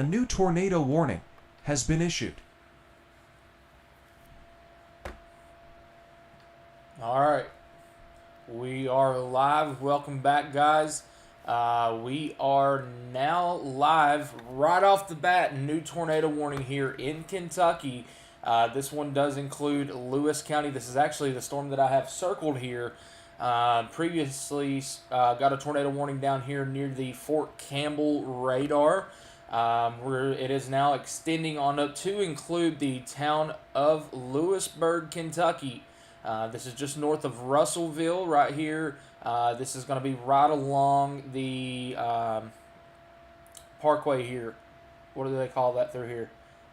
A new tornado warning has been issued. All right, we are live. Welcome back, guys. We are now live right off the bat. New tornado warning here in Kentucky. This one does include Lewis County. This is actually the storm that I have circled here. Previously, got a tornado warning down here near the Fort Campbell radar. Where it is now extending on up to include the town of Lewisburg, Kentucky. This is just north of Russellville right here. This is going to be right along the parkway here. What do they call that through here?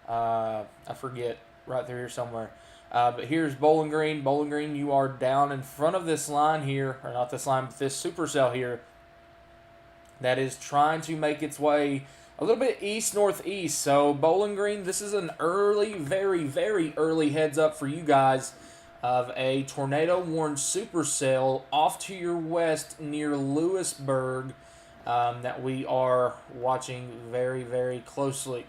I forget. Right through here somewhere. But here's Bowling Green. Bowling Green, you are down in front of this line here, or not this line, but this supercell here that is trying to make its way a little bit east-northeast. So Bowling Green, this is an early, very, very early heads up for you guys of a tornado-warned supercell off to your west near Lewisburg that we are watching very, very closely.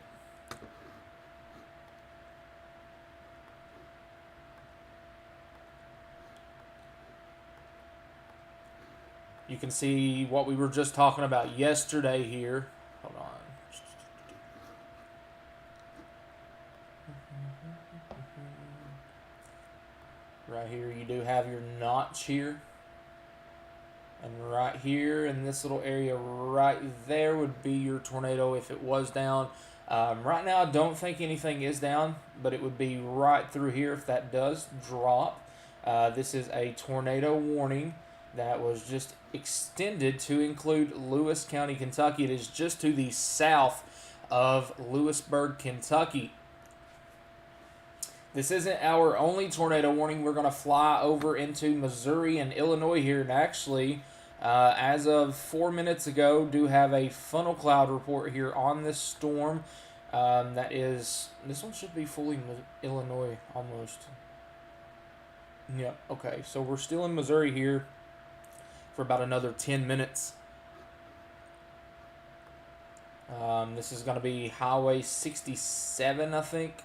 You can see what we were just talking about yesterday here. Hold on. Right here, you do have your notch here. And right here in this little area right there would be your tornado if it was down. Right now, I don't think anything is down, but it would be right through here if that does drop. This is a tornado warning that was just extended to include Lewis County, Kentucky. It is just to the south of Lewisburg, Kentucky. This isn't our only tornado warning. We're going to fly over into Missouri and Illinois here. And actually, as of 4 minutes ago, do have a funnel cloud report here on this storm. This one should be fully Illinois almost. Yeah, okay. So we're still in Missouri here for about another 10 minutes. This is going to be Highway 67, I think,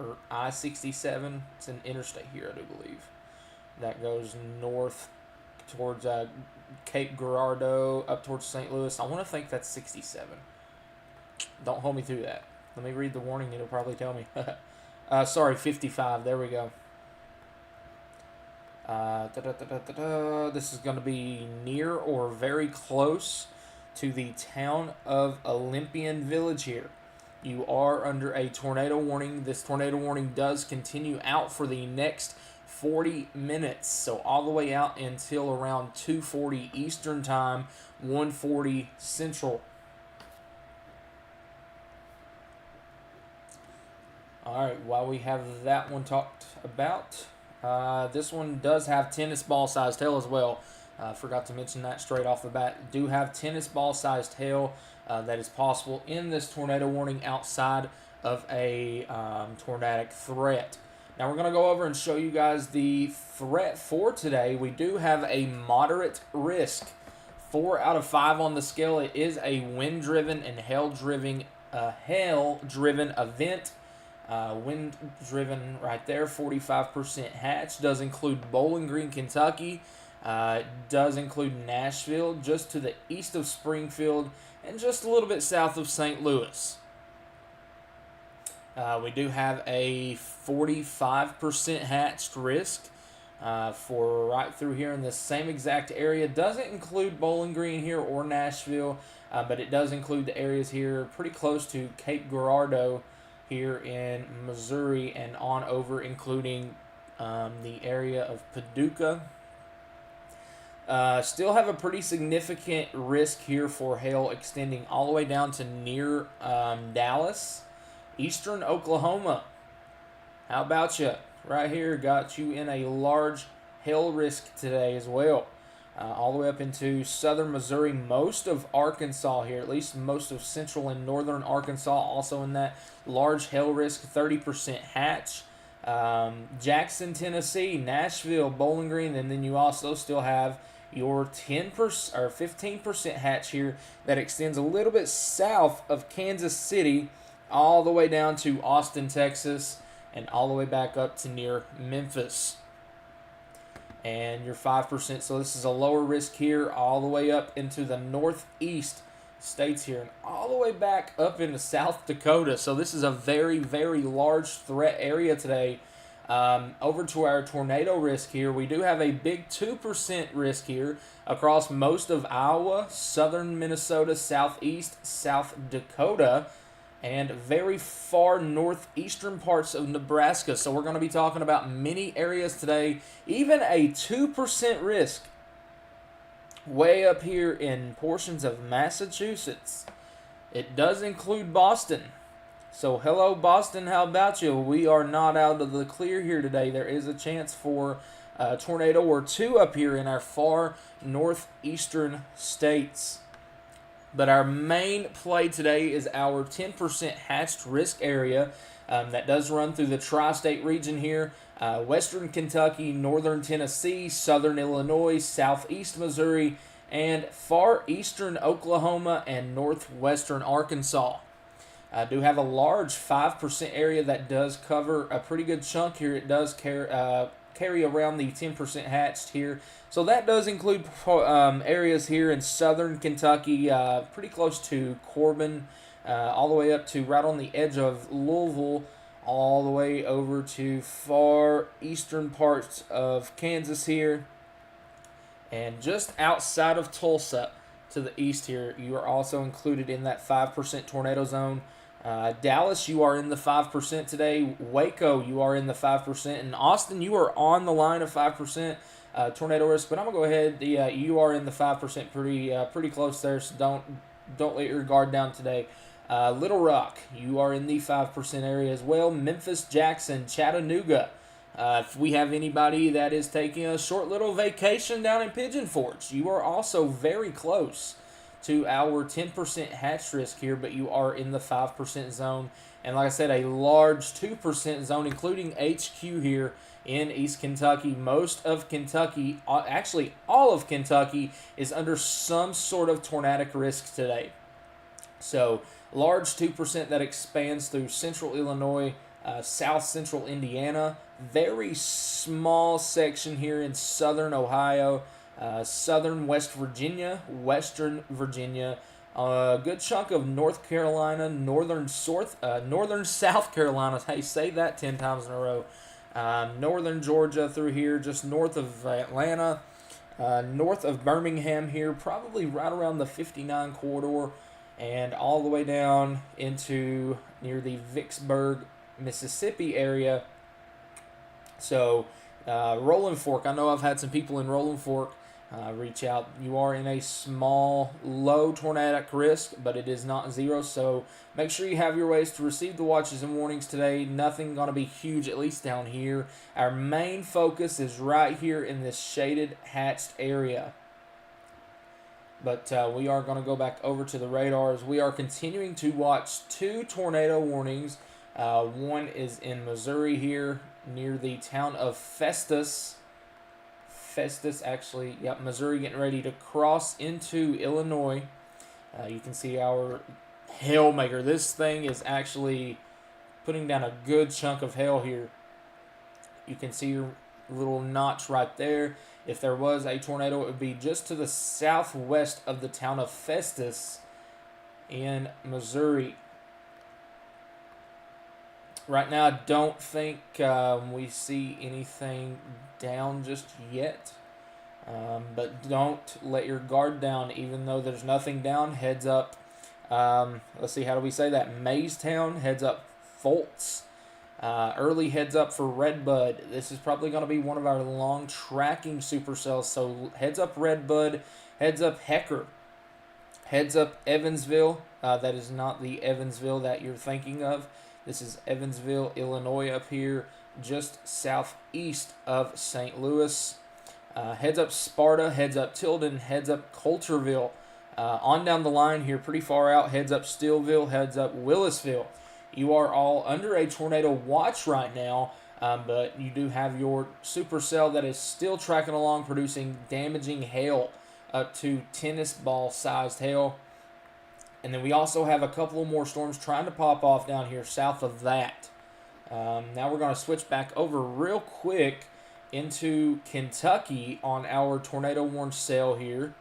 or I-67. It's an interstate here, I do believe. That goes north towards Cape Girardeau, up towards St. Louis. I want to think that's 67. Don't hold me through that. Let me read the warning. It'll probably tell me. Sorry, 55. There we go. This is going to be near or very close to the town of Olympian Village here. You are under a tornado warning. This tornado warning does continue out for the next 40 minutes. So all the way out until around 2:40 Eastern Time, 1:40 Central. All right, while we have that one talked about, this one does have tennis ball sized hail as well. Forgot to mention that straight off the bat. Do have tennis ball sized hail that is possible in this tornado warning outside of a tornadic threat. Now we're going to go over and show you guys the threat for today. We do have a moderate risk. 4 out of 5 on the scale. It is a wind-driven and hail-driven event. Wind-driven right there, 45% hatch. Does include Bowling Green, Kentucky. Does include Nashville, just to the east of Springfield, and just a little bit south of St. Louis. We do have a 45% hatched risk for right through here in this same exact area. Doesn't include Bowling Green here or Nashville, but it does include the areas here pretty close to Cape Girardeau here in Missouri and on over, including the area of Paducah. Still have a pretty significant risk here for hail extending all the way down to near Dallas, eastern Oklahoma. How about you? Right here, got you in a large hail risk today as well. All the way up into southern Missouri, most of Arkansas here, at least most of central and northern Arkansas, also in that large hail risk, 30% hatch. Jackson, Tennessee, Nashville, Bowling Green, and then you also still have your 10% or 15% hatch here that extends a little bit south of Kansas City, all the way down to Austin, Texas, and all the way back up to near Memphis. And your 5%, so this is a lower risk here, all the way up into the northeast states here, and all the way back up into South Dakota. So this is a very, very large threat area today. Over to our tornado risk here, we do have a big 2% risk here across most of Iowa, southern Minnesota, southeast, South Dakota, and very far northeastern parts of Nebraska. So we're going to be talking about many areas today, even a 2% risk way up here in portions of Massachusetts. It does include Boston. So hello Boston, how about you? We are not out of the clear here today. There is a chance for a tornado or two up here in our far northeastern states. But our main play today is our 10% hatched risk area that does run through the tri-state region here. Western Kentucky, northern Tennessee, southern Illinois, southeast Missouri, and far eastern Oklahoma and northwestern Arkansas. I do have a large 5% area that does cover a pretty good chunk here. It does carry around the 10% hatched here. So that does include areas here in southern Kentucky, pretty close to Corbin, all the way up to right on the edge of Louisville, all the way over to far eastern parts of Kansas here. And just outside of Tulsa to the east here, you are also included in that 5% tornado zone. Dallas, you are in the 5% today. Waco, you are in the 5%. And Austin, you are on the line of 5% tornado risk. But I'm going to go ahead. You are in the 5% pretty close there, so don't let your guard down today. Little Rock, you are in the 5% area as well. Memphis, Jackson, Chattanooga. If we have anybody that is taking a short little vacation down in Pigeon Forge, you are also very close to our 10% hatch risk here, but you are in the 5% zone. And like I said, a large 2% zone, including HQ here in East Kentucky. Most of Kentucky, actually all of Kentucky, is under some sort of tornadic risk today. So large 2% that expands through central Illinois, south central Indiana, very small section here in southern Ohio, southern West Virginia, western Virginia, a good chunk of North Carolina, northern South Carolina. Hey, say that 10 times in a row. Northern Georgia through here, just north of Atlanta, north of Birmingham here, probably right around the 59 corridor, and all the way down into near the Vicksburg, Mississippi area. So Rolling Fork, I know I've had some people in Rolling Fork reach out. You are in a small, low tornadic risk, but it is not zero. So make sure you have your ways to receive the watches and warnings today. Nothing going to be huge, at least down here. Our main focus is right here in this shaded, hatched area. But we are going to go back over to the radars. We are continuing to watch two tornado warnings. One is in Missouri here near the town of Festus. Missouri, getting ready to cross into Illinois. You can see our hailmaker. This thing is actually putting down a good chunk of hail here. You can see your little notch right there. If there was a tornado, it would be just to the southwest of the town of Festus in Missouri. Right now, I don't think we see anything down just yet. But don't let your guard down, even though there's nothing down. Heads up. Let's see, how do we say that? Maystown, heads up Fultz. Early heads up for Redbud. This is probably going to be one of our long tracking supercells. So heads up Redbud, heads up Hecker, heads up Evansville. That is not the Evansville that you're thinking of. This is Evansville, Illinois up here, just southeast of St. Louis. Heads up Sparta, heads up Tilden, heads up Coulterville. On down the line here, pretty far out, heads up Steelville, heads up Willisville. You are all under a tornado watch right now. But you do have your supercell that is still tracking along, producing damaging hail up to tennis ball sized hail. And then we also have a couple of more storms trying to pop off down here south of that. Now we're going to switch back over real quick into Kentucky on our tornado warned cell here.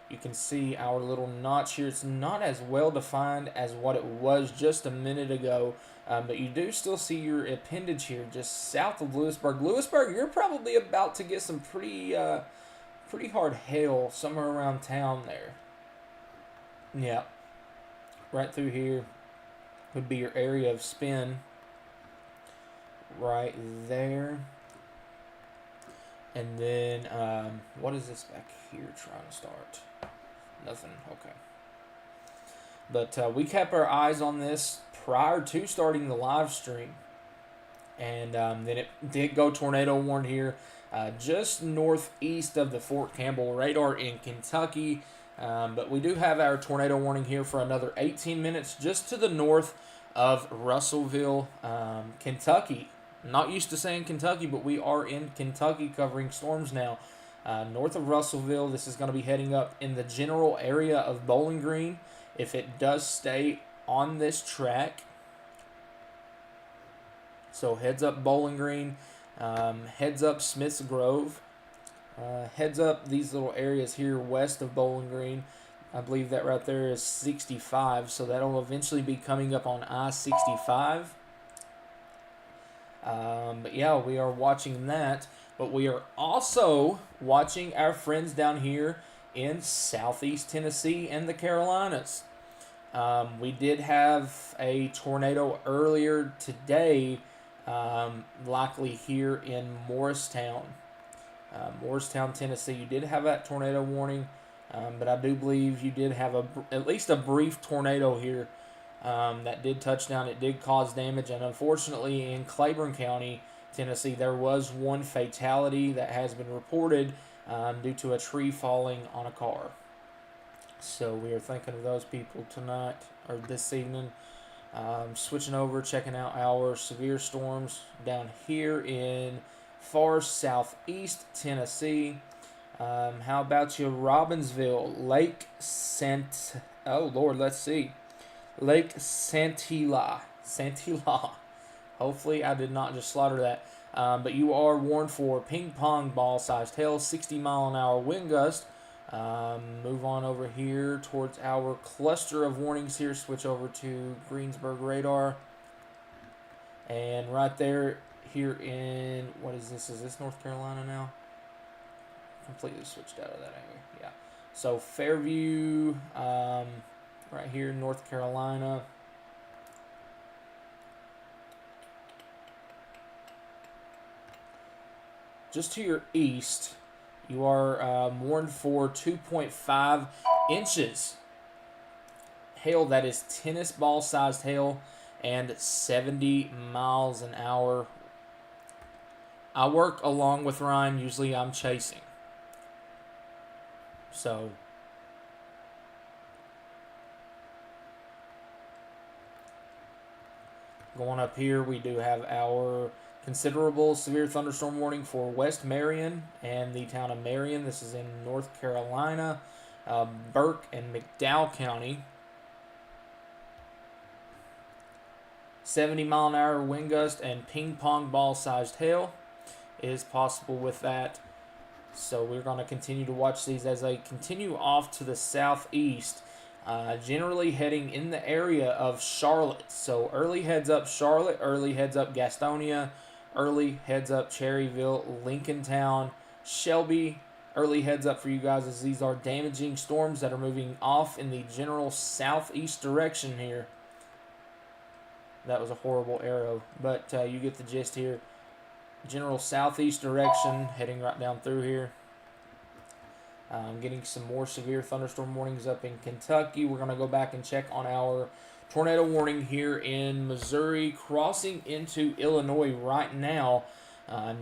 You can see our little notch here. It's not as well defined as what it was just a minute ago, but you do still see your appendage here just south of Lewisburg. Lewisburg, you're probably about to get some pretty hard hail somewhere around town there. Yeah, right through here would be your area of spin. Right there. And then, what is this back here trying to start? Nothing. Okay. But we kept our eyes on this prior to starting the live stream. And then it did go tornado warned here just northeast of the Fort Campbell radar in Kentucky. But we do have our tornado warning here for another 18 minutes just to the north of Russellville, Kentucky. Not used to saying Kentucky, but we are in Kentucky covering storms now. North of Russellville, this is going to be heading up in the general area of Bowling Green. If it does stay on this track. So heads up Bowling Green, heads up Smiths Grove, heads up these little areas here west of Bowling Green. I believe that right there is 65, so that'll eventually be coming up on I-65. But yeah, we are watching that. But we are also watching our friends down here in southeast Tennessee and the Carolinas. We did have a tornado earlier today, likely here in Morristown. Morristown, Tennessee. You did have that tornado warning, but I do believe you did have at least a brief tornado here that did touch down. It did cause damage, and unfortunately in Claiborne County, Tennessee, there was one fatality that has been reported due to a tree falling on a car. So we are thinking of those people tonight or this evening. Switching over, checking out our severe storms down here in far southeast Tennessee. How about you, Robbinsville, Lake Lake Santilla. Hopefully I did not just slaughter that. But you are warned for ping pong ball sized hail, 60-mile-an-hour wind gust. Move on over here towards our cluster of warnings here. Switch over to Greensburg radar. And right there, here in, what is this? Is this North Carolina now? Completely switched out of that area. Yeah. So Fairview, right here, North Carolina. Just to your east, you are warned for 2.5 inches hail. That is tennis ball sized hail and 70 miles an hour. I work along with Ryan. Usually I'm chasing. So going up here, we do have our considerable severe thunderstorm warning for West Marion and the town of Marion. This is in North Carolina, Burke and McDowell County. 70-mile-an-hour wind gust and ping pong ball sized hail is possible with that. So we're going to continue to watch these as they continue off to the southeast, generally heading in the area of Charlotte. So early heads up Charlotte, early heads up Gastonia, early heads up Cherryville, Lincolntown, Shelby. Early heads up for you guys as these are damaging storms that are moving off in the general southeast direction here. That was a horrible arrow, but you get the gist here. General southeast direction, heading right down through here. Getting some more severe thunderstorm warnings up in Kentucky. We're going to go back and check on our tornado warning here in Missouri, crossing into Illinois right now,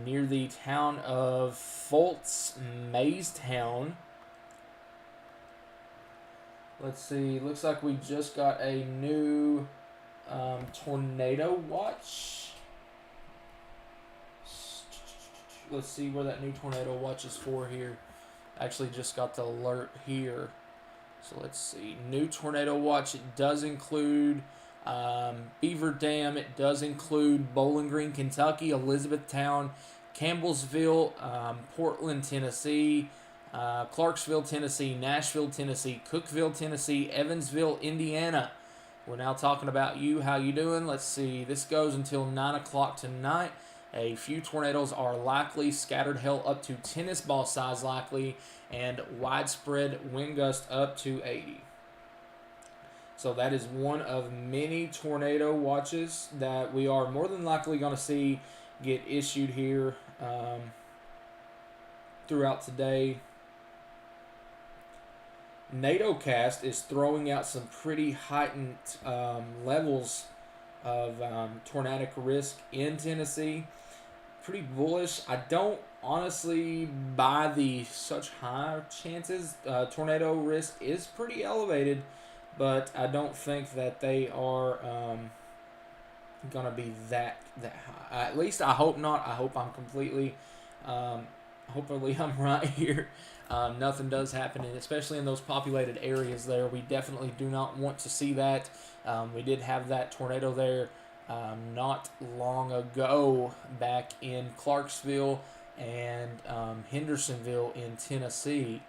near the town of Fultz, Maystown. Let's see, looks like we just got a new tornado watch. let's see where that new tornado watch is for here. Actually, just got the alert here. So let's see. New tornado watch. It does include Beaver Dam. It does include Bowling Green, Kentucky, Elizabethtown, Campbellsville, Portland, Tennessee, Clarksville, Tennessee, Nashville, Tennessee, Cookeville, Tennessee, Evansville, Indiana. We're now talking about you. How you doing? Let's see. This goes until 9 o'clock tonight. A few tornadoes are likely, scattered hail up to tennis ball size likely, and widespread wind gust up to 80. So that is one of many tornado watches that we are more than likely going to see get issued here throughout today. NATOcast is throwing out some pretty heightened levels of tornadic risk in Tennessee. Pretty bullish. I don't honestly buy the such high chances. Tornado risk is pretty elevated, but I don't think that they are gonna be that high. At least I hope not. I hope I'm completely. Hopefully I'm right here. Nothing does happen, and especially in those populated areas there. We definitely do not want to see that. We did have that tornado there not long ago back in Clarksville and Hendersonville in Tennessee.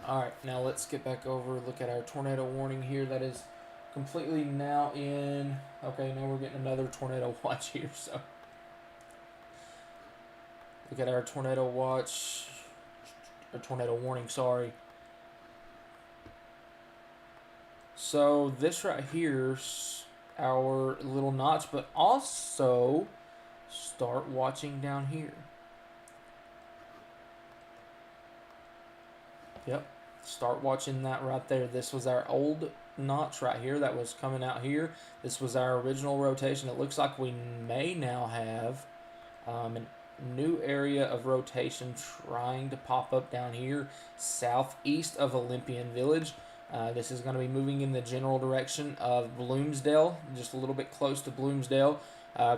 Alright, now let's get back over, look at our tornado warning here. That is completely now in. Okay, now we're getting another tornado watch here. So look at our tornado watch, or tornado warning, sorry. So this right here's our little notch, but also start watching down here. Yep, start watching that right there. This was our old notch right here that was coming out here. This was our original rotation. It looks like we may now have a new area of rotation trying to pop up down here southeast of Olympian Village. This is going to be moving in the general direction of Bloomsdale, just a little bit close to Bloomsdale,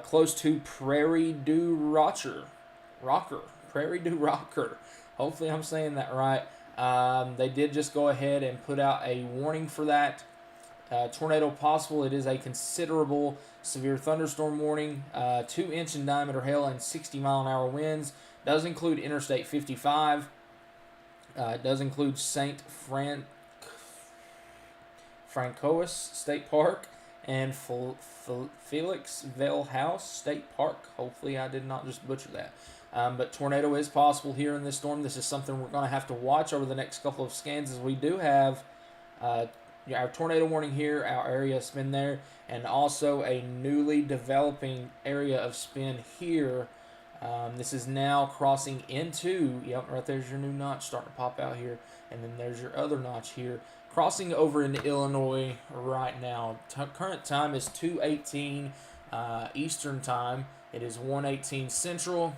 close to Prairie du Rocker. Prairie du Rocker. Hopefully I'm saying that right. They did just go ahead and put out a warning for that. Tornado possible. It is a considerable severe thunderstorm warning. 2-inch in diameter hail and 60-mile-an-hour winds. Does include Interstate 55. It does include St. Francois State Park and Felixville House State Park. Hopefully I did not just butcher that. But tornado is possible here in this storm. This is something we're going to have to watch over the next couple of scans, as we do have our tornado warning here, our area of spin there, and also a newly developing area of spin here. This is now crossing into, yep, right there's your new notch starting to pop out here, and then there's your other notch here, crossing over into Illinois right now. Current time is 2:18 Eastern time. It is 1:18 Central.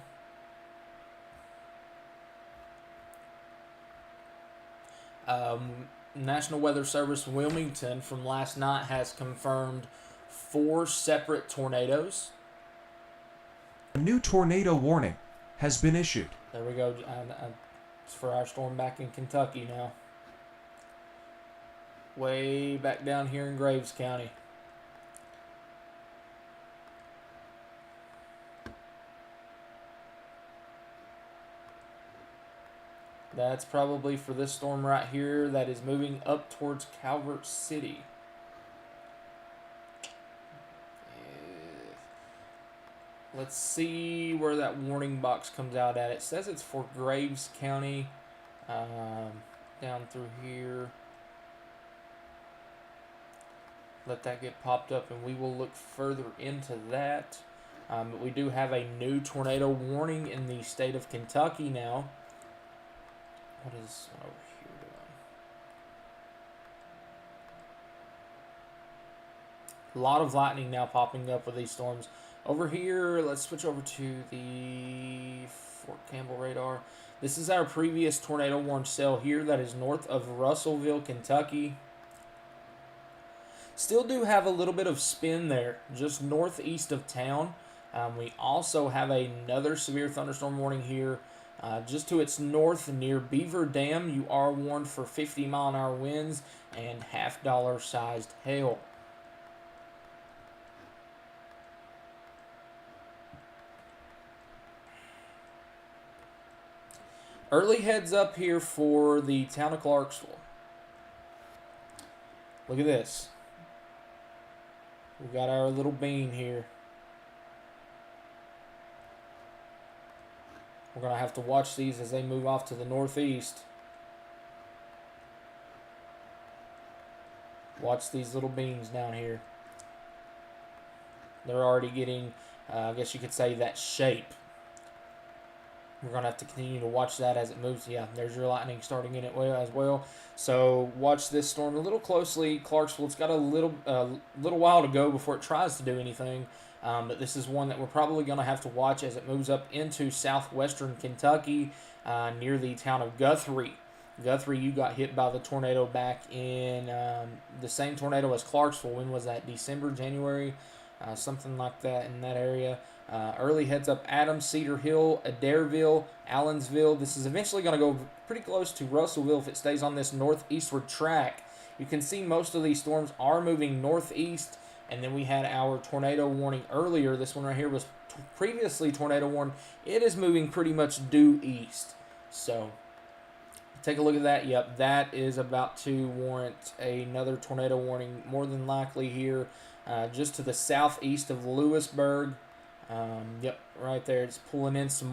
National Weather Service Wilmington from last night has confirmed 4 separate tornadoes. A new tornado warning has been issued. There we go. It's for our storm back in Kentucky now. Way back down here in Graves County. That's probably for this storm right here that is moving up towards Calvert City. Let's see where that warning box comes out at. It says it's for Graves County, down through here. Let that get popped up and we will look further into that. But we do have a new tornado warning in the state of Kentucky now. What is this one over here doing? A lot of lightning now popping up with these storms. Over here, let's switch over to the Fort Campbell radar. This is our previous tornado warning cell here that is north of Russellville, Kentucky. still do have a little bit of spin there, just northeast of town. We also have another severe thunderstorm warning here just to its north near Beaver Dam. You are warned for 50-mile-an-hour winds and half-dollar sized hail. Early heads up here for the town of Clarksville. Look at this. We got our little bean here. We're going to have to watch these as they move off to the northeast. Watch these little beans down here. They're already getting, I guess you could say, that shape. We're going to have to continue to watch that as it moves. Yeah, there's your lightning starting in it as well. So watch this storm a little closely. Clarksville, it's got a little while to go before it tries to do anything. But this is one that we're probably going to have to watch as it moves up into southwestern Kentucky near the town of Guthrie. Guthrie, you got hit by the tornado back in the same tornado as Clarksville. When was that? December, January? Something like that in that area. Early heads up Adams, Cedar Hill, Adairville, Allensville. This is eventually going to go pretty close to Russellville if it stays on this northeastward track. You can see most of these storms are moving northeast, and then we had our tornado warning earlier. This one right here was previously tornado warned. It is moving pretty much due east. So take a look at that. Yep, that is about to warrant another tornado warning, more than likely here, just to the southeast of Lewisburg. Yep, right there. It's pulling in some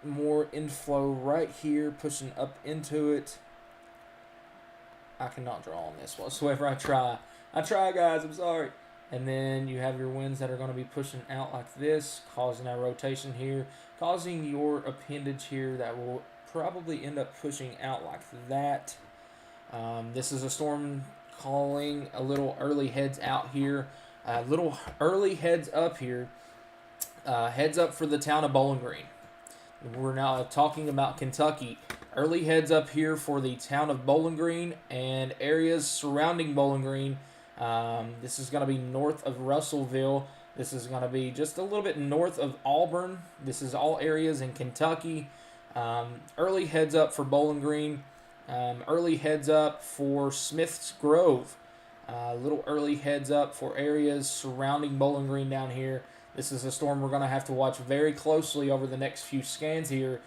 more inflow right here, pushing up into it. I cannot draw on this whatsoever. I try, guys. I'm sorry. And then you have your winds that are going to be pushing out like this, causing a rotation here, causing your appendage here that will probably end up pushing out like that. This is a storm calling a little early heads out here. Little early heads up here. Heads up for the town of Bowling Green. We're now talking about Kentucky. Early heads up here for the town of Bowling Green and areas surrounding Bowling Green. This is going to be north of Russellville. This is going to be just a little bit north of Auburn. This is all areas in Kentucky. Early heads up for Bowling Green. Early heads up for Smith's Grove. Little early heads up for areas surrounding Bowling Green down here. This is a storm we're going to have to watch very closely over the next few scans here,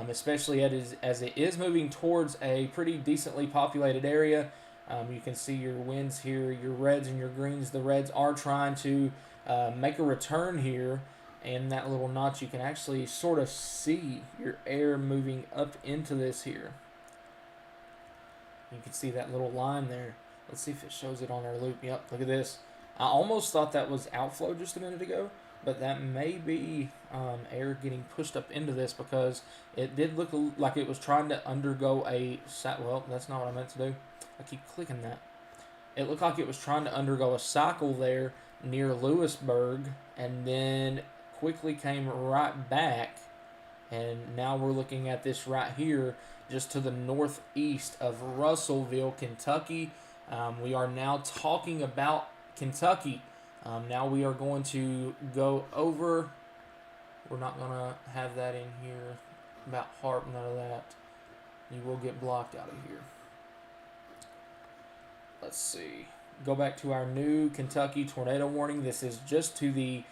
especially as it is moving towards a pretty decently populated area. You can see your winds here, your reds and your greens. The reds are trying to make a return here. And that little notch, you can actually sort of see your air moving up into this here. You can see that little line there. Let's see if it shows it on our loop. Yep, look at this. I almost thought that was outflow just a minute ago, but that may be air getting pushed up into this because it did look like it was trying to undergo well, that's not what I meant to do. I keep clicking that. It looked like it was trying to undergo a cycle there near Lewisburg and then quickly came right back. And now we're looking at this right here just to the northeast of Russellville, Kentucky. We are now talking about Kentucky. Now we are going to go over. We're not going to have that in here about HARP, none of that. You will get blocked out of here. Let's see. Go back to our new Kentucky tornado warning. This is just to the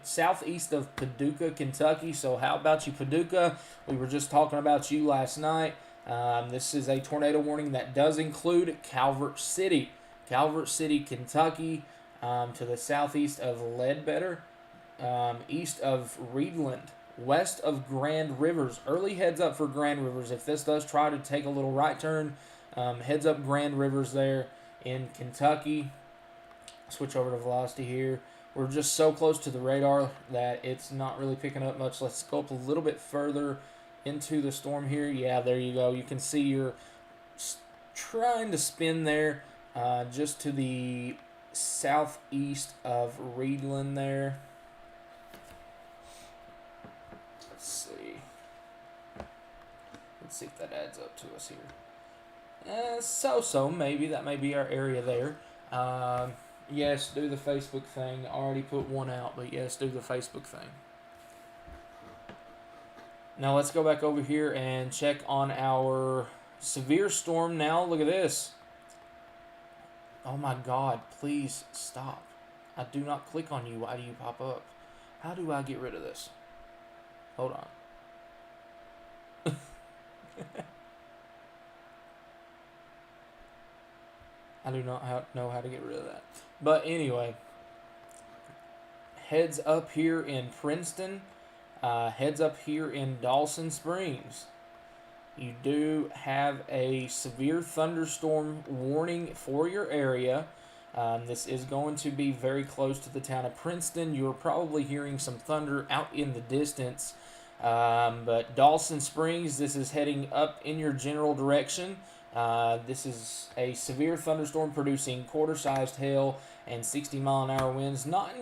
southeast of Paducah, Kentucky. So how about you, Paducah? We were just talking about you last night. This is a tornado warning that does include Calvert City, Kentucky, to the southeast of Ledbetter, east of Reedland, west of Grand Rivers. Early heads up for Grand Rivers. If this does try to take a little right turn, heads up Grand Rivers there in Kentucky. Switch over to velocity here. We're just so close to the radar that it's not really picking up much. Let's go up a little bit further into the storm here. Yeah, there you go. You can see you're trying to spin there just to the southeast of Reedland there. Let's see if that adds up to us here. So maybe that may be our area there. Yes, do the Facebook thing. I already put one out, but yes, do the Facebook thing. Now let's go back over here and check on our severe storm now. Look at this. Oh my God, please stop. I do not click on you. Why do you pop up? How do I get rid of this? Hold on. I do not know how to get rid of that. But anyway, heads up here in Princeton, heads up here in Dawson Springs. You do have a severe thunderstorm warning for your area. This is going to be very close to the town of Princeton. You're probably hearing some thunder out in the distance. But Dawson Springs, this is heading up in your general direction. This is a severe thunderstorm producing quarter-sized hail and 60-mile-an-hour winds. Not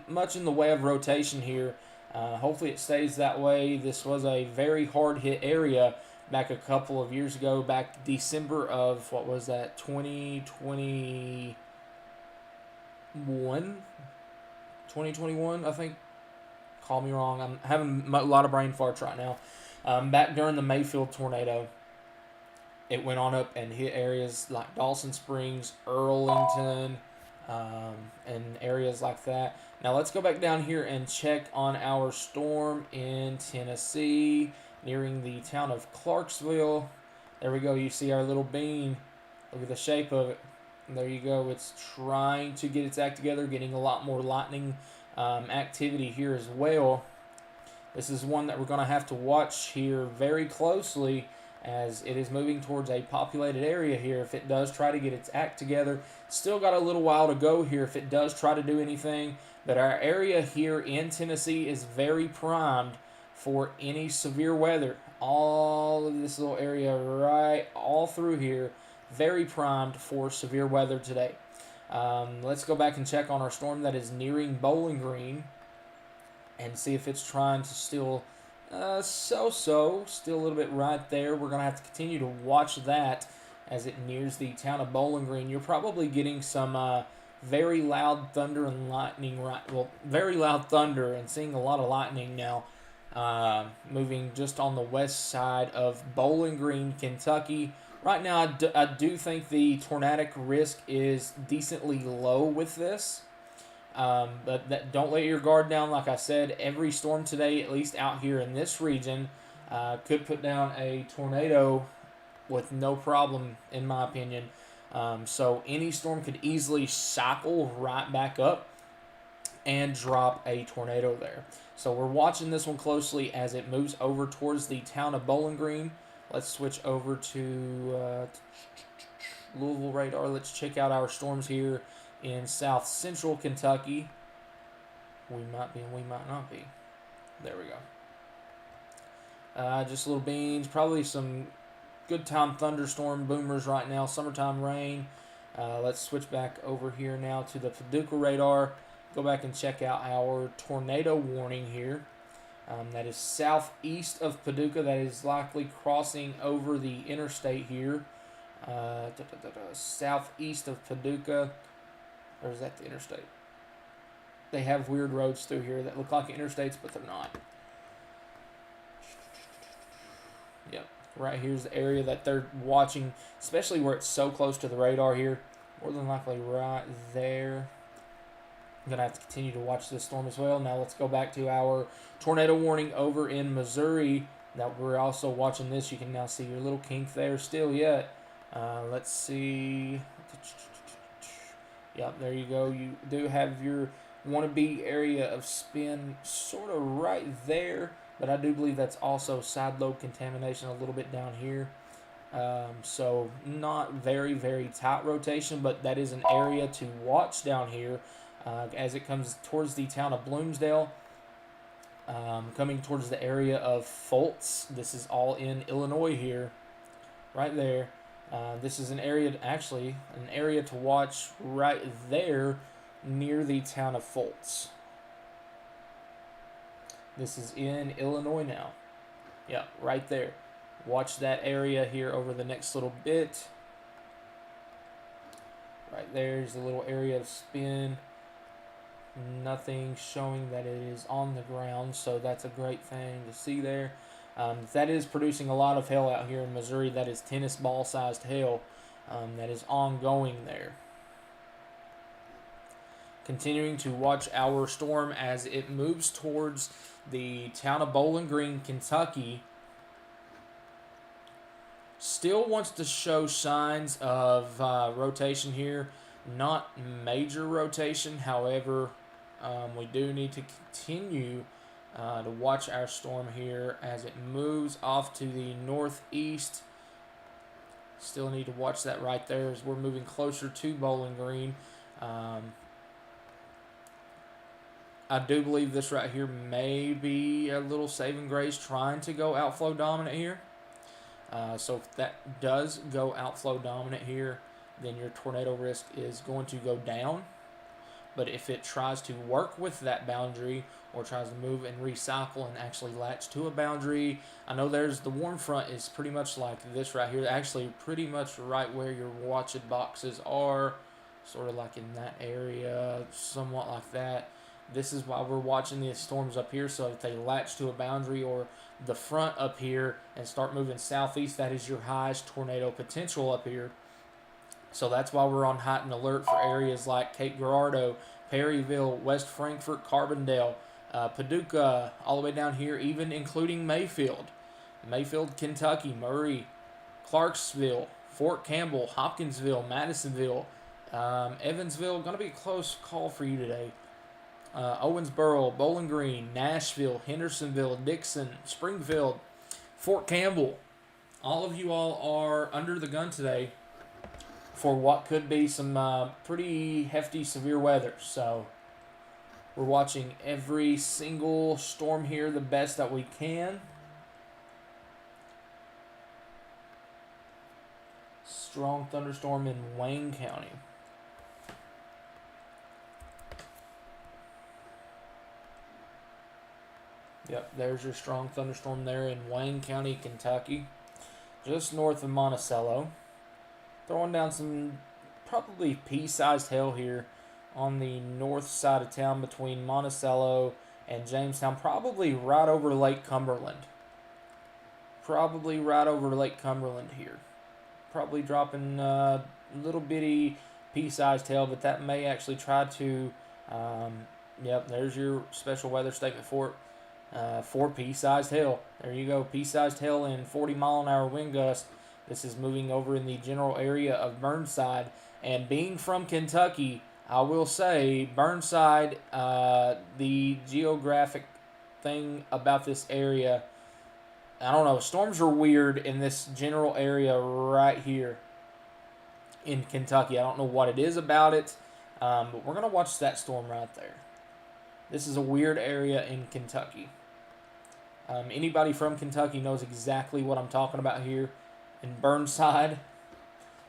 much in the way of rotation here. Hopefully it stays that way. This was a very hard-hit area back a couple of years ago, back December of, 2021, I think. Call me wrong. I'm having a lot of brain farts right now. Back during the Mayfield tornado, it went on up and hit areas like Dawson Springs, Earlington, and areas like that. Now let's go back down here and check on our storm in Tennessee, nearing the town of Clarksville. There we go. You see our little bean. Look at the shape of it. And there you go. It's trying to get its act together, getting a lot more lightning activity here as well. This is one that we're going to have to watch here very closely, as it is moving towards a populated area here. If it does try to get its act together, still got a little while to go here if it does try to do anything. But our area here in Tennessee is very primed for any severe weather. All of this little area right all through here, very primed for severe weather today. Let's go back and check on our storm that is nearing Bowling Green and see if it's trying to still still a little bit right there. We're going to have to continue to watch that as it nears the town of Bowling Green. You're probably getting some very loud thunder and lightning, very loud thunder and seeing a lot of lightning now, moving just on the west side of Bowling Green, Kentucky. Right now, I do think the tornadic risk is decently low with this. But don't let your guard down. Like I said, every storm today, at least out here in this region, could put down a tornado with no problem, in my opinion. So any storm could easily cycle right back up and drop a tornado there. So we're watching this one closely as it moves over towards the town of Bowling Green. Let's switch over to Louisville radar. Let's check out our storms here in south central Kentucky. We might be and we might not be. There we go. Just little beans. Probably some good time thunderstorm boomers right now. Summertime rain. Let's switch back over here now to the Paducah radar. Go back and check out our tornado warning here. That is southeast of Paducah. That is likely crossing over the interstate here. Southeast of Paducah. Or is that the interstate? They have weird roads through here that look like interstates, but they're not. Yep. Right here's the area that they're watching, especially where it's so close to the radar here. More than likely right there. I'm going to have to continue to watch this storm as well. Now let's go back to our tornado warning over in Missouri. Now we're also watching this. You can now see your little kink there still yet. Let's see. Yep, there you go. You do have your wannabe area of spin sort of right there. But I do believe that's also side lobe contamination a little bit down here. So not very, very tight rotation, but that is an area to watch down here. As it comes towards the town of Bloomsdale, coming towards the area of Fultz. This is all in Illinois here, right there. This is an area to watch right there near the town of Fultz. This is in Illinois now. Yeah, right there. Watch that area here over the next little bit. Right there's a little area of spin. Nothing showing that it is on the ground, so that's a great thing to see there. That is producing a lot of hail out here in Missouri. That is tennis ball sized hail that is ongoing there. Continuing to watch our storm as it moves towards the town of Bowling Green, Kentucky. Still wants to show signs of rotation here. Not major rotation, however, we do need to continue to watch our storm here as it moves off to the northeast. Still need to watch that right there as we're moving closer to Bowling Green. I do believe this right here may be a little saving grace trying to go outflow dominant here. So if that does go outflow dominant here, then your tornado risk is going to go down. But if it tries to work with that boundary or tries to move and recycle and actually latch to a boundary, I know there's the warm front is pretty much like this right here. Actually pretty much right where your watch it boxes are, sort of like in that area, somewhat like that. This is why we're watching these storms up here, so if they latch to a boundary or the front up here and start moving southeast, that is your highest tornado potential up here. So that's why we're on heightened alert for areas like Cape Girardeau, Perryville, West Frankfort, Carbondale, Paducah, all the way down here, even including Mayfield, Kentucky, Murray, Clarksville, Fort Campbell, Hopkinsville, Madisonville, Evansville. Going to be a close call for you today. Owensboro, Bowling Green, Nashville, Hendersonville, Dixon, Springfield, Fort Campbell. All of you all are under the gun today for what could be some pretty hefty, severe weather. So we're watching every single storm here the best that we can. Strong thunderstorm in Wayne County. Yep, there's your strong thunderstorm there in Wayne County, Kentucky, just north of Monticello. Throwing down some probably pea-sized hail here on the north side of town between Monticello and Jamestown, probably right over Lake Cumberland. Here. Probably dropping little bitty pea-sized hail, but that may actually try to, yep, there's your special weather statement for it. For pea-sized hail. There you go, pea-sized hail in 40-mile-an-hour wind gust. This is moving over in the general area of Burnside. And being from Kentucky, I will say Burnside, the geographic thing about this area, I don't know, storms are weird in this general area right here in Kentucky. I don't know what it is about it, but we're going to watch that storm right there. This is a weird area in Kentucky. Anybody from Kentucky knows exactly what I'm talking about here in Burnside.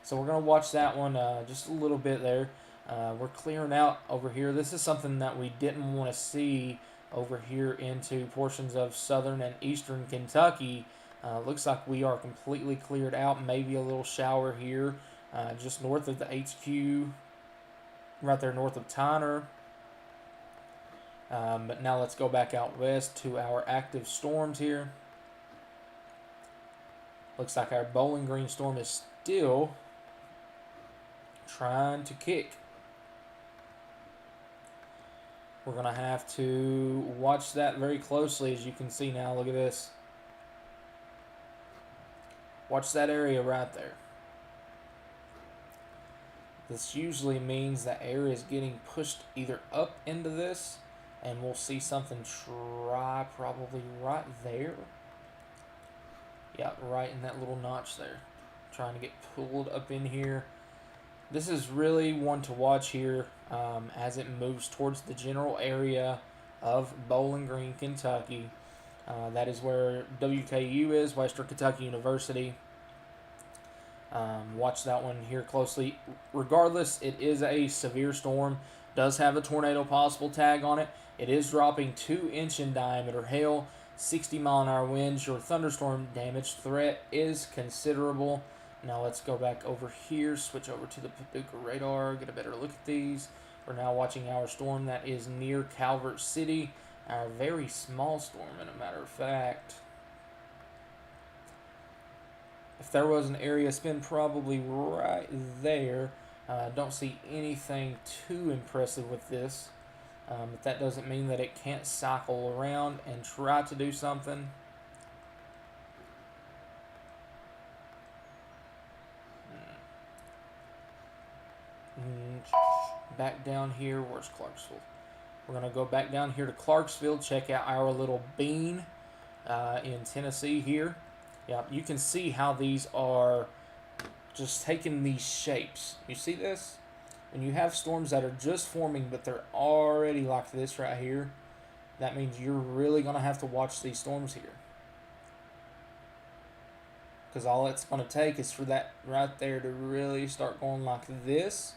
So we're going to watch that one just a little bit there. We're clearing out over here. This is something that we didn't want to see over here into portions of southern and eastern Kentucky. Looks like we are completely cleared out. Maybe a little shower here just north of the HQ, right there north of Tyner. But now let's go back out west to our active storms here. Looks like our Bowling Green storm is still trying to kick. We're going to have to watch that very closely, as you can see now. Look at this. Watch that area right there. This usually means that air is getting pushed either up into this, and we'll see something probably right there. Yeah, right in that little notch there. Trying to get pulled up in here. This is really one to watch here as it moves towards the general area of Bowling Green, Kentucky. That is where WKU is, Western Kentucky University. Watch that one here closely. Regardless, it is a severe storm. Does have a tornado possible tag on it. It is dropping 2-inch in diameter hail, 60-mile-an-hour winds. Your thunderstorm damage threat is considerable. Now let's go back over here, switch over to the Paducah radar, get a better look at these. We're now watching our storm that is near Calvert City, our very small storm, in a matter of fact. If there was an area spin, probably right there. Don't see anything too impressive with this. But that doesn't mean that it can't cycle around and try to do something. Back down here, where's Clarksville? We're going to go back down here to Clarksville, check out our little bean in Tennessee here. Yeah, you can see how these are just taking these shapes. You see this? When you have storms that are just forming, but they're already like this right here, that means you're really going to have to watch these storms here. Because all it's going to take is for that right there to really start going like this.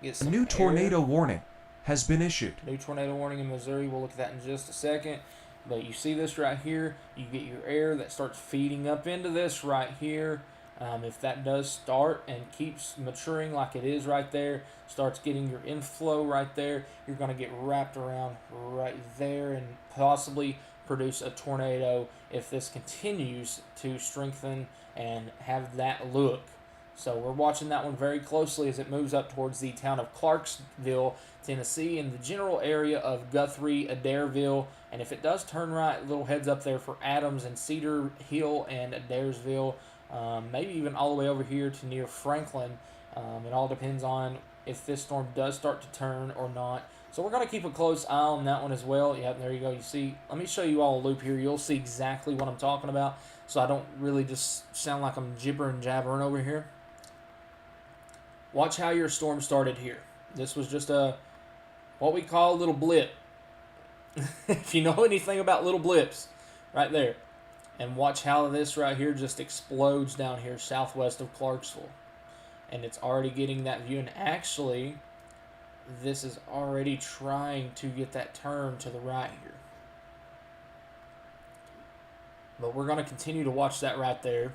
Get A some new air. tornado warning has been issued. New tornado warning in Missouri. We'll look at that in just a second. But you see this right here. You get your air that starts feeding up into this right here. If that does start and keeps maturing like it is right there, starts getting your inflow right there, you're going to get wrapped around right there and possibly produce a tornado if this continues to strengthen and have that look. So we're watching that one very closely as it moves up towards the town of Clarksville, Tennessee, in the general area of Guthrie, Adairville. And if it does turn right, little heads up there for Adams and Cedar Hill and Adairsville, maybe even all the way over here to near Franklin. It all depends on if this storm does start to turn or not. So we're going to keep a close eye on that one as well. Yep, there you go. You see, let me show you all a loop here. You'll see exactly what I'm talking about, so I don't really just sound like I'm gibbering jabbering over here. Watch how your storm started here. This was just what we call a little blip. If you know anything about little blips, right there. And watch how this right here just explodes down here southwest of Clarksville. And it's already getting that view. And actually, this is already trying to get that turn to the right here. But we're going to continue to watch that right there.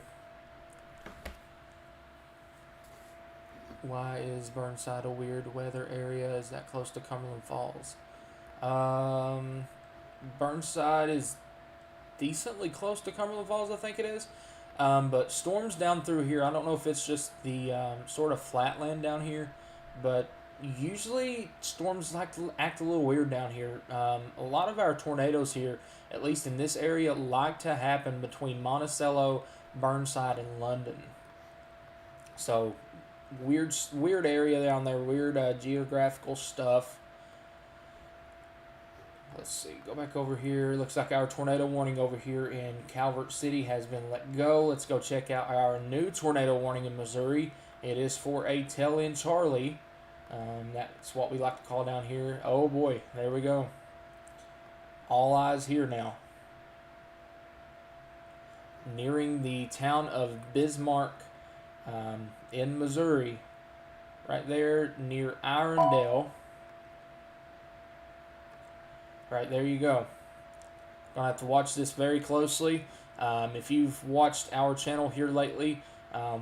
Why is Burnside a weird weather area? Is that close to Cumberland Falls? Burnside is decently close to Cumberland Falls, I think it is. But storms down through here, I don't know if it's just the sort of flatland down here, but usually storms like to act a little weird down here. A lot of our tornadoes here, at least in this area, like to happen between Monticello, Burnside, and London. So weird area down there, weird geographical stuff. Let's see, go back over here. Looks like our tornado warning over here in Calvert City has been let go. Let's go check out our new tornado warning in Missouri. It is for a tail-end Charlie. That's what we like to call down here. Oh boy, there we go. All eyes here now. Nearing the town of Bismarck in Missouri. Right there near Irondale. Right, there you go. Gonna have to watch this very closely. If you've watched our channel here lately,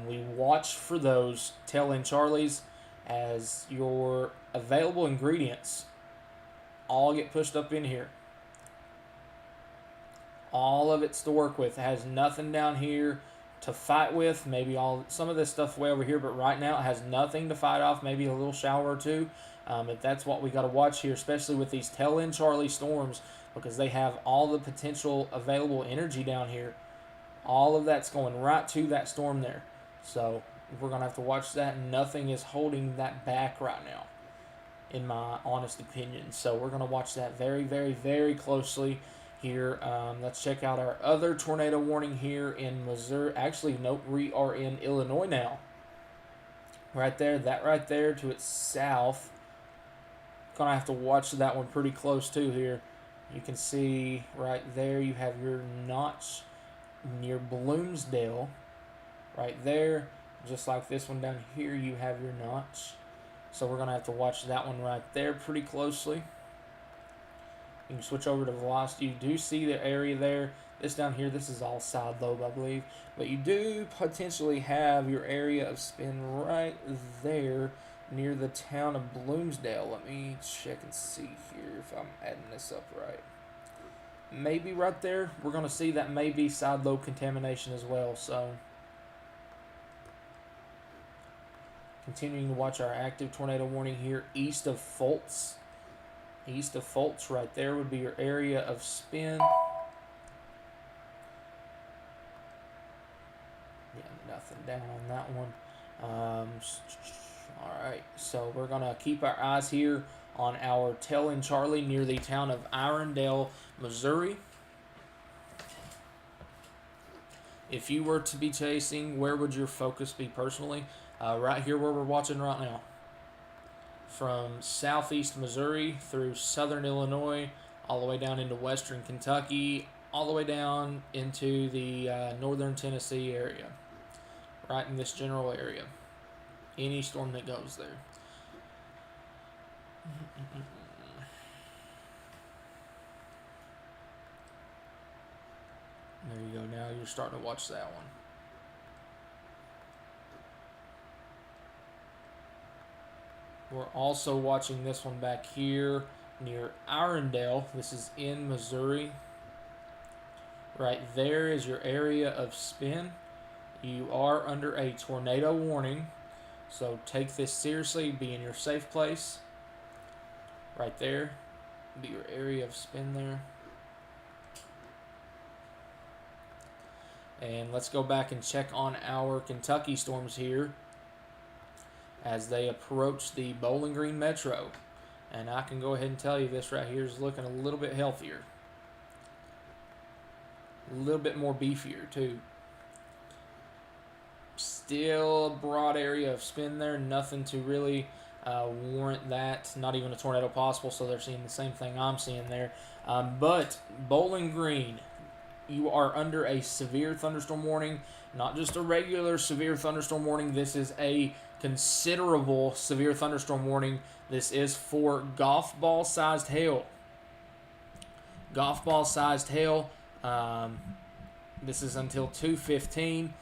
we watch for those tail-end Charlies as your available ingredients all get pushed up in here. All of it's to work with. It has nothing down here to fight with. Maybe some of this stuff way over here, but right now it has nothing to fight off. Maybe a little shower or two. But that's what we got to watch here, especially with these tail-end Charlie storms, because they have all the potential available energy down here. All of that's going right to that storm there. So we're going to have to watch that. Nothing is holding that back right now, in my honest opinion. So we're going to watch that very, very, very closely here. Let's check out our other tornado warning here in Missouri. Actually, nope, we are in Illinois now. Right there, that right there to its south. Gonna have to watch that one pretty close too here. You can see right there you have your notch near Bloomsdale. Right there, just like this one down here, you have your notch. So we're gonna have to watch that one right there pretty closely. You can switch over to velocity. You do see the area there. This down here, this is all side lobe, I believe. But you do potentially have your area of spin right there near the town of Bloomsdale. Let me check and see here if I'm adding this up right. Maybe right there. We're going to see that may be side lobe contamination as well. So, continuing to watch our active tornado warning here east of Fultz. East of Fultz right there would be your area of spin. Yeah, nothing down on that one. Alright, so we're going to keep our eyes here on our tail end Charlie near the town of Irondale, Missouri. If you were to be chasing, where would your focus be personally? Right here where we're watching right now. From southeast Missouri through southern Illinois, all the way down into western Kentucky, all the way down into the northern Tennessee area. Right in this general area. Any storm that goes there. There you go. Now you're starting to watch that one. We're also watching this one back here near Irondale. This is in Missouri. Right there is your area of spin. You are under a tornado warning. So take this seriously. Be in your safe place. Right there. Be your area of spin there. And let's go back and check on our Kentucky storms here as they approach the Bowling Green Metro. And I can go ahead and tell you this right here is looking a little bit healthier. A little bit more beefier too. Still a broad area of spin there. Nothing to really warrant that. Not even a tornado possible, so they're seeing the same thing I'm seeing there. But Bowling Green, you are under a severe thunderstorm warning. Not just a regular severe thunderstorm warning. This is a considerable severe thunderstorm warning. This is for golf ball sized hail. Golf ball sized hail. This is until 2:15.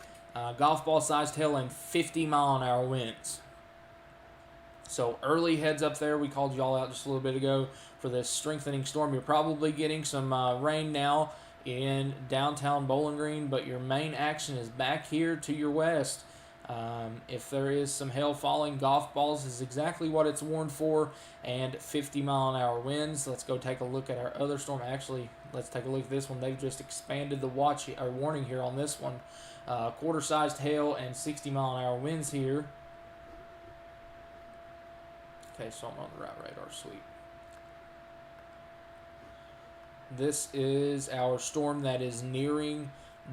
Golf ball sized hail and 50-mile-an-hour winds. So early heads up there. We called y'all out just a little bit ago for this strengthening storm. You're probably getting some rain now in downtown Bowling Green, but your main action is back here to your west. If there is some hail falling, golf balls is exactly what it's warned for, and 50-mile-an-hour winds. Let's go take a look at our other storm. Actually, let's take a look at this one. They've just expanded the warning here on this one. Quarter-sized hail and 60-mile-an-hour winds here. Okay, so I'm on the right radar. Sweet. This is our storm that is nearing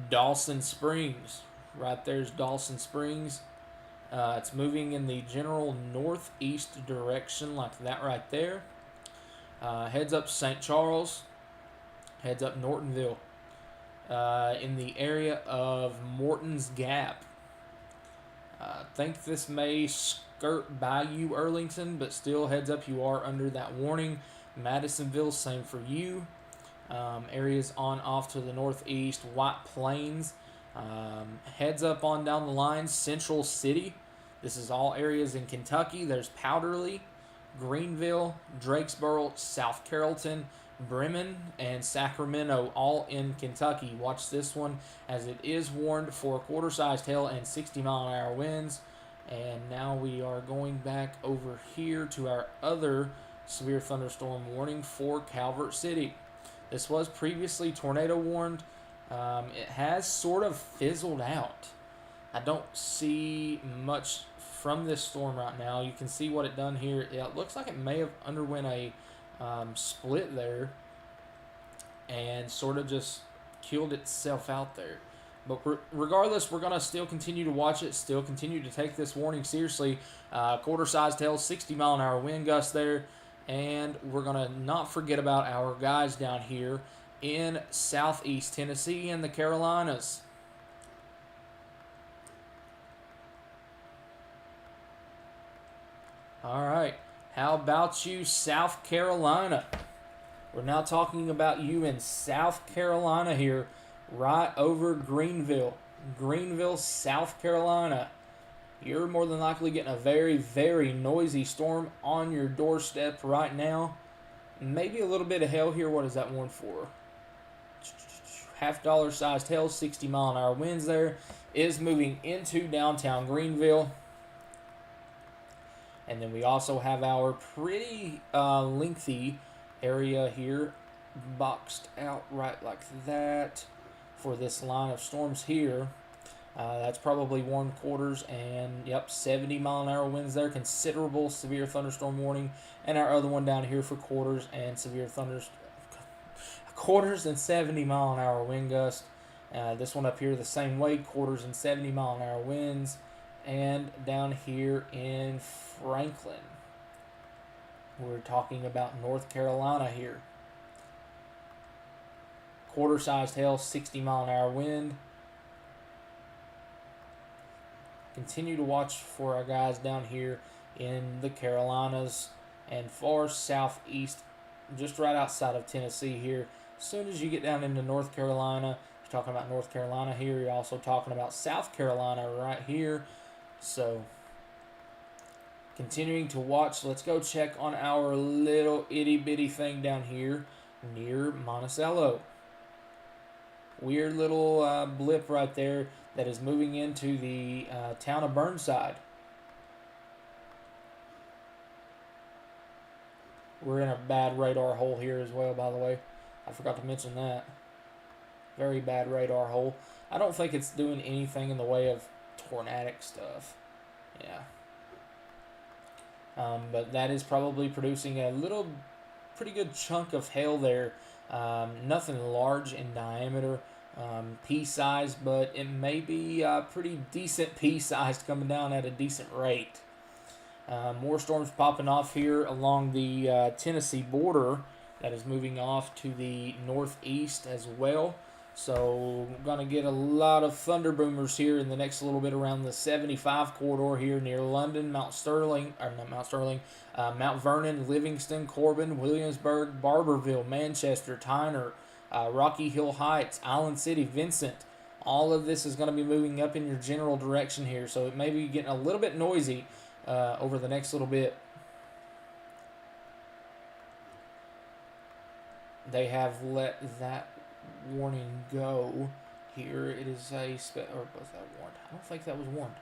Dawson Springs. Right there's Dawson Springs. It's moving in the general northeast direction like that right there. Heads up St. Charles. Heads up Nortonville. In the area of Morton's Gap. I think this may skirt Bayou Earlington, but still heads up, you are under that warning. Madisonville, same for you. Areas on off to the northeast, White Plains. Heads up on down the line, Central City. This is all areas in Kentucky. There's Powderly, Greenville, Drakesboro, South Carrollton, Bremen, and Sacramento, all in Kentucky. Watch this one as it is warned for quarter-sized hail and 60-mile-an-hour winds. And now we are going back over here to our other severe thunderstorm warning for Calvert City. This was previously tornado warned. It has sort of fizzled out. I don't see much from this storm right now. You can see what it done here. It looks like it may have underwent a split there and sort of just killed itself out there. But regardless, we're going to still continue to watch it, still continue to take this warning seriously. Quarter-sized hail, 60-mile-an-hour wind gust there. And we're going to not forget about our guys down here in southeast Tennessee and the Carolinas. All right. How about you, South Carolina? We're now talking about you in South Carolina here, right over Greenville. Greenville, South Carolina. You're more than likely getting a very, very noisy storm on your doorstep right now. Maybe a little bit of hail here. What is that one for? $half sized hail, 60-mile-an-hour winds there. Is moving into downtown Greenville. And then we also have our pretty lengthy area here boxed out right like that for this line of storms here. That's probably warm quarters and, yep, 70-mile-an-hour winds there. Considerable severe thunderstorm warning. And our other one down here for quarters and severe quarters and 70-mile-an-hour wind gust. This one up here the same way, quarters and 70-mile-an-hour winds. And down here in Franklin, we're talking about North Carolina here. Quarter-sized hail, 60-mile-an-hour wind. Continue to watch for our guys down here in the Carolinas and far southeast, just right outside of Tennessee here. As soon as you get down into North Carolina, you're talking about North Carolina here. You're also talking about South Carolina right here. So, continuing to watch. Let's go check on our little itty-bitty thing down here near Monticello. Weird little blip right there that is moving into the town of Burnside. We're in a bad radar hole here as well, by the way. I forgot to mention that. Very bad radar hole. I don't think it's doing anything in the way of tornadic stuff. Yeah. But that is probably producing a pretty good chunk of hail there. Nothing large in diameter, pea-sized, but it may be pretty decent pea-sized coming down at a decent rate. More storms popping off here along the Tennessee border that is moving off to the northeast as well. So we're going to get a lot of thunder boomers here in the next little bit around the 75 corridor here near London, Mount Vernon, Livingston, Corbin, Williamsburg, Barberville, Manchester, Tyner, Rocky Hill Heights, Island City, Vincent. All of this is going to be moving up in your general direction here, so it may be getting a little bit noisy over the next little bit. They have let that warning go. Here it is or was that warned? I don't think that was warned.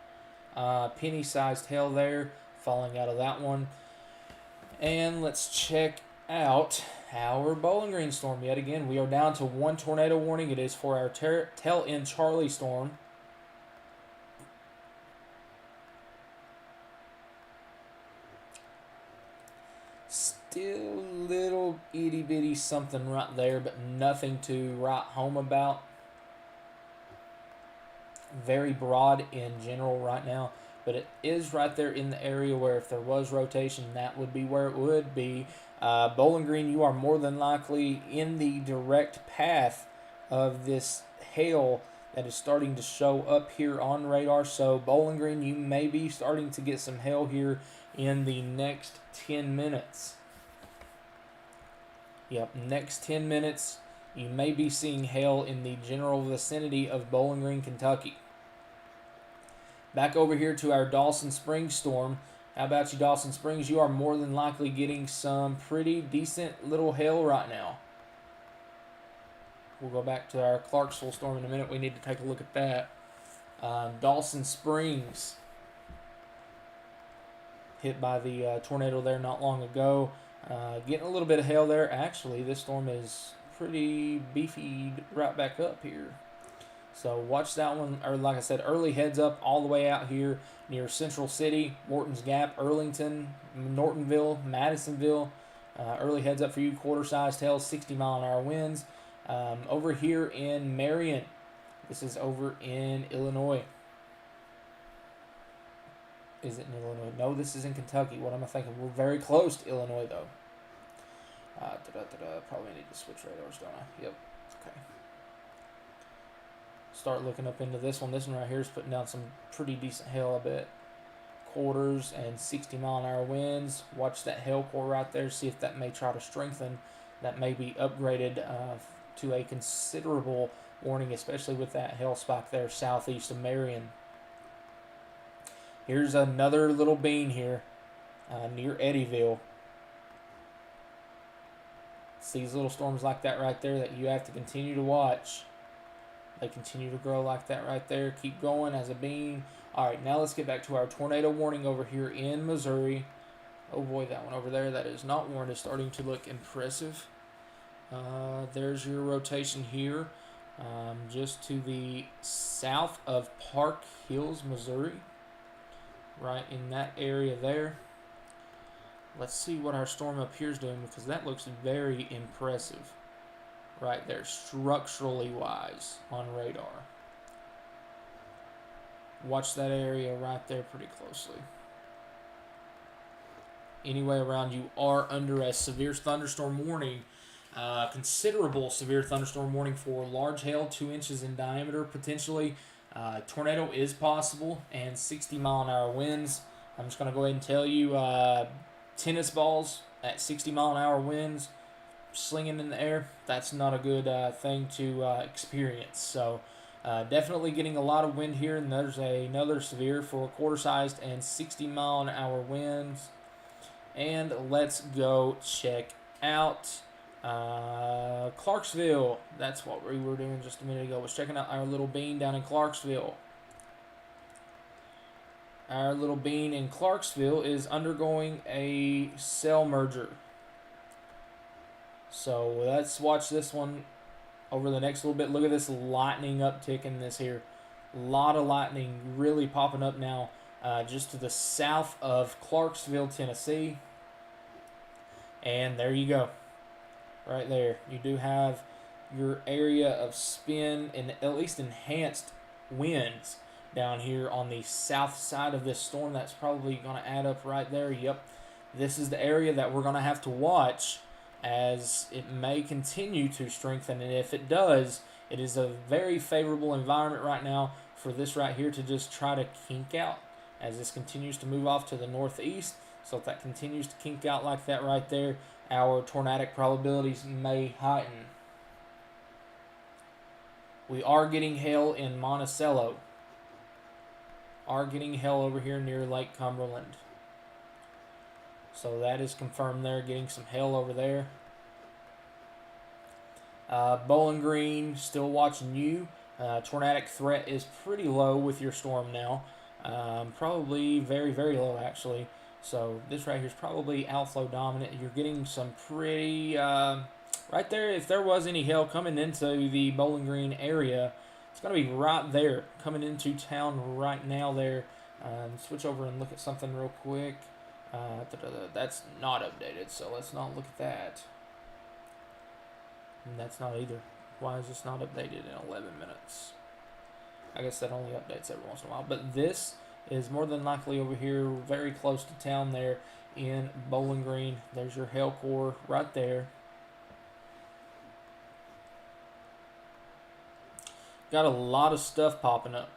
Penny-sized hail there falling out of that one. And let's check out our Bowling Green storm yet again. We are down to one tornado warning. It is for our tail end Charlie storm. Still little itty bitty something right there, but nothing to write home about. Very broad in general right now, but it is right there in the area where if there was rotation, that would be where it would be. Bowling Green, you are more than likely in the direct path of this hail that is starting to show up here on radar. So Bowling Green, you may be starting to get some hail here in the next 10 minutes. Yep, next 10 minutes, you may be seeing hail in the general vicinity of Bowling Green, Kentucky. Back over here to our Dawson Springs storm. How about you, Dawson Springs? You are more than likely getting some pretty decent little hail right now. We'll go back to our Clarksville storm in a minute. We need to take a look at that. Dawson Springs, hit by the tornado there not long ago. Getting a little bit of hail there. Actually, this storm is pretty beefy right back up here. So watch that one, or like I said, early heads up all the way out here near Central City, Morton's Gap, Earlington, Nortonville, Madisonville. Early heads up for you, quarter-sized hail, 60-mile-an-hour winds. Over here in Marion, this is over in Illinois. Is it in Illinois? No, this is in Kentucky. What am I thinking? We're very close to Illinois, though. Probably need to switch radars, don't I? Yep. Okay. Start looking up into this one. This one right here is putting down some pretty decent hail, I bet. Quarters and 60-mile-an-hour winds. Watch that hail core right there. See if that may try to strengthen that may be upgraded to a considerable warning, especially with that hail spike there southeast of Marion. Here's another little bean here near Eddyville. It's these little storms like that right there that you have to continue to watch. They continue to grow like that right there. Keep going as a bean. All right, now let's get back to our tornado warning over here in Missouri. Oh boy, that one over there that is not warned is starting to look impressive. There's your rotation here, just to the south of Park Hills, Missouri. Right in that area there. Let's see what our storm up here is doing, because that looks very impressive right there, structurally wise on radar. Watch that area right there pretty closely. Anyway, around you are under a severe thunderstorm warning. Considerable severe thunderstorm warning for large hail, 2 inches in diameter, potentially. Tornado is possible, and 60-mile-an-hour winds. I'm just going to go ahead and tell you, tennis balls at 60-mile-an-hour winds, slinging in the air, that's not a good thing to experience. So definitely getting a lot of wind here, and there's another severe for quarter-sized and 60-mile-an-hour winds. And let's go check out Clarksville. That's what we were doing just a minute ago, was checking out our little bean down in Clarksville. Our little bean in Clarksville is undergoing a cell merger. So let's watch this one over the next little bit. Look at this lightning uptick in this here. A lot of lightning really popping up now just to the south of Clarksville, Tennessee. And there you go. Right there. You do have your area of spin and at least enhanced winds down here on the south side of this storm. That's probably going to add up right there. Yep. This is the area that we're going to have to watch, as it may continue to strengthen. And if it does, it is a very favorable environment right now for this right here to just try to kink out as this continues to move off to the northeast. So if that continues to kink out like that right there, our tornadic probabilities may heighten. We are getting hail in Monticello. Are getting hail over here near Lake Cumberland. So that is confirmed there, getting some hail over there. Bowling Green, still watching you. Tornadic threat is pretty low with your storm now. Probably very, very low actually. So this right here is probably outflow dominant. You're getting some pretty, right there, if there was any hail coming into the Bowling Green area, it's going to be right there, coming into town right now there. Switch over and look at something real quick. That's not updated, so let's not look at that. And that's not either. Why is this not updated in 11 minutes? I guess that only updates every once in a while. But this is more than likely over here, very close to town there in Bowling Green. There's your hail core right there. Got a lot of stuff popping up.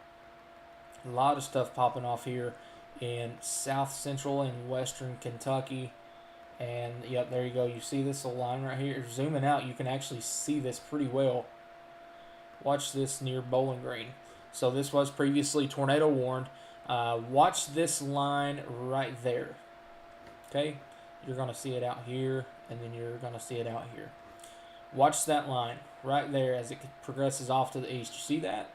A lot of stuff popping off here in south central and western Kentucky. And yep, there you go. You see this line right here. Zooming out, you can actually see this pretty well. Watch this near Bowling Green. So this was previously tornado warned. Watch this line right there. Okay, you're going to see it out here, and then you're going to see it out here. Watch that line right there as it progresses off to the east. You see that?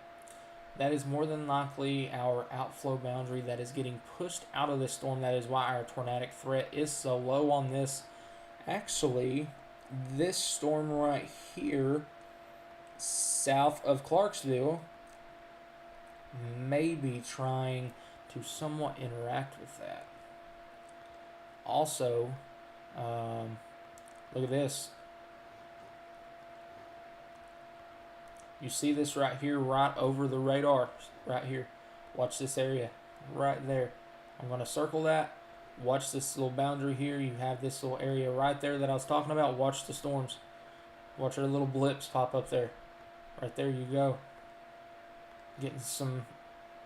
That is more than likely our outflow boundary that is getting pushed out of this storm. That is why our tornadic threat is so low on this. Actually, this storm right here, south of Clarksville, may be trying to somewhat interact with that. Also, look at this. You see this right here, right over the radar, right here. Watch this area, right there. I'm going to circle that. Watch this little boundary here. You have this little area right there that I was talking about. Watch the storms. Watch our little blips pop up there. Right there you go. Getting some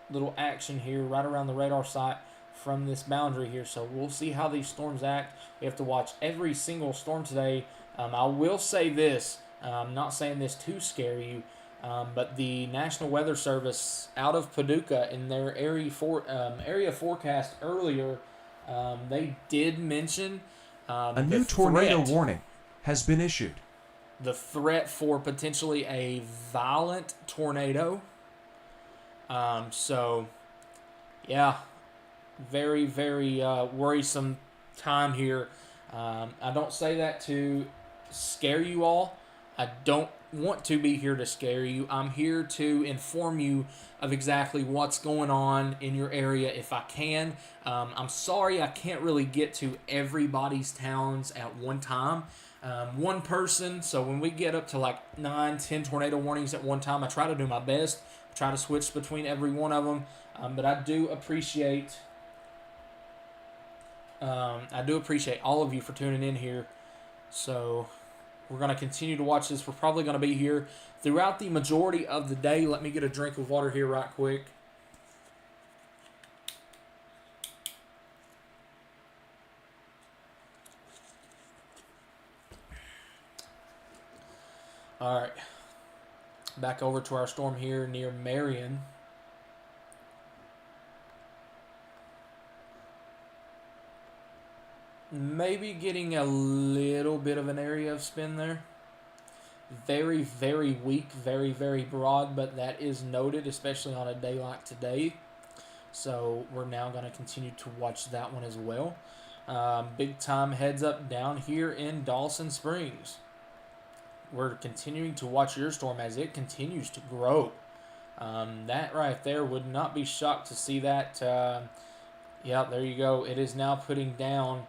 little action here right around the radar site from this boundary here. So we'll see how these storms act. We have to watch every single storm today I will say this. I'm not saying this to scare you, but the National Weather Service out of Paducah in their area forecast earlier, they did mention A the new tornado threat warning has been issued. the threat for potentially a violent tornado. So, yeah, very, very worrisome time here. I don't say that to scare you all. I don't want to be here to scare you. I'm here to inform you of exactly what's going on in your area if I can. I'm sorry I can't really get to everybody's towns at one time. One person, so when we get up to like 9, 10 tornado warnings at one time, I try to do my best, try to switch between every one of them. But I do appreciate all of you for tuning in here. So we're going to continue to watch this. We're probably going to be here throughout the majority of the day. Let me get a drink of water here right quick. All right. Back over to our storm here near Marion. Maybe getting a little bit of an area of spin there. Very, very weak, very, very broad, but that is noted, especially on a day like today. So we're now going to continue to watch that one as well. Big time heads up down here in Dawson Springs. We're continuing to watch your storm as it continues to grow. That right there, would not be shocked to see that. Yeah, there you go. It is now putting down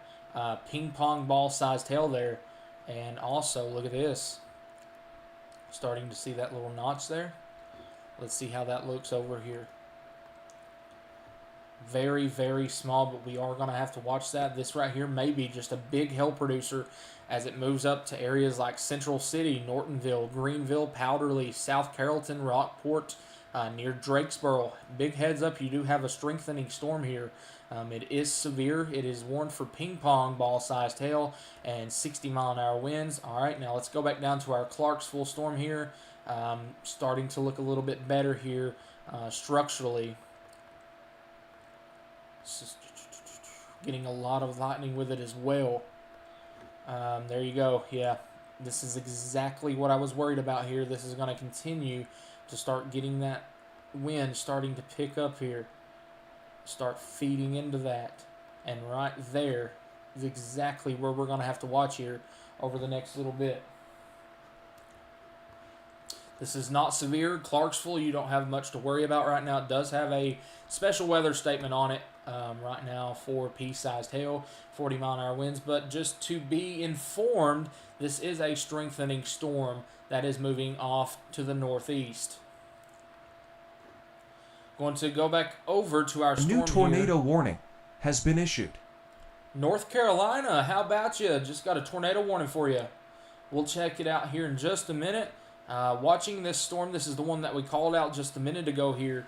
ping pong ball sized hail there. And also, look at this. Starting to see that little notch there. Let's see how that looks over here. Very, very small, but we are going to have to watch that. This right here may be just a big hail producer as it moves up to areas like Central City, Nortonville, Greenville, Powderly, South Carrollton, Rockport, near Drakesboro. Big heads up, you do have a strengthening storm here. It is severe. It is warned for ping pong ball-sized hail and 60-mile-an-hour winds. All right, now let's go back down to our Clarksville storm here. Starting to look a little bit better here structurally. Getting a lot of lightning with it as well. There you go. Yeah, this is exactly what I was worried about here. This is going to continue to start getting that wind starting to pick up here. Start feeding into that. And right there is exactly where we're going to have to watch here over the next little bit. This is not severe. Clarksville, you don't have much to worry about right now. It does have a special weather statement on it right now for pea-sized hail, 40-mile-an-hour winds. But just to be informed, this is a strengthening storm that is moving off to the northeast. Going to go back over to our storm A new tornado here. warning has been issued. North Carolina, how about you? Just got a tornado warning for you. We'll check it out here in just a minute. Watching this storm, this is the one that we called out just a minute ago here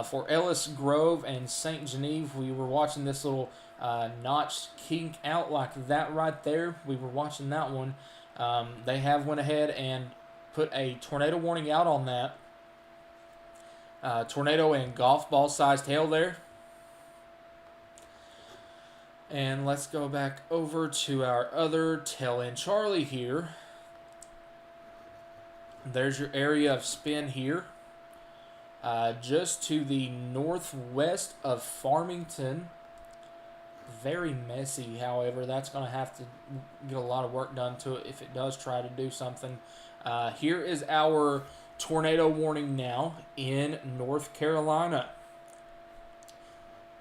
for Ellis Grove and St. Genevieve. We were watching this little notch kink out like that right there. We were watching that one. They have went ahead and put a tornado warning out on that. Tornado and golf ball sized hail there. And let's go back over to our other tail end Charlie here. There's your area of spin here. Just to the northwest of Farmington. Very messy, however. That's going to have to get a lot of work done to it if it does try to do something. Here is our tornado warning now in North Carolina.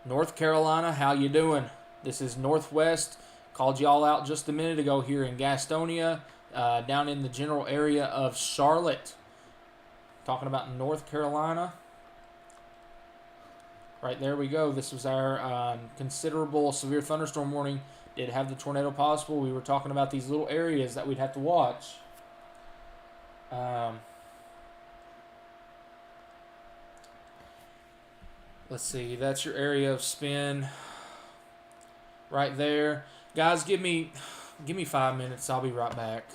North Carolina, how you doing? This is Northwest. Called y'all out just a minute ago here in Gastonia, down in the general area of Charlotte. Talking about North Carolina. Right there we go. This was our considerable severe thunderstorm warning. Did have the tornado possible. We were talking about these little areas that we'd have to watch. Let's see. That's your area of spin right there. Guys, give me 5 minutes. I'll be right back.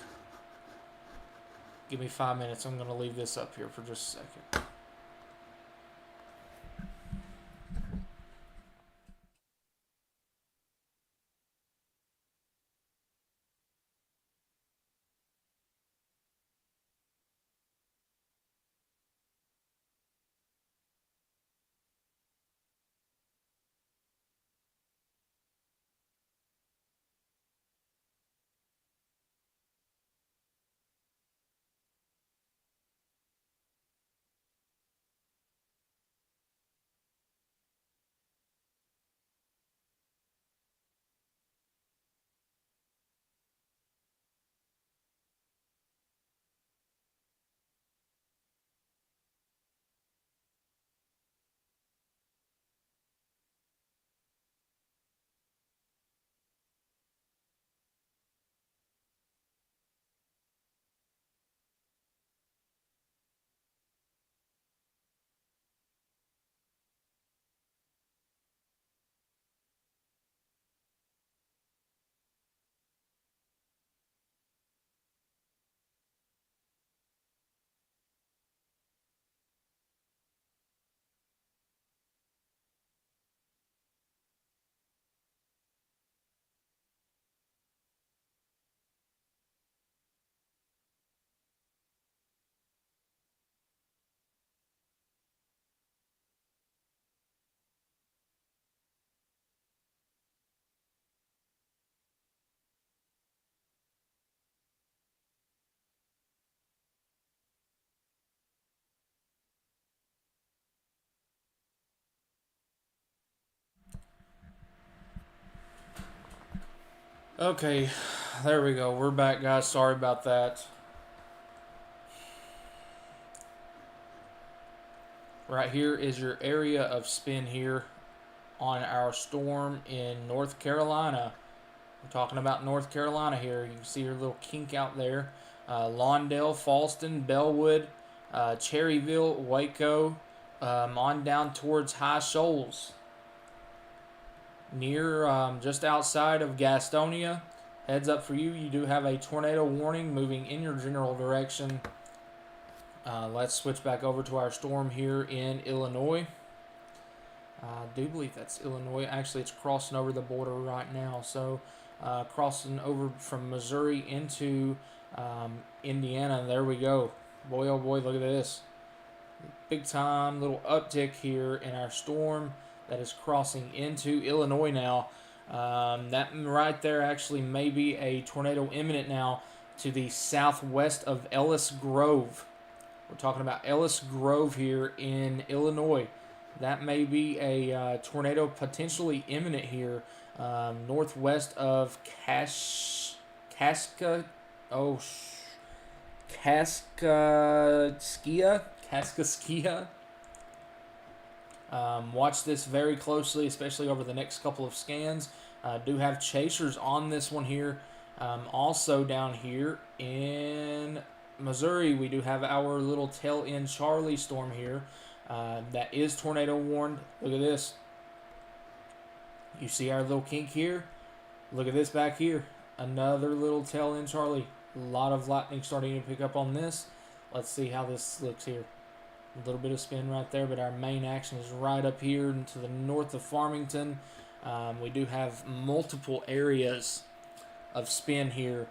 Give me 5 minutes. I'm going to leave this up here for just a second. Okay, there we go. We're back, guys. Sorry about that. Right here is your area of spin here on our storm in North Carolina. We're talking about North Carolina here. You can see your little kink out there. Lawndale, Falston, Bellwood, Cherryville, Waco, on down towards High Shoals. Near just outside of Gastonia. Heads up for you, you do have a tornado warning moving in your general direction. Let's switch back over to our storm here in Illinois. I do believe that's Illinois. Actually, it's crossing over the border right now. So, crossing over from Missouri into Indiana. There we go. Boy, oh boy, look at this. Big time little uptick here in our storm that is crossing into Illinois now. That right there actually may be a tornado imminent now to the southwest of Ellis Grove. We're talking about Ellis Grove here in Illinois. That may be a tornado potentially imminent here, northwest of Kaskaskia. Watch this very closely, especially over the next couple of scans. Do have chasers on this one here. Also down here in Missouri, we do have our little tail end Charlie storm here. That is tornado warned. Look at this. You see our little kink here? Look at this back here. Another little tail end Charlie. A lot of lightning starting to pick up on this. Let's see how this looks here. A little bit of spin right there, but our main action is right up here to the north of Farmington. We do have multiple areas of spin here.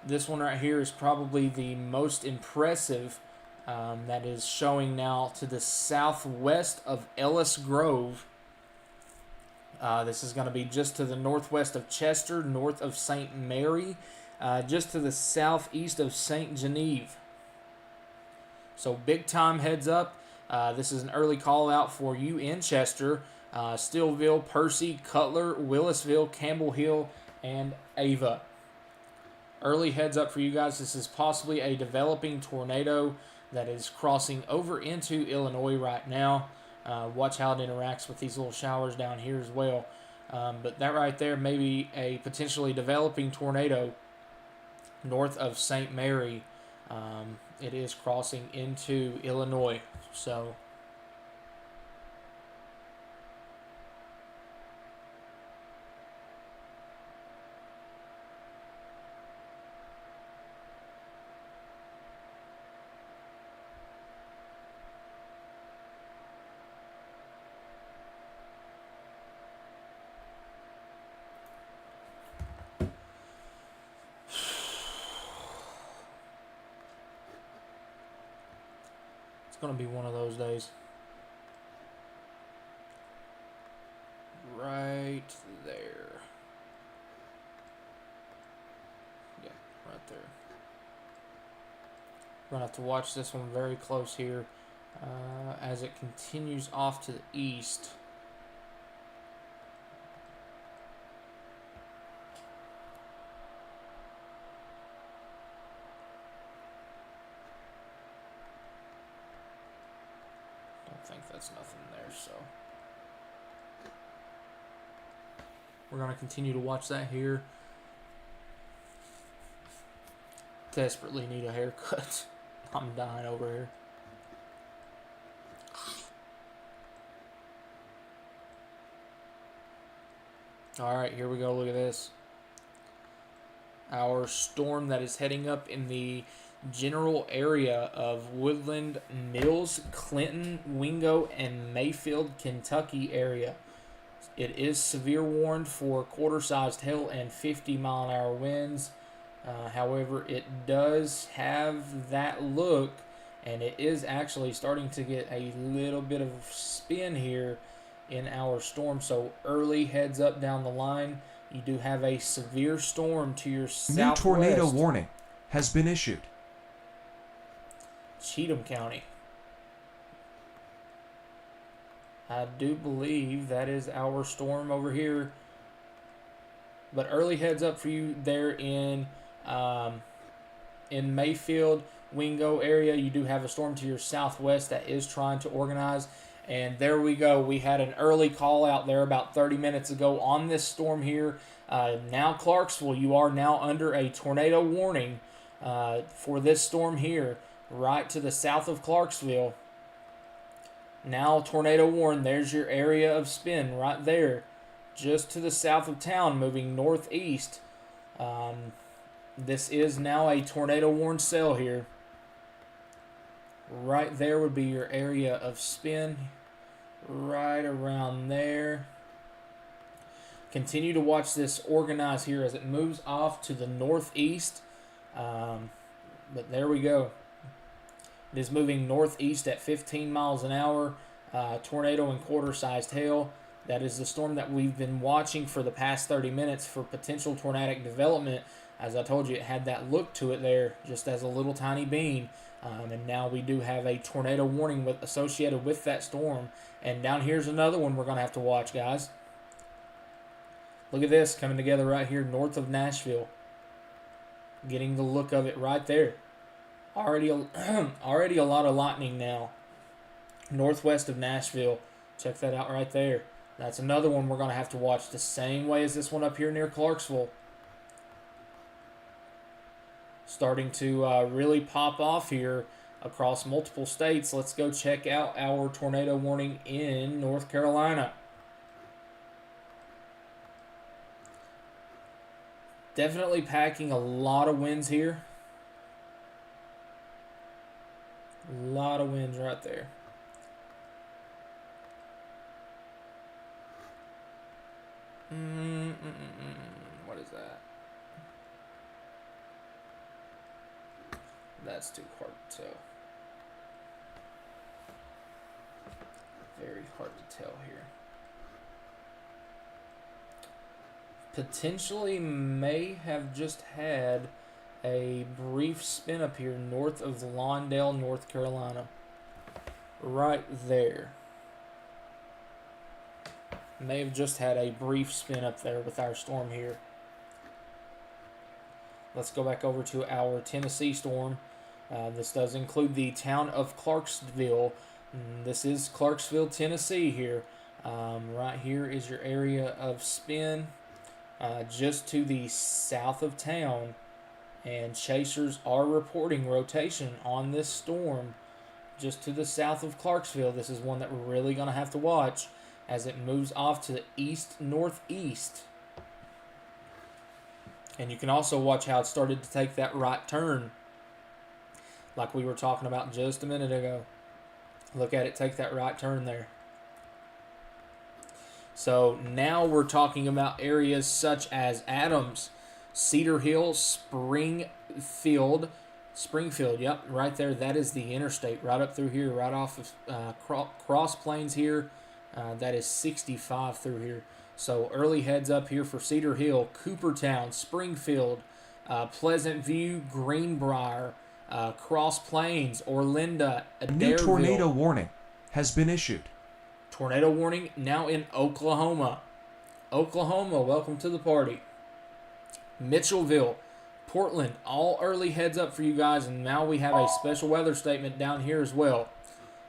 This one right here is probably the most impressive. That is showing now to the southwest of Ellis Grove. This is going to be just to the northwest of Chester, north of St. Mary, just to the southeast of St. Genevieve. So big time heads up. This is an early call out for you in Chester, Steelville, Percy, Cutler, Willisville, Campbell Hill, and Ava. Early heads up for you guys. This is possibly a developing tornado that is crossing over into Illinois right now. Watch how it interacts with these little showers down here as well. But that right there may be a potentially developing tornado north of St. Mary. It is crossing into Illinois. So It's going to be one of those days. Right there. Yeah, right there. We're going to have to watch this one very close here as it continues off to the east. Don't think that's nothing there, so we're going to continue to watch that here. Desperately need a haircut. I'm dying over here. Alright, here we go. Look at this. Our storm that is heading up in the general area of Woodland Mills, Clinton, Wingo, and Mayfield, Kentucky area. It is severe warned for quarter-sized hail and 50-mile-an-hour winds. However, it does have that look, and it is actually starting to get a little bit of spin here in our storm. So early heads up down the line. You do have a severe storm to your southwest. New tornado warning has been issued. Cheatham County. I do believe that is our storm over here. But early heads up for you there in Mayfield, Wingo area. You do have a storm to your southwest that is trying to organize. And there we go. We had an early call out there about 30 minutes ago on this storm here. Now Clarksville, you are now under a tornado warning for this storm here, right to the south of Clarksville. Now tornado warned. There's your area of spin right there, just to the south of town, moving northeast. This is now a tornado warned cell here. Right there would be your area of spin, right around there. Continue to watch this organize here as it moves off to the northeast. But there we go. It is moving northeast at 15 miles an hour. Tornado and quarter-sized hail. That is the storm that we've been watching for the past 30 minutes for potential tornadic development. As I told you, it had that look to it there, just as a little tiny bean. And now we do have a tornado warning associated with that storm. And down here's another one we're going to have to watch, guys. Look at this coming together right here north of Nashville. Getting the look of it right there. Already a lot of lightning now. Northwest of Nashville. Check that out right there. That's another one we're going to have to watch the same way as this one up here near Clarksville. Starting to really pop off here across multiple states. Let's go check out our tornado warning in North Carolina. Definitely packing a lot of winds here. A lot of winds right there. What is that? That's too hard to tell. Very hard to tell here. Potentially may have just had a brief spin up here north of Lawndale, North Carolina. Right there. May have just had a brief spin up there with our storm here. Let's go back over to our Tennessee storm. This does include the town of Clarksville. This is Clarksville, Tennessee here. Right here is your area of spin. Just to the south of town. And chasers are reporting rotation on this storm just to the south of Clarksville. This is one that we're really going to have to watch as it moves off to the east-northeast. And you can also watch how it started to take that right turn like we were talking about just a minute ago. Look at it take that right turn there. So now we're talking about areas such as Adams, Cedar Hill, Springfield, Springfield, yep, right there. That is the interstate right up through here, right off of Cross Plains here. That is 65 through here. So early heads up here for Cedar Hill, Coopertown, Springfield, Pleasant View, Greenbrier, Cross Plains, Orlinda, A new Adairville. tornado warning has been issued. Tornado warning now in Oklahoma. Oklahoma, welcome to the party. Mitchellville, Portland, all early heads up for you guys, and now we have a special weather statement down here as well.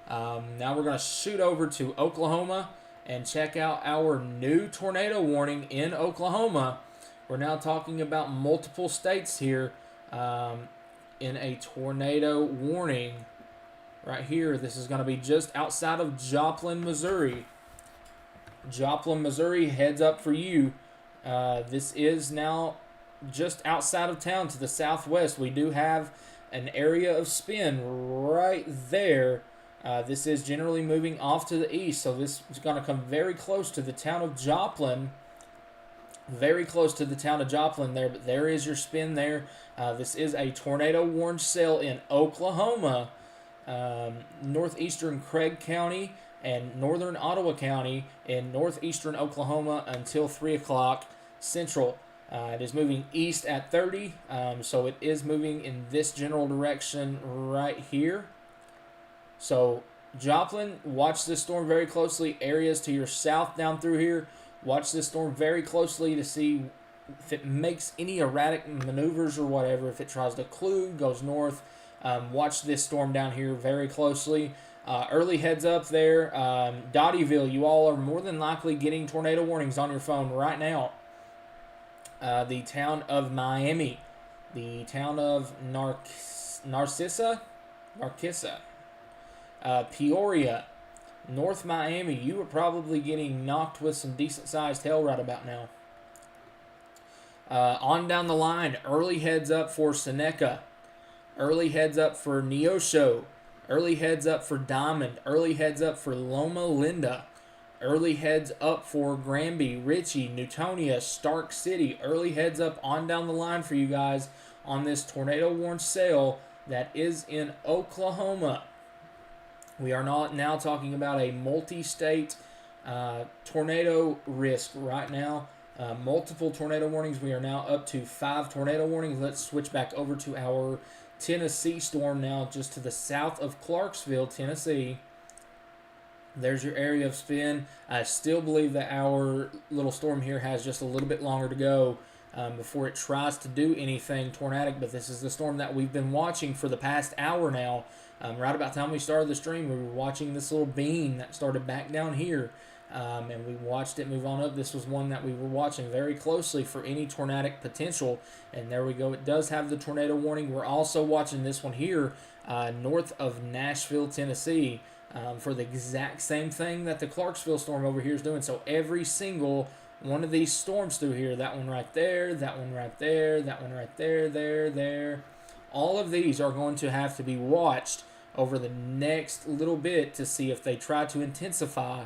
Now we're going to shoot over to Oklahoma and check out our new tornado warning in Oklahoma. We're now talking about multiple states here in a tornado warning. Right here, this is going to be just outside of Joplin, Missouri. Joplin, Missouri, heads up for you. This is now just outside of town to the southwest. We do have an area of spin right there. This is generally moving off to the east, so this is going to come very close to the town of Joplin. Very close to the town of Joplin there, but there is your spin there. This is a tornado warned cell in Oklahoma, northeastern Craig County and northern Ottawa County in northeastern Oklahoma until 3 o'clock Central. It is moving east at 30, so it is moving in this general direction right here. So Joplin, watch this storm very closely. Areas to your south down through here, watch this storm very closely to see if it makes any erratic maneuvers or whatever. If it tries to klug, goes north, watch this storm down here very closely. Early heads up there. Dotyville, you all are more than likely getting tornado warnings on your phone right now. The town of Miami, the town of Narcissa, Peoria, North Miami, you are probably getting knocked with some decent-sized hail right about now. On down the line, early heads up for Seneca, early heads up for Neosho, early heads up for Diamond, early heads up for Loma Linda, early heads up for Granby, Ritchie, Newtonia, Stark City. Early heads up on down the line for you guys on this tornado warned cell that is in Oklahoma. We are not now talking about a multi-state tornado risk right now. Multiple tornado warnings. We are now up to 5 tornado warnings. Let's switch back over to our Tennessee storm now, just to the south of Clarksville, Tennessee. There's your area of spin. I still believe that our little storm here has just a little bit longer to go before it tries to do anything tornadic, but this is the storm that we've been watching for the past hour now. Right about the time we started the stream, we were watching this little beam that started back down here, and we watched it move on up. This was one that we were watching very closely for any tornadic potential, and there we go. It does have the tornado warning. We're also watching this one here north of Nashville, Tennessee, for the exact same thing that the Clarksville storm over here is doing. So every single one of these storms through here, that one right there, that one right there, that one right there, there, all of these are going to have to be watched over the next little bit to see if they try to intensify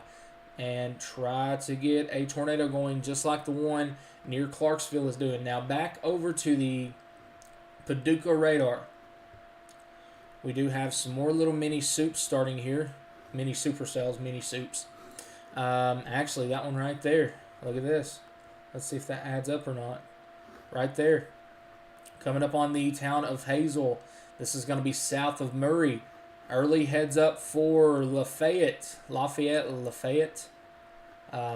and try to get a tornado going just like the one near Clarksville is doing. Now back over to the Paducah radar. We do have some more little mini soups starting here. Mini supercells, mini soups. Actually, that one right there. Look at this. Let's see if that adds up or not. Right there. Coming up on the town of Hazel. This is going to be south of Murray. Early heads up for Lafayette.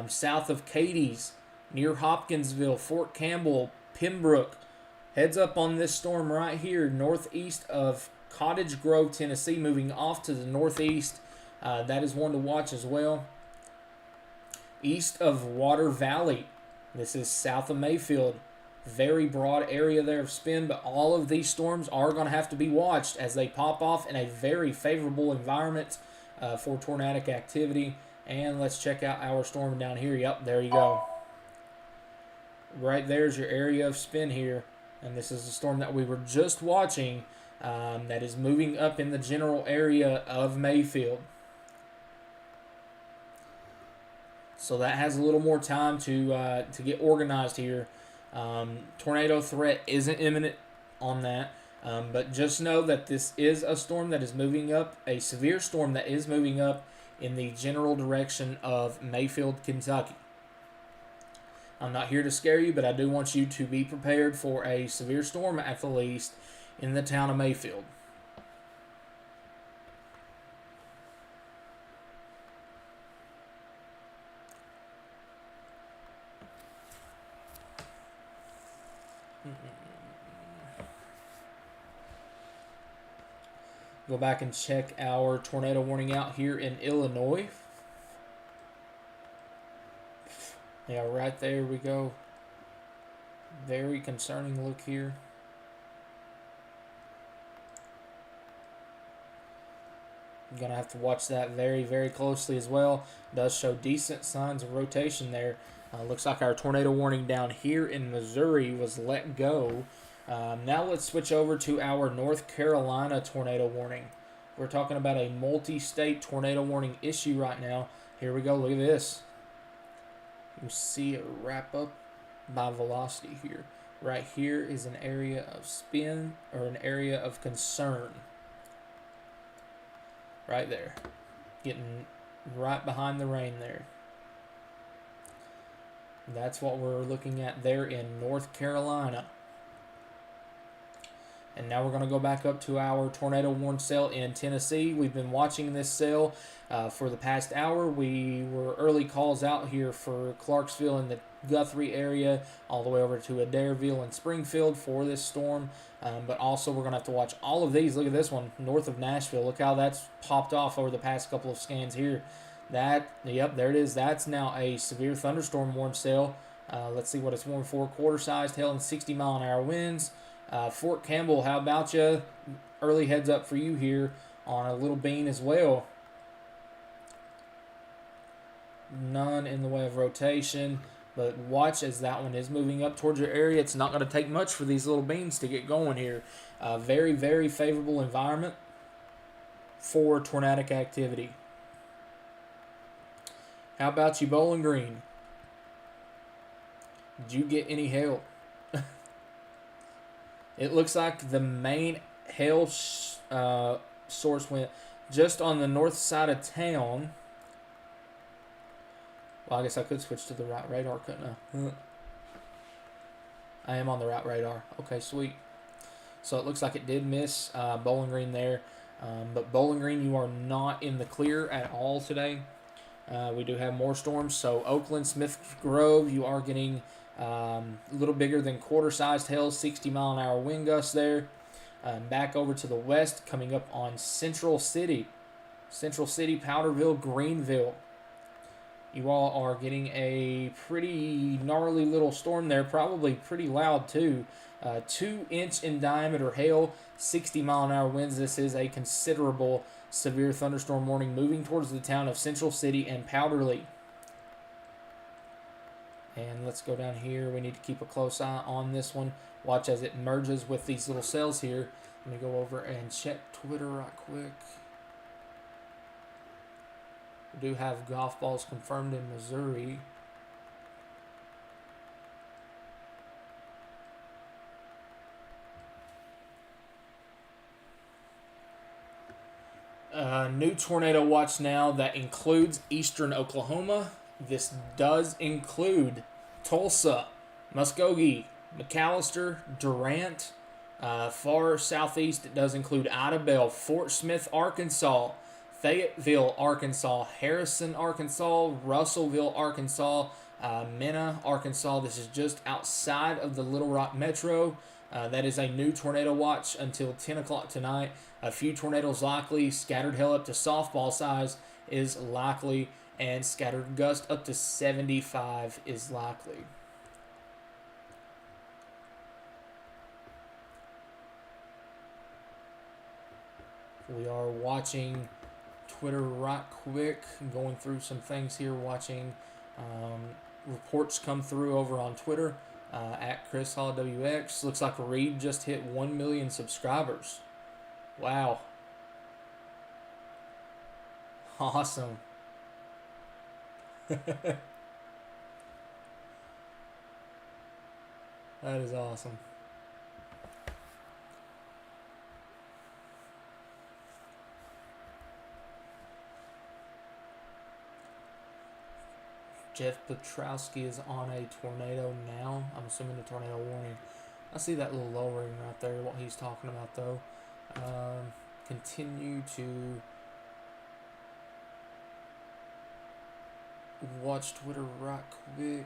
South of Cadiz. Near Hopkinsville, Fort Campbell, Pembroke. Heads up on this storm right here. Northeast of Cottage Grove, Tennessee. Moving off to the northeast. That is one to watch as well. East of Water Valley. This is south of Mayfield. Very broad area there of spin, but all of these storms are going to have to be watched as they pop off in a very favorable environment for tornadic activity. And let's check out our storm down here. Yep, there you go. Right there's your area of spin here. And this is the storm that we were just watching that is moving up in the general area of Mayfield. So that has a little more time to get organized here. Tornado threat isn't imminent on that. But just know that this is a storm that is moving up, a severe storm that is moving up in the general direction of Mayfield, Kentucky. I'm not here to scare you, but I do want you to be prepared for a severe storm at the least in the town of Mayfield. Go back and check our tornado warning out here in Illinois. Yeah, right there we go. Very concerning look here. You're going to have to watch that very, very closely as well. It does show decent signs of rotation there. Looks like our tornado warning down here in Missouri was let go. Now let's switch over to our North Carolina tornado warning. We're talking about a multi-state tornado warning issue right now. Here we go. Look at this. You see it wrap up by velocity here. Right here is an area of spin or an area of concern. Right there. Getting right behind the rain there. That's what we're looking at there in North Carolina. And now we're going to go back up to our tornado warning cell in Tennessee. We've been watching this cell for the past hour. We were early calls out here for Clarksville and the Guthrie area, all the way over to Adairville and Springfield for this storm. But also we're going to have to watch all of these. Look at this one, north of Nashville. Look how that's popped off over the past couple of scans here. Yep, there it is. That's now a severe thunderstorm warning cell. Let's see what it's warned for. Quarter-sized hail and 60-mile-an-hour winds. Fort Campbell, how about you? Early heads up for you here on a little bean as well. None in the way of rotation, but watch as that one is moving up towards your area. It's not going to take much for these little beans to get going here. Very, very favorable environment for tornadic activity. How about you, Bowling Green? Did you get any hail? It looks like the main hail source went just on the north side of town. Well, I guess I could switch to the right radar, couldn't I? I am on the right radar. Okay, sweet. So it looks like it did miss Bowling Green there. But Bowling Green, you are not in the clear at all today. We do have more storms. So Oakland, Smith Grove, you are getting a little bigger than quarter-sized hail, 60-mile-an-hour wind gusts there. Back over to the west, coming up on Central City, Powderville, Greenville. You all are getting a pretty gnarly little storm there, probably pretty loud too. 2-inch in diameter hail, 60-mile-an-hour winds. This is a considerable severe thunderstorm warning moving towards the town of Central City and Powderly. And let's go down here. We need to keep a close eye on this one. Watch as it merges with these little cells here. Let me go over and check Twitter right quick. We do have golf balls confirmed in Missouri. New tornado watch now that includes eastern Oklahoma. This does include Tulsa, Muskogee, McAllister, Durant. Far southeast, it does include Idabel, Fort Smith, Arkansas, Fayetteville, Arkansas, Harrison, Arkansas, Russellville, Arkansas, Mena, Arkansas. This is just outside of the Little Rock Metro. That is a new tornado watch until 10 o'clock tonight. A few tornadoes likely. Scattered hail up to softball size is likely. And scattered gust up to 75 is likely. We are watching Twitter right quick. Going through some things here. Watching reports come through over on Twitter. At Chris Hall WX. Looks like Reed just hit 1 million subscribers. Wow. Awesome. That is awesome. Jeff Petrowski is on a tornado now. I'm assuming a tornado warning. I see that little lowering right there, what he's talking about, though. Continue to watch Twitter right quick.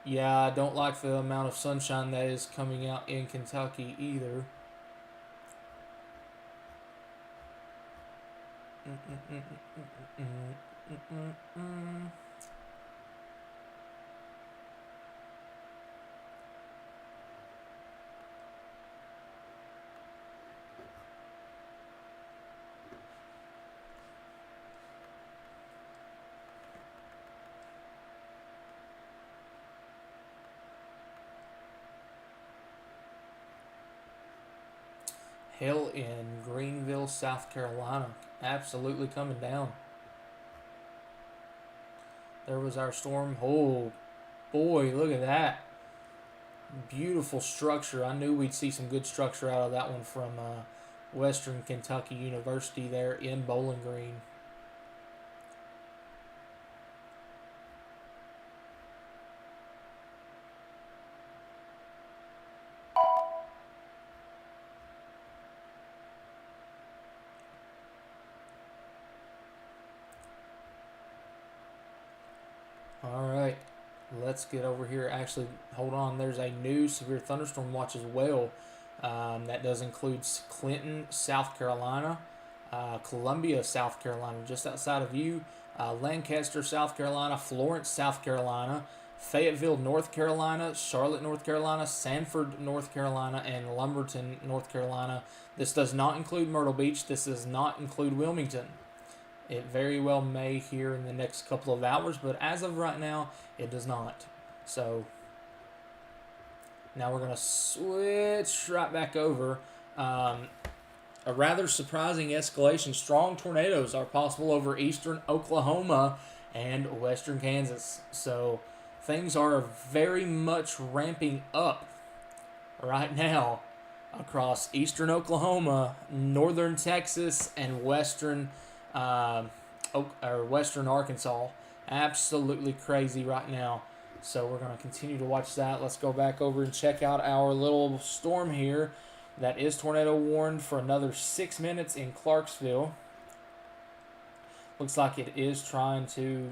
Yeah, I don't like the amount of sunshine that is coming out in Kentucky either. Hail in Greenville, South Carolina. Absolutely coming down. There was our storm. Oh, boy, look at that. Beautiful structure. I knew we'd see some good structure out of that one from Western Kentucky University there in Bowling Green. All right, let's get over here. Actually, hold on. There's a new severe thunderstorm watch as well. That does include Clinton, South Carolina, Columbia, South Carolina, just outside of you, Lancaster, South Carolina, Florence, South Carolina, Fayetteville, North Carolina, Charlotte, North Carolina, Sanford, North Carolina, and Lumberton, North Carolina. This does not include Myrtle Beach. This does not include Wilmington. It very well may here in the next couple of hours, but as of right now, it does not. So now we're going to switch right back over. A rather surprising escalation. Strong tornadoes are possible over eastern Oklahoma and western Kansas. So things are very much ramping up right now across eastern Oklahoma, northern Texas, and western Arkansas. Absolutely crazy right now. So we're going to continue to watch that. Let's go back over and check out our little storm here that is tornado warned for another 6 minutes in Clarksville. Looks like it is trying to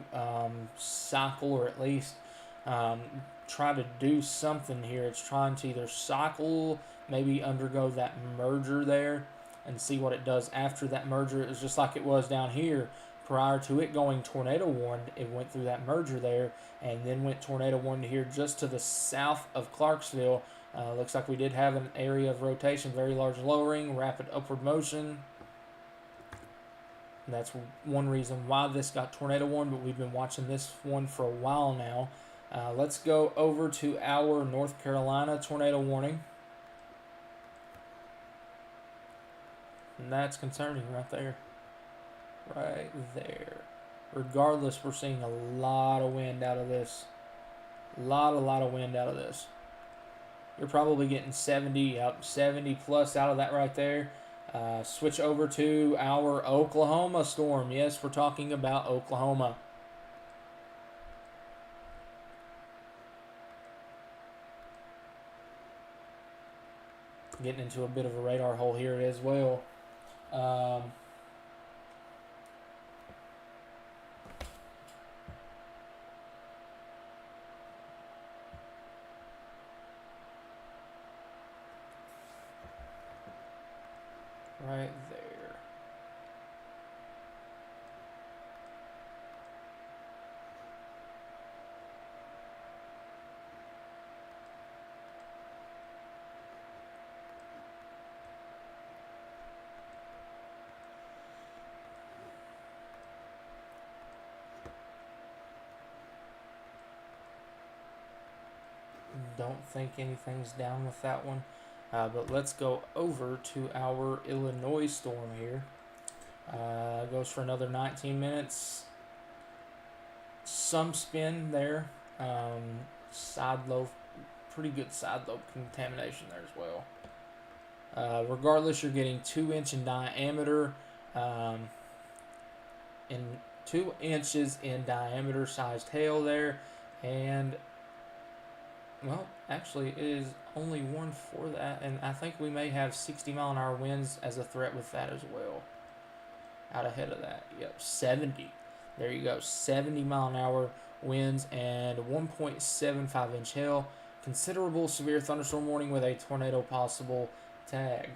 cycle, or at least try to do something here. It's trying to either cycle, maybe undergo that merger there, and see what it does after that merger. It's just like it was down here. Prior to it going tornado warned, it went through that merger there and then went tornado warned here just to the south of Clarksville. Looks like we did have an area of rotation, very large lowering, rapid upward motion. And that's one reason why this got tornado warned, but we've been watching this one for a while now. Let's go over to our North Carolina tornado warning. And that's concerning right there. Right there. Regardless, we're seeing a lot of wind out of this. A lot of wind out of this. You're probably getting 70 plus out of that right there. Switch over to our Oklahoma storm. Yes, we're talking about Oklahoma. Getting into a bit of a radar hole here as well. Right there. Don't think anything's down with that one. But let's go over to our Illinois storm here. Goes for another 19 minutes. Some spin there. Side lobe, pretty good side lobe contamination there as well. Regardless, you're getting 2 inch in diameter. in 2 inches in diameter sized hail there, and well, actually, it is only one for that, and I think we may have 60-mile-an-hour winds as a threat with that as well. Out ahead of that, yep, 70. There you go, 70-mile-an-hour winds and 1.75-inch hail. Considerable severe thunderstorm warning with a tornado possible tag.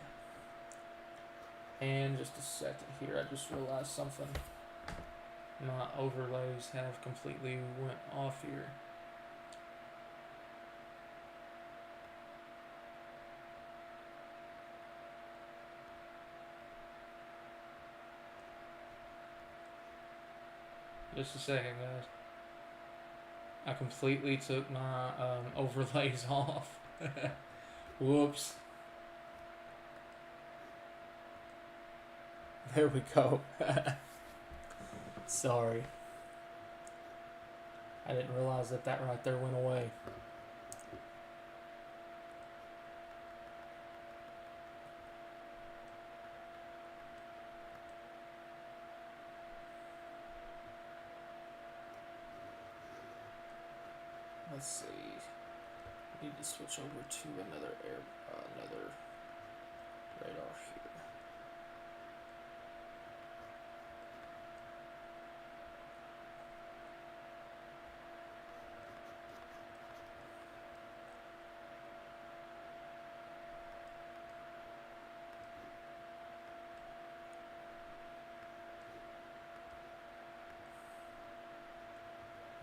And just a second here, I just realized something. My overlays have completely went off here. Just a second, guys. I completely took my overlays off. Whoops. There we go. Sorry. I didn't realize that right there went away. Let's see. I need to switch over to another radar here.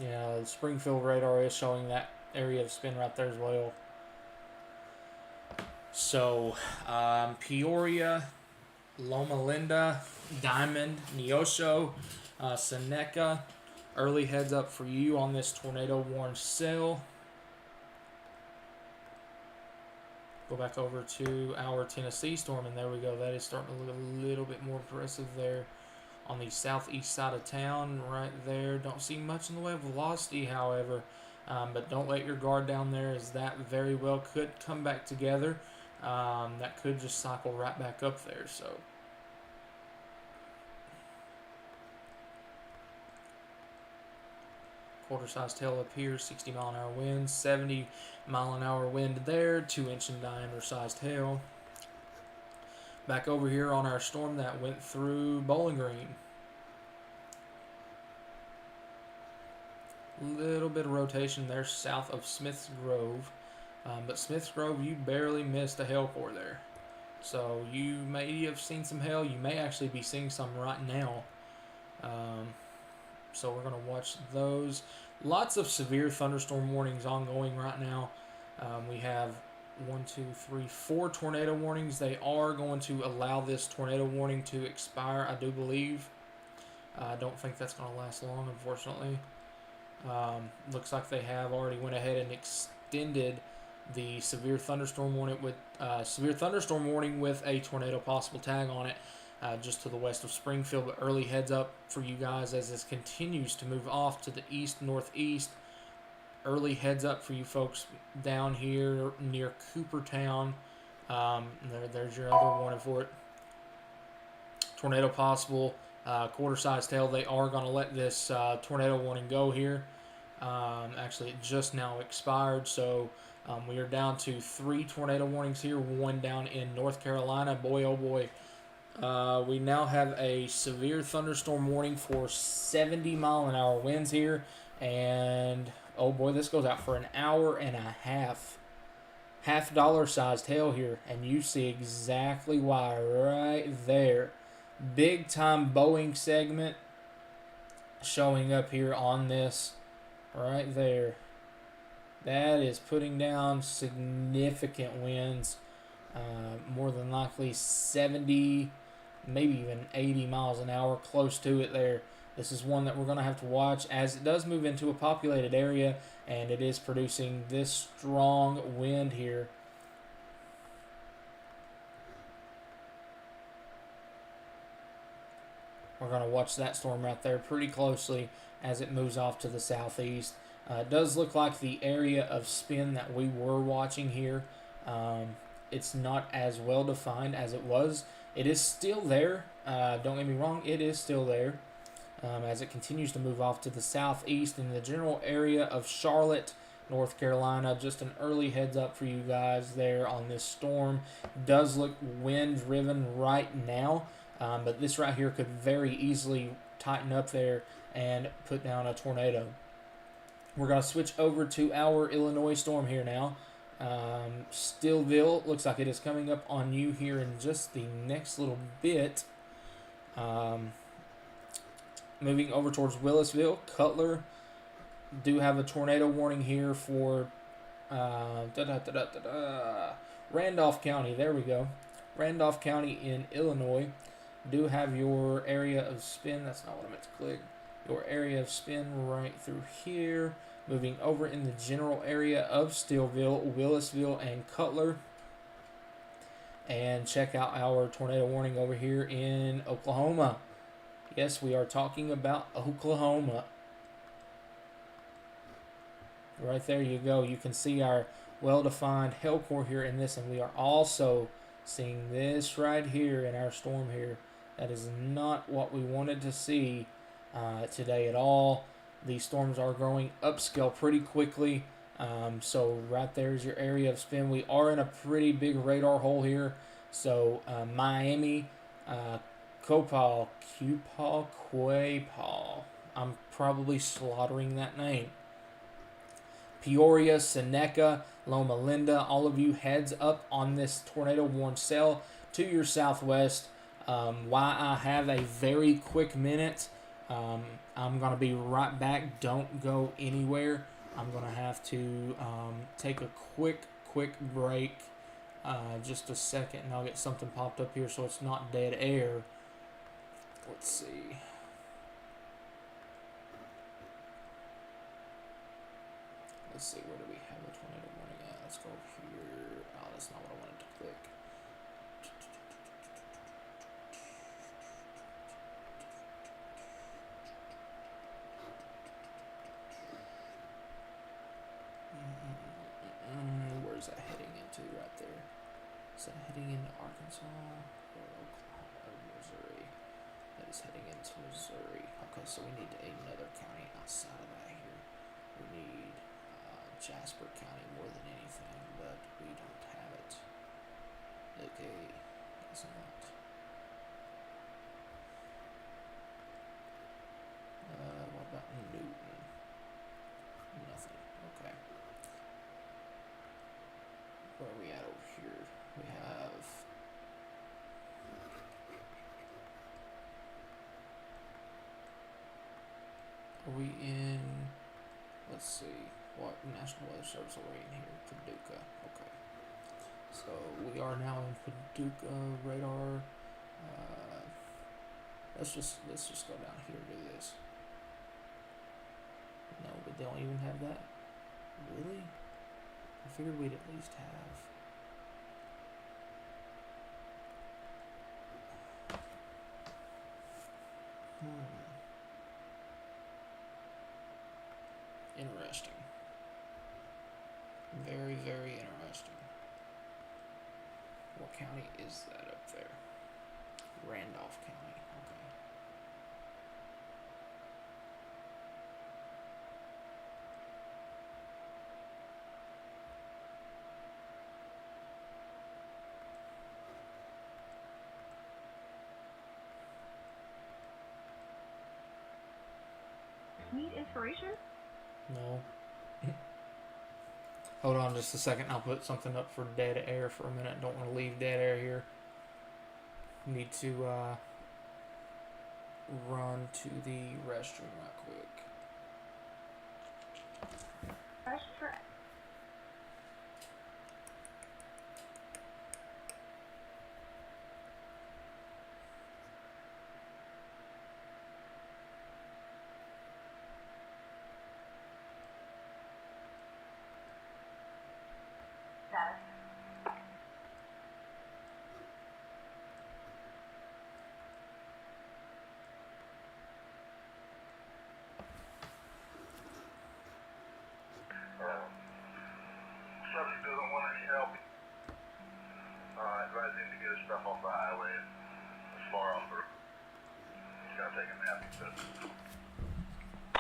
Yeah, the Springfield radar is showing that area of spin right there as well. So, Peoria, Loma Linda, Diamond, Neosho, Seneca. Early heads up for you on this tornado warned cell. Go back over to our Tennessee storm, and there we go. That is starting to look a little bit more aggressive there on the southeast side of town, right there. Don't see much in the way of velocity, however, but don't let your guard down there, as that very well could come back together. That could just cycle right back up there. So quarter-sized tail up here, 60-mile-an-hour wind, 70-mile-an-hour wind there, 2-inch in diameter sized hail. Back over here on our storm that went through Bowling Green. Little bit of rotation there south of Smith's Grove. But Smith's Grove, you barely missed a hail core there. So you may have seen some hail. You may actually be seeing some right now. So we're going to watch those. Lots of severe thunderstorm warnings ongoing right now. We have 4 tornado warnings. They are going to allow this tornado warning to expire, I do believe. I don't think that's going to last long, unfortunately. Looks like they have already went ahead and extended the severe thunderstorm warning with a tornado possible tag on it, just to the west of Springfield. But early heads up for you guys as this continues to move off to the east northeast. Early heads up for you folks down here near Coopertown. There's your other warning for it. Tornado possible, quarter-sized tail. They are going to let this tornado warning go here. Actually, it just now expired, so we are down to 3 tornado warnings here. 1 down in North Carolina. Boy, oh boy. We now have a severe thunderstorm warning for 70-mile-an-hour winds here, and oh boy, this goes out for an hour and a half. $half sized hail here, and you see exactly why right there. Big time Boeing segment showing up here on this right there. That is putting down significant winds, more than likely 70, maybe even 80 miles an hour, close to it there. This is one that we're going to have to watch as it does move into a populated area, and it is producing this strong wind here. We're going to watch that storm right there pretty closely as it moves off to the southeast. It does look like the area of spin that we were watching here, it's not as well defined as it was. It is still there. Don't get me wrong, it is still there. as it continues to move off to the southeast in the general area of Charlotte, North Carolina. Just an early heads up for you guys there on this storm. Does look wind driven right now, but this right here could very easily tighten up there and put down a tornado. We're going to switch over to our Illinois storm here now. Stillville looks like it is coming up on you here in just the next little bit. Moving over towards Willisville, Cutler do have a tornado warning here for Randolph County. There we go. Randolph County in Illinois do have your area of spin. That's not what I meant to click. Your area of spin right through here. Moving over in the general area of Stillville, Willisville, and Cutler. And check out our tornado warning over here in Oklahoma. Yes, we are talking about Oklahoma. Right there you go. You can see our well-defined hail core here in this, and we are also seeing this right here in our storm here. That is not what we wanted to see today at all. These storms are growing upscale pretty quickly. So right there is your area of spin. We are in a pretty big radar hole here. So Miami, Quapaw. I'm probably slaughtering that name. Peoria, Seneca, Loma Linda, all of you heads up on this tornado warned cell to your southwest. Why I have a very quick minute, I'm going to be right back. Don't go anywhere. I'm going to have to take a quick break. Just a second, and I'll get something popped up here so it's not dead air. Let's see. Let's see, where do we have the tornado warning at? Let's go here. Oh, that's not what I wanted to click. Where's that heading into right there? Is that heading into Arkansas or Oklahoma or Missouri? That is heading into Missouri. Okay, so we need another county outside of that here. We need Jasper County more than anything, but we don't have it. Okay, guess not. What about Newton? Nothing. Okay. Where are we at over here? We have are we in, let's see, what National Weather Service are we in here? Paducah. Okay. So we are now in Paducah radar. Let's just go down here and do this. No, but they don't even have that. Really? I figured we'd at least have. Interesting. Very, very interesting. What county is that up there? Randolph County. Okay. Need inspiration? No. Hold on just a second. I'll put something up for dead air for a minute. Don't want to leave dead air here. Need to run to the restroom right quick. Fresh for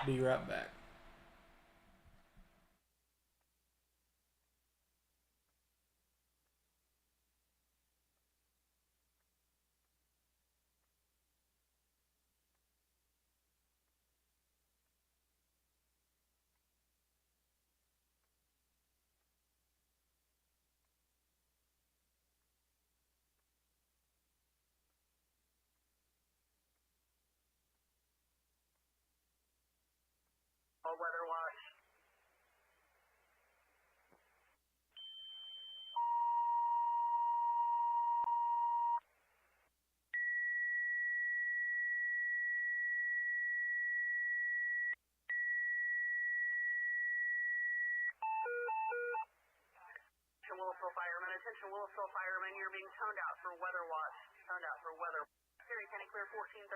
Be right back. All weather watch. Attention Willisville firemen, you're being toned out for weather watch. Toned out for weather. Erie County clear 1435.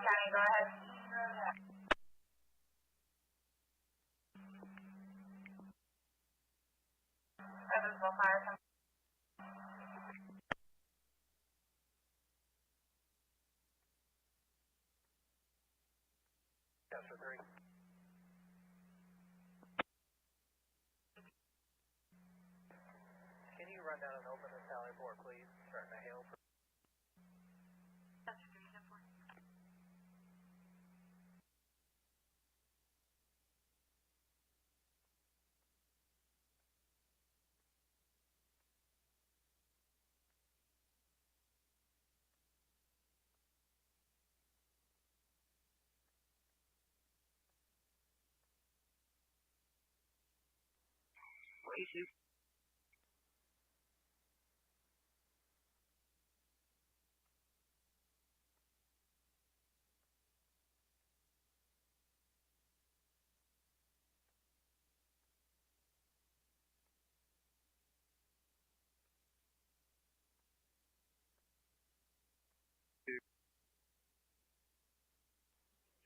County, go ahead. Evansville fire company. Yes, for 3. Can you run down and open the tally board, please? Starting to hail. That's 3, 4. Issue.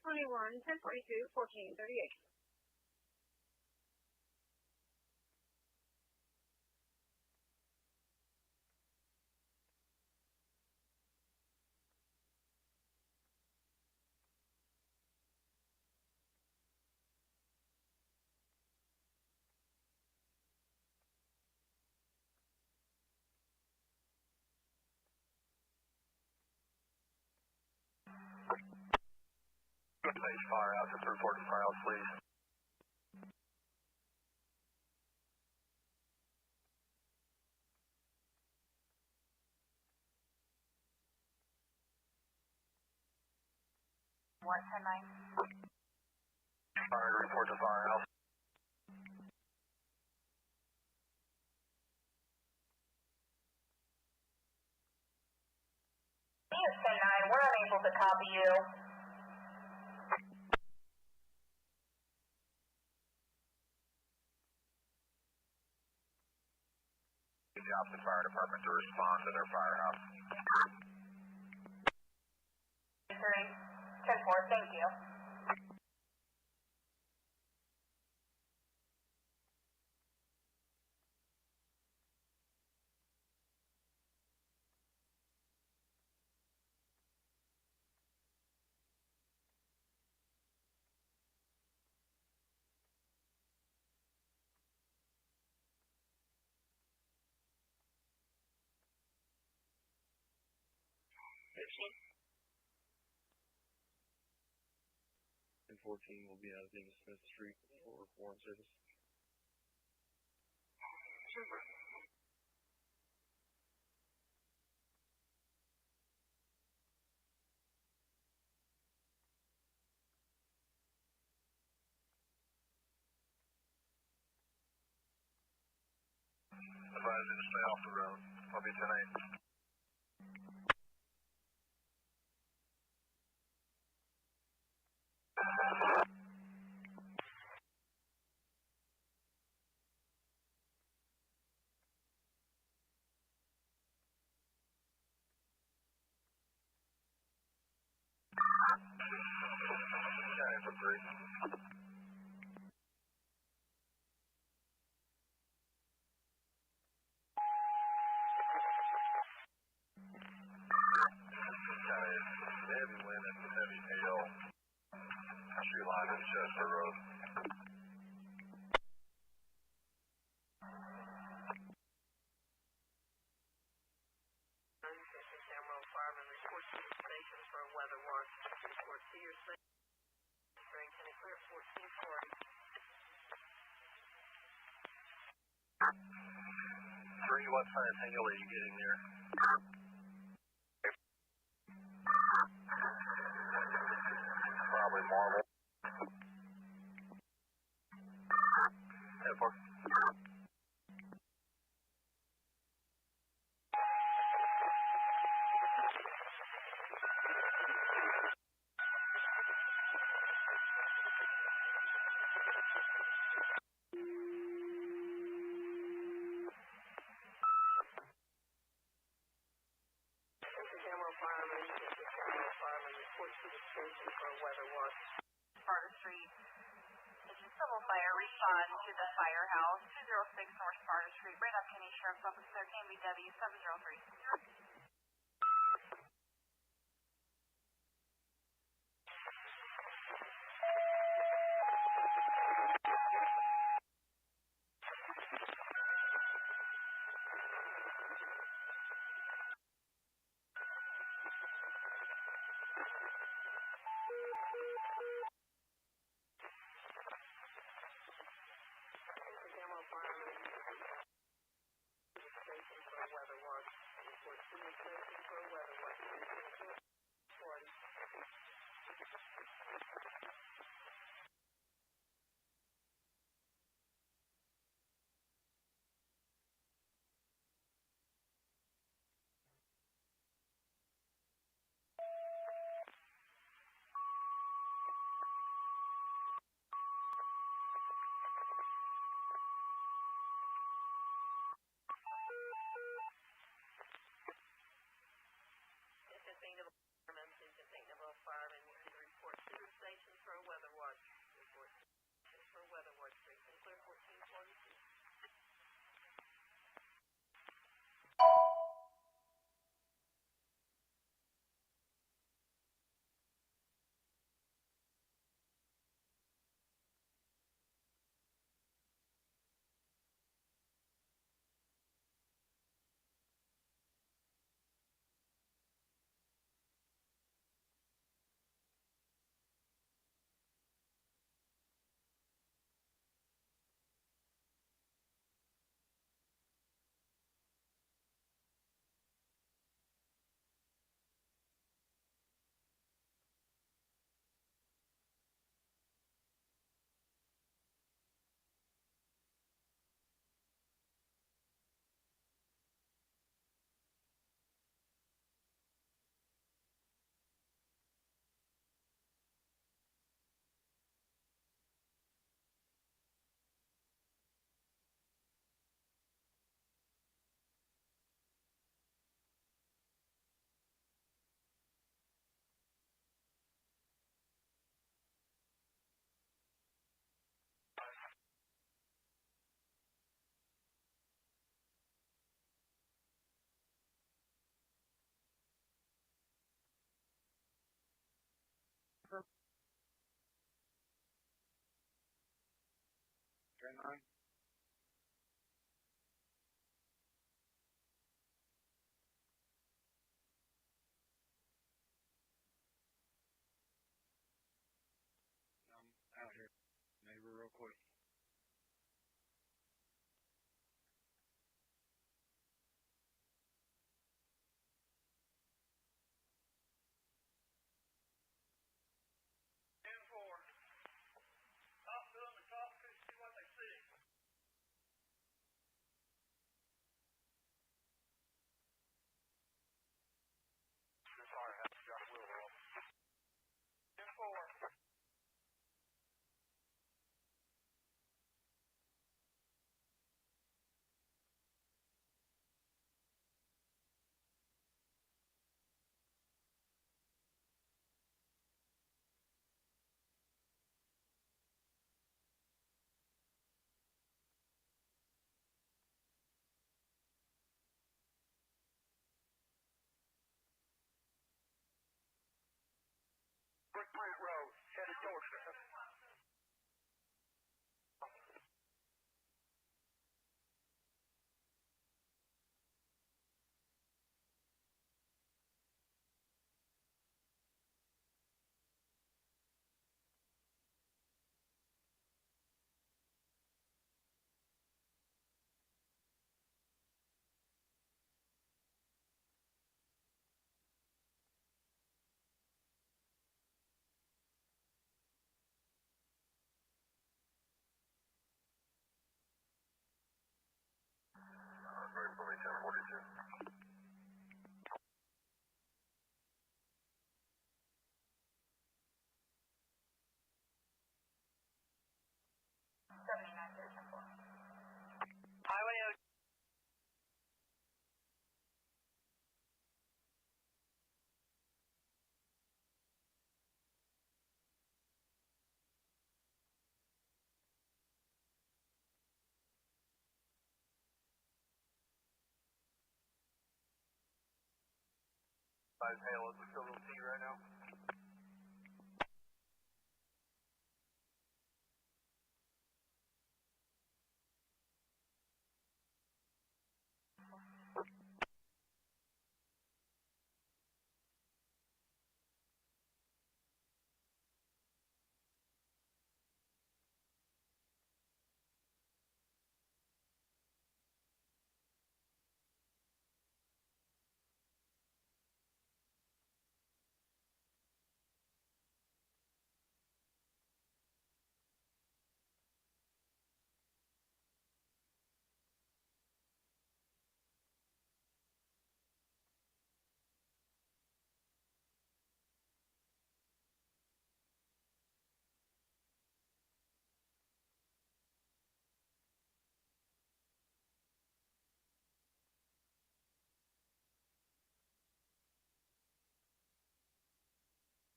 Twenty-one, 1042, 1438. Fire out, just report to fire out, please. One 10-9. Fire to report to firehouse. It's 10-9. We're unable to copy you. Jobs the fire department to respond to their firehouse. 3, 10-4. Thank you. And 14 will be out of Davis Smith Street for warrant service. Super. Advise you to stay off the road. I'll be 10-8. Road. Camera fireman report to the station for a weather watch. Report to your station. Spring County Clear 1440. 3, what size hangar are you getting there? Probably Marvel. Edward. Camera fireman report to the station for a weather watch. Sparta Street. If you civil fire, respond to the firehouse, 206 North Sparta Street, right off Kenny Sheriff's Office, 13 BW 703. Camera fireman to the station for a weather watch. Report to the station for a weather watch. 40. Fireman, you can report to the station for a weather watch. Report to the station for a weather watch. Spring County Clear 1442. Turn on. I'm out here. Neighbor real quick. Brick Plant Road, headed north. Five hail, it's still T right now.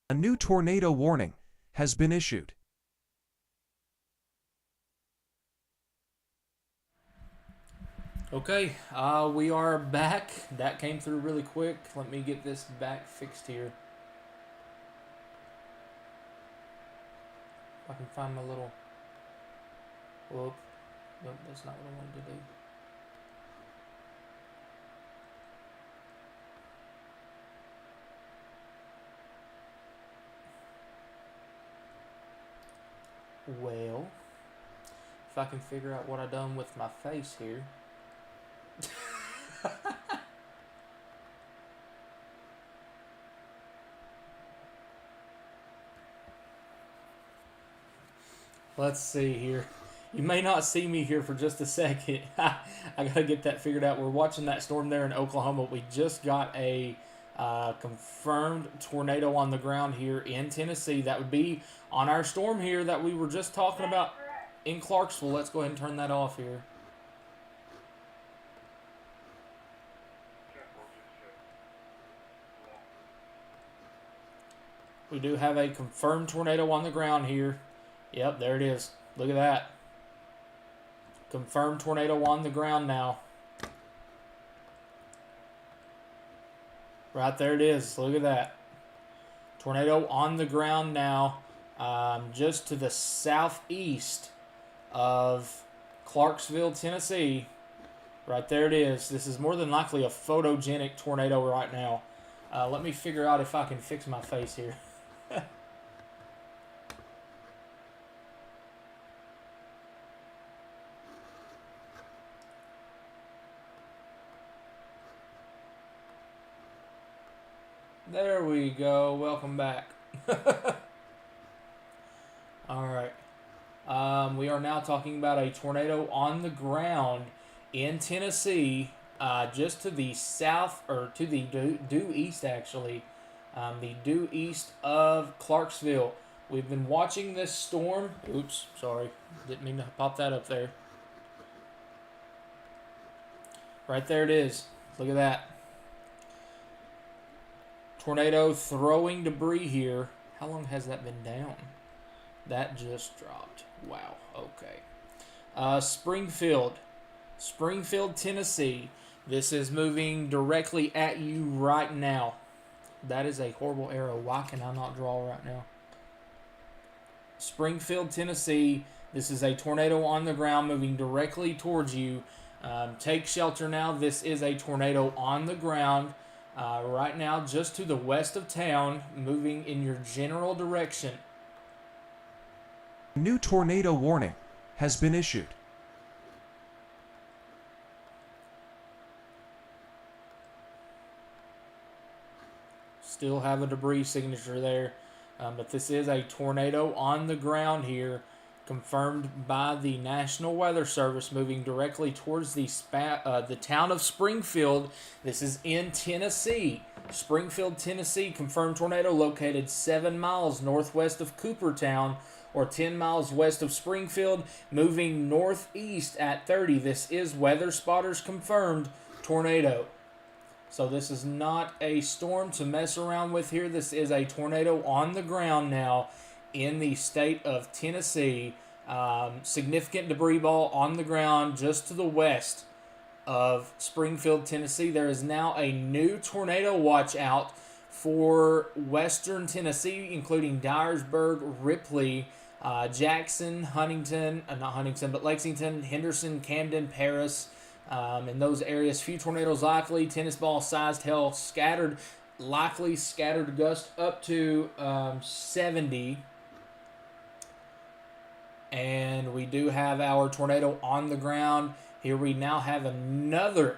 A new tornado warning has been issued. Okay, we are back. That came through really quick. Let me get this back fixed here. If I can find my little... Whoop. Nope, that's not what I wanted to do. Well, if I can figure out what I done with my face here. Let's see here. You may not see me here for just a second. I gotta get that figured out. We're watching that storm there in Oklahoma. We just got a confirmed tornado on the ground here in Tennessee. That would be on our storm here that we were just talking about in Clarksville. Let's go ahead and turn that off here. We do have a confirmed tornado on the ground here. Yep, there it is. Look at that. Confirmed tornado on the ground now. Right there it is. Look at that. Tornado on the ground now. Just to the southeast of Clarksville, Tennessee. Right there it is. This is more than likely a photogenic tornado right now. Let me figure out if I can fix my face here. There we go. Welcome back. Alright. We are now talking about a tornado on the ground in Tennessee, just to the south, or to the due east actually. The due east of Clarksville. We've been watching this storm. Oops, sorry. Didn't mean to pop that up there. Right there it is. Look at that. Tornado throwing debris here. How long has that been down? That just dropped. Wow. Okay. Springfield, Tennessee. This is moving directly at you right now. That is a horrible arrow. Why can I not draw right now? Springfield, Tennessee. This is a tornado on the ground moving directly towards you. Take shelter now. This is a tornado on the ground. Right now, just to the west of town, moving in your general direction. A new tornado warning has been issued. Still have a debris signature there. But this is a tornado on the ground here, confirmed by the National Weather Service, moving directly towards the town of Springfield. This is in Tennessee. Springfield, Tennessee, confirmed tornado located 7 miles northwest of Coopertown, or 10 miles west of Springfield, moving northeast at 30. This is Weather Spotters confirmed tornado. So this is not a storm to mess around with here. This is a tornado on the ground now in the state of Tennessee. Significant debris ball on the ground just to the west of Springfield, Tennessee. There is now a new tornado watch out for western Tennessee, including Dyersburg, Ripley, Jackson, Huntington, not Huntington, but Lexington, Henderson, Camden, Paris, in those areas. Few tornadoes likely. Tennis ball sized hail scattered, likely scattered gust up to 70. And we do have our tornado on the ground. Here we now have another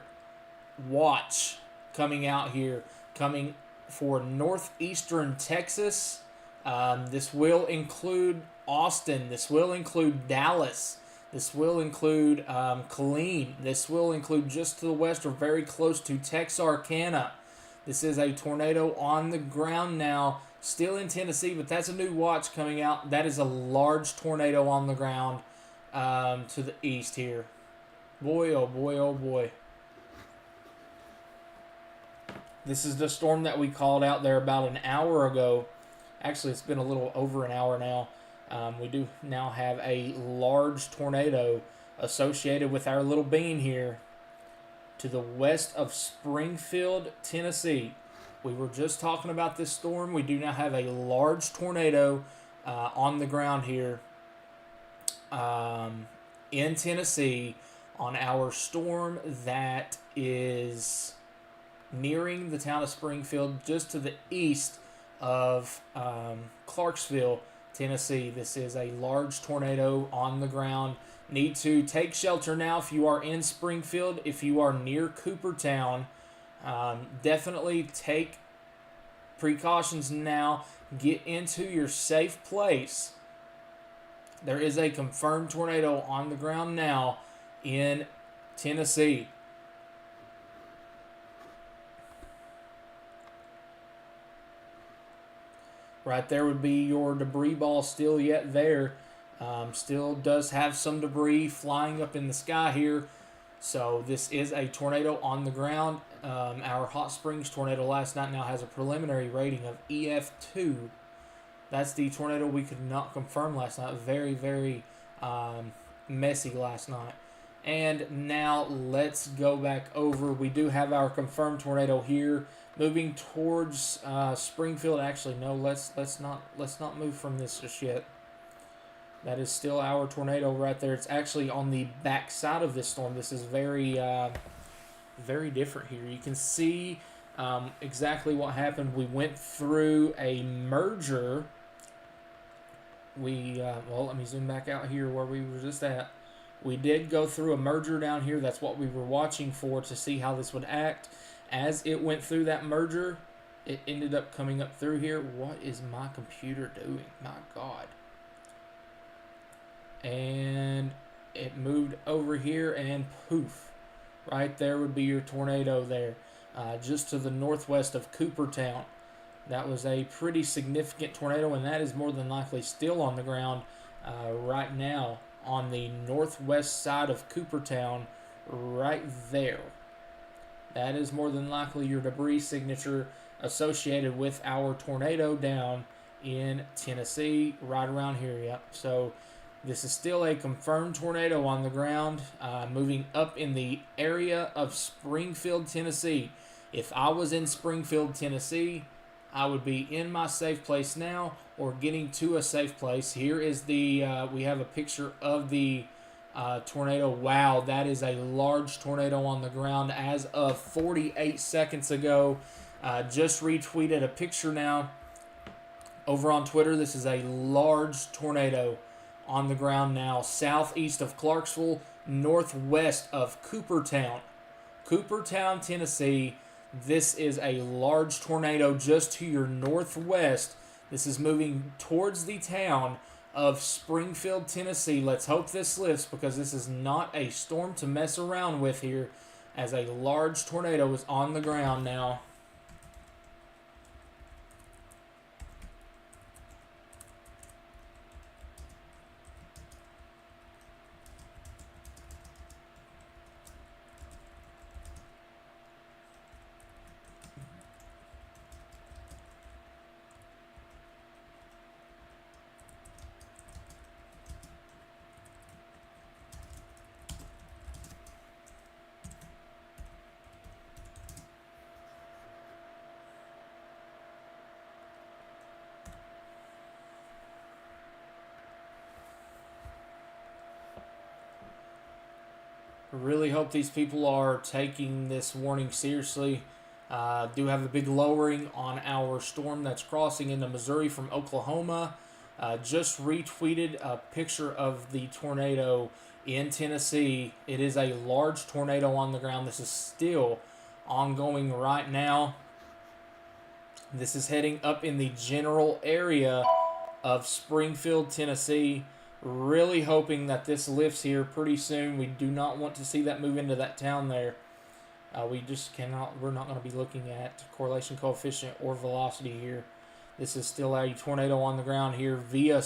watch coming out here, coming for northeastern Texas. This will include Austin. This will include Dallas. This will include Killeen. This will include just to the west or very close to Texarkana. This is a tornado on the ground now, still in Tennessee, but that's a new watch coming out. That is a large tornado on the ground to the east here. Boy, oh boy, oh boy. This is the storm that we called out there about an hour ago. Actually, it's been a little over an hour now. We do now have a large tornado associated with our little bean here to the west of Springfield, Tennessee. We were just talking about this storm. We do now have a large tornado on the ground here in Tennessee on our storm that is nearing the town of Springfield, just to the east of Clarksville, Tennessee. This is a large tornado on the ground. Need to take shelter now if you are in Springfield. If you are near Coopertown, definitely take precautions now. Get into your safe place. There is a confirmed tornado on the ground now in Tennessee. Right there would be your debris ball still yet there. Still does have some debris flying up in the sky here. So this is a tornado on the ground. Our Hot Springs tornado last night now has a preliminary rating of EF2. That's the tornado we could not confirm last night. Very, very messy last night. And now let's go back over. We do have our confirmed tornado here, moving towards Springfield. Actually, no, let's not move from this just yet. That is still our tornado right there. It's actually on the back side of this storm. This is very, very different here. You can see exactly what happened. We went through a merger. Well, let me zoom back out here where we were just at. We did go through a merger down here. That's what we were watching for, to see how this would act. As it went through that merger, it ended up coming up through here. What is my computer doing? My God. And it moved over here, and poof. Right there would be your tornado there. Just to the northwest of Coopertown. That was a pretty significant tornado, and that is more than likely still on the ground right now on the northwest side of Coopertown, right there. That is more than likely your debris signature associated with our tornado down in Tennessee, right around here. Yep. So this is still a confirmed tornado on the ground, moving up in the area of Springfield, Tennessee. If I was in Springfield, Tennessee, I would be in my safe place now, or getting to a safe place. Here is the, we have a picture of the tornado. Wow, that is a large tornado on the ground as of 48 seconds ago. Just retweeted a picture now over on Twitter. This is a large tornado on the ground now, southeast of Clarksville, northwest of Coopertown. Coopertown, Tennessee. This is a large tornado just to your northwest. This is moving towards the town of Springfield, Tennessee. Let's hope this lifts, because this is not a storm to mess around with here, as a large tornado is on the ground now. Really hope these people are taking this warning seriously. Do have a big lowering on our storm that's crossing into Missouri from Oklahoma. Just retweeted a picture of the tornado in Tennessee. It is a large tornado on the ground. This is still ongoing right now. This is heading up in the general area of Springfield, Tennessee. Really hoping that this lifts here pretty soon. We do not want to see that move into that town there. We just cannot, we're not going to be looking at correlation coefficient or velocity here. This is still a tornado on the ground here via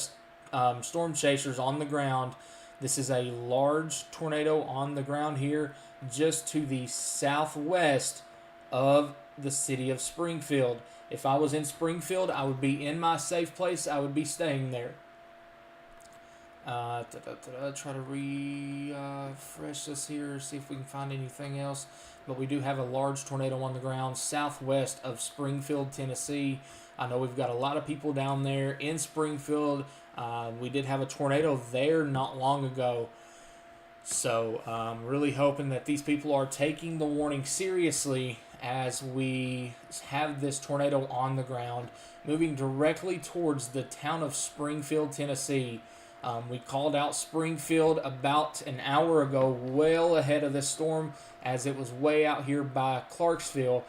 storm chasers on the ground. This is a large tornado on the ground here just to the southwest of the city of Springfield. If I was in Springfield, I would be in my safe place. I would be staying there. Try to refresh this here, see if we can find anything else. But we do have a large tornado on the ground southwest of Springfield, Tennessee. I know we've got a lot of people down there in Springfield. We did have a tornado there not long ago. So really hoping that these people are taking the warning seriously as we have this tornado on the ground moving directly towards the town of Springfield, Tennessee. We called out Springfield about an hour ago, well ahead of this storm, as it was way out here by Clarksville.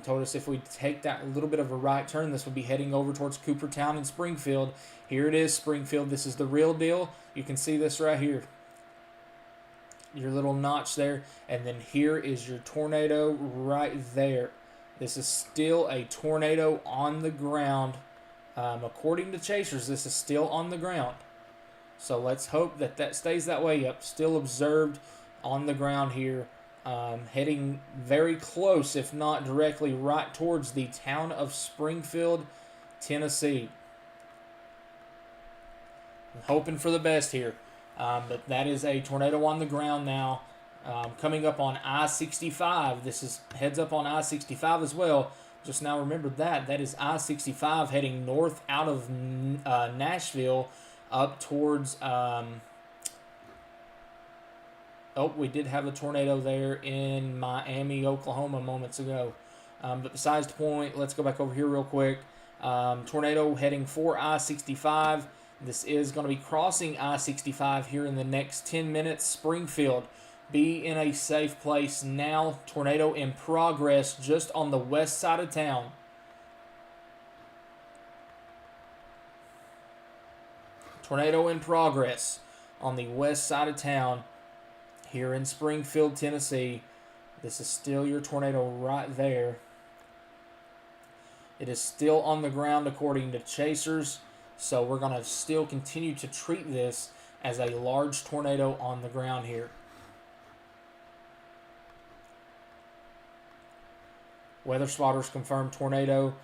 Told us if we take that little bit of a right turn, this would be heading over towards Coopertown and Springfield. Here it is, Springfield. This is the real deal. You can see this right here. Your little notch there. And then here is your tornado right there. This is still a tornado on the ground. According to chasers, this is still on the ground. So let's hope that that stays that way. Yep, still observed on the ground here. Heading very close, if not directly, right towards the town of Springfield, Tennessee. I'm hoping for the best here. But that is a tornado on the ground now. Coming up on I-65. This is heads up on I-65 as well. Just now remembered that. That is I-65 heading north out of Nashville up towards... we did have a tornado there in Miami, Oklahoma moments ago. But besides the point, let's go back over here real quick. Tornado heading for I-65. This is going to be crossing I-65 here in the next 10 minutes. Springfield, be in a safe place now. Tornado in progress just on the west side of town. Tornado in progress on the west side of town here in Springfield, Tennessee. This is still your tornado right there. It is still on the ground according to chasers. So we're going to still continue to treat this as a large tornado on the ground here. Weather spotters confirmed tornado.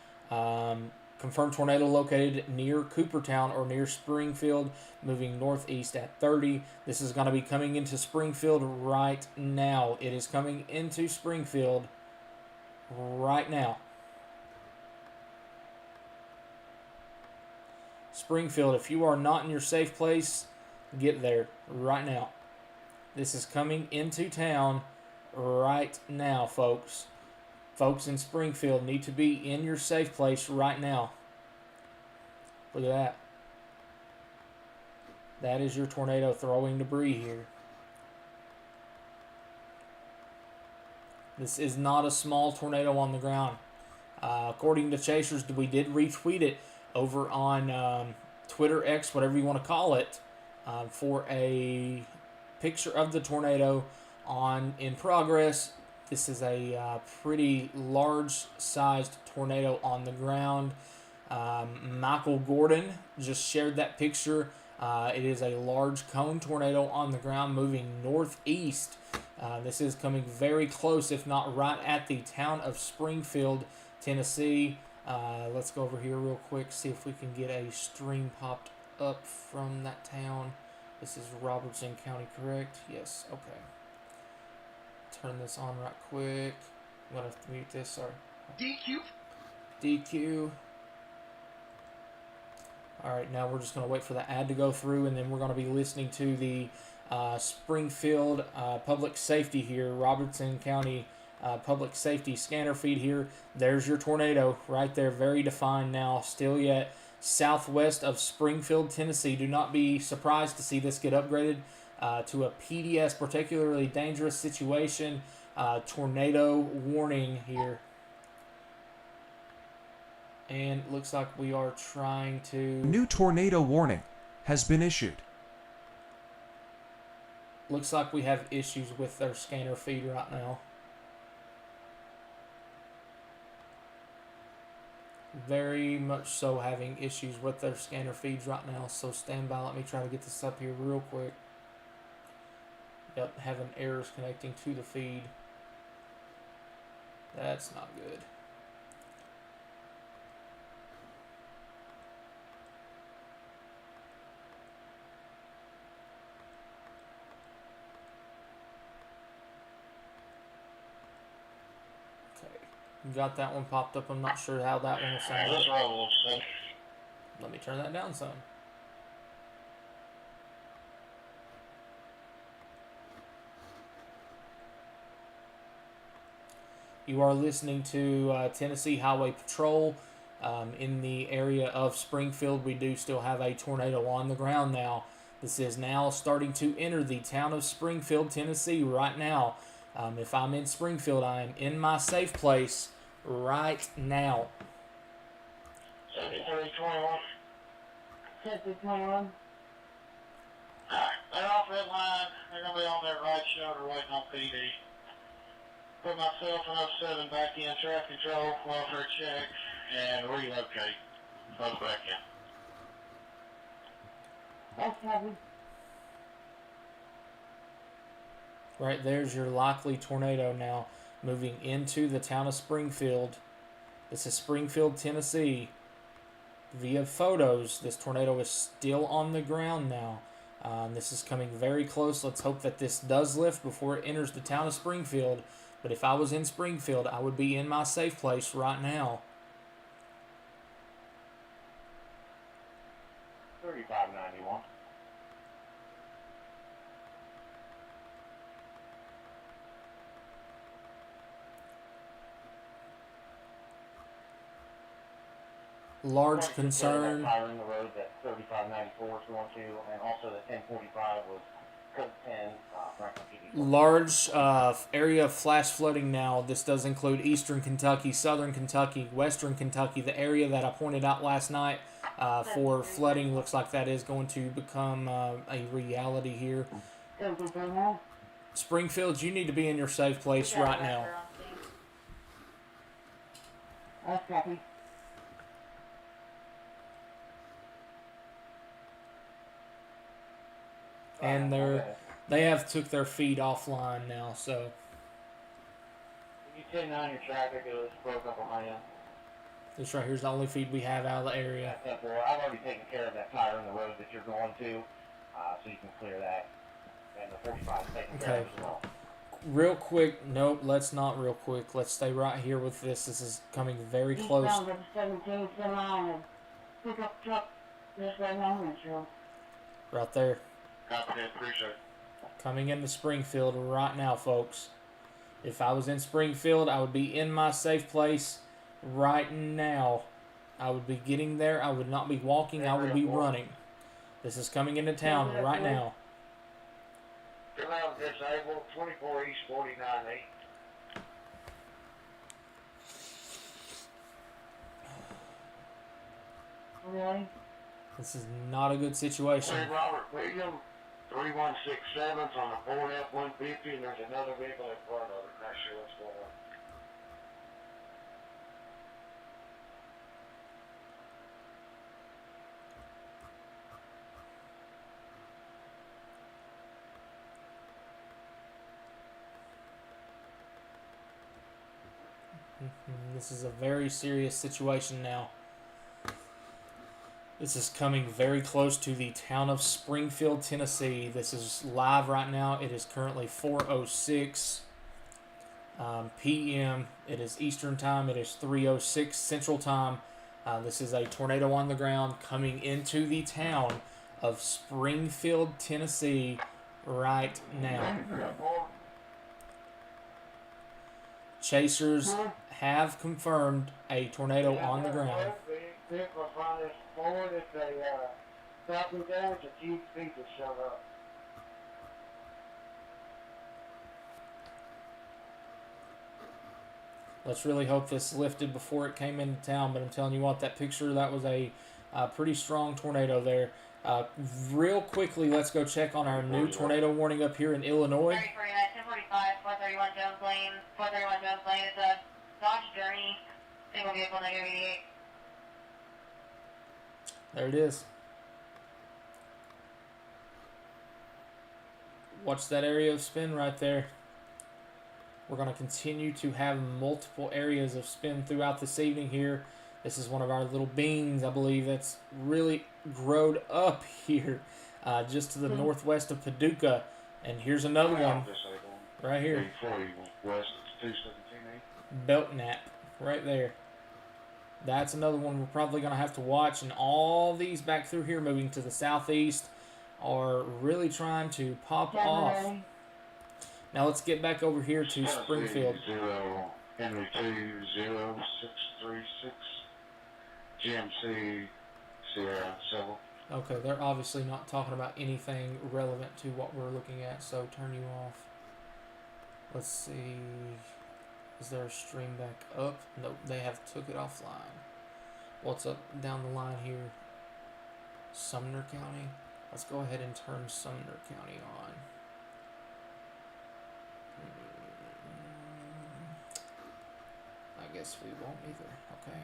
Confirmed tornado located near Coopertown or near Springfield, moving northeast at 30. This is going to be coming into Springfield right now. It is coming into Springfield right now. Springfield, if you are not in your safe place, get there right now. This is coming into town right now, folks. Folks in Springfield need to be in your safe place right now. Look at that. That is your tornado throwing debris here. This is not a small tornado on the ground. According to chasers, we did retweet it over on Twitter, X, whatever you want to call it, for a picture of the tornado in progress. This is a pretty large-sized tornado on the ground. Michael Gordon just shared that picture. It is a large cone tornado on the ground moving northeast. This is coming very close, if not right at the town of Springfield, Tennessee. Let's go over here real quick, see if we can get a stream popped up from that town. This is Robertson County, correct? Yes, okay. Turn this on right quick. I'm going to have to mute this, sorry. DQ. Alright, now we're just going to wait for the ad to go through, and then we're going to be listening to the Springfield Public Safety here, Robertson County Public Safety scanner feed here. There's your tornado right there, very defined now, still yet southwest of Springfield, Tennessee. Do not be surprised to see this get upgraded to a PDS, particularly dangerous situation. Tornado warning here. And looks like we are trying to... New tornado warning has been issued. Looks like we have issues with their scanner feed right now. Very much so having issues with their scanner feeds right now. So stand by. Let me try to get this up here real quick. Yep, having errors connecting to the feed. That's not good. Got that one popped up. I'm not sure how that one will sound. Let me turn that down some. You are listening to Tennessee Highway Patrol. In the area of Springfield, we do still have a tornado on the ground now. This is now starting to enter the town of Springfield, Tennessee right now. If I'm in Springfield, I am in my safe place right now. 7321. 7321. They're off that line. They're going to be on their right shoulder waiting on PD. Put myself and 07 back in traffic control, welfare check, and relocate. Both back in. Okay. Right there's your likely tornado now moving into the town of Springfield. This is Springfield, Tennessee. Via photos, this tornado is still on the ground now. This is coming very close. Let's hope that this does lift before it enters the town of Springfield. But if I was in Springfield, I would be in my safe place right now. 3591. Large concern. Fire in the road that 3594 is going to, and also the 1045 was code 10, Franklin PD. Large area of flash flooding now. This does include eastern Kentucky, southern Kentucky, western Kentucky. The area that I pointed out last night for flooding looks like that is going to become a reality here. Springfield, you need to be in your safe place right now. Okay. And they have took their feed offline now, so. You 10-9 your traffic, it was broke up on my end. This right here is the only feed we have out of the area. I've already taken care of that tire in the road that you're going to, so you can clear that. And the 45 is taken care of as well. Real quick, nope, let's not real quick. Let's stay right here with this. This is coming very close. Eastbound of 17, pick up truck, this way home, Right there. Copy that, appreciate it. Coming into Springfield right now, folks. If I was in Springfield, I would be in my safe place right now. I would be getting there. I would not be walking. I would be running. This is coming into town right now. Canal disabled, 24 East 49-8. Really? This is not a good situation. St. Robert William, 3167 on the 4F-150, and there's another vehicle in front of it. Not sure what's going on. This is a very serious situation now. This is coming very close to the town of Springfield, Tennessee. This is live right now. It is currently 4:06 p.m. It is Eastern Time. It is 3:06 Central Time. This is a tornado on the ground coming into the town of Springfield, Tennessee right now. Chasers have confirmed a tornado on the ground. Vehicles on this forward, it's a property damage, a huge piece has showed up. Let's really hope this lifted before it came into town, but I'm telling you what, that picture, that was a pretty strong tornado there. Real quickly, let's go check on our new tornado warning up here in Illinois. 1045, 431 Jones Lane. 431 Jones Lane. It's a Dodge Journey, single vehicle, -88. There it is. Watch that area of spin right there. We're going to continue to have multiple areas of spin throughout this evening here. This is one of our little beans, I believe, that's really growed up here just to the northwest of Paducah. And here's another one right here. West 217. Belknap right there. That's another one we're probably going to have to watch. And all these back through here moving to the southeast are really trying to pop off. Now let's get back over here to Springfield. 0 Henry 20636 GMC Sierra Civil. Okay, they're obviously not talking about anything relevant to what we're looking at, so turn you off. Let's see. Is there a stream back up? Nope, they have took it offline. What's up down the line here? Sumner County. Let's go ahead and turn Sumner County on. I guess we won't either. Okay.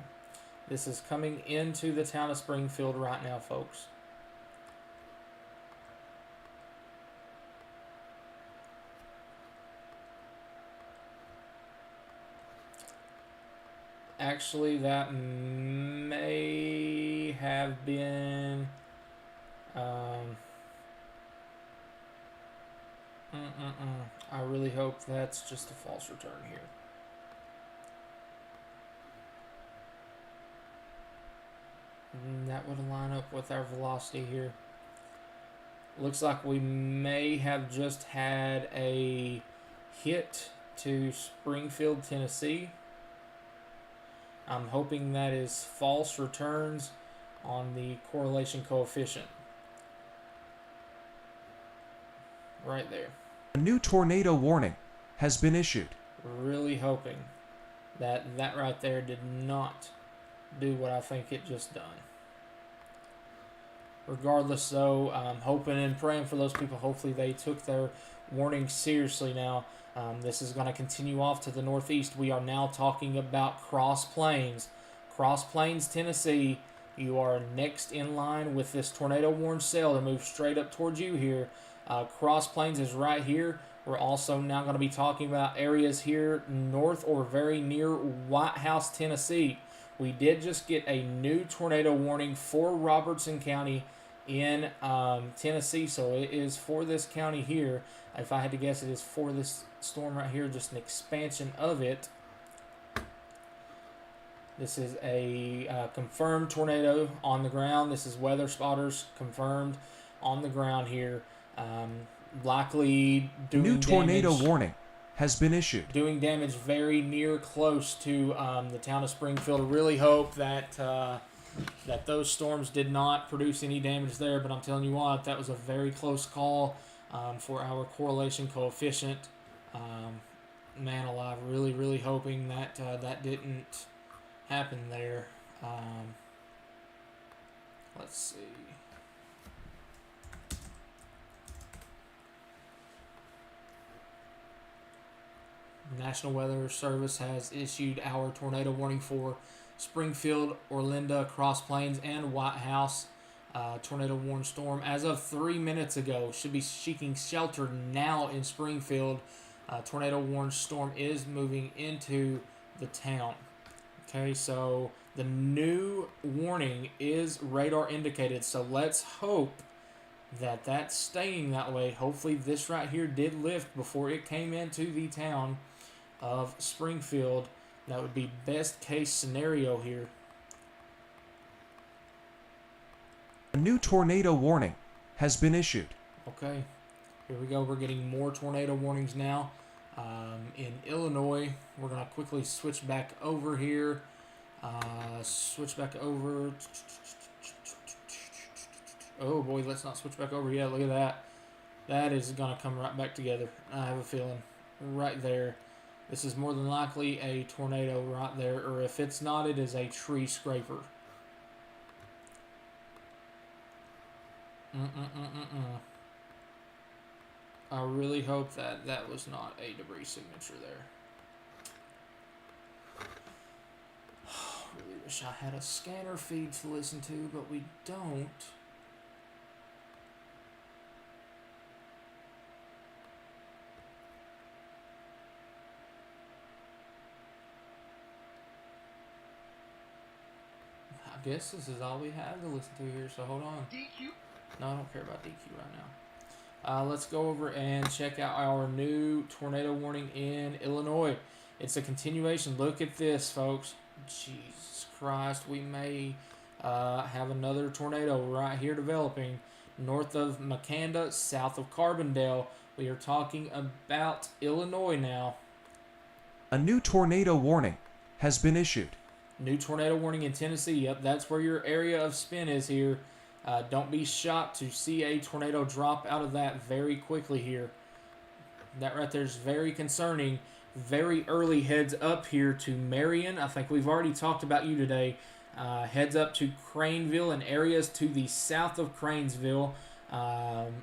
This is coming into the town of Springfield right now, folks. Actually, that may have been I really hope that's just a false return here. That would line up with our velocity here. Looks like we may have just had a hit to Springfield, Tennessee. I'm hoping that is false returns on the correlation coefficient. Right there. A new tornado warning has been issued. Really hoping that that right there did not do what I think it just done. Regardless, though, I'm hoping and praying for those people. Hopefully they took their warning seriously now. This is going to continue off to the northeast. We are now talking about Cross Plains. Cross Plains, Tennessee. You are next in line with this tornado warned cell to move straight up towards you here. Cross Plains is right here. We're also now going to be talking about areas here north or very near White House, Tennessee. We did just get a new tornado warning for Robertson County in Tennessee, so it is for this county here. If I had to guess, it is for this storm right here, just an expansion of it. This is a confirmed tornado on the ground. This is weather spotters confirmed on the ground here. Likely doing New tornado damage, warning has been issued. doing damage very near close to the town of Springfield. I really hope that that those storms did not produce any damage there, but I'm telling you what, that was a very close call for our correlation coefficient. Man alive, really hoping that that didn't happen there. Let's see. National Weather Service has issued our tornado warning for Springfield, Orlinda, Cross Plains, and White House. Tornado warned storm as of 3 minutes ago. Should be seeking shelter now in Springfield. Tornado warned storm is moving into the town. Okay, so the new warning is radar indicated. So let's hope that that's staying that way. Hopefully this right here did lift before it came into the town of Springfield. That would be best case scenario here. A new tornado warning has been issued. Okay. Here we go. We're getting more tornado warnings now. In Illinois, we're going to quickly switch back over here. Switch back over. Oh boy, let's not switch back over yet. Look at that. That is going to come right back together. I have a feeling. Right there. This is more than likely a tornado right there. Or if it's not, it is a tree scraper. I really hope that that was not a debris signature there. Really wish I had a scanner feed to listen to, but we don't. I guess this is all we have to listen to here, so hold on. DQ. No, I don't care about DQ right now. Let's go over and check out our new tornado warning in Illinois. It's a continuation. Look at this, folks. Jesus Christ, we may have another tornado right here developing north of Makanda, south of Carbondale. We are talking about Illinois now. A new tornado warning has been issued. New tornado warning in Tennessee. Yep, that's where your area of spin is here. Don't be shocked to see a tornado drop out of that very quickly here. That right there is very concerning. Very early heads up here to Marion. I think we've already talked about you today. Heads up to Craneville and areas to the south of Cranesville.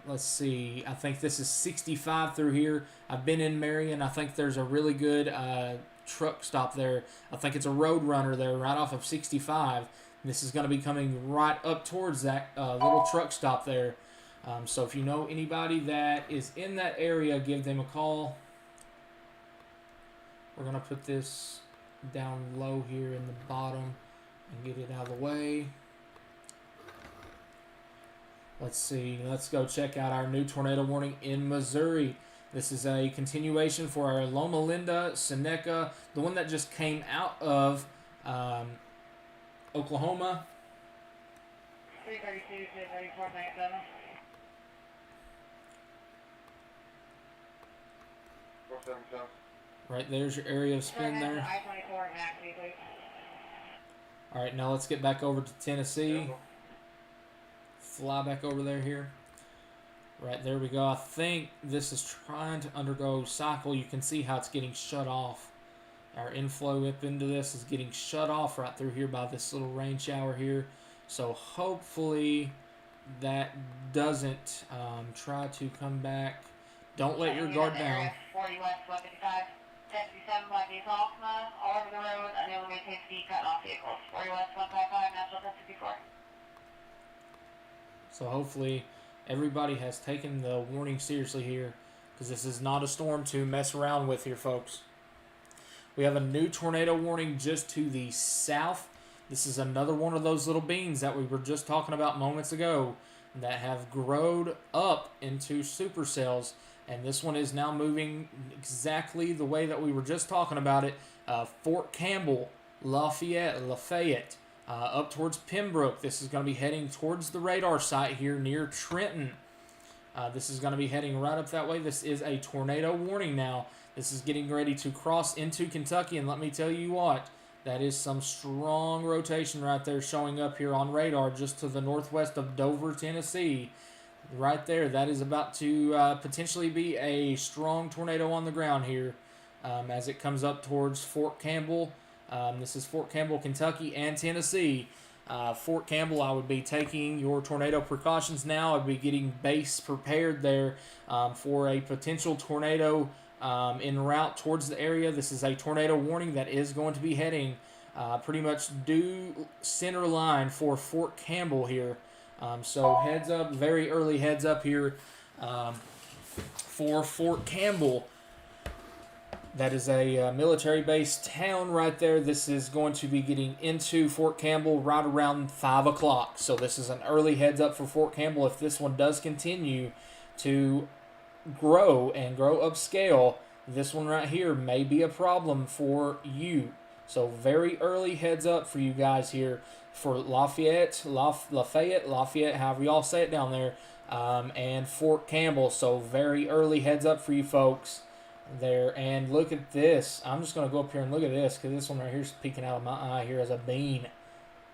Let's see. I think this is 65 through here. I've been in Marion. I think there's a really good truck stop there. I think it's a road runner there right off of 65. This is going to be coming right up towards that little truck stop there. So if you know anybody that is in that area, give them a call. We're going to put this down low here in the bottom and get it out of the way. Let's see. Let's go check out our new tornado warning in Missouri. This is a continuation for our Loma Linda, Seneca, the one that just came out of Oklahoma. 332, 3497. Right there's your area of spin there. I-24 max, please. All right, now let's get back over to Tennessee. Fly back over there here. Right, there we go. I think this is trying to undergo cycle. You can see how it's getting shut off. Our inflow up into this is getting shut off right through here by this little rain shower here. So hopefully that doesn't try to come back. Don't let your guard down. 40 West 155, 1067 Black Diesel Altima, all over the road, unable to maintain speed, cutting off vehicles. 40 West 155, National 1064. So hopefully everybody has taken the warning seriously here, because this is not a storm to mess around with here, folks. We have a new tornado warning just to the south. This is another one of those little beans that we were just talking about moments ago that have grown up into supercells. And this one is now moving exactly the way that we were just talking about it. Fort Campbell, Lafayette, up towards Pembroke. This is going to be heading towards the radar site here near Trenton. This is going to be heading right up that way. This is a tornado warning now. This is getting ready to cross into Kentucky. And let me tell you what, that is some strong rotation right there showing up here on radar just to the northwest of Dover, Tennessee. Right there, that is about to potentially be a strong tornado on the ground here as it comes up towards Fort Campbell. This is Fort Campbell, Kentucky, and Tennessee. Fort Campbell, I would be taking your tornado precautions now. I'd be getting base prepared there for a potential tornado en route towards the area. This is a tornado warning that is going to be heading pretty much due center line for Fort Campbell here. So heads up, very early heads up here for Fort Campbell. That is a military-based town right there. This is going to be getting into Fort Campbell right around 5 o'clock. So this is an early heads up for Fort Campbell. If this one does continue to grow and grow upscale, this one right here may be a problem for you. So very early heads up for you guys here for Lafayette, however y'all say it down there. and Fort Campbell. So very early heads up for you folks there. And look at this. I'm just going to go up here and look at this because this one right here is peeking out of my eye here as a bean.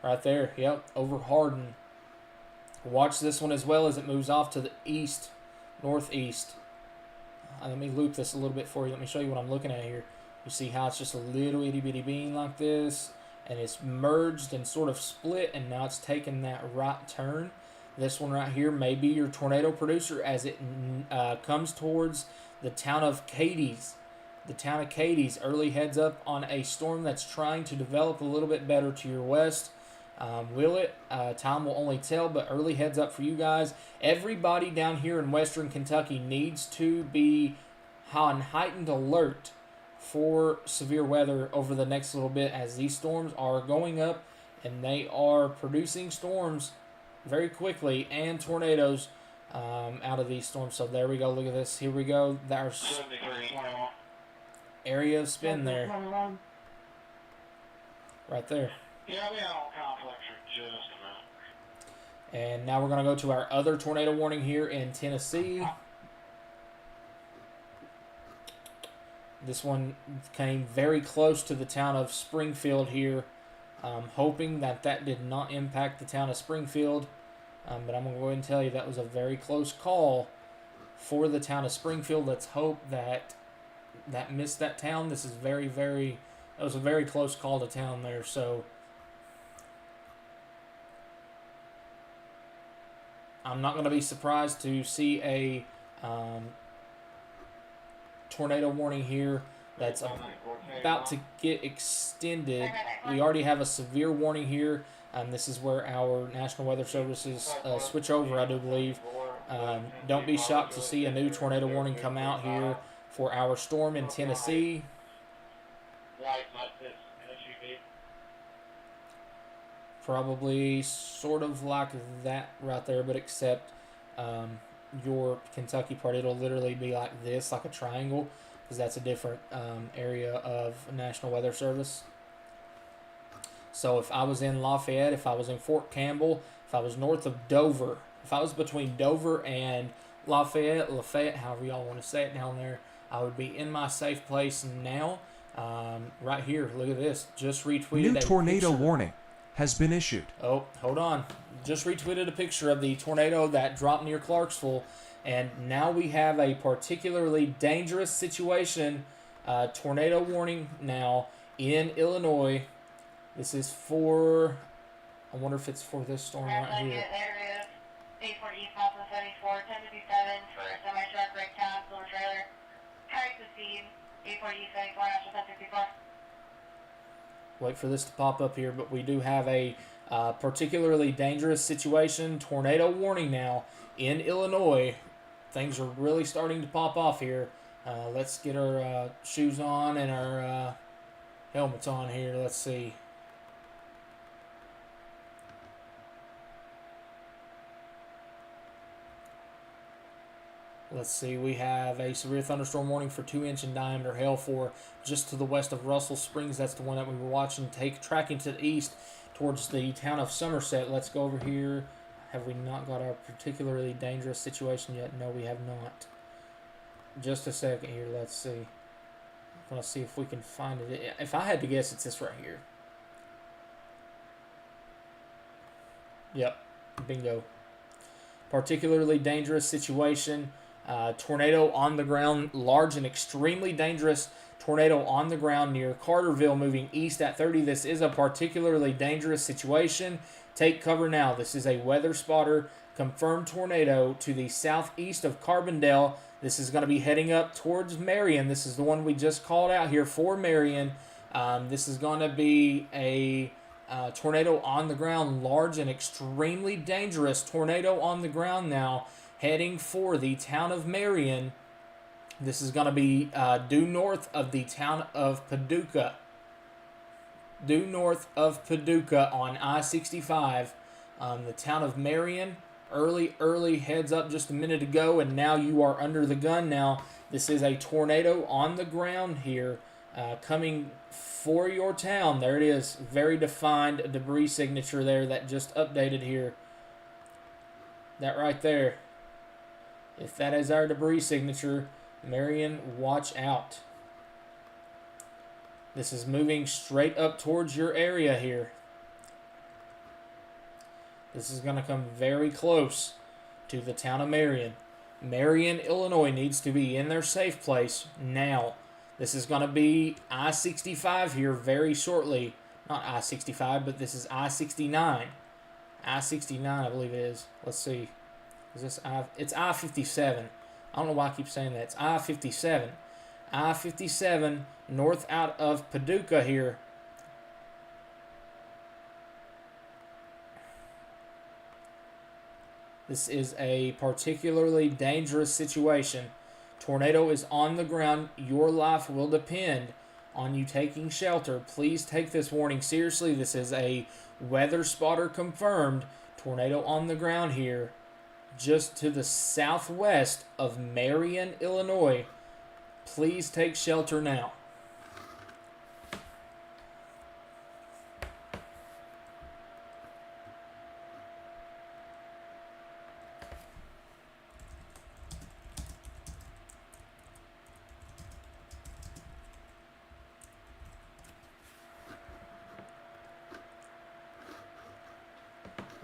Right there. Yep, over Hardin. Watch this one as well as it moves off to the east, northeast. Let me loop this a little bit for you. Let me show you what I'm looking at here. You see how it's just a little itty bitty bean like this, and it's merged and sort of split, and now it's taking that right turn. This one right here may be your tornado producer as it comes towards the town of Cadiz. The town of Cadiz early heads up on a storm that's trying to develop a little bit better to your west. Will it? Time will only tell, but early heads up for you guys. Everybody down here in western Kentucky needs to be on heightened alert for severe weather over the next little bit as these storms are going up and they are producing storms very quickly and tornadoes out of these storms. So there we go. Look at this. Here we go. There's 7321. area of spin there. Right there. Yeah, I'll be out on complex for just a minute. And now we're going to go to our other tornado warning here in Tennessee. This one came very close to the town of Springfield here. Hoping that did not impact the town of Springfield. But I'm going to go ahead and tell you that was a very close call for the town of Springfield. Let's hope that missed that town. This is that was a very close call to town there. So I'm not going to be surprised to see a tornado warning here that's about to get extended. We already have a severe warning here. This is where our National Weather Services switch over, I do believe. Don't be shocked to see a new tornado warning come out here for our storm in Tennessee. Probably sort of like that right there, but except your Kentucky part, it'll literally be like this, like a triangle, because that's a different area of National Weather Service. So if I was in Lafayette, if I was in Fort Campbell, if I was north of Dover, if I was between Dover and Lafayette, however y'all want to say it down there, I would be in my safe place now. Right here, look at this. Just retweeted New a tornado picture. warning has been issued. Oh, hold on. Just retweeted a picture of the tornado that dropped near Clarksville, and now we have a particularly dangerous situation. Tornado warning now in Illinois. This is for, I wonder if it's for this storm right here. There is 84 East, Mountain 74, 1057 for a semi-truck, breakdown, silver trailer. Carries the speed, 84 East, 74, National 1064. Wait for this to pop up here, but we do have a particularly dangerous situation. Tornado warning now in Illinois. Things are really starting to pop off here. Let's get our shoes on and our helmets on here. Let's see. Let's see, we have a severe thunderstorm warning for 2-inch in diameter hail for just to the west of Russell Springs. That's the one that we were watching, tracking to the east towards the town of Somerset. Let's go over here. Have we not got our particularly dangerous situation yet? No, we have not. Just a second here, let's see. I'm going to see if we can find it. If I had to guess, it's this right here. Yep, bingo. Particularly dangerous situation. Tornado on the ground, large and extremely dangerous tornado on the ground near Carterville, moving east at 30. This is a particularly dangerous situation. Take cover now. This is a weather spotter confirmed tornado to the southeast of Carbondale. This is going to be heading up towards Marion. This is the one we just called out here for Marion. This is going to be a tornado on the ground, large and extremely dangerous tornado on the ground now, heading for the town of Marion. This is going to be due north of the town of Paducah. Due north of Paducah on I-65. The town of Marion, early heads up just a minute ago, and now you are under the gun now. This is a tornado on the ground here, coming for your town. There it is. Very defined debris signature there that just updated here. That right there. If that is our debris signature, Marion, watch out. This is moving straight up towards your area here. This is going to come very close to the town of Marion. Marion, Illinois needs to be in their safe place now. This is going to be I-65 here very shortly. Not I-65, but this is I-69. I-69, I believe it is. Let's see. Is this it's I-57. I don't know why I keep saying that. It's I-57. I-57 north out of Paducah here. This is a particularly dangerous situation. Tornado is on the ground. Your life will depend on you taking shelter. Please take this warning seriously. This is a weather spotter confirmed. Tornado on the ground here, just to the southwest of Marion, Illinois. Please take shelter now.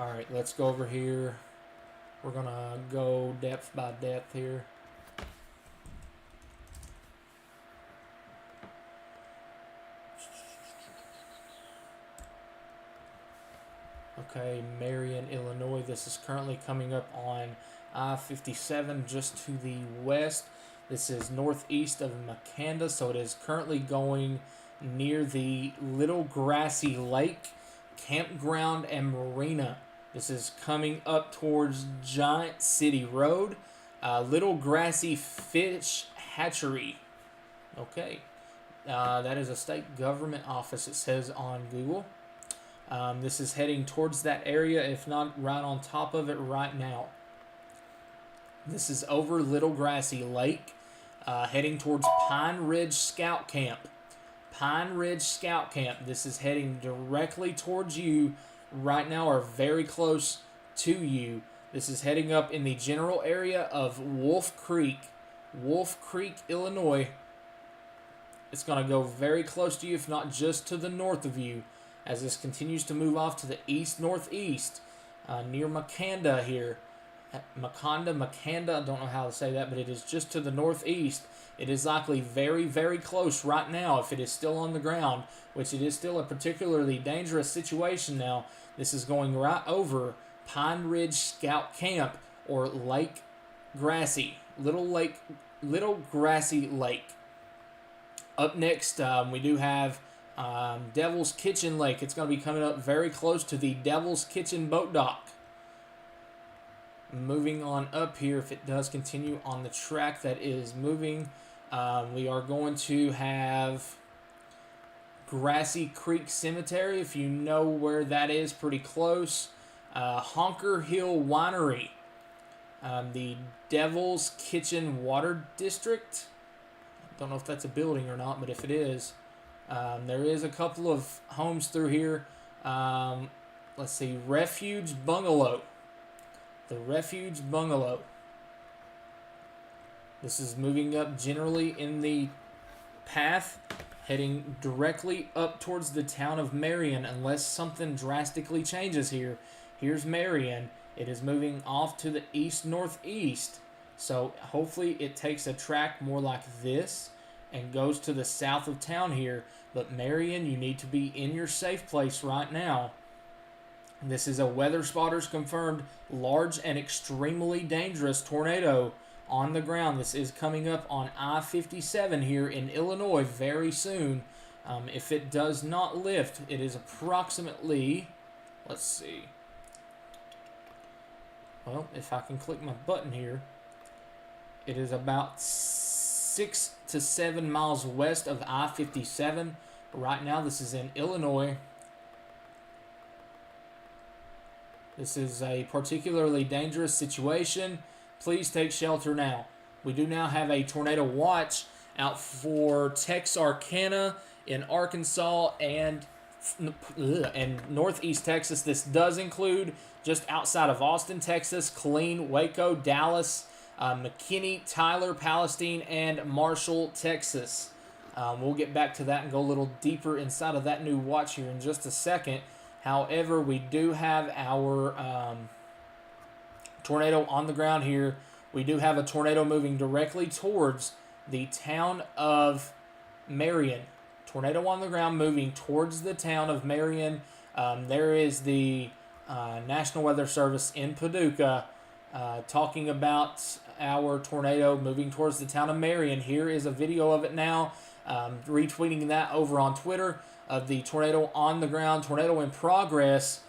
Alright, let's go over here. We're going to go depth by depth here. Okay, Marion, Illinois. This is currently coming up on I-57 just to the west. This is northeast of Makanda, so it is currently going near the Little Grassy Lake Campground and Marina. This is coming up towards Giant City Road, Little Grassy Fish Hatchery. Okay, that is a state government office, it says on Google. This is heading towards that area, if not right on top of it right now. This is over Little Grassy Lake, heading towards Pine Ridge Scout Camp. Pine Ridge Scout Camp. This is heading directly towards you right now, or very close to you. This is heading up in the general area of Wolf Creek, Illinois. It's going to go very close to you, if not just to the north of you, as this continues to move off to the east-northeast, near Makanda here. Makanda, I don't know how to say that, but it is just to the northeast. It is likely very, very close right now if it is still on the ground, which it is still a particularly dangerous situation now. This is going right over Pine Ridge Scout Camp, or Lake Grassy, Little Grassy Lake. Up next, we do have Devil's Kitchen Lake. It's going to be coming up very close to the Devil's Kitchen boat dock. Moving on up here, if it does continue on the track that is moving, we are going to have Grassy Creek Cemetery, if you know where that is, pretty close. Honker Hill Winery, the Devil's Kitchen Water District. Don't know if that's a building or not, but if it is, there is a couple of homes through here. Let's see, Refuge Bungalow. The Refuge Bungalow. This is moving up generally in the path, heading directly up towards the town of Marion, unless something drastically changes here. Here's Marion. It is moving off to the east-northeast, so hopefully it takes a track more like this and goes to the south of town here. But Marion, you need to be in your safe place right now. This is a weather spotters confirmed large and extremely dangerous tornado on the ground. This is coming up on I-57 here in Illinois very soon. If it does not lift, it is approximately, let's see. Well, if I can click my button here, it is about 6 to 7 miles west of I-57. Right now, this is in Illinois. This is a particularly dangerous situation. Please take shelter now. We do now have a tornado watch out for Texarkana in Arkansas and northeast Texas. This does include just outside of Austin, Texas, Killeen, Waco, Dallas, McKinney, Tyler, Palestine, and Marshall, Texas. We'll get back to that and go a little deeper inside of that new watch here in just a second. However, we do have our tornado on the ground here. We do have a tornado moving directly towards the town of Marion. Tornado on the ground moving towards the town of Marion. There is the National Weather Service in Paducah talking about our tornado moving towards the town of Marion. Here is a video of it now. Retweeting that over on Twitter of the tornado on the ground, tornado in progress,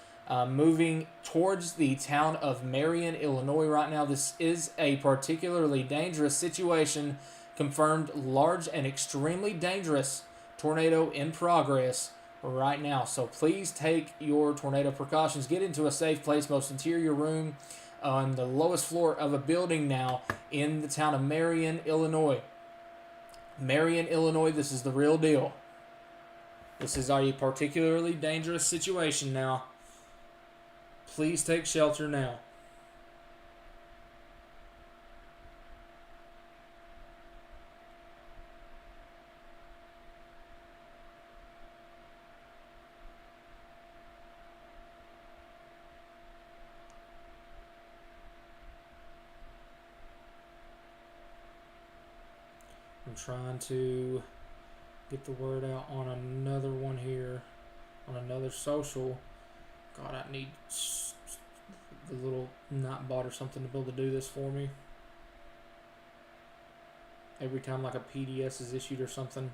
moving towards the town of Marion, Illinois right now. This is a particularly dangerous situation. Confirmed large and extremely dangerous tornado in progress right now. So please take your tornado precautions. Get into a safe place, most interior room on the lowest floor of a building now in the town of Marion, Illinois. Marion, Illinois, this is the real deal. This is a particularly dangerous situation now. Please take shelter now. I'm trying to get the word out on another one here, on another social. God, I need the little Nightbot or something to be able to do this for me. Every time like a PDS is issued or something.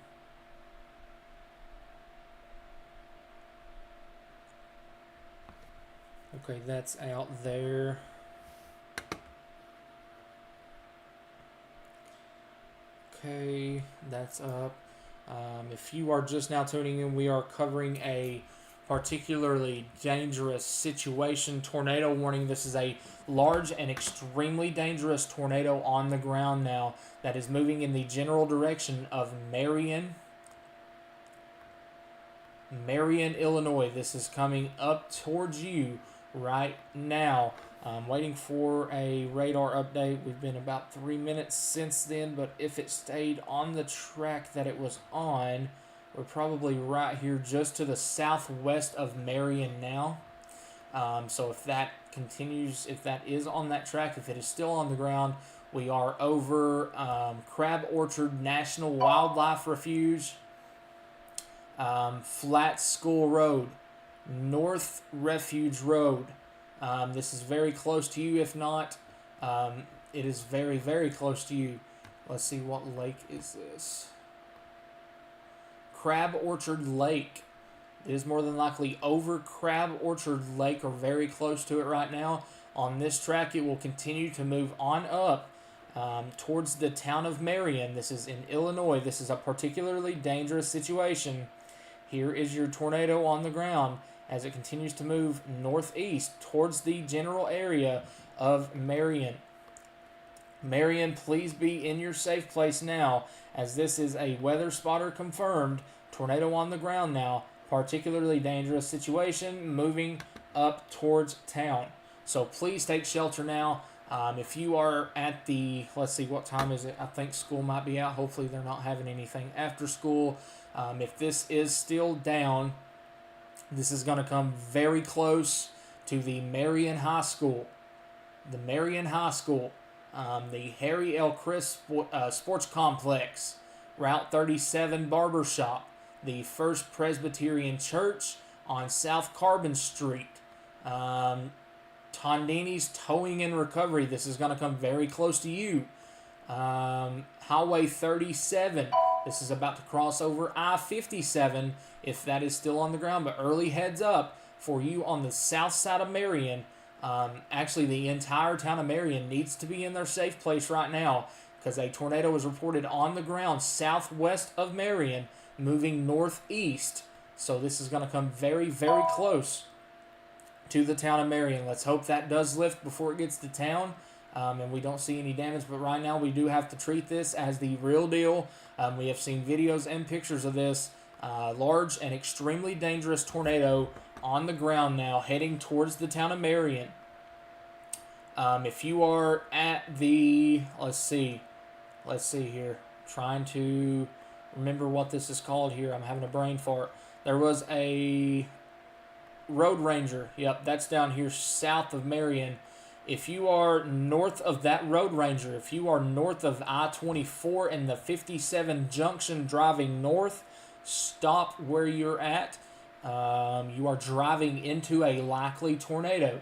Okay, that's out there. Okay, that's up. If you are just now tuning in, we are covering a particularly dangerous situation. Tornado warning. This is a large and extremely dangerous tornado on the ground now that is moving in the general direction of Marion, Illinois. This is coming up towards you right now. I'm waiting for a radar update. We've been about 3 minutes since then, but if it stayed on the track that it was on, we're probably right here just to the southwest of Marion now. So if that continues, if that is on that track, if it is still on the ground, we are over Crab Orchard National Wildlife Refuge, Flat School Road, North Refuge Road. This is very close to you. If not, it is very, very close to you. Let's see, what lake is this? Crab Orchard Lake. It is more than likely over Crab Orchard Lake or very close to it right now. On this track, it will continue to move on up towards the town of Marion. This is in Illinois. This is a particularly dangerous situation. Here is your tornado on the ground as it continues to move northeast towards the general area of Marion. Marion, please be in your safe place now, as this is a weather spotter confirmed tornado on the ground now. Particularly dangerous situation moving up towards town. So please take shelter now. If you are at the, let's see, what time is it? I think school might be out. Hopefully they're not having anything after school. If this is still down, this is going to come very close to the Marion High School. The Marion High School. The Harry L. Chris Sports Complex. Route 37 Barbershop. The First Presbyterian Church on South Carbon Street. Tondini's Towing and Recovery. This is going to come very close to you. Highway 37. This is about to cross over I-57 if that is still on the ground. But early heads up for you on the south side of Marion. Actually, the entire town of Marion needs to be in their safe place right now because a tornado was reported on the ground southwest of Marion moving northeast. So this is going to come very, very close to the town of Marion. Let's hope that does lift before it gets to town and we don't see any damage. But right now we do have to treat this as the real deal. We have seen videos and pictures of this large and extremely dangerous tornado on the ground now heading towards the town of Marion. If you are at the, let's see here, trying to remember what this is called here. I'm having a brain fart. There was a Road Ranger. Yep, that's down here south of Marion. If you are north of that Road Ranger, if you are north of I-24 and the 57 junction driving north, stop where you're at. You are driving into a likely tornado.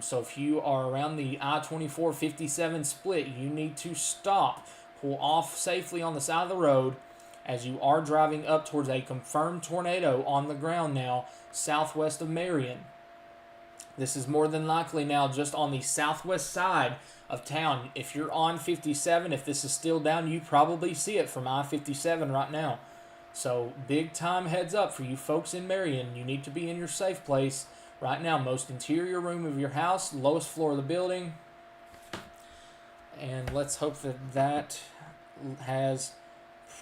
So if you are around the I-24 57 split, you need to stop, pull off safely on the side of the road as you are driving up towards a confirmed tornado on the ground now, southwest of Marion. This is more than likely now just on the southwest side of town. If you're on 57, if this is still down, you probably see it from I-57 right now. So big time heads up for you folks in Marion. You need to be in your safe place right now. Most interior room of your house, lowest floor of the building. And let's hope that that has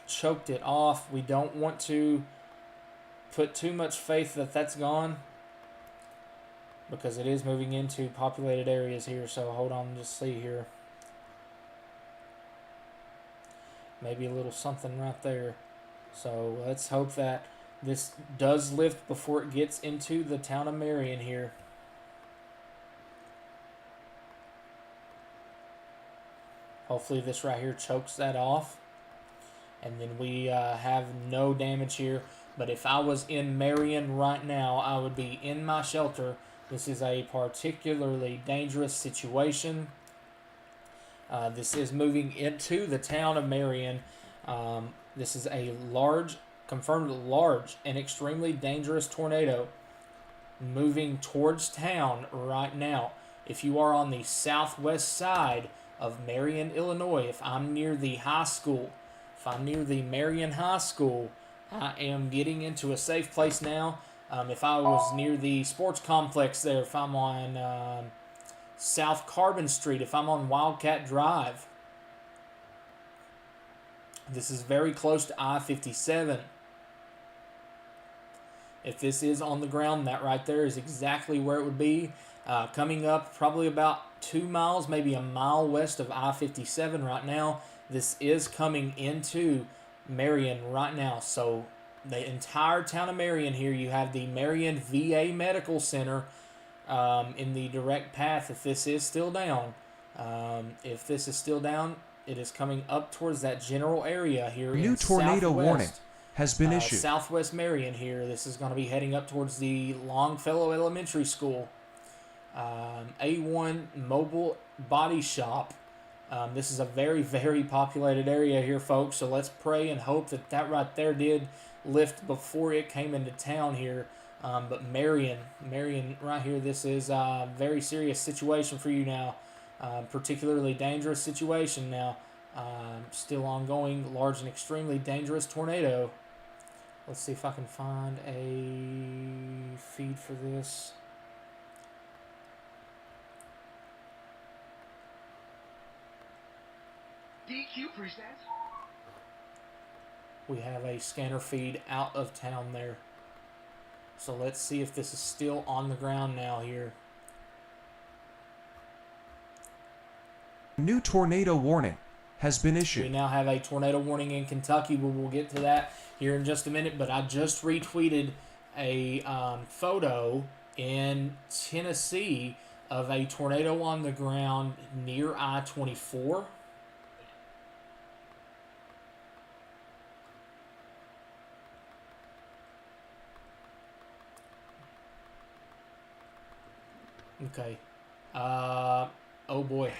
choked it off. We don't want to put too much faith that that's gone, because it is moving into populated areas here. So hold on, just see here. Maybe a little something right there. So let's hope that this does lift before it gets into the town of Marion here. Hopefully this right here chokes that off, and then we have no damage here. But if I was in Marion right now, I would be in my shelter. This is a particularly dangerous situation. This is moving into the town of Marion. This is a confirmed large and extremely dangerous tornado moving towards town right now. If you are on the southwest side of Marion, Illinois, if I'm near the high school, if I'm near the Marion High School, I am getting into a safe place now. If I was near the sports complex there, if I'm on South Carbon Street, if I'm on Wildcat Drive, this is very close to I-57. If this is on the ground, that right there is exactly where it would be. Coming up probably about 2 miles, maybe a mile west of I-57 right now. This is coming into Marion right now. So the entire town of Marion here, you have the Marion VA Medical Center in the direct path. If this is still down, it is coming up towards that general area here. New tornado warning has been issued. Southwest Marion here. This is going to be heading up towards the Longfellow Elementary School. A1 Mobile Body Shop. This is a very, very populated area here, folks. So let's pray and hope that that right there did lift before it came into town here. But Marion right here, this is a very serious situation for you now. Particularly dangerous situation now. Still ongoing, large and extremely dangerous tornado. Let's see if I can find a feed for this. DQ presents. We have a scanner feed out of town there. So let's see if this is still on the ground now here. New tornado warning has been We issued. now have a tornado warning in Kentucky. We'll get to that here in just a minute. But I just retweeted a photo in Tennessee of a tornado on the ground near I-24. Okay. Oh boy.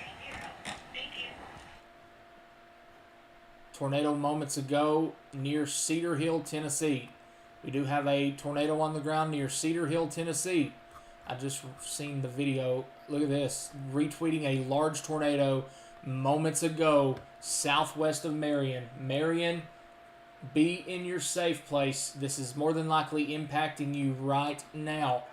Tornado moments ago near Cedar Hill, Tennessee. We do have a tornado on the ground near Cedar Hill, Tennessee. I just seen the video. Look at this. Retweeting a large tornado moments ago southwest of Marion. Marion, be in your safe place. This is more than likely impacting you right now.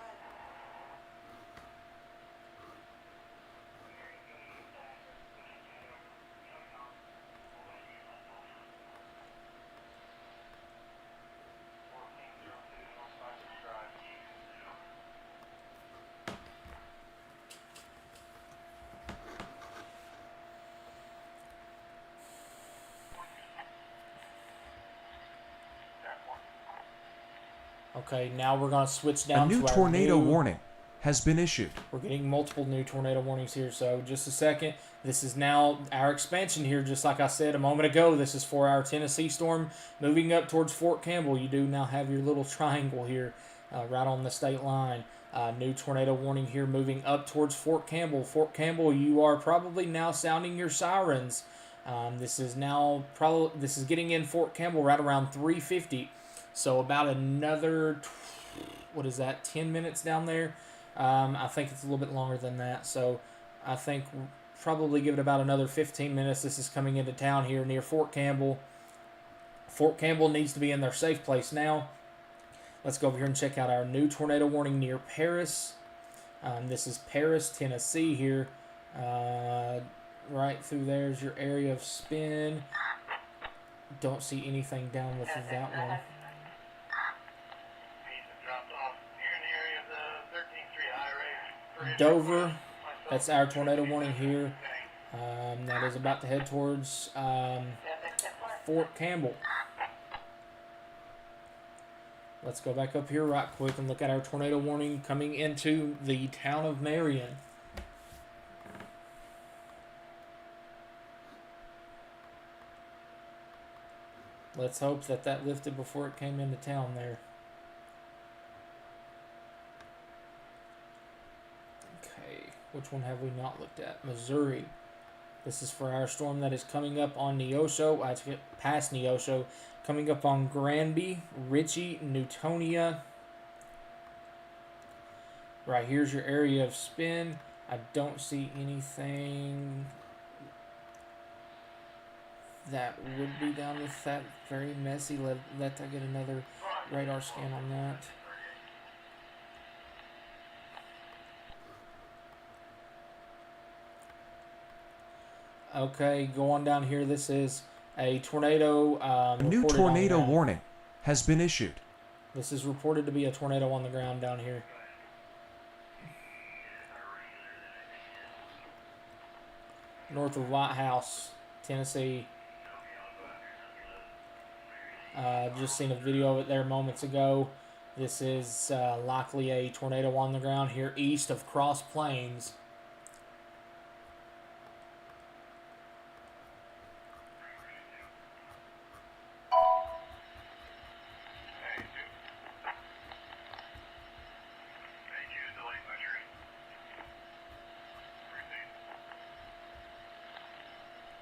Okay, now we're going to switch A down new to our tornado new... warning has been issued. We're getting multiple new tornado warnings here, so just a second. This is now our expansion here, just like I said a moment ago. This is for our Tennessee storm moving up towards Fort Campbell. You do now have your little triangle here right on the state line. New tornado warning here moving up towards Fort Campbell. Fort Campbell, you are probably now sounding your sirens. This is getting in Fort Campbell right around 3:50. So about another, 10 minutes down there? I think it's a little bit longer than that. So I think we'll probably give it about another 15 minutes. This is coming into town here near Fort Campbell. Fort Campbell needs to be in their safe place now. Let's go over here and check out our new tornado warning near Paris. This is Paris, Tennessee here. Right through there is your area of spin. Don't see anything down with that one. Dover, that's our tornado warning here. That is about to head towards Fort Campbell. Let's go back up here right quick and look at our tornado warning coming into the town of Marion. Let's hope that lifted before it came into town there. Okay, which one have we not looked at? Missouri. This is for our storm that is coming up on Neosho. I get past Neosho. Coming up on Granby, Ritchie, Newtonia. Right here's your area of spin. I don't see anything that would be down with that. Very messy. Let I get another radar scan on that. Okay, go on down here. This is a tornado. A new tornado warning has been issued. This is reported to be a tornado on the ground down here. North of White House, Tennessee. Just seen a video of it there moments ago. This is likely a tornado on the ground here east of Cross Plains.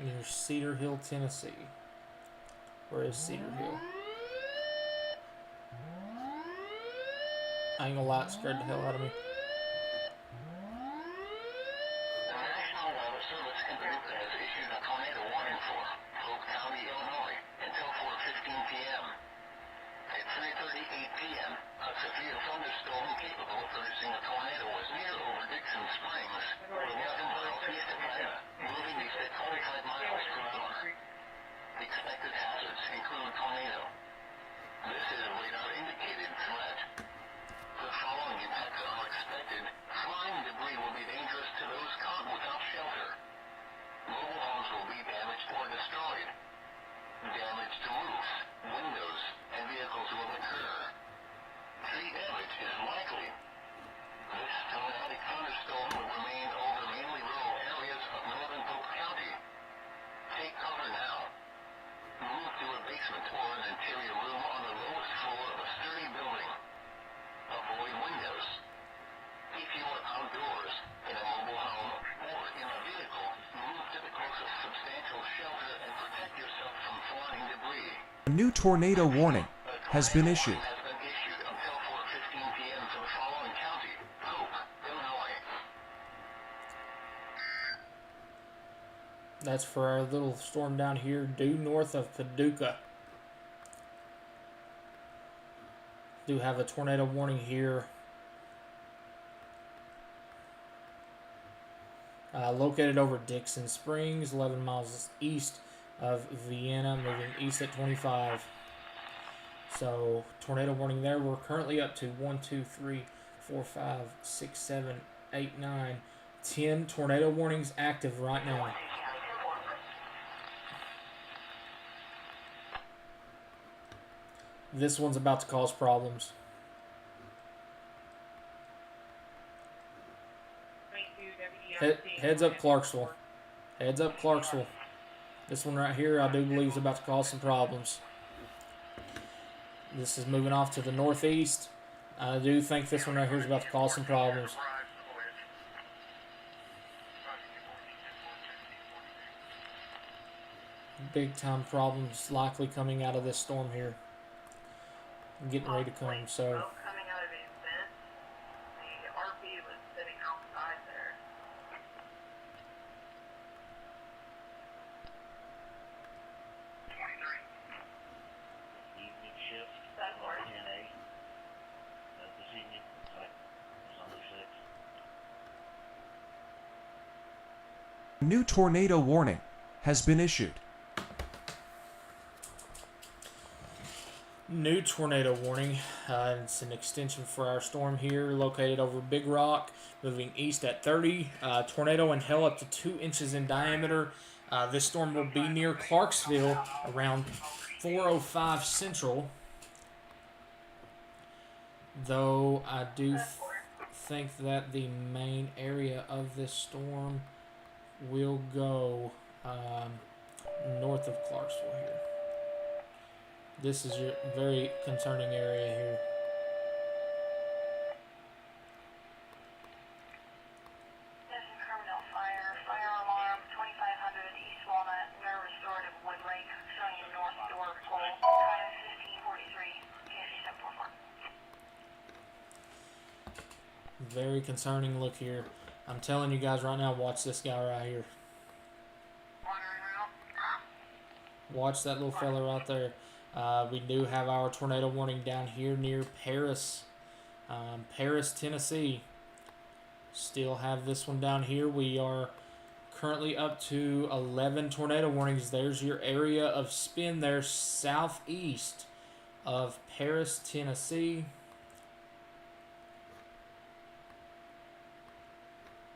Near Cedar Hill, Tennessee. Where is Cedar Hill? I ain't gonna lie, it scared the hell out of me. The National Weather Service in Paducah has issued a tornado warning for Polk County, Illinois, until 4:15 p.m. At 3:38 p.m., a severe thunderstorm capable of producing a tornado was near over Dixon Springs, 11 miles east of Atlanta, moving east at 25 miles per hour. Expected hazards include tornado. This is a radar-indicated threat. The following impacts are expected. Flying debris will be dangerous to those caught without shelter. Mobile homes will be damaged or destroyed. Damage to roofs, windows, and vehicles will occur. Tree damage is likely. This tornadic thunderstorm will remain over mainly rural areas of northern Polk County. Take cover now. Move to a basement or an interior room on the lowest floor of a sturdy building. Avoid windows. If you are outdoors, in a mobile home, or in a vehicle, move to the closest substantial shelter and protect yourself from flying debris. A new tornado warning has been issued. Has been issued until 4:15 p.m. for the following county: Polk, Illinois. That's for our little storm down here due north of Paducah. Do have a tornado warning here. Located over Dixon Springs, 11 miles east of Vienna, moving east at 25. So, tornado warning there. We're currently up to 1, 2, 3, 4, 5, 6, 7, 8, 9, 10 tornado warnings active right now. This one's about to cause problems. Heads up Clarksville. Heads up Clarksville. This one right here, I do believe, is about to cause some problems. This is moving off to the northeast. I do think this one right here is about to cause some problems. Big time problems likely coming out of this storm here. Getting ready to come, so. Coming out of a vent. The RP was sitting outside there. Evening shift. That works. 10A. This evening, like, it's on the 6th. New tornado warning has been issued. New tornado warning. It's an extension for our storm here, located over Big Rock, moving east at 30. Tornado and hail up to 2 inches in diameter. This storm will be near Clarksville around 4:05 Central. Though I do think that the main area of this storm will go north of Clarksville here. This is your very concerning area here. This is Criminal Fire. Fire alarm 2500 East Walnut, near restorative wood lake, showing you north door pole. Time 1543. Cashapp 744. Very concerning look here. I'm telling you guys right now, watch this guy right here. Watch that little fella right there. We do have our tornado warning down here near Paris, Paris, Tennessee. Still have this one down here. We are currently up to 11 tornado warnings. There's your area of spin there, southeast of Paris, Tennessee.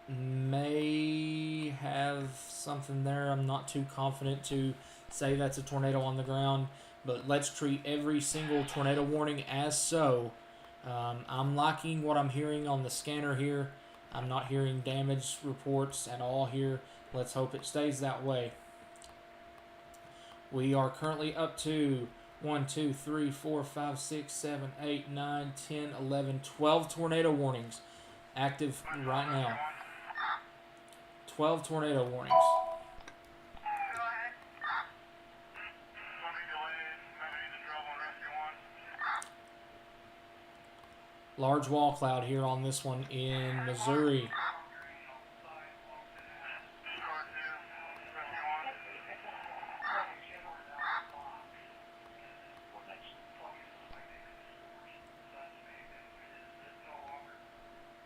May have something there. I'm not too confident to say that's a tornado on the ground, but let's treat every single tornado warning as so. I'm liking what I'm hearing on the scanner here. I'm not hearing damage reports at all here. Let's hope it stays that way. We are currently up to 1, 2, 3, 4, 5, 6, 7, 8, 9, 10, 11, 12 tornado warnings active right now. 12 tornado warnings. Large wall cloud here on this one in Missouri.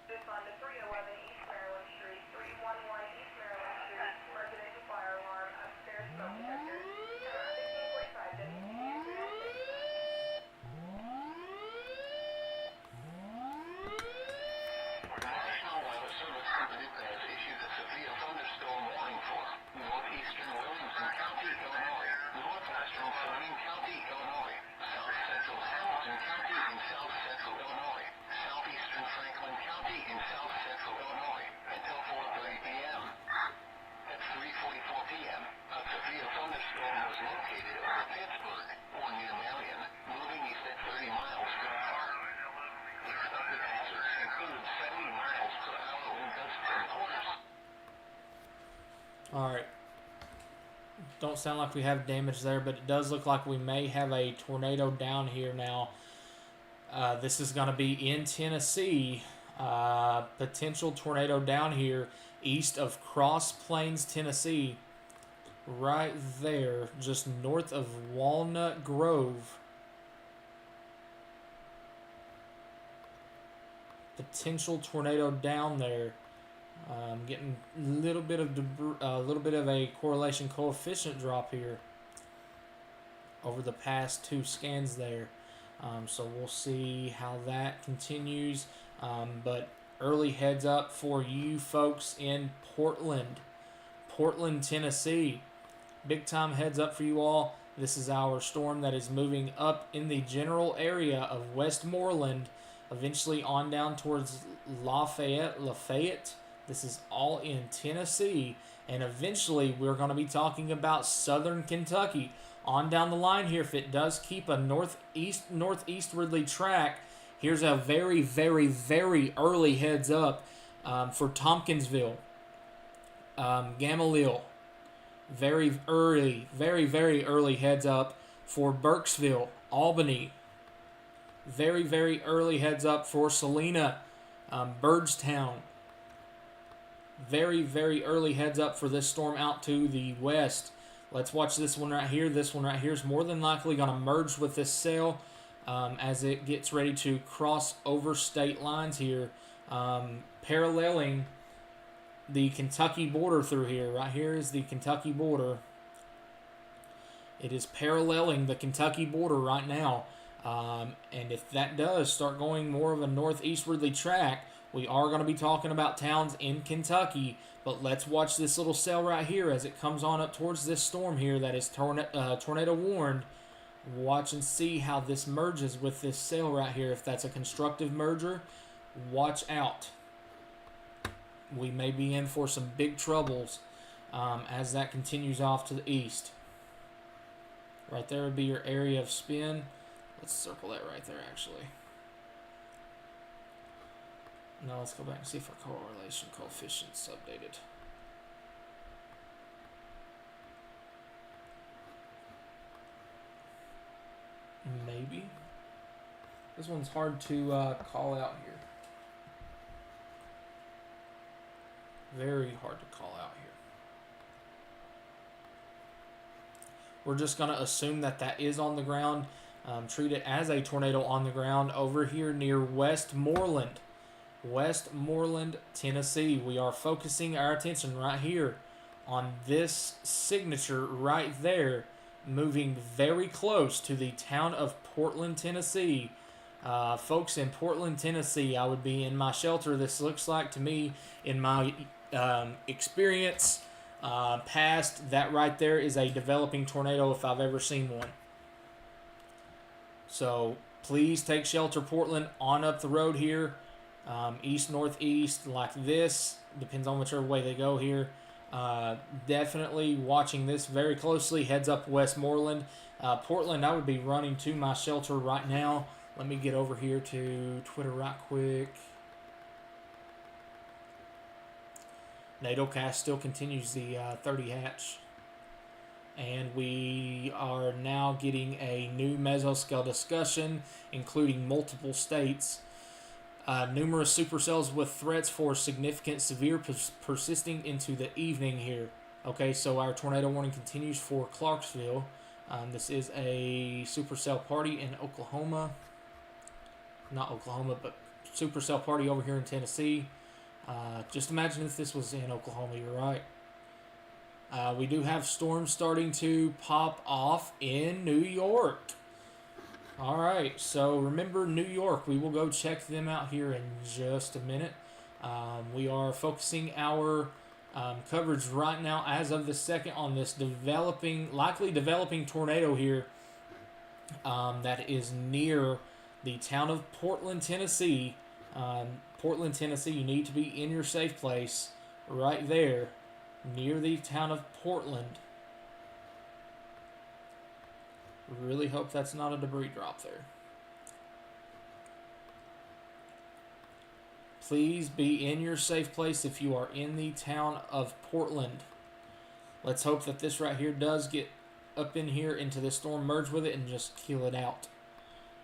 This on the 311 East Maryland Street, 311 East Maryland Street, residential fire alarm, upstairs smoke detector. 1545 WTU. National Weather Service has issued a severe thunderstorm warning for northeastern Williamson County, Illinois, northwestern Saline County, Illinois, south central Hamilton County in south central Illinois, southeastern Franklin County in south central Illinois, until 4:30 p.m. At 3:44 p.m., a severe thunderstorm was located over Pittsburgh, or near Marion, moving east at 30 miles per hour. Expected hazards include 70 miles per hour wind gusts and quarters. Alright. Don't sound like we have damage there, but it does look like we may have a tornado down here now. This is going to be in Tennessee. Potential tornado down here east of Cross Plains, Tennessee. Right there, just north of Walnut Grove. Potential tornado down there. Getting a little bit of a correlation coefficient drop here over the past 2 scans there. So we'll see how that continues. But early heads up for you folks in Portland, Tennessee. Big time heads up for you all. This is our storm that is moving up in the general area of Westmoreland, eventually on down towards Lafayette, This is all in Tennessee, and eventually we're going to be talking about southern Kentucky. On down the line here, if it does keep a northeastwardly track, here's a very, very, very early heads up for Tompkinsville, Gamaliel. Very early, very, very early heads up for Burkesville, Albany. Very, very early heads up for Salina, Bardstown. Very, very early heads up for this storm out to the west. Let's watch this one right here. This one right here is more than likely going to merge with this cell as it gets ready to cross over state lines here, paralleling the Kentucky border through here. Right here is the Kentucky border. It is paralleling the Kentucky border right now. And if that does start going more of a northeastwardly track, we are going to be talking about towns in Kentucky. But let's watch this little cell right here as it comes on up towards this storm here that is tornado warned. Watch and see how this merges with this cell right here. If that's a constructive merger, watch out. We may be in for some big troubles as that continues off to the east. Right there would be your area of spin. Let's circle that right there, actually. Now let's go back and see if our correlation coefficient's updated. Maybe. This one's hard to call out here. Very hard to call out here. We're just going to assume that that is on the ground. Treat it as a tornado on the ground over here near Westmoreland. Westmoreland, Tennessee. We are focusing our attention right here on this signature right there, moving very close to the town of Portland, Tennessee. Folks in Portland, Tennessee, I would be in my shelter. This looks like to me, in my experience past, that right there is a developing tornado if I've ever seen one. So please take shelter, Portland, on up the road here. East, northeast, like this. Depends on whichever way they go here. Definitely watching this very closely. Heads up Westmoreland. Portland, I would be running to my shelter right now. Let me get over here to Twitter right quick. NATOcast still continues the 30 hatch. And we are now getting a new mesoscale discussion, including multiple states. Numerous supercells with threats for significant severe persisting into the evening here. Okay, so our tornado warning continues for Clarksville. This is a supercell party in Oklahoma. Not Oklahoma, but supercell party over here in Tennessee. Just imagine if this was in Oklahoma, you're right. We do have storms starting to pop off in New York. All right, so remember New York. We will go check them out here in just a minute. We are focusing our coverage right now as of the second on this likely developing tornado here that is near the town of Portland, Tennessee. Portland, Tennessee, you need to be in your safe place right there near the town of Portland. Really hope that's not a debris drop there. Please be in your safe place if you are in the town of Portland. Let's hope that this right here does get up in here into the storm, merge with it, and just kill it out.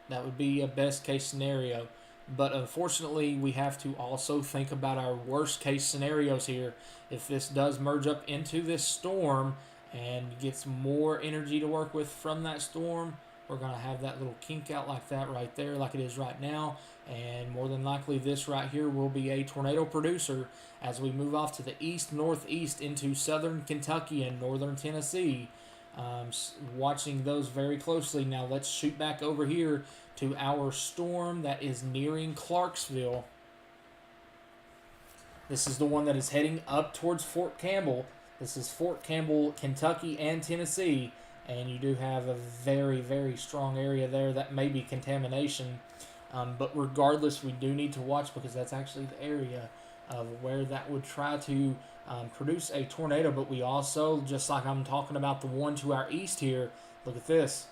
That would be a best case scenario. But unfortunately, we have to also think about our worst case scenarios here. If this does merge up into this storm and gets more energy to work with from that storm, we're going to have that little kink out like that right there, like it is right now. And more than likely, this right here will be a tornado producer as we move off to the east-northeast into southern Kentucky and northern Tennessee. Watching those very closely. Now let's shoot back over here to our storm that is nearing Clarksville. This is the one that is heading up towards Fort Campbell. This is Fort Campbell, Kentucky and Tennessee, and you do have a very, very strong area there that may be contamination. But regardless, we do need to watch because that's actually the area of where that would try to produce a tornado. But we also, just like I'm talking about the one to our east here, look at this.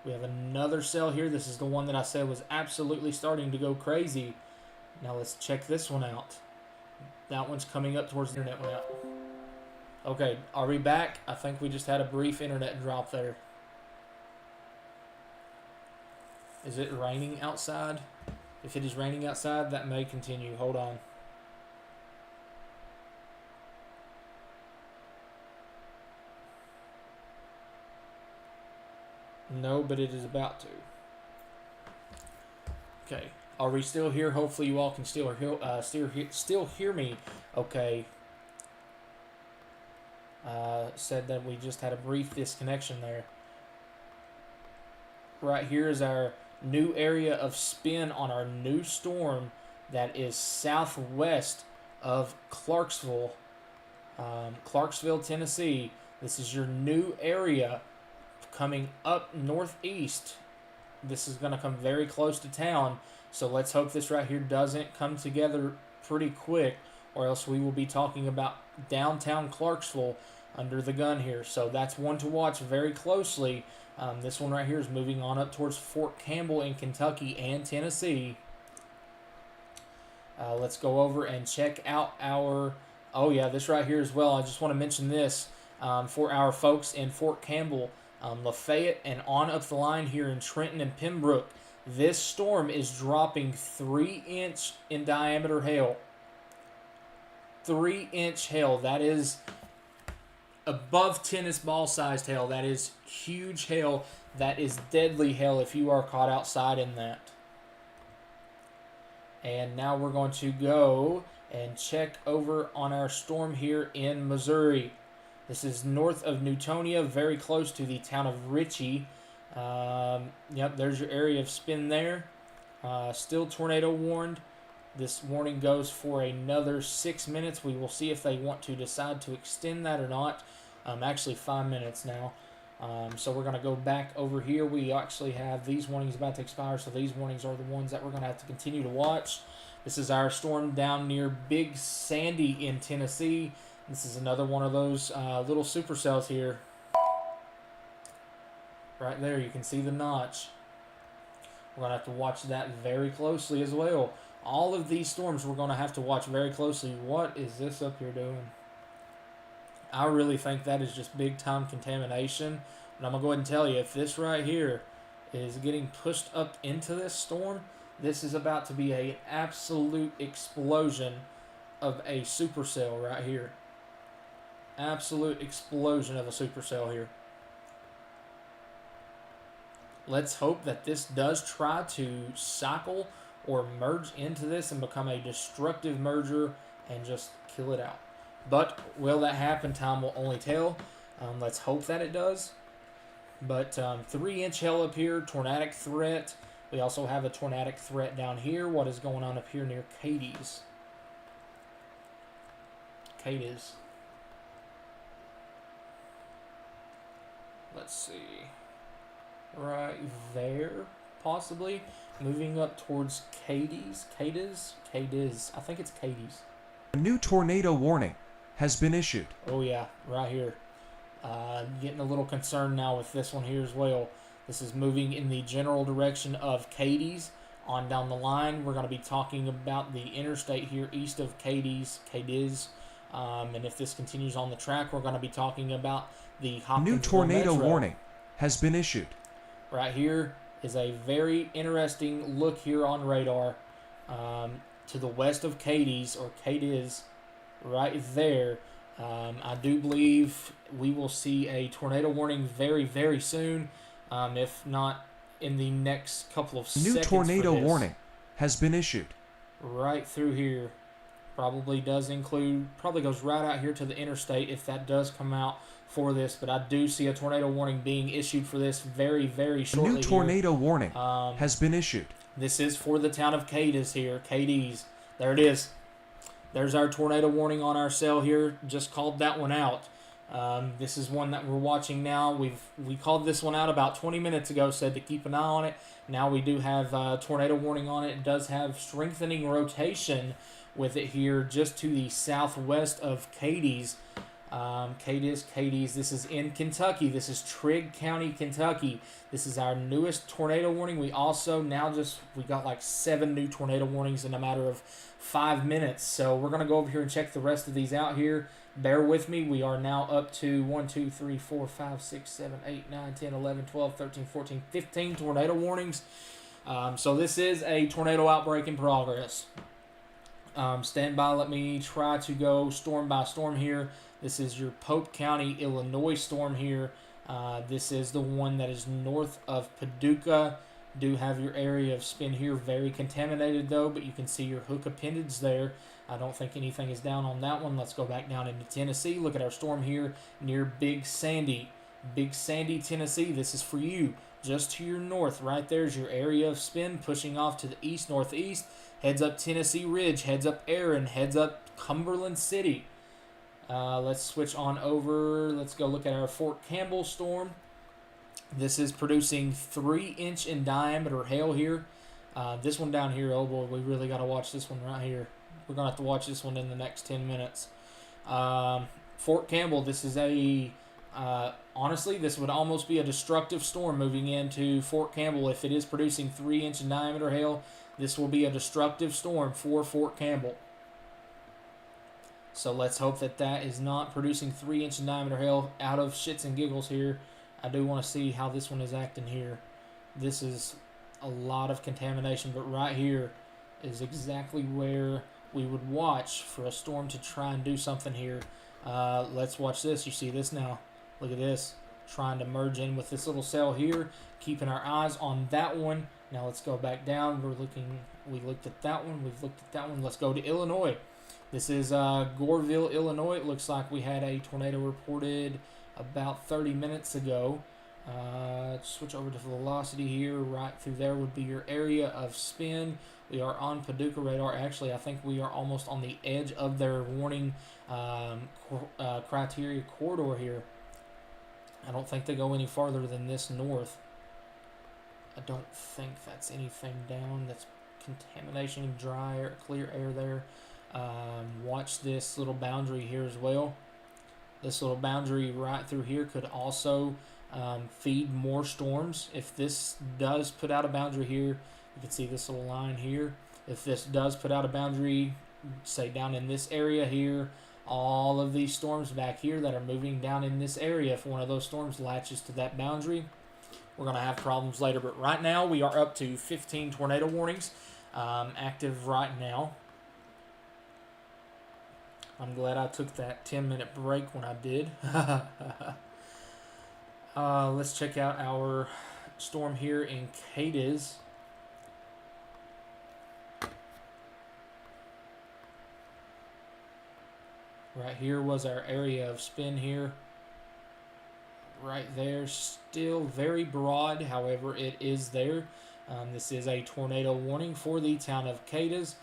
We have another cell here. This is the one that I said was absolutely starting to go crazy. Now let's check this one out. That one's coming up towards the internet went out. Okay, are we back? I think we just had a brief internet drop there. Is it raining outside? If it is raining outside, that may continue. Hold on. No, but it is about to. Okay. Are we still here? Hopefully you all can still hear me. Okay. Said that we just had a brief disconnection there. Right here is our new area of spin on our new storm that is southwest of Clarksville, Tennessee. This is your new area coming up northeast. This is going to come very close to town, so let's hope this right here doesn't come together pretty quick, or else we will be talking about downtown Clarksville under the gun here. So that's one to watch very closely. This one right here is moving on up towards Fort Campbell in Kentucky and Tennessee. Let's go over and check out our... Oh yeah, this right here as well. I just want to mention this for our folks in Fort Campbell, Lafayette, and on up the line here in Trenton and Pembroke. This storm is dropping 3-inch in diameter hail. 3-inch hail. That is above tennis ball sized hail. That is huge hail. That is deadly hail if you are caught outside in that. And now we're going to go and check over on our storm here in Missouri. This is north of Newtonia, very close to the town of Ritchie. Yep, there's your area of spin there. Still tornado warned. This warning goes for another 6 minutes. We will see if they want to decide to extend that or not. Actually 5 minutes now. So we're going to go back over here. We actually have these warnings about to expire, so these warnings are the ones that we're going to have to continue to watch. This is our storm down near Big Sandy in Tennessee. This is another one of those little supercells here. Right there, you can see the notch. We're going to have to watch that very closely as well. All of these storms we're going to have to watch very closely. What is this up here doing? I really think that is just big time contamination. But I'm going to go ahead and tell you, if this right here is getting pushed up into this storm, this is about to be an absolute explosion of a supercell right here. Absolute explosion of a supercell here. Let's hope that this does try to cycle or merge into this and become a destructive merger and just kill it out. But will that happen? Time will only tell. Let's hope that it does. But 3-inch hail up here, tornadic threat. We also have a tornadic threat down here. What is going on up here near Cadiz? Let's see. Right there, possibly. Moving up towards Cadiz. I think it's Cadiz. A new tornado warning has been issued. Oh yeah, right here. Getting a little concerned now with this one here as well. This is moving in the general direction of Cadiz. On down the line, we're going to be talking about the interstate here east of Cadiz. And if this continues on the track, we're going to be talking about the Hopkinsville New tornado Metro. warning has been issued. Right here is a very interesting look here on radar. To the west of Cadiz, right there. I do believe we will see a tornado warning very, very soon, if not in the next couple of seconds. New tornado for this. warning has been issued. Right through here. Probably goes right out here to the interstate if that does come out for this. But I do see a tornado warning being issued for this very, very A shortly. new tornado here. warning has been issued. This is for the town of Cadiz here. Cadiz. There it is. There's our tornado warning on our cell here. Just called that one out. This is one that we're watching now. We called this one out about 20 minutes ago, said to keep an eye on it. Now we do have a tornado warning on it. It does have strengthening rotation with it here just to the southwest of Cadiz. Cadiz. This is in Kentucky. This is Trigg County, Kentucky. This is our newest tornado warning. We also we got like 7 new tornado warnings in a matter of 5 minutes. So we're going to go over here and check the rest of these out here. Bear with me. We are now up to 1, 2, 3, 4, 5, 6, 7, 8, 9, 10, 11, 12, 13, 14, 15 tornado warnings. So this is a tornado outbreak in progress. Stand by. Let me try to go storm by storm here. This is your Pope County, Illinois storm here. This is the one that is north of Paducah. Do have your area of spin here. Very contaminated though, but you can see your hook appendage there. I don't think anything is down on that one. Let's go back down into Tennessee. Look at our storm here near Big Sandy. Big Sandy, Tennessee. This is for you. Just to your north, right there's your area of spin, pushing off to the east-northeast. Heads up Tennessee Ridge, heads up Aaron, heads up Cumberland City. Let's switch on over. Let's go look at our Fort Campbell storm. This is producing 3-inch in diameter hail here. This one down here, oh boy, we really got to watch this one right here. We're going to have to watch this one in the next 10 minutes. Fort Campbell, this is honestly, this would almost be a destructive storm moving into Fort Campbell. If it is producing 3-inch in diameter hail, this will be a destructive storm for Fort Campbell. So let's hope that that is not producing 3-inch in diameter hail. Out of shits and giggles here, I do want to see how this one is acting here. This is a lot of contamination, but right here is exactly where we would watch for a storm to try and do something here. Let's watch this. You see this now. Look at this. Trying to merge in with this little cell here. Keeping our eyes on that one. Now let's go back down. We looked at that one. We've looked at that one. Let's go to Illinois. This is Goreville, Illinois. It looks like we had a tornado reported about 30 minutes ago. Switch over to velocity here. Right through there would be your area of spin. We are on Paducah radar. Actually, I think we are almost on the edge of their warning criteria corridor here. I don't think they go any farther than this north. I don't think that's anything down. That's contamination, dry air, clear air there. Watch this little boundary here as well. This little boundary right through here could also feed more storms. If this does put out a boundary here, you can see this little line here. If this does put out a boundary, say down in this area here, all of these storms back here that are moving down in this area, if one of those storms latches to that boundary, we're going to have problems later. But right now, we are up to 15 tornado warnings active right now. I'm glad I took that 10-minute break when I did. Let's check out our storm here in Cadiz. Right here was our area of spin here. Right there, still very broad, however, it is there. This is a tornado warning for the town of Cadiz.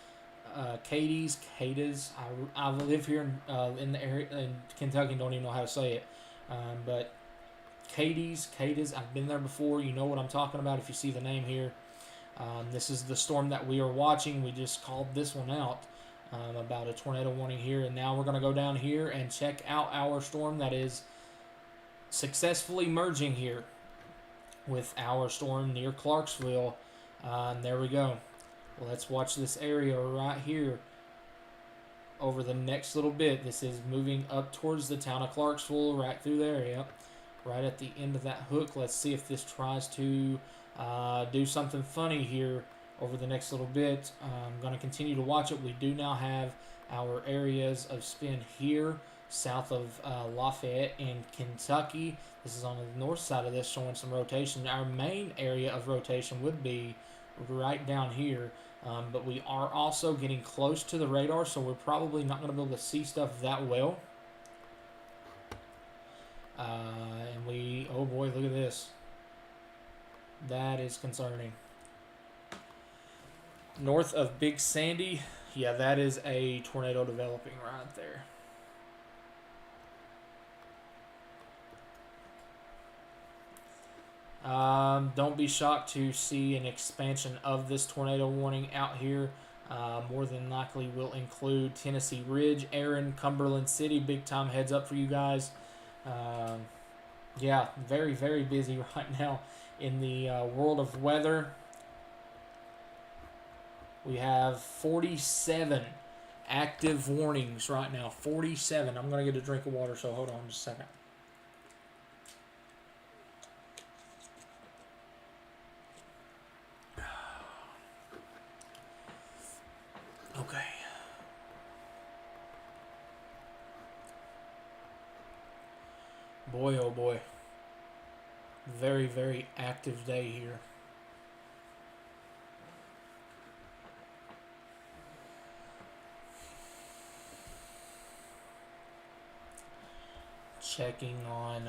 Cadiz. I live here in the area in Kentucky and don't even know how to say it. But Cadiz. I've been there before. You know what I'm talking about if you see the name here. This is the storm that we are watching. We just called this one out about a tornado warning here. And now we're going to go down here and check out our storm that is successfully merging here with our storm near Clarksville. There we go. Let's watch this area right here over the next little bit. This is moving up towards the town of Clarksville, right through there, yep. Right at the end of that hook. Let's see if this tries to do something funny here over the next little bit. I'm going to continue to watch it. We do now have our areas of spin here south of Lafayette in Kentucky. This is on the north side of this, showing some rotation. Our main area of rotation would be right down here, but we are also getting close to the radar, so we're probably not going to be able to see stuff that well. And oh boy, look at this. That is concerning. North of Big Sandy, yeah, that is a tornado developing right there. Don't be shocked to see an expansion of this tornado warning out here. More than likely will include Tennessee Ridge, Aaron, Cumberland City. Big time heads up for you guys. Yeah, very, very busy right now in the world of weather. We have 47 active warnings right now. 47. I'm going to get a drink of water, so hold on just a second. Okay. Boy, oh boy. Very, very active day here. Checking on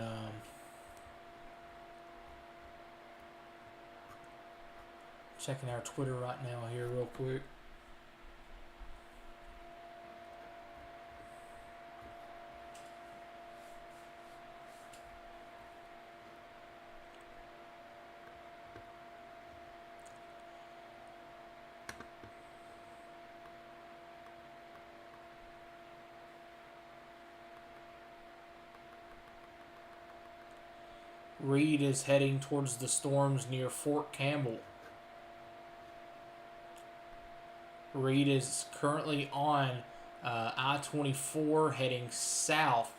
checking our Twitter right now here real quick. Reed is heading towards the storms near Fort Campbell. Reed is currently on I-24 heading south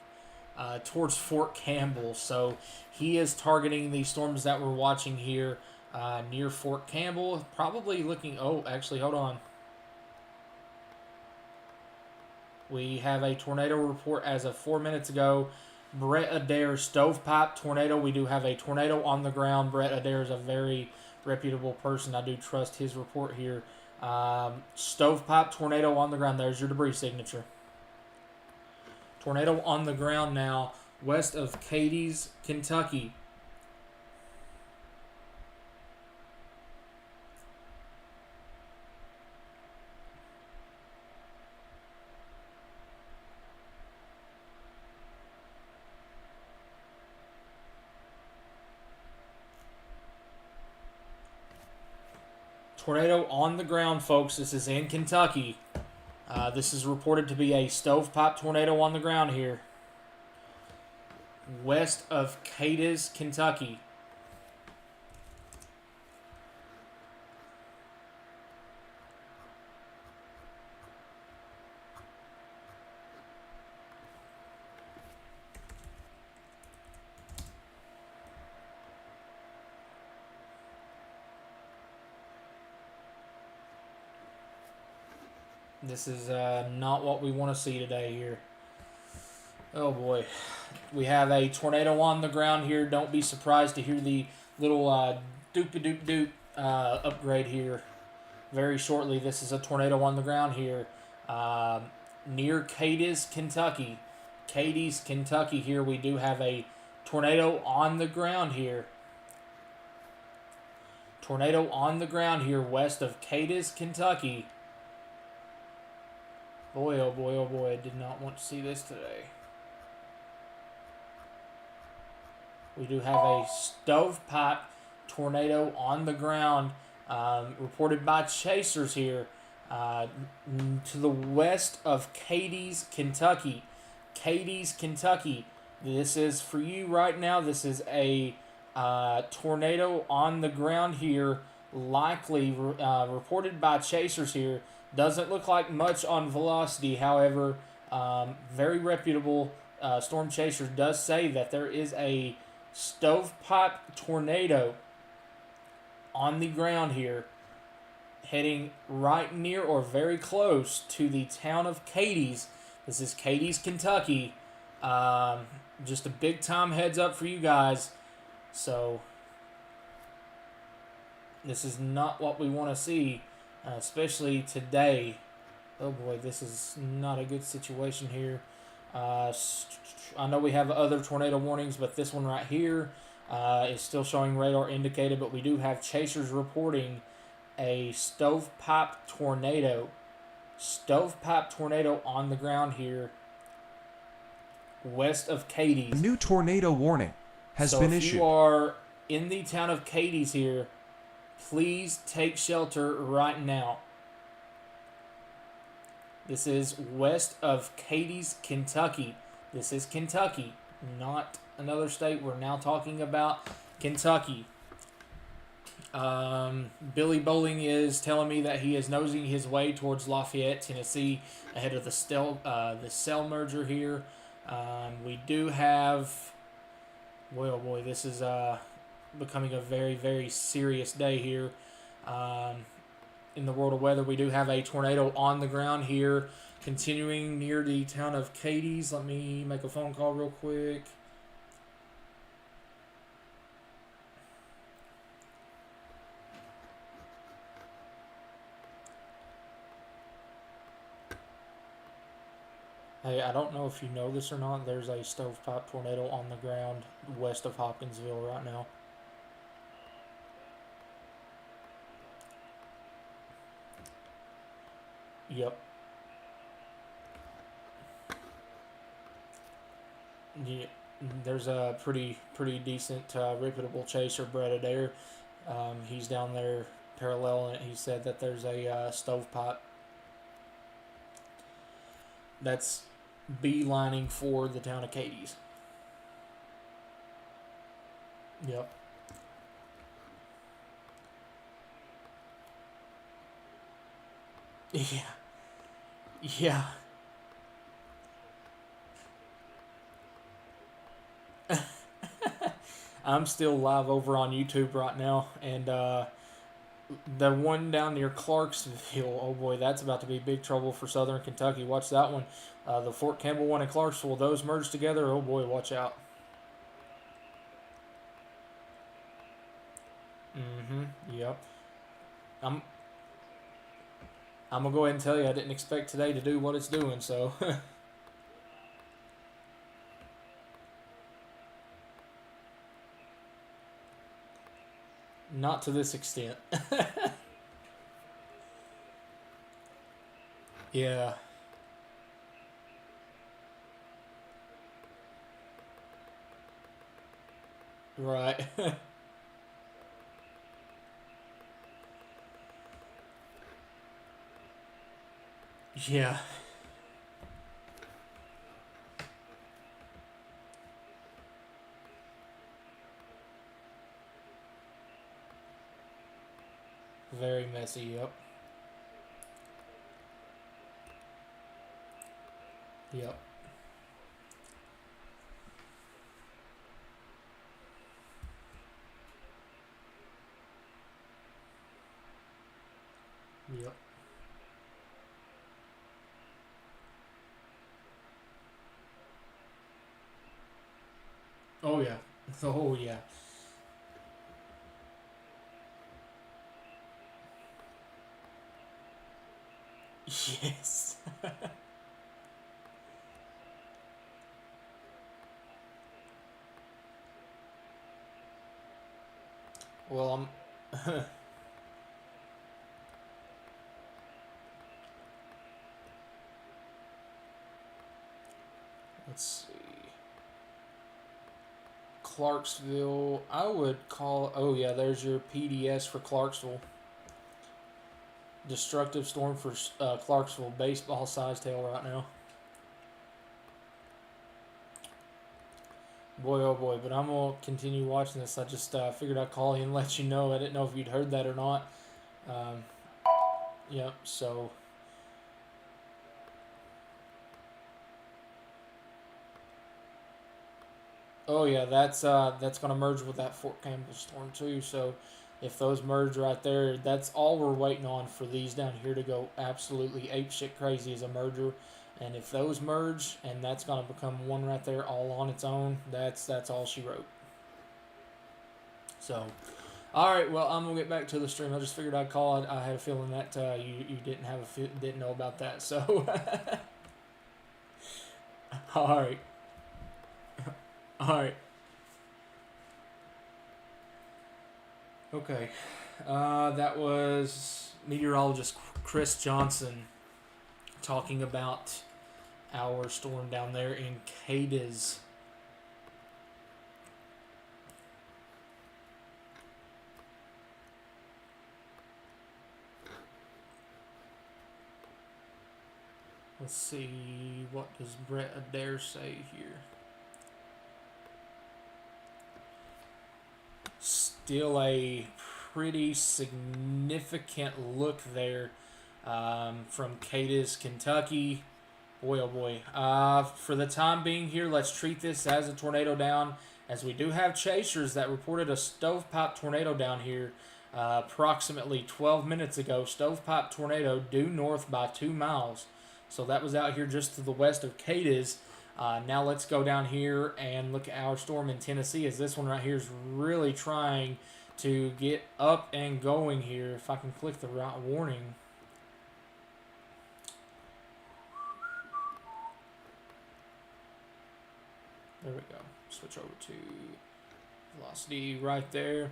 towards Fort Campbell. So he is targeting the storms that we're watching here near Fort Campbell. Probably looking... Oh, actually, hold on. We have a tornado report as of 4 minutes ago. Brett Adair stovepipe tornado. We do have a tornado on the ground. Brett Adair is a very reputable person. I do trust his report here. Stovepipe tornado on the ground. There's your debris signature. Tornado on the ground now west of Cadiz, Kentucky. Tornado on the ground, folks. This is in Kentucky. This is reported to be a stovepipe tornado on the ground here. West of Cadiz, Kentucky. This is not what we want to see today here. Oh boy. We have a tornado on the ground here. Don't be surprised to hear the little doop-a-doop-doop upgrade here very shortly. This is a tornado on the ground here near Cadiz, Kentucky. Cadiz, Kentucky here. We do have a tornado on the ground here. Tornado on the ground here west of Cadiz, Kentucky. Boy, oh boy, oh boy, I did not want to see this today. We do have a stovepipe tornado on the ground reported by chasers here to the west of Cadiz, Kentucky. Cadiz, Kentucky. This is for you right now. This is a tornado on the ground here, likely reported by chasers here. Doesn't look like much on velocity, however, very reputable storm chaser does say that there is a stovepipe tornado on the ground here, heading right near or very close to the town of Cadiz. This is Cadiz, Kentucky. Just a big time heads up for you guys. So, this is not what we want to see. Especially today. Oh boy, this is not a good situation here. I know we have other tornado warnings, but this one right here is still showing radar indicated, but we do have chasers reporting a stovepipe tornado. Stovepipe tornado on the ground here west of Cadiz. A new tornado warning has been issued. If you are in the town of Cadiz here, please take shelter right now. This is west of Cadiz, Kentucky. This is Kentucky, not another state. We're now talking about Kentucky. Billy Bowling is telling me that he is nosing his way towards Lafayette, Tennessee, ahead of the Zelle merger here. We do have, well, boy, this is becoming a very, very serious day here. In the world of weather, we do have a tornado on the ground here, continuing near the town of Cadiz. Let me make a phone call real quick. Hey, I don't know if you know this or not. There's a stovepipe tornado on the ground west of Hopkinsville right now. Yep. Yeah, there's a pretty decent reputable chaser, Brett Adair. He's down there parallel, and he said that there's a stovepipe that's beelining for the town of Cadiz. Yep. Yeah. Yeah. I'm still live over on YouTube right now, and the one down near Clarksville, oh boy, that's about to be big trouble for Southern Kentucky. Watch that one. The Fort Campbell one and Clarksville, those merged together, oh boy, watch out. Yep. I'm gonna go ahead and tell you I didn't expect today to do what it's doing, so. Not to this extent. Yeah. Right. Yeah. Very messy, yep. Yep. Yep. Oh yeah. Oh yeah. Yes. Well, I'm. Let's see. Clarksville. I would call. Oh yeah, there's your PDS for Clarksville. Destructive storm for Clarksville. Baseball sized hail right now. Boy, oh boy, but I'm going to continue watching this. I just figured I'd call you and let you know. I didn't know if you'd heard that or not. Yep, so. Oh yeah, that's going to merge with that Fort Campbell storm too. So if those merge right there, that's all we're waiting on for these down here to go absolutely apeshit crazy as a merger. And if those merge, and that's going to become one right there all on its own, that's all she wrote. So, all right, well, I'm going to get back to the stream. I just figured I'd call. I had a feeling that you didn't know about that. So, all right. All right. Okay. That was meteorologist Chris Johnson talking about our storm down there in Cadiz. Let's see, what does Brett Adair say here? Still a pretty significant look there from Cadiz, Kentucky. Boy, oh boy. For the time being here, let's treat this as a tornado down, as we do have chasers that reported a stovepipe tornado down here approximately 12 minutes ago. Stovepipe tornado due north by 2 miles. So that was out here just to the west of Cadiz. Now let's go down here and look at our storm in Tennessee, as this one right here is really trying to get up and going here. If I can click the right warning. There we go. Switch over to velocity right there.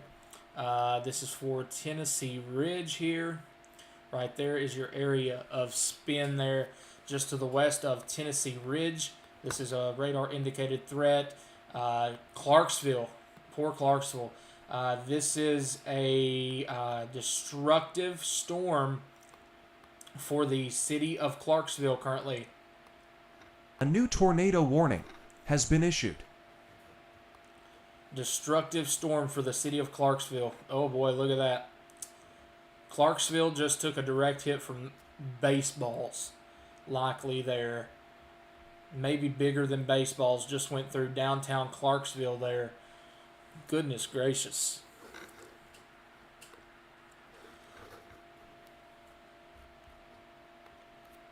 This is for Tennessee Ridge here. Right there is your area of spin there, just to the west of Tennessee Ridge. This is a radar indicated threat. Clarksville, poor Clarksville. This is a destructive storm for the city of Clarksville currently. A new tornado warning has been issued. Destructive storm for the city of Clarksville. Oh boy, look at that. Clarksville just took a direct hit from baseballs. Likely there. Maybe bigger than baseballs. Just went through downtown Clarksville there. Goodness gracious.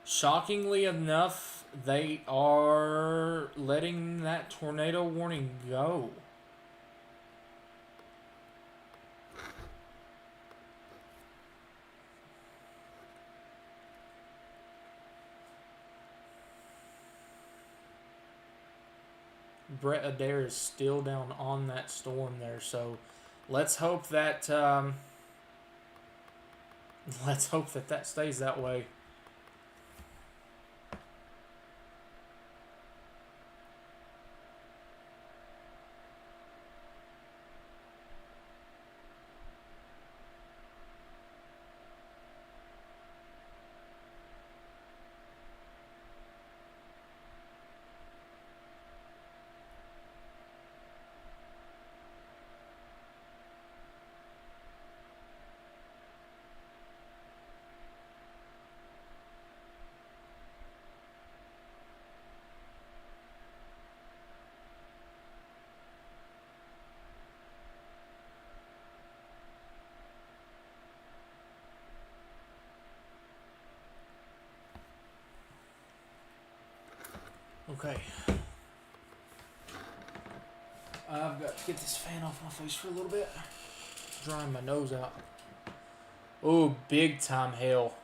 Shockingly enough, they are letting that tornado warning go. Brett Adair is still down on that storm there, so let's hope that that stays that way. Okay. I've got to get this fan off my face for a little bit. Drying my nose out. Oh, big time hail.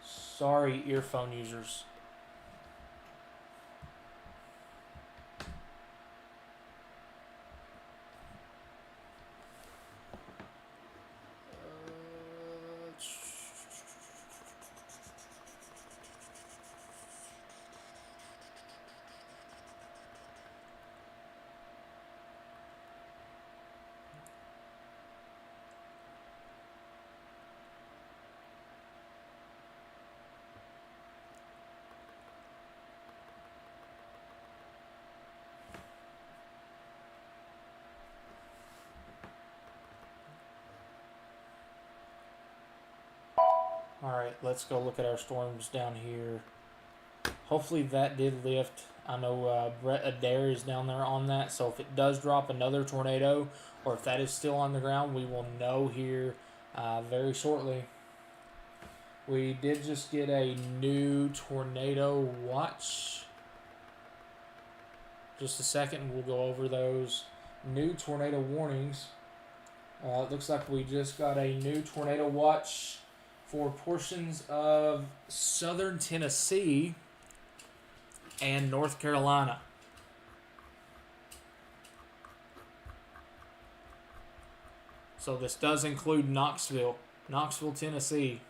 Sorry, earphone users. Alright, let's go look at our storms down here. Hopefully that did lift. I know Brett Adair is down there on that, so if it does drop another tornado, or if that is still on the ground, we will know here very shortly. We did just get a new tornado watch. Just a second, we'll go over those new tornado warnings. It looks like we just got a new tornado watch for portions of southern Tennessee and North Carolina. So this does include Knoxville, Tennessee.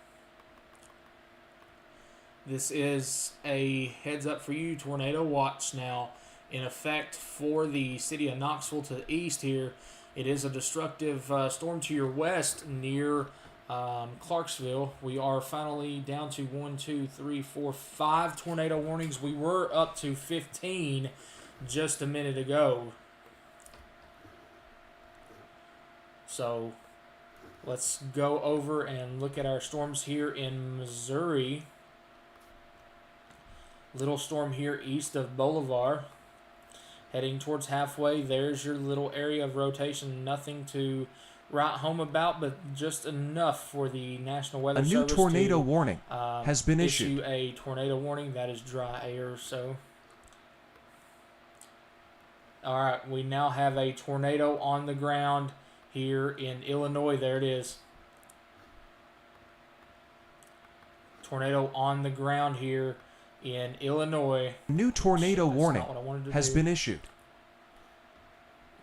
This is a heads up for you tornado watch now. in effect for the city of Knoxville to the east here. It is a destructive storm to your west near Clarksville. We are finally down to 5 tornado warnings. We were up to 15 just a minute ago. So let's go over and look at our storms here in Missouri. Little storm here east of Bolivar. Heading towards halfway. There's your little area of rotation. Nothing to write home about, but just enough for the National Weather Service. A new tornado warning has been issued. Issue a tornado warning. That is dry air, so. All right, we now have a tornado on the ground here in Illinois. There it is. Tornado on the ground here in Illinois. New tornado warning has been issued.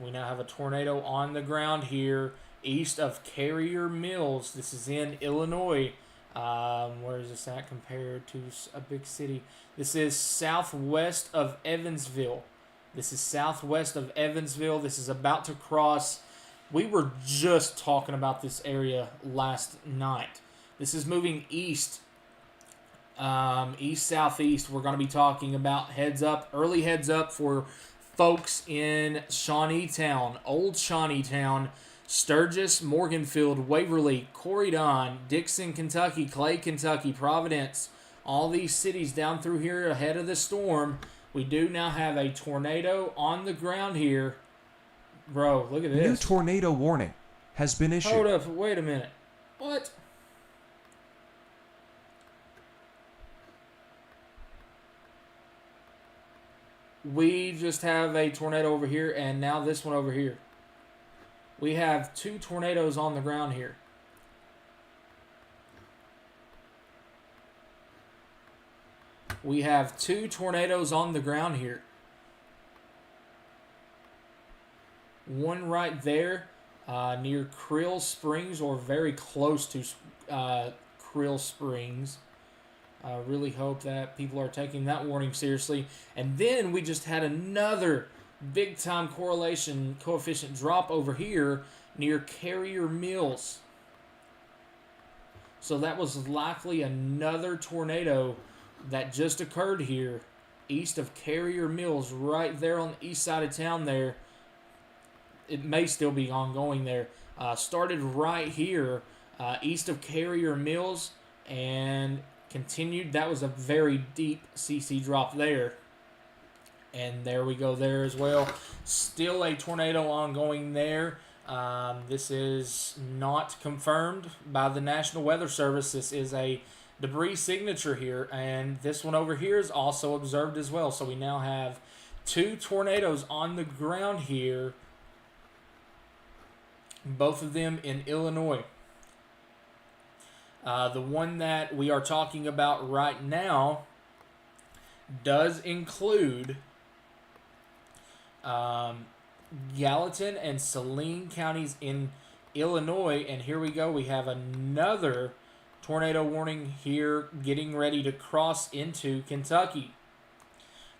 We now have a tornado on the ground here east of Carrier Mills. This is in Illinois. Where is this at compared to a big city? This is southwest of Evansville. This is about to cross. We were just talking about this area last night. This is moving east. East-southeast. We're going to be talking about early heads up for folks in Shawneetown, Old Shawneetown, Sturgis, Morganfield, Waverly, Corydon, Dixon, Kentucky, Clay, Kentucky, Providence. All these cities down through here ahead of the storm. We do now have a tornado on the ground here. Bro, look at this. New tornado warning has been issued. Hold up, wait a minute. What? We just have a tornado over here, and now this one over here. We have 2 tornadoes on the ground here. We have 2 tornadoes on the ground here. One right there near Krill Springs, or very close to Krill Springs. I really hope that people are taking that warning seriously. And then we just had another big-time correlation coefficient drop over here near Carrier Mills. So that was likely another tornado that just occurred here east of Carrier Mills, right there on the east side of town there. It may still be ongoing there. Started right here east of Carrier Mills and continued. That was a very deep CC drop there. And there we go there as well. Still a tornado ongoing there. This is not confirmed by the National Weather Service. This is a debris signature here. And this one over here is also observed as well. So we now have 2 tornadoes on the ground here. Both of them in Illinois. The one that we are talking about right now does include Gallatin and Saline counties in Illinois. And here we go. We have another tornado warning here getting ready to cross into Kentucky.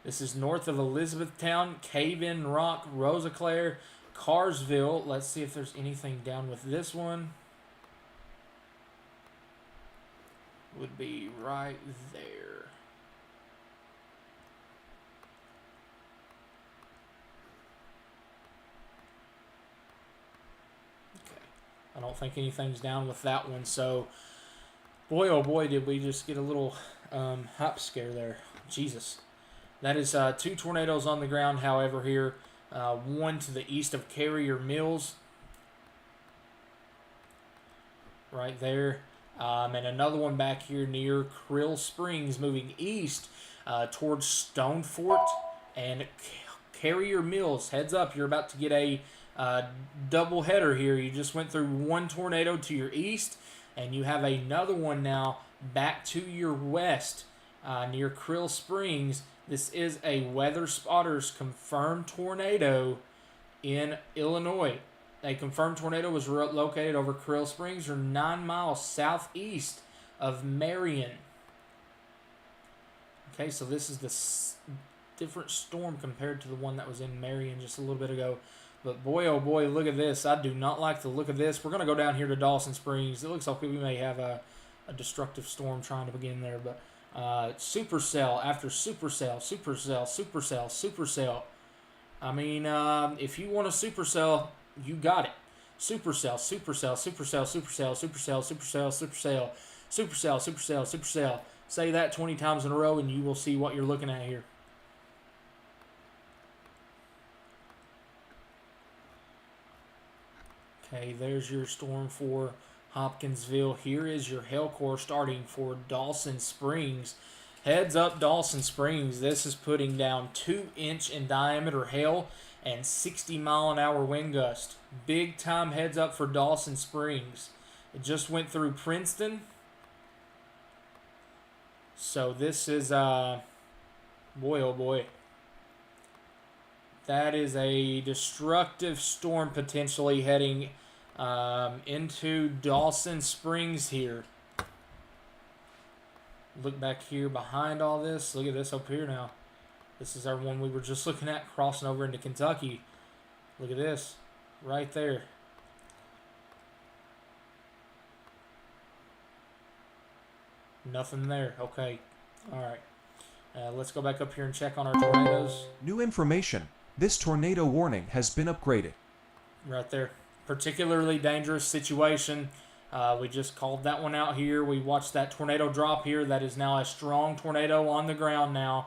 This is north of Elizabethtown, Cave-In Rock, Rosaclare, Carsville. Let's see if there's anything down with this one. Would be right there. Okay. I don't think anything's down with that one. So, boy, oh boy, did we just get a little hop scare there. Jesus. That is 2 tornadoes on the ground, however, here. One to the east of Carrier Mills. Right there. And another one back here near Krill Springs, moving east towards Stone Fort and Carrier Mills. Heads up, you're about to get a double header here. You just went through one tornado to your east, and you have another one now back to your west near Krill Springs. This is a Weather Spotters confirmed tornado in Illinois. A confirmed tornado was located over Krill Springs, or 9 miles southeast of Marion. Okay, so this is different storm compared to the one that was in Marion just a little bit ago. But boy, oh boy, look at this. I do not like the look of this. We're going to go down here to Dawson Springs. It looks like we may have a destructive storm trying to begin there. But supercell after supercell, supercell, supercell, supercell. I mean, if you want a supercell, you got it. Supercell, supercell, supercell, supercell, supercell, supercell, supercell, supercell, supercell, supercell. Say that 20 times in a row and you will see what you're looking at here. Okay, there's your storm for Hopkinsville. Here is your hail core starting for Dawson Springs. Heads up, Dawson Springs. This is putting down 2-inch in diameter hail and 60-mile-an-hour wind gust. Big time heads up for Dawson Springs. It just went through Princeton. So this is, boy oh boy. That is a destructive storm potentially heading into Dawson Springs here. Look back here behind all this. Look at this up here now. This is our one we were just looking at crossing over into Kentucky. Look at this. Right there. Nothing there. Okay. All right. Let's go back up here and check on our tornadoes. New information. This tornado warning has been upgraded. Right there. Particularly dangerous situation. We just called that one out here. We watched that tornado drop here. That is now a strong tornado on the ground now.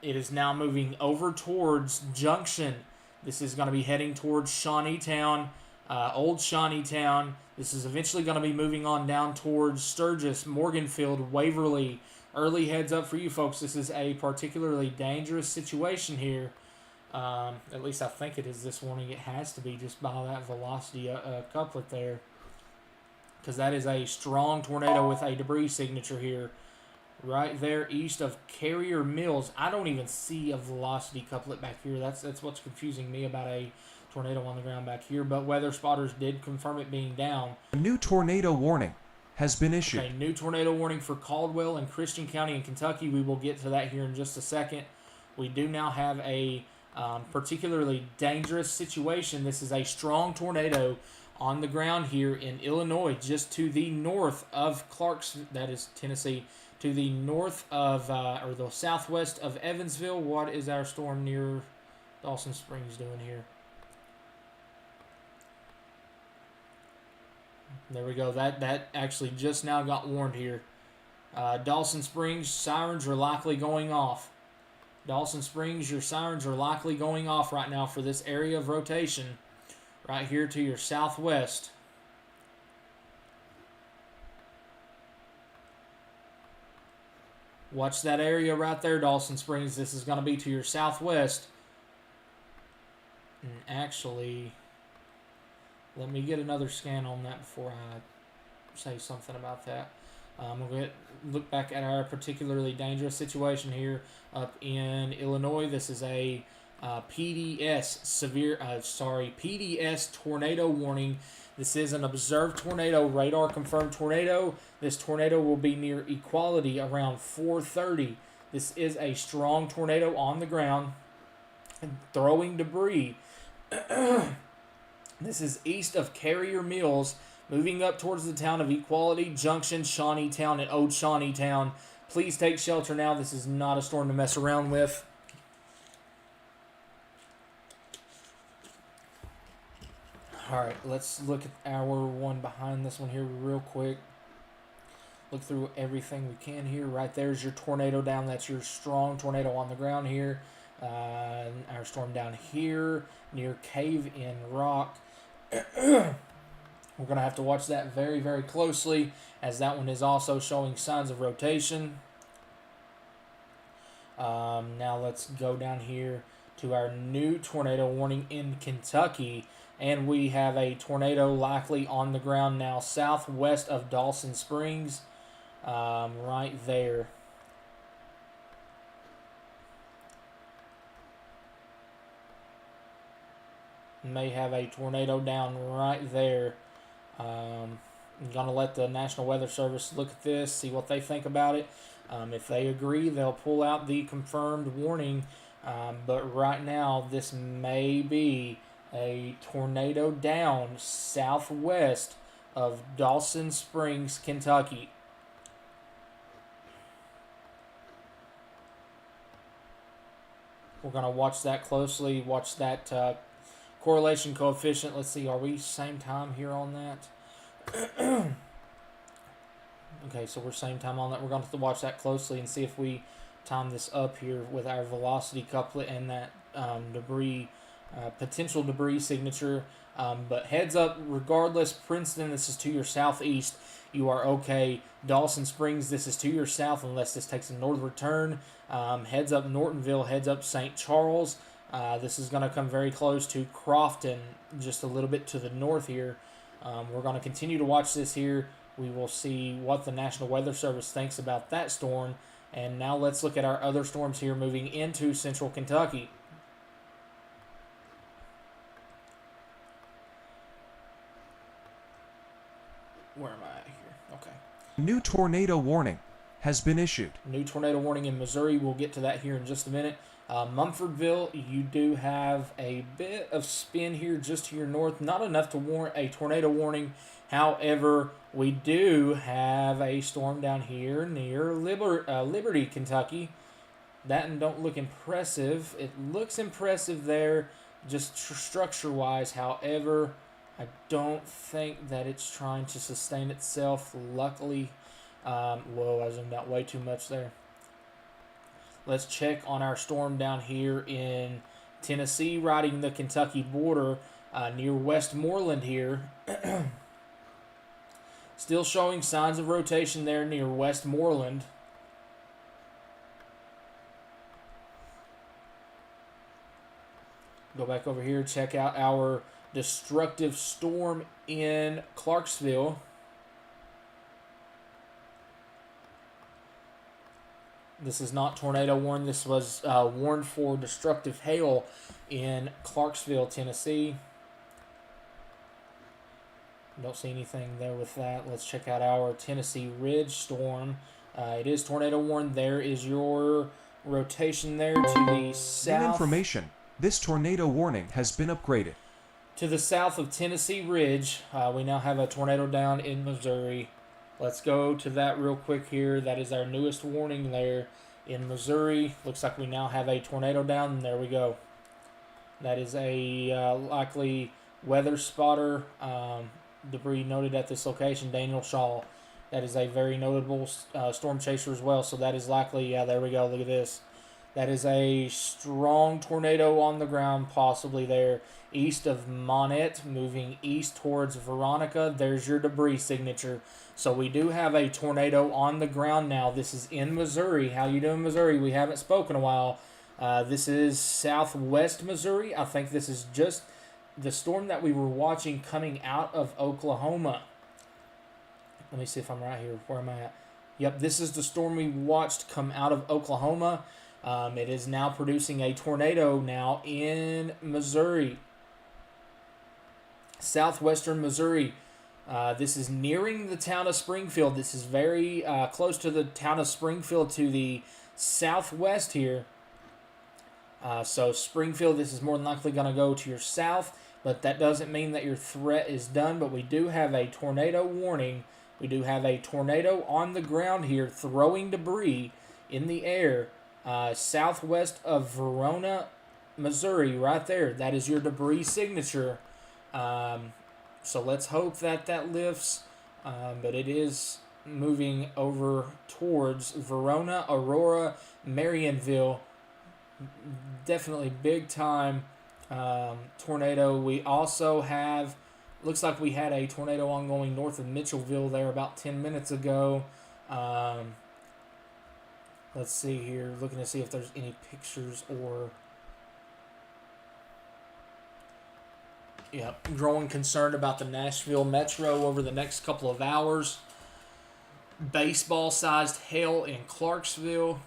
It is now moving over towards Junction. This is going to be heading towards Shawneetown, Old Shawneetown. This is eventually going to be moving on down towards Sturgis, Morganfield, Waverly. Early heads up for you folks. This is a particularly dangerous situation here. At least I think it is this morning. It has to be just by that velocity couplet there. Because that is a strong tornado with a debris signature here. Right there east of Carrier Mills. I don't even see a velocity couplet back here. That's what's confusing me about a tornado on the ground back here. But weather spotters did confirm it being down. A new tornado warning has been issued. Okay, new tornado warning for Caldwell and Christian County in Kentucky. We will get to that here in just a second. We do now have a particularly dangerous situation. This is a strong tornado on the ground here in Illinois, just to the north of Clarksville, that is Tennessee, to the north of, or the southwest of Evansville. What is our storm near Dawson Springs doing here? There we go. That actually just now got warned here. Dawson Springs, sirens are likely going off. Dawson Springs, your sirens are likely going off right now for this area of rotation. Right here to your southwest. Watch that area right there, Dawson Springs. This is going to be to your southwest. And actually, let me get another scan on that before I say something about that. I'm going to look back at our particularly dangerous situation here up in Illinois. This is a PDS tornado warning. This is an observed tornado, radar confirmed tornado. This tornado will be near Equality around 4:30. This is a strong tornado on the ground and throwing debris. This is east of Carrier Mills, moving up towards the town of Equality, Junction, Shawneetown, and Old Shawneetown. Please take shelter now. This is not a storm to mess around with. Alright, let's look at our one behind this one here real quick. Look through everything we can here. Right there's your tornado down. That's your strong tornado on the ground here. Our storm down here near Cave in Rock. We're going to have to watch that very, very closely, as that one is also showing signs of rotation. Now let's go down here to our new tornado warning in Kentucky. And we have a tornado likely on the ground now southwest of Dawson Springs. Right there. May have a tornado down right there. I'm going to let the National Weather Service look at this, see what they think about it. If they agree, they'll pull out the confirmed warning. But right now, this may be a tornado down southwest of Dawson Springs, Kentucky. We're going to watch that closely, watch that correlation coefficient. Let's see, are we same time here on that? Okay, so we're same time on that. We're going to have to watch that closely and see if we time this up here with our velocity couplet and that debris, potential debris signature. But heads up, regardless, Princeton, this is to your southeast. You are okay. Dawson Springs, this is to your south unless this takes a northward turn. Heads up Nortonville, heads up St. Charles. This is going to come very close to Crofton, just a little bit to the north here. We're going to continue to watch this here. We will see what the National Weather Service thinks about that storm. And now let's look at our other storms here moving into central Kentucky. Where am I at here? Okay. New tornado warning has been issued. New tornado warning in Missouri. We'll get to that here in just a minute. Mumfordville, you do have a bit of spin here just to your north. Not enough to warrant a tornado warning. However, we do have a storm down here near Liberty, Kentucky. That don't look impressive. It looks impressive there, just structure-wise. However, I don't think that it's trying to sustain itself. Luckily, whoa, I zoomed out way too much there. Let's check on our storm down here in Tennessee, riding the Kentucky border near Westmoreland here. Still showing signs of rotation there near Westmoreland. Go back over here, check out our destructive storm in Clarksville. This is not tornado warned. This was warned for destructive hail in Clarksville, Tennessee. Don't see anything there with that. Let's check out our Tennessee Ridge storm. It is tornado warned. There is your rotation there to the New south. information. This tornado warning has been upgraded. To the south of Tennessee Ridge, we now have a tornado down in Missouri. Let's go to that real quick here. That is our newest warning there in Missouri. Looks like we now have a tornado down, and there we go. That is a likely weather spotter. Debris noted at this location, Daniel Shaw. That is a very notable storm chaser as well, so that is likely, yeah, there we go, look at this. That is a strong tornado on the ground, possibly there, east of Monette, moving east towards Veronica. There's your debris signature. So we do have a tornado on the ground now. This is in Missouri. How you doing, Missouri? We haven't spoken a while. This is southwest Missouri. I think this is just the storm that we were watching coming out of Oklahoma. Let me see if I'm right here. Where am I at? Yep, this is the storm we watched come out of Oklahoma. It is now producing a tornado now in Missouri. Southwestern Missouri. This is nearing the town of Springfield. This is very close to the town of Springfield to the southwest here. So Springfield, this is more than likely going to go to your south, but that doesn't mean that your threat is done. But we do have a tornado warning. We do have a tornado on the ground here throwing debris in the air southwest of Verona, Missouri, right there. That is your debris signature. So let's hope that that lifts, but it is moving over towards Verona, Aurora, Marionville. Definitely big time tornado. We also have, looks like we had a tornado ongoing north of Mitchellville there about 10 minutes ago. Let's see here, looking to see if there's any pictures or... Yeah, growing concerned about the Nashville Metro over the next couple of hours. Baseball-sized hail in Clarksville.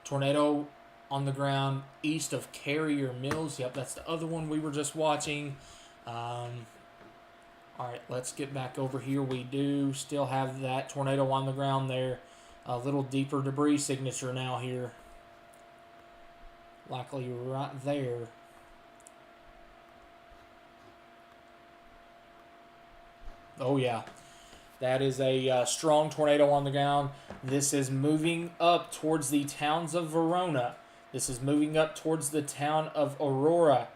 Tornado on the ground east of Carrier Mills. Yep, that's the other one we were just watching. All right, let's get back over here. We do still have that tornado on the ground there. A little deeper debris signature now here. Likely right there. Oh, yeah. That is a strong tornado on the ground. This is moving up towards the towns of Verona. This is moving up towards the town of Aurora.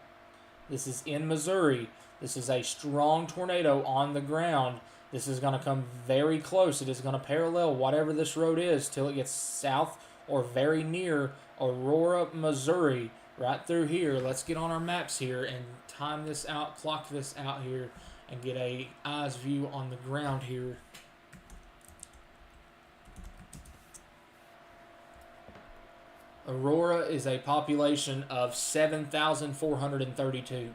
This is in Missouri. This is a strong tornado on the ground. This is going to come very close. It is going to parallel whatever this road is till it gets south or very near Aurora, Missouri. Right through here. Let's get on our maps here and time this out, clock this out here, and get a eyes view on the ground here. Aurora is a population of 7,432.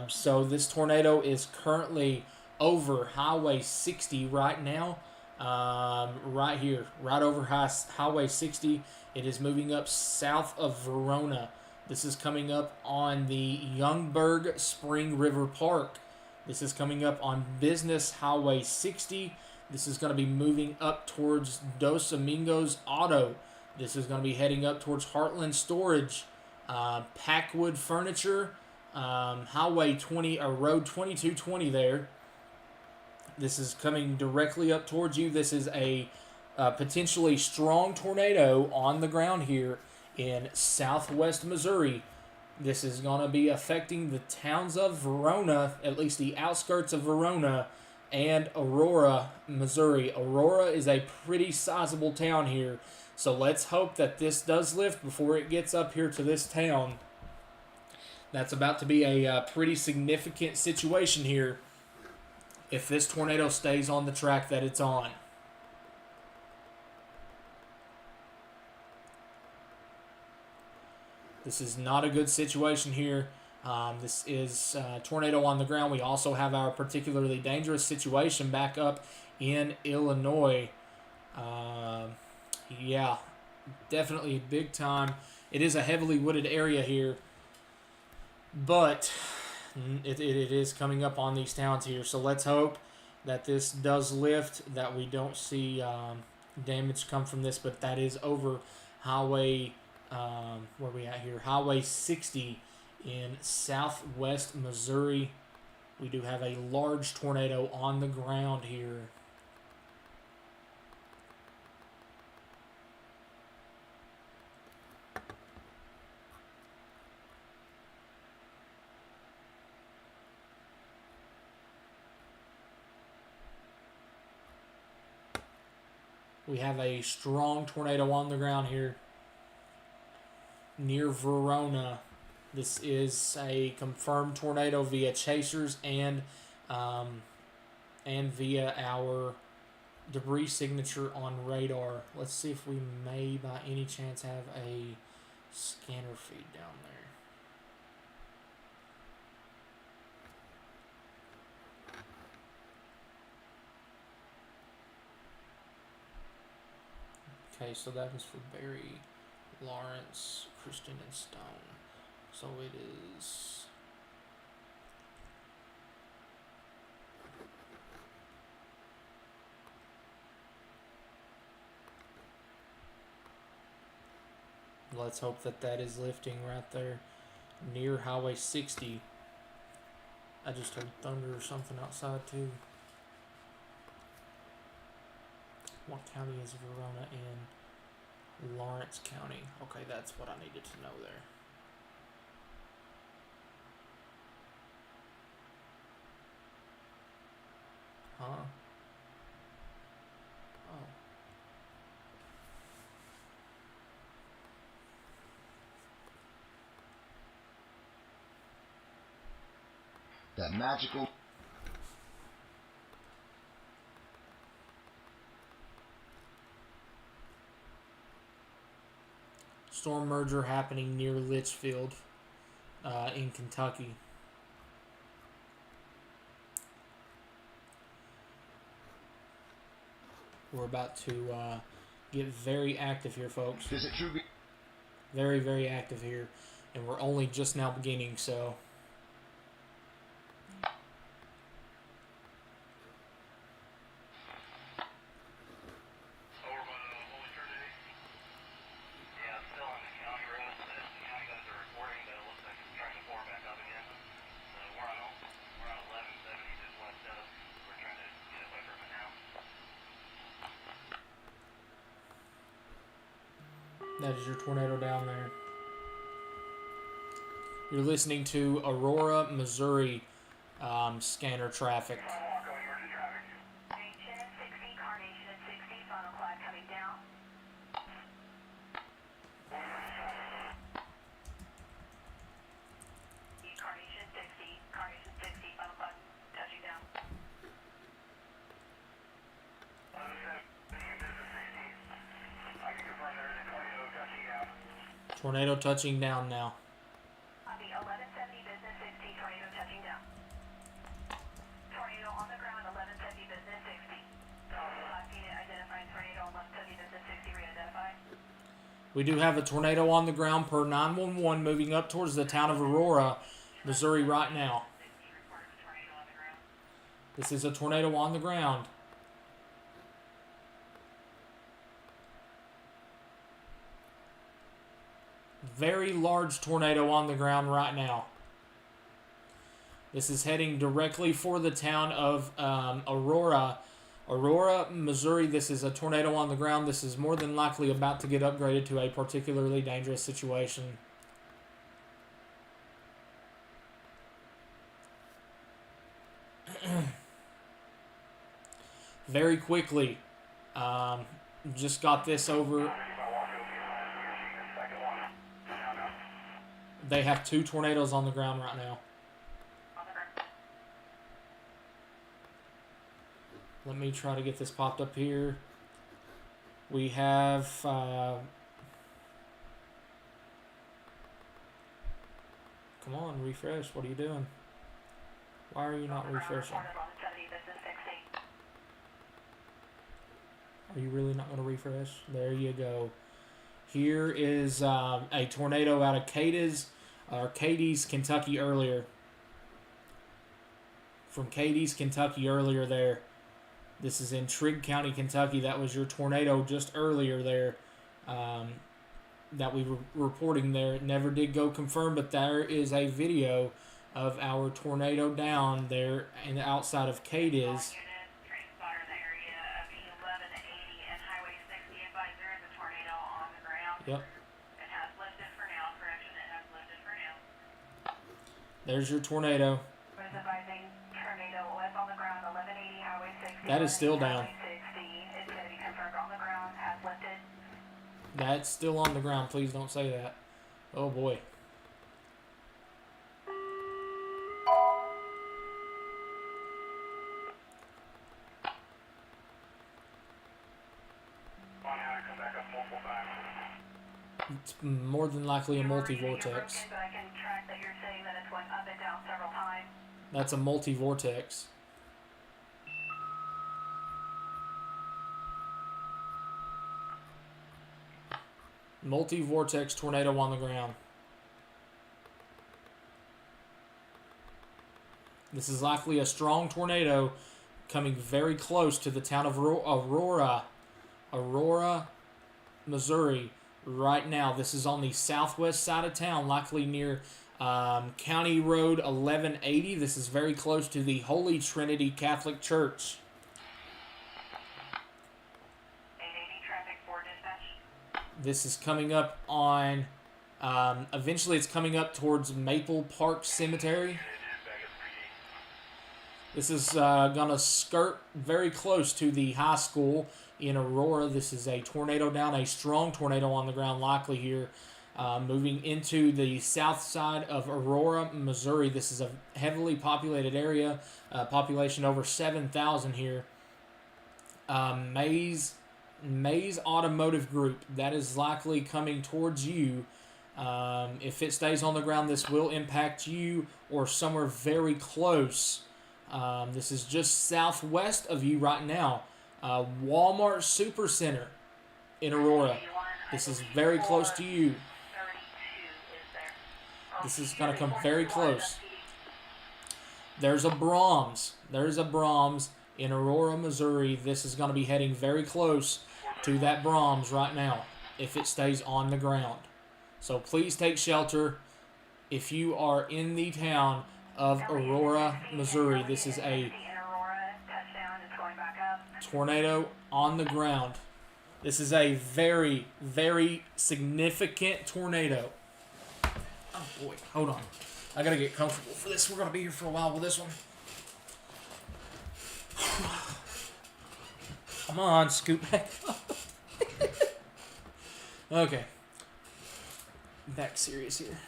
So this tornado is currently over Highway 60 right now. Right here, right over Highway 60. It is moving up south of Verona. This is coming up on the Youngberg Spring River Park. This is coming up on Business Highway 60. This is going to be moving up towards Dos Amigos Auto. This is going to be heading up towards Heartland Storage, Packwood Furniture, Highway 20, or Road 2220 there. This is coming directly up towards you. This is a potentially strong tornado on the ground here in southwest Missouri. This is going to be affecting the towns of Verona, at least the outskirts of Verona, and Aurora, Missouri. Aurora is a pretty sizable town here, so let's hope that this does lift before it gets up here to this town. That's about to be a pretty significant situation here if this tornado stays on the track that it's on. This is not a good situation here. This is tornado on the ground. We also have our particularly dangerous situation back up in Illinois. Yeah, definitely big time. It is a heavily wooded area here, but it is coming up on these towns here. So let's hope that this does lift, that we don't see damage come from this, but that is over Highway, where are we at here? Highway 60 in southwest Missouri. We do have a large tornado on the ground here. We have a strong tornado on the ground here near Verona. This is a confirmed tornado via chasers and via our debris signature on radar. Let's see if we may by any chance have a scanner feed down there. Okay, so that is for Barry, Lawrence, Christian, and Stone. So it is... Let's hope that that is lifting right there near Highway 60. I just heard thunder or something outside too. What county is Verona in? Lawrence County. Okay, that's what I needed to know there. Huh? Oh. That magical. Storm merger happening near Litchfield in Kentucky. We're about to get very active here, folks. Is it true? Very, very active here. And we're only just now beginning, so... That is your tornado down there. You're listening to Aurora, Missouri scanner traffic. Carnation at 60, Carnation at 60, final cloud coming down. Carnation 60, Carnation 60, final cloud touching down. I can confirm there is a tornado touching down. Tornado touching down now. On the 1170 business 60, tornado touching down. Tornado on the ground, 1170 business 60. Last unit identified tornado 1170 business 60, re-identified. We do have a tornado on the ground per 911 moving up towards the town of Aurora, Missouri right now. This is a tornado on the ground. Very large tornado on the ground right now. This is heading directly for the town of Aurora, Missouri. This is a tornado on the ground. This is more than likely about to get upgraded to a particularly dangerous situation. Very quickly, just got this over. They have 2 tornadoes on the ground right now. Let me try to get this popped up here. We have come on, refresh. What are you doing? Why are you not refreshing? Are you really not going to refresh? There you go. Here is a tornado out of Cadiz, Kentucky earlier. From Cadiz, Kentucky earlier there. This is in Trigg County, Kentucky. That was your tornado just earlier there that we were reporting there. It never did go confirmed, but there is a video of our tornado down there and outside of Cadiz. Yep. It has lifted for now. Correction, it has lifted for now. There's your tornado. What is advising? Tornado west on the ground, 1180 Highway 60. That is still down. Highway 60. It's going to be confirmed on the ground. Has lifted. That's still on the ground. Please don't say that. Oh boy. It's more than likely a multi-vortex. But I can track that you're saying that it's went up and down several times. That's a multi-vortex. Multi-vortex tornado on the ground. This is likely a strong tornado coming very close to the town of Aurora, Missouri right now. This is on the southwest side of town, likely near County Road 1180. This is very close to the Holy Trinity Catholic Church. 880 traffic for dispatch. This is coming up on, eventually it's coming up towards Maple Park Cemetery. This is going to skirt very close to the high school in Aurora. This is a tornado down, a strong tornado on the ground likely here. Moving into the south side of Aurora, Missouri. This is a heavily populated area, population over 7,000 here. Mays Automotive Group, that is likely coming towards you. If it stays on the ground, this will impact you or somewhere very close. This is just southwest of you right now. Walmart Supercenter in Aurora. This is very close to you. This is going to come very close. There's a Brahms. There's a Brahms in Aurora, Missouri. This is going to be heading very close to that Brahms right now if it stays on the ground. So please take shelter if you are in the town of Aurora, Missouri. This is a tornado on the ground. This is a very, very significant tornado. Oh boy, hold on. I gotta get comfortable for this. We're gonna be here for a while with this one. Come on, scoot back up. Okay. Back serious here.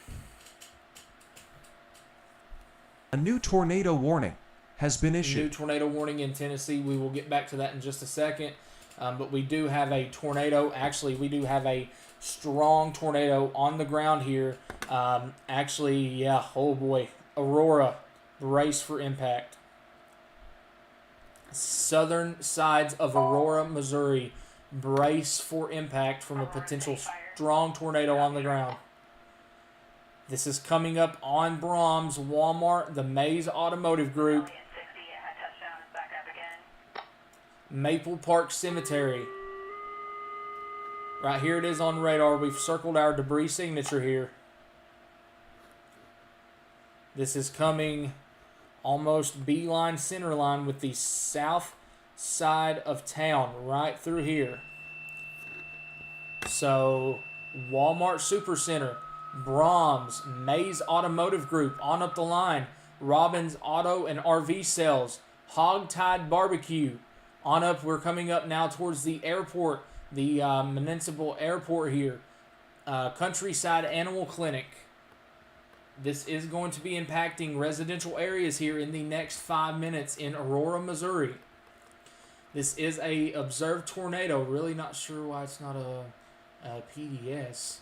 A new tornado warning has been New issued. tornado warning in Tennessee. We will get back to that in just a second. But we do have a tornado. Actually, we do have a strong tornado on the ground here. Actually, yeah, oh boy. Aurora, brace for impact. Southern sides of Aurora, Missouri, brace for impact from a potential strong tornado on the ground. This is coming up on Brahms, Walmart, the Mays Automotive Group, 60, touchdown is back up again. Maple Park Cemetery. Right here it is on radar. We've circled our debris signature here. This is coming almost beeline center line with the south side of town right through here. So Walmart Supercenter, Brahms, Mays Automotive Group on up the line, Robbins Auto and RV Sales, Hogtied Barbecue on up. We're coming up now towards the airport, the municipal airport here, Countryside Animal Clinic. This is going to be impacting residential areas here in the next 5 minutes in Aurora, Missouri. This is a observed tornado. Really not sure why it's not a PDS,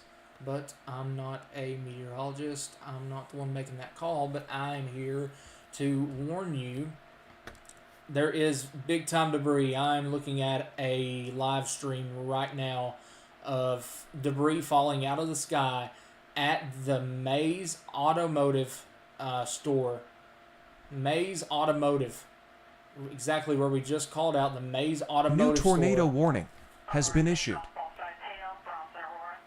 but I'm not a meteorologist. I'm not the one making that call, but I'm here to warn you. There is big time debris. I'm looking at a live stream right now of debris falling out of the sky at the Mays Automotive store. Mays Automotive. Exactly where we just called out, the Mays A Automotive new tornado store. warning has been issued. Full side tail, Brahms and Aurora.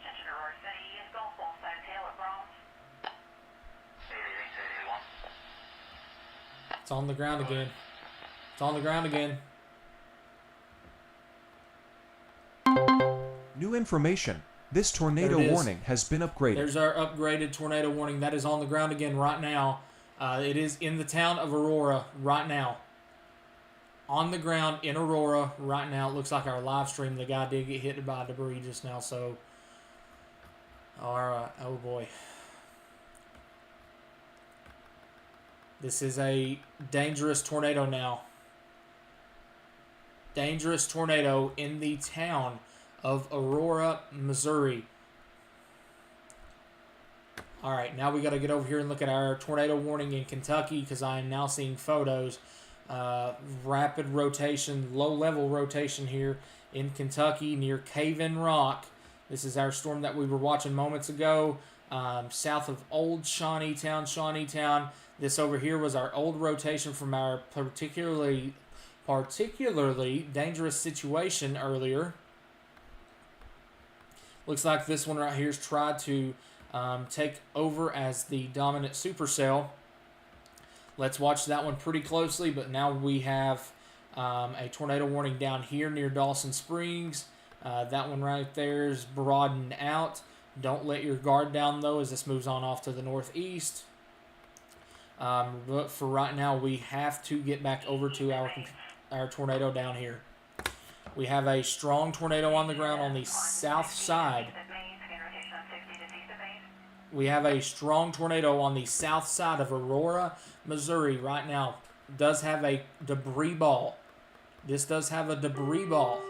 Attention Aurora City, Eastville, full side tail at Brahms. It's on the ground again. It's on the ground again. New information. This tornado There it is. warning has been upgraded. There's our upgraded tornado warning. That is on the ground again right now. It is in the town of Aurora right now. On the ground in Aurora right now. It looks like our live stream, the guy did get hit by debris just now. So, all right. Oh, boy. This is a dangerous tornado now. Dangerous tornado in the town of Aurora, Missouri. All right, now we got to get over here and look at our tornado warning in Kentucky because I am now seeing photos. Rapid rotation, low-level rotation here in Kentucky near Cave-In Rock. This is our storm that we were watching moments ago, south of Old Shawneetown. This over here was our old rotation from our particularly dangerous situation earlier. Looks like this one right here has tried to take over as the dominant supercell. Let's watch that one pretty closely, but now we have a tornado warning down here near Dawson Springs. That one right there is broadened out. Don't let your guard down, though, as this moves on off to the northeast. But for right now, we have to get back over to our tornado down here. We have a strong tornado on the ground on the south side. We have a strong tornado on the south side of Aurora, Missouri right now. It does have a debris ball. This does have a debris ball.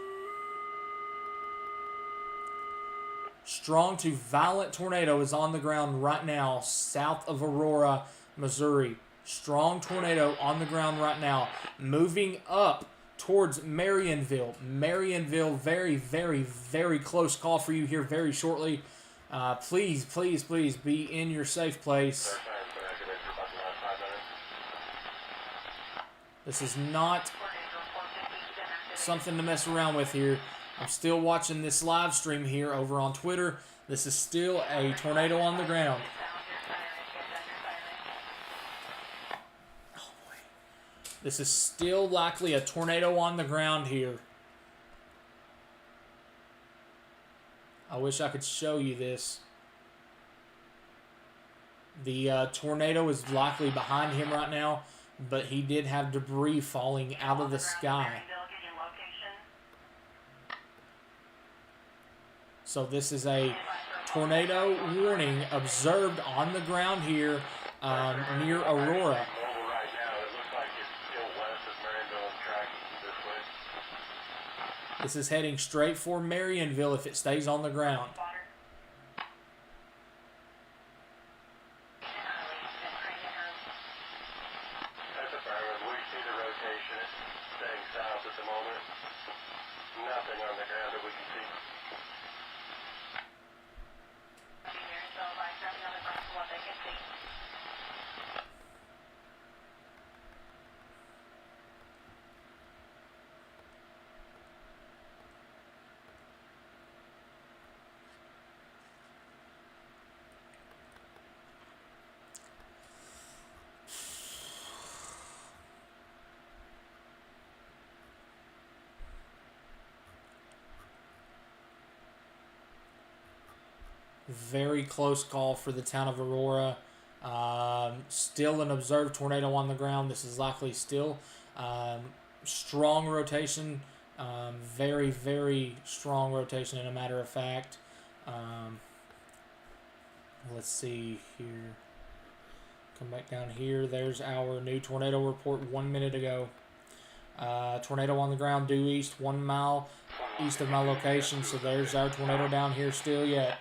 Strong to violent tornado is on the ground right now south of Aurora, Missouri. Strong tornado on the ground right now. Moving up towards Marionville. Marionville, very, very, very close call for you here very shortly. Please be in your safe place. This is not something to mess around with here. I'm still watching this live stream here over on Twitter. This is still a tornado on the ground. This is still likely a tornado on the ground here. I wish I could show you this. The tornado is likely behind him right now, but he did have debris falling out of the sky. So this is a tornado warning observed on the ground here near Aurora. This is heading straight for Marionville if it stays on the ground. That's affirmative. We see the rotation. It's staying south at the moment. Nothing on the ground that we can see. Very close call for the town of Aurora. Still an observed tornado on the ground. This is likely still strong rotation. Very, very strong rotation, in a matter of fact. Let's see here. Come back down here. There's our new tornado report 1 minute ago. Tornado on the ground due east, 1 mile east of my location. So there's our tornado down here still yet.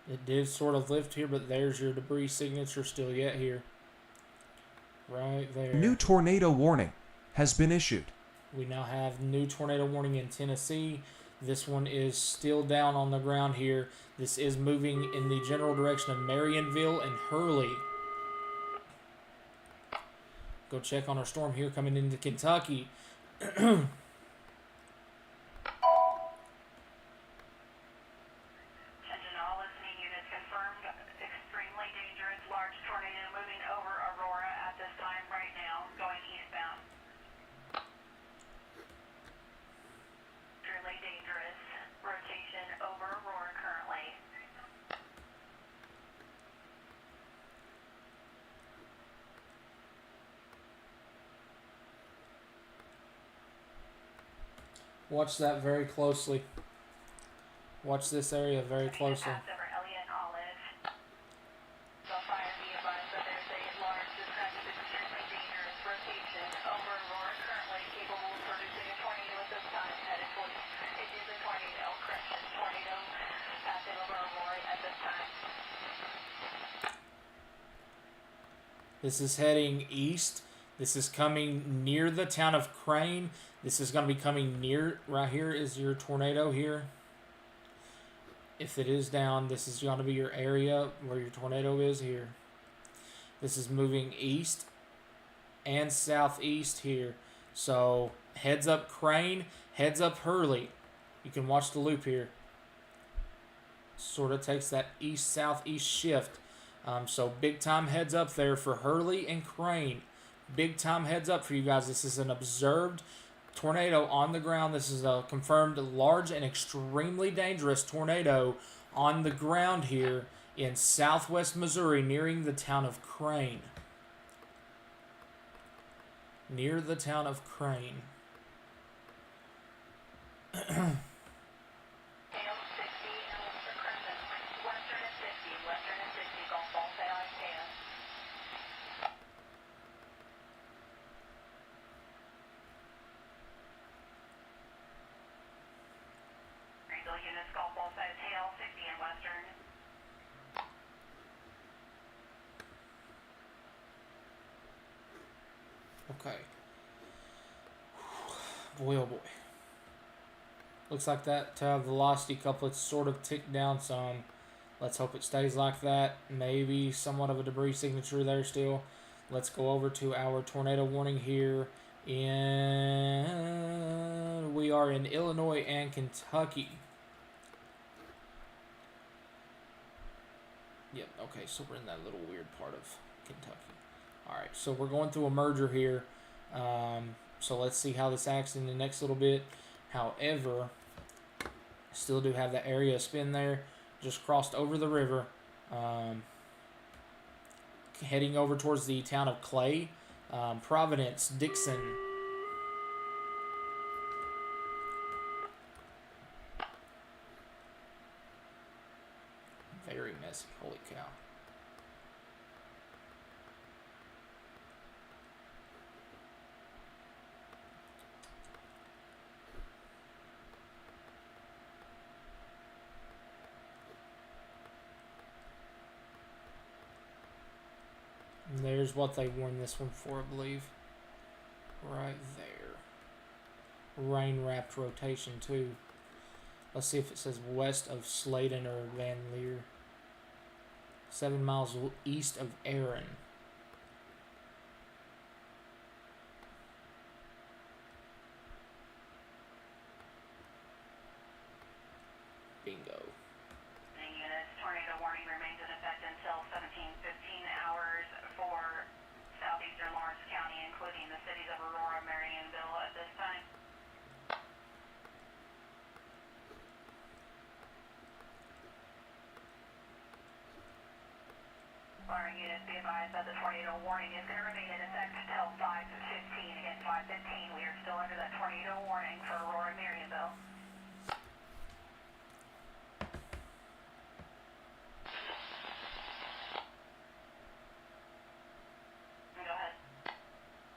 It did sort of lift here, but there's your debris signature still yet here. Right there. New tornado warning has been issued. We now have new tornado warning in Tennessee. This one is still down on the ground here. This is moving in the general direction of Marionville and Hurley. Go check on our storm here coming into Kentucky. Watch that very closely. Watch this area very closely. This is heading east. This is coming near the town of Crane. This is going to be coming near, right here is your tornado here. If it is down, this is going to be your area where your tornado is here. This is moving east and southeast here. So heads up Crane, heads up Hurley. You can watch the loop here. Sort of takes that east-southeast shift. So big time heads up there for Hurley and Crane. Big time heads up for you guys. This is an observed tornado on the ground. This is a confirmed large and extremely dangerous tornado on the ground here in southwest Missouri, nearing the town of Crane. Near the town of Crane. Okay. Boy, oh boy. Looks like that velocity couplet sort of ticked down some. Let's hope it stays like that. Maybe somewhat of a debris signature there still. Let's go over to our tornado warning here. We are in Illinois and Kentucky. Yep, okay, so we're in that little weird part of Kentucky. Alright, so we're going through a merger here. So let's see how this acts in the next little bit. However, still do have that area spin there. Just crossed over the river. Heading over towards the town of Clay. Providence, Dixon. Very messy, holy cow. And there's what they won this one for, I believe. Right there. Rain-wrapped rotation, too. Let's see if it says west of Sladen or Van Leer. 7 miles east of Aaron. Bingo. Units, tornado warning remains in effect until 17:15 hours for southeastern Lawrence County, including the cities of Aurora, Marionville at this time. Fire units, be advised that the tornado warning is going to remain in effect until 5:15. Again, 5:15, we are still under that tornado warning for Aurora, Marionville. Go ahead.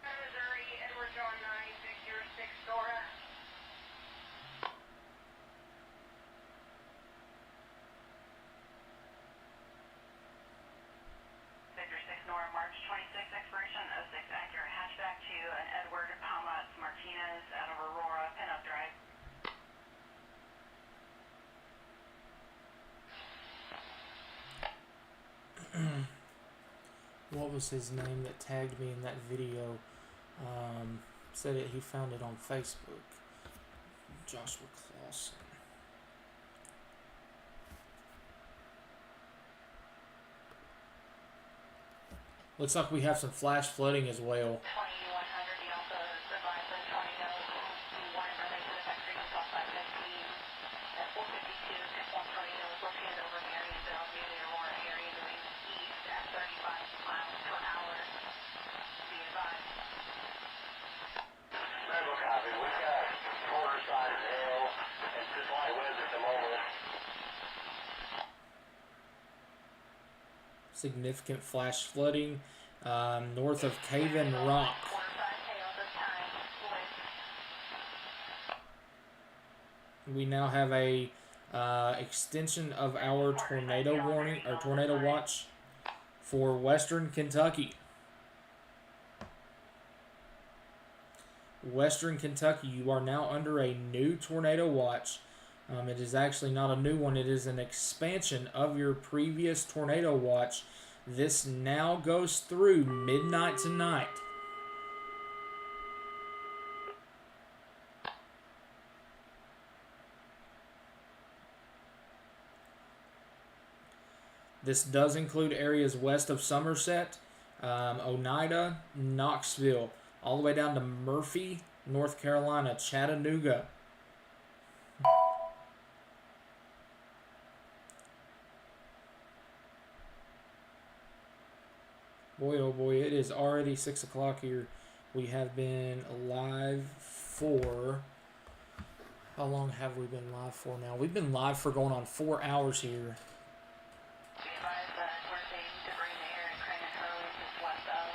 Missouri, Edward John 9, Victor 6, Nora. Victor 6 Nora, March 26, expiration 06 accurate hatchback to an Edward Palmas Martinez out of Aurora, Pinup Drive. What was his name that tagged me in that video? Said it. He found it on Facebook. Joshua Clausen. Looks like we have some flash flooding as well. 2100, you also advised the tornado warning related to the factory until 5:15. At 4:52, this one tornado is located over Marionville near the Aurora area moving east at 35 miles per hour. Be advised. Medical copy. We've got quarter size hail and just light winds at the moment. Significant flash flooding north of Caven Rock. Quarter-size hail this time. Wind. We now have a extension of our tornado warning or tornado watch for Western Kentucky. Western Kentucky, you are now under a new tornado watch. It is actually not a new one. It is an expansion of your previous tornado watch. This now goes through midnight tonight. This does include areas west of Somerset, Oneida, Knoxville, all the way down to Murphy, North Carolina, Chattanooga. Boy, oh boy, it is already 6 o'clock here. We have been live for... How long have we been live for now? We've been live for going on 4 hours here. Be advised that we're seeing debris in the air in Crane and Hurley just west of.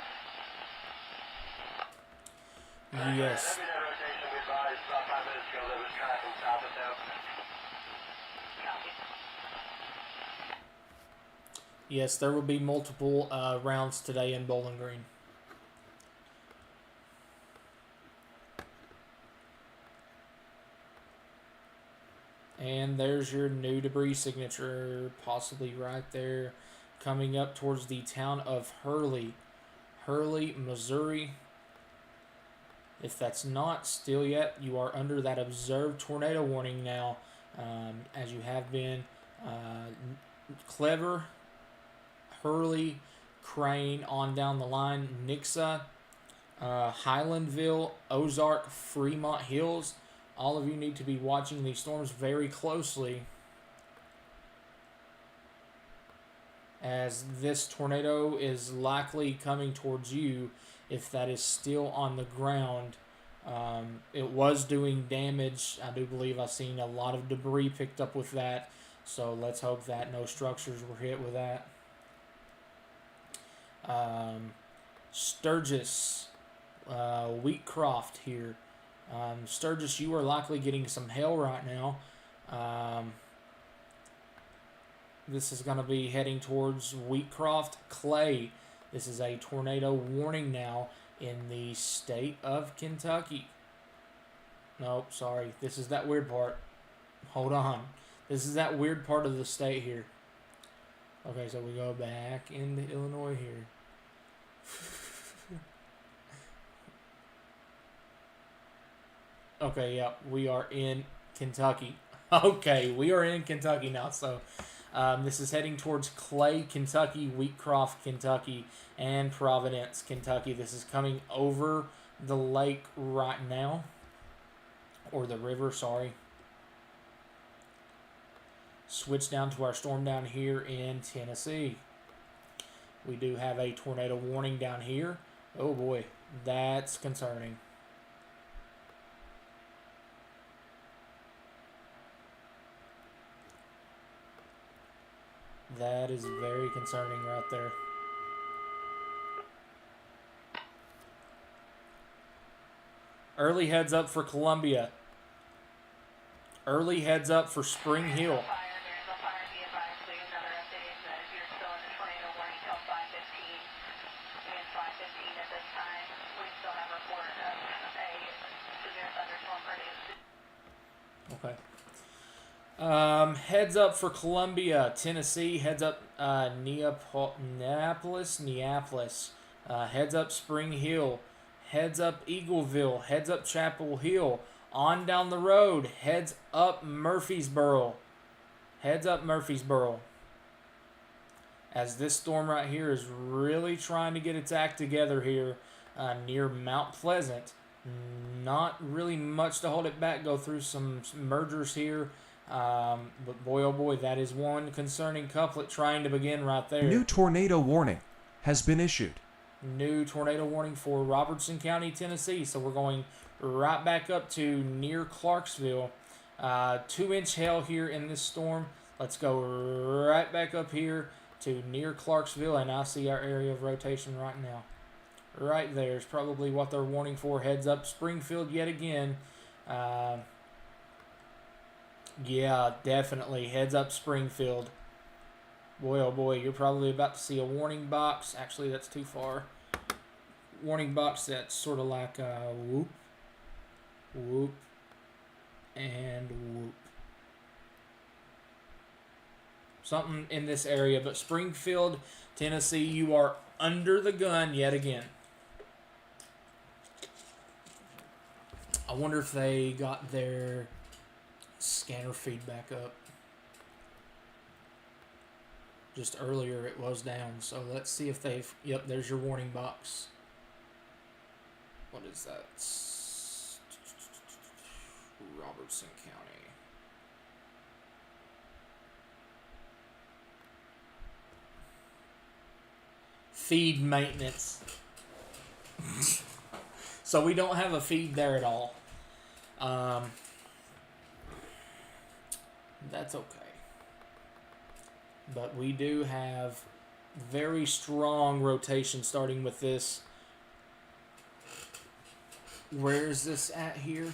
Yes. Heavy net rotation, we advised about 5 minutes ago that was tracking south of town. Copy. Yes, there will be multiple rounds today in Bowling Green. And there's your new debris signature, possibly right there, coming up towards the town of Hurley, Missouri. If that's not still yet, you are under that observed tornado warning now, as you have been. Clever Hurley, Crane on down the line, Nixa, Highlandville, Ozark, Fremont Hills. All of you need to be watching these storms very closely, as this tornado is likely coming towards you if that is still on the ground. It was doing damage. I do believe I've seen a lot of debris picked up with that, so let's hope that no structures were hit with that. Sturgis, Wheatcroft here. Sturgis, you are likely getting some hail right now. This is going to be heading towards Wheatcroft. Clay, this is a tornado warning now in the state of Kentucky. Nope, sorry. This is that weird part. Hold on. This is that weird part of the state here. Okay, so we go back into Illinois here. Okay, yep, we are in Kentucky. Okay, we are in Kentucky now. So this is heading towards Clay, Kentucky, Wheatcroft, Kentucky, and Providence, Kentucky. This is coming over the lake right now, or the river, sorry. Switch down to our storm down here in Tennessee. We do have a tornado warning down here. Oh boy, that's concerning. That is very concerning right there. Early heads up for Columbia. Early heads up for Spring Hill. Fire, there's a fire, be advised. We have another update that if you're still in the tornado warning till 5:15, and 5:15 at this time, we still have a report of a severe thunderstorm produced. Okay. Heads up for Columbia, Tennessee. Heads up Neapolis. Heads up Spring Hill. Heads up Eagleville. Heads up Chapel Hill. On down the road. Heads up Murfreesboro. Heads up Murfreesboro. As this storm right here is really trying to get its act together here near Mount Pleasant. Not really much to hold it back. Go through some mergers here. But boy, oh boy, that is one concerning couplet trying to begin right there. New tornado warning has been issued. New tornado warning for Robertson County, Tennessee. So we're going right back up to near Clarksville. 2-inch hail here in this storm. Let's go right back up here to near Clarksville, and I see our area of rotation right now. Right there is probably what they're warning for. Heads up Springfield yet again. Yeah, definitely. Heads up Springfield. Boy, oh boy, you're probably about to see a warning box. Actually, that's too far. Warning box that's sort of like whoop, whoop, and whoop. Something in this area, but Springfield, Tennessee, you are under the gun yet again. I wonder if they got their scanner feedback up. Just earlier it was down, so let's see if they've... Yep, there's your warning box. What is that? Robertson County. Feed maintenance. So we don't have a feed there at all. That's okay. But we do have very strong rotation starting with this. Where is this at here?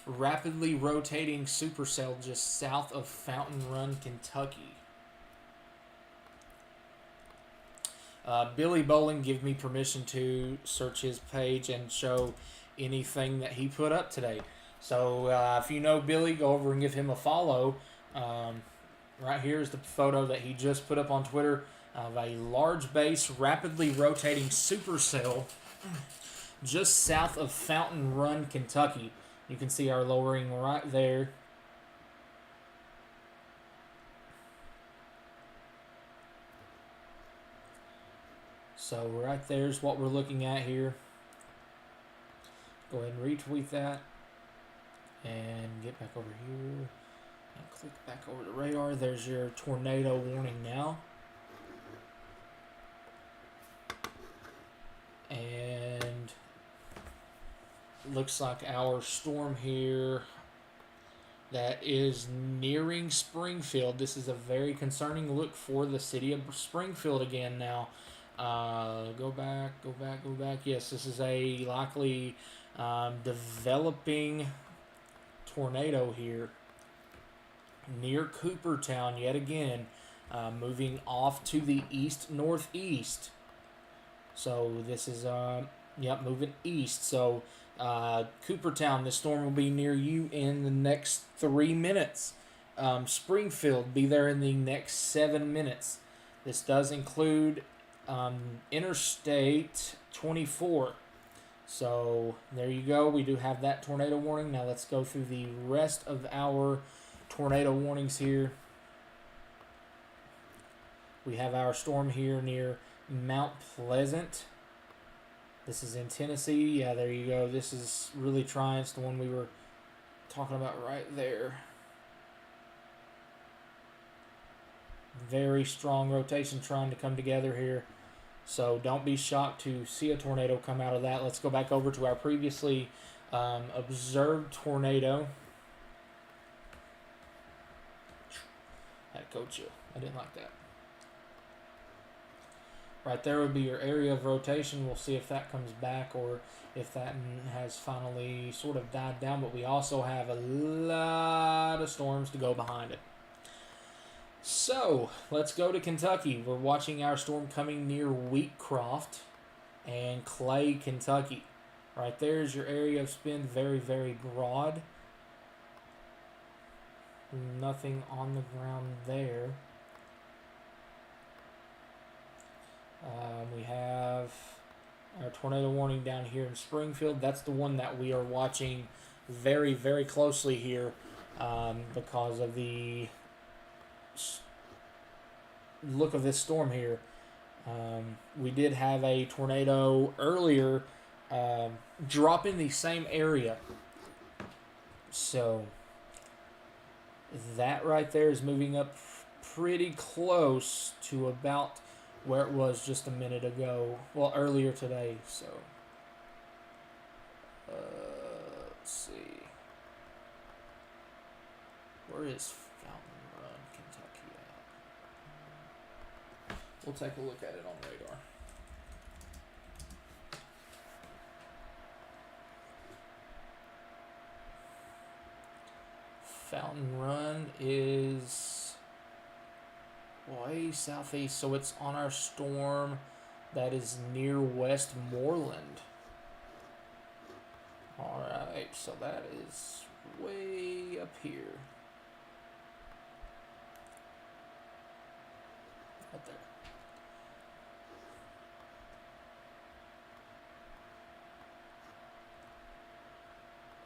Rapidly rotating supercell just south of Fountain Run, Kentucky. Billy Bowling gave me permission to search his page and show anything that he put up today. So if you know Billy, go over and give him a follow. Right here is the photo that he just put up on Twitter of a large base rapidly rotating supercell just south of Fountain Run, Kentucky. You can see our lowering right there. So right there's what we're looking at here. Go ahead and retweet that and get back over here and click back over to radar. There's your tornado warning now. And looks like our storm here that is nearing Springfield. This is a very concerning look for the city of Springfield again now. Go back. Yes, this is a likely developing tornado here near Coopertown yet again, moving off to the east-northeast. So this is, moving east. So Coopertown, this storm will be near you in the next 3 minutes. Springfield, be there in the next 7 minutes. This does include Interstate 24. So there you go. We do have that tornado warning. Now let's go through the rest of our tornado warnings here. We have our storm here near Mount Pleasant. This is in Tennessee. Yeah, there you go. This is really trying. It's the one we were talking about right there. Very strong rotation trying to come together here. So don't be shocked to see a tornado come out of that. Let's go back over to our previously observed tornado. Had to coach you. I didn't like that. Right there would be your area of rotation. We'll see if that comes back or if that has finally sort of died down. But we also have a lot of storms to go behind it. So, let's go to Kentucky. We're watching our storm coming near Wheatcroft and Clay, Kentucky. Right there is your area of spin, very, very broad. Nothing on the ground there. We have our tornado warning down here in Springfield. That's the one that we are watching very, very closely here because of the look of this storm here. We did have a tornado earlier drop in the same area. So that right there is moving up pretty close to about where it was just a minute ago. Well, earlier today. So let's see. Where is Fountain Run, Kentucky at? We'll take a look at it on radar. Fountain Run is way southeast, so it's on our storm that is near Westmoreland. Alright, so that is way up here. Right there.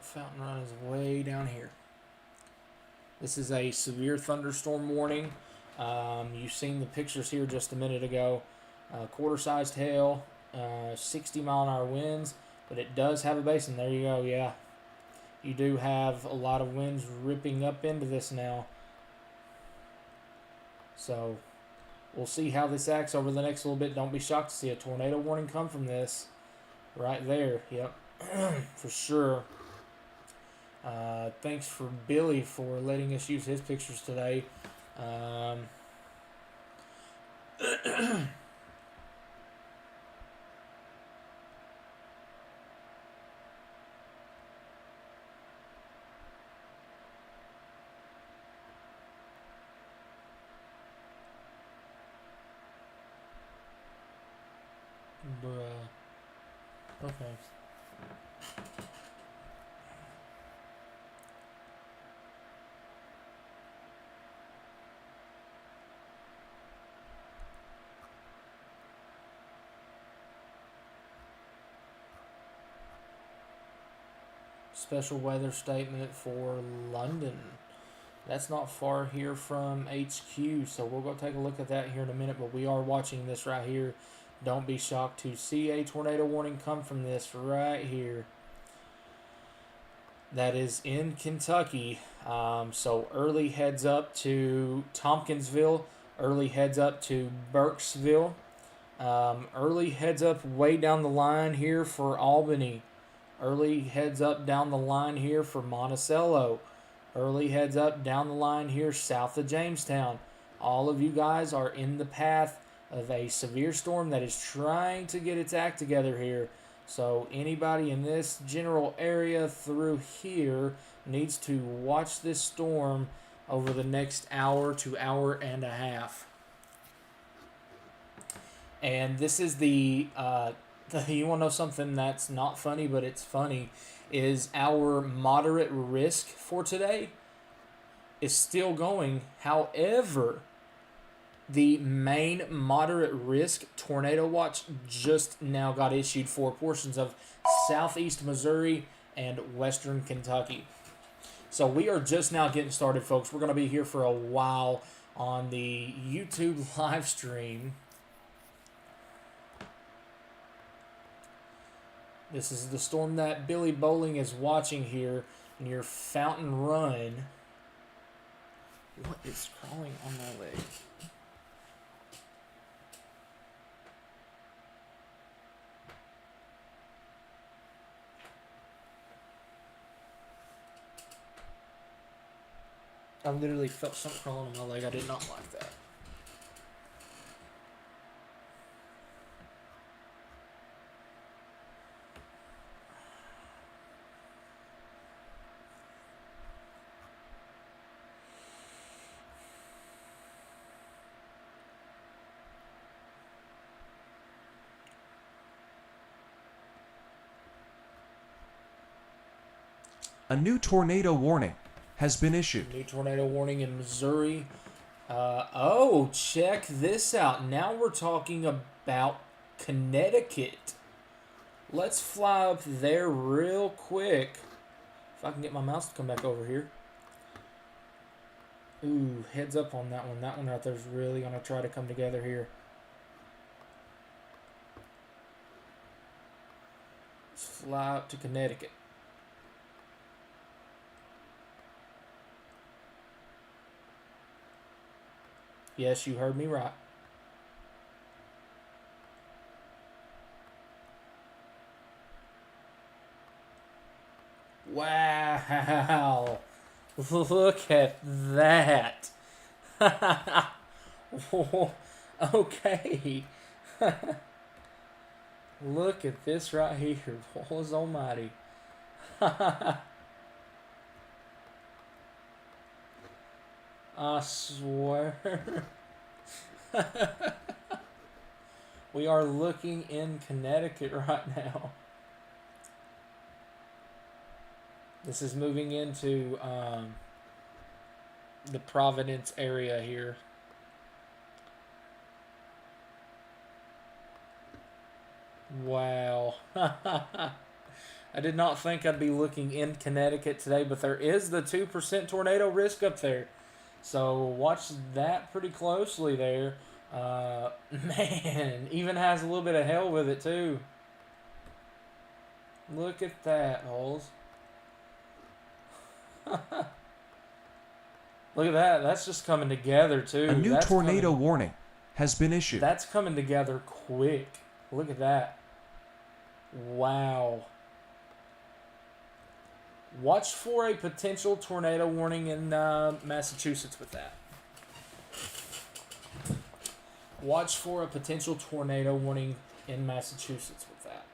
Fountain Run is way down here. This is a severe thunderstorm warning. You've seen the pictures here just a minute ago. Quarter-sized hail, 60-mile-an-hour winds, but it does have a basin. There you go, yeah. You do have a lot of winds ripping up into this now. So we'll see how this acts over the next little bit. Don't be shocked to see a tornado warning come from this. Right there, yep, for sure. Thanks for Billy for letting us use his pictures today. Bruh. Okay. Special weather statement for London. That's not far here from HQ, so we'll go take a look at that here in a minute, but we are watching this right here Don't be shocked to see a tornado warning come from this right here. That is in Kentucky. So early heads up to Tompkinsville. Early heads up to Burkesville. Early heads up way down the line here for Albany. Early heads up down the line here for Monticello. Early heads up down the line here south of Jamestown. All of you guys are in the path of a severe storm that is trying to get its act together here. So anybody in this general area through here needs to watch this storm over the next hour to hour and a half. And this is you want to know something that's not funny, but it's funny, is our moderate risk for today is still going. However, the main moderate risk tornado watch just now got issued for portions of southeast Missouri and western Kentucky. So we are just now getting started, folks. We're going to be here for a while on the YouTube live stream. This is the storm that Billy Bowling is watching here near Fountain Run. What is crawling on my leg? I literally felt something crawling on my leg. I did not like that. A new tornado warning has been issued. New tornado warning in Missouri. Oh, check this out. Now we're talking about Connecticut. Let's fly up there real quick. If I can get my mouse to come back over here. Ooh, heads up on that one. That one right there is really going to try to come together here. Let's fly up to Connecticut. Yes, you heard me right. Wow. Look at that. Okay. Look at this right here. Balls almighty. I swear. We are looking in Connecticut right now. This is moving into the Providence area here. Wow. I did not think I'd be looking in Connecticut today, but there is the 2% tornado risk up there. So watch that pretty closely there. Man, even has a little bit of hell with it too. Look at that, Holes. Look at that. That's just coming together too. A new tornado warning has been issued. That's coming together quick. Look at that. Wow. Watch for a potential tornado warning in Massachusetts with that. Watch for a potential tornado warning in Massachusetts with that.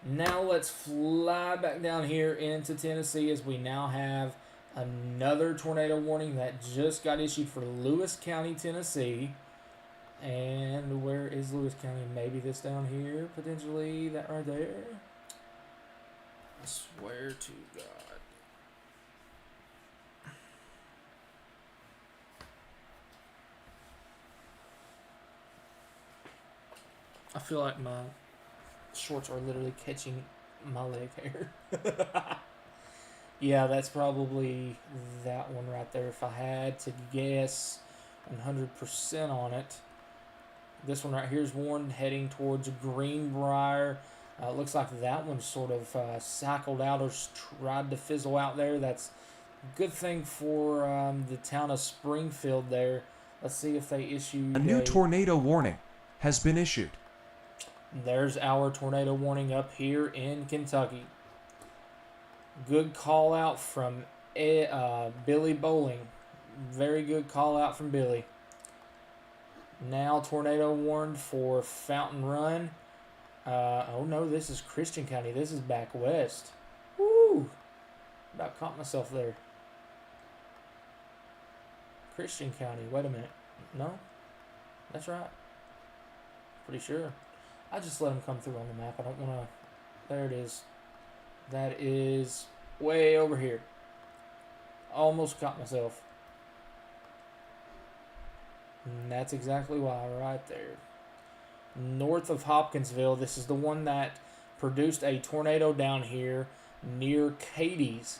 Now let's fly back down here into Tennessee as we now have another tornado warning that just got issued for Lewis County, Tennessee. And where is Lewis County? Maybe this down here, potentially. That right there. I swear to God. I feel like my shorts are literally catching my leg hair. Yeah, that's probably that one right there. If I had to guess 100% on it. This one right here is warned heading towards Greenbrier. Looks like that one sort of cycled out or tried to fizzle out there. That's a good thing for the town of Springfield there. Let's see if they issued A new tornado warning has been issued. There's our tornado warning up here in Kentucky. Good call out from Billy Bowling. Very good call out from Billy. Now tornado warned for Fountain Run. Oh no, this is Christian County. This is back west. Woo! About caught myself there. Christian County. Wait a minute. No? That's right. Pretty sure. I just let them come through on the map. I don't want to... There it is. That is way over here. Almost caught myself. And that's exactly why, right there. North of Hopkinsville, this is the one that produced a tornado down here near Katie's.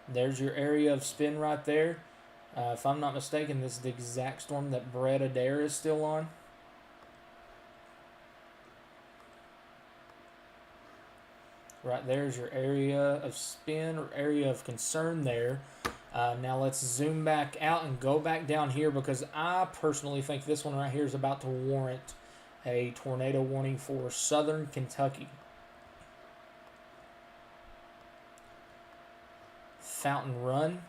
There's your area of spin right there. If I'm not mistaken, this is the exact storm that Brett Adair is still on. Right there's your area of spin or area of concern there. Now let's zoom back out and go back down here because I personally think this one right here is about to warrant a tornado warning for southern Kentucky. Fountain Run.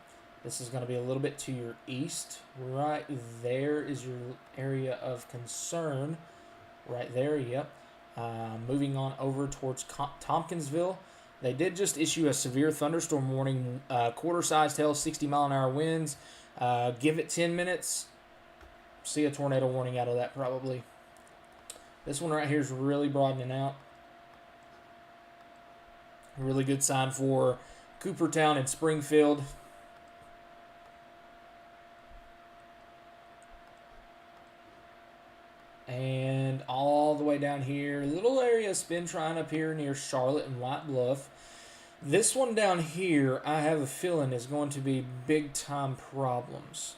This is going to be a little bit to your east. Right there is your area of concern. Right there, yep. Moving on over towards Tompkinsville. They did just issue a severe thunderstorm warning. Quarter-sized hail, 60-mile-an-hour winds. Give it 10 minutes. See a tornado warning out of that probably. This one right here is really broadening out. A really good sign for Coopertown and Springfield. And all the way down here, little area of spin trying up here near Charlotte and White Bluff. This one down here, I have a feeling is going to be big time problems.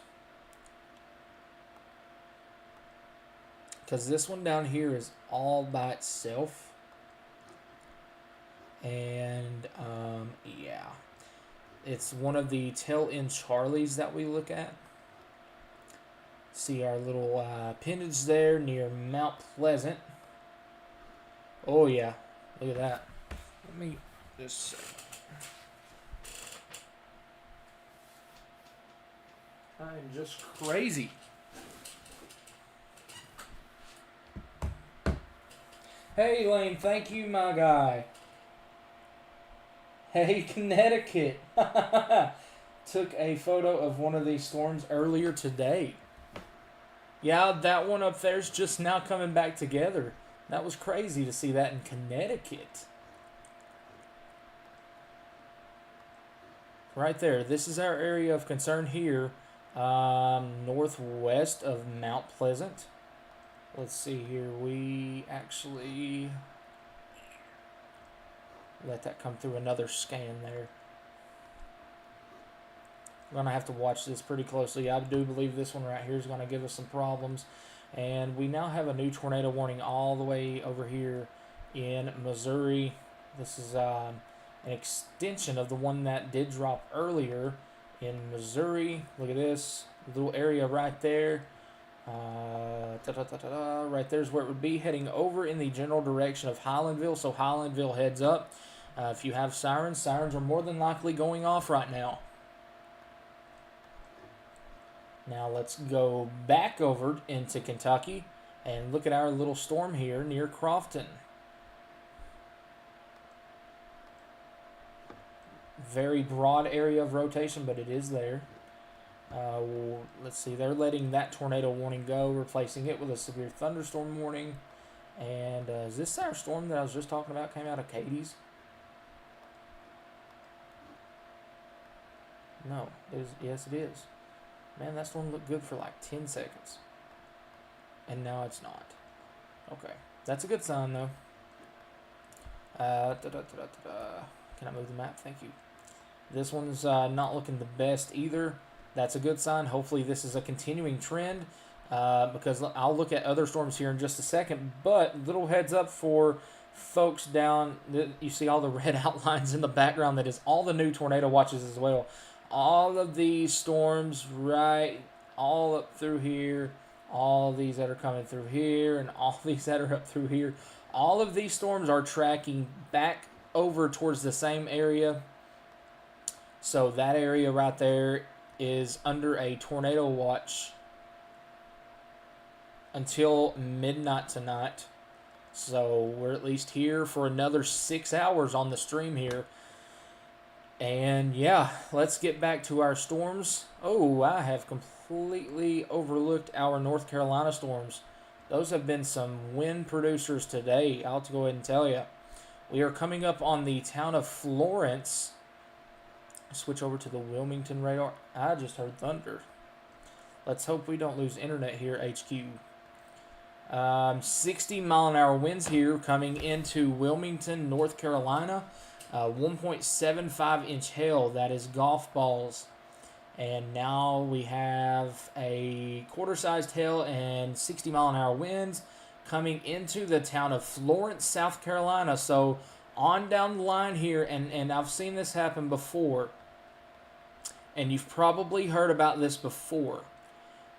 Because this one down here is all by itself. And, yeah. It's one of the tail-end Charlies that we look at. See our little appendage there near Mount Pleasant. Oh, yeah. Look at that. Let me just... I'm just crazy. Hey, Lane. Thank you, my guy. Hey, Connecticut. Took a photo of one of these storms earlier today. Yeah, that one up there's just now coming back together. That was crazy to see that in Connecticut. Right there. This is our area of concern here. Northwest of Mount Pleasant. Let's see here. We actually... let that come through another scan there. We're going to have to watch this pretty closely. I do believe this one right here is going to give us some problems. And we now have a new tornado warning all the way over here in Missouri. This is an extension of the one that did drop earlier in Missouri. Look at this little area right there. Right there's where it would be, heading over in the general direction of Highlandville. So Highlandville heads up. If you have sirens are more than likely going off right now. Now let's go back over into Kentucky and look at our little storm here near Crofton. Very broad area of rotation, but it is there. Let's see, they're letting that tornado warning go, replacing it with a severe thunderstorm warning. And is this our storm that I was just talking about came out of Katie's? No, yes it is. Man, that storm looked good for like 10 seconds. And now it's not. Okay, that's a good sign though. Can I move the map? Thank you. This one's not looking the best either. That's a good sign. Hopefully this is a continuing trend, because I'll look at other storms here in just a second. But little heads up for folks down. You see all the red outlines in the background. That is all the new tornado watches as well. All of these storms right all up through here. All these that are coming through here, and all these that are up through here. All of these storms are tracking back over towards the same area. So that area right there is under a tornado watch until midnight tonight. So we're at least here for another 6 hours on the stream here. And yeah, let's get back to our storms. Oh, I have completely overlooked our North Carolina storms. Those have been some wind producers today, I'll have to go ahead and tell you. We are coming up on the town of Florence. Switch over to the Wilmington radar. I just heard thunder. Let's hope we don't lose internet here, HQ. 60-mile-an-hour winds here coming into Wilmington, North Carolina. 1.75-inch hail, that is golf balls. And now we have a quarter-sized hail and 60-mile-an-hour winds coming into the town of Florence, South Carolina. So on down the line here, and I've seen this happen before, and you've probably heard about this before.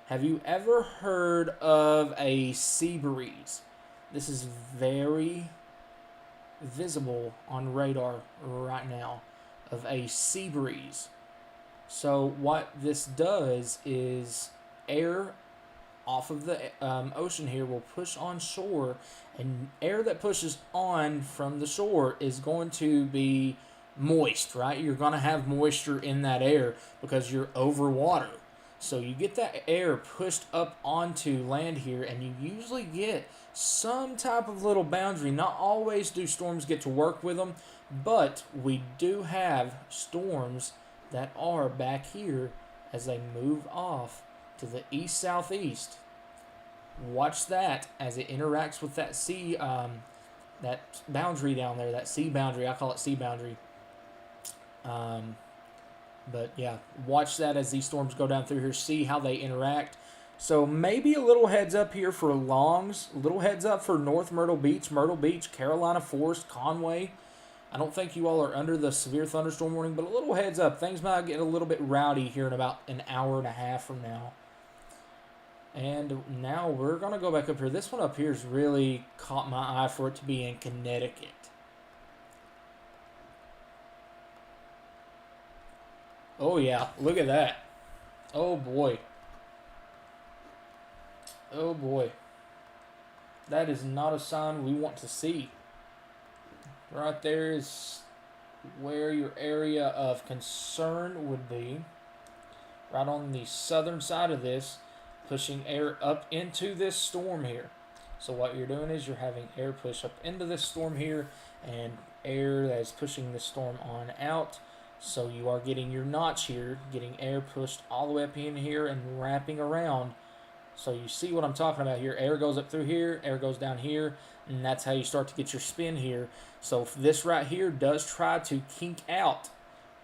Have you ever heard of a sea breeze? This is very visible on radar right now, of a sea breeze. So what this does is air off of the ocean here will push on shore, and air that pushes on from the shore is going to be moist, right? You're going to have moisture in that air because you're over water. So you get that air pushed up onto land here, and you usually get some type of little boundary. Not always do storms get to work with them, but we do have storms that are back here as they move off to the east-southeast. Watch that as it interacts with that sea, that boundary down there, that sea boundary. I call it sea boundary. But yeah, watch that as these storms go down through here. See how they interact. So maybe a little heads up here for Longs. A little heads up for North Myrtle Beach, Carolina Forest, Conway. I don't think you all are under the severe thunderstorm warning, but a little heads up. Things might get a little bit rowdy here in about an hour and a half from now. And now we're going to go back up here. This one up here has really caught my eye for it to be in Connecticut. Oh yeah, look at that. Oh boy. Oh boy. That is not a sign we want to see. Right there is where your area of concern would be. Right on the southern side of this, pushing air up into this storm here. So what you're doing is you're having air push up into this storm here, and air that is pushing this storm on out. So you are getting your notch here, getting air pushed all the way up in here and wrapping around. So you see what I'm talking about here. Air goes up through here, air goes down here, and that's how you start to get your spin here. So if this right here does try to kink out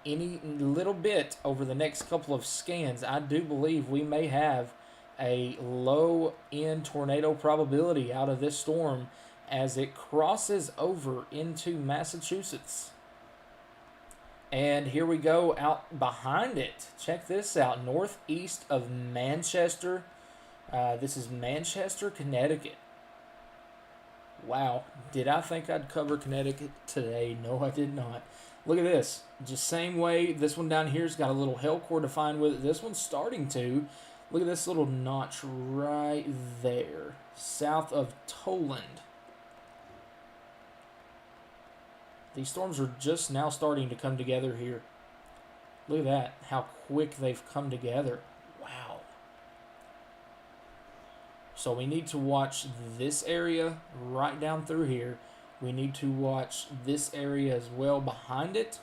any little bit over the next couple of scans, I do believe we may have a low-end tornado probability out of this storm as it crosses over into Massachusetts. And here we go out behind it. Check this out. Northeast of Manchester. This is Manchester, Connecticut. Wow. Did I think I'd cover Connecticut today? No, I did not. Look at this. Just same way. This one down here's got a little hail core defined with it. This one's starting to. Look at this little notch right there. South of Toland. These storms are just now starting to come together here. Look at that, how quick they've come together. Wow. So we need to watch this area right down through here. We need to watch this area as well behind it.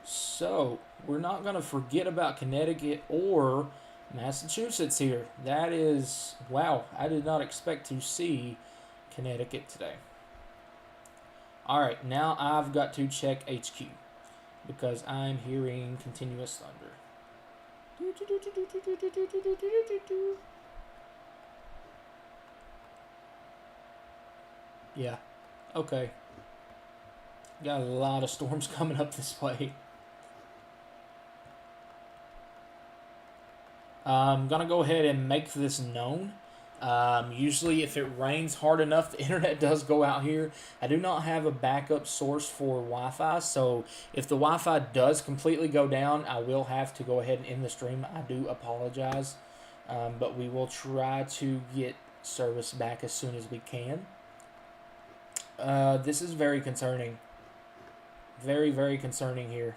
So we're not going to forget about Connecticut or Massachusetts here. That is, wow, I did not expect to see Connecticut today. Alright, now I've got to check HQ because I'm hearing continuous thunder. Yeah. Okay. Got a lot of storms coming up this way. I'm going to go ahead and make this known. Usually, if it rains hard enough, the internet does go out here. I do not have a backup source for Wi-Fi, so if the Wi-Fi does completely go down, I will have to go ahead and end the stream. I do apologize, but we will try to get service back as soon as we can. This is very concerning. Very, very concerning here.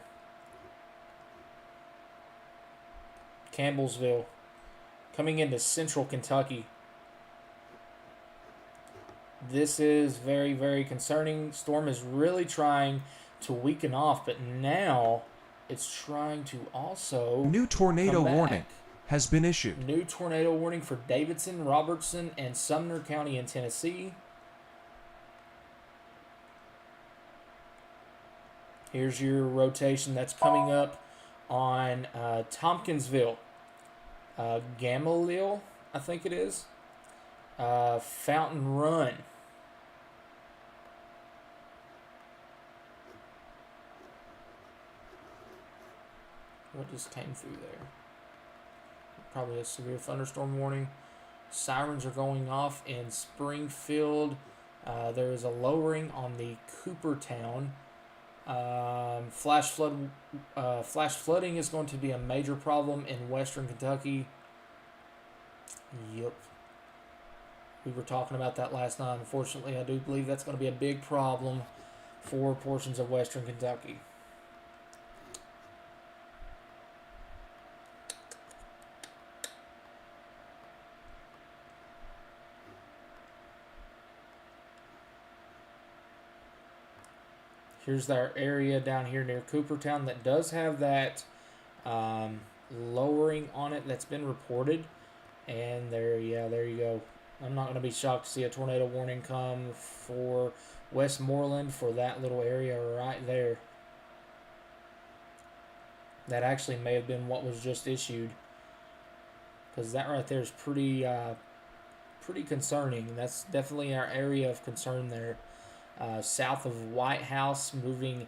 Campbellsville, coming into central Kentucky. This is very, very concerning. Storm is really trying to weaken off, but now it's trying to also New tornado come back. warning has been issued. New tornado warning for Davidson, Robertson, and Sumner County in Tennessee. Here's your rotation that's coming up on Tompkinsville, Gamaliel, I think it is, Fountain Run. What just came through there? Probably a severe thunderstorm warning. Sirens are going off in Springfield. There is a lowering on the Coopertown. Flash flooding is going to be a major problem in western Kentucky. Yep. We were talking about that last night. Unfortunately, I do believe that's going to be a big problem for portions of western Kentucky. Here's our area down here near Coopertown that does have that lowering on it that's been reported. And there you go. I'm not going to be shocked to see a tornado warning come for Westmoreland for that little area right there. That actually may have been what was just issued, because that right there is pretty concerning. That's definitely our area of concern there. South of White House, moving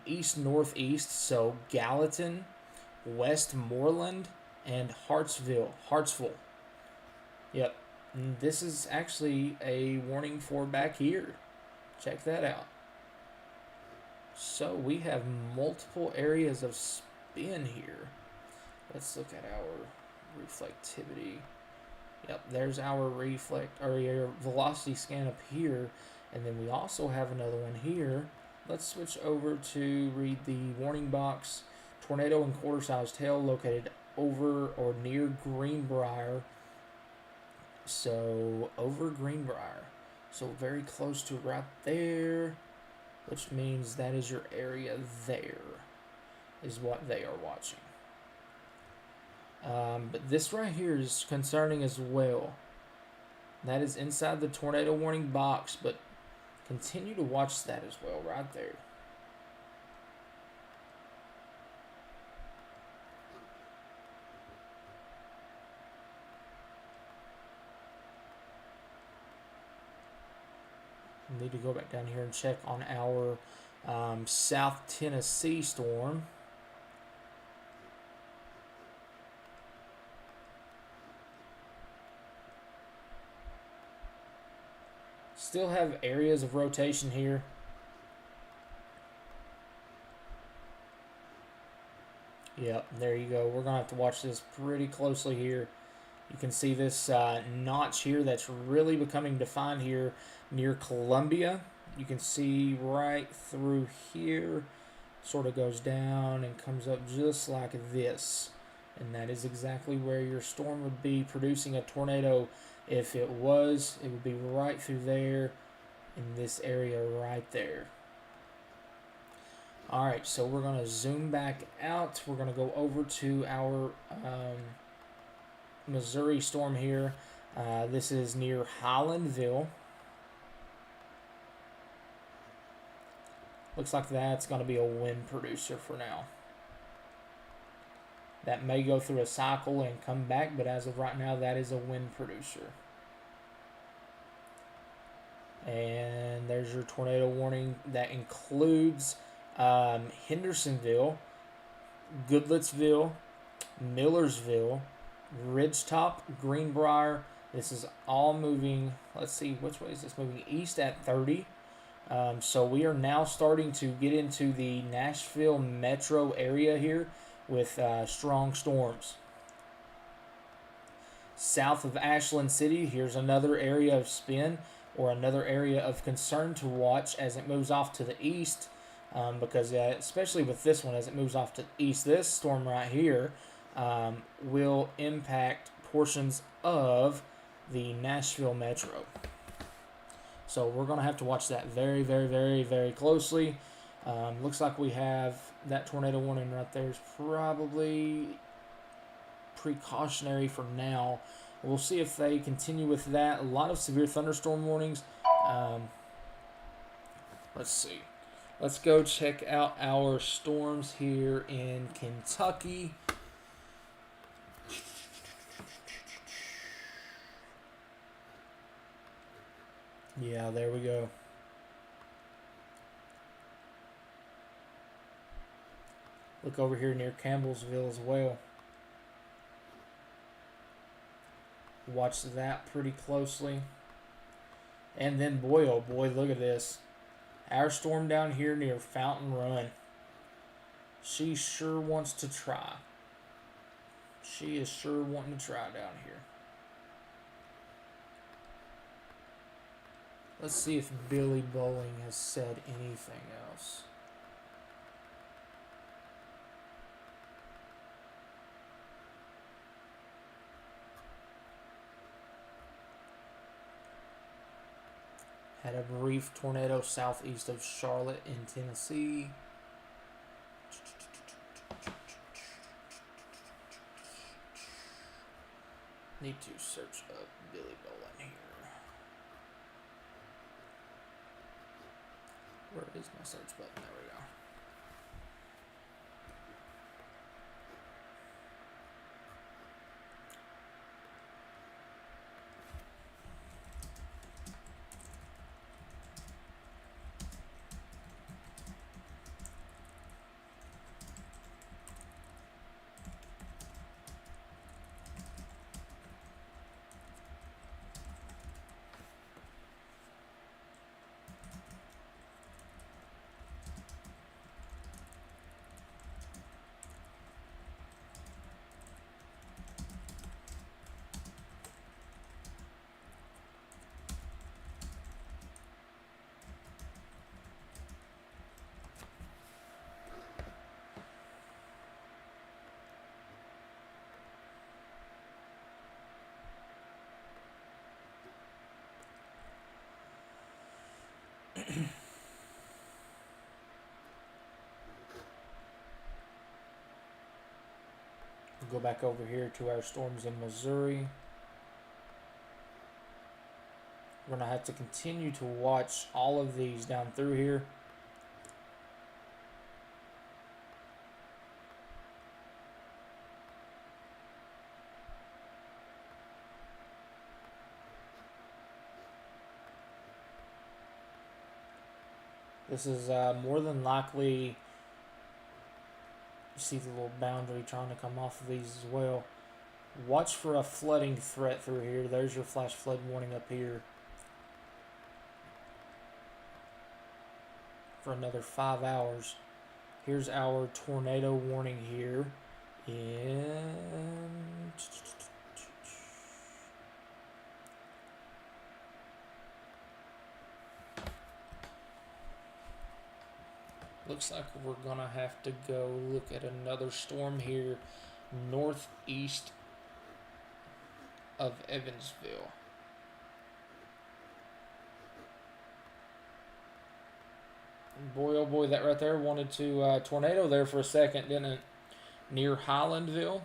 east-northeast, so Gallatin, Westmoreland, and Hartsville. Yep, and this is actually a warning for back here. Check that out. So we have multiple areas of spin here. Let's look at our reflectivity. Yep, there's our your velocity scan up here. And then we also have another one here. Let's switch over to read the warning box. Tornado and quarter-sized hail located over or near Greenbrier. So, over Greenbrier. So, very close to right there. Which means that is your area there. Is what they are watching. But this right here is concerning as well. That is inside the tornado warning box, but continue to watch that as well, right there. Need to go back down here and check on our South Tennessee storm. Still have areas of rotation here. Yep, there you go. We're going to have to watch this pretty closely here. You can see this notch here that's really becoming defined here near Columbia. You can see right through here. Sort of goes down and comes up just like this. And that is exactly where your storm would be producing a tornado. If it was, it would be right through there in this area right there. Alright, so we're going to zoom back out. We're going to go over to our Missouri storm here. This is near Highlandville. Looks like that's going to be a wind producer for now. That may go through a cycle and come back, but as of right now, that is a wind producer. And there's your tornado warning. That includes Hendersonville, Goodlettsville, Millersville, Ridgetop, Greenbrier. This is all moving. Let's see, which way is this moving? East at 30. So we are now starting to get into the Nashville metro area here with strong storms. South of Ashland City, here's another area of spin or another area of concern to watch as it moves off to the east. Because especially with this one, as it moves off to the east, this storm right here will impact portions of the Nashville metro. So we're going to have to watch that very, very, very, very closely. Looks like we have that tornado warning right there is probably precautionary for now. We'll see if they continue with that. A lot of severe thunderstorm warnings. Let's see. Let's go check out our storms here in Kentucky. Yeah, there we go. Look over here near Campbellsville as well. Watch that pretty closely. And then, boy, oh boy, look at this. Our storm down here near Fountain Run. She sure wants to try. She is sure wanting to try down here. Let's see if Billy Bowling has said anything else. Had a brief tornado southeast of Charlotte in Tennessee. Need to search up Billy Bowling here. Where is my search button? There we go. We'll go back over here to our storms in Missouri. We're going to have to continue to watch all of these down through here. This is more than likely, you see the little boundary trying to come off of these as well. Watch for a flooding threat through here. There's your flash flood warning up here for another 5 hours. Here's our tornado warning here in looks like we're gonna have to go look at another storm here northeast of Evansville. Boy, oh boy, that right there wanted to tornado there for a second, didn't it? Near Highlandville.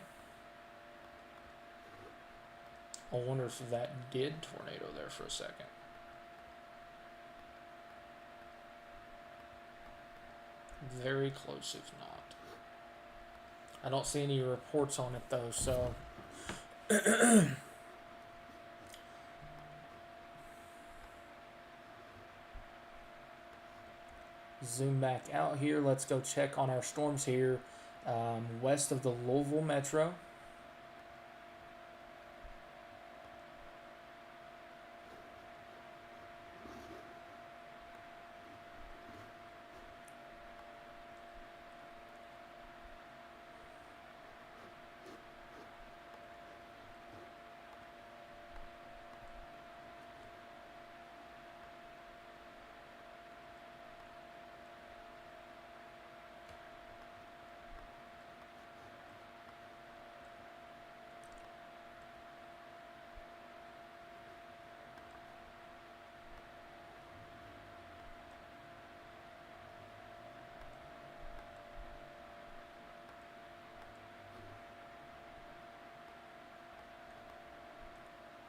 I wonder if that did tornado there for a second. Very close if not. I don't see any reports on it though, so zoom back out here. Let's go check on our storms here west of the Louisville Metro.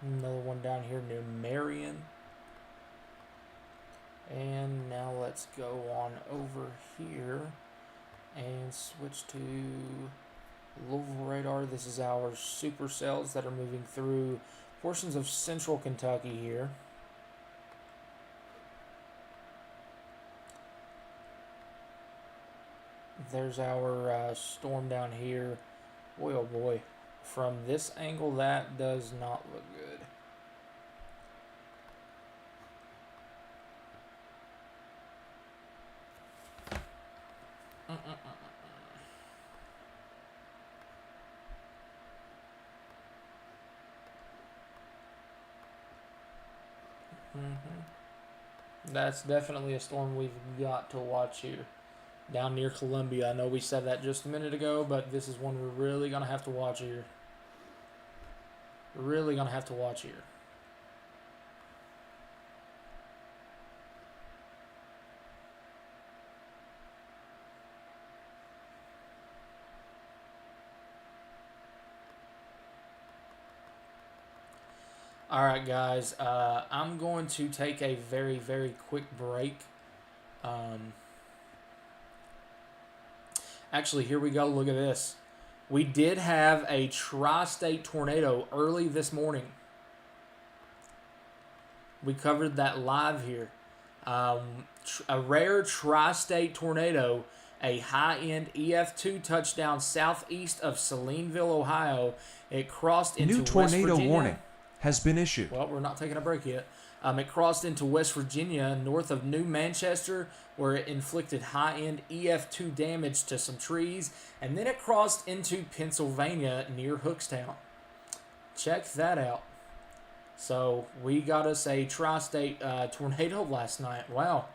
Another one down here near Marion. And now let's go on over here and switch to Louisville radar. This is our supercells that are moving through portions of central Kentucky here. There's our storm down here. Boy, oh boy. From this angle, that does not look good. That's definitely a storm we've got to watch here. Down near Columbia. I know we said that just a minute ago, but this is one we're really going to have to watch here. Really going to have to watch here. All right, guys. I'm going to take a very, very quick break. Actually, here we go. Look at this. We did have a tri-state tornado early this morning. We covered that live here. A rare tri-state tornado, a high-end EF2 touchdown southeast of Salineville, Ohio. It crossed into New West tornado Virginia. warning has been issued. Well, we're not taking a break yet. It crossed into West Virginia, north of New Manchester, where it inflicted high-end EF2 damage to some trees, and then it crossed into Pennsylvania near Hookstown. Check that out. So we got us a tri-state tornado last night. Wow.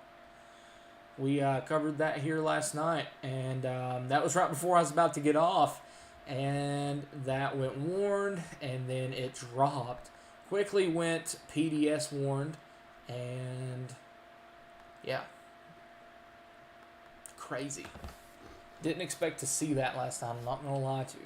We covered that here last night, and that was right before I was about to get off, and that went warned, and then it dropped. Quickly went PDS warned, and yeah, crazy. Didn't expect to see that last time, I'm not going to lie to you.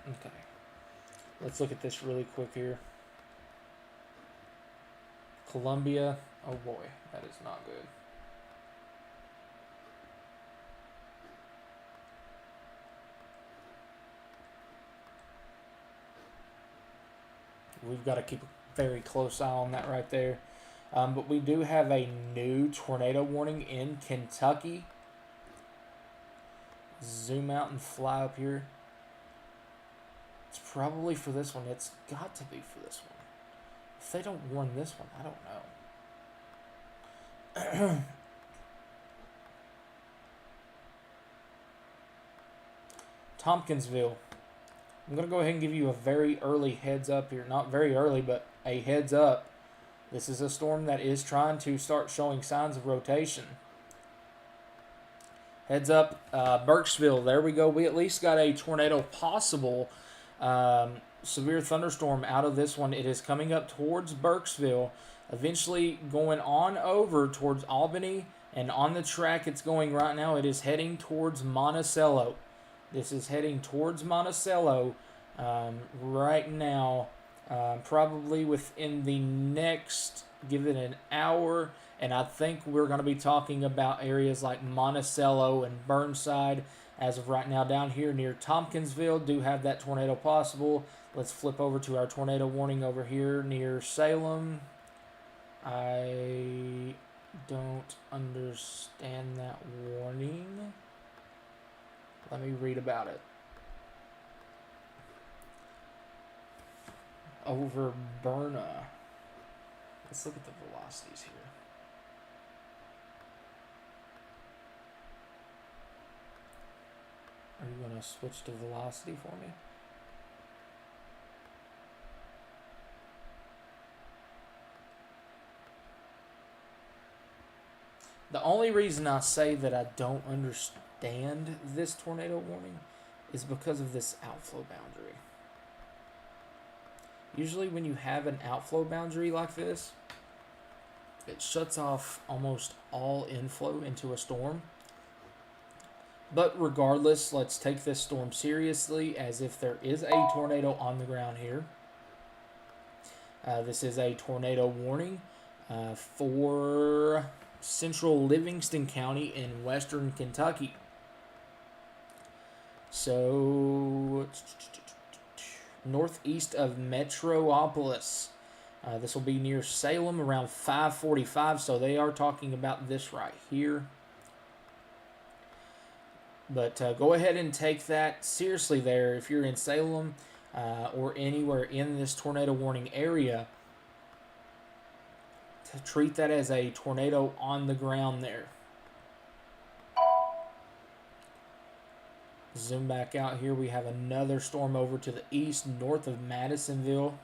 Okay. Let's look at this really quick here. Columbia. Oh boy, that is not good. We've got to keep a very close eye on that right there. But we do have a new tornado warning in Kentucky. Zoom out and fly up here. It's probably for this one. It's got to be for this one. If they don't warn this one, I don't know. Tompkinsville. I'm going to go ahead and give you a very early heads up here. Not very early, but a heads up. This is a storm that is trying to start showing signs of rotation. Heads up, Burkesville. There we go. We at least got a tornado possible. Severe thunderstorm out of this one. It is coming up towards Burkesville, eventually going on over towards Albany, And on the track it's going right now, it is heading towards Monticello. This is heading towards Monticello right now, probably within the next, give it an hour. And I think we're going to be talking about areas like Monticello and Burnside as of right now. Down here near Tompkinsville, do have that tornado possible. Let's flip over to our tornado warning over here near Salem. I don't understand that warning. Let me read about it. Over Berna. Let's look at the velocities here. Are you going to switch to velocity for me? The only reason I say that I don't understand this tornado warning is because of this outflow boundary. Usually when you have an outflow boundary like this, it shuts off almost all inflow into a storm. But regardless, let's take this storm seriously as if there is a tornado on the ground here. This is a tornado warning for central Livingston County in western Kentucky. So, northeast of Metropolis. This will be near Salem around 5:45, so they are talking about this right here. But go ahead and take that seriously there. If you're in Salem or anywhere in this tornado warning area, to treat that as a tornado on the ground there. Zoom back out here. We have another storm over to the east, north of Madisonville.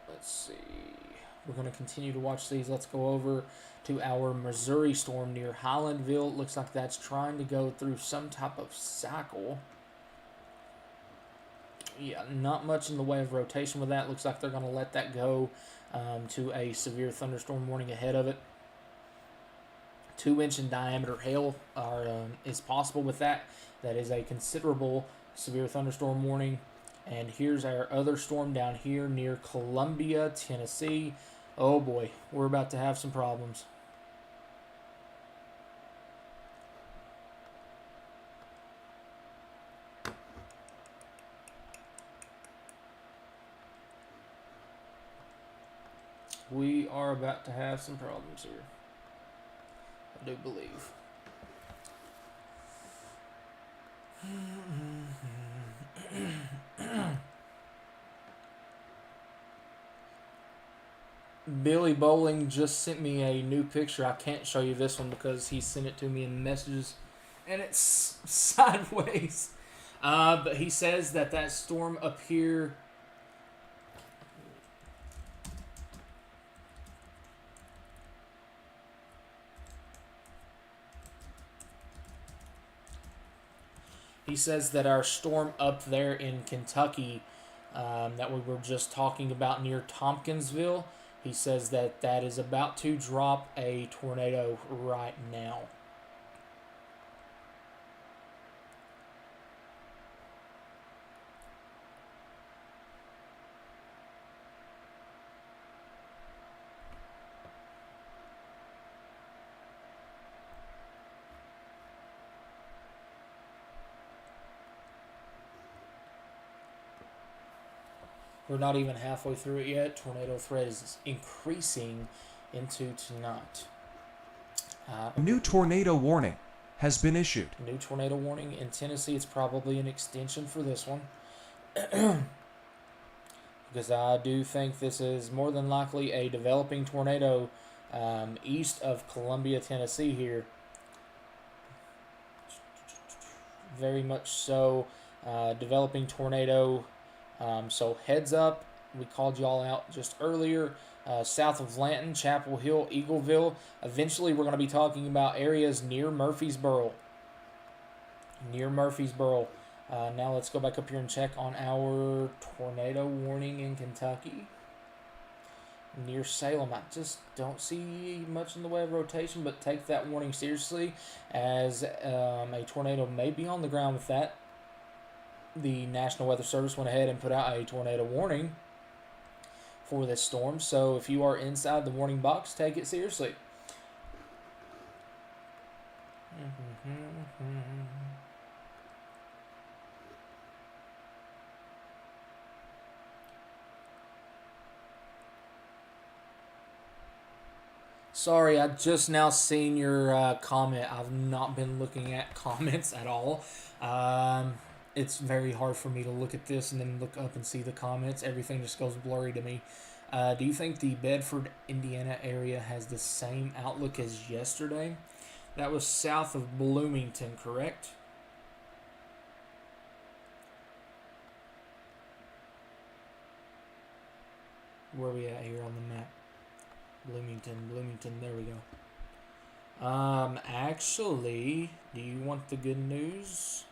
Let's see. We're going to continue to watch these. Let's go over to our Missouri storm near Highlandville. Looks like that's trying to go through some type of cycle. Yeah, not much in the way of rotation with that. Looks like they're going to let that go to a severe thunderstorm warning ahead of it. 2-inch in diameter hail is possible with that. That is a considerable severe thunderstorm warning. And here's our other storm down here near Columbia, Tennessee. Oh boy, we're about to have some problems. We are about to have some problems here. I do believe. Billy Bowling just sent me a new picture. I can't show you this one because he sent it to me in messages and it's sideways. But he says that storm up here our storm up there in Kentucky that we were just talking about near Tompkinsville, he says that is about to drop a tornado right now. We're not even halfway through it yet. Tornado threat is increasing into tonight. New tornado warning has been issued. New tornado warning in Tennessee. It's probably an extension for this one. Because I do think this is more than likely a developing tornado east of Columbia, Tennessee here. Very much so. Developing tornado. So heads up, we called y'all out just earlier, south of Lanton, Chapel Hill, Eagleville. Eventually we're going to be talking about areas near Murfreesboro. Now let's go back up here and check on our tornado warning in Kentucky. Near Salem, I just don't see much in the way of rotation, but take that warning seriously, as a tornado may be on the ground with that. The National Weather Service went ahead and put out a tornado warning for this storm, so if you are inside the warning box, take it seriously. Sorry, I just now seen your comment. I've not been looking at comments at all. It's very hard for me to look at this and then look up and see the comments. Everything just goes blurry to me. Do you think the Bedford, Indiana area has the same outlook as yesterday? That was south of Bloomington, correct? Where are we at here on the map? Bloomington, there we go. Actually, do you want the good news?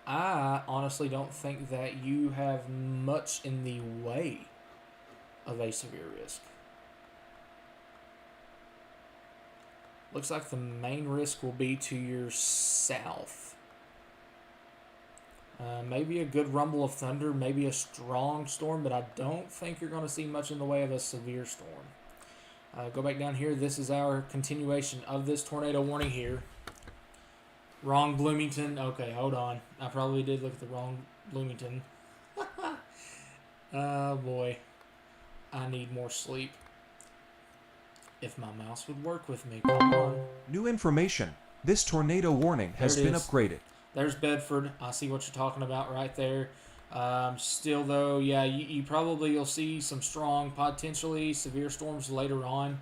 I honestly don't think that you have much in the way of a severe risk. Looks like the main risk will be to your south. Maybe a good rumble of thunder, maybe a strong storm, but I don't think you're going to see much in the way of a severe storm. Go back down here. This is our continuation of this tornado warning here. Wrong Bloomington. Okay, hold on. I probably did look at the wrong Bloomington. Oh, boy. I need more sleep. If my mouse would work with me. Come on. New information. This tornado warning has been upgraded. There's Bedford. I see what you're talking about right there. Still, though, yeah, you'll see some strong, potentially severe storms later on.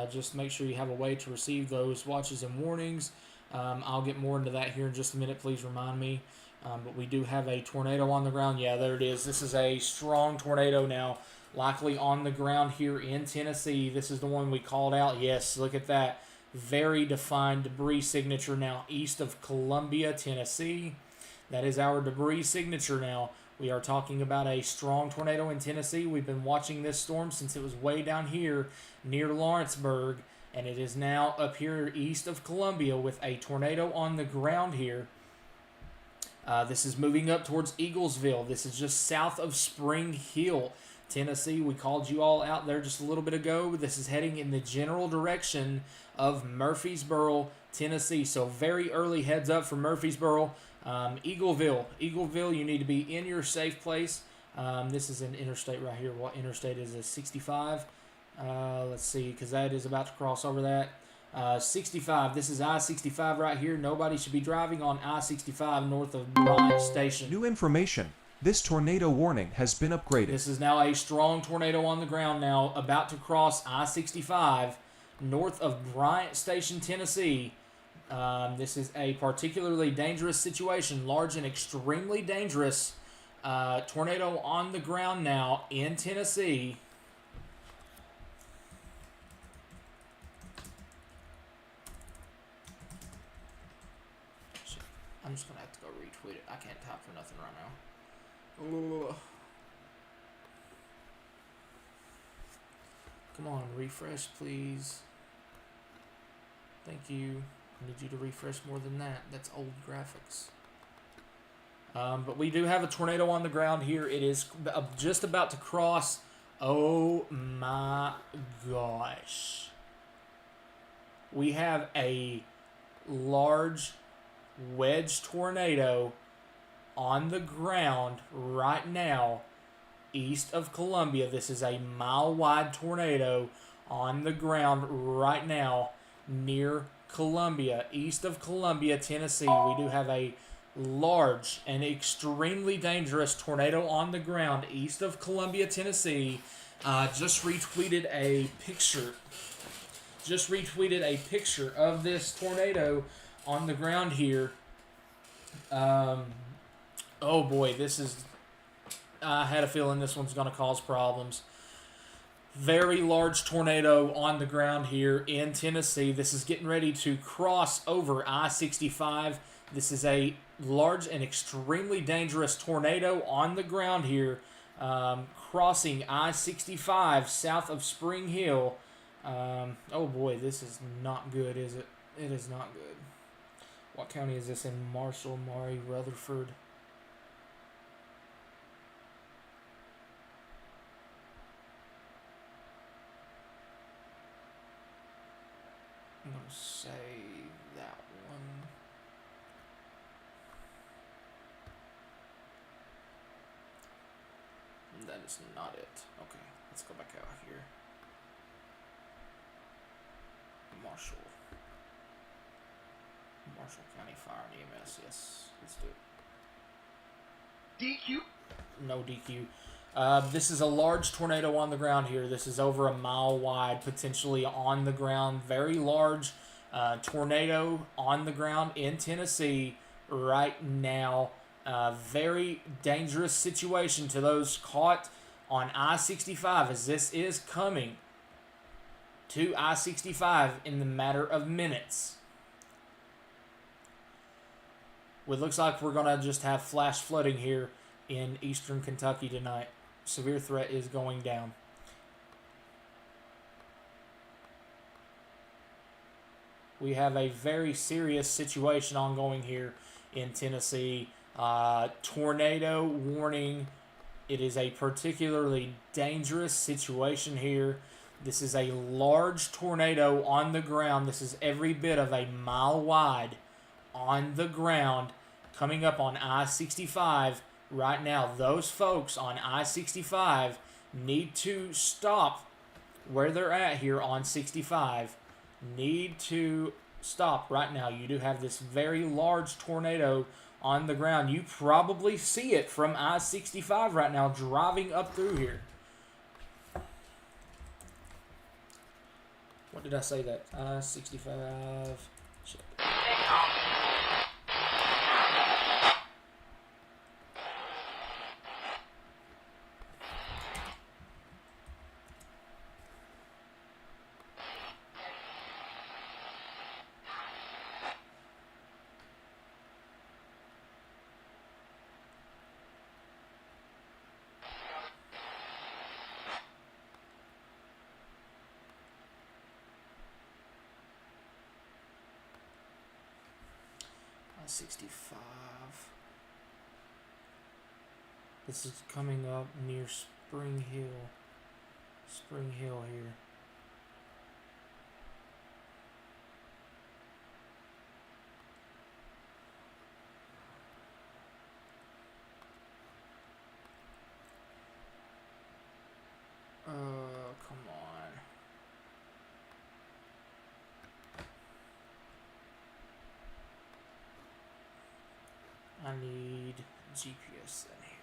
Just make sure you have a way to receive those watches and warnings. I'll get more into that here in just a minute. Please remind me. But we do have a tornado on the ground. Yeah, there it is. This is a strong tornado now, likely on the ground here in Tennessee. This is the one we called out. Yes, look at that. Very defined debris signature now east of Columbia, Tennessee. That is our debris signature now. We are talking about a strong tornado in Tennessee. We've been watching this storm since it was way down here near Lawrenceburg, and it is now up here east of Columbia with a tornado on the ground here. This is moving up towards Eaglesville. This is just south of Spring Hill, Tennessee. We called you all out there just a little bit ago. This is heading in the general direction of Murfreesboro, Tennessee. So very early heads up for Murfreesboro. Eagleville, you need to be in your safe place. This is an interstate right here. What interstate is this? 65? Let's see, because that is about to cross over that. 65. This is I-65 right here. Nobody should be driving on I-65 north of Bryant Station. New information. This tornado warning has been upgraded. This is now a strong tornado on the ground now, about to cross I-65 north of Bryant Station, Tennessee. This is a particularly dangerous situation, large and extremely dangerous tornado on the ground now in Tennessee. I'm just going to have to go retweet it. I can't type for nothing right now. Ugh. Come on, refresh, please. Thank you. I need you to refresh more than that. That's old graphics. But we do have a tornado on the ground here. It is just about to cross. Oh my gosh. We have a large wedge tornado on the ground right now east of Columbia. This is a mile-wide tornado on the ground right now near Columbia, east of Columbia, Tennessee. We do have a large and extremely dangerous tornado on the ground east of Columbia, Tennessee. Just retweeted a picture of this tornado on the ground here. Oh boy, I had a feeling this one's going to cause problems. Very large tornado on the ground here in Tennessee. This is getting ready to cross over I-65. This is a large and extremely dangerous tornado on the ground here, crossing I-65 south of Spring Hill. Oh boy, this is not good, is it? It is not good. What county is this in? Marshall, Maury, Rutherford. I'm going to say that one. That is not it. Okay, let's go back out here. Marshall County Fire and EMS. Yes, let's do it. DQ. No DQ. This is a large tornado on the ground here. This is over a mile wide, potentially on the ground. Very large tornado on the ground in Tennessee right now. Very dangerous situation to those caught on I-65, as this is coming to I-65 in the matter of minutes. It looks like we're going to just have flash flooding here in eastern Kentucky tonight. Severe threat is going down. We have a very serious situation ongoing here in Tennessee. Tornado warning. It is a particularly dangerous situation here. This is a large tornado on the ground. This is every bit of a mile wide on the ground coming up on I-65 right now. Those folks on I-65 need to stop where they're at here on 65. Need to stop right now. You do have this very large tornado on the ground. You probably see it from I-65 right now driving up through here. What did I say that? I-65. Shit. I-65. This is coming up near Spring Hill. Spring Hill here. Come on. I need GPS in here.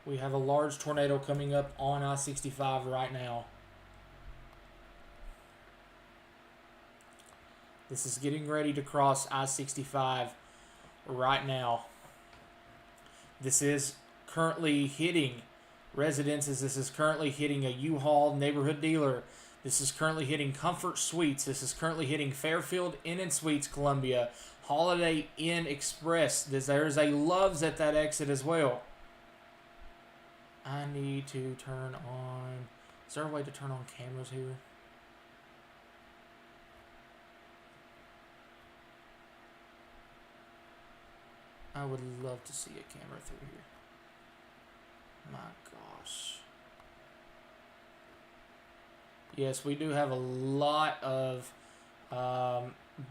We have a large tornado coming up on I-65 right now. This is getting ready to cross I-65 right now. This is currently hitting residences. This is currently hitting a U-Haul neighborhood dealer. This is currently hitting Comfort Suites. This is currently hitting Fairfield Inn & Suites, Columbia. Holiday Inn Express. There's a Love's at that exit as well. I need to turn on... Is there a way to turn on cameras here? I would love to see a camera through here. My gosh. Yes, we do have a lot of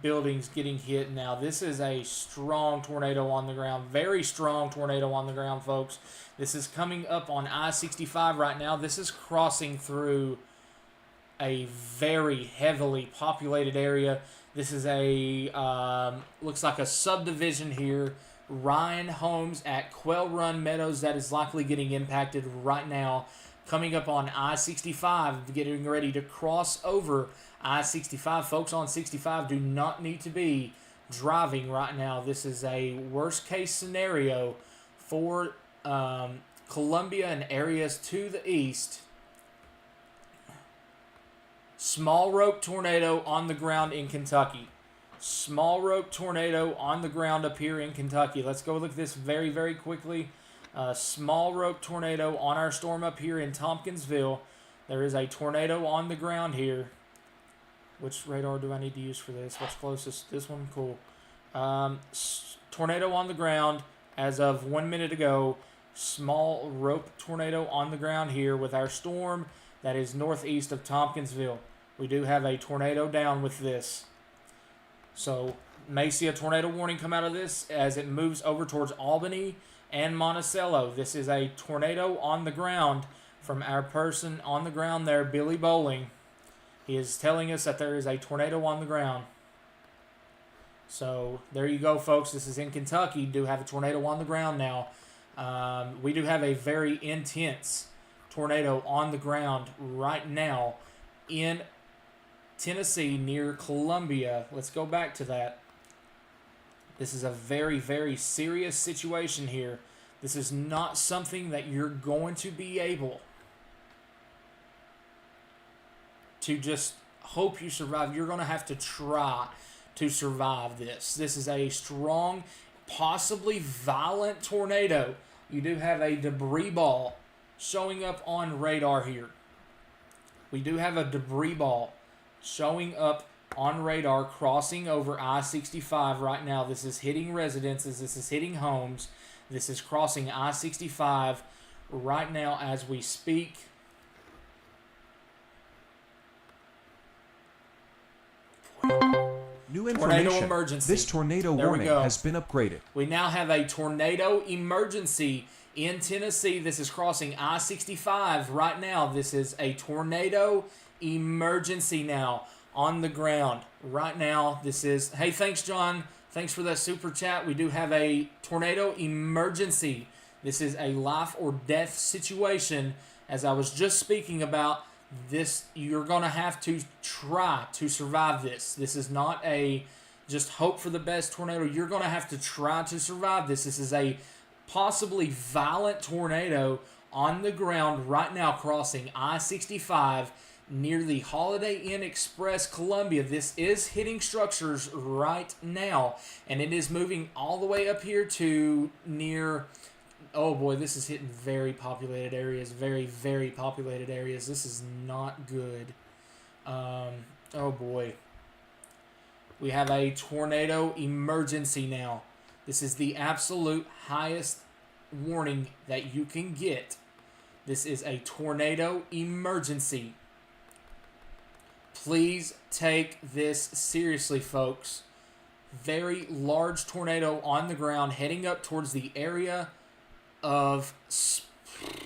buildings getting hit now. This is a strong tornado on the ground. Very strong tornado on the ground, folks. This is coming up on I-65 right now. This is crossing through a very heavily populated area. This is a, looks like a subdivision here. Ryan Homes at Quail Run Meadows. That is likely getting impacted right now. Coming up on I-65, getting ready to cross over I-65. Folks on 65 do not need to be driving right now. This is a worst case scenario for Columbia and areas to the east. Small rope tornado on the ground in Kentucky. Small rope tornado on the ground up here in Kentucky. Let's go look at this very, very quickly. Small rope tornado on our storm up here in Tompkinsville. There is a tornado on the ground here. Which radar do I need to use for this? What's closest? This one? Cool. Tornado on the ground as of 1 minute ago. Small rope tornado on the ground here with our storm that is northeast of Tompkinsville. We do have a tornado down with this. So may see a tornado warning come out of this as it moves over towards Albany and Monticello. This is a tornado on the ground from our person on the ground there, Billy Bowling. He is telling us that there is a tornado on the ground. So there you go, folks. This is in Kentucky. Do have a tornado on the ground now. We do have a very intense tornado on the ground right now in Tennessee near Columbia. Let's go back to that. This is a very, very serious situation here. This is not something that you're going to be able to just hope you survive. You're going to have to try to survive this. This is a strong, possibly violent tornado. You do have a debris ball showing up on radar here. We do have a debris ball showing up on radar crossing over I-65 right now. This is hitting residences. This is hitting homes. This is crossing I-65 right now as we speak. New Tornado information. emergency. This tornado There we warning go. has been upgraded. We now have a tornado emergency in Tennessee. This is crossing I-65 right now. This is a tornado emergency now on the ground right now. This is, hey, thanks, John. Thanks for that super chat. We do have a tornado emergency. This is a life or death situation. As I was just speaking about, this, you're going to have to try to survive this. This is not a just hope for the best tornado. You're going to have to try to survive this. This is a possibly violent tornado on the ground right now crossing I-65 near the Holiday Inn Express, Columbia. This is hitting structures right now, and it is moving all the way up here to near... Oh boy, this is hitting very populated areas. Very, very populated areas. This is not good. Oh boy. We have a tornado emergency now. This is the absolute highest warning that you can get. This is a tornado emergency. Please take this seriously, folks. Very large tornado on the ground heading up towards the area of,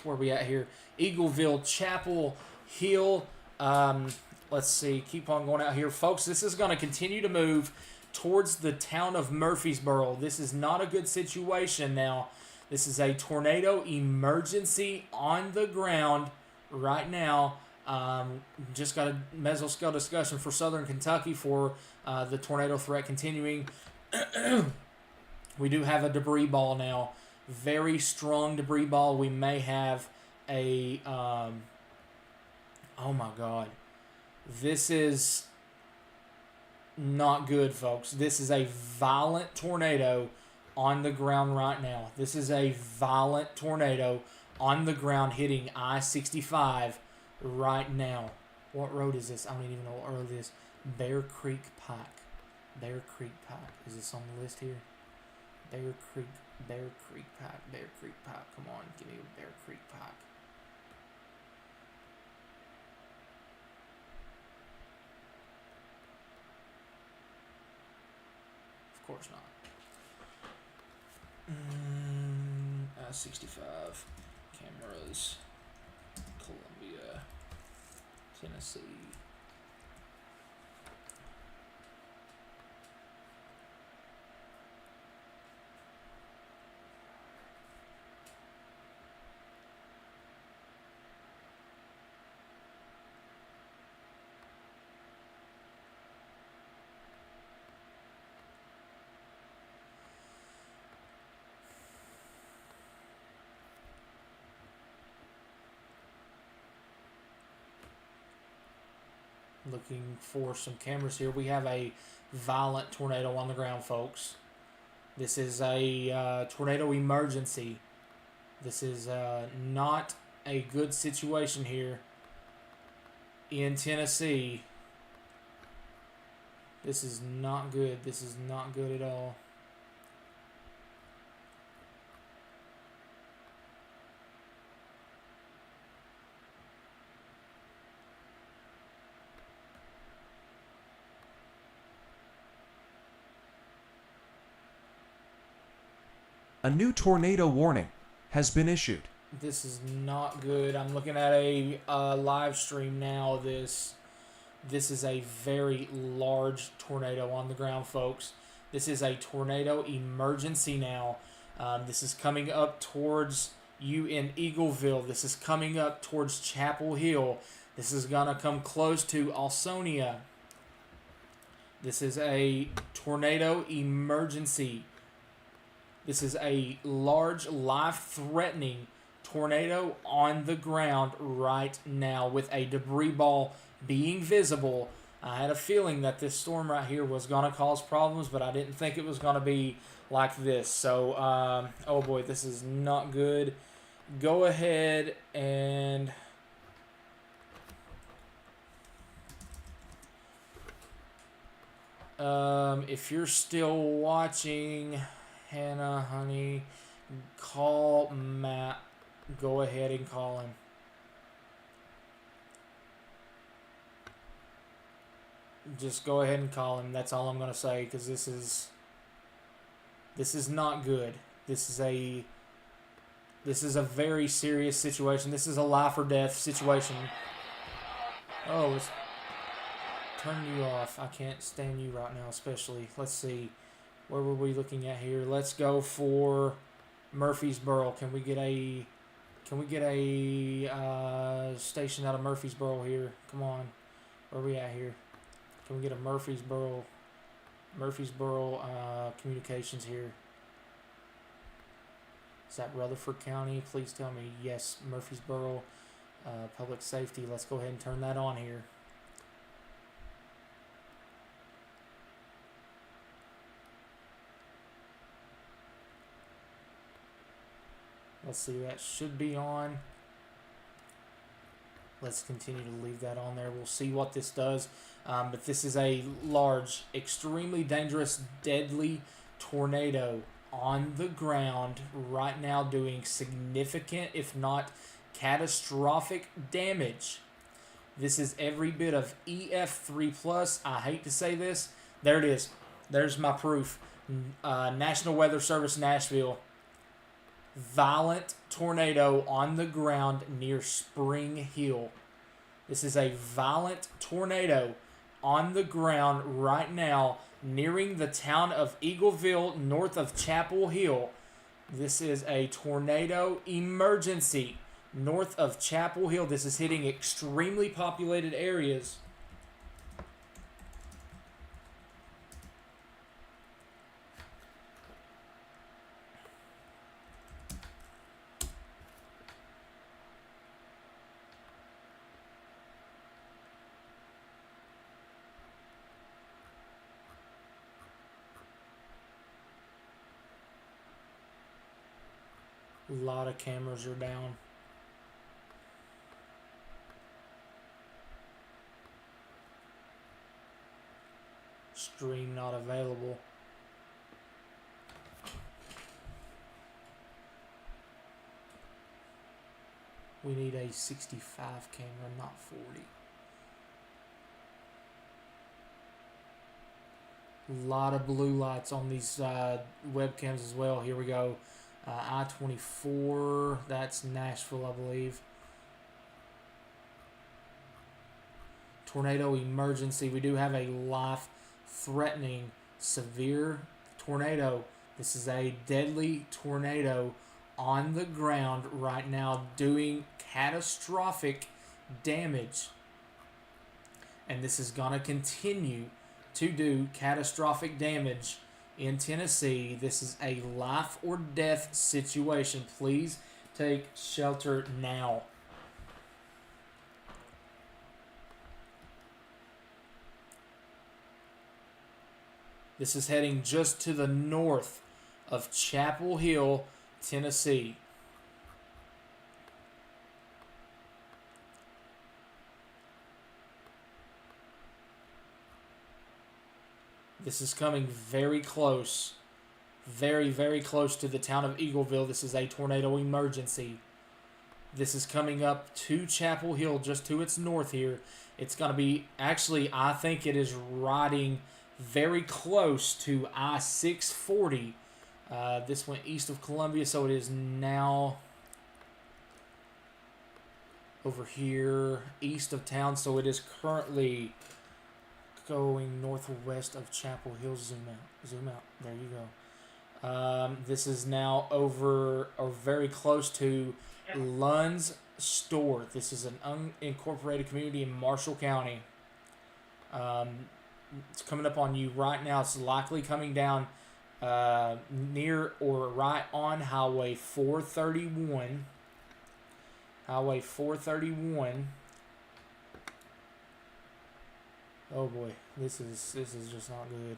where are we at here? Eagleville, Chapel Hill. Let's see. Keep on going out here. Folks, this is going to continue to move towards the town of Murfreesboro. This is not a good situation now. This is a tornado emergency on the ground right now. Just got a mesoscale discussion for Southern Kentucky for the tornado threat continuing. We do have a debris ball now. Very strong debris ball. We may have a... oh my God. This is not good, folks. This is a violent tornado on the ground right now. This is a violent tornado on the ground hitting I-65 right now. What road is this? I don't even know what road it is. Bear Creek Pike. Bear Creek Pike. Is this on the list here? Bear Creek Pike. Bear Creek Pike. Come on, give me a Bear Creek Pike. Of course not. I-65 cameras. Columbia, Tennessee. Looking for some cameras here. We have a violent tornado on the ground, folks. This is a tornado emergency. This is not a good situation here in Tennessee. This is not good. This is not good at all. A new tornado warning has been issued. This is not good. I'm looking at a live stream now. This is a very large tornado on the ground, folks. This is a tornado emergency now. This is coming up towards you in Eagleville. This is coming up towards Chapel Hill. This is going to come close to Alsonia. This is a tornado emergency. This is a large, life-threatening tornado on the ground right now with a debris ball being visible. I had a feeling that this storm right here was going to cause problems, but I didn't think it was going to be like this. So, oh boy, this is not good. Go ahead and... if you're still watching... Hannah, honey, call Matt. Go ahead and call him. Just go ahead and call him. That's all I'm going to say, because this is not good. This is a very serious situation. This is a life or death situation. Oh, let's turn you off. I can't stand you right now, especially. Let's see. Where were we looking at here? Let's go for Murfreesboro. Can we get a station out of Murfreesboro here? Come on. Where are we at here? Can we get a Murfreesboro communications here? Is that Rutherford County? Please tell me. Yes, Murfreesboro public safety. Let's go ahead and turn that on here. Let's see, that should be on. Let's continue to leave that on there. We'll see what this does. But this is a large, extremely dangerous, deadly tornado on the ground right now doing significant, if not catastrophic damage. This is every bit of EF3+. I hate to say this. There it is. There's my proof. National Weather Service, Nashville. Violent tornado on the ground near Spring Hill. This is a violent tornado on the ground right now nearing the town of Eagleville north of Chapel Hill. This is a tornado emergency north of Chapel Hill. This is hitting extremely populated areas. A lot of cameras are down. Stream not available. We need a 65 camera, not 40. A lot of blue lights on these webcams as well. Here we go. I-24, that's Nashville, I believe. Tornado emergency. We do have a life-threatening, severe tornado. This is a deadly tornado on the ground right now doing catastrophic damage. And this is going to continue to do catastrophic damage in Tennessee. This is a life or death situation. Please take shelter now. This is heading just to the north of Chapel Hill, Tennessee. This is coming very close. Very, very close to the town of Eagleville. This is a tornado emergency. This is coming up to Chapel Hill, just to its north here. It's going to be, actually, I think it is riding very close to I-640. This went east of Columbia, so it is now over here east of town. So it is currently going northwest of Chapel Hill. Zoom out. Zoom out. There you go. This is now over or very close to Lund's Store. This is an unincorporated community in Marshall County. It's coming up on you right now. It's likely coming down near or right on Highway 431. Highway 431. Oh boy, this is just not good.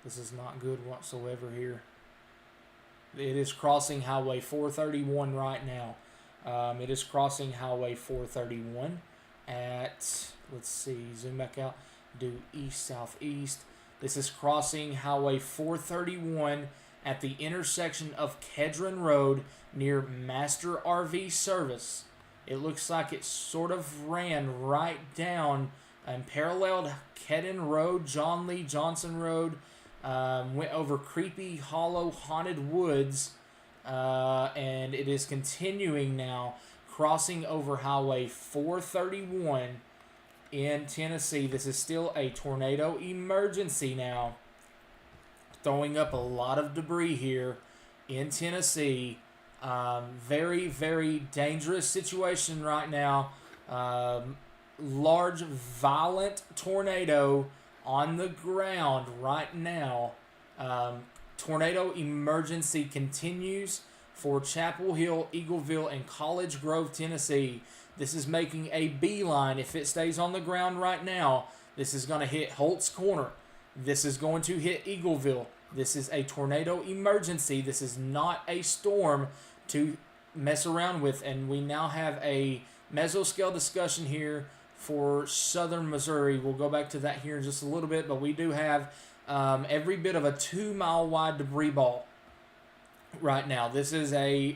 This is not good whatsoever here. It is crossing Highway 431 right now. It is crossing Highway 431 at, let's see, zoom back out, do east-southeast. This is crossing Highway 431 at the intersection of Kedron Road near Master RV Service. It looks like it sort of ran right down and paralleled Kedron Road, John Lee Johnson Road, went over Creepy Hollow Haunted Woods, and it is continuing now, crossing over Highway 431 in Tennessee. This is still a tornado emergency now, throwing up a lot of debris here in Tennessee. Very, very dangerous situation right now. Large, violent tornado on the ground right now. Tornado emergency continues for Chapel Hill, Eagleville, and College Grove, Tennessee. This is making a beeline. If it stays on the ground right now, this is going to hit Holt's Corner. This is going to hit Eagleville. This is a tornado emergency. This is not a storm to mess around with. And we now have a mesoscale discussion here for southern Missouri. We'll go back to that here in just a little bit, but we do have every bit of a 2-mile wide debris ball right now. This is a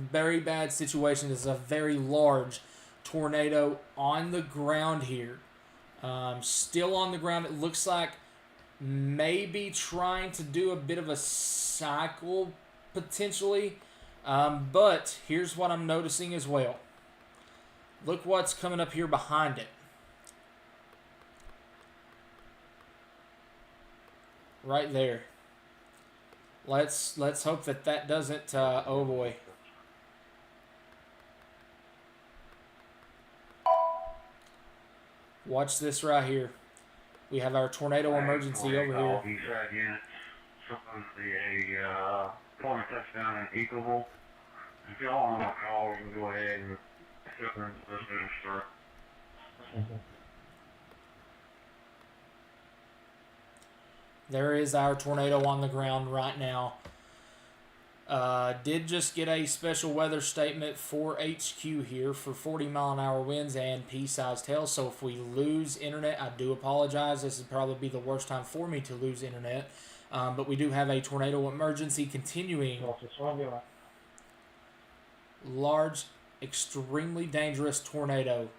very bad situation. This is a very large tornado on the ground here. Still on the ground. It looks like maybe trying to do a bit of a cycle potentially, but here's what I'm noticing as well. Look what's coming up here behind it. Right there. Let's hope that doesn't, oh boy. Watch this right here. We have our tornado emergency over here. East side units, supposedly a point touchdown in Eagleville. If y'all want to call, we can go ahead and there is our tornado on the ground right now. Did just get a special weather statement for HQ here for 40-mile-an-hour winds and pea-sized hail. So if we lose internet, I do apologize. This would probably be the worst time for me to lose internet. But we do have a tornado emergency continuing. Large, extremely dangerous tornado.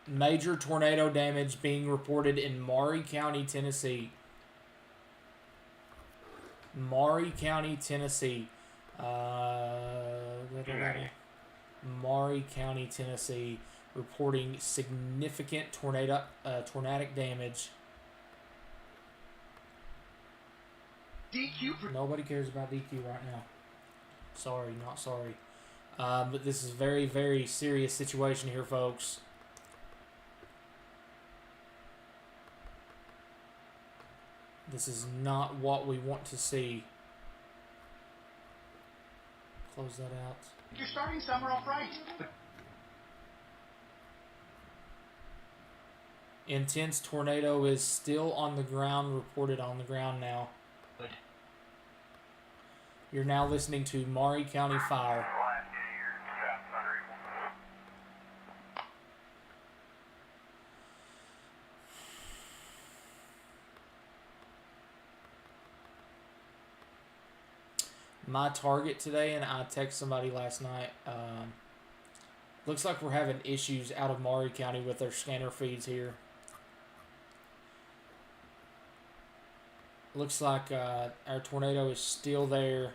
Major tornado damage being reported in Maury County, Tennessee. Maury County, Tennessee. Maury County, Tennessee, reporting significant tornadic damage. DQ. Nobody cares about DQ right now. Sorry, not sorry. But this is a very, very serious situation here, folks. This is not what we want to see. Close that out. You're starting summer off right. Intense tornado is still on the ground, reported on the ground now. Good. You're now listening to Maury County Fire. My target today, and I texted somebody last night, looks like we're having issues out of Maury County with their scanner feeds here. Looks like our tornado is still there.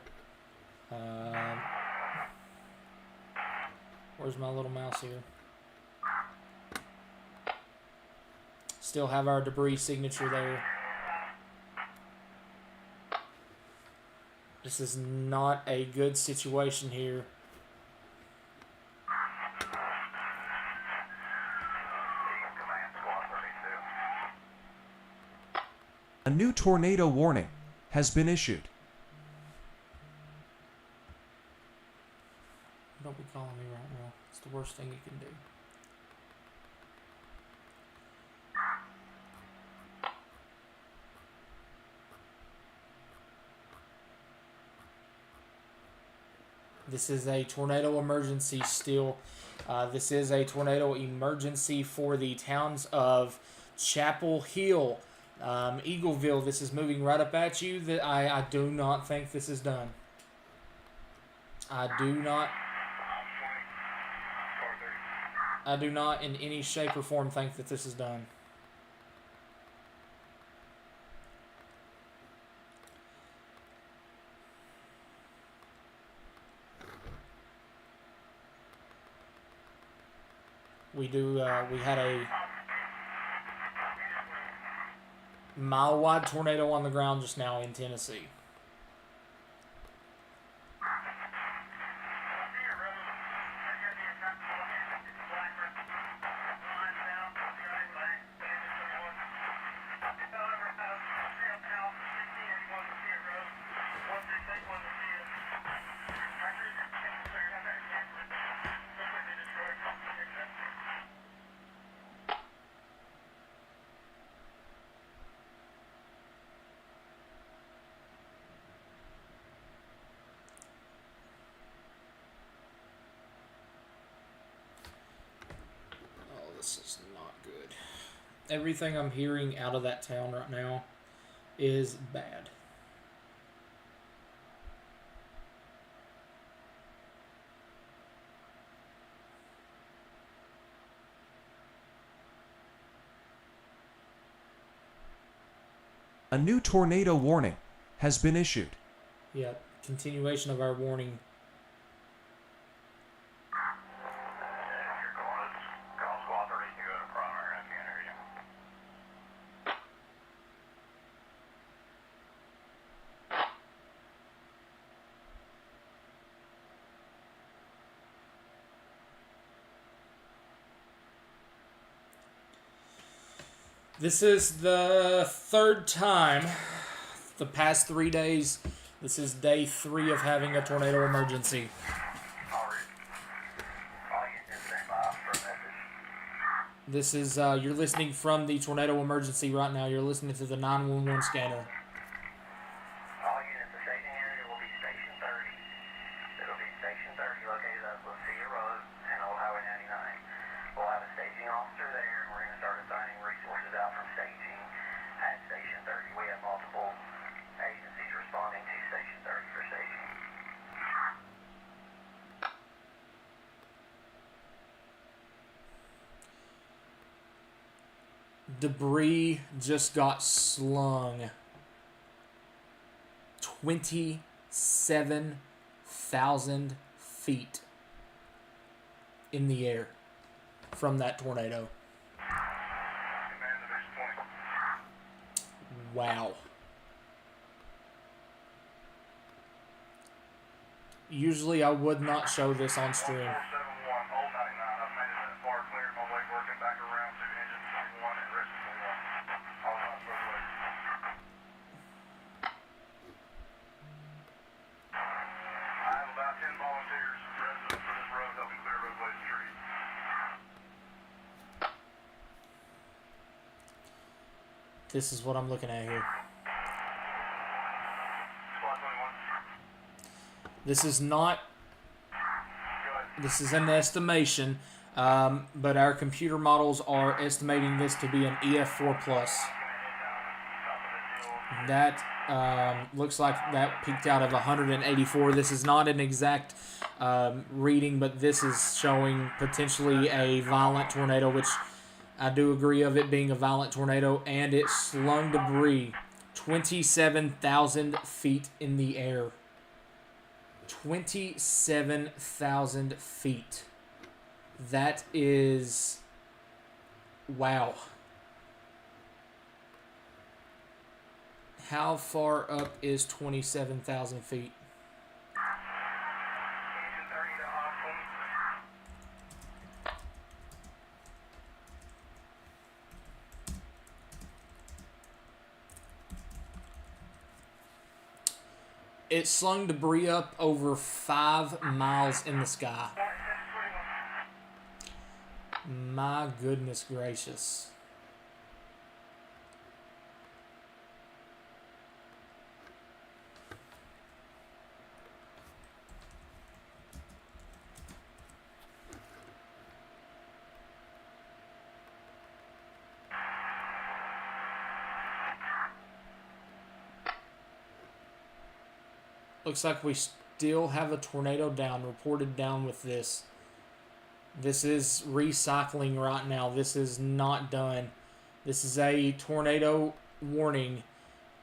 Where's my little mouse here? Still have our debris signature there. This is not a good situation here. A new tornado warning has been issued. Don't be calling me right now. It's the worst thing you can do. This is a tornado emergency still. This is a tornado emergency for the towns of Chapel Hill, Eagleville. This is moving right up at you. That I do not think this is done. I do not in any shape or form think that this is done. We had a mile-wide tornado on the ground just now in Tennessee. This is not good. Everything I'm hearing out of that town right now is bad. A new tornado warning has been issued. Yeah, continuation of our warning. This is the third time, the past 3 days. This is day 3 of having a tornado emergency. This is, you're listening from the tornado emergency right now. You're listening to the 911 scanner. All units, the staging area will be Station 30. It'll be Station 30 located at Lucia Road and Old Highway 99. We'll have a staging officer there, and we're going to start assigning resources out from staging at Station 30. We have multiple agencies responding to Station 30 for staging. Debris just got slung 27,000 feet in the air from that tornado. Wow. Usually I would not show this on stream. 471, old 99. I've made it that far, cleared my way, working back around to engine 21 and rest 21. I was not supposed to wait. I have about 10 volunteers, residents for this road, helping clear roadways and trees. This is what I'm looking at here. Squad 21. This is not. Good. This is an estimation, but our computer models are estimating this to be an EF4 plus. That looks like that peaked out of 184. This is not an exact reading, but this is showing potentially a violent tornado, which I do agree of it being a violent tornado, and it slung debris 27,000 feet in the air. 27,000 feet. That is... wow. How far up is 27,000 feet? Engine 30 to Austin. It slung debris up over 5 miles in the sky. My goodness gracious. Looks like we still have a tornado down, reported down with this. This is recycling right now. This is not done. This is a tornado warning.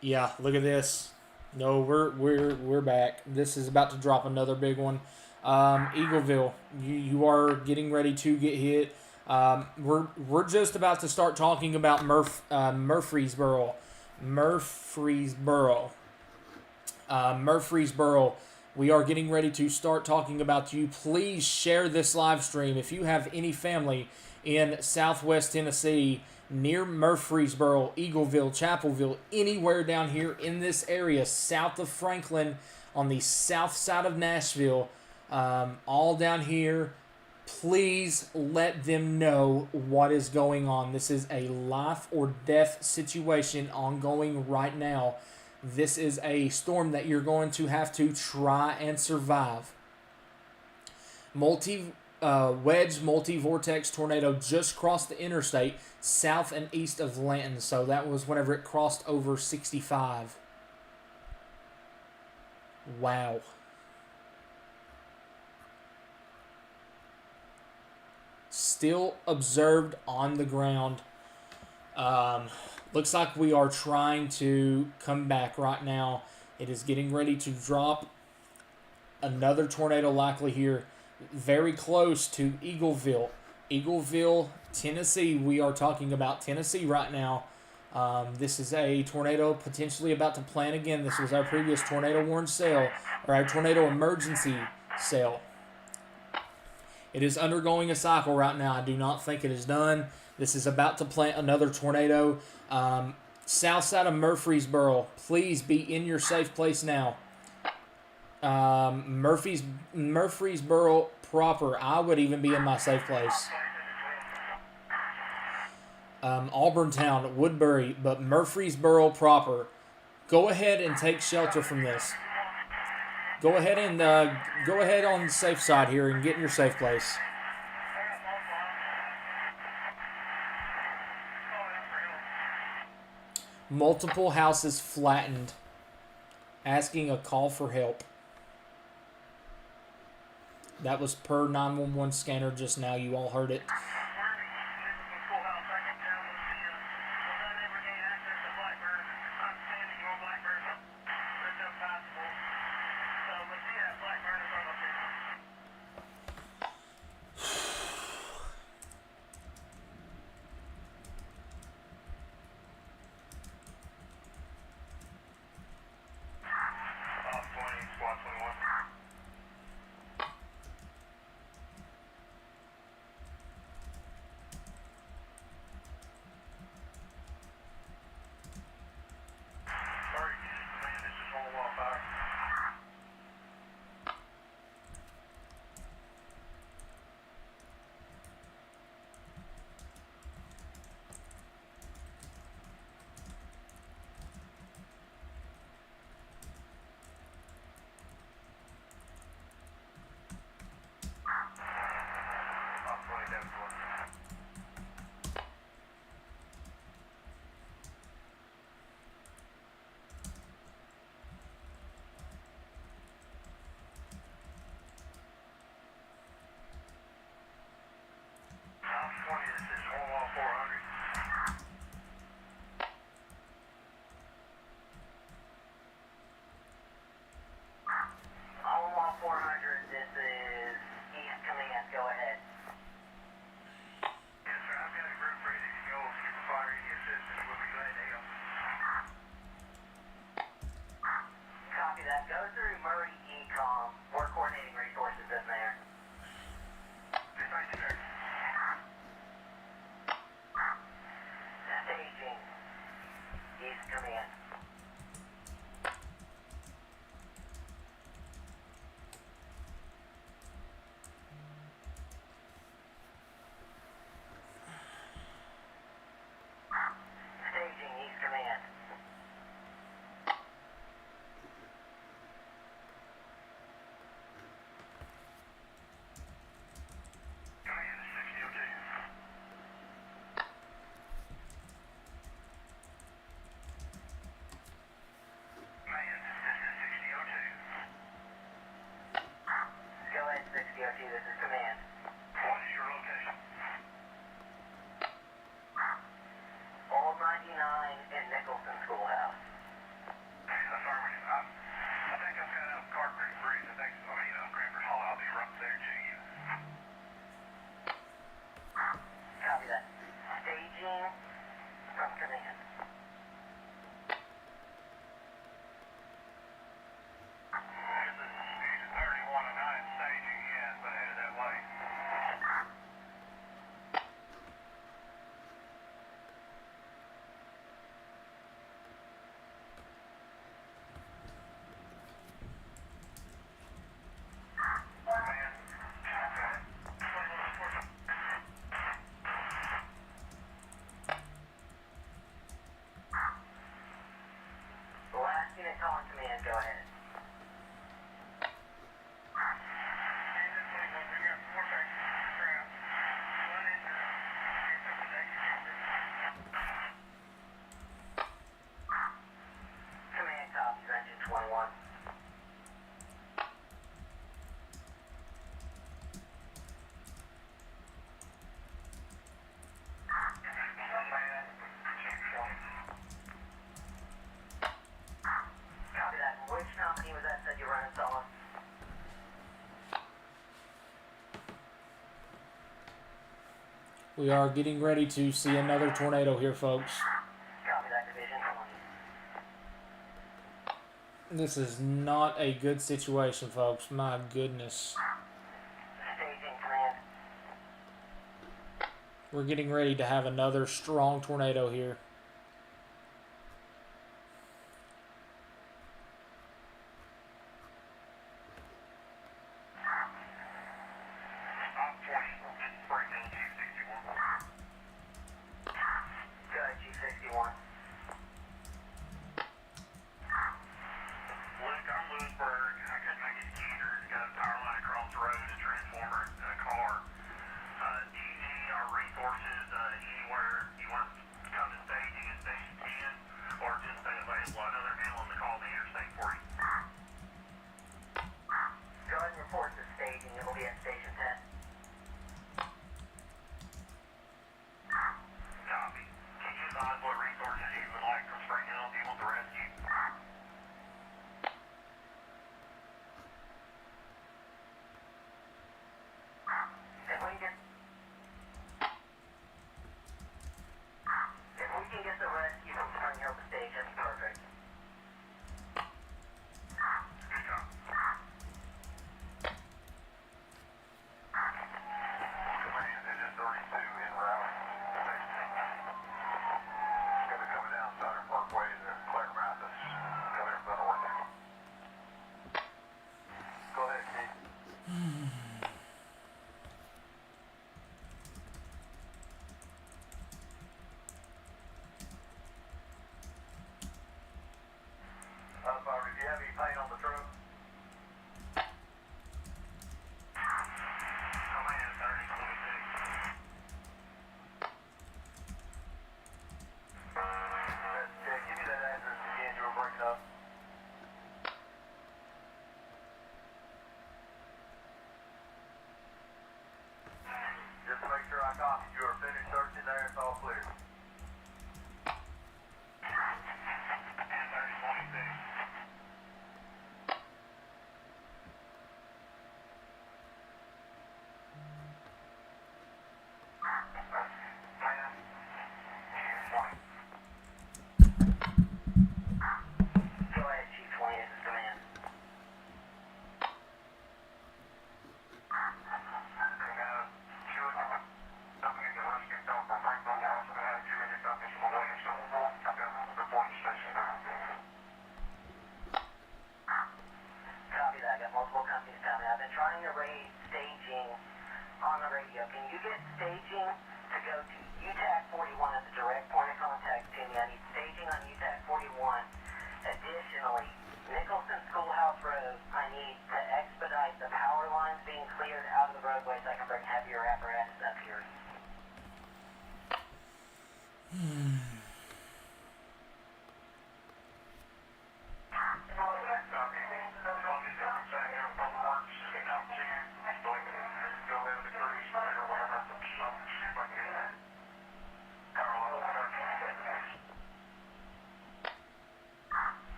Yeah, look at this. No, we're back. This is about to drop another big one. Eagleville, you are getting ready to get hit. We're just about to start talking about Murfreesboro. Murfreesboro, we are getting ready to start talking about you. Please share this live stream. If you have any family in Southwest Tennessee, near Murfreesboro, Eagleville, Chapelville, anywhere down here in this area, south of Franklin, on the south side of Nashville, all down here, please let them know what is going on. This is a life or death situation ongoing right now. This is a storm that you're going to have to try and survive. Wedge multi-vortex tornado just crossed the interstate south and east of Lanton. So that was whenever it crossed over 65. Wow. Still observed on the ground. Looks like we are trying to come back right now. It is getting ready to drop another tornado likely here very close to Eagleville. Eagleville, Tennessee. We are talking about Tennessee right now. This is a tornado potentially about to plan again. This was our previous tornado warn cell, or our tornado emergency cell. It is undergoing a cycle right now. I do not think it is done. This is about to plant another tornado. South side of Murfreesboro, please be in your safe place now. Murfreesboro proper, I would even be in my safe place. Auburntown, Woodbury, but Murfreesboro proper. Go ahead and take shelter from this. Go ahead on the safe side here and get in your safe place. Multiple houses flattened. Asking a call for help. That was per 911 scanner just now. You all heard it. East Command. Staging East Command. Command is 6002. Command, this is 6002. Go ahead, 6002, this is Command. What is your location? Old 99 in Nicholson Schoolhouse. Affirmative. I think I'm kind of Car Creek Bridge. I think, Cranford Hall. I'll be right there to you. Copy that. Staging from Command. This is 3109 staging, yes, but headed that way. Last unit calling Command, go ahead. Command copies, engine 21. Copy that. Which company was that you running solid? We are getting ready to see another tornado here, folks. Copy that, Division 20. This is not a good situation, folks. My goodness. Staging Command. We're getting ready to have another strong tornado here. Stop 20, breaking G61. Go ahead, G61. Luke, I'm Lewisburg. I couldn't make it to Keeter. Got a power line across the road, a transformer, and a car. Do you need our resources anywhere? You want to come to station?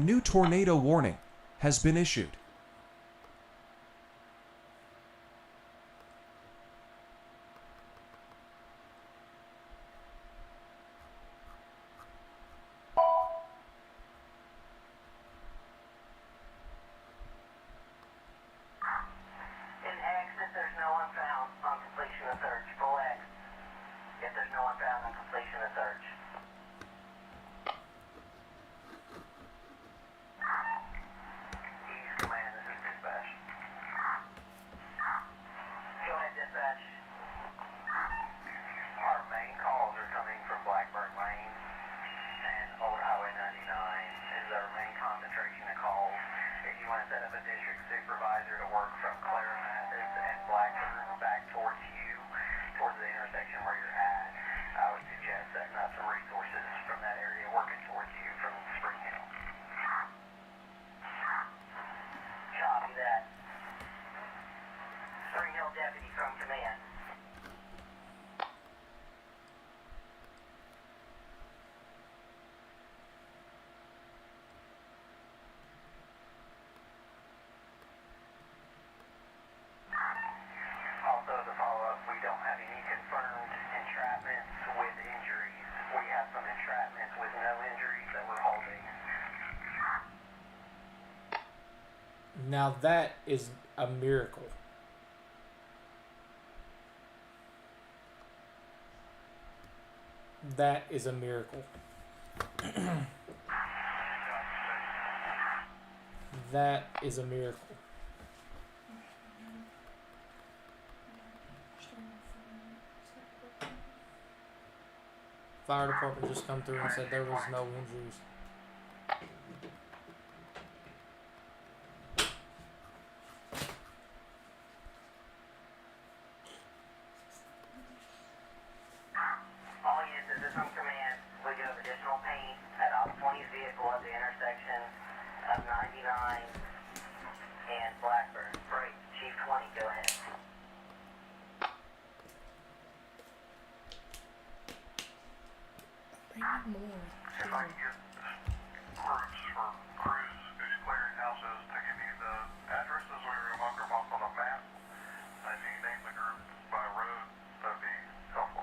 new tornado warning has been issued. In X, if there's no one found on completion of search, full X. If there's no one found on completion of search. East Command, this is dispatch. Go ahead, dispatch. Our main calls are coming from Blackburn Lane and Old Highway 99 is our main concentration of calls. If you want to set up a district supervisor to work from Clara Mathis and Blackburn back towards you, towards the intersection where you're at, I would suggest setting up some resources from that area working towards you from Spring Hill. Copy that. Spring Hill deputy from command. Also, as a follow-up, we don't have any confirmed entrapments with injuries. We have some entrapments with no injuries that we're holding. Now that is a miracle. That is a miracle. That is a miracle. Fire department just come through and said there was no injuries. All units, this is from command. We do have additional paint at Op 20's vehicle at the intersection of 99 and Blackburn. Great. Chief 20, go ahead. I need more. If I can get groups for crews whose clearinghouses to give me the addresses, we were mark them off on a map. And if you name the group by road, that'd be helpful.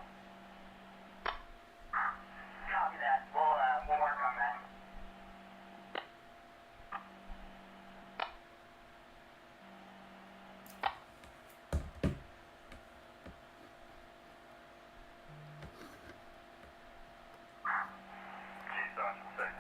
Copy that. We'll work on that. Chief Sergeant State.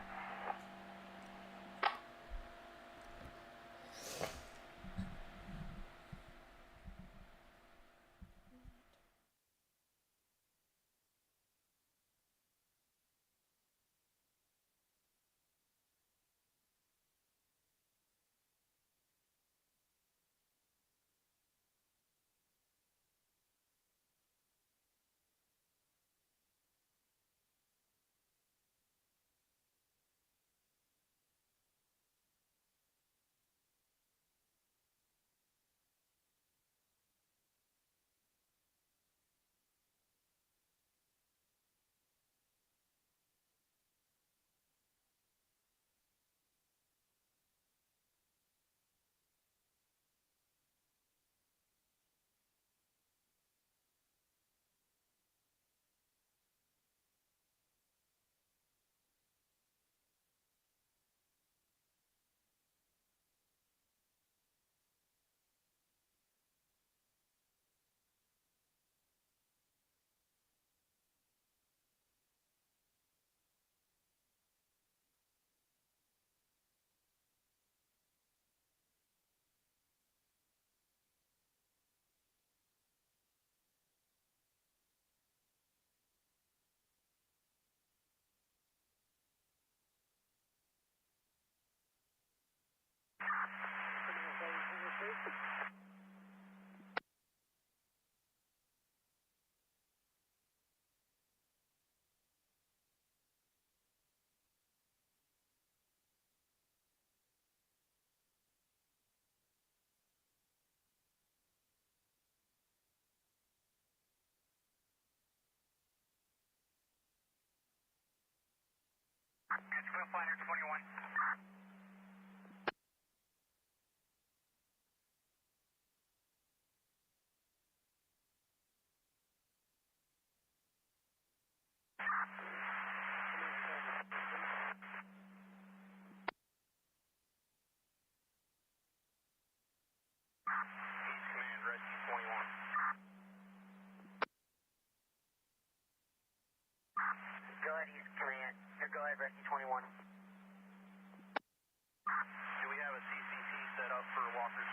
Good, Fighter 21. Rescue 21. Do we have a CCT set up for walkers?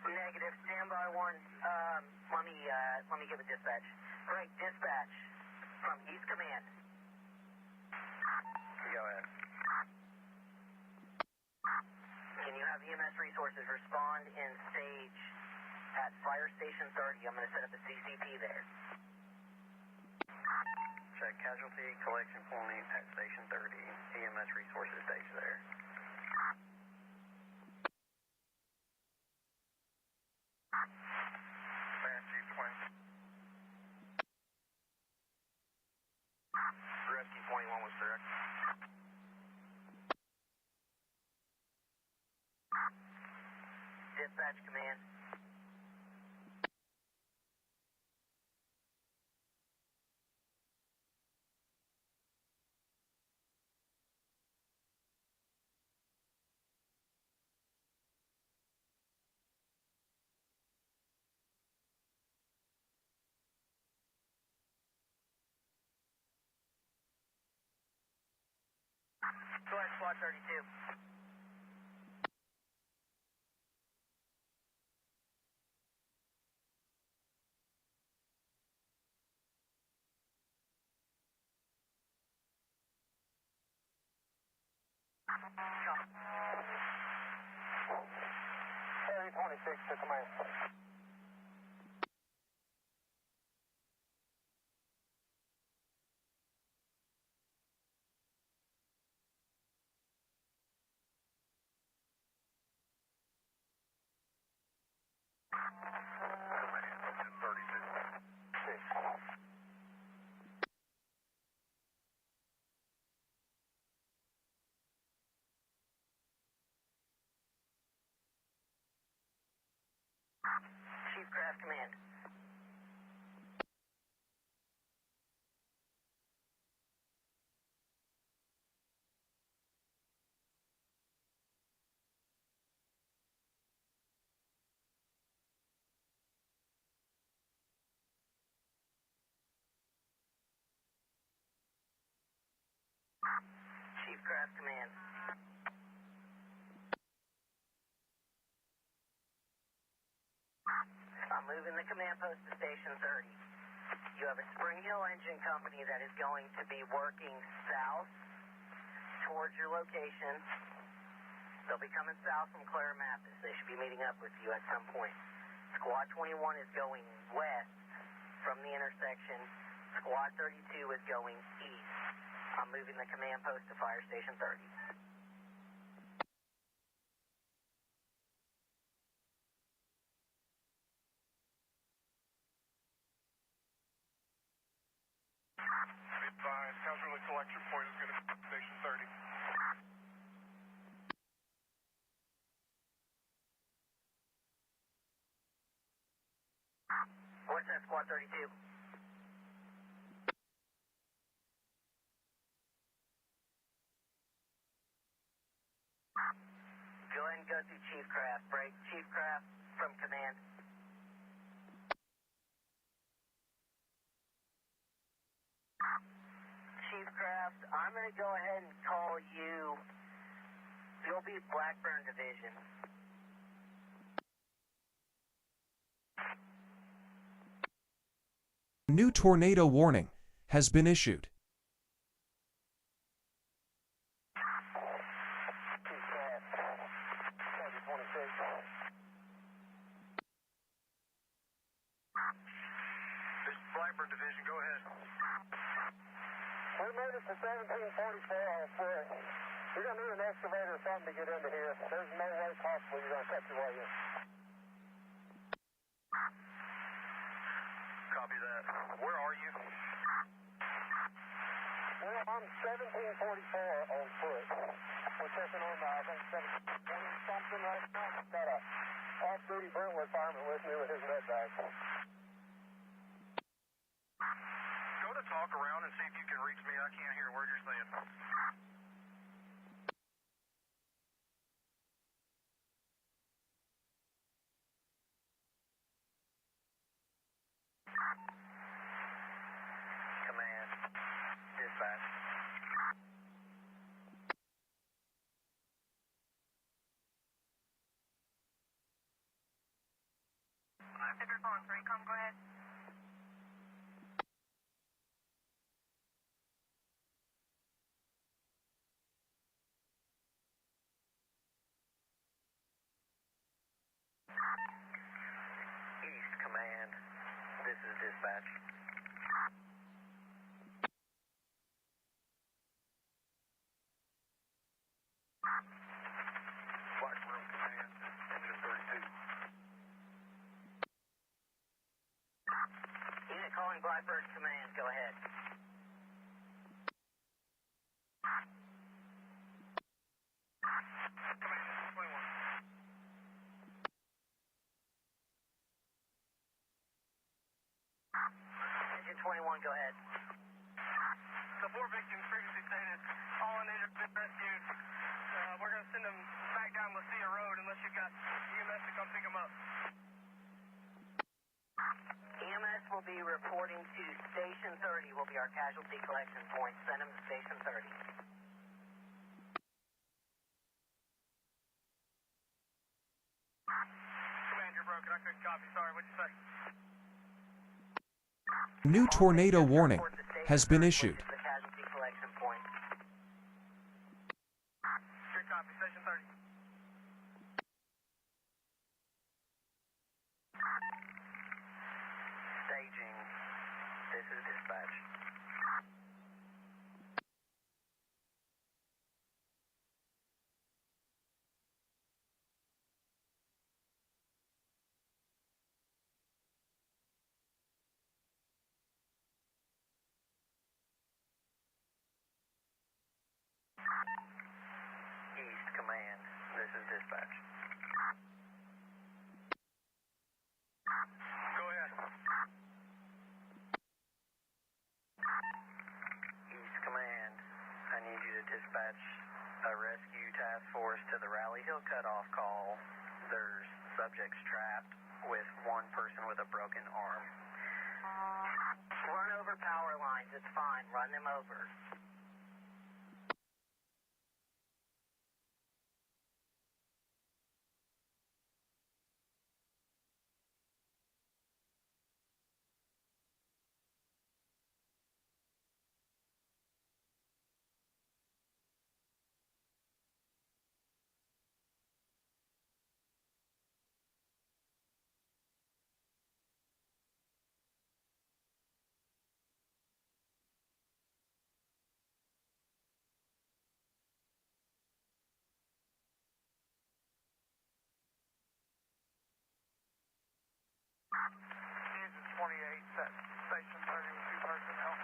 Negative. Standby 1. Let me give a dispatch. Right, dispatch from East Command. Go ahead. Can you have EMS resources respond in stage at Fire Station 30? I'm going to set up a CCP there. Check casualty collection point at Station 30. EMS resources stage there. Rescue 21 was correct. Dispatch command. Go ahead, Squad 32. Area 26 to command. Chief Craft Command. Chief Craft Command. I'm moving the command post to Station 30. You have a Spring Hill Engine Company that is going to be working south towards your location. They'll be coming south from Clare-Mathis. They should be meeting up with you at some point. Squad 21 is going west from the intersection. Squad 32 is going east. I'm moving the command post to Fire Station 30. Advised, casualty collection point is going to be Station 30. What's that, Squad 32? Go ahead and go through Chief Craft. Break Chief Craft from command. Chief Craft, I'm going to go ahead and call you. You'll be Blackburn Division. A new tornado warning has been issued. Chief Craft, Sergeant 26. This is Blackburn Division, go ahead. We made it to 1744 on foot. You're going to need an excavator or something to get into here. There's no way possible you're going to cut your way in. Copy that. Where are you? Well, I'm 1744 on foot. We're checking on, I think, 1720 something right now. Got a off-duty Brentwood fireman with me with his med bag. Go to talk around and see if you can reach me. I can't hear a word you're saying. If you're calling for income, go ahead. East Command, this is dispatch. Blackburn Command, engine 32. Unit calling Blackbird Command, go ahead. Engine 21, go ahead. The 4 victims previously stated, all unneeded have been rescued. We're going to send them back down Lucia Road unless you've got EMS to come pick them up. EMS will be reporting to Station 30, will be our casualty collection point. Send them to Station 30. Command, you're broken. I couldn't copy. Sorry, what'd you say? New tornado warning Report to Station has been 30, issued. which is the casualty collection point. Good copy. Station 30. Staging, this is dispatch. East Command, this is dispatch. Go ahead. East Command, I need you to dispatch a rescue task force to the Rally Hill cutoff call. There's subjects trapped with one person with a broken arm. Run over power lines, it's fine. Run them over. Engine 28, set Station 30 with 2 personnel.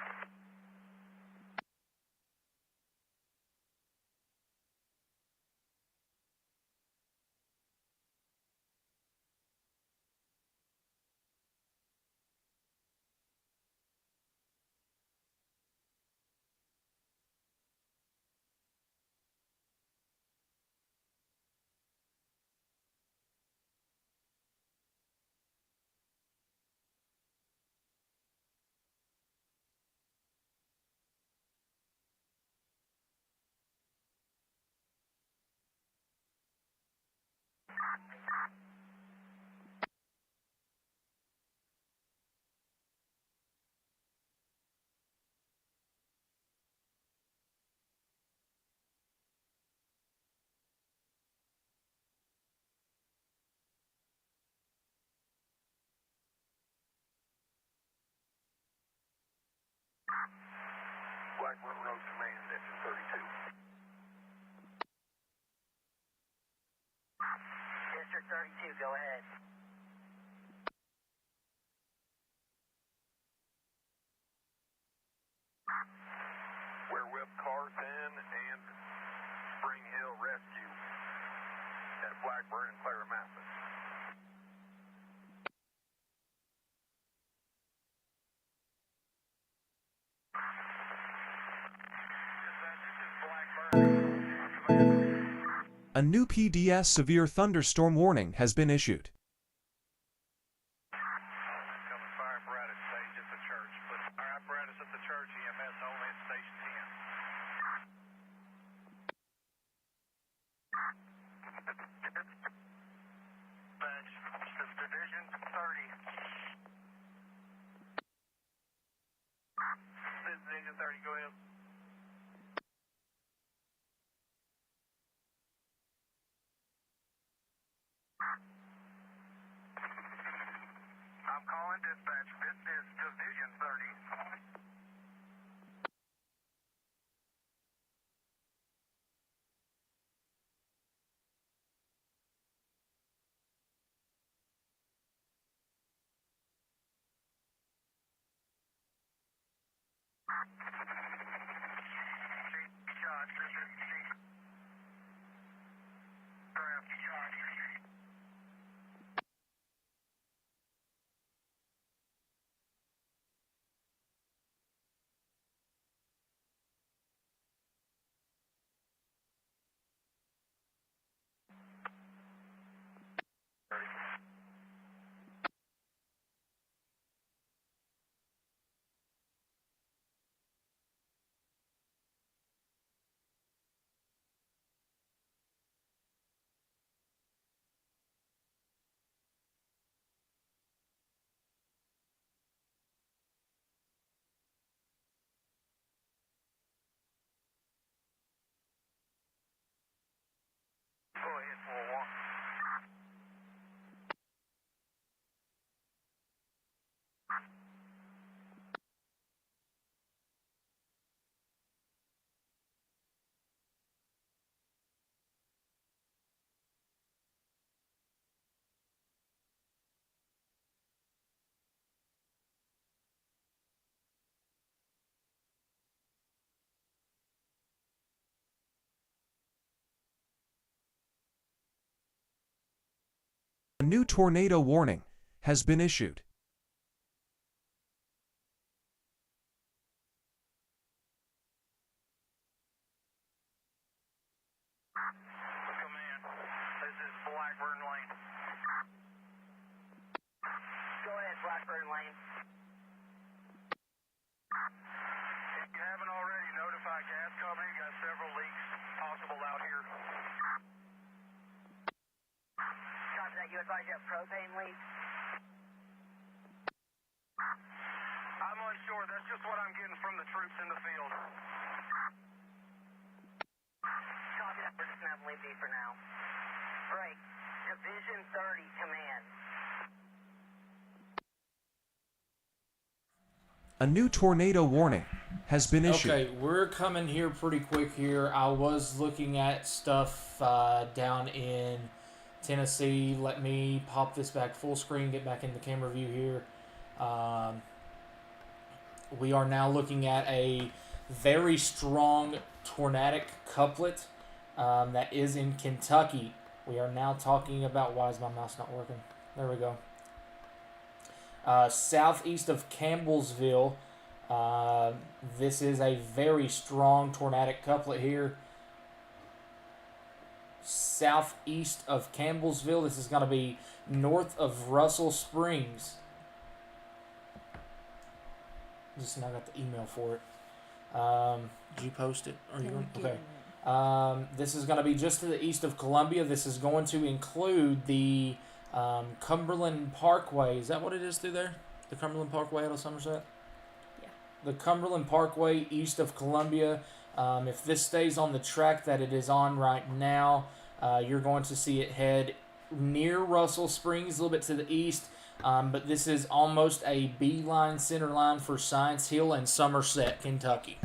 Blackburn Road Command, engine 32. District 32, go ahead. We're with Carson and Spring Hill Rescue at Blackburn and Claramassa. A new PDS severe thunderstorm warning has been issued. Coming fire apparatus stage at the church, but our apparatus at the church, EMS only at station 10. Division 30. dispatch. This is Division 30. Shot. This is craft shot. Go ahead, 4-1. A new tornado warning has been issued. Command. This is Blackburn Lane. Go ahead, Blackburn Lane. If you haven't already, notify gas company. Got several leaks possible out here. Copy that. You advise you have propane leaks? I'm unsure. That's just what I'm getting from the troops in the field. Copy that. We're just going to have them leave B for now. Break. Division 30, command. A new tornado warning has been issued. Okay, we're coming here pretty quick here. I was looking at stuff down in Tennessee. Let me pop this back full screen, get back in the camera view here. We are now looking at a very strong tornadic couplet that is in Kentucky. We are now talking about, why is my mouse not working? There we go. Southeast of Campbellsville. This is a very strong tornadic couplet here. Southeast of Campbellsville. This is going to be north of Russell Springs. Just now got the email for it. Did you post it? Or you okay? This is going to be just to the east of Columbia. This is going to include the Cumberland Parkway. Is that what it is through there? The Cumberland Parkway out of Somerset? Yeah. The Cumberland Parkway east of Columbia. If this stays on the track that it is on right now, you're going to see it head near Russell Springs, a little bit to the east. But this is almost a beeline center line for Science Hill and Somerset, Kentucky.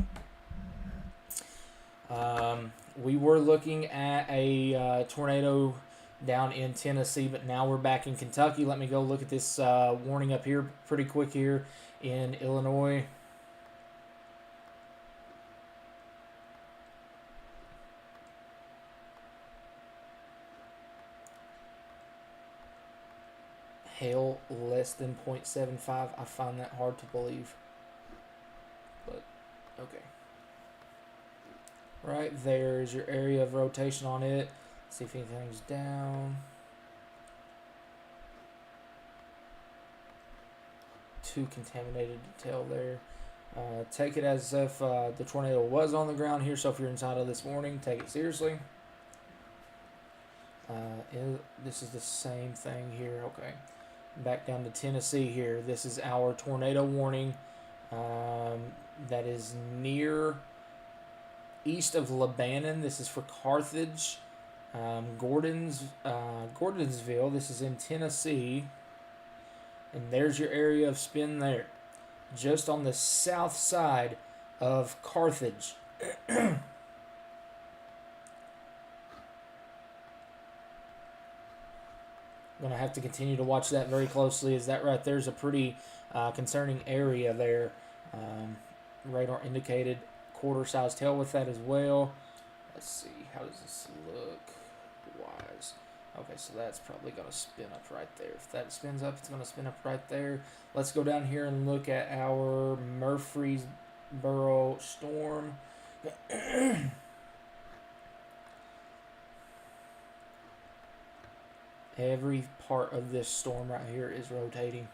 We were looking at a tornado down in Tennessee, but now we're back in Kentucky. Let me go look at this warning up here pretty quick here in Illinois. Hail less than 0.75. I find that hard to believe. But, okay. Right there is your area of rotation on it. See if anything's down. Too contaminated to tell there. Take it as if the tornado was on the ground here. So if you're inside of this warning, take it seriously. This is the same thing here. Okay. Back down to Tennessee here. This is our tornado warning that is near east of Lebanon. This is for Carthage. Gordonsville. This is in Tennessee. And there's your area of spin there. Just on the south side of Carthage. Going to have to continue to watch that very closely, as that right there is a pretty concerning area there. Radar indicated quarter size tail with that as well. Let's see, how does this look wise? Okay, so that's probably going to spin up right there. If that spins up, it's going to spin up right there. Let's go down here and look at our Murfreesboro storm. Every part of this storm right here is rotating.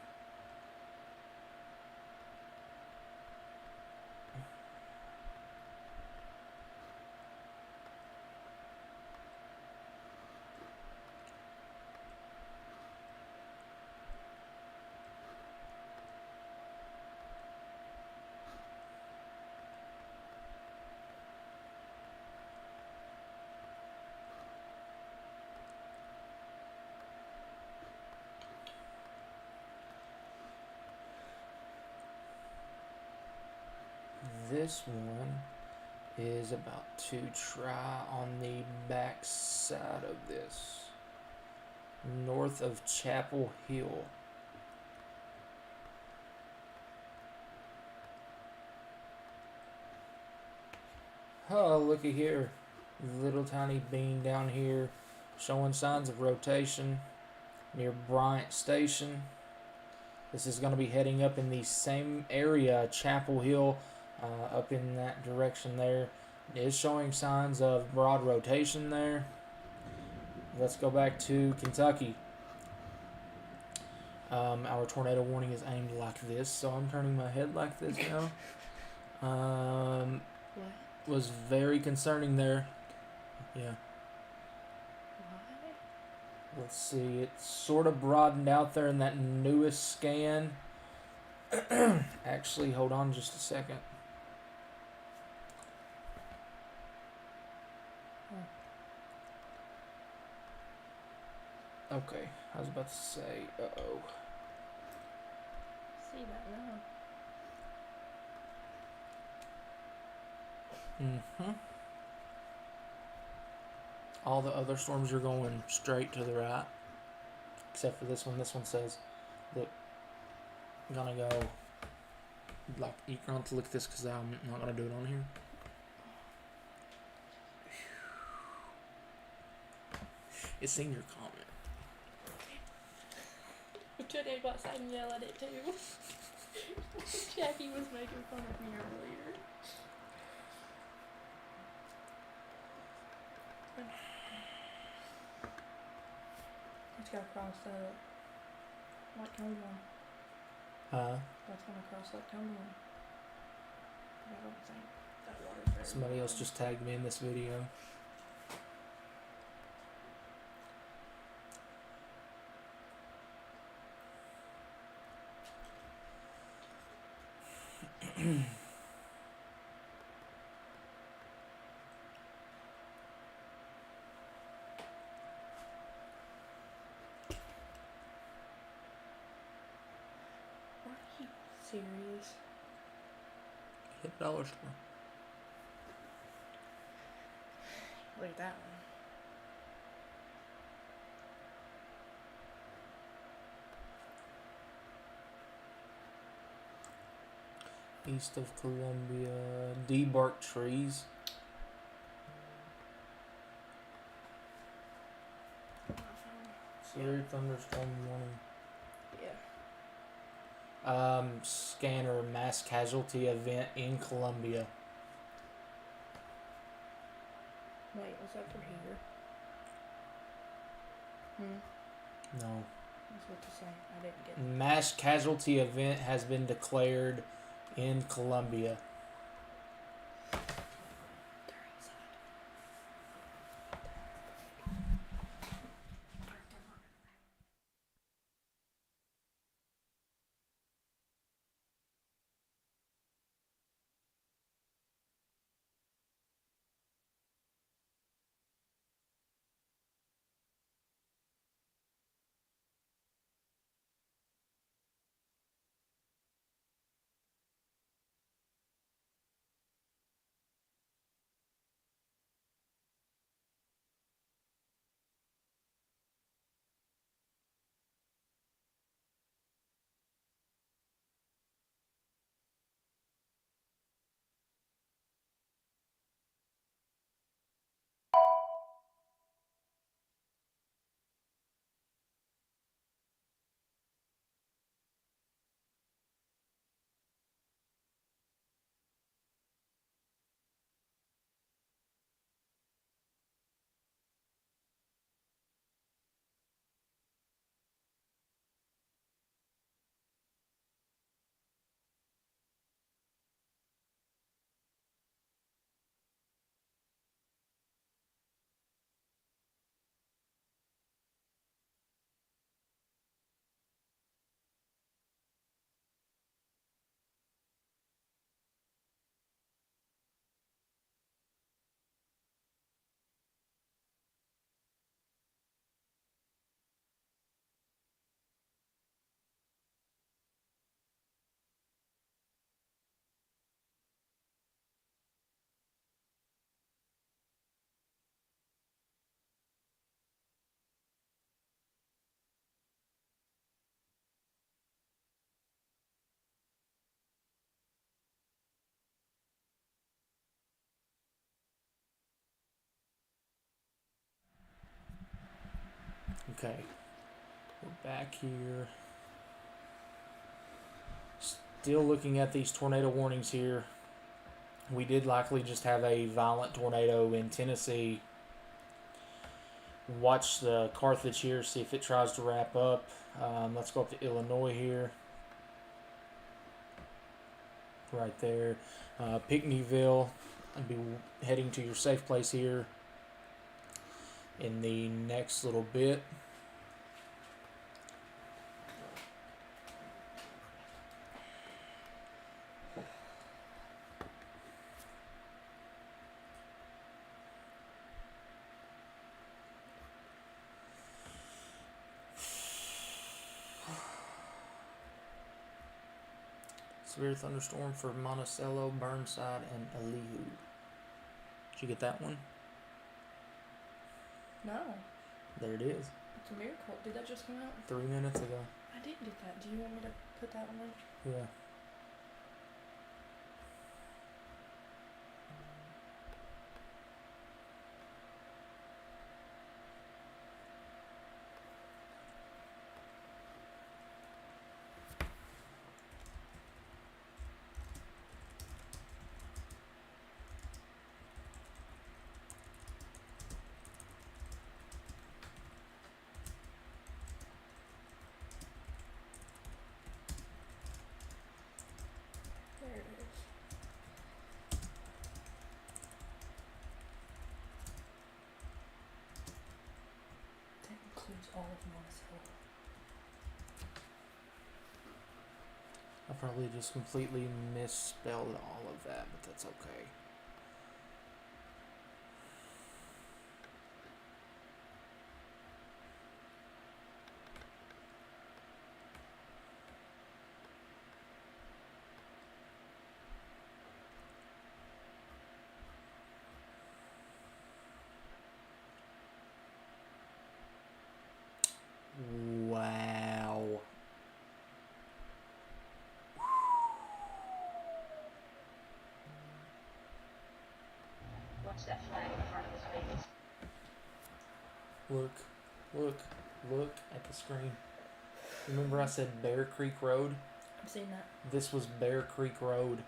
This one is about to try on the back side of this, north of Chapel Hill. Oh, looky here. Little tiny bean down here showing signs of rotation near Bryant Station. This is going to be heading up in the same area, Chapel Hill, up in that direction there. It is showing signs of broad rotation there. Let's go back to Kentucky. Our tornado warning is aimed like this, so I'm turning my head like this now. Was very concerning there. Yeah. Why? Let's see. It's sort of broadened out there in that newest scan. Actually, hold on just a second. Okay, I was about to say, uh-oh. See that now. Mm-hmm. All the other storms are going straight to the right. Except for this one. This one says, look, I'm gonna go, like, you're gonna have to look at this because I'm not gonna do it on here. It's in your comment. Today bus, I can yell at it too. Jackie was making fun of me earlier. Let's go across Lake Cumberland. That's gonna cross Lake Cumberland. I don't think that water's very Somebody else warm. just tagged me in this video. Are you serious? Hit dollar store. Look at that one. East of Columbia. Debarked trees. Severe thunderstorm warning. Yeah. Scanner mass casualty event in Columbia. Wait, was that for here? No. That's what to say. I didn't get it. Mass casualty event has been declared in Columbia. Okay. We're back here. Still looking at these tornado warnings here. We did likely just have a violent tornado in Tennessee. Watch the Carthage here, see if it tries to wrap up. Let's go up to Illinois here. Right there. Pinckneyville. I'll be heading to your safe place here in the next little bit. Severe thunderstorm for Monticello, Burnside, and Elihu. Did you get that one? No. There it is. It's a miracle. Did that just come out? 3 minutes ago. I didn't get that. Do you want me to put that one in? Yeah. There it is. That includes all of Monticello. I probably just completely misspelled all of that, but that's okay. Wow. Watch that flag in front of his face. Look at the screen. Remember I said Bear Creek Road? I've seen that. This was Bear Creek Road.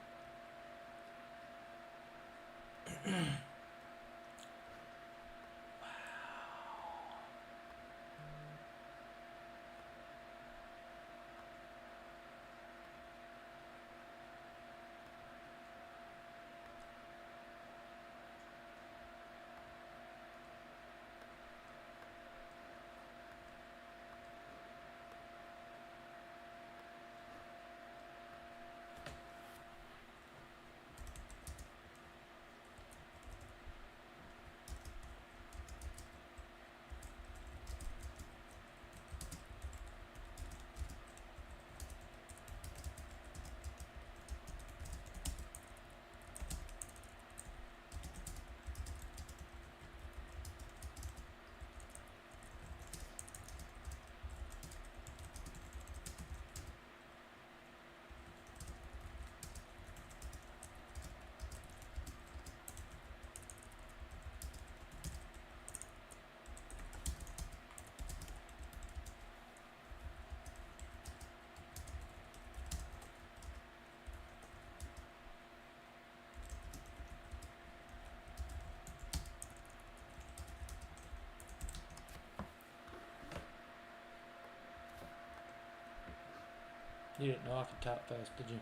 You didn't know I could type fast, did you?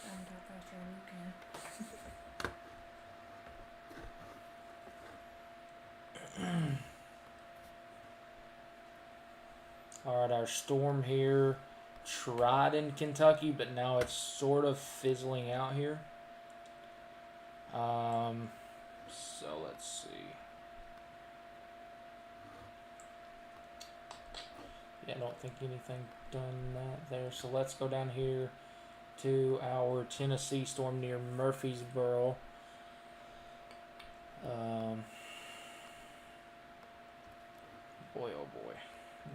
I can talk faster than you can. Alright, our storm here tried in Kentucky, but now it's sort of fizzling out here. So let's see. Yeah, I don't think anything done that there. So let's go down here to our Tennessee storm near Murfreesboro. Boy, oh boy,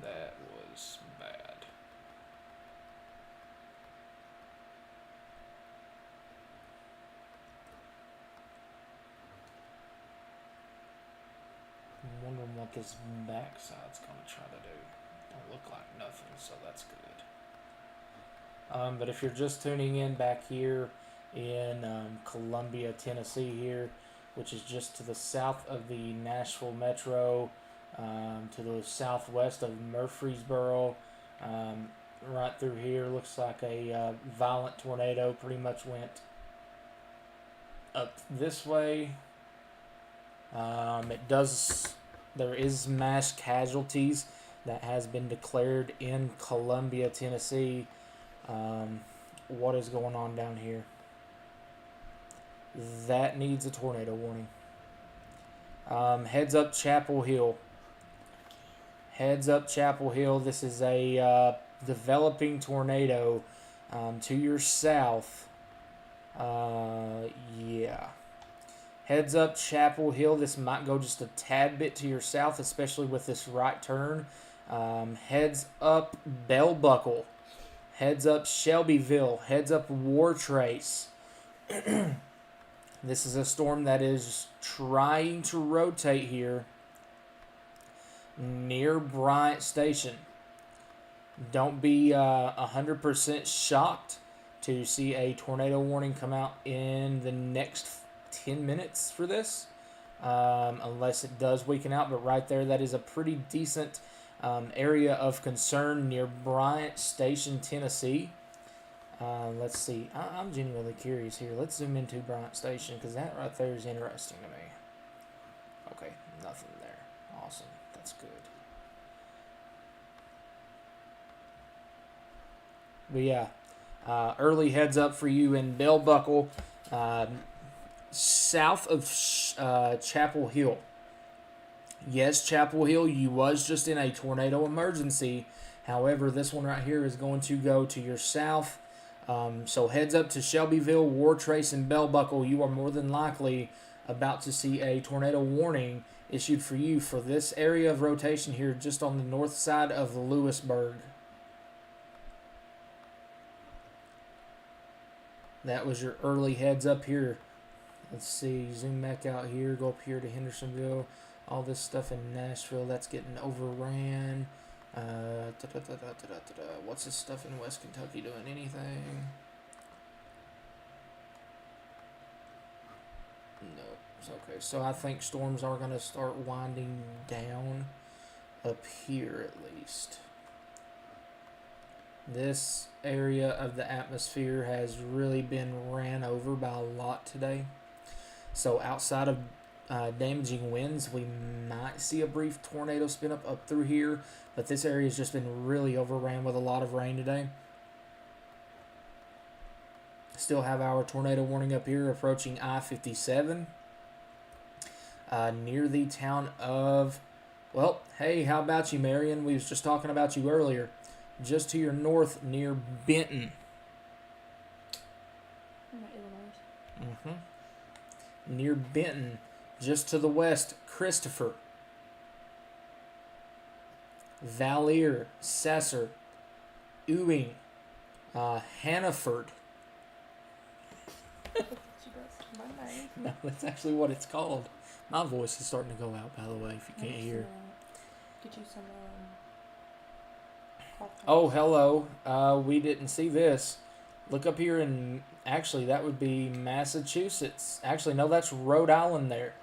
that was bad. I'm wondering why like his backside's going to try to do. Don't look like nothing, so that's good. But if you're just tuning in back here in Columbia, Tennessee here, which is just to the south of the Nashville Metro, to the southwest of Murfreesboro, right through here, looks like a violent tornado pretty much went up this way. There is mass casualties that has been declared in Columbia, Tennessee. What is going on down here? That needs a tornado warning. Heads up Chapel Hill. Heads up Chapel Hill. This is a developing tornado to your south. Yeah. Heads up Chapel Hill. This might go just a tad bit to your south, especially with this right turn. Heads up Bell Buckle. Heads up Shelbyville. Heads up Wartrace. This is a storm that is trying to rotate here near Bryant Station. Don't be 100% shocked to see a tornado warning come out in the next 10 minutes for this, unless it does weaken out. But right there, that is a pretty decent area of concern near Bryant Station, Tennessee. Let's see. I'm genuinely curious here. Let's zoom into Bryant Station because that right there is interesting to me. Okay, nothing there. Awesome. That's good. But yeah, early heads up for you in Bell Buckle, south of Chapel Hill. Yes, Chapel Hill, you was just in a tornado emergency. However, this one right here is going to go to your south. So heads up to Shelbyville, Wartrace, and Bell Buckle. You are more than likely about to see a tornado warning issued for you for this area of rotation here just on the north side of Lewisburg. That was your early heads up here. Let's see, zoom back out here, go up here to Hendersonville. All this stuff in Nashville, that's getting overran. What's this stuff in West Kentucky doing? Anything? No. It's okay. So I think storms are going to start winding down up here at least. This area of the atmosphere has really been ran over by a lot today. So outside of damaging winds, we might see a brief tornado spin up through here, but this area has just been really overran with a lot of rain today. Still have our tornado warning up here approaching I-57 near the town of, well, hey, how about you, Marion? We was just talking about you earlier. Just to your north near Benton. Illinois. Near Benton. Just to the west, Christopher, Valier, Sasser, Ewing, Hannaford. No, that's actually what it's called. My voice is starting to go out, by the way, if you can't hear. Get you some oh, hello. We didn't see this. Look up here, and actually, that would be Massachusetts. Actually, no, that's Rhode Island there.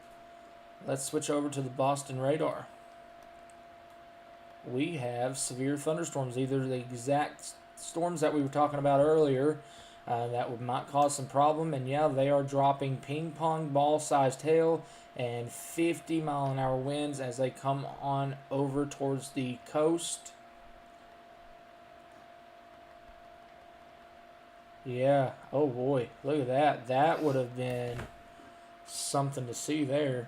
Let's switch over to the Boston radar. We have severe thunderstorms, either the exact storms that we were talking about earlier that might cause some problem, and yeah, they are dropping ping pong ball sized hail and 50-mile-an-hour winds as they come on over towards the coast. Yeah, oh boy, look at that. That would have been something to see there.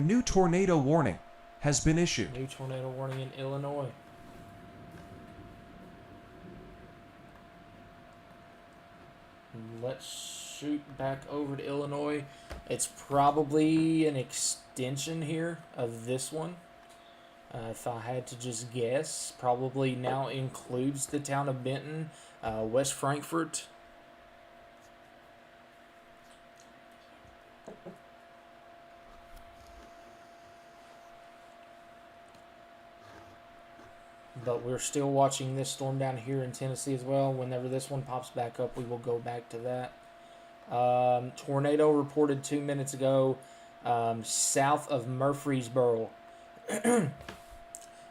New tornado warning has been issued. New tornado warning in Illinois. Let's shoot back over to Illinois. It's probably an extension here of this one. If I had to just guess, probably now includes the town of Benton, West Frankfort. but we're still watching this storm down here in Tennessee as well. Whenever this one pops back up, we will go back to that. Tornado reported 2 minutes ago south of Murfreesboro,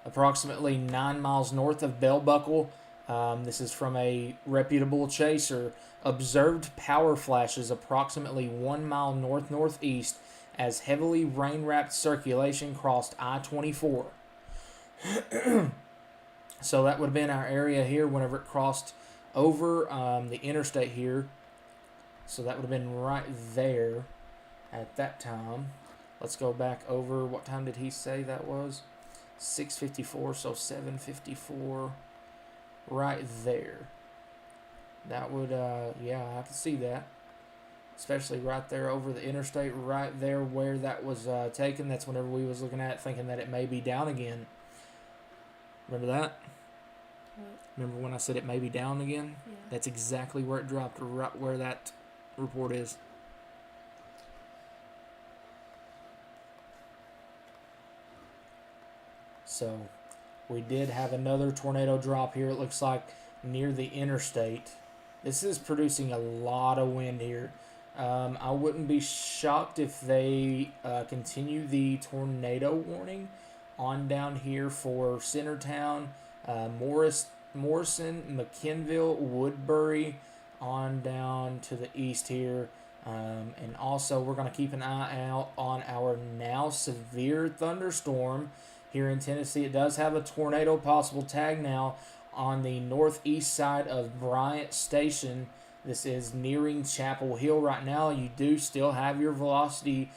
approximately 9 miles north of Bell Buckle. This is from a reputable chaser. Observed power flashes approximately 1 mile north-northeast as heavily rain-wrapped circulation crossed I-24. So that would have been our area here whenever it crossed over the interstate here. So that would have been right there at that time. Let's go back over. What time did he say that was? 6:54, so 7:54. Right there. That would, yeah, I can see that. Especially right there over the interstate, right there where that was taken. That's whenever we was looking at it, thinking that it may be down again. Remember that? Remember when I said it may be down again? Yeah. That's exactly where it dropped, right where that report is. So, we did have another tornado drop here. It looks like near the interstate. This is producing a lot of wind here. I wouldn't be shocked if they continue the tornado warning on down here for Centertown, Morrison, McKinville, Woodbury, on down to the east here. And also, we're going to keep an eye out on our now severe thunderstorm here in Tennessee. It does have a tornado possible tag now on the northeast side of Bryant Station. This is nearing Chapel Hill right now. You do still have your velocity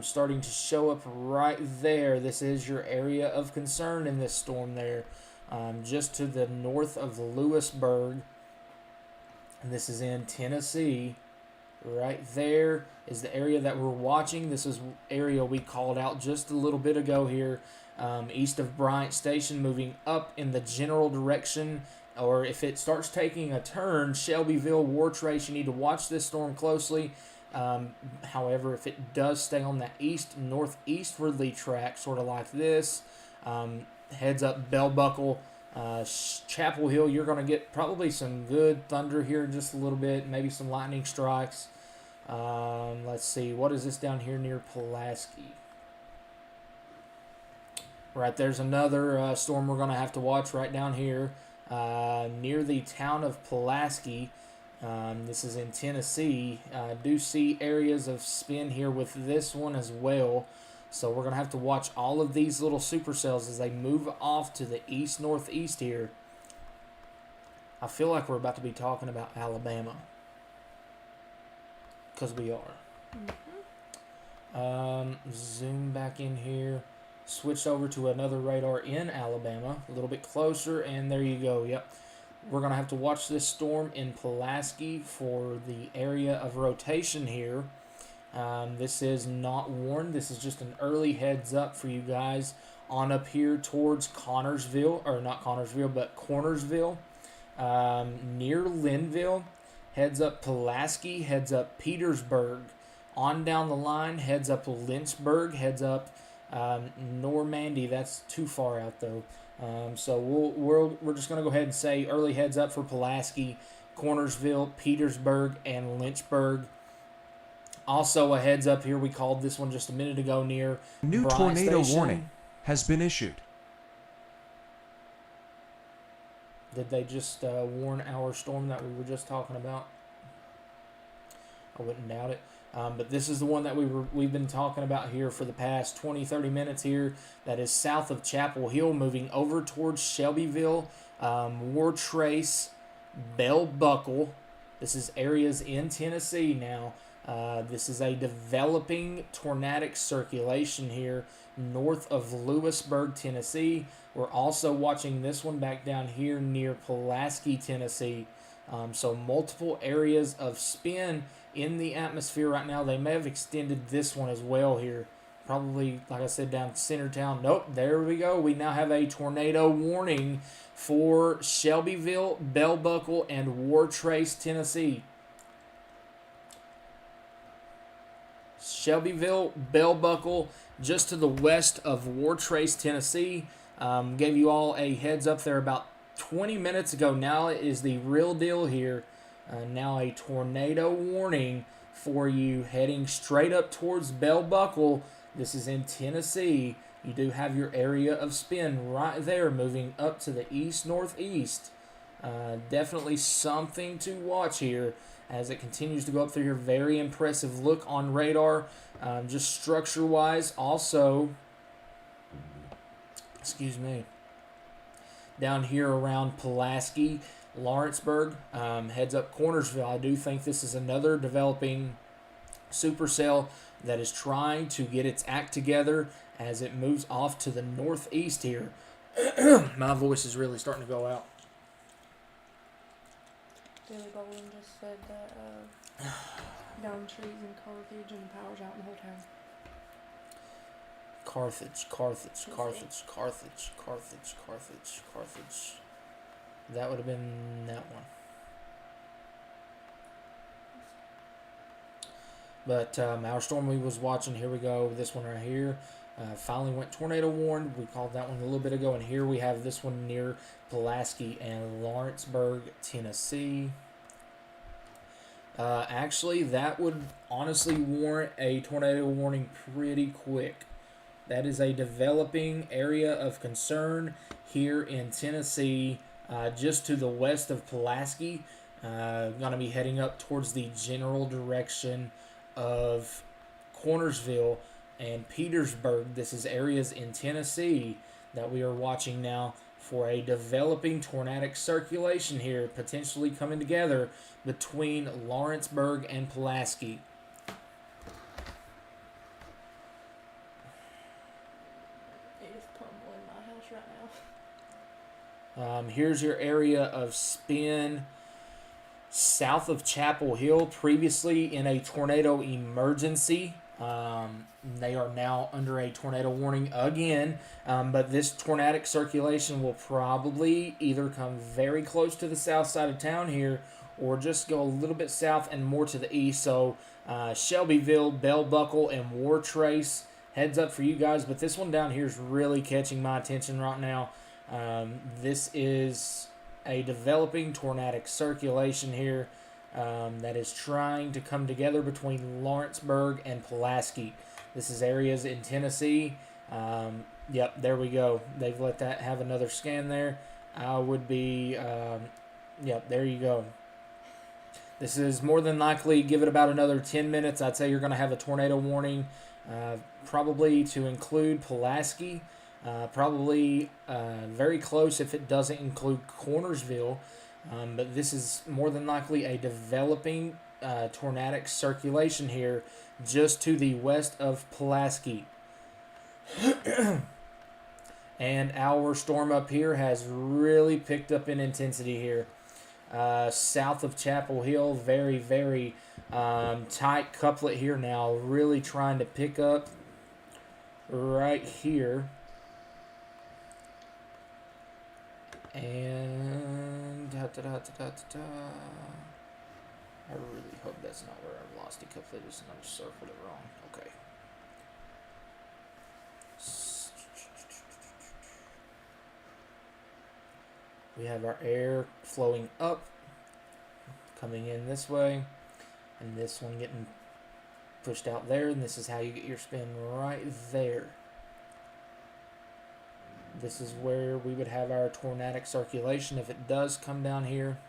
starting to show up right there. This is your area of concern in this storm there, just to the north of Lewisburg. And this is in Tennessee. Right there is the area that we're watching. This is area we called out just a little bit ago here, east of Bryant Station, moving up in the general direction. Or if it starts taking a turn, Shelbyville, War Trace, you need to watch this storm closely. However, if it does stay on that northeastwardly track, sort of like this, heads up Bell Buckle, Chapel Hill, you're going to get probably some good thunder here in just a little bit, maybe some lightning strikes. Let's see, what is this down here near Pulaski? Right, there's another storm we're going to have to watch right down here near the town of Pulaski. This is in Tennessee. I do see areas of spin here with this one as well. So we're going to have to watch all of these little supercells as they move off to the east-northeast here. I feel like we're about to be talking about Alabama. Because we are. Zoom back in here. Switch over to another radar in Alabama. A little bit closer, and there you go. Yep. We're going to have to watch this storm in Pulaski for the area of rotation here. This is not warned. This is just an early heads up for you guys on up here towards Connorsville, or not Connorsville, but Cornersville, near Linville. Heads up Pulaski, heads up Petersburg. On down the line, heads up Lynchburg, heads up Normandy. That's too far out though. So we're just going to go ahead and say early heads up for Pulaski, Cornersville, Petersburg, and Lynchburg. Also, a heads up here, we called this one just a minute ago near New Bryant tornado Station. warning has been issued. Did they just warn our storm that we were just talking about? I wouldn't doubt it. But this is the one that we've been talking about here for the past 20-30 minutes here. That is south of Chapel Hill, moving over towards Shelbyville, War Trace, Bell Buckle. This is areas in Tennessee now. This is a developing tornadic circulation here north of Lewisburg, Tennessee. We're also watching this one back down here near Pulaski, Tennessee. So multiple areas of spin in the atmosphere right now. They may have extended this one as well here. Probably, like I said, down Centertown. Nope, there we go. We now have a tornado warning for Shelbyville, Bell Buckle, and War Trace, Tennessee. Shelbyville, Bell Buckle, just to the west of War Trace, Tennessee. Gave you all a heads up there about 20 minutes ago. Now it is the real deal here. Now a tornado warning for you heading straight up towards Bell Buckle. This is in Tennessee. You do have your area of spin right there, moving up to the east-northeast. Definitely something to watch here as it continues to go up through here. Very impressive look on radar, just structure-wise. Also, excuse me, down here around Pulaski, Lawrenceburg, heads up Cornersville. I do think this is another developing supercell that is trying to get its act together as it moves off to the northeast here. My voice is really starting to go out. Daily Bowling just said that down trees in Carthage and power's out in the whole town. Carthage. That would have been that one. But our storm we was watching, here we go, this one right here. Finally went tornado warned. We called that one a little bit ago. And here we have this one near Pulaski and Lawrenceburg, Tennessee. Actually, that would honestly warrant a tornado warning pretty quick. That is a developing area of concern here in Tennessee, just to the west of Pulaski. Going to be heading up towards the general direction of Cornersville and Petersburg. This is areas in Tennessee that we are watching now for a developing tornadic circulation here, potentially coming together between Lawrenceburg and Pulaski. It is pummeling my house right now. Here's your area of spin south of Chapel Hill, previously in a tornado emergency. They are now under a tornado warning again, but this tornadic circulation will probably either come very close to the south side of town here or just go a little bit south and more to the east. So Shelbyville, Bell Buckle, and War Trace, heads up for you guys. But this one down here is really catching my attention right now. This is a developing tornadic circulation here that is trying to come together between Lawrenceburg and Pulaski. This is areas in Tennessee. Yep, there we go. They've let that have another scan there. I would be, yep, there you go. This is more than likely, give it about another 10 minutes. I'd say you're going to have a tornado warning, probably to include Pulaski. Probably very close if it doesn't include Cornersville. But this is more than likely a developing tornadic circulation here just to the west of Pulaski. And our storm up here has really picked up in intensity here. South of Chapel Hill, very, very tight couplet here now, really trying to pick up right here. And I really hope that's not where our velocity couplet is and I've circled it wrong. Okay. We have our air flowing up, coming in this way, and this one getting pushed out there, and this is how you get your spin right there. This is where we would have our tornadic circulation if it does come down here.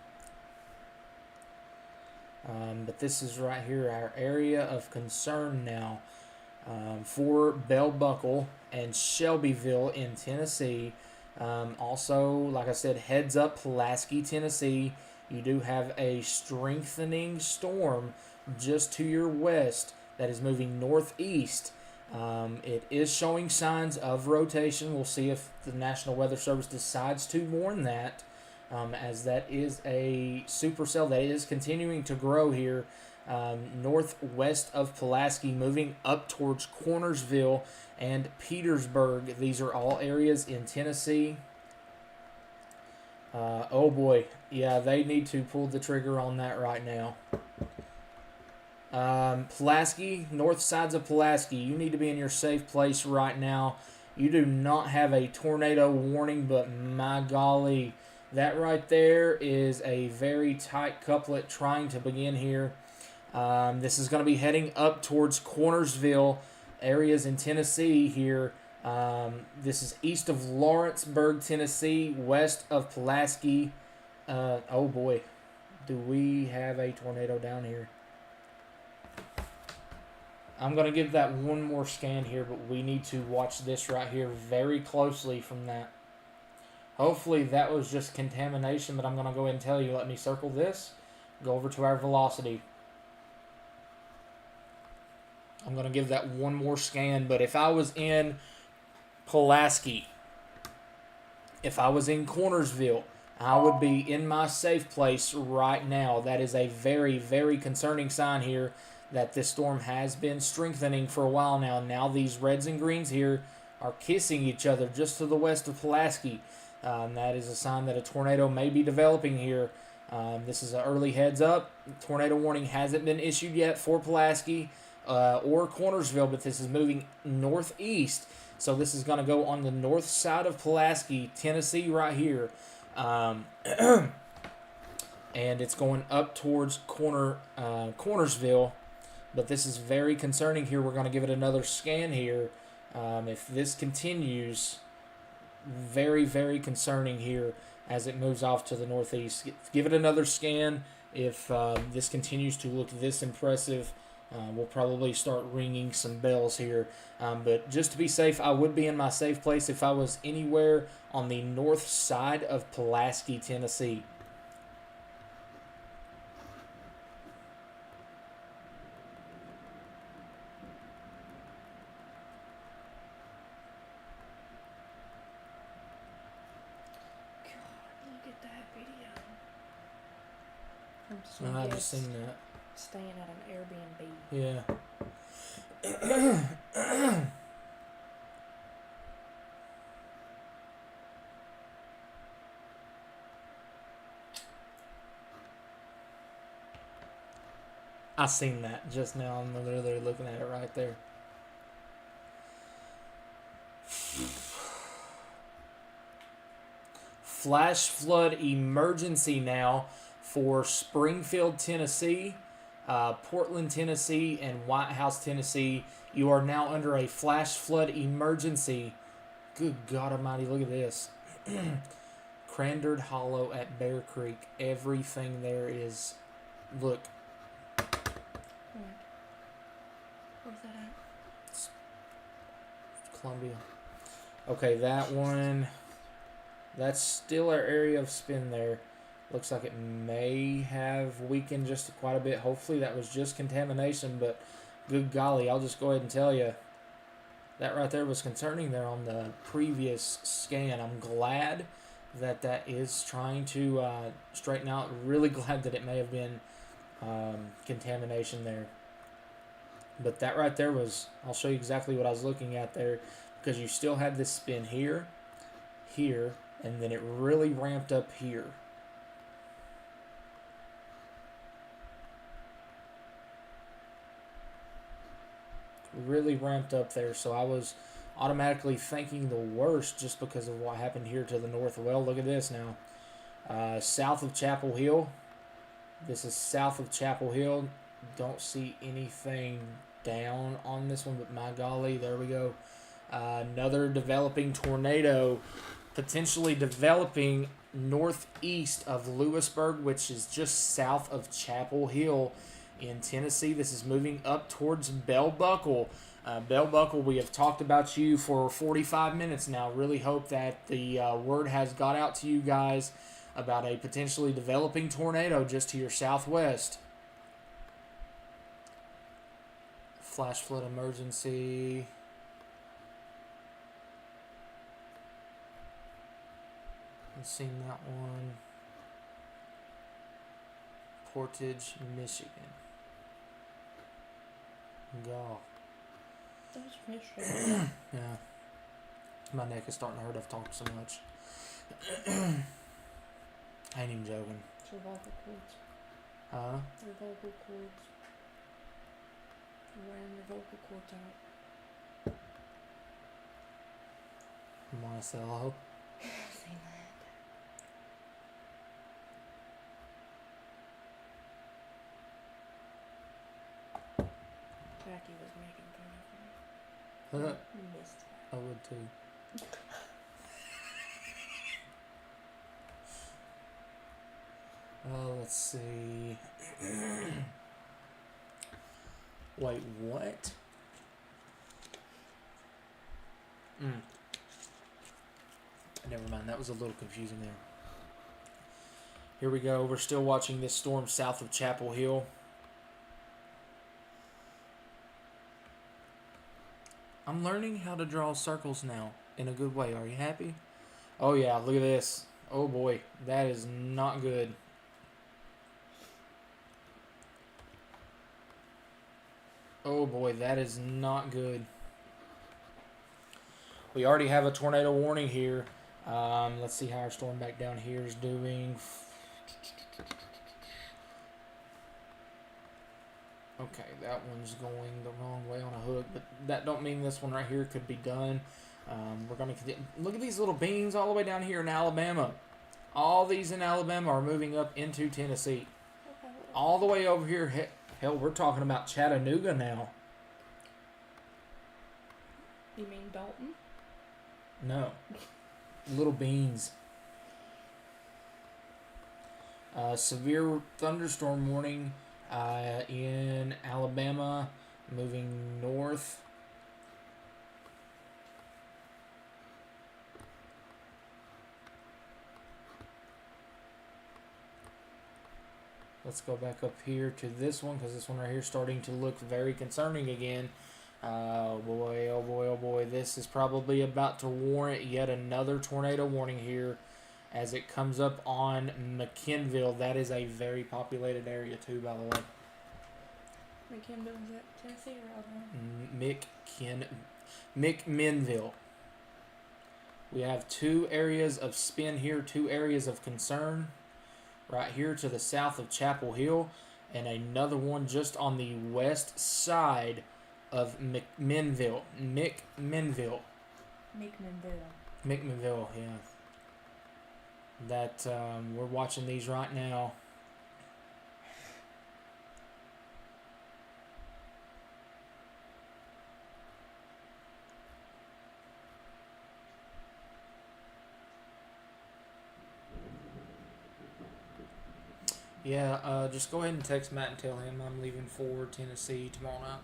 But this is right here, our area of concern now for Bell Buckle and Shelbyville in Tennessee. Also, like I said, heads up Pulaski, Tennessee. You do have a strengthening storm just to your west that is moving northeast. It is showing signs of rotation. We'll see if the National Weather Service decides to warn that, as that is a supercell that is continuing to grow here northwest of Pulaski, moving up towards Cornersville and Petersburg. These are all areas in Tennessee. Oh boy, yeah, they need to pull the trigger on that right now. Pulaski, north sides of Pulaski, you need to be in your safe place right now. you do not have a tornado warning, but my golly, that right there is a very tight couplet trying to begin here. This is going to be heading up towards Cornersville areas in Tennessee here. This is east of Lawrenceburg, Tennessee, west of Pulaski. Oh boy, do we have a tornado down here? I'm going to give that one more scan here, but we need to watch this right here very closely from that. Hopefully that was just contamination, but I'm going to go ahead and tell you. Let me circle this, go over to our velocity. I'm going to give that one more scan, but if I was in Pulaski, if I was in Cornersville, I would be in my safe place right now. That is a very, very concerning sign here that this storm has been strengthening for a while now. Now these reds and greens here are kissing each other just to the west of Pulaski. That is a sign that a tornado may be developing here. This is an early heads up. Tornado warning hasn't been issued yet for Pulaski or Cornersville, but this is moving northeast. So this is going to go on the north side of Pulaski, Tennessee right here. And it's going up towards Cornersville. But this is very concerning here. We're going to give it another scan here. If this continues, very, very concerning here as it moves off to the northeast. Give it another scan. If this continues to look this impressive, we'll probably start ringing some bells here. But just to be safe, I would be in my safe place if I was anywhere on the north side of Pulaski, Tennessee. I've just seen that. Staying at an Airbnb. Yeah. I seen that just now. I'm literally looking at it right there. Flash flood emergency now for Springfield, Tennessee, Portland, Tennessee, and White House, Tennessee. You are now under a flash flood emergency. Good God Almighty, look at this. Crandard Hollow at Bear Creek. Everything there is, look. Where's that at? It's Columbia. Okay, that one, that's still our area of spin there. Looks like it may have weakened just quite a bit. Hopefully that was just contamination, but good golly, I'll just go ahead and tell you, that right there was concerning there on the previous scan. I'm glad that that is trying to straighten out. Really glad that it may have been contamination there. But that right there was, I'll show you exactly what I was looking at there, because you still had this spin here, here, and then it really ramped up here. Really ramped up there, so I was automatically thinking the worst just because of what happened here to the north. Well, look at this now. South of Chapel Hill. This is south of Chapel Hill. Don't see anything down on this one, but my golly, there we go. Another developing tornado potentially developing northeast of Lewisburg, which is just south of Chapel Hill in Tennessee. This is moving up towards Bell Buckle. Bell Buckle, we have talked about you for 45 minutes now. Really hope that the word has got out to you guys about a potentially developing tornado just to your southwest. Flash flood emergency. I've seen that one. Portage, Michigan. Go. That's Michigan. Yeah. My neck is starting to hurt. I've talked so much. I ain't even joking. It's your vocal cords. Huh? Your vocal cords. You're wearing your vocal cords out. Monticello. Seen that. Jackie was making fun of me. Missed I would too. Let's see. Wait, what? Never mind, that was a little confusing there. Here we go. We're still watching this storm south of Chapel Hill. I'm learning how to draw circles now in a good way. Are you happy? Oh yeah, look at this. Oh boy, that is not good. Oh boy, that is not good. We already have a tornado warning here. Let's see how our storm back down here is doing. Okay, that one's going the wrong way on a hook, but that don't mean this one right here could be done. We're gonna look at these little beans all the way down here in Alabama. All these in Alabama are moving up into Tennessee. Okay. All the way over here. Hell, we're talking about Chattanooga now. You mean Dalton? No. Little beans. Severe thunderstorm warning in Alabama, moving north. Let's go back up here to this one, because this one right here is starting to look very concerning again. Oh boy, oh boy, oh boy. This is probably about to warrant yet another tornado warning here as it comes up on McKinnville. That is a very populated area too, by the way. McKinnville, is that Tennessee or Alabama? McMinnville. We have two areas of spin here, two areas of concern. Right here to the south of Chapel Hill, and another one just on the west side of McMinnville. McMinnville, yeah. That we're watching these right now. Yeah, just go ahead and text Matt and tell him I'm leaving for Tennessee tomorrow night.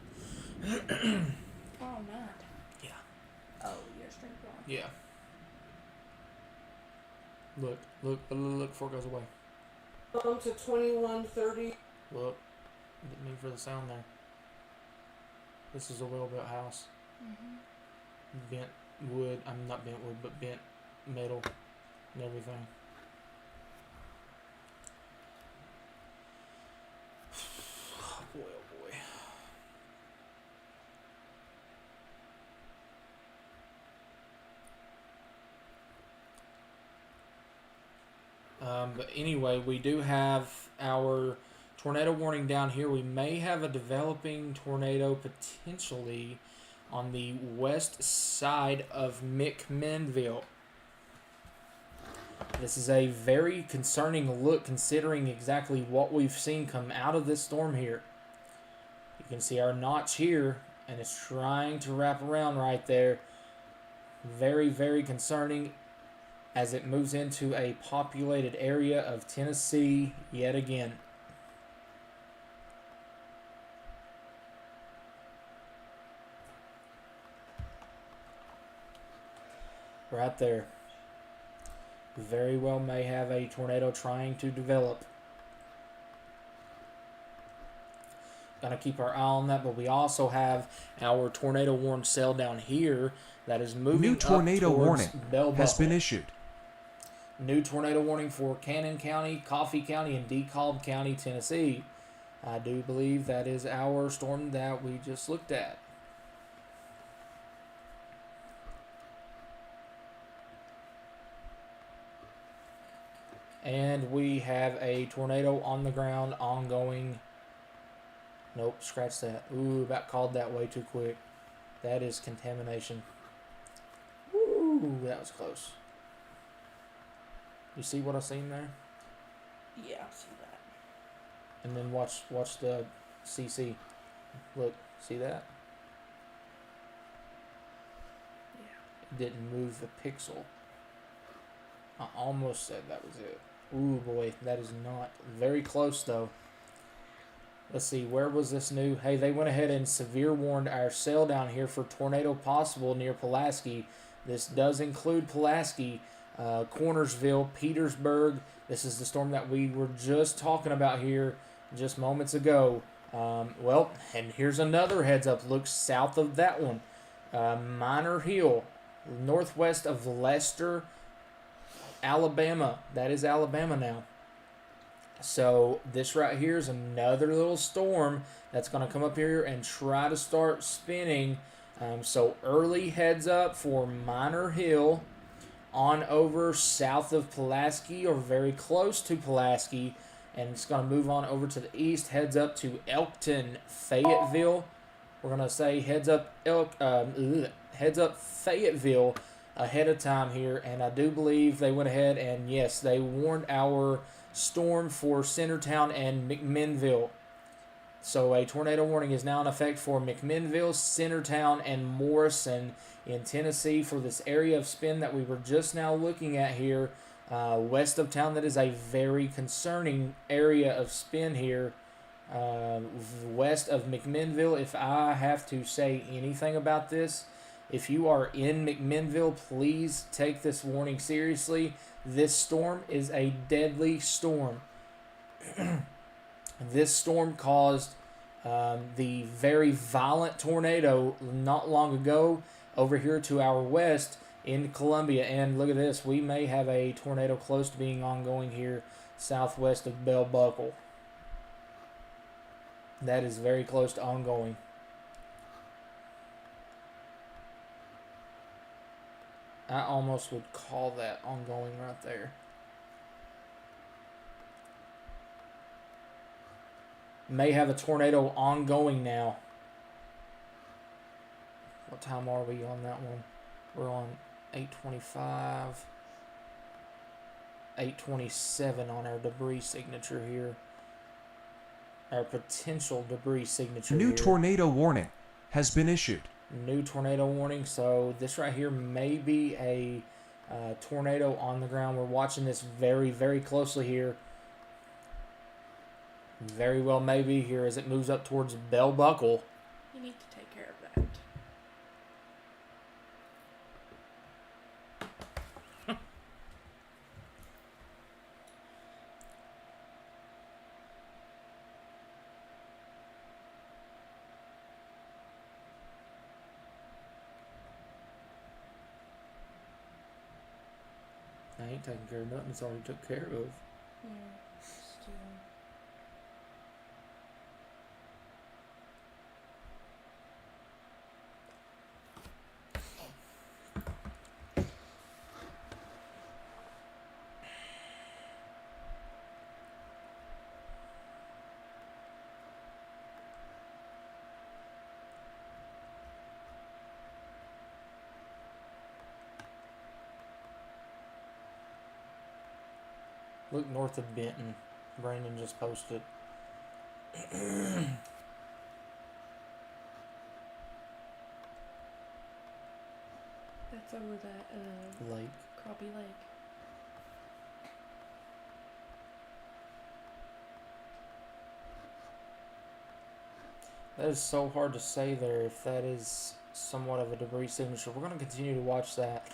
Oh, not. Yeah. Oh, you're straight wrong. Yeah. Look before it goes away. On to 2130. Look, didn't mean for the sound there. This is a well-built house. Bent wood, I'm not bent wood, but bent metal and everything. Boy, oh boy. But anyway, we do have our tornado warning down here. We may have a developing tornado potentially on the west side of McMinnville. This is a very concerning look considering exactly what we've seen come out of this storm here. You can see our notch here, and it's trying to wrap around right there. Very, very concerning as it moves into a populated area of Tennessee yet again. Right there. Very well may have a tornado trying to develop. Gonna keep our eye on that, but we also have our tornado warning cell down here that is moving. New tornado up towards warning Bell has Buckle. been issued. New tornado warning for Cannon County, Coffee County, and DeKalb County, Tennessee. I do believe that is our storm that we just looked at. And we have a tornado on the ground ongoing. Nope, scratch that. Ooh, about called that way too quick. That is contamination. Woo. Ooh, that was close. You see what I seen there? Yeah, I see that. And then watch the CC. Look, see that? Yeah. It didn't move a pixel. I almost said that was it. Ooh, boy, that is not. Very close, though. Let's see, where was this new? Hey, they went ahead and severe warned our cell down here for tornado possible near Pulaski. This does include Pulaski, Cornersville, Petersburg. This is the storm that we were just talking about here just moments ago. Well, and here's another heads up. Look south of that one. Minor Hill, northwest of Leicester, Alabama. That is Alabama now. So this right here is another little storm that's going to come up here and try to start spinning. So early heads up for Minor Hill on over south of Pulaski or very close to Pulaski. And it's going to move on over to the east. Heads up to Elkton, Fayetteville. We're going to say heads up Fayetteville ahead of time here. And I do believe they went ahead and, yes, they warned our storm for Centertown and McMinnville. So a tornado warning is now in effect for McMinnville, Centertown, and Morrison in Tennessee for this area of spin that we were just now looking at here west of town. That is a very concerning area of spin here west of McMinnville. If I have to say anything about this, if you are in McMinnville, please take this warning seriously. This storm is a deadly storm. This storm caused the very violent tornado not long ago over here to our west in Columbia. And look at this. We may have a tornado close to being ongoing here southwest of Bell Buckle. That is very close to ongoing. I almost would call that ongoing right there. May have a tornado ongoing now. What time are we on that one? We're on 8:25. 8:27 on our debris signature here. Our potential debris signature New here. tornado warning has been issued. New tornado warning. So this right here may be a tornado on the ground. We're watching this very, very closely here. Very well may be here as it moves up towards Bell Buckle. You need to take care of that. I ain't taking care of nothing. It's already took care of. Yeah, still. Look north of Benton. Brandon just posted. That's over that Lake. Crappie Lake. That is so hard to say there if that is somewhat of a debris signature. We're going to continue to watch that.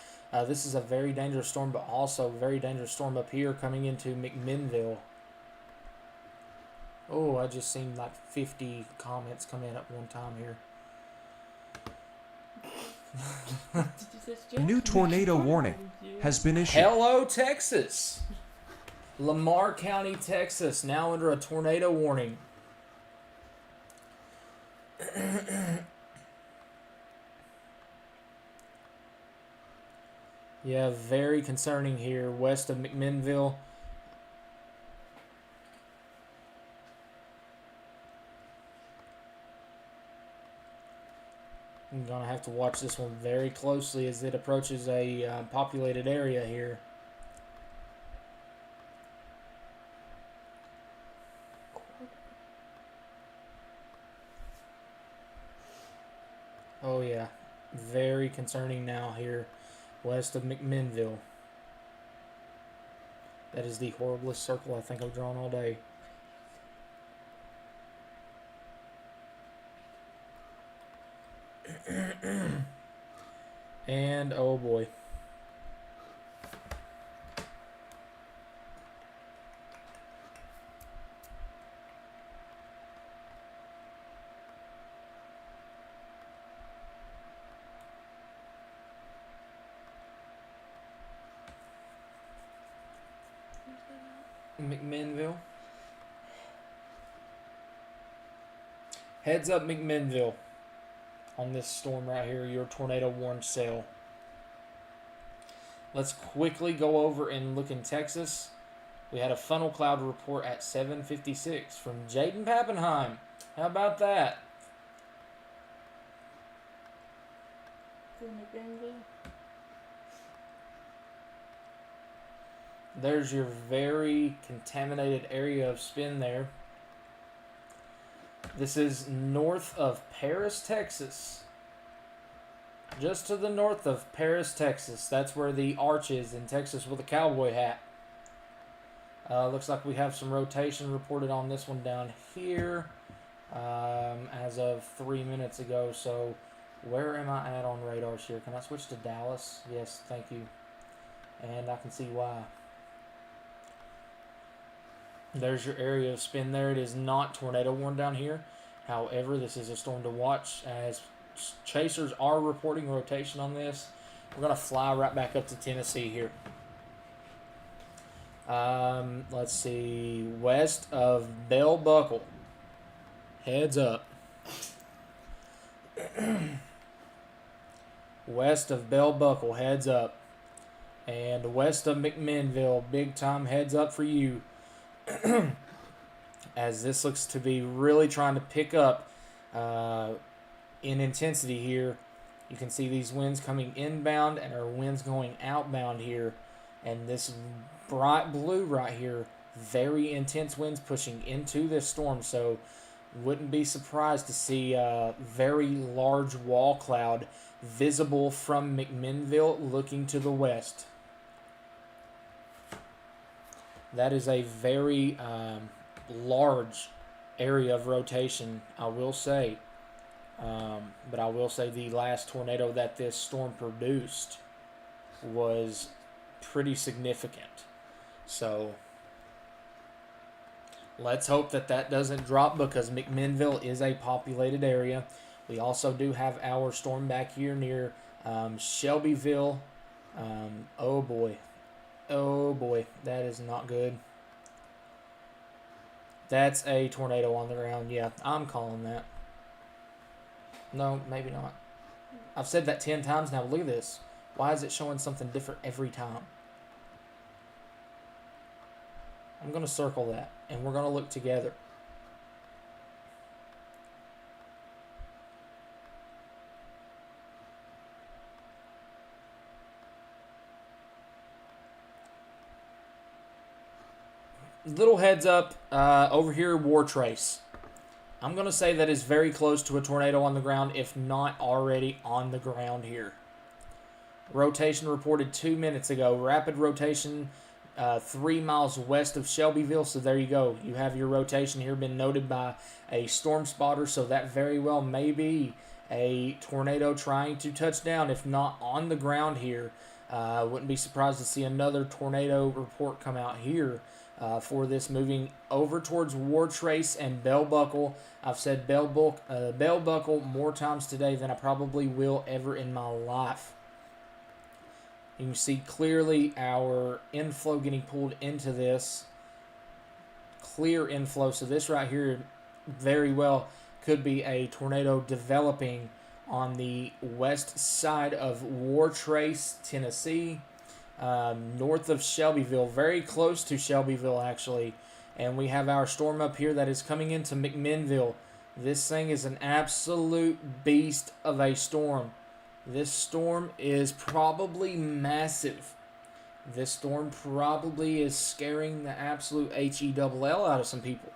This is a very dangerous storm, but also a very dangerous storm up here coming into McMinnville. Oh, I just seen like 50 comments come in at one time here. A new tornado warning has been issued. Hello, Texas. Lamar County, Texas, now under a tornado warning. Yeah, very concerning here west of McMinnville. I'm going to have to watch this one very closely as it approaches a populated area here. Oh yeah, very concerning now here west of McMinnville. That is the horriblest circle I think I've drawn all day. And oh boy. McMinnville. Heads up, McMinnville. On this storm right here, your tornado warned cell. Let's quickly go over and look in Texas. We had a funnel cloud report at 7:56 from Jaden Pappenheim. How about that? There's your very contaminated area of spin there. This is north of Paris, Texas. Just to the north of Paris, Texas. That's where the arch is in Texas with a cowboy hat. Looks like we have some rotation reported on this one down here as of 3 minutes ago. So where am I at on radars here? Can I switch to Dallas? Yes, thank you. And I can see why. There's your area of spin there. It is not tornado warned down here. However, this is a storm to watch as chasers are reporting rotation on this. We're going to fly right back up to Tennessee here. Let's see. West of Bell Buckle. Heads up. West of Bell Buckle. Heads up. And west of McMinnville. Big time heads up for you. As this looks to be really trying to pick up in intensity here. You can see these winds coming inbound and our winds going outbound here. And this bright blue right here, very intense winds pushing into this storm. So wouldn't be surprised to see a very large wall cloud visible from McMinnville looking to the west. That is a very large area of rotation, I will say. But I will say the last tornado that this storm produced was pretty significant. So let's hope that that doesn't drop because McMinnville is a populated area. We also do have our storm back here near Shelbyville. Oh boy. Oh boy, that is not good. That's a tornado on the ground. Yeah, I'm calling that. No, maybe not. I've said that 10 times now. Look at this. Why is it showing something different every time? I'm going to circle that, and we're going to look together. Little heads up over here, War Trace. I'm going to say that is very close to a tornado on the ground, if not already on the ground here. Rotation reported 2 minutes ago. Rapid rotation 3 miles west of Shelbyville. So there you go. You have your rotation here been noted by a storm spotter. So that very well may be a tornado trying to touch down, if not on the ground here. Wouldn't be surprised to see another tornado report come out here. For this moving over towards War Trace and Bell Buckle. I've said Bell Buckle more times today than I probably will ever in my life. You can see clearly our inflow getting pulled into this. Clear inflow. So this right here very well could be a tornado developing on the west side of War Trace, Tennessee. North of Shelbyville, very close to Shelbyville actually, and we have our storm up here that is coming into McMinnville. This thing is an absolute beast of a storm. This storm is probably massive. This storm probably is scaring the absolute HELL out of some people.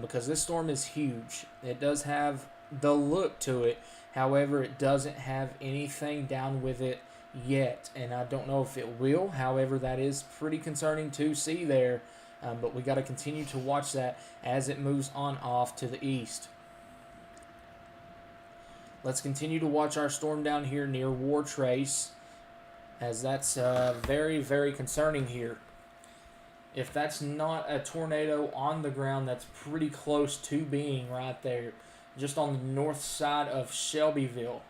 Because this storm is huge. It does have the look to it. However, it doesn't have anything down with it yet. And I don't know if it will. However, that is pretty concerning to see there. But we got to continue to watch that as it moves on off to the east. Let's continue to watch our storm down here near War Trace, as that's very, very concerning here. If that's not a tornado on the ground, that's pretty close to being right there, just on the north side of Shelbyville.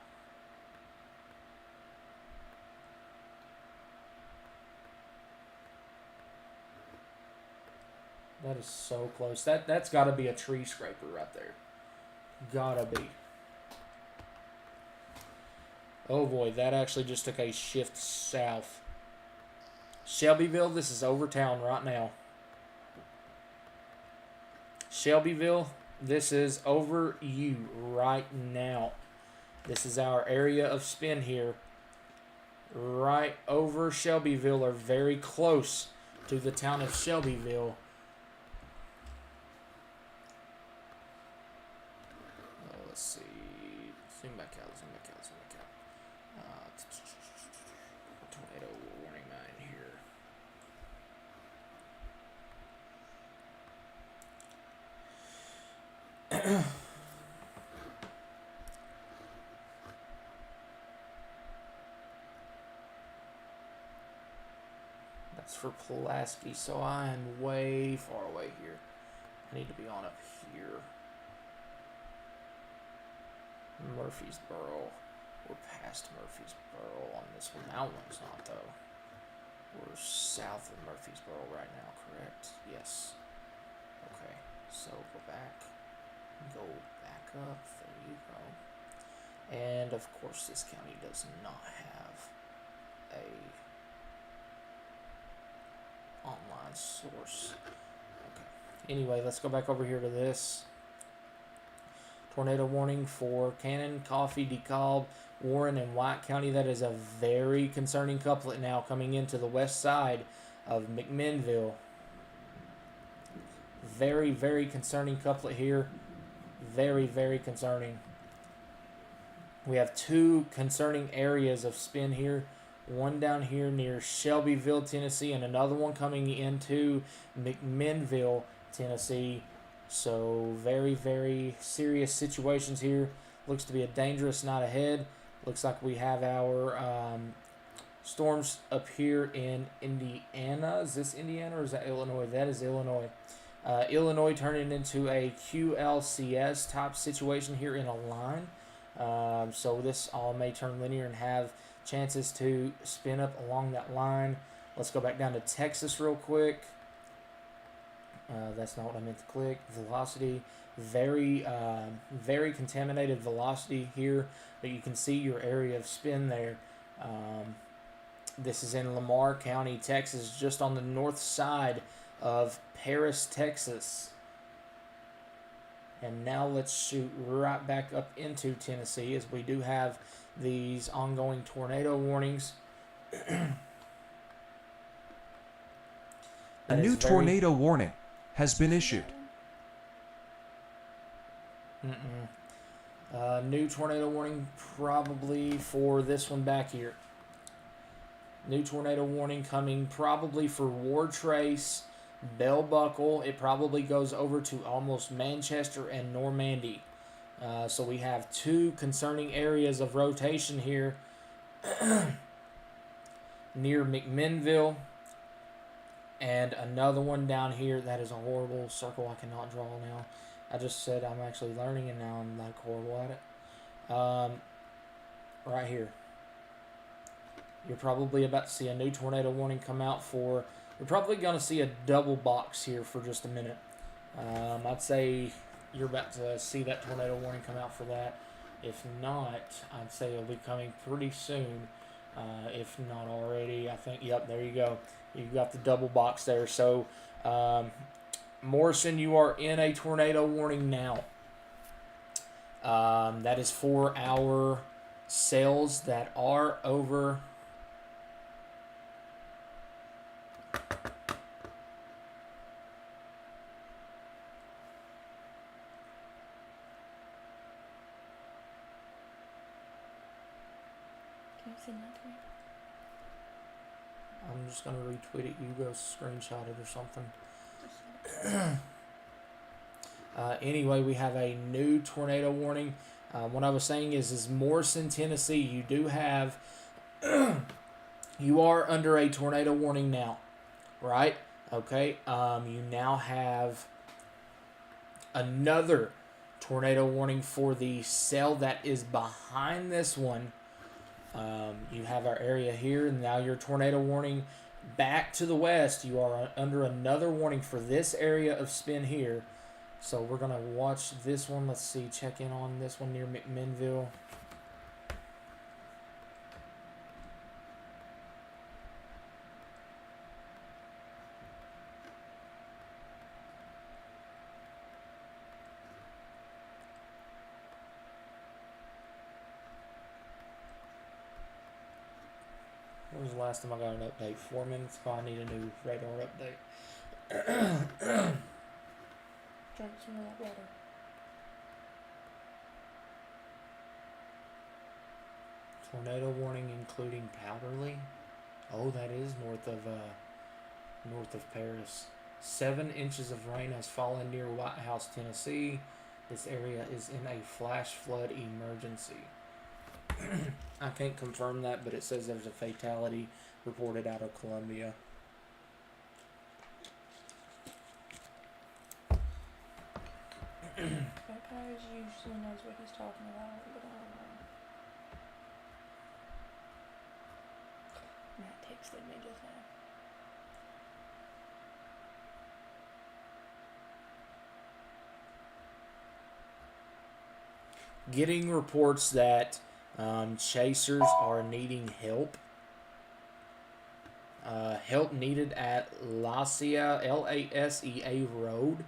That is so close. That's got to be a tree scraper right there. Gotta be. Oh boy, that actually just took a shift south. Shelbyville, this is over town right now. Shelbyville, this is over you right now. This is our area of spin here. Right over Shelbyville, or very close to the town of Shelbyville. Let's see. Zoom back out. Tornado warning 9 here. That's for Pulaski, so I am way far away here. I need to be on up here. Murfreesboro. We're past Murfreesboro on this one. That one's not, though. We're south of Murfreesboro right now, correct? Yes. Okay, so go back up. There you go. And, of course, this county does not have a online source. Okay. Anyway, let's go back over here to this. Tornado warning for Cannon, Coffee, DeKalb, Warren, and White County. That is a very concerning couplet now coming into the west side of McMinnville. Very, very concerning couplet here. Very, very concerning. We have two concerning areas of spin here. One down here near Shelbyville, Tennessee, and another one coming into McMinnville, Tennessee. So very, very serious situations here. Looks to be a dangerous night ahead. Looks like we have our storms up here in Indiana. Is this Indiana or is that Illinois? That is Illinois. Illinois turning into a QLCS type situation here in a line. So this all may turn linear and have chances to spin up along that line. Let's go back down to Texas real quick. That's not what I meant to click. Velocity, very contaminated velocity here, but you can see your area of spin there. This is in Lamar County, Texas, just on the north side of Paris, Texas. And now let's shoot right back up into Tennessee, as we do have these ongoing tornado warnings. A new tornado warning has been issued. New tornado warning probably for this one back here. New tornado warning coming probably for War Trace, Bell Buckle. It probably goes over to almost Manchester and Normandy. So we have two concerning areas of rotation here near McMinnville. And another one down here. That is a horrible circle I cannot draw now. I just said I'm actually learning and now I'm like horrible at it. Right here. You're probably about to see a new tornado warning come out for... You're probably going to see a double box here for just a minute. I'd say you're about to see that tornado warning come out for that. If not, I'd say it'll be coming pretty soon. If not already, I think, yep, there you go. You've got the double box there. So, Morrison, you are in a tornado warning now. That is for our sales that are over. Can you send that to me? I'm just gonna retweet it. You go screenshot it or something. Anyway, we have a new tornado warning. What I was saying is Morrison, Tennessee, you do have, you are under a tornado warning now, right? Okay. You now have another tornado warning for the cell that is behind this one. You have our area here, and now your tornado warning back to the west. You are under another warning for this area of spin here. So we're going to watch this one. Let's see, check in on this one near McMinnville. When was the last time I got an update? 4 minutes ago. I need a new radar update. Drink some of that water. Tornado warning including Powderly. Oh, that is north of Paris. 7 inches of rain has fallen near White House, Tennessee. This area is in a flash flood emergency. I can't confirm that, but it says there's a fatality reported out of Columbia. That guy usually knows what he's talking about, but I don't know. Matt texted me just now. Getting reports that chasers are needing help. Help needed at Lasea, Lasea Road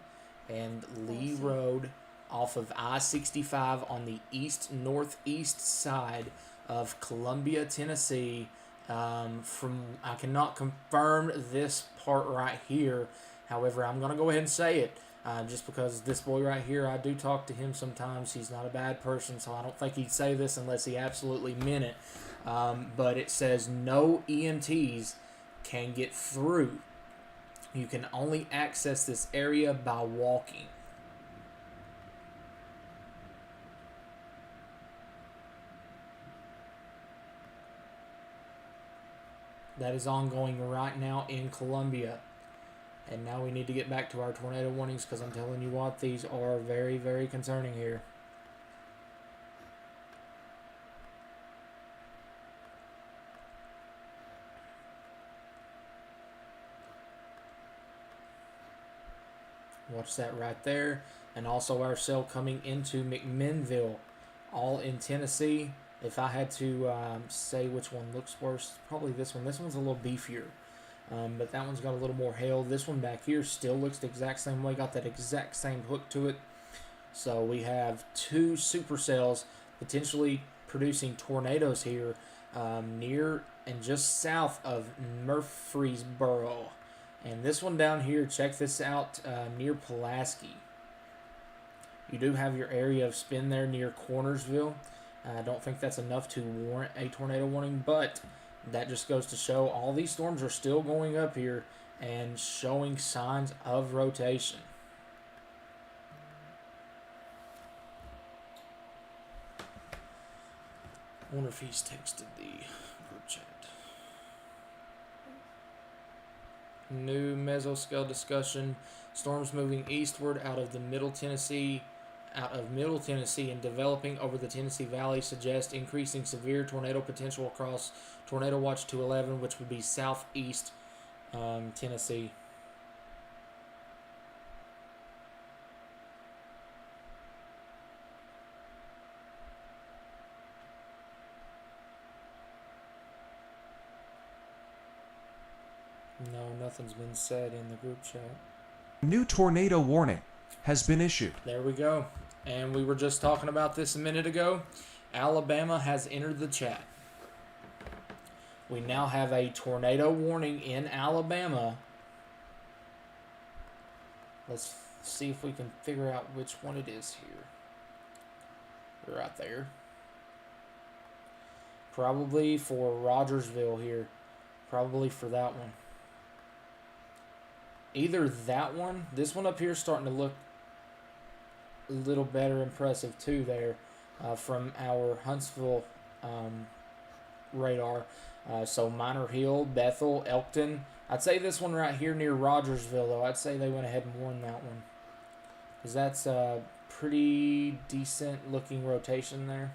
and Lee Road off of I-65 on the east-northeast side of Columbia, Tennessee. I cannot confirm this part right here. However, I'm going to go ahead and say it. Just because this boy right here, I do talk to him sometimes. He's not a bad person, so I don't think he'd say this unless he absolutely meant it. But it says no EMTs can get through. You can only access this area by walking. That is ongoing right now in Columbia. And now we need to get back to our tornado warnings because I'm telling you what, these are very, very concerning here. Watch that right there. And also our cell coming into McMinnville, all in Tennessee. If I had to say which one looks worse, probably this one. This one's a little beefier. But that one's got a little more hail. This one back here still looks the exact same way. Got that exact same hook to it. So we have 2 supercells potentially producing tornadoes here near and just south of Murfreesboro. And this one down here, check this out, near Pulaski. You do have your area of spin there near Cornersville. I don't think that's enough to warrant a tornado warning, but that just goes to show all these storms are still going up here and showing signs of rotation. I wonder if he's texted the group chat. New mesoscale discussion. Storms moving eastward out of Middle Tennessee and developing over the Tennessee Valley suggest increasing severe tornado potential across Tornado Watch 211, which would be southeast Tennessee. No, nothing's been said in the group chat. New tornado warning has been issued. There we go. And we were just talking about this a minute ago. Alabama has entered the chat. We now have a tornado warning in Alabama. Let's see if we can figure out which one it is here. Right there. Probably for Rogersville here. Probably for that one. Either that one. This one up here is starting to look a little better impressive too there from our Huntsville radar. So Minor Hill, Bethel, Elkton. I'd say this one right here near Rogersville, though. I'd say they went ahead and won that one. Because that's a pretty decent looking rotation there.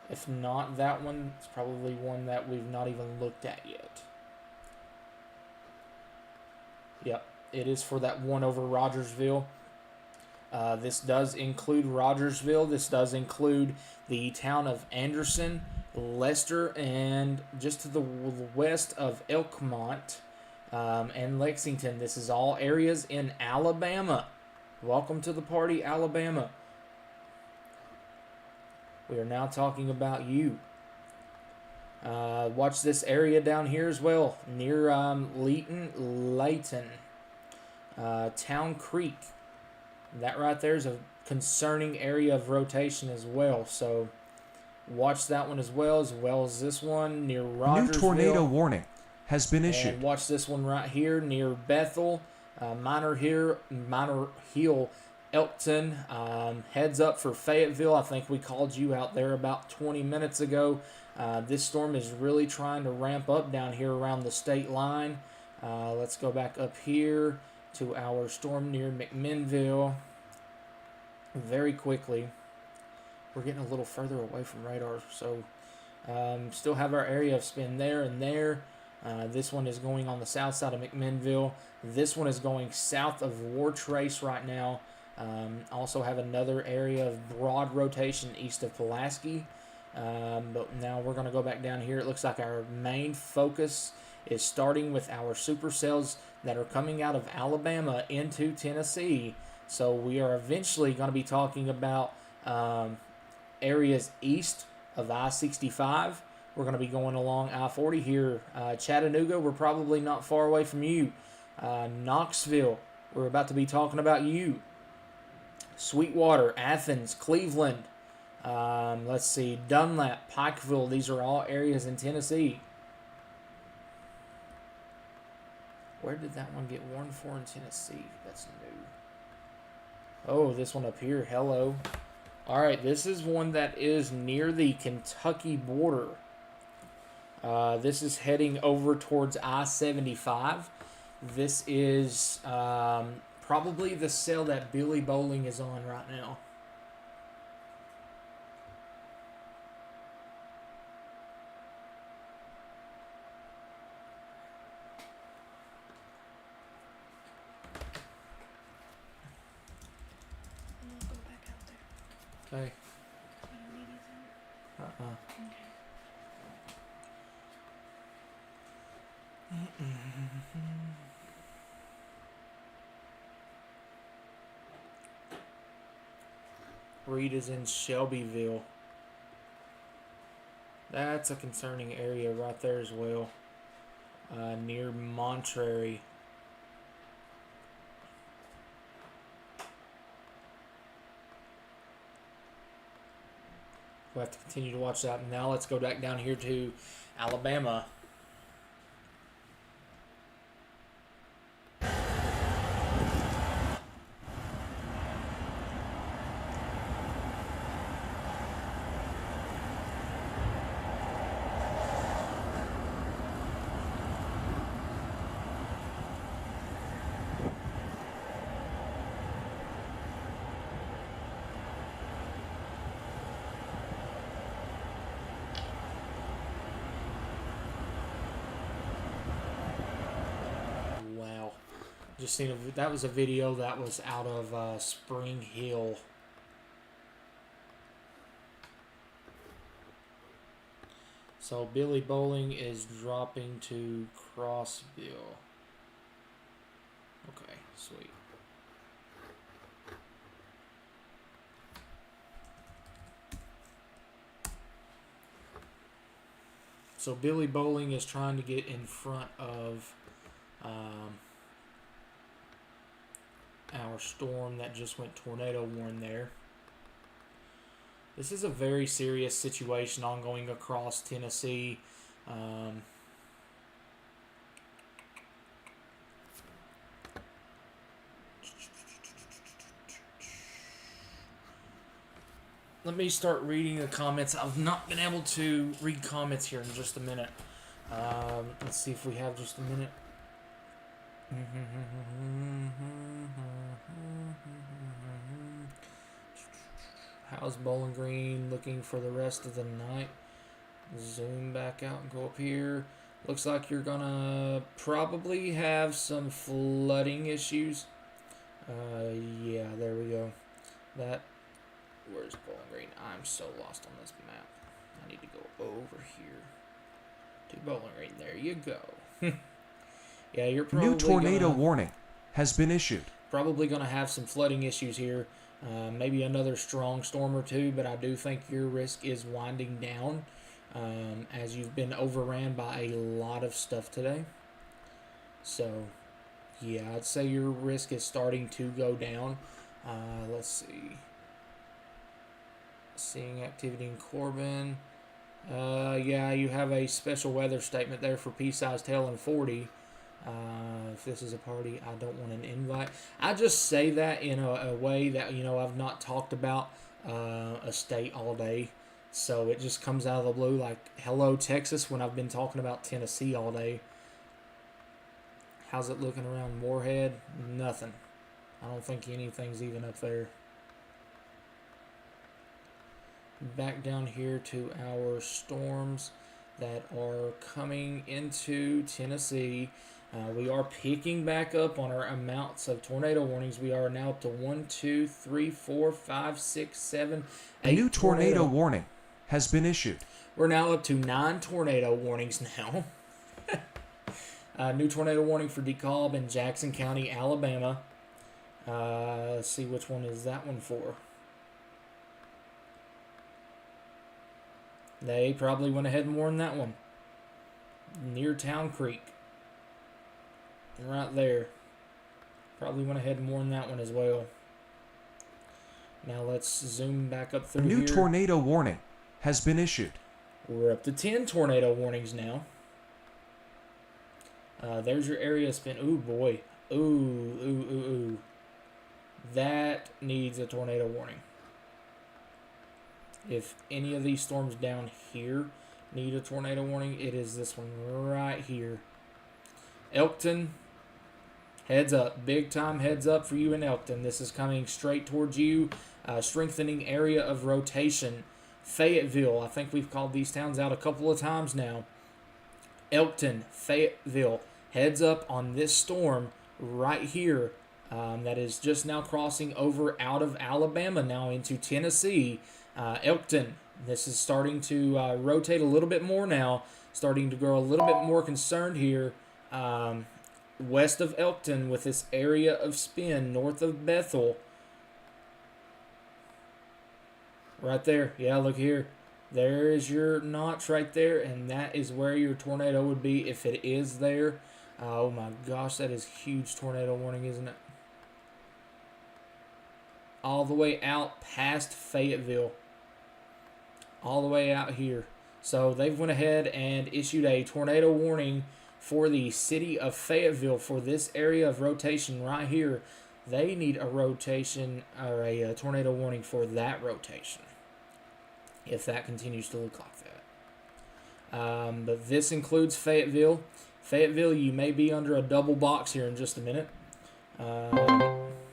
If not that one, it's probably one that we've not even looked at yet. Yep, it is for that one over Rogersville. This does include Rogersville. This does include the town of Anderson, Lester, and just to the west of Elkmont and Lexington. This is all areas in Alabama. Welcome to the party, Alabama. We are now talking about you. Watch this area down here as well, near Layton, Town Creek. That right there is a concerning area of rotation as well. So watch that one as well as this one near Rogersville. New tornado warning has been issued. And watch this one right here near Bethel, Minor Hill, Elkton. Heads up for Fayetteville. I think we called you out there about 20 minutes ago. This storm is really trying to ramp up down here around the state line. Let's go back up here to our storm near McMinnville very quickly. We're getting a little further away from radar, so still have our area of spin there and there. This one is going on the south side of McMinnville. This one is going south of War Trace right now. Also have another area of broad rotation east of Pulaski. But now we're going to go back down here. It looks like our main focus is starting with our supercells that are coming out of Alabama into Tennessee. So we are eventually going to be talking about areas east of I-65. We're going to be going along I-40 here. Chattanooga, we're probably not far away from you. Knoxville, we're about to be talking about you. Sweetwater, Athens, Cleveland. Let's see, Dunlap, Pikeville. These are all areas in Tennessee. Where did that one get warned for in Tennessee? That's new. Oh, this one up here. Hello. All right, this is one that is near the Kentucky border. This is heading over towards I-75. This is probably the cell that Billy Bowling is on right now. Go back out there. Okay. You don't need anything? Okay. Reed is in Shelbyville. That's a concerning area right there as well. Near Monterey. We'll have to continue to watch that. Now let's go back down here to Alabama. Just seen that was a video that was out of Spring Hill. So Billy Bowling is dropping to Crossville. Okay, sweet. So Billy Bowling is trying to get in front of our storm that just went tornado warn there. This is a very serious situation ongoing across Tennessee. Let me start reading the comments. I've not been able to read comments here in just a minute. Let's see if we have just a minute. How's Bowling Green looking for the rest of the night? Zoom back out and go up here. Looks like you're gonna probably have some flooding issues. Yeah, there we go. Where's Bowling Green? I'm so lost on this map. I need to go over here to Bowling Green. There you go. Yeah, you're probably New tornado warning has been issued. Probably going to have some flooding issues here. Maybe another strong storm or two, but I do think your risk is winding down as you've been overran by a lot of stuff today. So, yeah, I'd say your risk is starting to go down. Let's see. Seeing activity in Corbin. Yeah, you have a special weather statement there for pea-sized hail and 40. If this is a party, I don't want an invite. I just say that in a way that, I've not talked about a state all day. So it just comes out of the blue like, hello, Texas, when I've been talking about Tennessee all day. How's it looking around Moorhead? Nothing. I don't think anything's even up there. Back down here to our storms that are coming into Tennessee. We are picking back up on our amounts of tornado warnings. We are now up to 1, 2, 3, 4, 5, 6, 7, 8. A new tornado warning has been issued. We're now up to 9 tornado warnings now. New tornado warning for DeKalb in Jackson County, Alabama. Let's see which one is that one for. They probably went ahead and warned that one. Near Town Creek. Right there. Probably went ahead and warned that one as well. Now let's zoom back up through A new here. tornado warning has been issued. We're up to 10 tornado warnings now. There's your area spin. Ooh, boy. Ooh. That needs a tornado warning. If any of these storms down here need a tornado warning, it is this one right here. Elkton, heads up. Big time heads up for you in Elkton. This is coming straight towards you. Strengthening area of rotation. Fayetteville, I think we've called these towns out a couple of times now. Elkton, Fayetteville, heads up on this storm right here. That is just now crossing over out of Alabama now into Tennessee. Elkton, this is starting to rotate a little bit more now, starting to grow a little bit more concerned here. West of Elkton with this area of spin north of Bethel. Right there. Yeah, look here. There is your notch right there, and that is where your tornado would be if it is there. Oh my gosh, that is huge tornado warning, isn't it? All the way out past Fayetteville. All the way out here. So they've went ahead and issued a tornado warning for the city of Fayetteville for this area of rotation right here. They need a rotation or a tornado warning for that rotation, if that continues to look like that. But this includes Fayetteville. Fayetteville, you may be under a double box here in just a minute.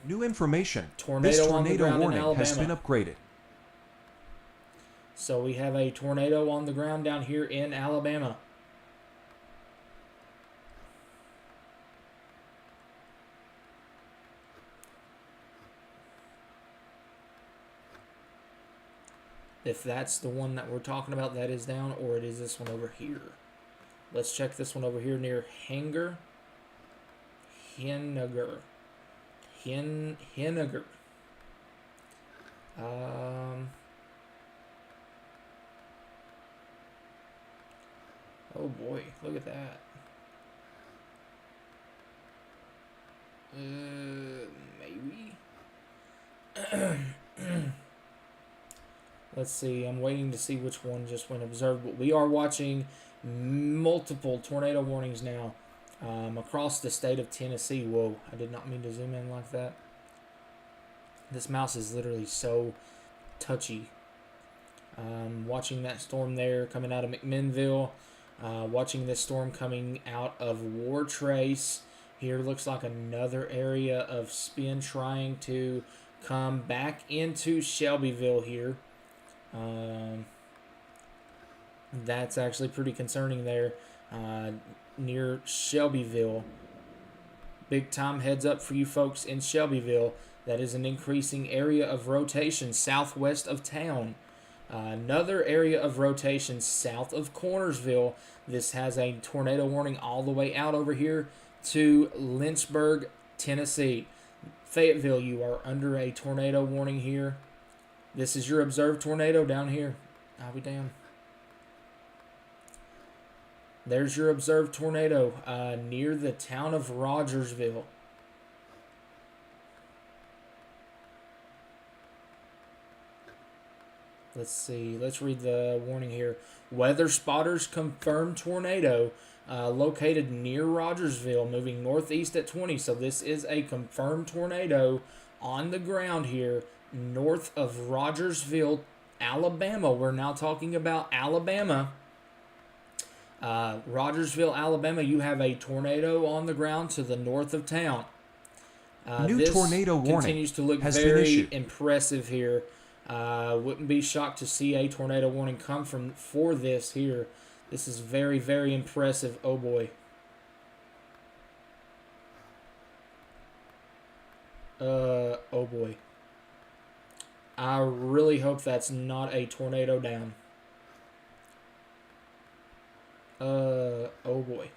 New information. Tornado This on the tornado ground in warning has Alabama. been upgraded. So we have a tornado on the ground down here in Alabama. If that's the one that we're talking about, that is down, or it is this one over here. Let's check this one over here near Henniger. Oh boy, look at that. Maybe. Let's see. I'm waiting to see which one just went observed. But we are watching multiple tornado warnings now across the state of Tennessee. Whoa, I did not mean to zoom in like that. This mouse is literally so touchy. Watching that storm there coming out of McMinnville. Watching this storm coming out of Wartrace. Here looks like another area of spin trying to come back into Shelbyville here. That's actually pretty concerning there near Shelbyville. Big time heads up for you folks in Shelbyville. That is an increasing area of rotation southwest of town. Another area of rotation south of Cornersville. This has a tornado warning all the way out over here to Lynchburg, Tennessee. Fayetteville, you are under a tornado warning here. This is your observed tornado down here. I'll be damned. There's your observed tornado near the town of Rogersville. Let's see. Let's read the warning here. Weather spotters confirm tornado located near Rogersville, moving northeast at 20. So this is a confirmed tornado on the ground here north of Rogersville, Alabama. We're now talking about Alabama. Rogersville, Alabama, you have a tornado on the ground to the north of town. New this tornado warning continues to look has been very issued. impressive here. Wouldn't be shocked to see a tornado warning come for this here. This is very, very impressive. Oh boy. Oh boy. I really hope that's not a tornado down. Oh boy.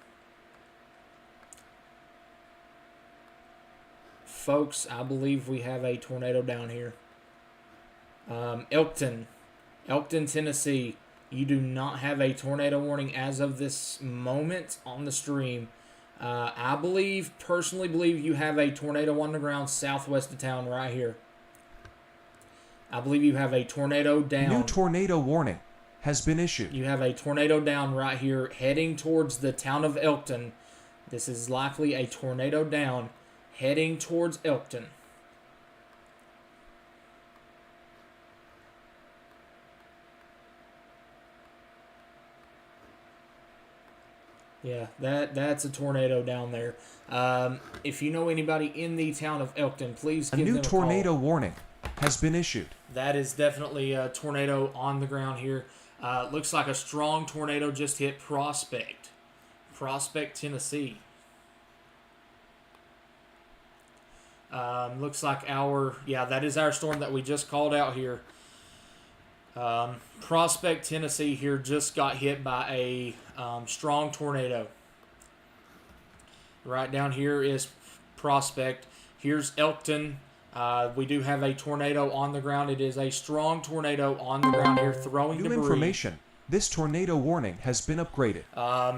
Folks, I believe we have a tornado down here. Elkton, Tennessee. You do not have a tornado warning as of this moment on the stream. I personally believe you have a tornado on the ground southwest of town right here. I believe you have a tornado down. New tornado warning has been issued. You have a tornado down right here heading towards the town of Elkton. This is likely a tornado down heading towards Elkton. Yeah, that's a tornado down there. If you know anybody in the town of Elkton, please give them a call. A new tornado warning has been issued. That is definitely a tornado on the ground here. Looks like a strong tornado just hit Prospect, Tennessee. Looks like that is our storm that we just called out here. Prospect, Tennessee here just got hit by a strong tornado. Right down here is Prospect. Here's Elkton. We do have a tornado on the ground. It is a strong tornado on the ground here throwing New debris. information. This tornado warning has been upgraded.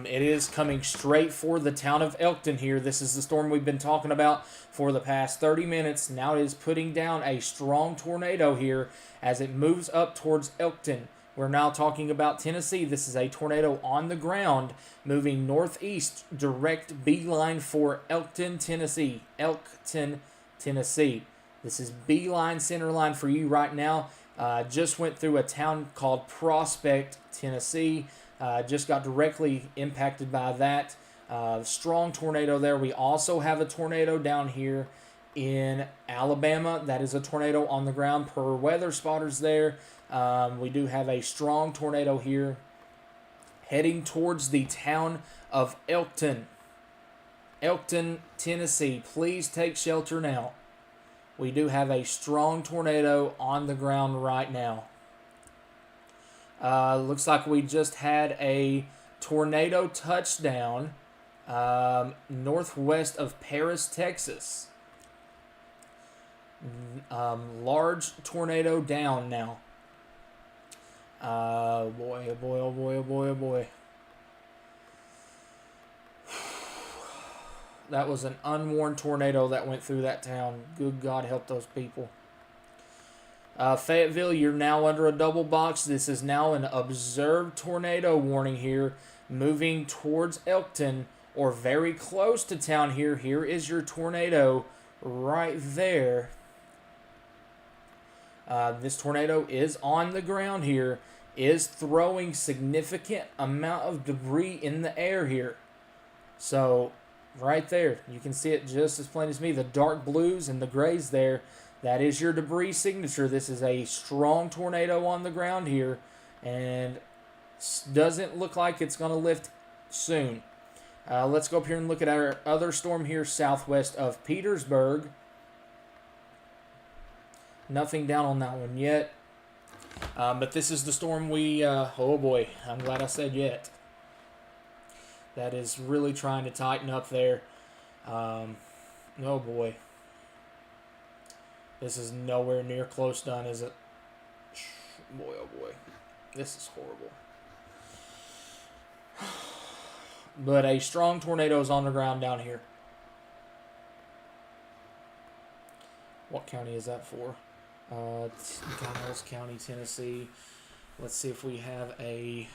It is coming straight for the town of Elkton here. This is the storm we've been talking about for the past 30 minutes. Now it is putting down a strong tornado here as it moves up towards Elkton. We're now talking about Tennessee. This is a tornado on the ground moving northeast, direct beeline for Elkton, Tennessee. This is beeline, center line for you right now. Just went through a town called Prospect, Tennessee. Just got directly impacted by that. Strong tornado there. We also have a tornado down here in Alabama. That is a tornado on the ground per weather spotters there. We do have a strong tornado here heading towards the town of Elkton. Elkton, Tennessee. Please take shelter now. We do have a strong tornado on the ground right now. Looks like we just had a tornado touchdown northwest of Paris, Texas. Large tornado down now. Boy, oh boy, oh boy, oh boy, oh boy. That was an unwarned tornado that went through that town. Good God help those people. Fayetteville, you're now under a double box. This is now an observed tornado warning here, moving towards Elkton or very close to town here. Here is your tornado right there. This tornado is on the ground here, is throwing significant amount of debris in the air here. So, right there, you can see it just as plain as me. The dark blues and the grays there, that is your debris signature. This is a strong tornado on the ground here, and doesn't look like it's going to lift soon. Let's go up here and look at our other storm here southwest of Petersburg. Nothing down on that one yet. But this is the storm we, oh boy, I'm glad I said yet. That is really trying to tighten up there. Oh boy. This is nowhere near close done, is it? Boy, oh boy. This is horrible. But a strong tornado is on the ground down here. What county is that for? Giles County, Tennessee. Let's see if we have a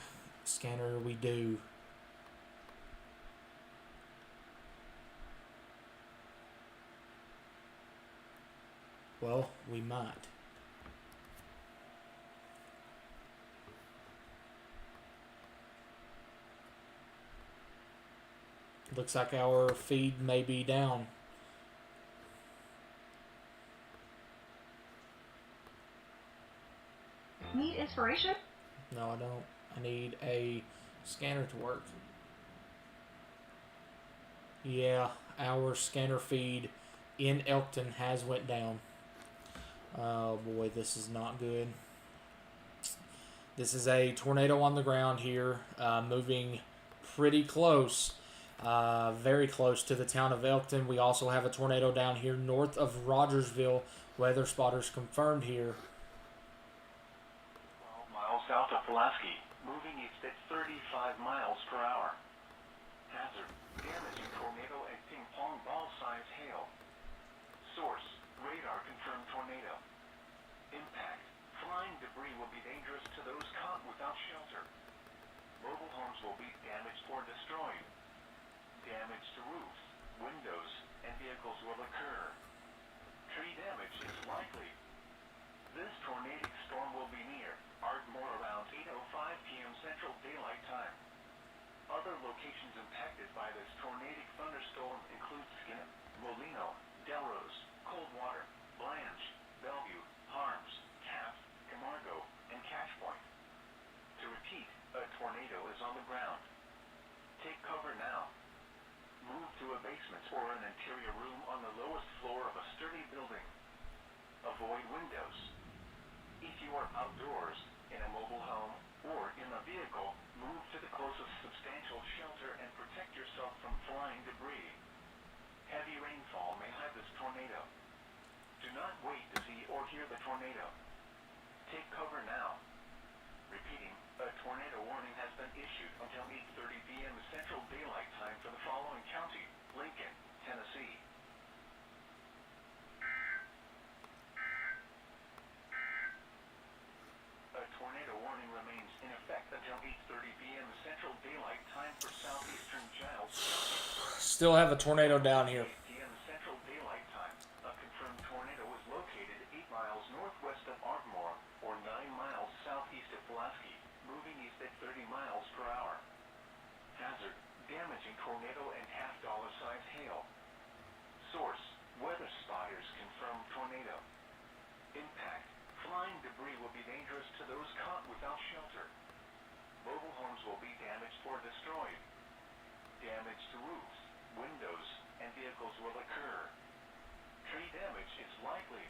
scanner. We do. Well, we might. Looks like our feed may be down. Need inspiration? No, I don't. I need a scanner to work. Yeah, our scanner feed in Elkton has went down. Oh boy, this is not good. This is a tornado on the ground here, moving pretty close, very close to the town of Elkton. We also have a tornado down here north of Rogersville. Weather spotters confirmed here. 12 miles south of Pulaski, moving east at 35 miles per hour. Hazard, damaging tornado and ping pong ball size hail. Source, radar confirmed tornado. Impact, flying debris will be dangerous to those caught without shelter. Mobile homes will be damaged or destroyed. Damage to roofs, windows, and vehicles will occur. Tree damage is likely. This tornadic storm will be near Ardmore around 8:05 p.m. Central Daylight Time. Other locations impacted by this tornadic thunderstorm include Skinner, Molino, Delrose, Coldwater, Blanche, Bellevue, Harms, Taft, Camargo, and Cache Point. To repeat, a tornado is on the ground. Take cover now. Move to a basement or an interior room on the lowest floor of a sturdy building. Avoid windows. If you are outdoors, in a mobile home, or in a vehicle, move to the closest substantial shelter and protect yourself from flying debris. Heavy rainfall may hide this tornado. Do not wait to see or hear the tornado. Take cover now. Repeating, a tornado warning has been issued until 8:30 p.m. Central Daylight Time for the following county: Lincoln, Tennessee. A tornado warning remains in effect until 8:30 p.m. Central Daylight Time for southeastern Giles County. Still have a tornado down here. p.m. Central Daylight Time. A confirmed tornado is located 8 miles northwest of Ardmore or 9 miles southeast of Pulaski, moving east at 30 miles per hour. Hazard, damaging tornado and half-dollar size hail. Source, weather spotters confirm tornado. Impact, flying debris will be dangerous to those caught without shelter. Mobile homes will be damaged or destroyed. Damage to roofs, windows, and vehicles will occur. Tree damage is likely.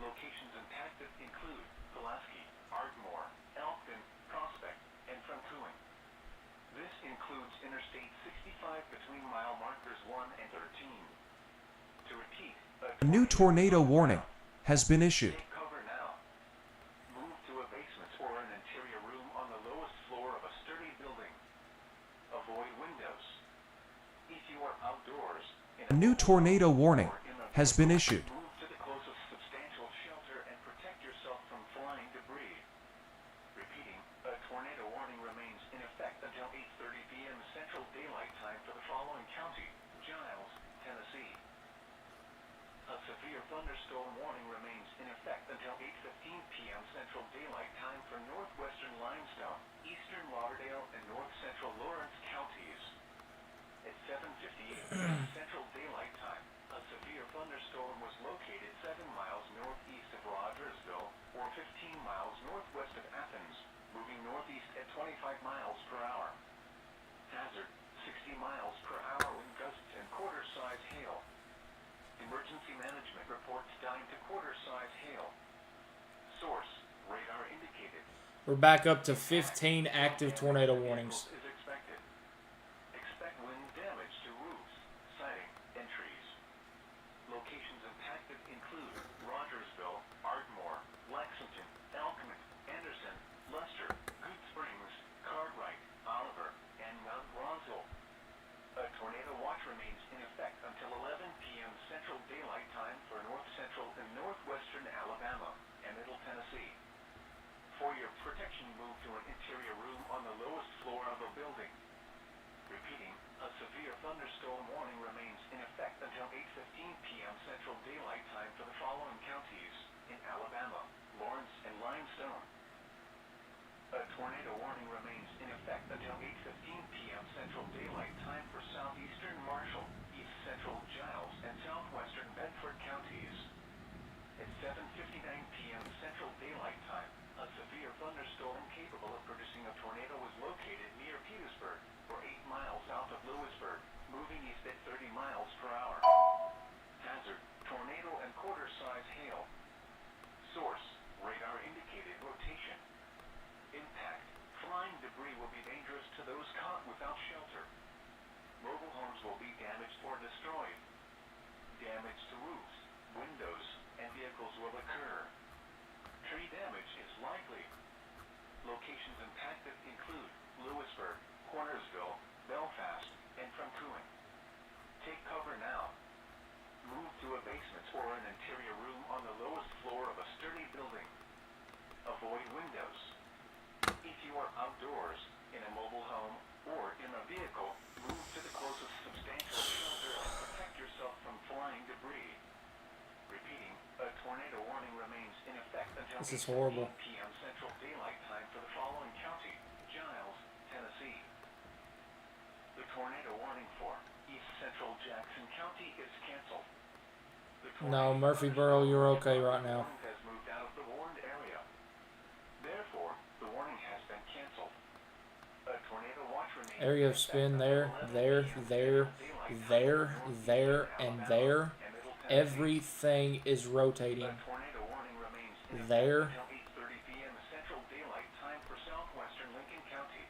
Locations impacted include Pulaski, Ardmore, Elkton, Prospect, and Francouen. This includes Interstate 65 between mile markers 1 and 13. To repeat, A new tornado warning has been issued. take cover now. Move to a basement or an interior room on the lowest floor of a sturdy building. Avoid windows. If you are outdoors, tornado warning has been issued. Move to the closest substantial shelter and protect yourself from flying debris. Repeating, a tornado warning remains in effect until 8:30 p.m. Central Daylight Time for the following county: Giles, Tennessee. A severe thunderstorm warning remains in effect until 8:15 p.m. Central Daylight Time for northwestern Limestone, eastern Lauderdale, and north central Lawrence counties. At 7:58 p.m. Central Daylight Time, a severe thunderstorm was located 7 miles northeast of Rogersville, or 15 miles northwest of Athens, moving northeast at 25 miles per hour. Hazard, 60 miles per hour wind gusts and quarter-size hail. Emergency management reports dying to quarter-size hail. Source, radar indicated. We're back up to 15 active tornado warnings. Is expected. Expect wind damage to roofs, siding, and trees. Locations impacted include Rogersville, Ardmore, Lexington, Elkmont, Anderson, Luster, Good Springs, Cartwright, Oliver, and Mount Roswell. A tornado watch remains in effect until 11 p.m. Central Daylight Time for north central and northwestern Alabama and middle Tennessee. For your protection, move to an interior room on the lowest floor of a building. Repeating, a severe thunderstorm warning remains in effect until 8:15 p.m. Central Daylight Time for the following counties in Alabama: Lawrence and Limestone. A tornado warning remains in effect until 8:15 p.m. Central Daylight Time for southeastern Marshall, east central Giles, and southwestern Bedford counties. At 7:59 p.m. Central Daylight Time, a severe thunderstorm capable of producing a tornado was located near Petersburg, or 8 miles south of Lewisburg, moving east at 30 miles per hour. Hazard, tornado and quarter-size hail. Source, radar indicated rotation. Impact, flying debris will be dangerous to those caught without shelter. Mobile homes will be damaged or destroyed. Damage to roofs, windows, and vehicles will occur. Tree damage is likely. Locations impacted include Lewisburg, Cornersville, Belfast, and Francouen. Take cover now. Move to a basement or an interior room on the lowest floor of a sturdy building. Avoid windows. If you are outdoors, in a mobile home, or in a vehicle, move to the closest substantial shelter and protect yourself from flying debris. Repeating, a tornado warning remains in effect until 8:15 p.m. Central Daylight Time for the following county: Giles, Tennessee. The tornado warning for east central Jackson County is canceled. No, Murphyboro, you're okay right now. Has moved out of the warned area. Therefore, the warning has been canceled. A tornado watch remains. Area of spin there, and there. Everything is rotating. A tornado warning remains in There. effect until 8:30 p.m. Central Daylight Time for southwestern Lincoln County.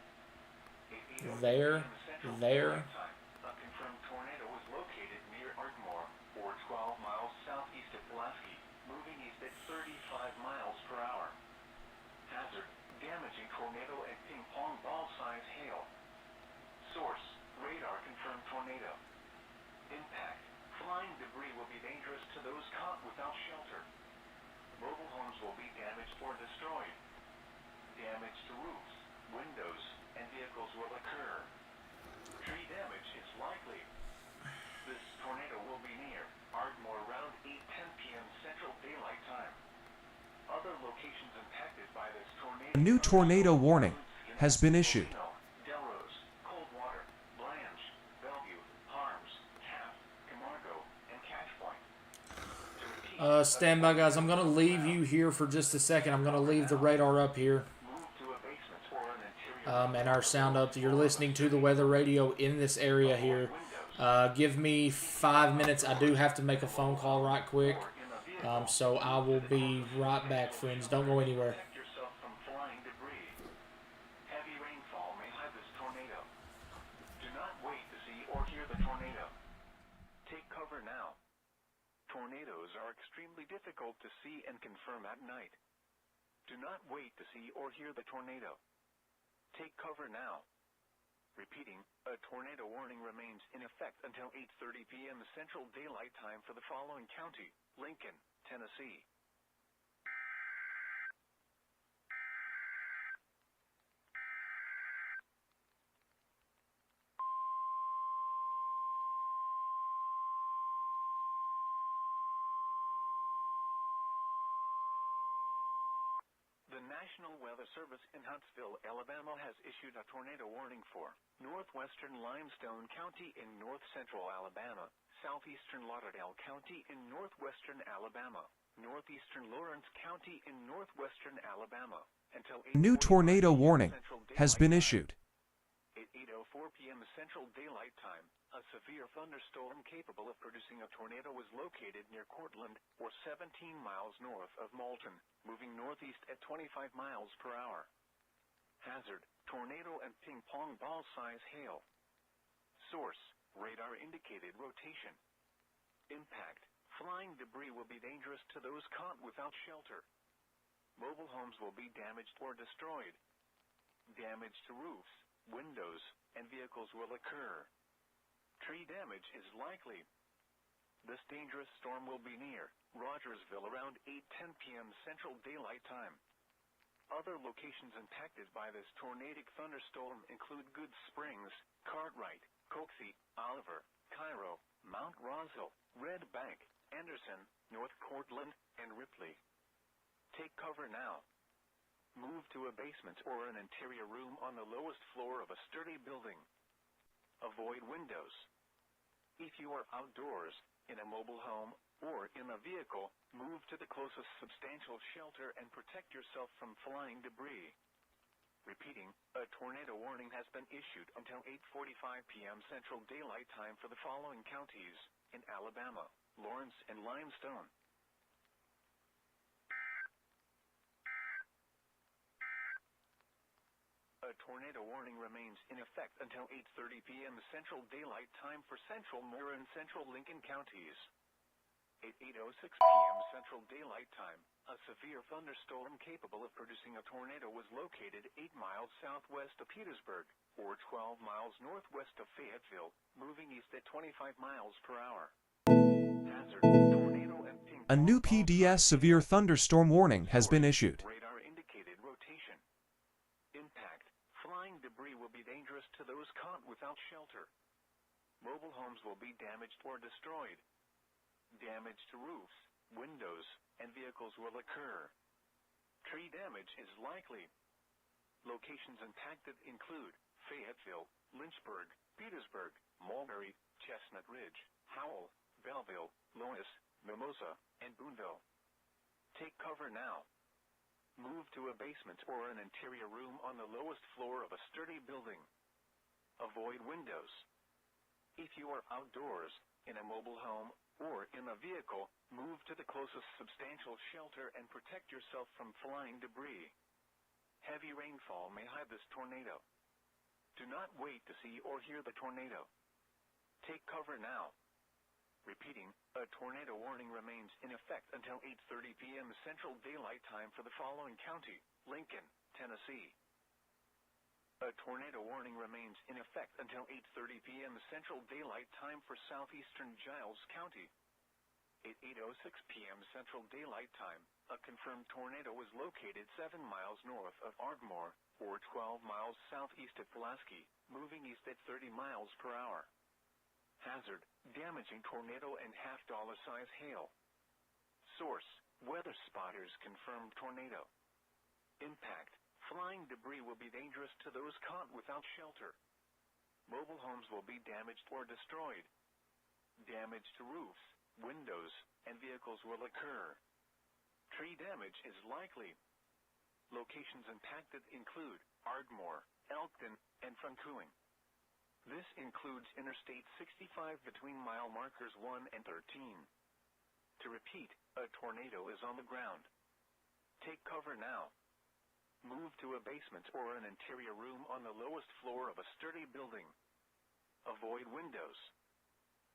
There. A confirmed tornado was located near Ardmore, or 12 miles southeast of Pulaski, moving east at 35 miles per hour. Hazard, damaging tornado and ping pong ball size hail. Source, radar confirmed tornado. Impact, flying debris will be dangerous to those caught without shelter. Mobile homes will be damaged or destroyed. Damage to roofs, windows, and vehicles will occur. Tree damage is likely. This tornado will be near Ardmore around 8:10 p.m. Central Daylight Time. Other locations impacted by this tornado. A new tornado warning has been issued. Delrose, Coldwater, Blanche, Bellevue, Harms, Taft, Camargo, and Cache Point. Stand by, guys. I'm going to leave you here for just a second. I'm going to leave the radar up here. And our sound up. You're listening to the weather radio in this area here. Give me 5 minutes. I do have to make a phone call right quick. So I will be right back, friends. Don't go anywhere. Protect yourself from flying debris. Heavy rainfall may hide this tornado. Do not wait to see or hear the tornado. Take cover now. Tornadoes are extremely difficult to see and confirm at night. Do not wait to see or hear the tornado. Take cover now. Repeating, a tornado warning remains in effect until 8:30 p.m. Central Daylight Time for the following county: Lincoln, Tennessee. The National Weather Service in Huntsville, Alabama has issued a tornado warning for northwestern Limestone County in north-central Alabama, southeastern Lauderdale County in northwestern Alabama, northeastern Lawrence County in northwestern Alabama, until A new 8:45 tornado p.m. warning Central has Daylight been Time. issued. At 8:04 p.m. Central Daylight Time, a severe thunderstorm capable of producing a tornado was located near Cortland, or 17 miles north of Moulton, moving northeast at 25 miles per hour. Hazard: tornado and ping-pong ball-size hail. Source: radar indicated rotation. Impact: flying debris will be dangerous to those caught without shelter. Mobile homes will be damaged or destroyed. Damage to roofs, windows, and vehicles will occur. Tree damage is likely. This dangerous storm will be near Rogersville around 8:10 p.m. Central Daylight Time. Other locations impacted by this tornadic thunderstorm include Good Springs, Cartwright, Coxie, Oliver, Cairo, Mount Rosal, Red Bank, Anderson, North Cortland, and Ripley. Take cover now. Move to a basement or an interior room on the lowest floor of a sturdy building. Avoid windows. If you are outdoors, in a mobile home, or in a vehicle, move to the closest substantial shelter and protect yourself from flying debris. Repeating, a tornado warning has been issued until 8:45 p.m. Central Daylight Time for the following counties in Alabama: Lawrence and Limestone. A tornado warning remains in effect until 8:30 p.m. Central Daylight Time for Central Moore and Central Lincoln counties. At 8:06 p.m. Central Daylight Time, a severe thunderstorm capable of producing a tornado was located 8 miles southwest of Petersburg, or 12 miles northwest of Fayetteville, moving east at 25 miles per hour. Hazard: tornado and ping-pong A new ball-size PDS severe thunderstorm warning has been issued. radar indicated rotation. Impact: flying debris will be dangerous to those caught without shelter. Mobile homes will be damaged or destroyed. Damage to roofs, windows, and vehicles will occur. Tree damage is likely. Locations impacted include Fayetteville, Lynchburg, Petersburg, Mulberry, Chestnut Ridge, Howell, Belleville, Lois, Mimosa, and Boonville. Take cover now. Move to a basement or an interior room on the lowest floor of a sturdy building. Avoid windows. If you are outdoors, in a mobile home, or in a vehicle, move to the closest substantial shelter and protect yourself from flying debris. Heavy rainfall may hide this tornado. Do not wait to see or hear the tornado. Take cover now. Repeating, a tornado warning remains in effect until 8:30 p.m. Central Daylight Time for the following county: Lincoln, Tennessee. A tornado warning remains in effect until 8:30 p.m. Central Daylight Time for southeastern Giles County. At 8:06 p.m. Central Daylight Time, a confirmed tornado was located 7 miles north of Ardmore, or 12 miles southeast of Pulaski, moving east at 30 miles per hour. Hazard: damaging tornado and half-dollar-size hail. Source: weather spotters confirmed tornado. Impact: flying debris will be dangerous to those caught without shelter. Mobile homes will be damaged or destroyed. Damage to roofs, windows, and vehicles will occur. Tree damage is likely. Locations impacted include Ardmore, Elkton, and Francoeuing. This includes Interstate 65 between mile markers 1 and 13. To repeat, a tornado is on the ground. Take cover now. Move to a basement or an interior room on the lowest floor of a sturdy building. Avoid windows.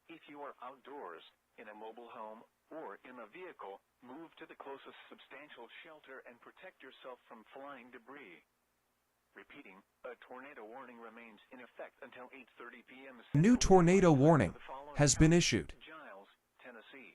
If you are outdoors, in a mobile home, or in a vehicle, move to the closest substantial shelter and protect yourself from flying debris. Repeating, a tornado warning remains in effect until 8:30 p.m. A new Central tornado Daylight Time warning for the following has been counties: issued. Giles, Tennessee.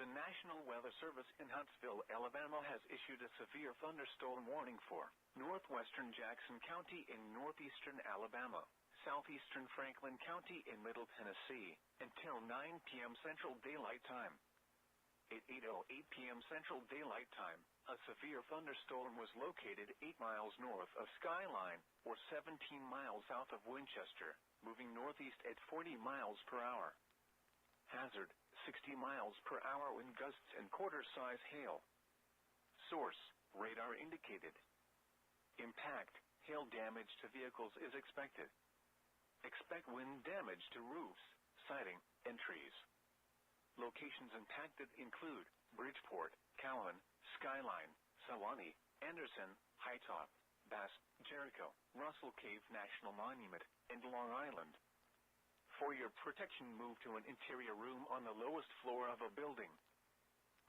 The National Weather Service in Huntsville, Alabama has issued a severe thunderstorm warning for northwestern Jackson County in northeastern Alabama, southeastern Franklin County in Middle Tennessee, until 9 p.m. Central Daylight Time. At 8:08 p.m. Central Daylight Time, a severe thunderstorm was located 8 miles north of Skyline, or 17 miles south of Winchester, moving northeast at 40 miles per hour. Hazard, 60 miles per hour wind gusts and quarter-size hail. Source, radar indicated. Impact, hail damage to vehicles is expected. Expect wind damage to roofs, siding, and trees. Locations impacted include Bridgeport, Cowan, Skyline, Sewanee, Anderson, Hightop, Bass, Jericho, Russell Cave National Monument, and Long Island. For your protection, move to an interior room on the lowest floor of a building.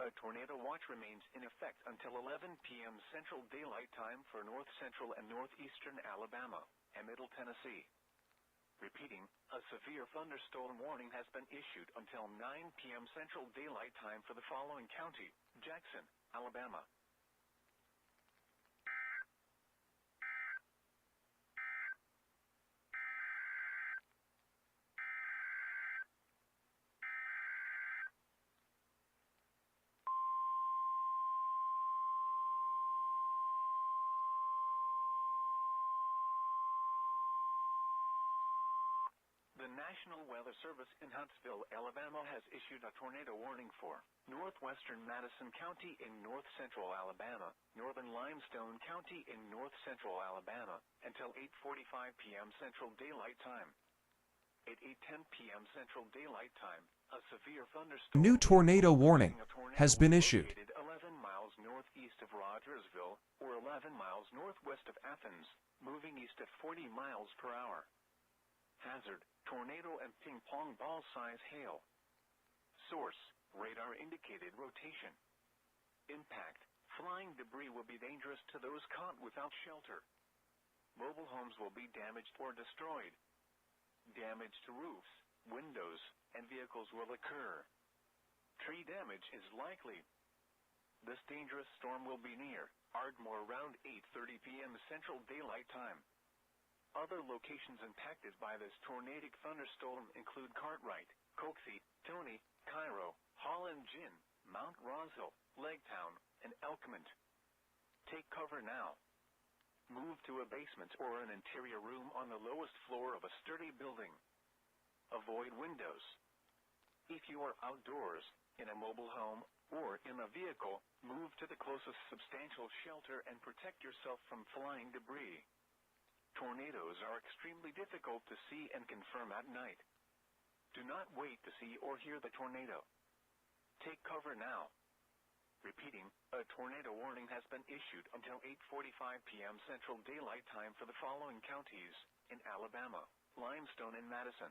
A tornado watch remains in effect until 11 p.m. Central Daylight Time for north central and northeastern Alabama and Middle Tennessee. Repeating, a severe thunderstorm warning has been issued until 9 p.m. Central Daylight Time for the following county: Jackson, Alabama. The National Weather Service in Huntsville, Alabama has issued a tornado warning for northwestern Madison County in north central Alabama, northern Limestone County in north central Alabama, until 8:45 p.m. Central Daylight Time. At 8:10 p.m. Central Daylight Time, a severe thunderstorm. A new tornado warning has been issued. 11 miles northeast of Rogersville, or 11 miles northwest of Athens, moving east at 40 miles per hour. Hazard, tornado and ping-pong ball-size hail. Source, radar indicated rotation. Impact, flying debris will be dangerous to those caught without shelter. Mobile homes will be damaged or destroyed. Damage to roofs, windows, and vehicles will occur. Tree damage is likely. This dangerous storm will be near Ardmore around 8:30 p.m. Central Daylight Time. Other locations impacted by this tornadic thunderstorm include Cartwright, Coxie, Tony, Cairo, Holland Gin, Mount Rosal, Legtown, and Elkmont. Take cover now. Move to a basement or an interior room on the lowest floor of a sturdy building. Avoid windows. If you are outdoors, in a mobile home, or in a vehicle, move to the closest substantial shelter and protect yourself from flying debris. Tornadoes are extremely difficult to see and confirm at night. Do not wait to see or hear the tornado. Take cover now. Repeating, a tornado warning has been issued until 8:45 p.m. Central Daylight Time for the following counties in Alabama: Limestone and Madison.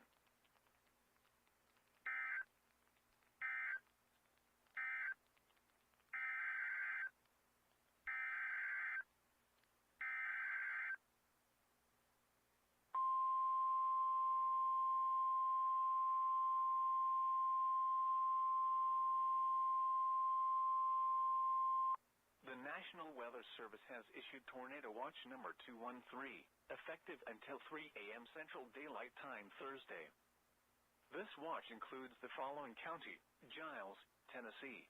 The National Weather Service has issued Tornado Watch number 213, effective until 3 a.m. Central Daylight Time Thursday. This watch includes the following county: Giles, Tennessee.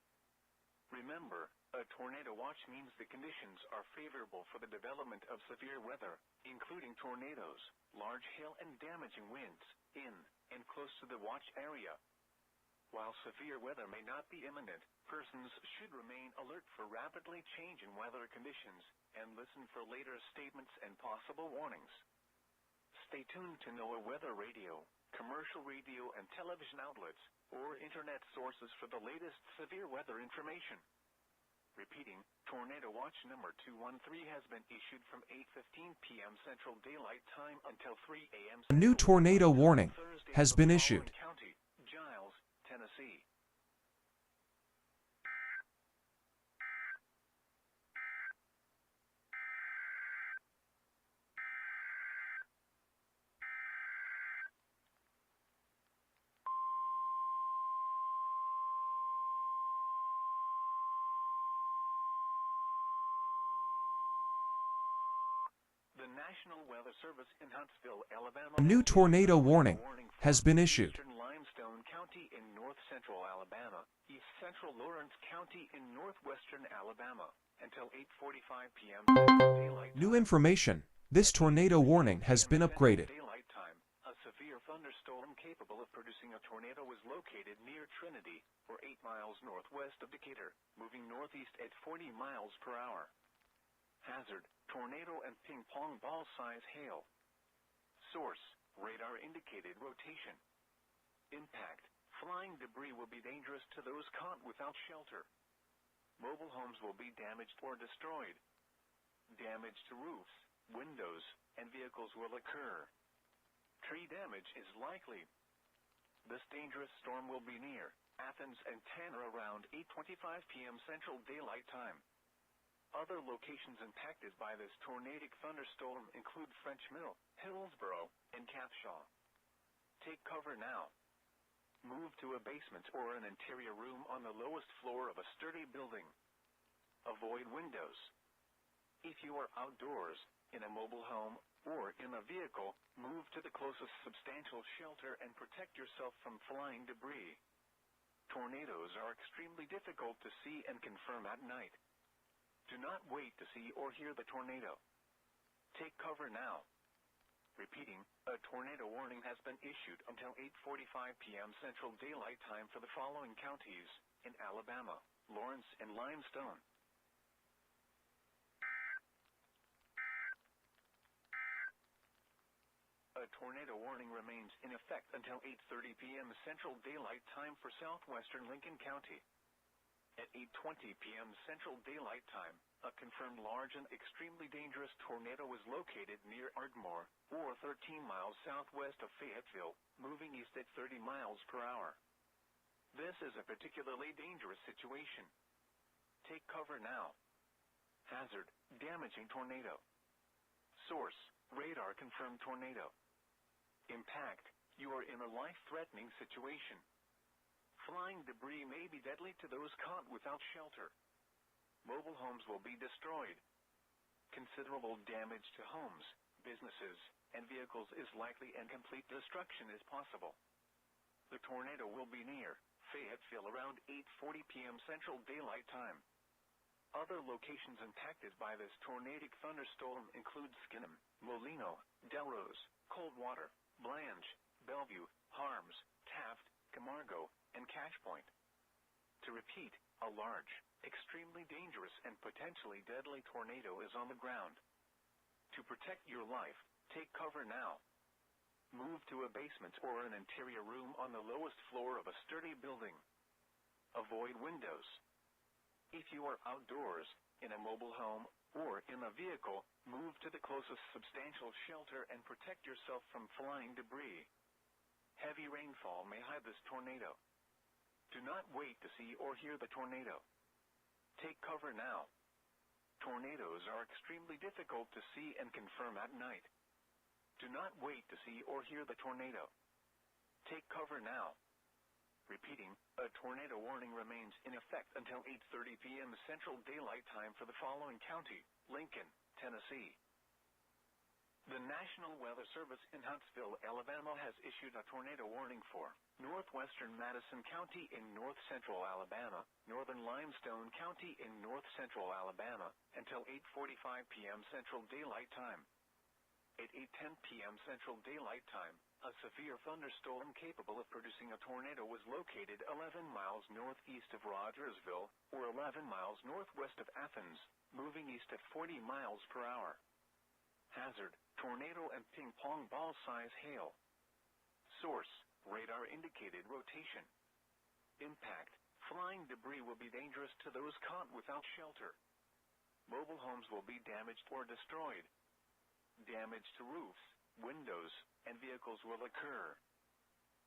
Remember, a tornado watch means the conditions are favorable for the development of severe weather, including tornadoes, large hail and damaging winds, in and close to the watch area. While severe weather may not be imminent, persons should remain alert for rapidly changing weather conditions and listen for later statements and possible warnings. Stay tuned to NOAA weather radio, commercial radio and television outlets, or internet sources for the latest severe weather information. Repeating, tornado watch number 213 has been issued from 8:15 p.m. Central Daylight Time until 3 a.m. A new tornado warning Thursday has for been the issued. following county: Giles, Tennessee. The National Weather Service in Huntsville, Alabama. A new has issued tornado a warning for has been issued. Eastern Limestone County in north-central Alabama, east central Lawrence County in northwestern Alabama, until 8:45 p.m. Central Daylight New Time. information. This tornado warning has been upgraded. Daylight time. A severe thunderstorm capable of producing a tornado was located near Trinity, or 8 miles northwest of Decatur, moving northeast at 40 miles per hour. Hazard: tornado and ping-pong ball-size hail. Source: radar indicated rotation. Impact: flying debris will be dangerous to those caught without shelter. Mobile homes will be damaged or destroyed. Damage to roofs, windows, and vehicles will occur. Tree damage is likely. This dangerous storm will be near Athens and Tanner around 8:25 p.m. Central Daylight Time. Other locations impacted by this tornadic thunderstorm include French Mill, Hillsboro, and Cashapp. Take cover now. Move to a basement or an interior room on the lowest floor of a sturdy building. Avoid windows. If you are outdoors, in a mobile home, or in a vehicle, move to the closest substantial shelter and protect yourself from flying debris. Tornadoes are extremely difficult to see and confirm at night. Do not wait to see or hear the tornado. Take cover now. Repeating, a tornado warning has been issued until 8:45 p.m. Central Daylight Time for the following counties in Alabama: Lawrence and Limestone. A tornado warning remains in effect until 8:30 p.m. Central Daylight Time for southwestern Lincoln County. At 8:20 p.m. Central Daylight Time, a confirmed large and extremely dangerous tornado was located near Ardmore, or 13 miles southwest of Fayetteville, moving east at 30 miles per hour. This is a particularly dangerous situation. Take cover now. Hazard: damaging tornado. Source: radar confirmed tornado. Impact: you are in a life-threatening situation. Flying debris may be deadly to those caught without shelter. Mobile homes will be destroyed. Considerable damage to homes, businesses, and vehicles is likely and complete destruction is possible. The tornado will be near Fayetteville around 8:40 p.m. Central Daylight Time. Other locations impacted by this tornadic thunderstorm include Skinham, Molino, Delrose, Coldwater, Blanche, Bellevue, Harms, Taft, Camargo, and Cache Point. To repeat, a large, extremely dangerous and potentially deadly tornado is on the ground. To protect your life, take cover now. Move to a basement or an interior room on the lowest floor of a sturdy building. Avoid windows. If you are outdoors, in a mobile home, or in a vehicle, move to the closest substantial shelter and protect yourself from flying debris. Heavy rainfall may hide this tornado. Do not wait to see or hear the tornado. Take cover now. Tornadoes are extremely difficult to see and confirm at night. Do not wait to see or hear the tornado. Take cover now. Repeating, a tornado warning remains in effect until 8:30 p.m. Central Daylight Time for the following county: Lincoln, Tennessee. The National Weather Service in Huntsville, Alabama has issued a tornado warning for northwestern Madison County in north-central Alabama, northern Limestone County in north-central Alabama, until 8:45 p.m. Central Daylight Time. At 8:10 p.m. Central Daylight Time, a severe thunderstorm capable of producing a tornado was located 11 miles northeast of Rogersville, or 11 miles northwest of Athens, moving east at 40 miles per hour. Hazard: tornado and ping-pong ball-size hail. Source: radar indicated rotation. Impact: Flying debris will be dangerous to those caught without shelter. Mobile homes will be damaged or destroyed. Damage to roofs, windows, and vehicles will occur.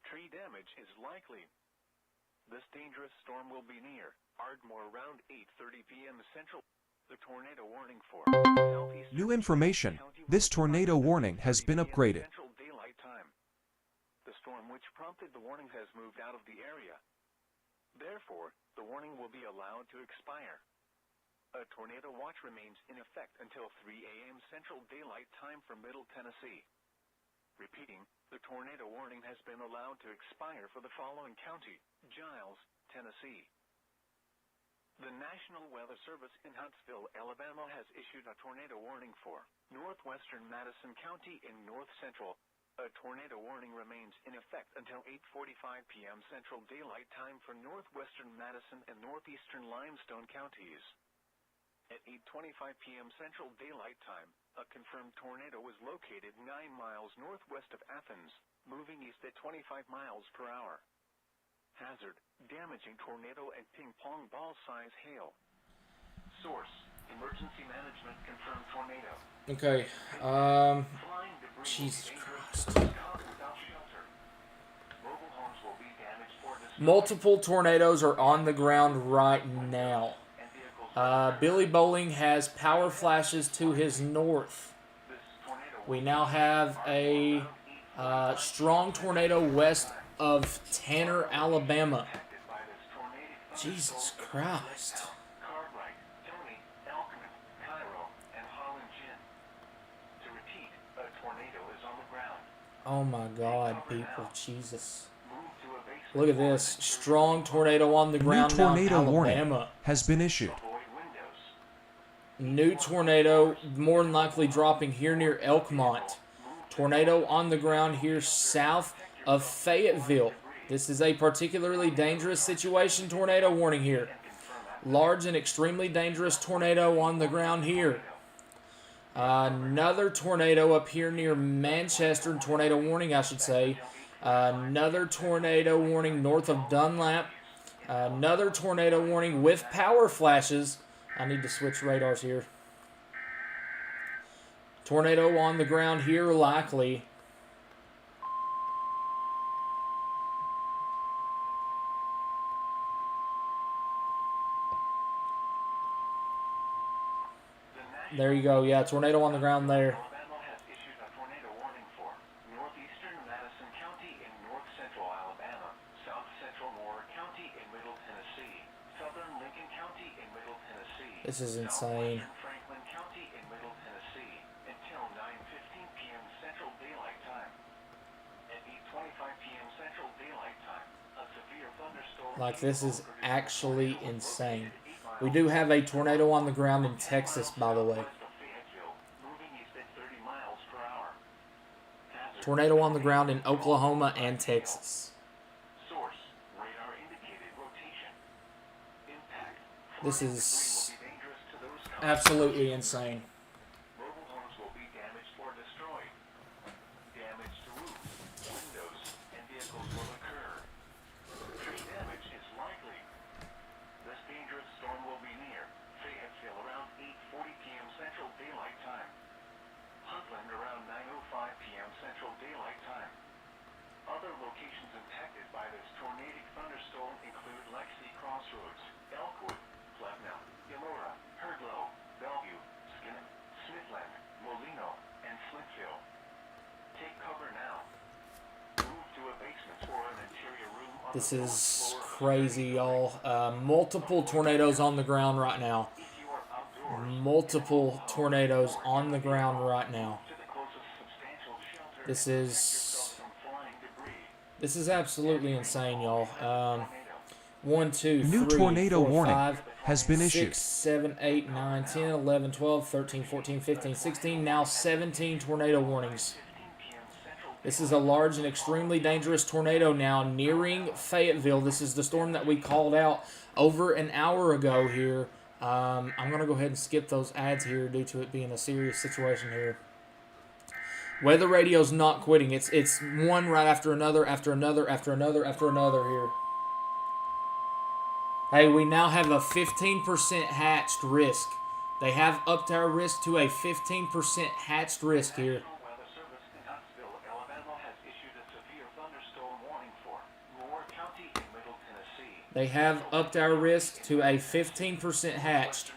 Tree damage is likely. This dangerous storm will be near Ardmore around 8:30 p.m. Central. The tornado warning for southeastern New information. County This will be tornado warning has 8:30 been p.m. upgraded. Central Daylight Time. The storm which prompted the warning has moved out of the area. Therefore, the warning will be allowed to expire. A tornado watch remains in effect until 3 a.m. Central Daylight Time for Middle Tennessee. Repeating, the tornado warning has been allowed to expire for the following county: Giles, Tennessee. The National Weather Service in Huntsville, Alabama has issued a tornado warning for northwestern Madison County in north central. A tornado warning remains in effect until 8:45 p.m. Central Daylight Time for northwestern Madison and northeastern Limestone counties. At 8:25 p.m. Central Daylight Time, a confirmed tornado was located 9 miles northwest of Athens, moving east at 25 miles per hour. Hazard, damaging tornado and ping-pong ball-size hail. Source, emergency management confirmed tornado. Okay, Flying debris Jesus will be Christ. dangerous to those caught without shelter. Mobile homes will be damaged or destroyed. Multiple tornadoes are on the ground right now. And vehicles will Billy Bowling has power flashes to his north. This tornado We now have a strong tornado west of Tanner, Alabama. impacted by this tornadic Jesus Christ. Cartwright, Tony, Elkman, Cairo, and Holland Gin. To repeat, a tornado is on the ground. Oh my God, people. Jesus. Move to a basement. Look at this. Strong tornado on the A new ground now in tornado warning Alabama. has been issued. Avoid windows. New tornado, more than likely dropping here near Elkmont. Tornado on the ground here south of Fayetteville. This is a particularly dangerous situation. Tornado warning here. Large and extremely dangerous tornado on the ground here. Another tornado up here near Manchester. Tornado warning, I should say. Another tornado warning north of Dunlap. Another tornado warning with power flashes. I need to switch radars here. Tornado on the ground here, likely. There you go. Yeah, tornado on the ground there. Alabama has issued a tornado warning for northeastern Madison County in north central Alabama, south central Moore County in middle Tennessee, southern Lincoln County in middle Tennessee. This is insane. Southwestern Franklin County in middle Tennessee until 9:15 p.m. Central Daylight Time. At 8:25 p.m. Central Daylight Time, a severe thunderstorm. Like, this is actually insane. We do have a tornado on the ground in Texas, by the way. Tornado on the ground in Oklahoma and Texas. Source, radar indicated rotation. Impact. This is Will be dangerous to those caught. absolutely insane. Mobile homes will be damaged or destroyed. Damage to roofs, windows, and vehicles will occur. Tree damage is likely. This dangerous storm will be near Fayetteville around 8:40 p.m. Central Daylight Time. Huntland around 9:05 p.m. Central Daylight Time. Other locations impacted by this tornadic thunderstorm include Lexi Crossroads, Elkwood, Plevna, Elora, Herdlow, Bellevue, Skinner, Smithland, Molino, and Flintville. Take cover now. Move to a basement or an interior room on This the is fourth floor. crazy, y'all. Multiple tornadoes on the ground right now. If you are outdoors, Multiple tornadoes on the ground right now. to the closest substantial shelter. This and is protect yourself from flying debris. this is absolutely insane, y'all. 1, 2, New 3, tornado 4, warning 5, has been issued. 6, 7, 8, 9, 10, 11, 12, 13, 14, 15, 16, now 17 tornado warnings. This is a large and extremely dangerous tornado now nearing Fayetteville. This is the storm that we called out over an hour ago here. I'm going to go ahead and skip those ads here due to it being a serious situation here. Weather radio's not quitting. It's one right after another, after another, after another, after another here. Hey, we now have a 15% hatched risk. They have upped our risk to a 15% hatched risk here. National Weather Service in Huntsville, Alabama has issued a severe thunderstorm warning for Moore County in Middle Tennessee. They have upped our risk to a 15% hatched.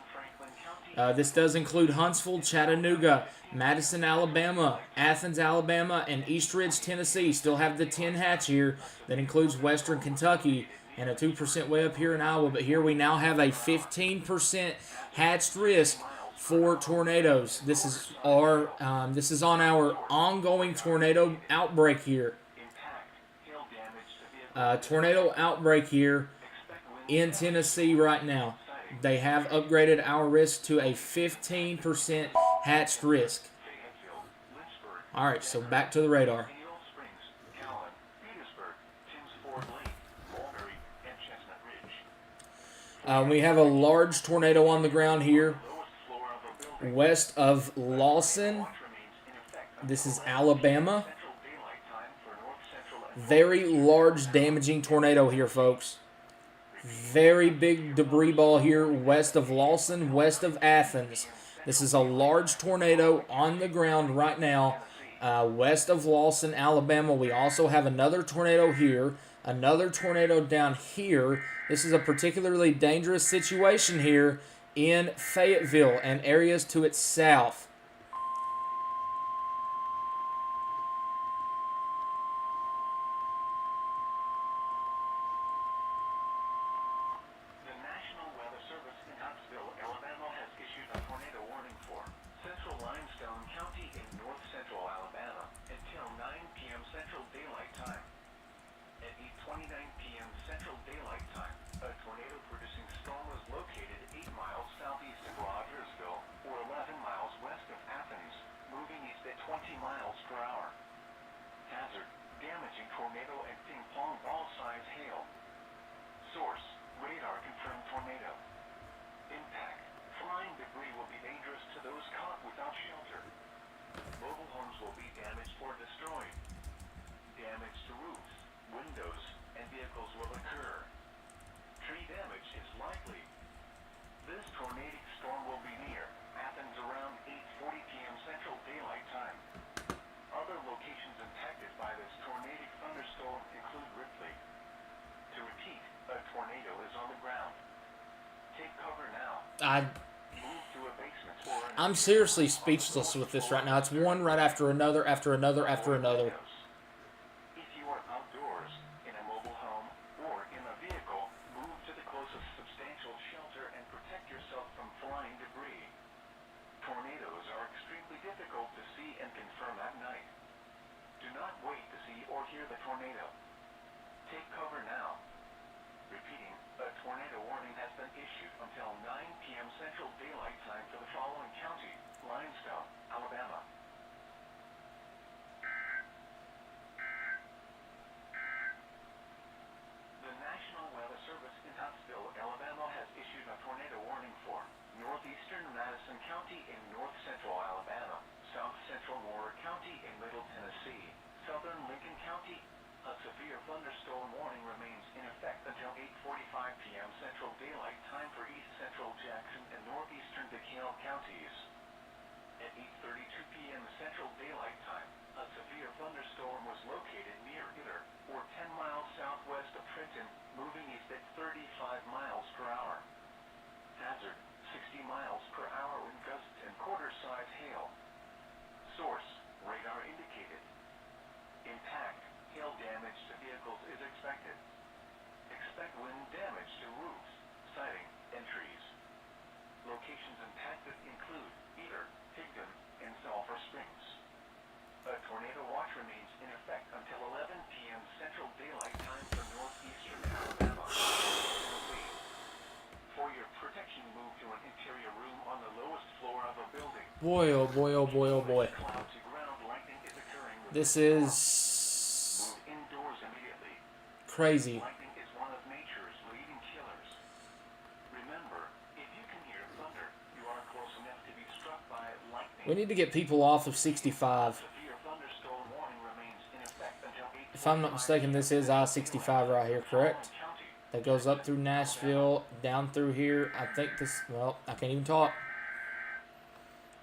This does include Huntsville, Chattanooga, Madison, Alabama, Athens, Alabama, and East Ridge, Tennessee. Still have the 10 hatch here. That includes Western Kentucky and a 2% way up here in Iowa. But here we now have a 15% hatched risk for tornadoes. This is on our ongoing tornado outbreak here. Tornado outbreak here in Tennessee right now. They have upgraded our risk to a 15% hatched risk. All right, so back to the radar. We have a large tornado on the ground here west of Lawson. This is Alabama. Very large damaging tornado here, folks. Very big debris ball here west of Lawson, west of Athens. This is a large tornado on the ground right now west of Lawson, Alabama. We also have another tornado here, another tornado down here. This is a particularly dangerous situation here in Fayetteville and areas to its south. I'm seriously speechless with this right now. It's one right after another, after another, after another. If you are outdoors, in a mobile home, or in a vehicle, move to the closest substantial shelter and protect yourself from flying debris. Tornadoes are extremely difficult to see and confirm at night. Do not wait to see or hear the tornado. Take cover now. Repeating, a tornado warning has been issued until 9 p.m. Central Daylight Time for the following county: Limestone, Alabama. The National Weather Service in Huntsville, Alabama has issued a tornado warning for northeastern Madison County in north central Alabama, south central Moore County in middle Tennessee, southern Lincoln County. A severe thunderstorm warning remains in effect until 8:45 p.m. Central Daylight Time for east central Jackson and northeastern DeKalb counties. At 8:32 p.m. Central Daylight Time, a severe thunderstorm was located near Itter, or 10 miles southwest of Trenton, moving east at 35 miles per hour. Hazard, 60 miles per hour wind gusts and quarter-size hail. Source, radar indicated. Impact, hail damage to vehicles is expected. Expect wind damage to roofs, siding, and trees. Locations impacted include Itter, Higdon, and Sulphur Springs. A tornado watch remains in effect until 11 p.m. Central Daylight Time for northeastern Alabama. For your protection, move to an interior room on the lowest floor of a building. Boy, oh boy, oh boy, oh boy. This is crazy. Lightning is one of nature's leading killers. Remember, if you can hear thunder, you are close enough to be struck by lightning. We need to get people off of 65. If I'm not mistaken, this is I-65 right here, correct? that goes up through Nashville, down through here. I think this, well, I can't even talk.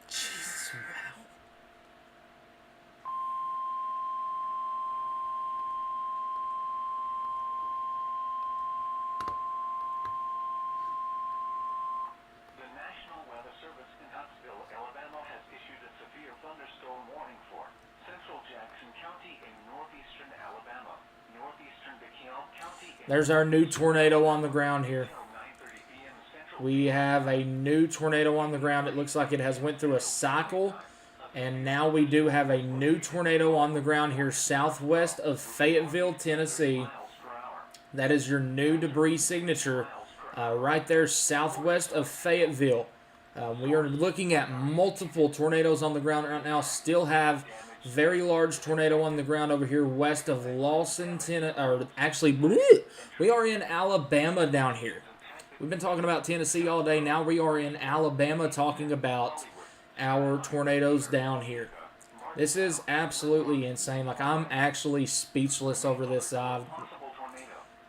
Jesus, wow. The National Weather Service in Huntsville, Alabama has issued a severe thunderstorm warning for central Jackson County in northeastern Alabama, northeastern DeKalb County. There's our new tornado on the ground here. We have a new tornado on the ground. It looks like it has went through a cycle, and now we do have a new tornado on the ground here southwest of Fayetteville, Tennessee. That is your new debris signature right there southwest of Fayetteville. We are looking at multiple tornadoes on the ground right now. Still have very large tornado on the ground over here west of Lawson, Tennessee. Or actually, we are in Alabama down here. We've been talking about Tennessee all day. Now we are in Alabama talking about our tornadoes down here. This is absolutely insane. Like, I'm actually speechless over this.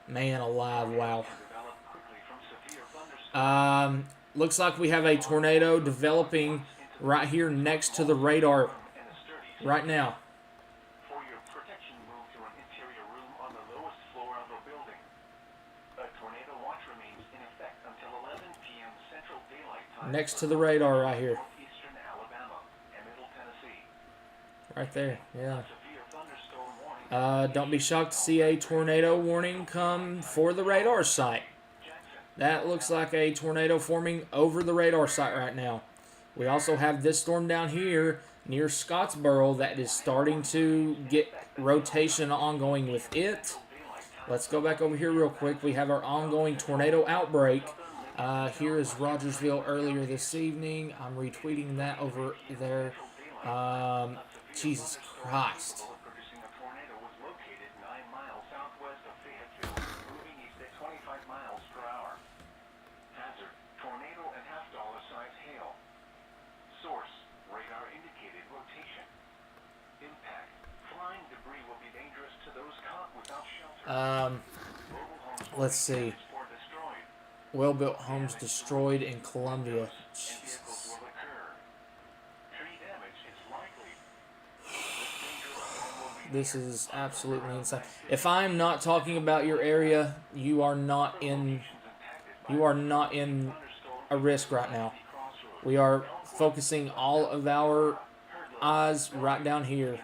Man alive, wow. Looks like we have a tornado developing right here next to the radar right now. For your protection, move to an interior room on the lowest floor of a building. A tornado watch remains in effect until 11 p.m. Central Daylight Time. Next to the radar right here. Northeastern Alabama and Middle Tennessee. Right there, yeah. Severe thunderstorm warning. Don't be shocked to see a tornado warning come for the radar site. That looks like a tornado forming over the radar site right now. We also have this storm down here near Scottsboro that is starting to get rotation ongoing with it. Let's go back over here real quick. We have our ongoing tornado outbreak. Here is Rogersville earlier this evening. I'm retweeting that over there. Jesus Christ. Producing a tornado was located 9 miles southwest of Fayetteville, moving east at 25 miles per hour. Hazard, tornado and half-dollar size hail. Source, radar indicated rotation. Impact, flying debris will be dangerous to those caught without shelter. Let's see. Well-built homes destroyed in Columbia. Jesus. This is absolutely insane. If I'm not talking about your area, you are not in a risk right now. We are focusing all of our eyes right down here.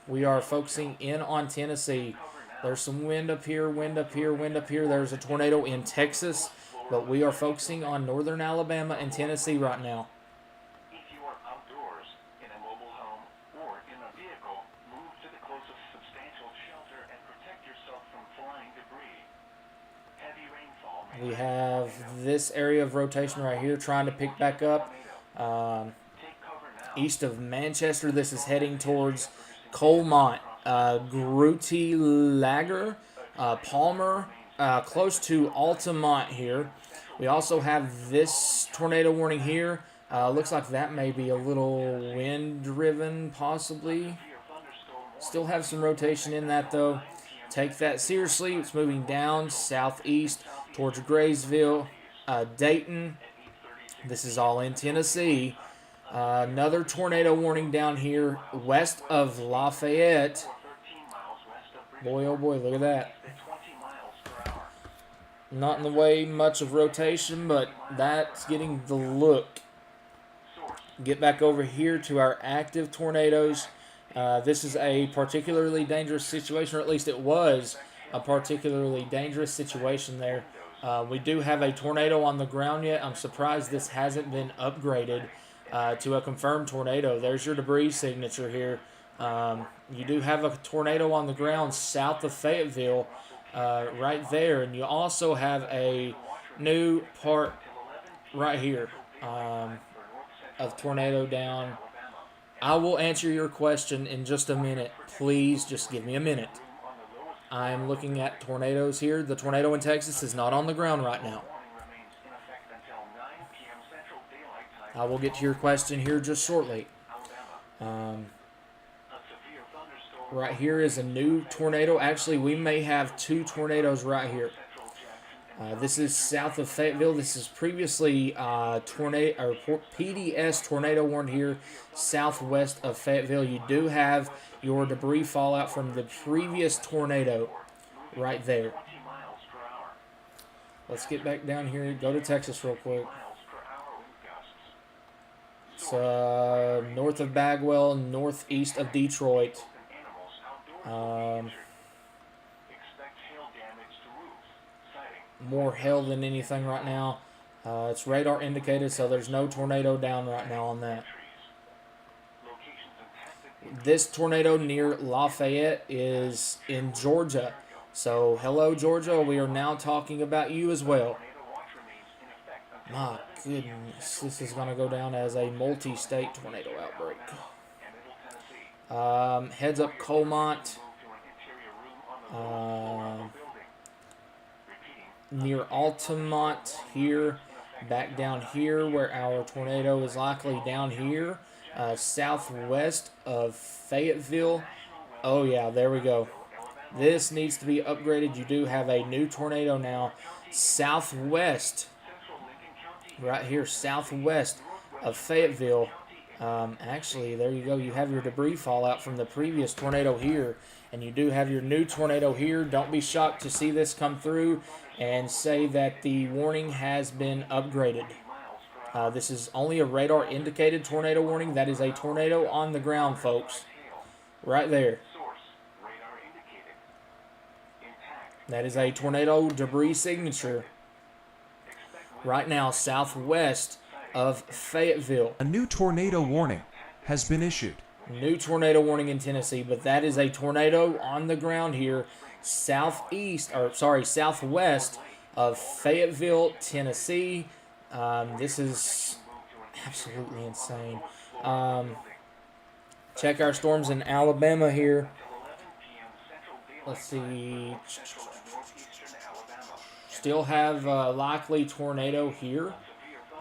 We are focusing in on Tennessee. There's some wind up here, wind up here, wind up here. There's a tornado in Texas, but we are focusing on northern Alabama and Tennessee right now. If you are outdoors, in a mobile home, or in a vehicle, move to the closest substantial shelter and protect yourself from flying debris. Heavy rainfall may We have this area of rotation right here trying to pick back up. East of Manchester, this is heading towards Colmont, Gruty Lager, Palmer, close to Altamont here. We also have this tornado warning here. Looks like that may be a little wind-driven, possibly. Still have some rotation in that, though. Take that seriously. It's moving down southeast towards Graysville, Dayton. This is all in Tennessee. Another tornado warning down here west of Lafayette. Boy, oh boy, look at that. Not in the way much of rotation, but that's getting the look. Get back over here to our active tornadoes. This is a particularly dangerous situation, or at least it was a particularly dangerous situation there. We do have a tornado on the ground yet. I'm surprised this hasn't been upgraded to a confirmed tornado. There's your debris signature here. You do have a tornado on the ground south of Fayetteville right there, and you also have a new part right here of tornado down. I will answer your question in just a minute. Please just give me a minute. I'm looking at tornadoes here. The tornado in Texas is not on the ground right now. I will get to your question here just shortly. Right here is a new tornado. Actually, we may have two tornadoes right here. This is south of Fayetteville. This is previously tornado or PDS tornado warned here southwest of Fayetteville. You do have your debris fallout from the previous tornado right there. Let's get back down here. Go to Texas real quick. It's north of Bagwell, northeast of Detroit. More hail than anything right now. It's radar indicated, so there's no tornado down right now on that. This tornado near Lafayette is in Georgia. So, hello, Georgia. We are now talking about you as well. My goodness, this is going to go down as a multi-state tornado outbreak. Heads up Colmont. Near Altamont here. Back down here where our tornado is likely down here. Southwest of Fayetteville. Oh, yeah, there we go. This needs to be upgraded. You do have a new tornado now. Southwest. Right here, southwest of Fayetteville. Actually, there you go. You have your debris fallout from the previous tornado here. And you do have your new tornado here. Don't be shocked to see this come through and say that the warning has been upgraded. This is only a radar indicated tornado warning. That is a tornado on the ground, folks. Right there. That is a tornado debris signature. Right now, southwest of Fayetteville. A new tornado warning has been issued. New tornado warning in Tennessee, but that is a tornado on the ground here, southwest of Fayetteville, Tennessee. This is absolutely insane. Check our storms in Alabama here. Let's see. Still have a likely tornado here.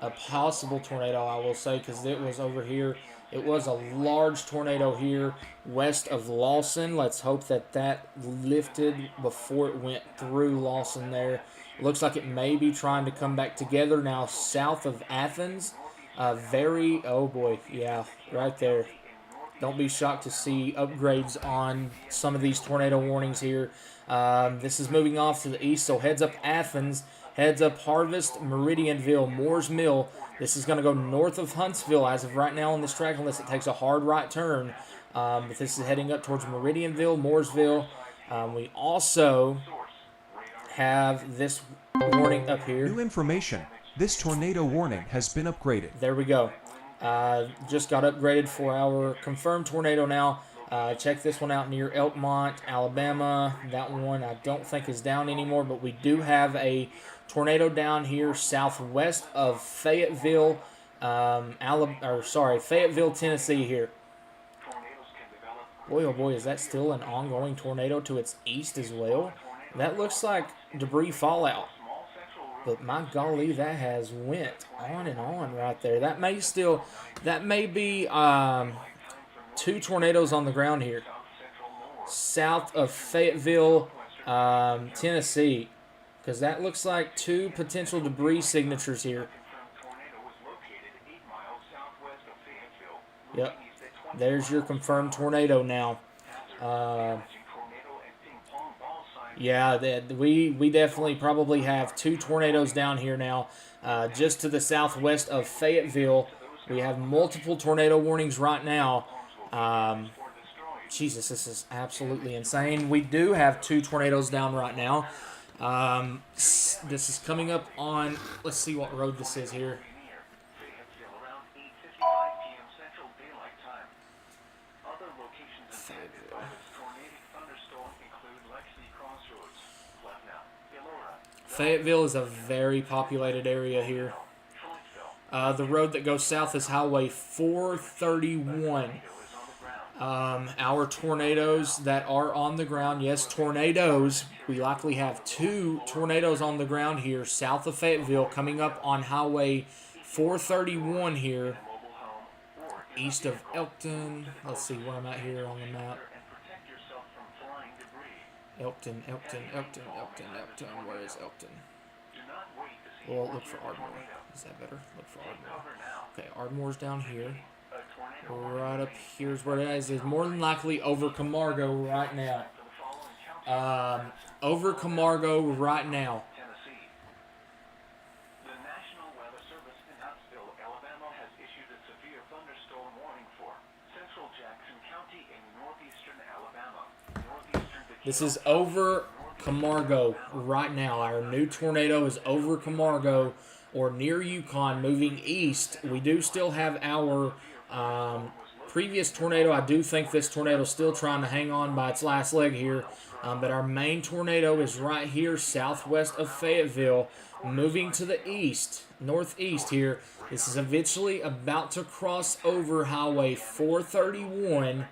A possible tornado, I will say, because it was over here. It was a large tornado here west of Lawson. Let's hope that that lifted before it went through Lawson there. Looks like it may be trying to come back together now south of Athens. Oh boy, yeah, right there. Don't be shocked to see upgrades on some of these tornado warnings here. This is moving off to the east, so heads up Athens, heads up Harvest, Meridianville, Moores Mill. This is going to go north of Huntsville as of right now on this track, unless it takes a hard right turn. But this is heading up towards Meridianville, Mooresville. We also have this warning up here. New information. This tornado warning has been upgraded. There we go. Just got upgraded for our confirmed tornado now. Check this one out near Elkmont, Alabama. That one I don't think is down anymore, but we do have a tornado down here southwest of Fayetteville, Fayetteville, Tennessee here. Boy, oh boy, is that still an ongoing tornado to its east as well? That looks like debris fallout. But my golly, that has went on and on right there. That may be two tornadoes on the ground here. South of Fayetteville, Tennessee. Because that looks like two potential debris signatures here. Yep. There's your confirmed tornado now. Yeah, we definitely probably have two tornadoes down here now. Just to the southwest of Fayetteville, we have multiple tornado warnings right now. Jesus, this is absolutely insane. We do have two tornadoes down right now. This is coming up on, let's see what road this is here. Fayetteville is a very populated area here. The road that goes south is Highway 431. Our tornadoes that are on the ground, yes, tornadoes. We likely have two tornadoes on the ground here south of Fayetteville coming up on Highway 431 here, east of Elkton. Let's see where I'm at here on the map. Elkton. Where is Elkton? Well, look for Ardmore. Is that better? Look for Ardmore. Okay, Ardmore's down here. Right up here's where it is. It's more than likely over Camargo right now. Over Camargo right now. The National Weather Service in Huntsville, Alabama has issued a severe thunderstorm warning for central Jackson County in northeastern Alabama. This is over Camargo right now. Our new tornado is over Camargo or near Yukon moving east. We do still have our previous tornado. I do think this tornado is still trying to hang on by its last leg here. But our main tornado is right here southwest of Fayetteville, moving to the east, northeast here. This is eventually about to cross over Highway 431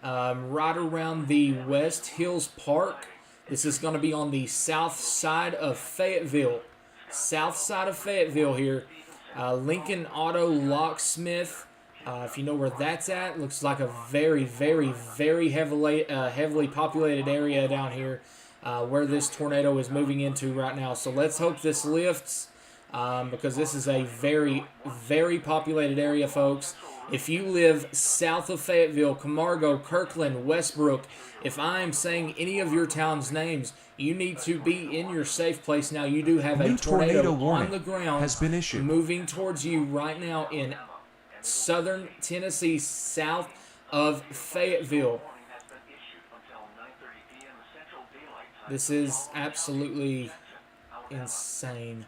right around the West Hills Park. This is going to be on the south side of Fayetteville. South side of Fayetteville here. Lincoln Auto Locksmith. If you know where that's at, looks like a very, very, very heavily populated area down here where this tornado is moving into right now. So let's hope this lifts because this is a very, very populated area, folks. If you live south of Fayetteville, Camargo, Kirkland, Westbrook, if I'm saying any of your town's names, you need to be in your safe place now. You do have a tornado on the ground has been issued. moving towards you right now in southern Tennessee, south of Fayetteville. This is absolutely insane.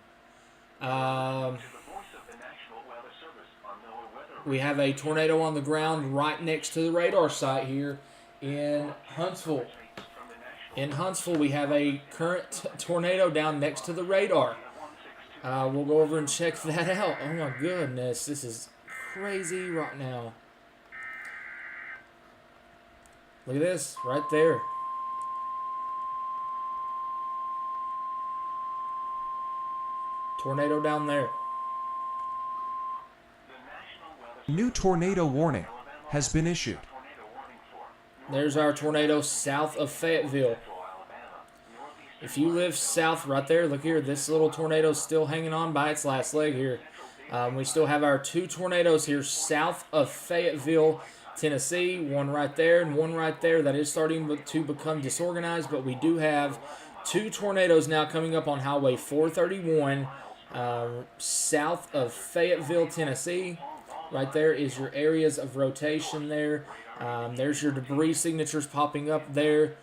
We have a tornado on the ground right next to the radar site here in Huntsville. In Huntsville, we have a current tornado down next to the radar. We'll go over and check that out. Oh my goodness, this is crazy right now. Look at this right there. Tornado down there. New tornado warning has been issued. There's our tornado south of Fayetteville. If you live south right there, look here, this little tornado's still hanging on by its last leg here. We still have our two tornadoes here south of Fayetteville, Tennessee. One right there and one right there. That is starting to become disorganized, but we do have two tornadoes now coming up on Highway 431 south of Fayetteville, Tennessee. Right there is your areas of rotation there. There's your debris signatures popping up there.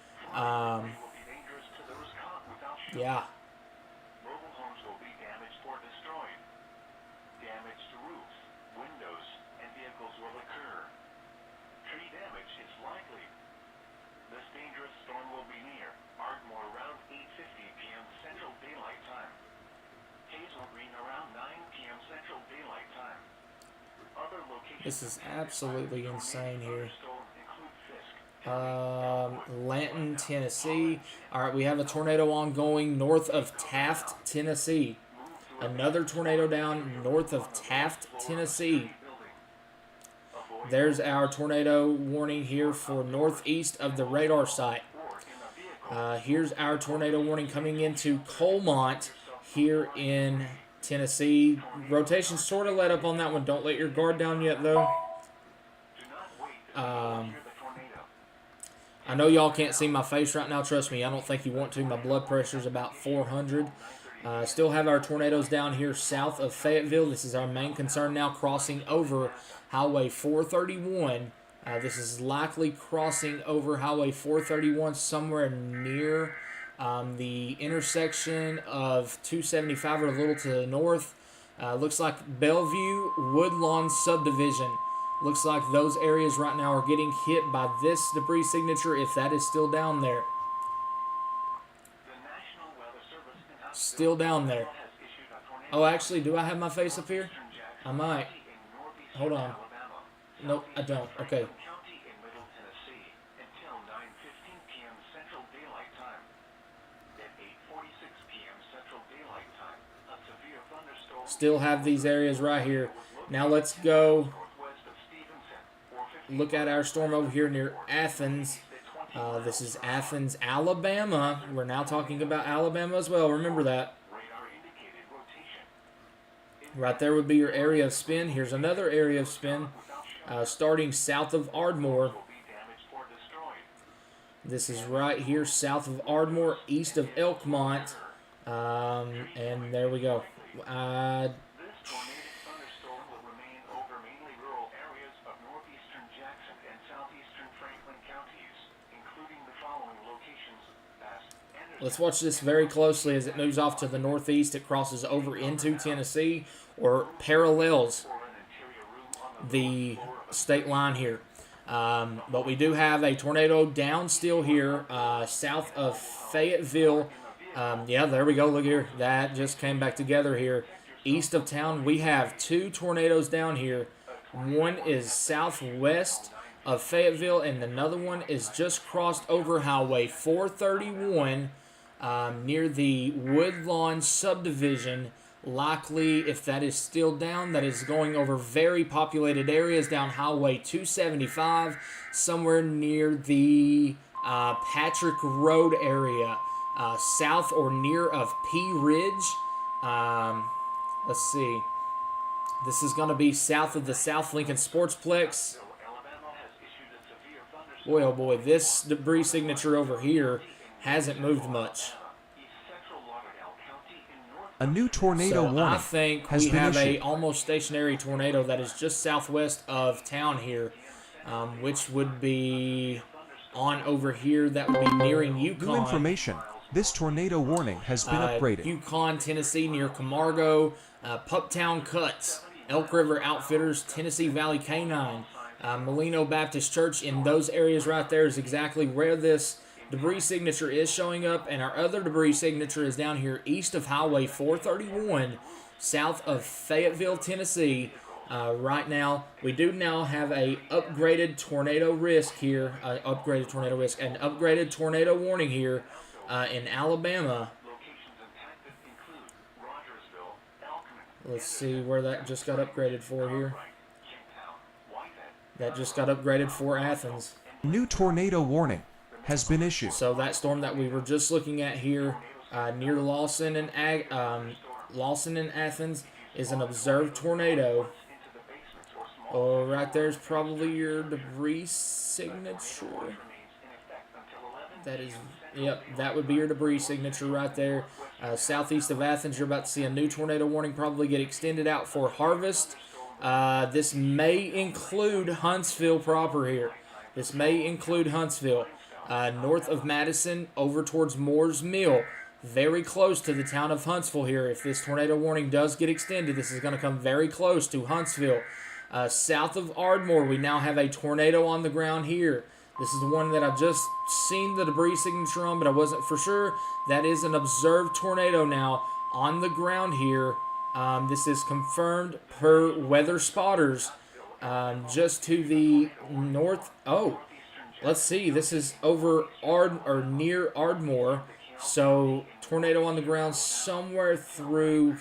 Yeah. Mobile homes will be damaged or destroyed. Damage to roofs, windows, and vehicles will occur. Tree damage is likely. This dangerous storm will be near Ardmore around 8:50 p.m. Central Daylight Time. Hazel Green around 9 p.m. Central Daylight Time. Other locations. This is absolutely insane here. Lanton, Tennessee. All right, we have a tornado ongoing north of Taft, Tennessee. Another tornado down north of Taft, Tennessee. There's our tornado warning here for northeast of the radar site. Here's our tornado warning coming into Colmont here in Tennessee. Rotation sort of let up on that one. Don't let your guard down yet, though. I know y'all can't see my face right now. Trust me, I don't think you want to. My blood pressure's about 400. Still have our tornadoes down here south of Fayetteville. This is our main concern now, crossing over Highway 431. This is likely crossing over Highway 431 somewhere near the intersection of 275 or a little to the north. Looks like Bellevue Woodlawn Subdivision. Looks like those areas right now are getting hit by this debris signature, if that is still down there. Still down there. Oh, actually, do I have my face up here? I might. Hold on. Nope, I don't. Okay. Still have these areas right here. Now let's go look at our storm over here near Athens. This is Athens, Alabama. We're now talking about Alabama as well. Remember that. Right there would be your area of spin. Here's another area of spin starting south of Ardmore. This is right here south of Ardmore, east of Elkmont. And there we go. Let's watch this very closely as it moves off to the northeast. It crosses over into Tennessee or parallels the state line here. But we do have a tornado down still here south of Fayetteville. Yeah, there we go. Look here. That just came back together here. East of town, we have 2 tornadoes down here. One is southwest of Fayetteville, and another one is just crossed over Highway 431 near the Woodlawn subdivision. Likely, if that is still down, that is going over very populated areas down Highway 275, somewhere near the Patrick Road area, south or near of P Ridge. Let's see. This is going to be south of the South Lincoln Sportsplex. Boy, oh boy, this debris signature over here hasn't moved much. A new tornado warning I think has we been have issued. a almost stationary tornado that is just southwest of town here, which would be on over here. That would be nearing Yukon. New information. This tornado warning has been upgraded. Yukon, Tennessee, near Camargo, Puptown Cuts, Elk River Outfitters, Tennessee Valley Canine, Molino Baptist Church. In those areas right there is exactly where this debris signature is showing up, and our other debris signature is down here east of Highway 431, south of Fayetteville, Tennessee. Right now, we do now have a upgraded tornado risk here, an upgraded tornado warning here in Alabama. Let's see where that just got upgraded for here. That just got upgraded for Athens. New tornado warning has been issued. So that storm that we were just looking at here near Lawson and Athens is an observed tornado. Oh, right there's probably your debris signature. That is, yep, that would be your debris signature right there. Southeast of Athens, you're about to see a new tornado warning probably get extended out for Harvest. This may include Huntsville proper here. This may include Huntsville. North of Madison, over towards Moore's Mill, very close to the town of Huntsville here. If this tornado warning does get extended, this is going to come very close to Huntsville. South of Ardmore, we now have a tornado on the ground here. This is the one that I've just seen the debris signature on, but I wasn't for sure. That is an observed tornado now on the ground here. This is confirmed per weather spotters. Just to the north. Oh, let's see. This is over near Ardmore. So tornado on the ground somewhere through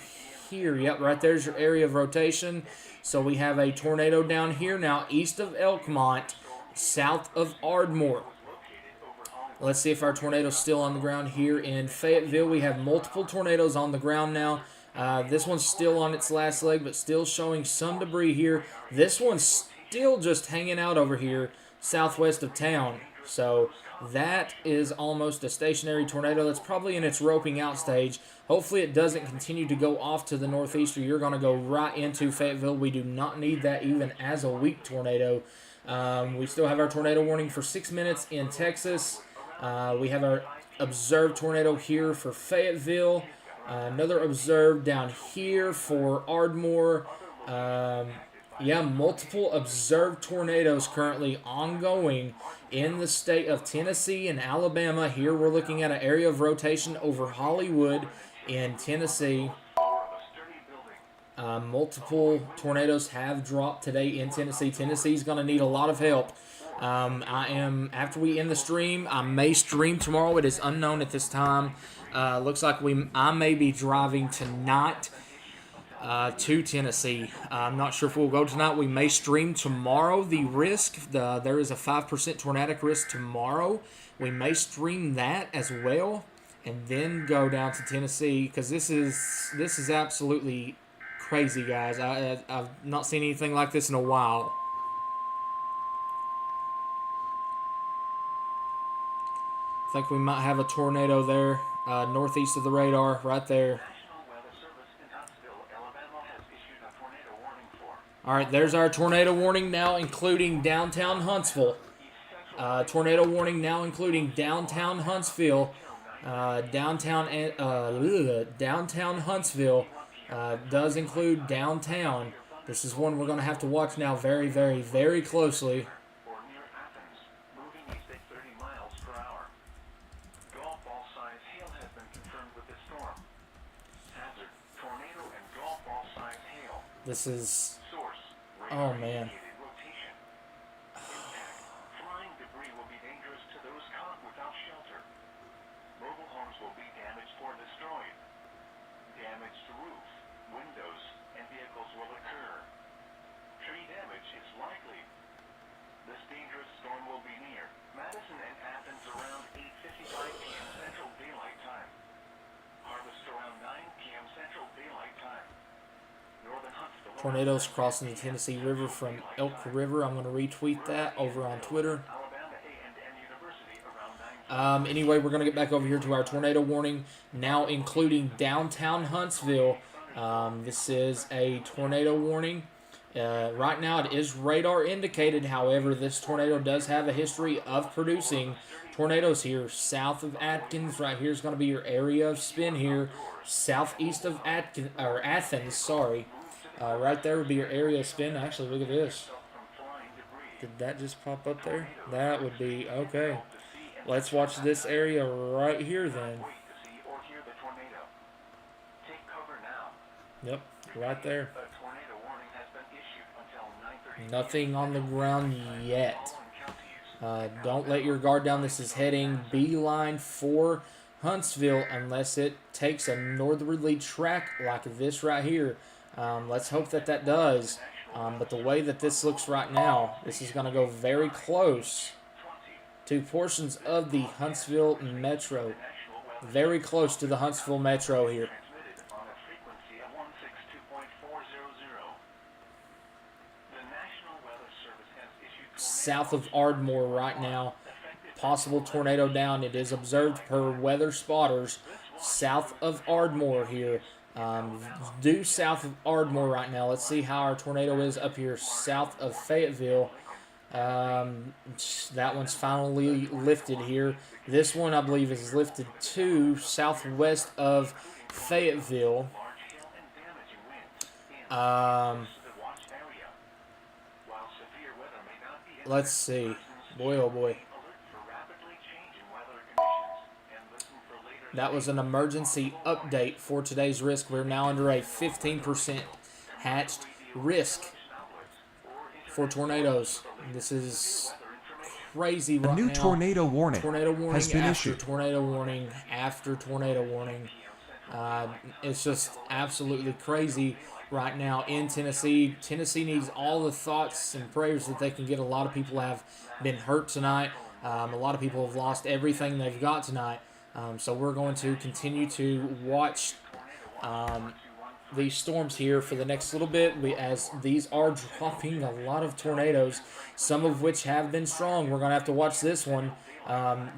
here. Yep, right there's your area of rotation. So we have a tornado down here now east of Elkmont, south of Ardmore. Let's see if our tornado's still on the ground here in Fayetteville. We have multiple tornadoes on the ground now. This one's still on its last leg, but still showing some debris here. This one's still just hanging out over here southwest of town. So that is almost a stationary tornado that's probably in its roping out stage. Hopefully it doesn't continue to go off to the northeast, or you're going to go right into Fayetteville. We do not need that even as a weak tornado. We still have our tornado warning for 6 minutes in Texas. We have our observed tornado here for Fayetteville. Another observed down here for Ardmore. Multiple observed tornadoes currently ongoing in the state of Tennessee and Alabama. Here we're looking at an area of rotation over Hollywood in Tennessee. Multiple tornadoes have dropped today in Tennessee. Tennessee's going to need a lot of help. After we end the stream, I may stream tomorrow. It is unknown at this time. Looks like I may be driving tonight. to Tennessee. I'm not sure if we'll go tonight. We may stream tomorrow. The risk, there is a 5% tornadic risk tomorrow. We may stream that as well, and then go down to Tennessee, because this is absolutely crazy, guys. I've not seen anything like this in a while. I think we might have a tornado there, northeast of the radar, right there. All right, there's our tornado warning now, including downtown Huntsville. Tornado warning now, including downtown Huntsville. Downtown Huntsville does include downtown. This is one we're going to have to watch now very, very, very closely. This is, oh man. Flying debris will be dangerous to those caught without shelter. Mobile homes will be damaged or destroyed. Damage to roofs, windows, and vehicles will occur. Tree damage is likely. This dangerous storm will be near Madison and Athens around 8:55 p.m. Central Daylight Time. Harvest around 9 p.m. Central Daylight Time. Tornadoes crossing the Tennessee River from Elk River. I'm going to retweet that over on Twitter. Anyway, we're going to get back over here to our tornado warning, now including downtown Huntsville. This is a tornado warning. Right now it is radar indicated. However, this tornado does have a history of producing tornadoes here. South of Athens, right here is going to be your area of spin here. Southeast of Athens, sorry. Right there would be your area of spin. Actually, look at this. Did that just pop up there? That would be, okay. Let's watch this area right here then. Yep, right there. Nothing on the ground yet. Don't let your guard down. This is heading beeline for Huntsville unless it takes a northerly track like this right here. Let's hope that that does. But the way that this looks right now, this is going to go very close to portions of the Huntsville Metro. Very close to the Huntsville Metro here. South of Ardmore right now. Possible tornado down. It is observed per weather spotters. South of Ardmore here. Due south of Ardmore right now. Let's see how our tornado is up here south of Fayetteville. That one's finally lifted here. This one, I believe, is lifted to southwest of Fayetteville. Let's see. Boy, oh boy. That was an emergency update for today's risk. We're now under a 15% hatched risk for tornadoes. This is crazy right now. A new tornado warning has been after issued. tornado warning after tornado warning. It's just absolutely crazy right now in Tennessee. Tennessee needs all the thoughts and prayers that they can get. A lot of people have been hurt tonight. A lot of people have lost everything they've got tonight. So we're going to continue to watch these storms here for the next little bit, as these are dropping a lot of tornadoes, some of which have been strong. We're going to have to watch this one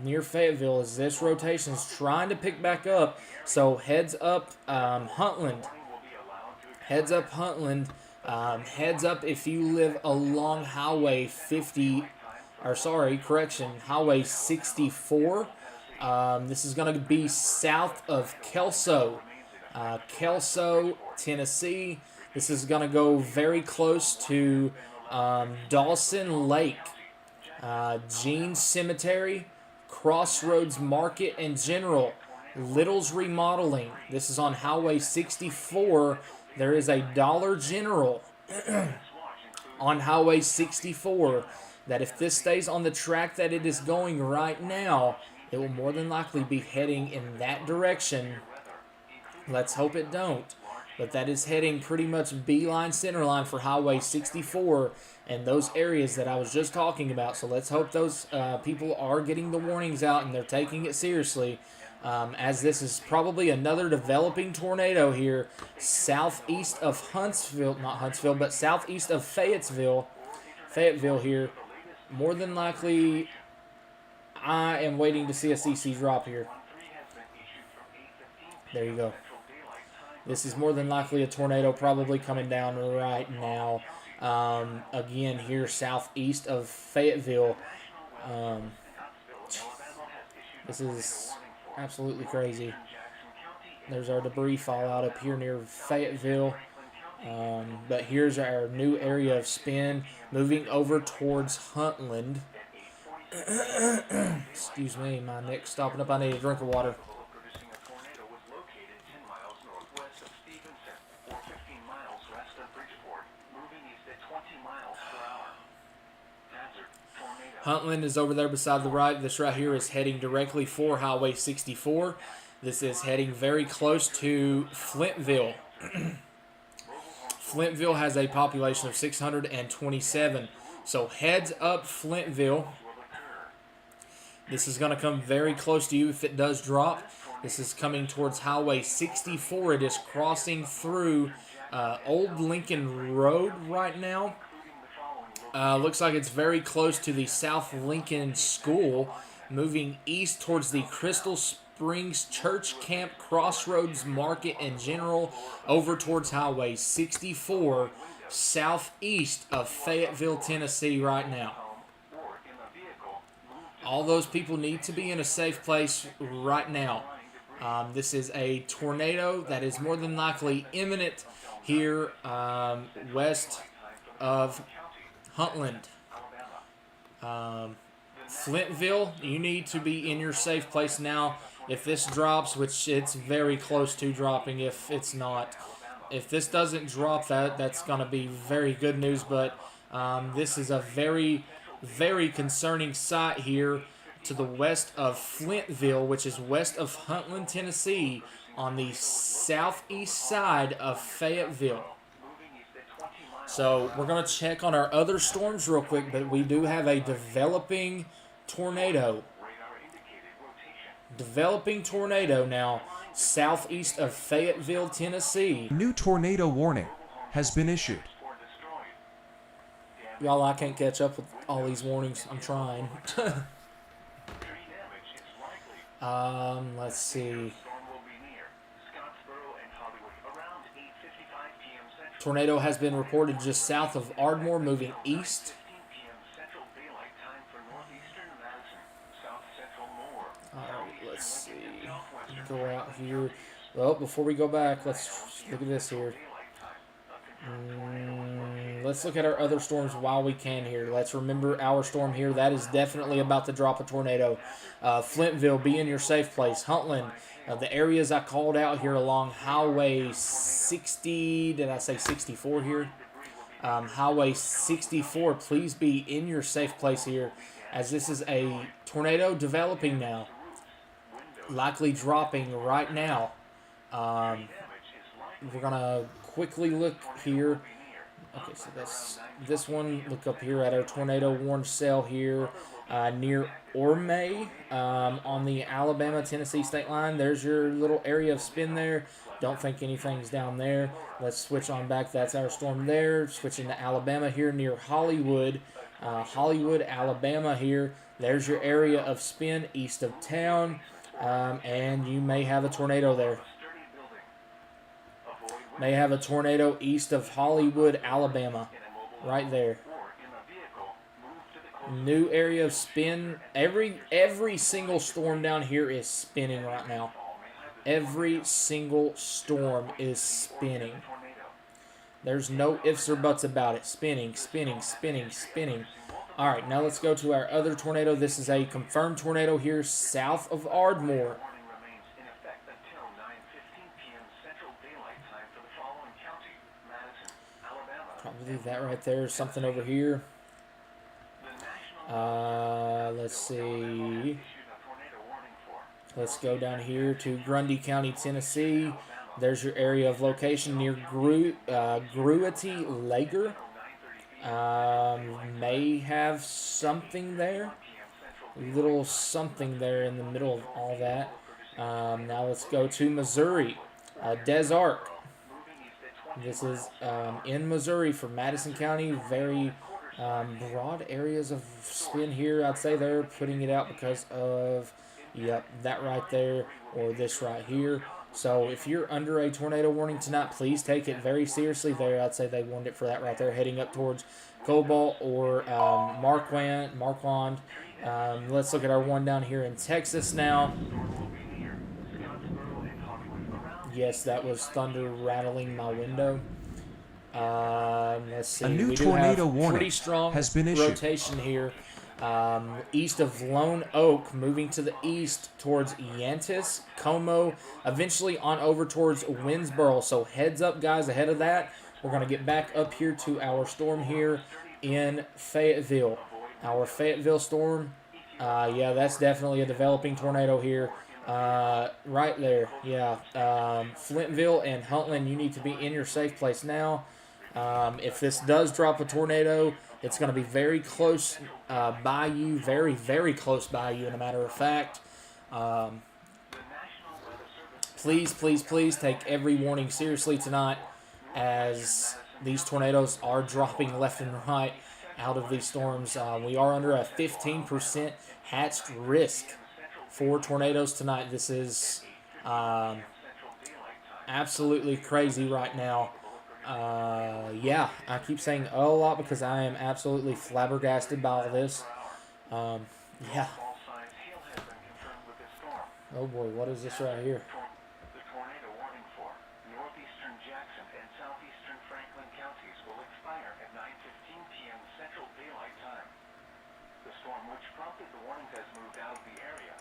near Fayetteville as this rotation is trying to pick back up. So heads up, Huntland. Heads up, Huntland. Heads up if you live along Highway 64. This is going to be south of Kelso, Tennessee. This is going to go very close to Dawson Lake, Jean Cemetery, Crossroads Market and General, Little's Remodeling. This is on Highway 64. There is a Dollar General on Highway 64 that if this stays on the track that it is going right now, it will more than likely be heading in that direction. Let's hope it don't. but that is heading pretty much beeline center line for Highway 64 and those areas that I was just talking about. So let's hope those people are getting the warnings out and they're taking it seriously, as this is probably another developing tornado here southeast of Huntsville, not Huntsville, but southeast of Fayetteville here. More than likely, I am waiting to see a CC drop here. There you go. This is more than likely a tornado probably coming down right now. Again, here southeast of Fayetteville. This is absolutely crazy. There's our debris fallout up here near Fayetteville. But here's our new area of spin moving over towards Huntland. Excuse me, my neck's stopping up. I need a drink of water. Huntland is over there beside the right. This right here is heading directly for Highway 64. This is heading very close to Flintville. Flintville has a population of 627. So heads up Flintville. This is going to come very close to you if it does drop. This is coming towards Highway 64. It is crossing through Old Lincoln Road right now. Looks like it's very close to the South Lincoln School, moving east towards the Crystal Springs Church Camp Crossroads Market in general, over towards Highway 64, southeast of Fayetteville, Tennessee right now. All those people need to be in a safe place right now. This is a tornado that is more than likely imminent here west of Huntland. Flintville, you need to be in your safe place now. If this drops, which it's very close to dropping if it's not. If this doesn't drop, that's going to be very good news, but this is a very, very concerning site here to the west of Flintville, which is west of Huntland, Tennessee, on the southeast side of Fayetteville. So we're going to check on our other storms real quick, but we do have a developing tornado. Developing tornado now southeast of Fayetteville, Tennessee. New tornado warning has been issued. Y'all, I can't catch up with all these warnings. I'm trying. Let's see. Tornado has been reported just south of Ardmore, moving east. Alright, let's see. Go out here. Well, before we go back, let's look at this here. Let's look at our other storms while we can here. Let's remember our storm here. That is definitely about to drop a tornado. Flintville, be in your safe place. Huntland, the areas I called out here along Highway 60, did I say 64 here? Highway 64, please be in your safe place here, as this is a tornado developing now. Likely dropping right now. We're going to quickly look here. Okay, so that's this one. Look up here at our tornado warned cell here near Orme on the Alabama-Tennessee state line. There's your little area of spin there. Don't think anything's down there. Let's switch on back. That's our storm there. Switching to Alabama here near Hollywood. Hollywood, Alabama here. There's your area of spin east of town. And you may have a tornado there. May have a tornado east of Hollywood, Alabama. Right there. New area of spin. Every single storm down here is spinning right now. Every single storm is spinning. There's no ifs or buts about it. Spinning, spinning, spinning, spinning. Alright, now let's go to our other tornado. This is a confirmed tornado here south of Ardmore. Probably that right there. Something over here. Let's see. Let's go down here to Grundy County, Tennessee. There's your area of location near Gruity Lager. May have something there. Little something there in the middle of all that. Now let's go to Missouri. Des Arc. This is in Missouri for Madison County. Very broad areas of spin here. I'd say they're putting it out because of, yep, that right there or this right here. So if you're under a tornado warning tonight, please take it very seriously there. I'd say they warned it for that right there, heading up towards Cobalt or Marquand. Let's look at our one down here in Texas now. Yes, that was thunder rattling my window. Let's see. A new we do tornado have warning pretty strong has been issued. rotation here. East of Lone Oak, moving to the east towards Yantis, Como, eventually on over towards Winsboro. So heads up, guys, ahead of that. We're going to get back up here to our storm here in Fayetteville. Our Fayetteville storm, yeah, that's definitely a developing tornado here. Right there, yeah. Flintville and Huntland, you need to be in your safe place now. If this does drop a tornado, it's going to be very close by you, very, very close by you, in a matter of fact. Please, please, please take every warning seriously tonight, as these tornadoes are dropping left and right out of these storms. We are under a 15% hatched risk for tornadoes tonight. This is absolutely crazy right now. Yeah, I keep saying a lot because I am absolutely flabbergasted by all this. Yeah. Oh boy, what is this right here? The tornado warning for northeastern Jackson and southeastern Franklin counties will expire at 9:15 p.m. Central Daylight Time. The storm which prompted the warning has moved out of the area.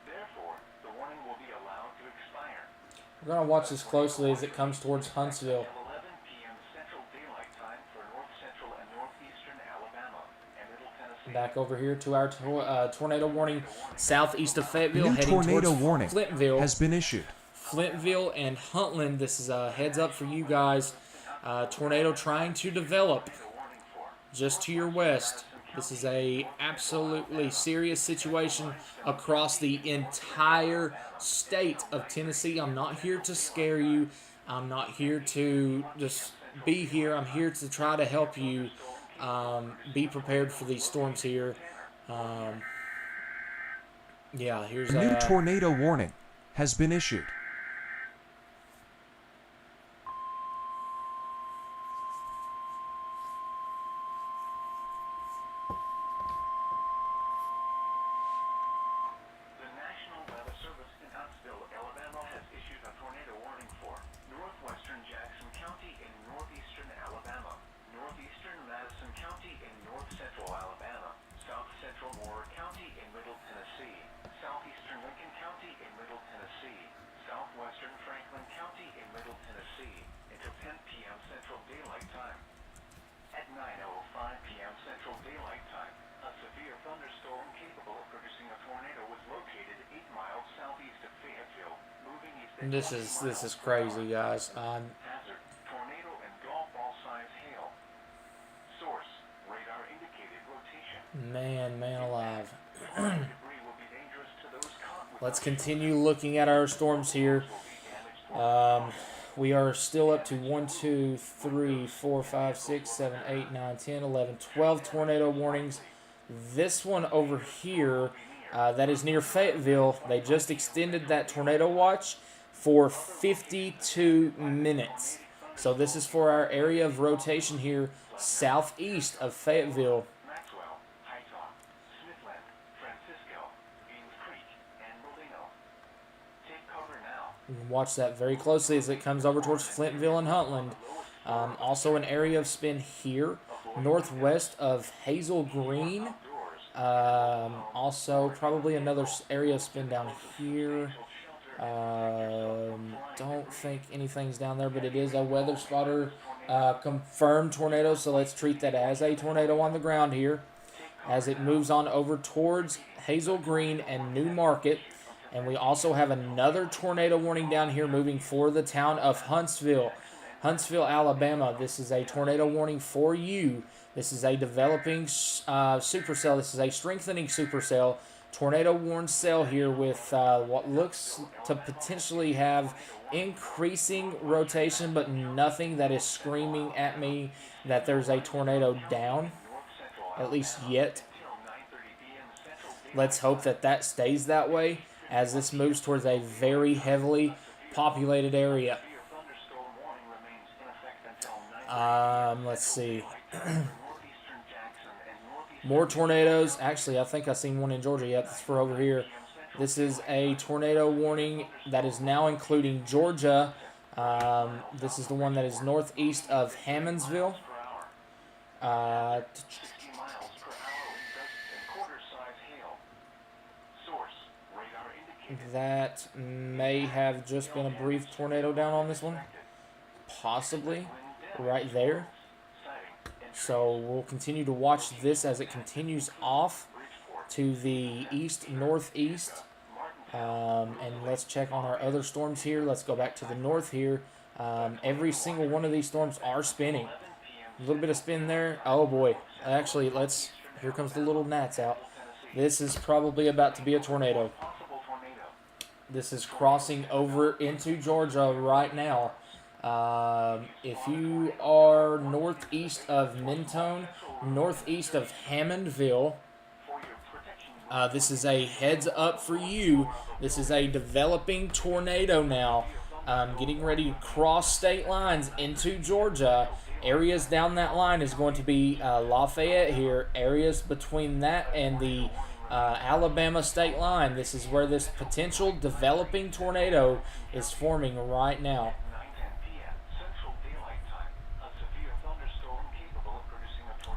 Therefore, the warning will be allowed to expire. We're going to watch this closely as it comes towards Huntsville. 11 p.m. Central Daylight Time for north central and northeastern Alabama and Middle Tennessee. Back over here to our tornado warning southeast of Fayetteville, New heading tornado towards warning Flintville. has been issued. Flintville and Huntland, this is a heads up for you guys. Tornado trying to develop just to your west. This is a absolutely serious situation across the entire state of Tennessee. I'm not here to scare you. I'm not here to just be here. I'm here to try to help you be prepared for these storms here. Yeah, here's A new tornado warning has been issued. The National Weather Service in Huntsville, Alabama has issued a tornado warning for northwestern Jackson County in northeastern Alabama, northeastern Madison County in north central Alabama, south central Moore County in middle Tennessee, southeastern Lincoln County in middle Tennessee, southwestern Franklin County in middle Tennessee until 10 p.m. Central Daylight Time. At 9:05 p.m. Central Daylight Time, a severe thunderstorm capable of producing a tornado was located 8 miles southeast of Fayetteville, moving east at this is crazy, guys. hazard, tornado and golf ball size hail. Source, radar indicated rotation. Man alive. Debris will be dangerous to those caught with Let's continue looking at our storms here. We are still up to 1, 2, 3, 4, 5, 6, 7, 8, 9, 10, 11, 12 tornado warnings. This one over here, that is near Fayetteville, they just extended that tornado watch for 52 minutes. So this is for our area of rotation here, southeast of Fayetteville. Maxwell, Hightalk, Smithland, Francisco, Beans Creek, and Molino. Take cover now. Watch that very closely as it comes over towards Flintville and Huntland. Also an area of spin here, northwest of Hazel Green. Also probably another area of spin down here. Don't think anything's down there, but it is a weather spotter confirmed tornado, so let's treat that as a tornado on the ground here as it moves on over towards Hazel Green and New Market. And we also have another tornado warning down here moving for the town of Huntsville, Alabama. This is a tornado warning for you. This is a developing supercell. This is a strengthening supercell. Tornado warned cell here with what looks to potentially have increasing rotation, but nothing that is screaming at me that there's a tornado down, at least yet. Let's hope that that stays that way as this moves towards a very heavily populated area. Let's see. More tornadoes. Actually, I think I've seen one in Georgia yet. That's for over here. This is a tornado warning that is now including Georgia. This is the one that is northeast of Hammondsville. That may have just been a brief tornado down on this one. Possibly. Right there. So we'll continue to watch this as it continues off to the east-northeast. And let's check on our other storms here. Let's go back to the north here. Every single one of these storms are spinning. A little bit of spin there. Oh boy. Actually, here comes the little gnats out. This is probably about to be a tornado. This is crossing over into Georgia right now. If you are northeast of Mentone, northeast of Hammondville, this is a heads up for you. This is a developing tornado now. Getting ready to cross state lines into Georgia. Areas down that line is going to be Lafayette here. Areas between that and the Alabama state line. This is where this potential developing tornado is forming right now.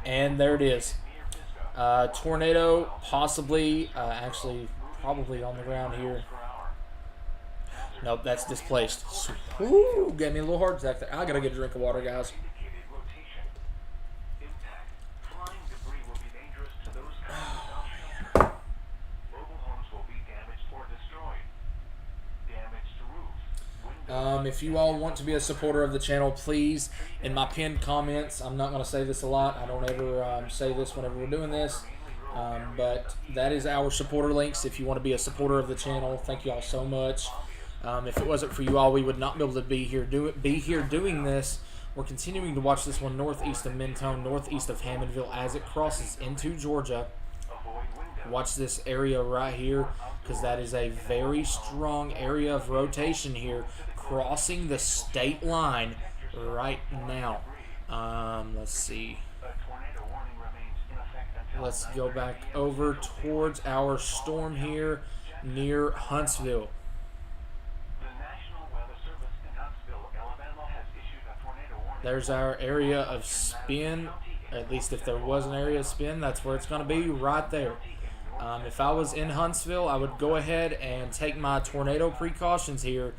And there it is. Tornado possibly, actually probably on the ground here. Nope, that's displaced. Ooh, gave me a little heart attack there. I gotta get a drink of water, guys. If you all want to be a supporter of the channel, please, in my pinned comments, I'm not going to say this a lot. I don't ever say this whenever we're doing this. But that is our supporter links if you want to be a supporter of the channel. Thank you all so much. If it wasn't for you all, we would not be able to be here doing this. We're continuing to watch this one northeast of Mentone, northeast of Hammondville as it crosses into Georgia. Watch this area right here because that is a very strong area of rotation here crossing the state line right now. Let's see. Let's go back over towards our storm here near Huntsville. There's our area of spin. At least if there was an area of spin, that's where it's going to be, right there. If I was in Huntsville, I would go ahead and take my tornado precautions here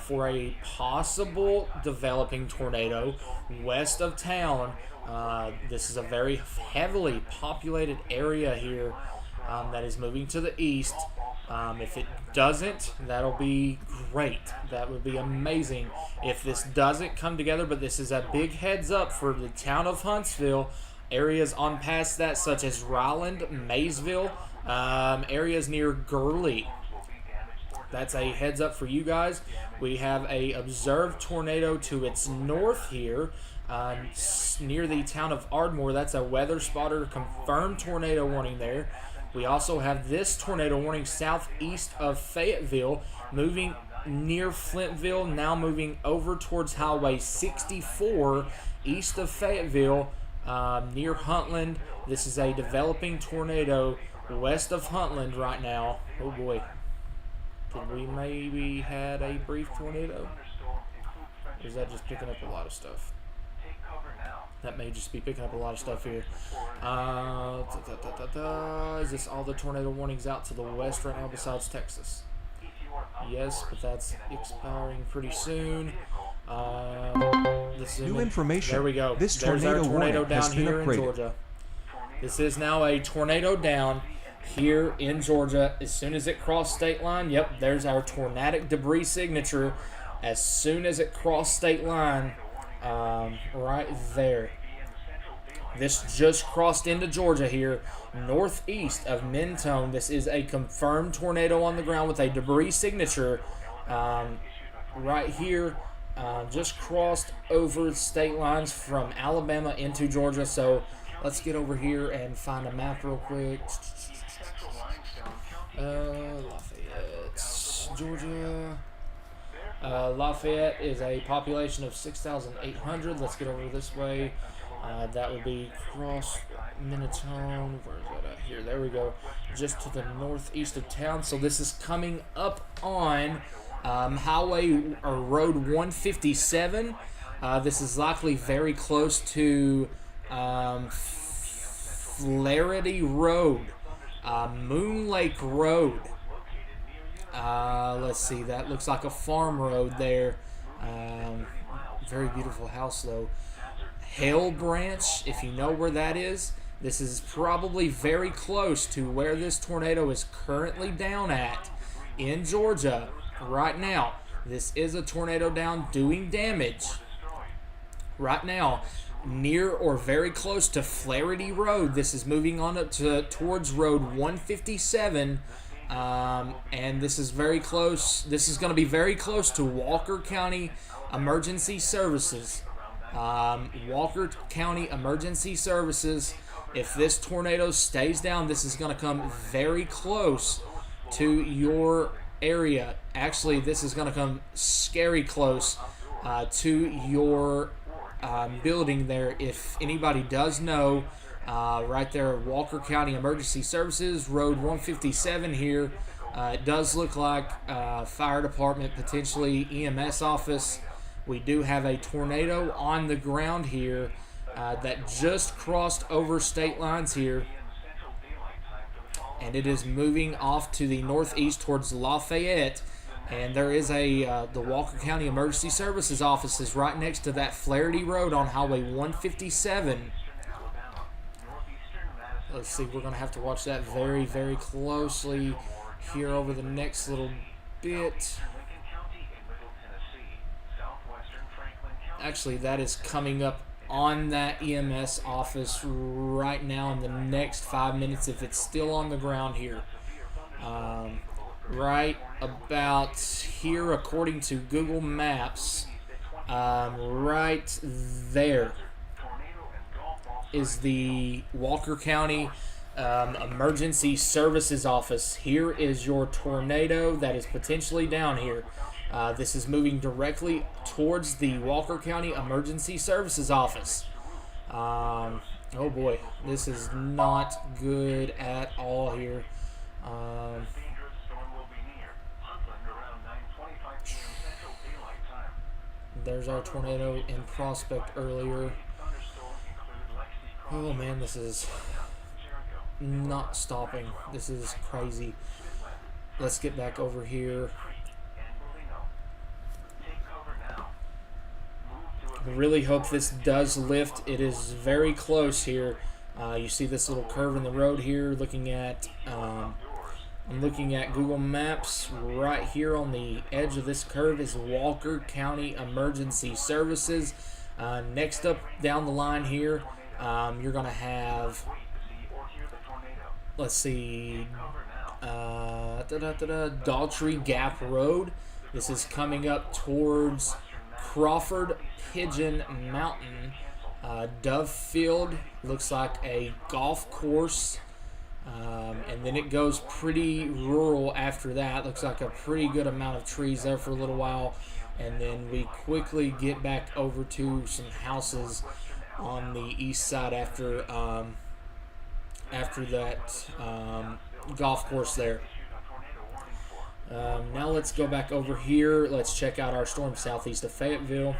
for a possible developing tornado west of town. This is a very heavily populated area here that is moving to the east. If it doesn't, that'll be great. That would be amazing if this doesn't come together, but this is a big heads up for the town of Huntsville. Areas on past that, such as Ryland, Maysville, areas near Gurley. That's a heads up for you guys. We have a observed tornado to its north here, near the town of Ardmore. That's a weather spotter confirmed tornado warning there. We also have this tornado warning southeast of Fayetteville, moving near Flintville, now moving over towards Highway 64 east of Fayetteville, near Huntland. This is a developing tornado west of Huntland right now. Oh boy. Did we maybe had a brief tornado? Or is that just picking up a lot of stuff? That may just be picking up a lot of stuff here. Is this all the tornado warnings out to the west right now besides Texas? Yes, but that's expiring pretty soon. New information. There we go. This There's tornado our tornado warning has down been here in upgraded. Georgia. This is now a tornado down. here in Georgia. As soon as it crossed state line, yep, there's our tornadic debris signature. As soon as it crossed state line, right there. This just crossed into Georgia here, northeast of Mentone. This is a confirmed tornado on the ground with a debris signature right here. Just crossed over state lines from Alabama into Georgia. So let's get over here and find a map real quick. Lafayette, Georgia. Lafayette is a population of 6,800. Let's get over this way. That would be cross Mentone. Where is that at? Here, there we go. Just to the northeast of town. So this is coming up on highway or road 157. This is likely very close to Flaherty Road, Moon Lake Road. Let's see, that looks like a farm road there. Very beautiful house though. Hale Branch, if you know where that is, this is probably very close to where this tornado is currently down at in Georgia right now. This is a tornado down doing damage right now near or very close to Flaherty Road. This is moving on up towards Road 157. And this is very close. This is going to be very close to Walker County Emergency Services. Walker County Emergency Services. If this tornado stays down, this is going to come very close to your area. Actually, this is going to come scary close to your building there. If anybody does know, right there, Walker County Emergency Services, Road 157 here. It does look like fire department, potentially EMS office. We do have a tornado on the ground here that just crossed over state lines here. And it is moving off to the northeast towards Lafayette. And there is the Walker County Emergency Services office is right next to that Flaherty Road on Highway 157. Let's see, we're going to have to watch that very, very closely here over the next little bit. Actually, that is coming up on that EMS office right now in the next 5 minutes if it's still on the ground here. Right about here, according to Google Maps, right there is the Walker County Emergency Services office. Here is your tornado that is potentially down here. This is moving directly towards the Walker County Emergency Services office. Oh boy, this is not good at all here. There's our tornado in Prospect earlier. Oh man, this is not stopping. This is crazy. Let's get back over here. I really hope this does lift. It is very close here. You see this little curve in the road here. I'm looking at Google Maps. Right here on the edge of this curve is Walker County Emergency Services. Next up down the line here, you're going to have, let's see, Daltrey Gap Road. This is coming up towards Crawford Pigeon Mountain. Dove Field looks like a golf course. And then it goes pretty rural after that. Looks like a pretty good amount of trees there for a little while. And then we quickly get back over to some houses on the east side after that golf course there. Now let's go back over here. Let's check out our storm southeast of Fayetteville.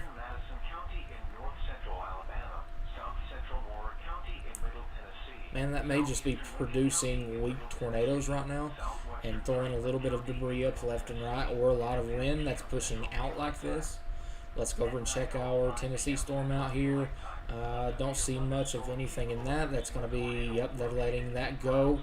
Man, that may just be producing weak tornadoes right now and throwing a little bit of debris up left and right, or a lot of wind that's pushing out like this. Let's go over and check our Tennessee storm out here. Don't see much of anything in that. That's going to be, yep, they're letting that go.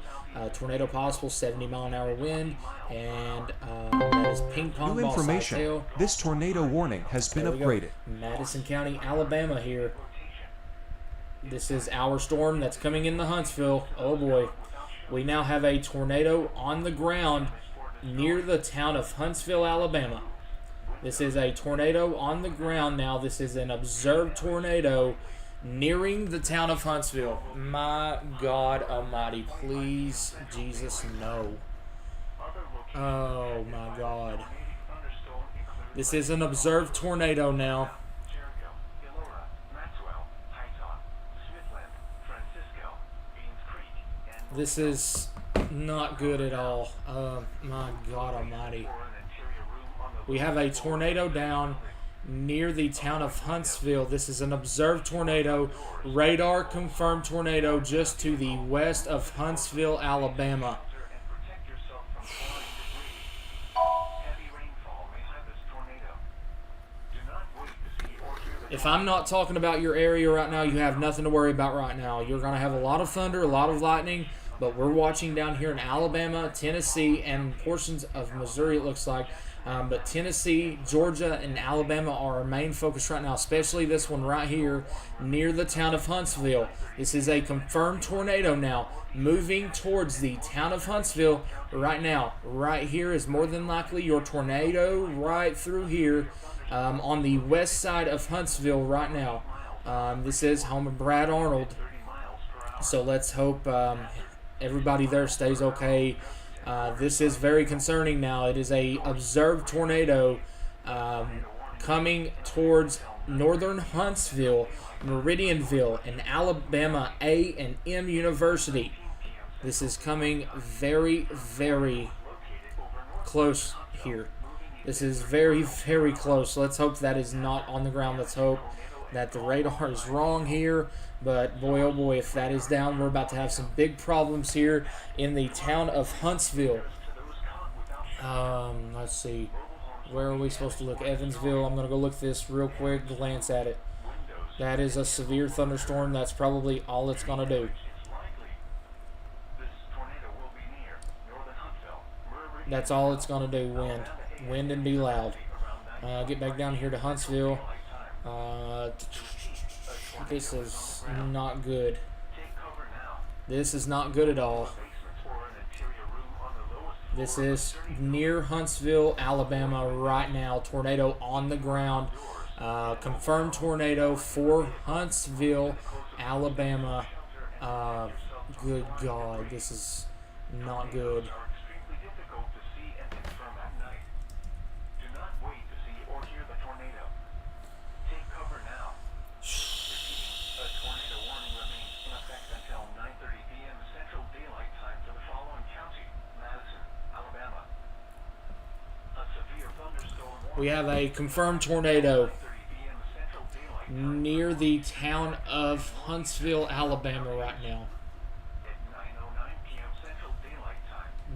Tornado possible, 70-mile-an-hour wind, and that is ping pong New ball size information. hail. This tornado warning has been There we go. upgraded. Madison County, Alabama here. This is our storm that's coming into Huntsville. Oh boy. We now have a tornado on the ground near the town of Huntsville, Alabama. This is a tornado on the ground now. This is an observed tornado nearing the town of Huntsville. My God Almighty, please, Jesus, no. Oh my God. This is an observed tornado now. This is not good at all. My God Almighty. We have a tornado down near the town of Huntsville. This is an observed tornado, radar confirmed tornado just to the west of Huntsville, Alabama. If I'm not talking about your area right now, you have nothing to worry about right now. You're going to have a lot of thunder, a lot of lightning, but we're watching down here in Alabama, Tennessee, and portions of Missouri, it looks like. But Tennessee, Georgia, and Alabama are our main focus right now, especially this one right here near the town of Huntsville. This is a confirmed tornado now moving towards the town of Huntsville right now. Right here is more than likely your tornado right through here on the west side of Huntsville right now. This is home of Brad Arnold. So let's hope everybody there stays okay. This is very concerning now. It is a observed tornado coming towards northern Huntsville, Meridianville, and Alabama A and M University. This is coming very, very close here. This is very, very close. Let's hope that is not on the ground. Let's hope that the radar is wrong here. But boy, oh boy, if that is down, we're about to have some big problems here in the town of Huntsville. Let's see. Where are we supposed to look? Evansville. I'm going to go look this real quick, glance at it. That is a severe thunderstorm. That's probably all it's going to do. That's all it's going to do, wind. Wind and be loud. Get back down here to Huntsville. This is not good. This is not good at all. This is near Huntsville, Alabama right now. Tornado on the ground. Confirmed tornado for Huntsville, Alabama. Good God, this is not good. We have a confirmed tornado near the town of Huntsville, Alabama right now.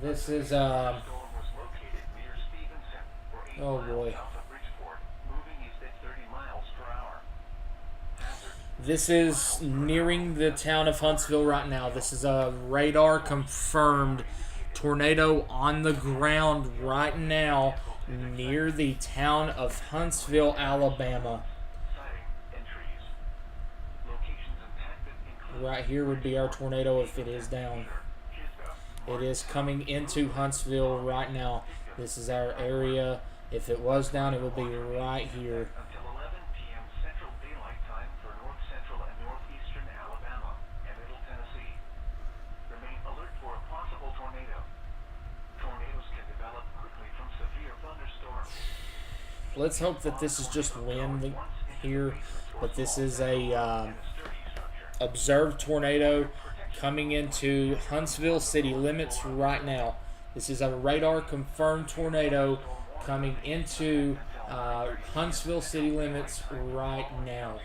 This is, oh boy. This is nearing the town of Huntsville right now. This is a radar confirmed tornado on the ground right now near the town of Huntsville, Alabama. Right here would be our tornado if it is down. It is coming into Huntsville right now. This is our area. If it was down, it would be right here. Let's hope that this is just wind here, but this is a observed tornado coming into Huntsville city limits right now. This is a radar confirmed tornado coming into Huntsville city limits right now.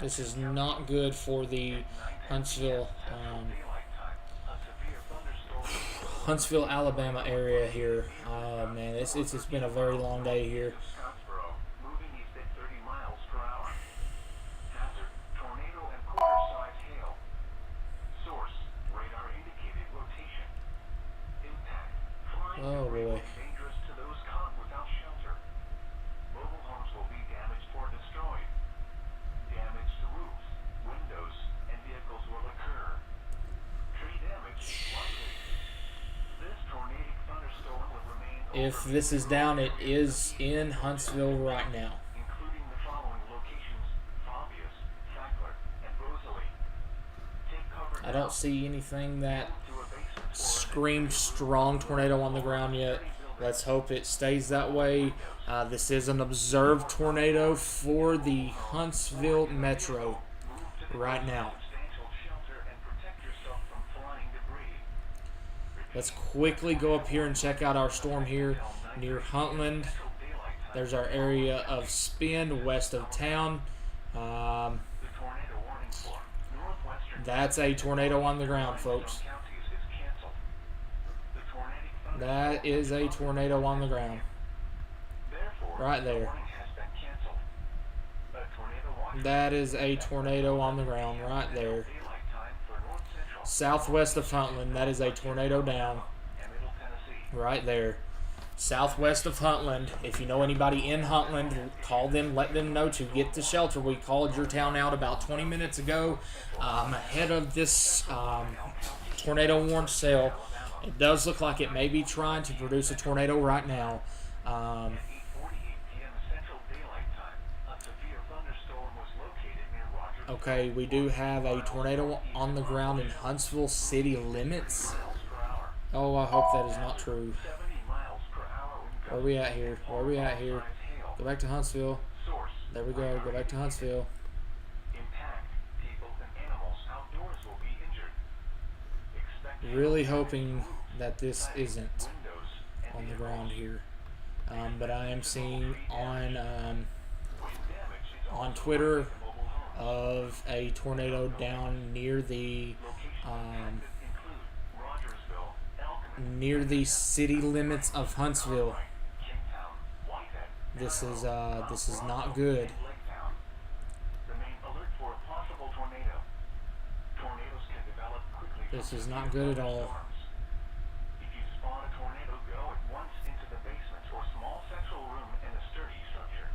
This is not good for the Huntsville Huntsville, Alabama area here. Man, it's been a very long day here. Scottsboro, moving east at 30 miles per hour. Hazard, tornado and quarter-size hail. Source, radar indicated rotation. Impact, flying Oh, debris boy. will be dangerous to those caught without shelter. Mobile homes will be damaged or destroyed. Damage to roofs, windows, and vehicles will occur. Tree damage is likely. This tornadic thunderstorm will remain If over this is down, it is in Huntsville right now. including the following locations: Fabius, Sackler, and Rosalie. Take cover I now. don't see anything that To a basement screams strong tornado on the ground yet. Let's hope it stays that way. This is an observed tornado for the Huntsville Metro right now. substantial shelter and protect yourself from flying debris. Let's quickly go up here and check out our storm here near Huntland. There's our area of spin west of town. The tornado warning for northwestern That's a tornado on the ground, folks. counties is canceled. The tornadic thunder That is a tornado on the ground. therefore Right the there. warning has been canceled. A tornado watch That is a tornado on the ground right there. daylight time for north central Southwest of Huntland, that is a tornado down and middle Tennessee. right there. Southwest of Huntland. If you know anybody in Huntland, call them, let them know to get to shelter. We called your town out about 20 minutes ago ahead of this tornado warning cell. It does look like it may be trying to produce a tornado right now. 8:48 p.m. Central Daylight Time. A severe thunderstorm was located near Rogers. Okay, we do have a tornado on the ground in Huntsville city limits. Oh, I hope that is not true. 70 miles per hour wind Where are we at here? Where are we at here? hail. Go back to Huntsville. Source. There we go. Go back to Huntsville. Impact. People and animals outdoors will be injured. Expect Really hoping that this isn't windows and on the ground here. But I am seeing on Twitter of a tornado down near the near the city limits of Huntsville. This is not good. Remain alert for a possible tornado. Tornadoes can develop quickly. This is not good at all. If you spawn a tornado, go at once into the basement or small central room in a sturdy structure.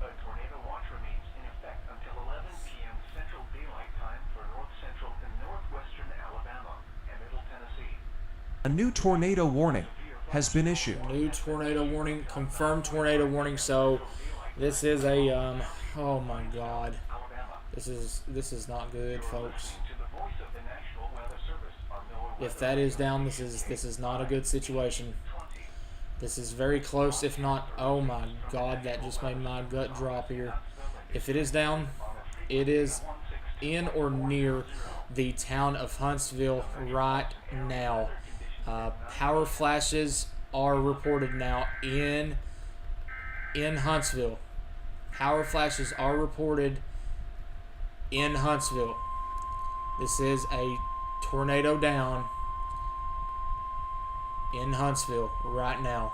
A tornado watch remains in effect until 11 p.m. Central Daylight Time for north central and northwestern Alabama and middle Tennessee. A new tornado warning has been issued. New tornado warning, confirmed tornado warning. So this is a oh my God, this is not good, folks. To the voice of the National Weather Service on NOAA If that is down, this is not a good situation. This is very close, if not, oh my God, that just made my gut drop here. If it is down, it is in or near the town of Huntsville right now. Power flashes are reported now in Huntsville. Power flashes are reported in Huntsville. This is a tornado down in Huntsville right now.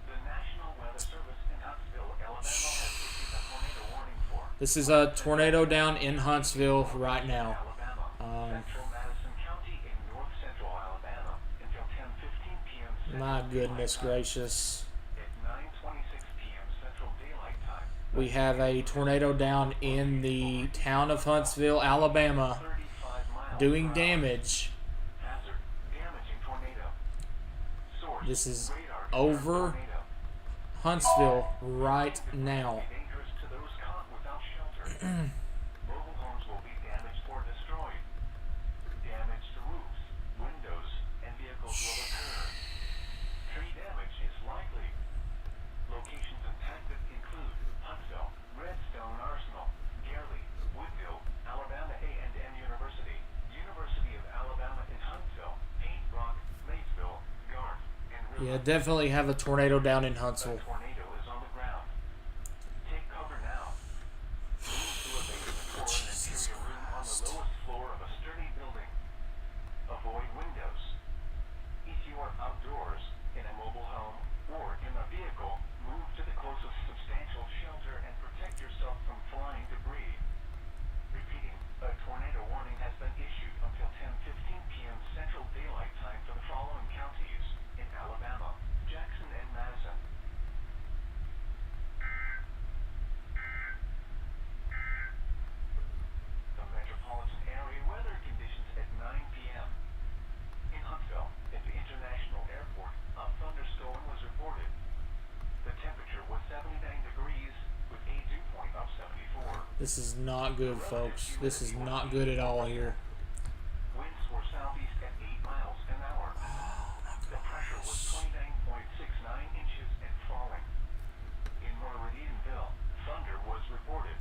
The National Weather Service in Huntsville, Alabama has issued a tornado warning for This is a tornado down in Huntsville right now. Central Madison County in north central Alabama until 10:15 p.m. My goodness gracious. At 9:26 p.m. Central Daylight Time. We have a tornado down in the town of Huntsville, Alabama, 35 miles doing per hour. damage. Hazard, damaging tornado. Source, This is radar over tornado. Huntsville right now. Dangerous to those caught without shelter. Mobile homes will be damaged or destroyed. Damage to roofs, windows, and vehicles will occur. Tree damage is likely. Locations impacted include Huntsville, Redstone Arsenal, Gary, Woodville, Alabama A&M University, University of Alabama in Huntsville, Paint Rock, Maysville, Garth, and River. Yeah, definitely have a tornado down in Huntsville. A tornado is on the ground. Take cover now. Move to a basement or an interior room on the lowest floor of a sturdy building. Avoid windows, This is not good, folks. This is not good at all here. Winds were southeast at 8 miles an hour. The pressure was 29.69 inches and falling. In Meridianville, thunder was reported.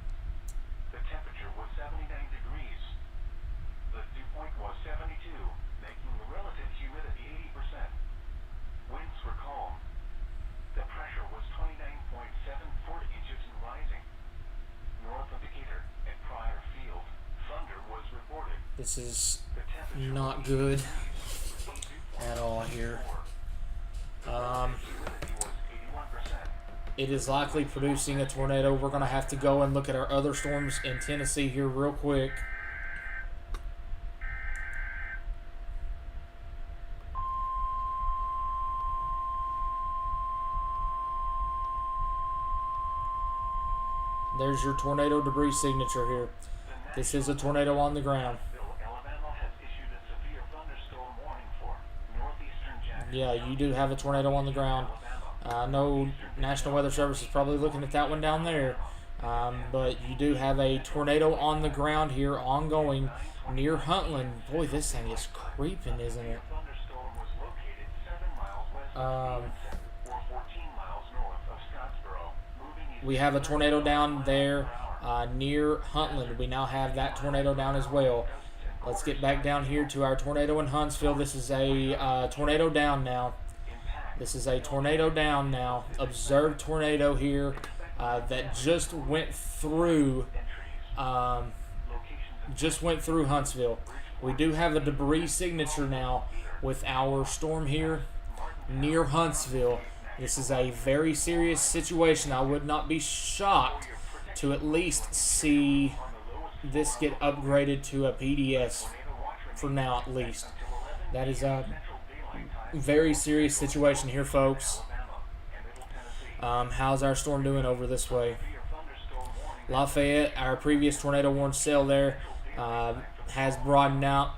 The temperature was 79 degrees. The dew point was 72, making the relative humidity 80%. Winds were calm. The pressure was 29.74 inches and rising. North of Decatur at Pryor Field, thunder was reported. This is The temperature not good at all here. humidity was 81%. It is likely producing a tornado. We're going to have to go and look at our other storms in Tennessee here real quick. There's your tornado debris signature here. This is a tornado on the ground. Alabama has issued a severe thunderstorm warning for northeastern Jackson. Yeah, you do have a tornado on the ground. I know National Weather Service is probably looking at that one down there. But you do have a tornado on the ground here, ongoing, near Huntland. Boy, this thing is creeping, isn't it? Thunderstorm was located 7 miles west of Phoenix or 14 miles north of Scottsboro, moving east. We have a tornado down there near Huntland. We now have that tornado down as well. Let's get back down here to our tornado in Huntsville. This is a tornado down now. This is a tornado down now. Observed tornado here that just went through Huntsville. We do have a debris signature now with our storm here near Huntsville. This is a very serious situation. I would not be shocked to at least see this get upgraded to a PDS for now, at least. That is a very serious situation here, folks. How's our storm doing over this way? Lafayette, our previous tornado warned cell there, has broadened out.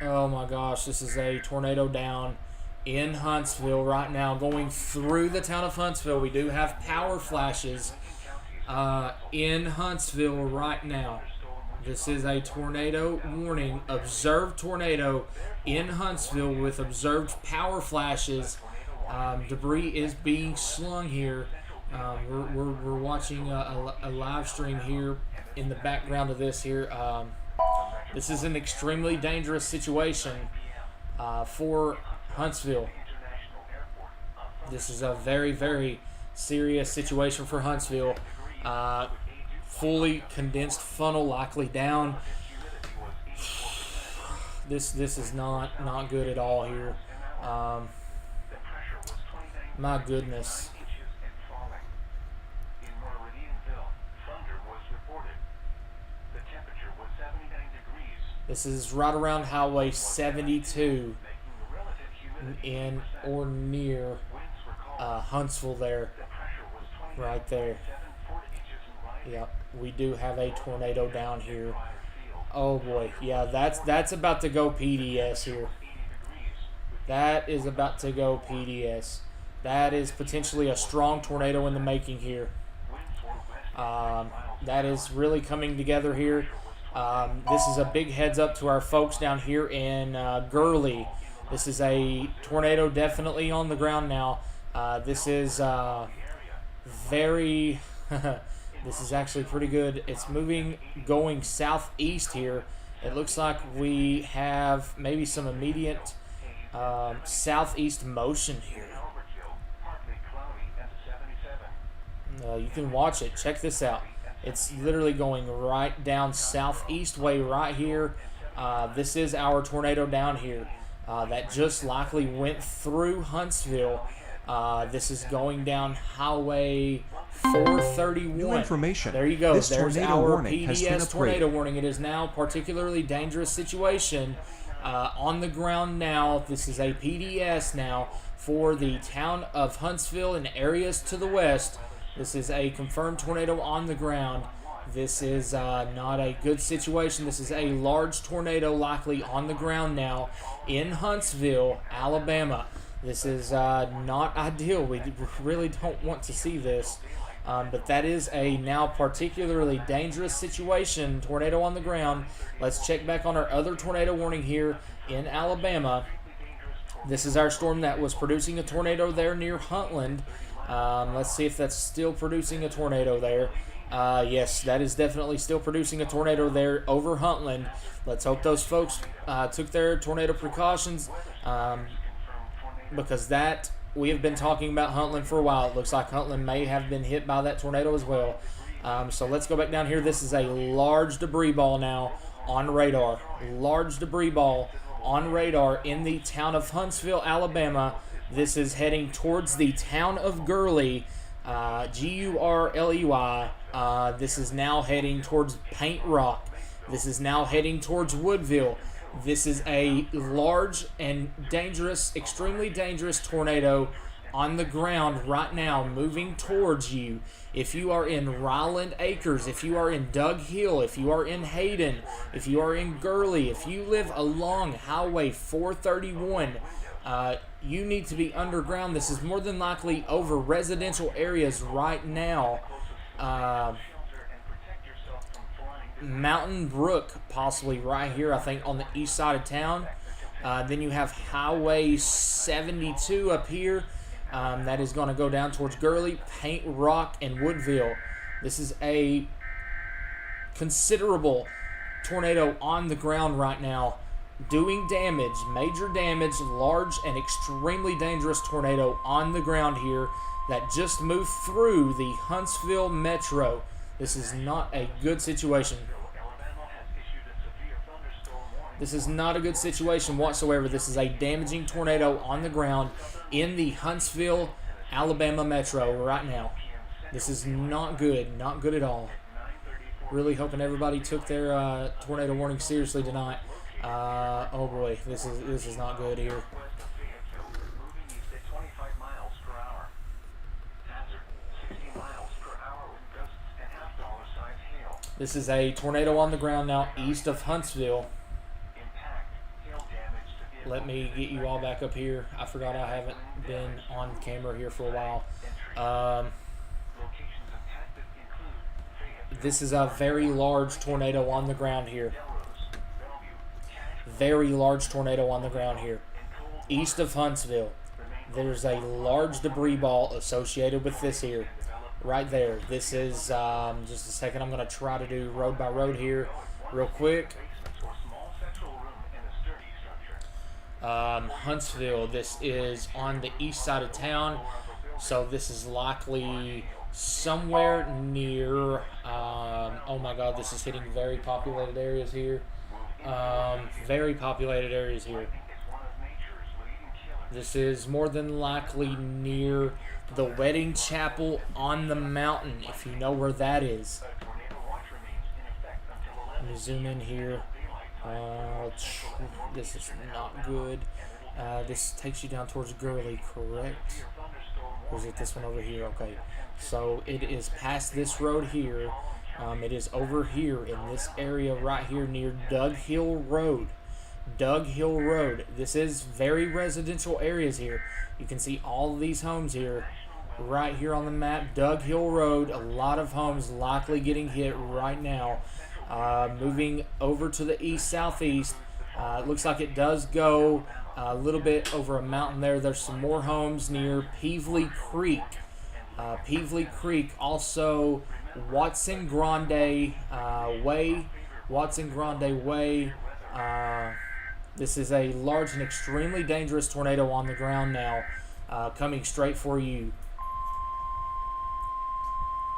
Oh my gosh, this is a tornado down in Huntsville right now, going through the town of Huntsville. We do have power flashes in Huntsville right now. This is a tornado warning, observed tornado in Huntsville with observed power flashes. Debris is being slung here. We're watching a live stream here in the background of this here. This is an extremely dangerous situation for Huntsville. This is a very, very serious situation for Huntsville. Fully condensed funnel likely down. This is not good at all here. My goodness. In Meridianville, thunder was reported. The temperature was 79 degrees. This is right around Highway 72 in or near Huntsville there. Right there. Yep, we do have a tornado down here. Oh boy, yeah, that's about to go PDS here. That is about to go PDS. That is potentially a strong tornado in the making here. That is really coming together here. This is a big heads up to our folks down here in Gurley. This is a tornado definitely on the ground now. This is very... This is actually pretty good. It's moving, going southeast here. It looks like we have maybe some immediate southeast motion here. You can watch it. Check this out. It's literally going right down southeast way right here. This is our tornado down here that just likely went through Huntsville. This is going down Highway 431. New information. There you go. This There's tornado our warning has been PDS tornado upgraded. warning. It is now particularly dangerous situation on the ground now. This is a PDS now for the town of Huntsville and areas to the west. This is a confirmed tornado on the ground. This is not a good situation. This is a large tornado likely on the ground now in Huntsville, Alabama. This is not ideal. We really don't want to see this. But that is a now particularly dangerous situation. Tornado on the ground. Let's check back on our other tornado warning here in Alabama. This is our storm that was producing a tornado there near Huntland. Let's see if that's still producing a tornado there. Yes, that is definitely still producing a tornado there over Huntland. Let's hope those folks took their tornado precautions, because that we have been talking about Huntland for a while. It looks like Huntland may have been hit by that tornado as well. So let's go back down here. This is a large debris ball now on radar. Large debris ball on radar in the town of Huntsville, Alabama. This is heading towards the town of Gurley, Gurley. This is now heading towards Paint Rock. This is now heading towards Woodville. This is a large and dangerous, extremely dangerous tornado on the ground right now, moving towards you. If you are in Ryland Acres, if you are in Doug Hill, if you are in Hayden, if you are in Gurley, if you live along Highway 431, you need to be underground. This is more than likely over residential areas right now. Mountain Brook, possibly right here, I think, on the east side of town. Then you have Highway 72 up here. That is going to go down towards Gurley, Paint Rock, and Woodville. This is a considerable tornado on the ground right now, doing damage, major damage, large and extremely dangerous tornado on the ground here that just moved through the Huntsville metro. This is not a good situation. This is not a good situation whatsoever. This is a damaging tornado on the ground in the Huntsville, Alabama metro right now. This is not good. Not good at all. Really hoping everybody took their tornado warning seriously tonight. Oh boy, this is not good here. This is a tornado on the ground now east of Huntsville. Let me get you all back up here. I forgot I haven't been on camera here for a while. This is a very large tornado on the ground here. Very large tornado on the ground here. East of Huntsville. There's a large debris ball associated with this here. Right there. This is, just a second, I'm going to try to do road by road here real quick. Huntsville, this is on the east side of town, so this is likely somewhere near, oh my god, this is hitting very populated areas here. Very populated areas here. This is more than likely near the Wedding Chapel on the mountain, if you know where that is. Let me zoom in here. This is not good. This takes you down towards Gurley, correct? Or is it this one over here? Okay. So it is past this road here. It is over here in this area right here near Doug Hill Road. Doug Hill Road. This is very residential areas here. You can see all of these homes here. Right here on the map, Doug Hill Road. A lot of homes likely getting hit right now. Moving over to the east-southeast. It looks like it does go a little bit over a mountain there. There's some more homes near Peevely Creek. Peevely Creek, also Watson Grande Way. Watson Grande Way. This is a large and extremely dangerous tornado on the ground now, coming straight for you.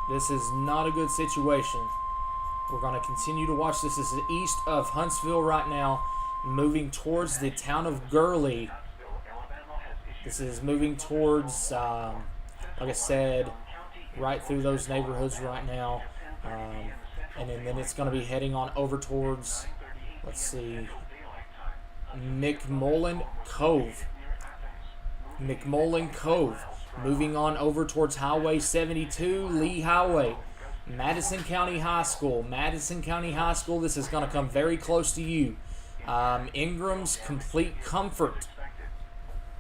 This is not a good situation. We're going to continue to watch this. This is east of Huntsville right now, moving towards the town of Gurley. This is moving towards, like I said, right through those neighborhoods right now. And then it's going to be heading on over towards, let's see, McMullen Cove. McMullen Cove. Moving on over towards Highway 72, Lee Highway. Madison County High School. Madison County High School. This is going to come very close to you. Ingram's Complete Comfort.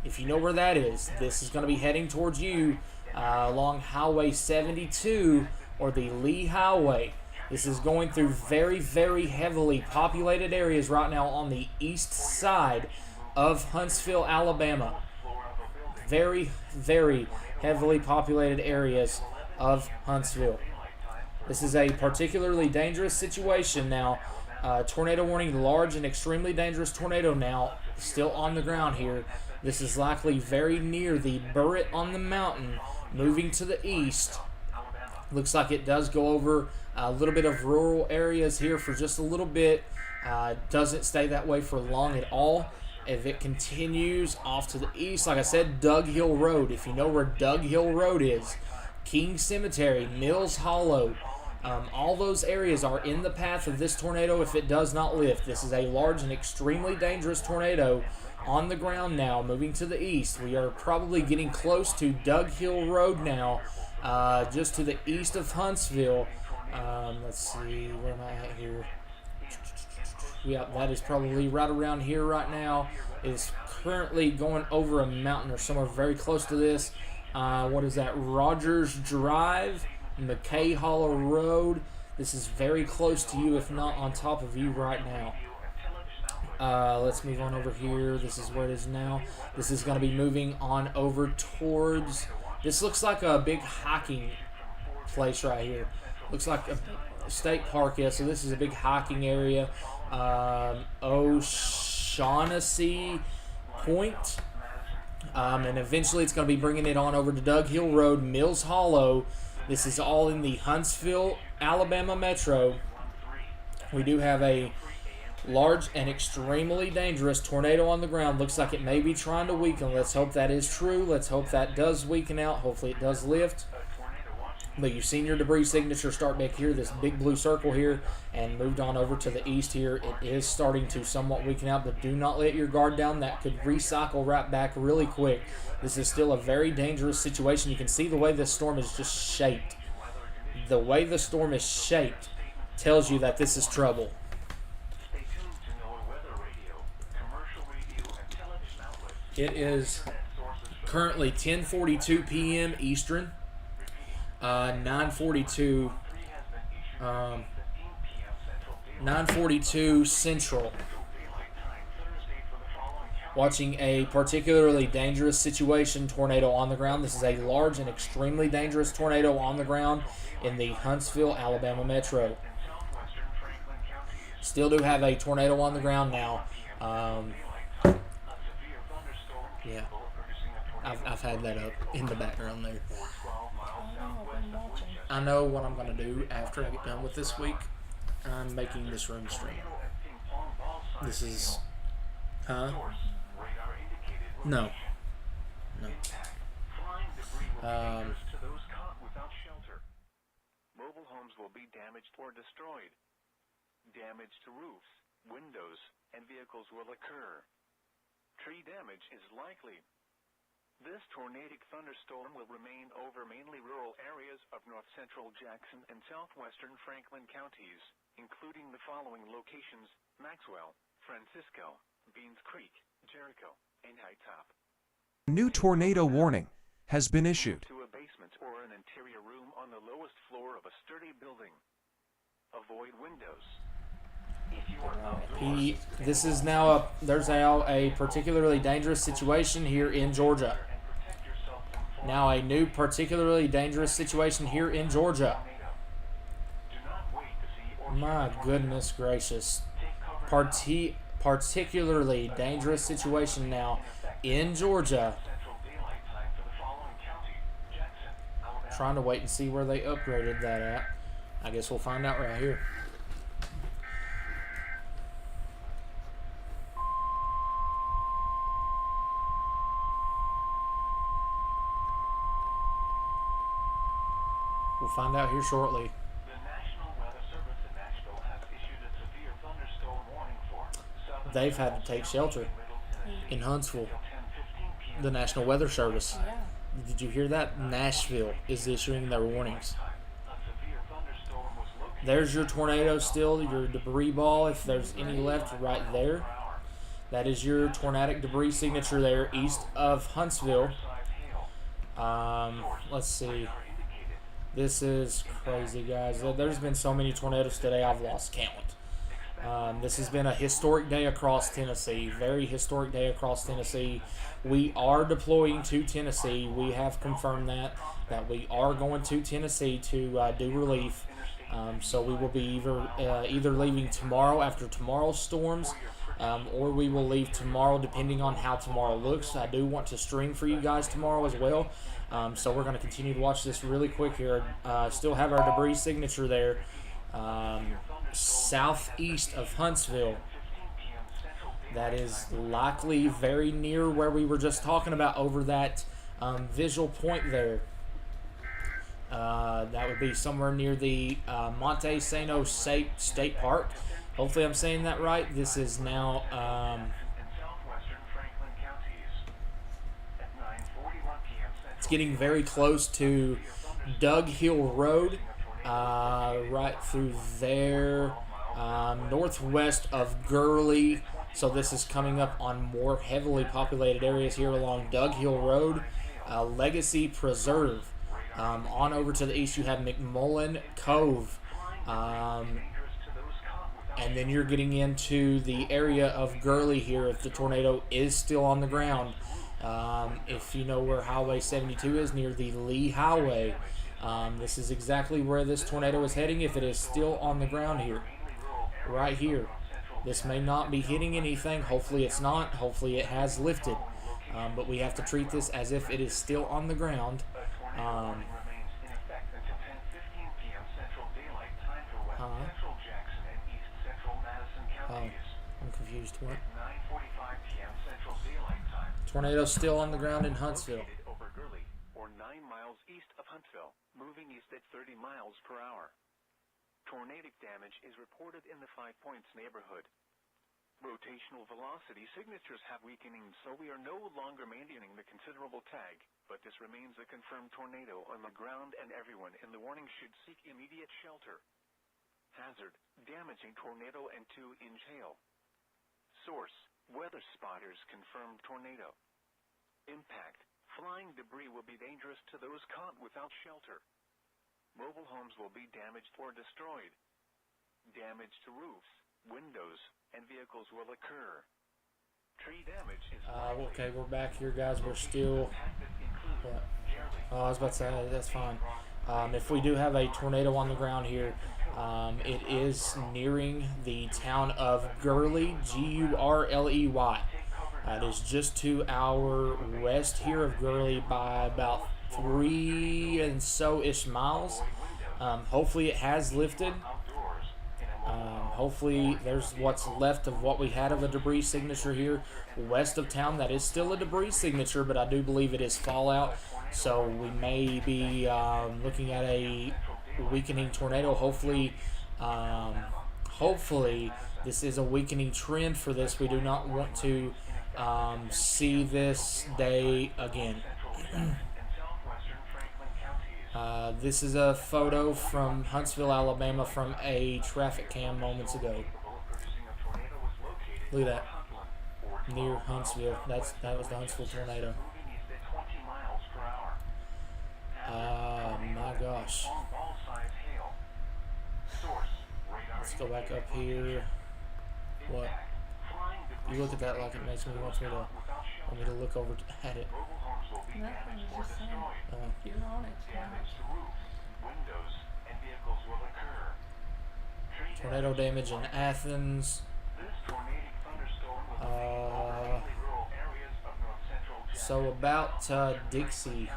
If you know where that is, this is going to be heading towards you along Highway 72 or the Lee Highway. This is going through very, very heavily populated areas right now on the east side of Huntsville, Alabama. Very, very heavily populated areas of Huntsville. This is a particularly dangerous situation now. Tornado warning, large and extremely dangerous tornado now, still on the ground here. This is likely very near the Burritt on the Mountain, moving to the east. Looks like it does go over a little bit of rural areas here for just a little bit. Doesn't stay that way for long at all. If it continues off to the east, like I said, Doug Hill Road. If you know where Doug Hill Road is, King Cemetery, Mills Hollow, all those areas are in the path of this tornado if it does not lift. This is a large and extremely dangerous tornado on the ground now, moving to the east. We are probably getting close to Doug Hill Road now, just to the east of Huntsville. Let's see, where am I at here? Yeah, that is probably right around here right now. It is currently going over a mountain or somewhere very close to this. What is that? Rogers Drive, McKay Hollow Road. This is very close to you, if not on top of you right now. Let's move on over here. This is where it is now. This is going to be moving on over towards... This looks like a big hiking place right here. Looks like a state park, yeah, so this is a big hiking area. O'Shaughnessy Point. And eventually it's going to be bringing it on over to Doug Hill Road, Mills Hollow. This is all in the Huntsville, Alabama metro. We do have a large and extremely dangerous tornado on the ground. Looks like it may be trying to weaken. Let's hope that is true. Let's hope that does weaken out. Hopefully it does lift. But you've seen your debris signature start back here, this big blue circle here, and moved on over to the east here. It is starting to somewhat weaken out, but do not let your guard down. That could recycle right back really quick. This is still a very dangerous situation. You can see the way this storm is just shaped. The way the storm is shaped tells you that this is trouble. It is currently 10:42 p.m. Eastern. 9:42 Central. Watching a particularly dangerous situation, tornado on the ground. This is a large and extremely dangerous tornado on the ground in the Huntsville, Alabama metro. Still do have a tornado on the ground now. Yeah, I've had that up in the background there. I know what I'm going to do after I get done with this week. I'm making this room stream. This is... Huh? No. No. Mobile homes will be damaged or destroyed. Damage to roofs, windows, and vehicles will occur. Tree damage is likely. This tornadic thunderstorm will remain over mainly rural areas of north-central Jackson and southwestern Franklin counties, including the following locations: Maxwell, Francisco, Beans Creek, Jericho, and High Top. A new tornado warning has been issued. To a basement or an interior room on the lowest floor of a sturdy building. Avoid windows. This is now there's now a particularly dangerous situation here in Georgia. Now a new particularly dangerous situation here in Georgia. My goodness gracious. Particularly dangerous situation now in Georgia. Trying to wait and see where they upgraded that at. I guess we'll find out right here. We'll find out here shortly. The National Weather Service in Nashville has issued a severe thunderstorm warning for They've had to take shelter in Huntsville. The National Weather Service. Yeah. Did you hear that? Nashville is issuing their warnings. There's your tornado still, your debris ball, if there's any left right there. That is your tornadic debris signature there east of Huntsville. Let's see. This is crazy, guys. There's been so many tornadoes today, I've lost count. This has been a historic day across Tennessee. Very historic day across Tennessee. We are deploying to Tennessee. We have confirmed that we are going to Tennessee to do relief. So we will be either leaving tomorrow after tomorrow's storms, or we will leave tomorrow depending on how tomorrow looks. I do want to stream for you guys tomorrow as well. So we're going to continue to watch this really quick here. Still have our debris signature there. Southeast of Huntsville. That is likely very near where we were just talking about over that visual point there. That would be somewhere near the Monte Sano State Park. Hopefully I'm saying that right. This is now it's getting very close to Doug Hill Road, right through there, northwest of Gurley. So this is coming up on more heavily populated areas here along Doug Hill Road, Legacy Preserve. On over to the east, you have McMullen Cove. And then you're getting into the area of Gurley here if the tornado is still on the ground. If you know where Highway 72 is, near the Lee Highway, this is exactly where this tornado is heading if it is still on the ground here. Right here. This may not be hitting anything. Hopefully it's not. Hopefully it has lifted. But we have to treat this as if it is still on the ground. I'm confused. What? Tornado still on the ground in Huntsville. Over Gurley, or 9 miles east of Huntsville, moving east at 30 miles per hour. Tornadic damage is reported in the 5 Points neighborhood. Rotational velocity signatures have weakening, so we are no longer maintaining the considerable tag, but this remains a confirmed tornado on the ground and everyone in the warning should seek immediate shelter. Hazard, damaging tornado and 2-inch hail. Source, weather spotters confirmed tornado. Impact, flying debris will be dangerous to those caught without shelter. Mobile homes will be damaged or destroyed. Damage to roofs, windows, and vehicles will occur. Tree damage is okay, we're back here, guys. We're still... I was about to say, that's fine. If we do have a tornado on the ground here, it is nearing the town of Gurley, Gurley. It is just to our west here of Gurley by about 3 and so-ish miles. Hopefully it has lifted. Hopefully there's what's left of what we had of a debris signature here west of town. That is still a debris signature, but I do believe it is fallout. So we may be looking at a weakening tornado. Hopefully this is a weakening trend for this. We do not want to see this day again. This is a photo from Huntsville, Alabama from a traffic cam moments ago. Look at that. Near Huntsville. That was the Huntsville tornado. My gosh. Let's go back up here. What? You look at that like it makes me want me to look over at it. Nothing, it's just saying, you're on it. Tornado damage in Athens. So about Dixie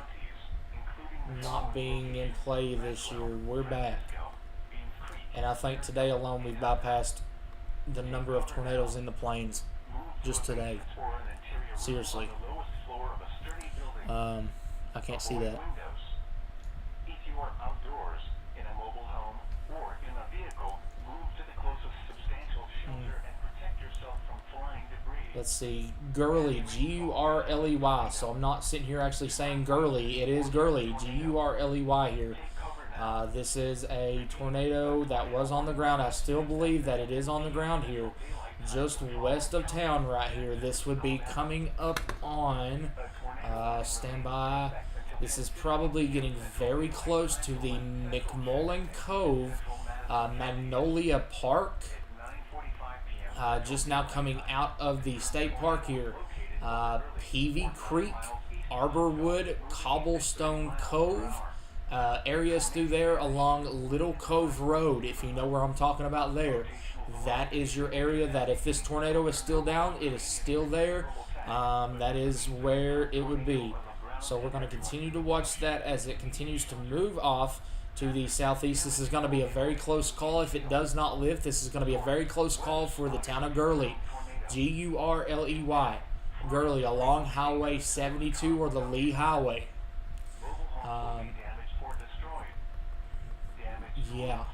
not being in play this year, we're back. And I think today alone we've bypassed the number of tornadoes in the plains. Just today. Seriously. I can't see that. If you are outdoors in a mobile home or in a vehicle, move to the closest substantial shelter and protect yourself from flying debris. Let's see. Gurley, Gurley. So I'm not sitting here actually saying Gurley. It is Gurley, Gurley here. This is a tornado that was on the ground. I still believe that it is on the ground here. just west of town right here. This would be coming up on, stand by. This is probably getting very close to the McMullen Cove, Magnolia Park. Just now coming out of the state park here. Peavy Creek, Arborwood, Cobblestone Cove. Areas through there along Little Cove Road, if you know where I'm talking about there. That is your area that if this tornado is still down, it is still there. That is where it would be. So we're going to continue to watch that as it continues to move off to the southeast. This is going to be a very close call. If it does not lift, this is going to be a very close call for the town of Gurley. Gurley. Gurley along Highway 72 or the Lee Highway. Yeah.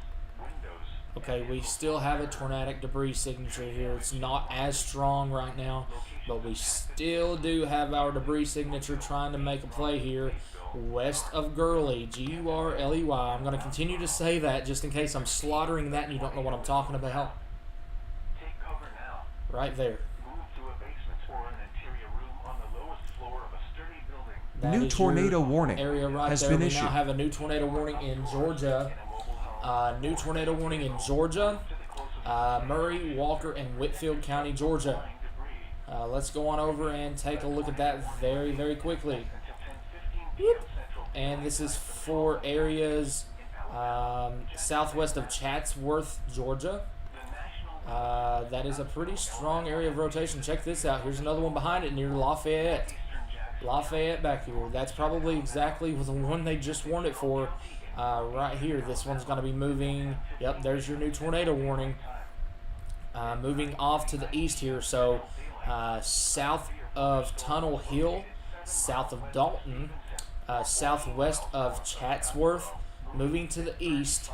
Okay, we still have a tornadic debris signature here. It's not as strong right now, but we still do have our debris signature trying to make a play here west of Gurley, Gurley. I'm going to continue to say that just in case I'm slaughtering that and you don't know what I'm talking about. Right there. That New tornado warning area right has there. been We issued. now have a new tornado warning in Georgia. New tornado warning in Georgia, Murray, Walker, and Whitfield County, Georgia. Let's go on over and take a look at that very, very quickly. And this is for areas southwest of Chatsworth, Georgia. That is a pretty strong area of rotation. Check this out. Here's another one behind it near Lafayette. Lafayette back here. That's probably exactly the one they just warned it for. Right here, this one's going to be moving. Yep, there's your new tornado warning. Moving off to the east here, so south of Tunnel Hill, south of Dalton, southwest of Chatsworth, moving to the east.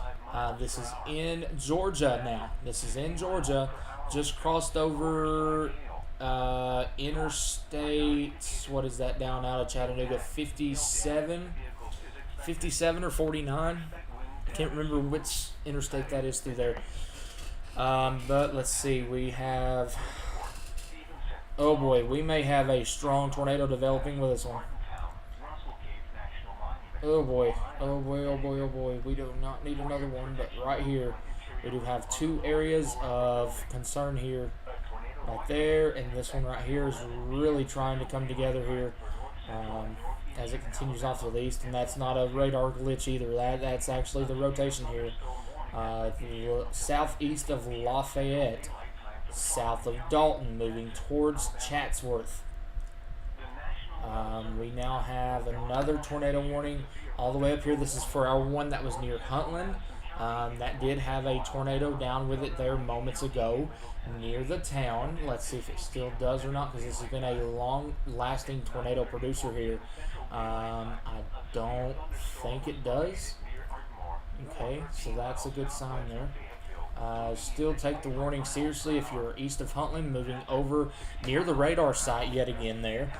This is in Georgia now. This is in Georgia. Just crossed over interstate, what is that down out of Chattanooga, 57 or 49. I can't remember which interstate that is through there. But let's see. We have... Oh boy, we may have a strong tornado developing with this one. Oh boy. Oh boy, oh boy, oh boy. We do not need another one, but right here, we do have two areas of concern here. Right there, and this one right here is really trying to come together here. As it continues off to the east, and that's not a radar glitch either. That's actually the rotation here. Southeast of Lafayette, south of Dalton, moving towards Chatsworth. We now have another tornado warning all the way up here. This is for our one that was near Huntland. That did have a tornado down with it there moments ago near the town. Let's see if it still does or not, because this has been a long-lasting tornado producer here. I don't think it does. Okay, so that's a good sign there. Still take the warning seriously if you're east of Huntland, moving over near the radar site yet again there,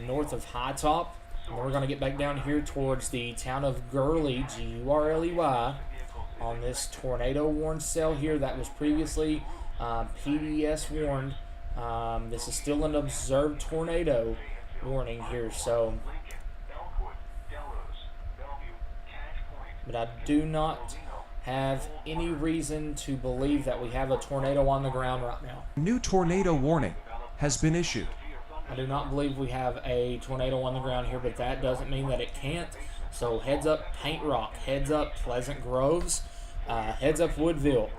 north of High Top. And we're going to get back down here towards the town of Gurley, Gurley, on this tornado warn cell here that was previously PDS warned. This is still an observed tornado warning here, so... But I do not have any reason to believe that we have a tornado on the ground right now. New tornado warning has been issued. I do not believe we have a tornado on the ground here, but that doesn't mean that it can't. So heads up Paint Rock, heads up Pleasant Groves, heads up Woodville.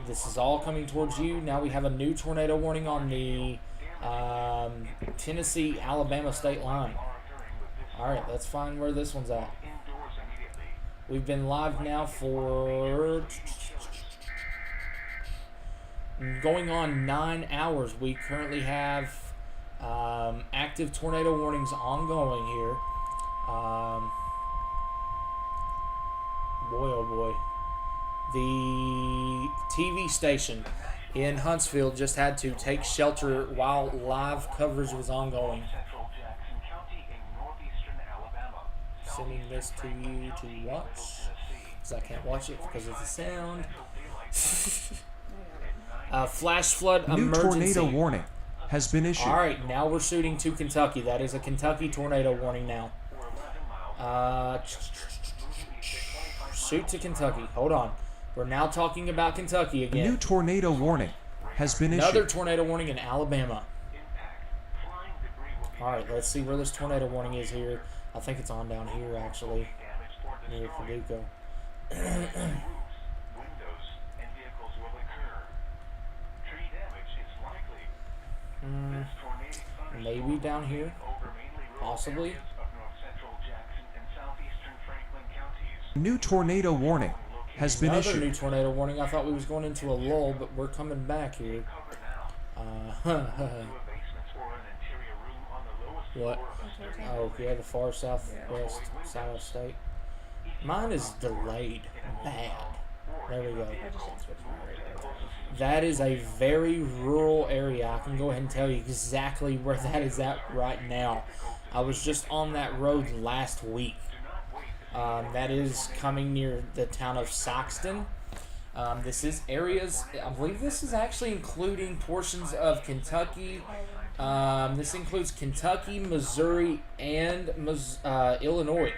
This is all coming towards you. Now we have a new tornado warning on the Tennessee-Alabama state line. All right, let's find where this one's at. We've been live now for going on 9 hours. We currently have active tornado warnings ongoing here. Boy, oh boy. The TV station in Huntsville just had to take shelter while live coverage was ongoing. Sending this to you to watch, because I can't watch it because of the sound. Flash flood New emergency. tornado warning has been issued. All right, now we're shooting to Kentucky. That is a Kentucky tornado warning now. Shoot to Kentucky. Hold on. We're now talking about Kentucky A again. new tornado warning has been issued. Another tornado warning in Alabama. All right, let's see where this tornado warning is here. I think it's on down here, actually, near Paducah. Maybe down here, possibly. New tornado warning has been Another issued. new tornado warning. I thought we was going into a lull, but we're coming back here. What? Oh, yeah, the far southwest side of the state. Mine is delayed. Bad. There we go. That is a very rural area. I can go ahead and tell you exactly where that is at right now. I was just on that road last week. That is coming near the town of Saxton. This is areas, I believe this is actually including portions of Kentucky. This includes Kentucky, Missouri, and Illinois.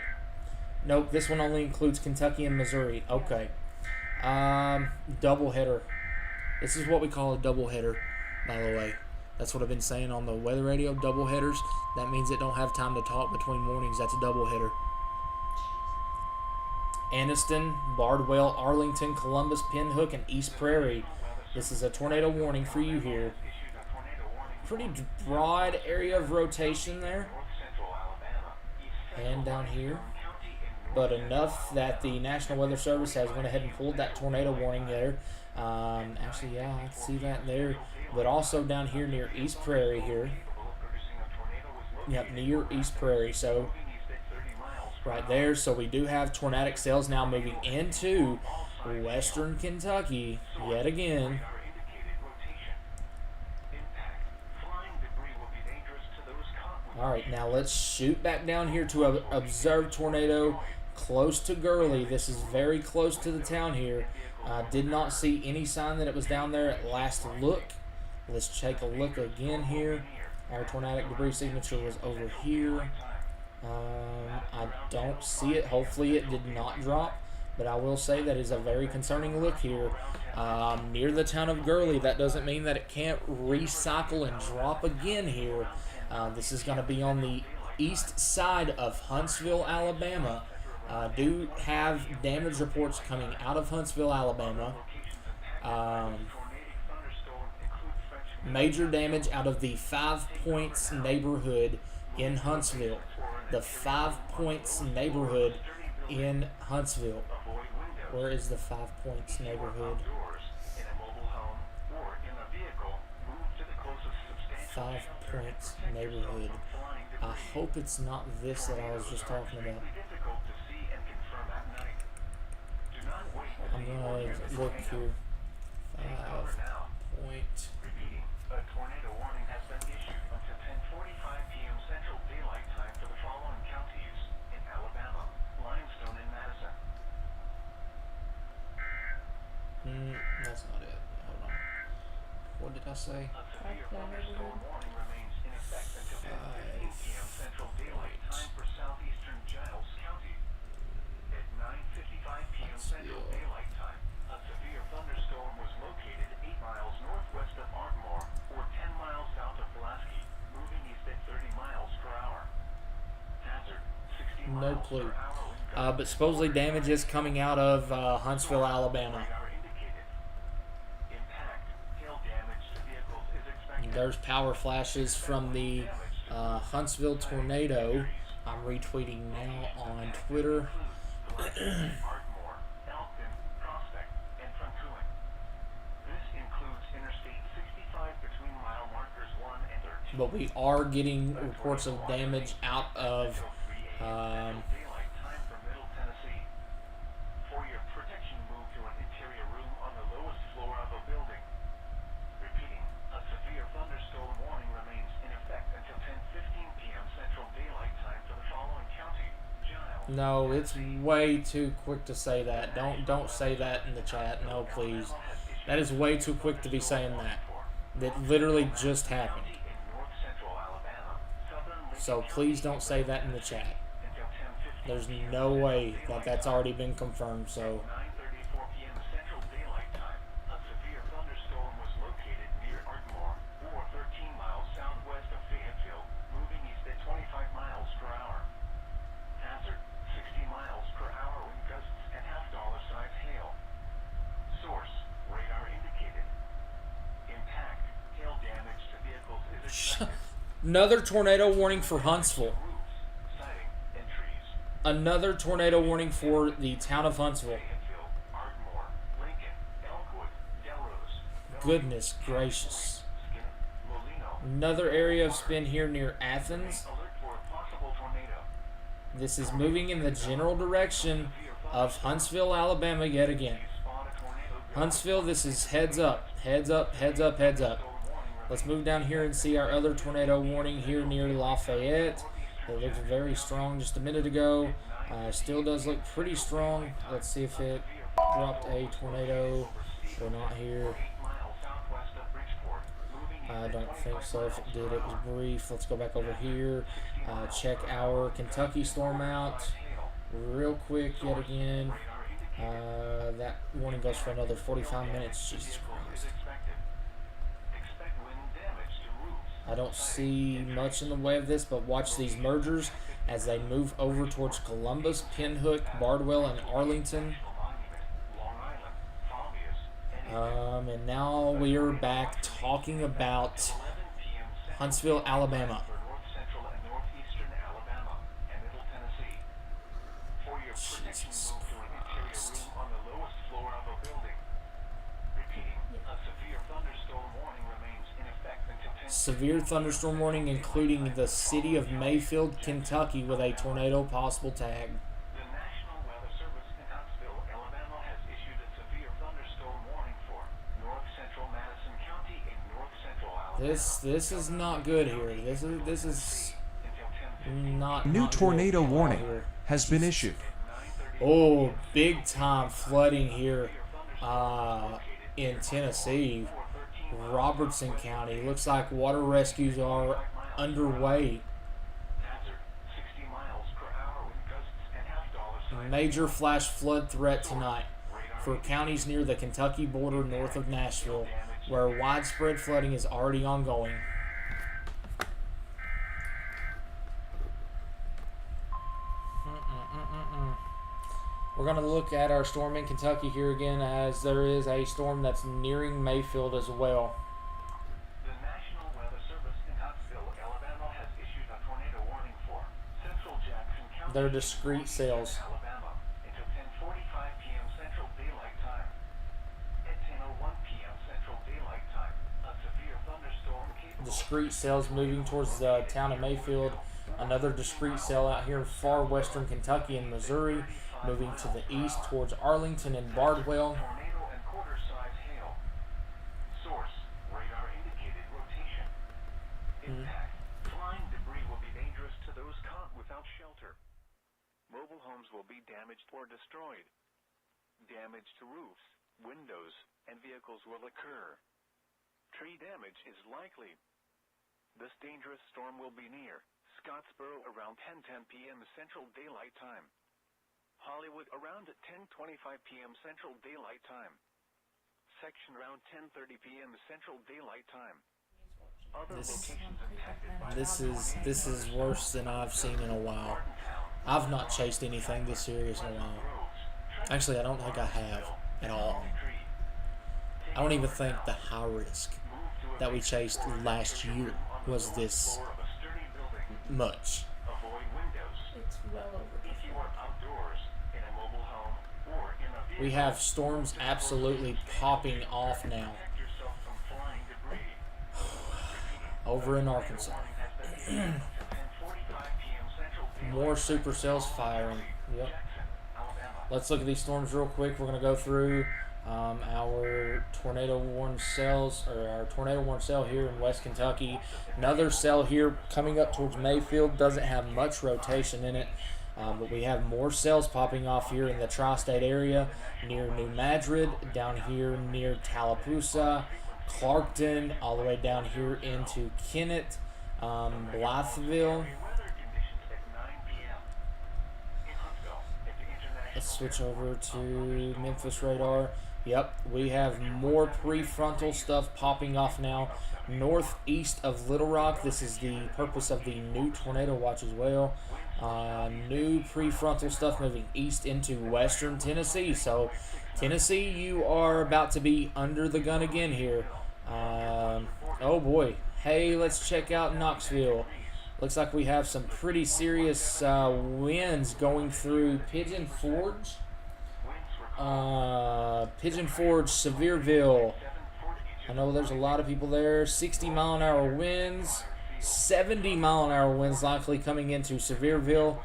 Nope, this one only includes Kentucky and Missouri. Okay. Doubleheader. This is what we call a doubleheader, by the way. That's what I've been saying on the weather radio, doubleheaders. That means it don't have time to talk between mornings. That's a doubleheader. Anniston, Bardwell, Arlington, Columbus, Pinhook, and East Prairie. This is a tornado warning for you here. Pretty broad area of rotation there. And down here. But enough that the National Weather Service has went ahead and pulled that tornado warning there. Actually, yeah, I can see that there. But also down here near East Prairie here. Yep, near East Prairie. So right there. So we do have tornadic cells now moving into western Kentucky yet again. All right, now let's shoot back down here to observe tornado close to Gurley. This is very close to the town here. Did not see any sign that it was down there at last look. Let's take a look again here. Our tornadic debris signature was over here. I don't see it. Hopefully it did not drop, but I will say that is a very concerning look here. Near the town of Gurley. That doesn't mean that it can't recycle and drop again here. This is going to be on the east side of Huntsville, Alabama. Do have damage reports coming out of Huntsville, Alabama. Major damage out of the 5 Points neighborhood in Huntsville. The 5 Points neighborhood in Huntsville. Where is the 5 Points neighborhood? 5 Points neighborhood. I hope it's not this that I was just talking about. I'm gonna look here. 5 Point. A tornado warning has been issued until 10:45 p.m. Central Daylight Time for the following counties in Alabama: Limestone and Madison. That's not it. Hold on. What did I say? A severe thunderstorm warning remains in effect until 10:15 p.m. Central Daylight Time for southeastern Giles County. At 9:55 p.m. Central Daylight Time, a severe thunderstorm was located 8 miles northwest of Ardmore, or 10 miles south of Pulaski, moving east at 30 miles per hour. Hazard, 60 miles No clue. per hour. But supposedly damage is coming out of Huntsville, Alabama. There's power flashes from the Huntsville tornado. I'm retweeting now on Twitter. But we are getting reports of damage out of No, it's way too quick to say that. Don't say that in the chat. No, please. That is way too quick to be saying that. That literally just happened. So please don't say that in the chat. There's no way that that's already been confirmed. So 9:34 p.m. Central Daylight Time, a severe thunderstorm was located near Ardmore, or 13 miles southwest of Fayetteville, moving east at 25 miles per hour. Hazard: 60 miles per hour wind gusts and half-dollar size hail. Source: radar indicated. Impact: hail damage to vehicles is expected. Another tornado warning for Huntsville. Roofs, siding, and trees. Another tornado warning for the town of Huntsville. Fayetteville, Ardmore, Lincoln, Elkwood, Delrose. Goodness gracious. Skinner, Molino. Another area of spin here near Athens. Alert for a possible tornado. This is moving in the general direction of Huntsville, Alabama yet again. Spawn a tornado. Huntsville, this is heads up, heads up, heads up, heads up. Let's move down here and see our other tornado warning here near Lafayette. It looked very strong just a minute ago. Still does look pretty strong. Let's see if it dropped a tornado or not here. 8 miles southwest of Bridgeport, moving I don't think so. If it did, it was brief. Let's go back over here. Check our Kentucky storm out real quick yet again. That warning goes for another 45 minutes. Jesus Christ. expect wind damage to roofs. I don't see much in the way of this, but watch these mergers as they move over towards Columbus, Pinhook, Bardwell, and Arlington. Long Island, Fabius, And now we are back talking about 11 p.m. Huntsville, Alabama. for north central and northeastern Alabama and middle Tennessee. For your protection, Jesus move to an interior Christ. room on the lowest floor of a building. Repeating, a severe thunderstorm warning remains in effect until 10 Severe thunderstorm warning, including the city of Mayfield, Kentucky, with a tornado possible tag. The National Weather Service in Huntsville, Alabama has issued a severe thunderstorm warning for north central Madison County and north central Alabama. This is not good here. This is Until 10:15 not New not tornado good warning here. has been issued. Oh, big time flooding here in Tennessee, Robertson County. Looks like water rescues are underway. Hazard: 60 miles per hour wind gusts and half-dollar size. Major flash flood threat tonight for counties near the Kentucky border north of Nashville, where widespread flooding is already ongoing. We're going to look at our storm in Kentucky here again, as there is a storm that's nearing Mayfield as well. The National Weather Service in Huntsville, Alabama has issued a tornado warning for central Jackson County. They're discrete cells. Alabama until 10:45 p.m. Central Daylight Time. At 10:01 p.m. Central Daylight Time, a severe thunderstorm capable Discrete cells moving towards the town of Mayfield. Another discrete cell out here in far western Kentucky and Missouri, moving to the east towards Arlington and Bardwell. tornado and quarter-size hail. Source: radar indicated rotation. Impact: flying debris will be dangerous to those caught without shelter. Mobile homes will be damaged or destroyed. Damage to roofs, windows, and vehicles will occur. Tree damage is likely. This dangerous storm will be near Scottsboro around 10:10 p.m. Central Daylight Time. Hollywood around 10:25 p.m. Central Daylight Time. Section around 10:30 p.m. Central Daylight Time. Other locations impacted by This is worse than I've seen in a while. I've not chased anything this serious in a while. Actually, I don't think I have at all. I don't even think the high risk that we chased last year was this much. Avoid windows. It's well over. If you are outdoors, in a mobile home, or in a vehicle, We have storms absolutely popping off now protect yourself from flying debris. over in Arkansas. Warning has been issued until 10:45 p.m. Central Daylight More supercells firing. Yep. Jackson, Alabama. Let's look at these storms real quick. We're going to go through our tornado warning cells, or our tornado warning cell here in West Kentucky. Another cell here coming up towards Mayfield, doesn't have much rotation in it. But we have more cells popping off here in the tri-state area, near New Madrid, down here near Tallapoosa, Clarkton, all the way down here into Kennett, Blytheville. Let's switch over to Memphis radar. Yep, we have more prefrontal stuff popping off now. Northeast of Little Rock. This is the purpose of the new tornado watch as well. New prefrontal stuff moving east into western Tennessee. So, Tennessee, you are about to be under the gun again here. Oh boy. Hey, let's check out Knoxville. Looks like we have some pretty serious winds going through Pigeon Forge. Pigeon Forge, Sevierville. I know there's a lot of people there. 60-mile-an-hour winds. 70-mile-an-hour winds likely coming into Sevierville.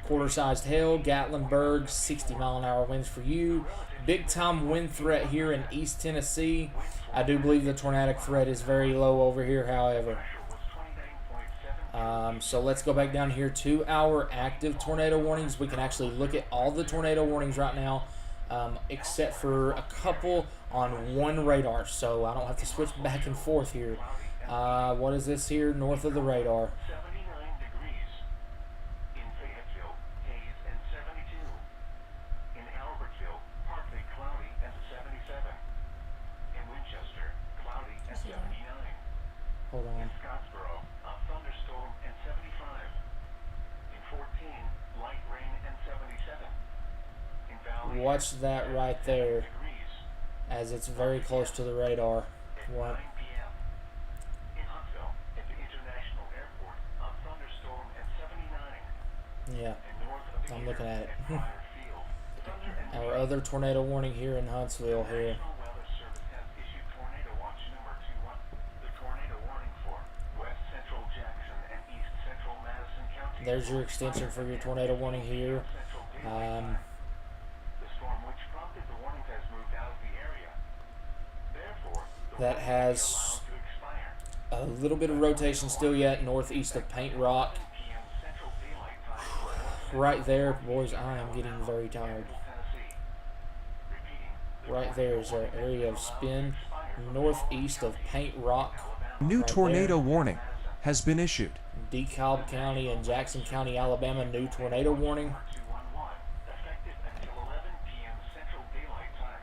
Quarter-sized hail. Gatlinburg, 60-mile-an-hour winds for you. Big-time wind threat here in East Tennessee. I do believe the tornadic threat is very low over here, however. So let's go back down here to our active tornado warnings. We can actually look at all the tornado warnings right now, except for a couple on one radar. So I don't have to switch back and forth here. What is this here north of the radar? 79 degrees. In Fayetteville, haze and 72. In Albertville, partly cloudy and 77. In Winchester, cloudy and 79. Hold on. In Scottsboro, a thunderstorm and 75. In 14, light rain and 77. In Valley, Watch that right there, degrees. as it's very close to the radar. At 9 p.m. In Huntsville, at the International Airport, a thunderstorm and 79. Yeah, And north of the I'm looking at it. Pryor Field, thunder and Our other tornado warning here in Huntsville here. National Weather Service has issued tornado watch number 21. The tornado warning for west central Jackson and east central Madison County. There's your extension for your tornado warning here. Central daylight time. The storm which prompted the warning has moved out of the area. Therefore, the That warning has will be allowed to expire. a little bit of rotation still yet northeast of Paint Rock. 10 p.m. Central Daylight Time. Right there, boys, I am getting very tired. Tennessee. Repeating. The Right there is our area of spin northeast of Paint Rock. New Right tornado warning has been issued. DeKalb County and Jackson County, Alabama, new tornado warning. 211, effective until 11 p.m. Central Daylight Time.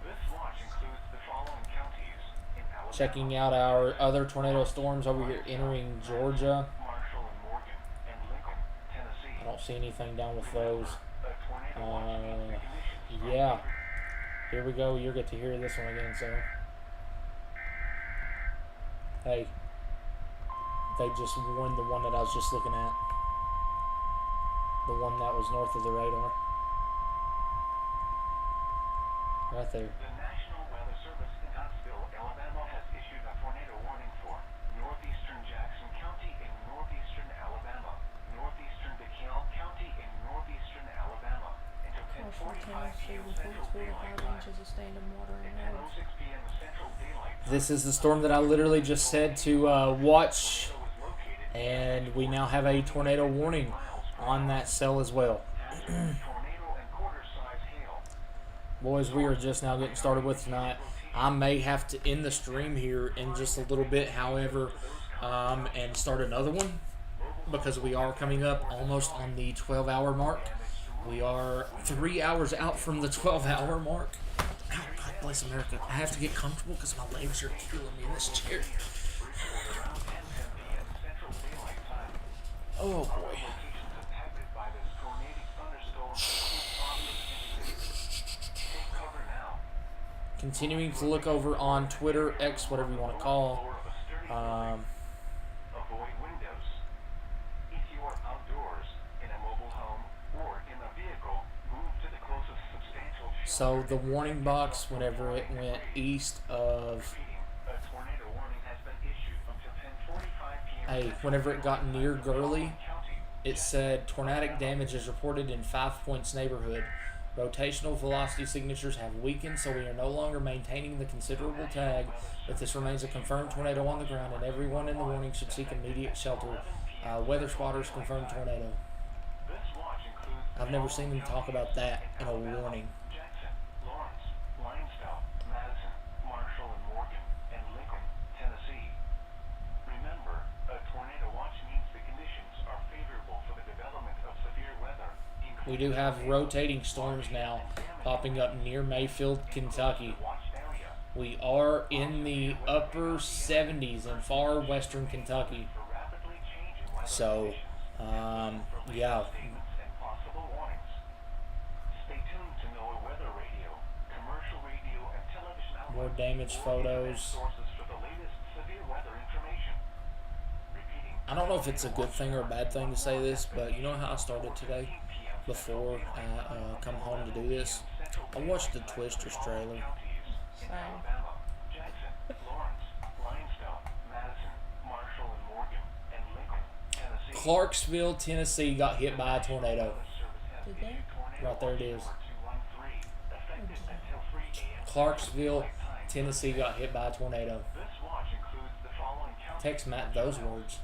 This watch includes the following counties in Alabama, Checking out our other tornado storms over here entering Georgia. Marshall and Morgan, and Lincoln, Tennessee. I don't see anything down with those. A tornado watch means the conditions are Yeah. Here we go. You'll get to hear this one again, so. Hey. They just warned the one that I was just looking at. The one that was north of the radar. Right there. The National Weather Service in Huntsville, Alabama has issued a tornado warning for northeastern Jackson County in northeastern Alabama, northeastern DeKalb County in northeastern Alabama until 10:45 p.m. Central Daylight Time. inches of standing water in At roads. 10:06 p.m. Central Daylight Time. This is the storm that I literally just said to watch. And we now have a tornado warning on that cell as well. Tornado and quarter-size hail. Boys, we are just now getting started with tonight. I may have to end the stream here in just a little bit, however, and start another one because we are coming up almost on the 12-hour mark. We are 3 hours out from the 12-hour mark. Ow, God bless America. I have to get comfortable because my legs are killing me in this chair. Oh, boy. Continuing to look over on Twitter, X, whatever you want to call. Avoid windows. If you are outdoors, in a mobile home, or in a vehicle, move to the closest substantial So the warning box, whenever it went east of, A tornado warning has been issued until 10:45 p.m. whenever it got near Gurley, it said tornadic damage is reported in 5 Points neighborhood. Rotational velocity signatures have weakened, so we are no longer maintaining the considerable tag, but this remains a confirmed tornado on the ground, and everyone in the warning should seek immediate shelter. Weather spotters confirmed tornado. This I've never seen them talk about that in a warning. Jackson, Lawrence, Linesville, Madison, Marshall and Morgan, and Lincoln, Tennessee. Remember, a tornado watch means the conditions are favorable for the development of severe weather. We do have rotating storms now popping up near Mayfield, Kentucky. We are in the upper 70s in far western Kentucky. So, yeah. More damage photos. I don't know if it's a good thing or a bad thing to say this, but you know how I started today? Before I come home to do this, I watched the Twisters trailer. Same. Clarksville, Tennessee got hit by a tornado. Did they? Right there it is. Clarksville, Tennessee got hit by a tornado. Text Matt those words.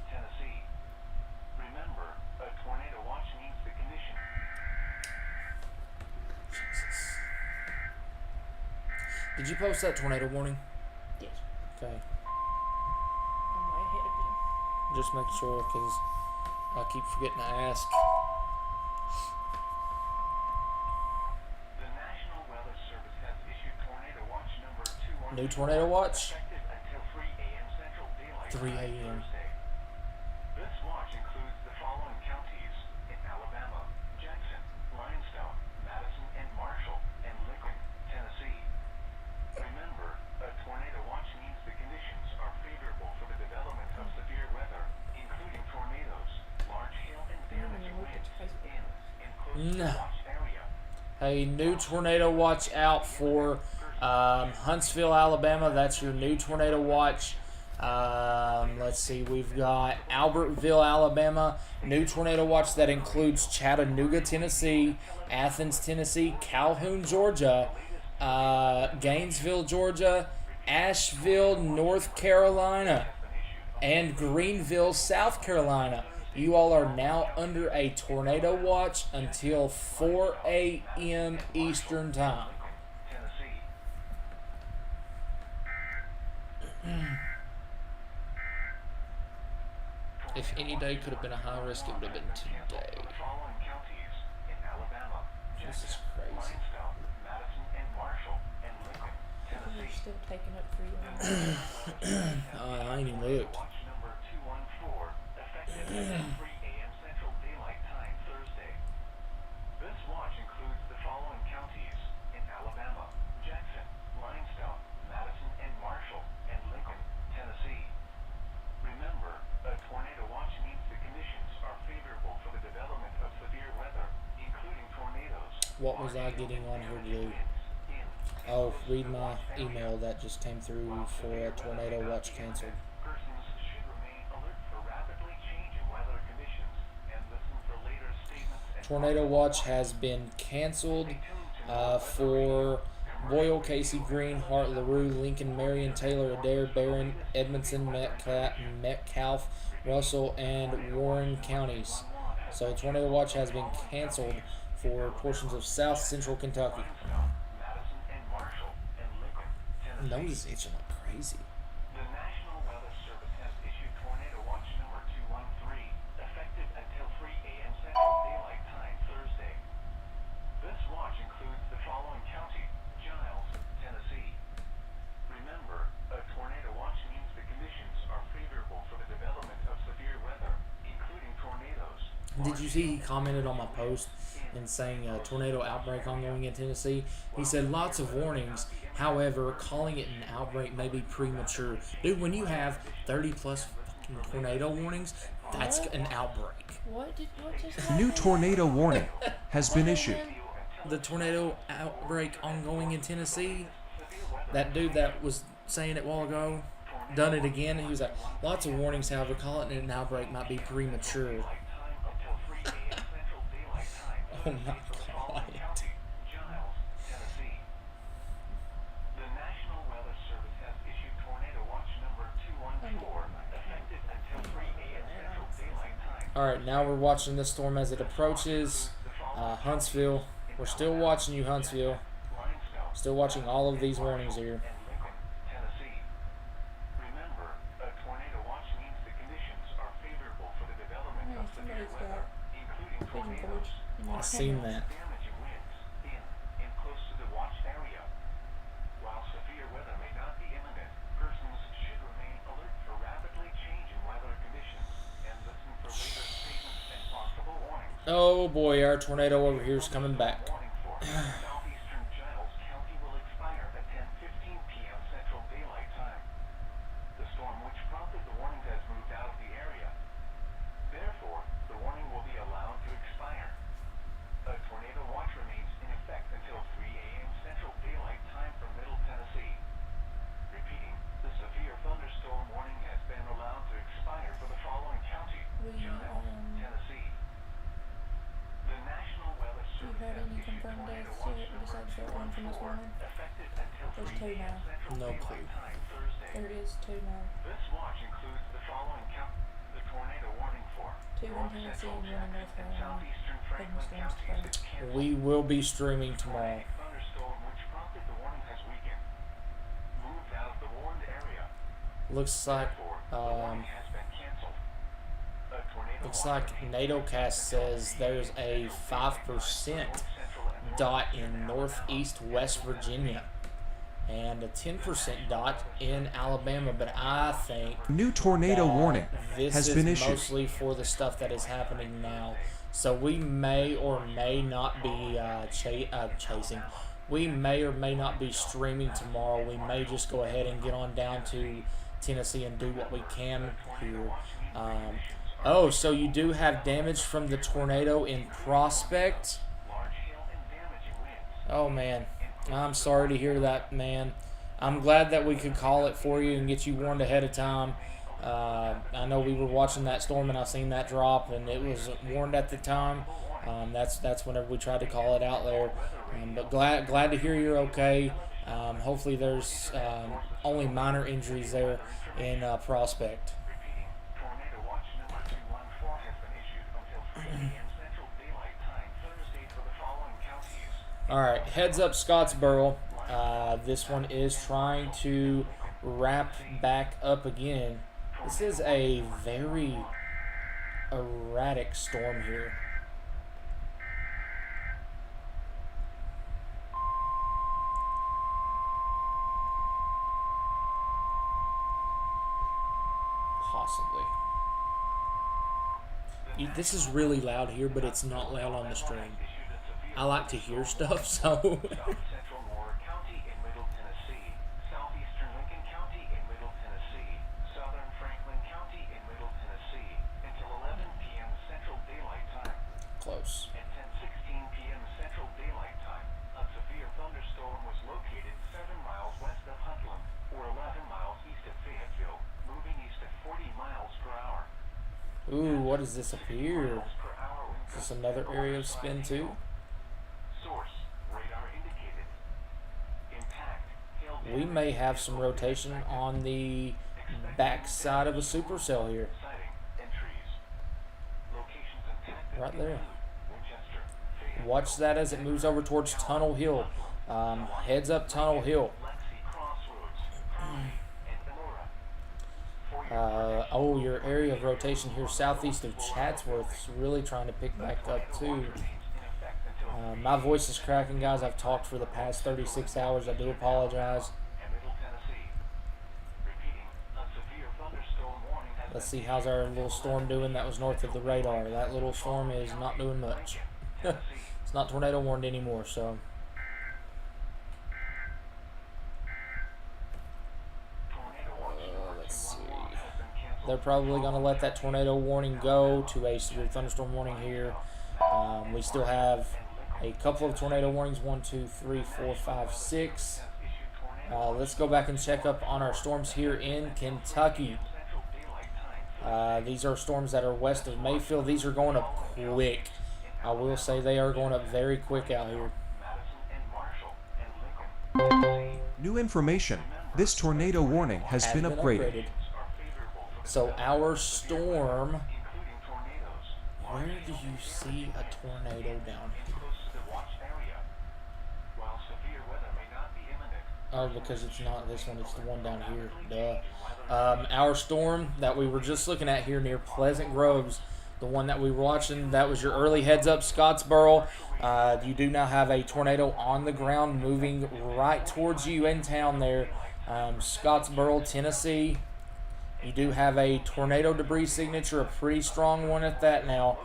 Did you post that tornado warning? Yes. Okay. I'm way ahead of you. Just make sure, because I keep forgetting to ask. The National Weather Service has issued Tornado Watch number 214. New tornado watch? Effective until 3 a.m. Central Daylight 3 Time a.m. Thursday. This watch includes the following counties in Alabama: Jackson, Limestone, Madison and Marshall, and Lincoln, Tennessee. Remember, a tornado watch means the conditions are favorable for the development of severe weather, including tornadoes, large hail and damaging winds in No. watch area. Hey, new tornado watch out for Huntsville, Alabama. That's your new tornado watch. Let's see, we've got Albertville, Alabama. New tornado watch that includes Chattanooga, Tennessee, Athens, Tennessee, Calhoun, Georgia, Gainesville, Georgia, Asheville, North Carolina, and Greenville, South Carolina. You all are now under a tornado watch until 4 a.m. Eastern Time. If any day could have been a high risk, it would have been today. This is crazy. You're still taking up for you. I ain't even looked. This watch includes the following counties in Alabama: Jackson, Limestone, Madison and Marshall, and Lincoln, Tennessee. Remember, a tornado watch means the conditions are favorable for the development of severe weather, including tornadoes. What was I getting on here to do? Oh, read my email that just came through for a tornado watch canceled. Persons should remain alert for rapidly changing weather conditions and listen for later statements and Tornado watch has been canceled for Boyle, Casey, Green, Hart, LaRue, Lincoln, Marion, Taylor, Adair, Barron, Edmondson, Metcalf, Russell, and Warren counties. So tornado watch has been canceled for portions of south central Kentucky. Nose is itching like crazy. The National Weather Service has issued Tornado Watch number 213, effective until 3 a.m. Central Daylight Time Thursday. This watch includes the following county: Giles, Tennessee. Remember, a tornado watch means the conditions are favorable for the development of severe weather, including tornadoes. Did you see he commented on my post and saying tornado outbreak ongoing in Tennessee? He said lots of warnings. However, calling it an outbreak may be premature. Dude, when you have 30 plus fucking tornado warnings, that's an outbreak. What just New happened? tornado warning has been issued. The tornado outbreak ongoing in Tennessee, that dude that was saying it a while ago, done it again. He was like, lots of warnings, however, calling it an outbreak might be premature. Oh my god. Alright, now we're watching the storm as it approaches. Huntsville, we're still watching you, Huntsville. Still watching all of these warnings here. And Lincoln, Tennessee. Remember, a tornado watch means the conditions are favorable for the development Hey, of severe somebody's weather, got including pigeon tornadoes, forge in their I seen camera. that. damaging winds in and close to the watch area. While severe weather may not be imminent, persons should remain alert for rapidly changing weather conditions and listen for later statements and possible warnings. Oh boy, our tornado over here is coming back. Warning for southeastern Giles County will expire at 10:15 p.m. Central Daylight Time. The storm which prompted the warning has moved out of the area. Therefore, the warning will be allowed to expire. A tornado watch remains in effect until 3 a.m. Central Daylight Time for Middle Tennessee. Repeating, the severe thunderstorm warning has been allowed to expire for the following county, Giles, Tennessee. The National Weather You Service heard has any issued confirmed tornado deaths watch yet besides that one from this 4 morning? effective until There's 3 two a.m. now. Central No Daylight clue. Time Thursday. There is two now. This watch includes the following the tornado warning for Two in North Tennessee Central and one in Jackson North and Carolina. southeastern Franklin Thunderstorms counties today. is canceled. We will be streaming tomorrow. Tornadic thunderstorm which prompted the warning has weakened. Moved out of the warned area. Looks like Therefore, the warning has been canceled. A tornado looks watch like remains NATOcast says there's a 5% dot in northeast West Virginia and a 10% dot in Alabama, but I think New tornado that warning this has is been issued. mostly for the stuff that is happening now. So we may or may not be chasing. We may or may not be streaming tomorrow. We may just go ahead and get on down to Tennessee and do what we can here. Oh, so you do have damage from the tornado in Prospect? Oh, man. I'm sorry to hear that, man. I'm glad that we could call it for you and get you warned ahead of time. I know we were watching that storm and I seen that drop and it was warned at the time. That's whenever we tried to call it out there. But glad to hear you're okay. Hopefully there's only minor injuries there in Prospect. Repeating, tornado watch number 214 has been issued until 3 a.m. Central Daylight Time Thursday for the following counties. All right, heads up, Scottsboro. This one is trying to wrap back up again. This is a very erratic storm here. Possibly. This is really loud here, but it's not loud on the stream. I like to hear stuff, so. South Central Moore County in Middle Tennessee, Southeastern Lincoln County in Middle Tennessee, Southern Franklin County in Middle Tennessee until 11 p.m. Central Daylight Time. Close. At 10:16 p.m. Central Daylight Time, a severe thunderstorm was located 7 miles west of Huntland, or 11 miles east of Fayetteville, moving east at 40 miles per hour. Ooh, what is this up here? Miles per hour wind Is this gusts another and area of overside spin too? hail. Source, radar indicated. Impact, hail We damage may have is some over rotation expected. on the Expected back side of a damage supercell here. sighting and trees. Locations impacted Right there. include Winchester, Fayetteville, Watch that as it moves over towards Tunnel Hill. Heads up Tunnel Hill. Lexi Crossroads, Crowley, and Elora. Oh, your area of rotation here southeast of Chatsworth is really trying to pick back up too. My voice is cracking, guys. I've talked for the past 36 hours. I do apologize. Let's see, how's our little storm doing? That was north of the radar. That little storm is not doing much. It's not tornado warned anymore, so. Let's see. They're probably going to let that tornado warning go to a severe thunderstorm warning here. We still have a couple of tornado warnings. 1, 2, 3, 4, 5, 6. Let's go back and check up on our storms here in Kentucky. These are storms that are west of Mayfield. These are going up quick. I will say they are going up very quick out here. New information. This tornado warning has been upgraded. So our storm Where do you see a tornado down here? Oh, because it's not this one, it's the one down here. Duh. Our storm that we were just looking at here near Pleasant Groves, the one that we were watching, that was your early heads up, Scottsboro. You do now have a tornado on the ground moving right towards you in town there. Scottsboro, Tennessee. You do have a tornado debris signature, a pretty strong one at that now.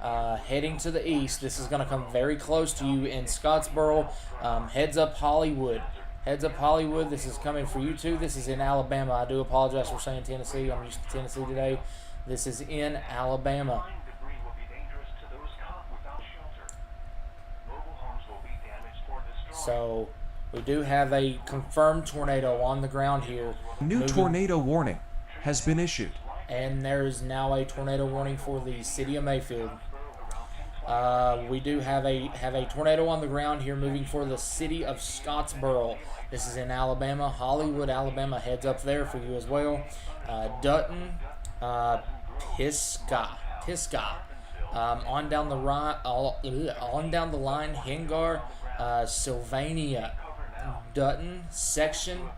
Heading to the east. This is going to come very close to you in Scottsboro. Heads up Hollywood. Heads up Hollywood. This is coming for you too. This is in Alabama. I do apologize for saying Tennessee. I'm used to Tennessee today. This is in Alabama. So we do have a confirmed tornado on the ground here. New tornado warning has been issued. And there is now a tornado warning for the city of Mayfield. We do have a tornado on the ground here moving for the city of Scottsboro. This is in Alabama. Hollywood, Alabama. Heads up there for you as well. Dutton, Pisgah. On down the line, Hingar, Sylvania, Dutton section.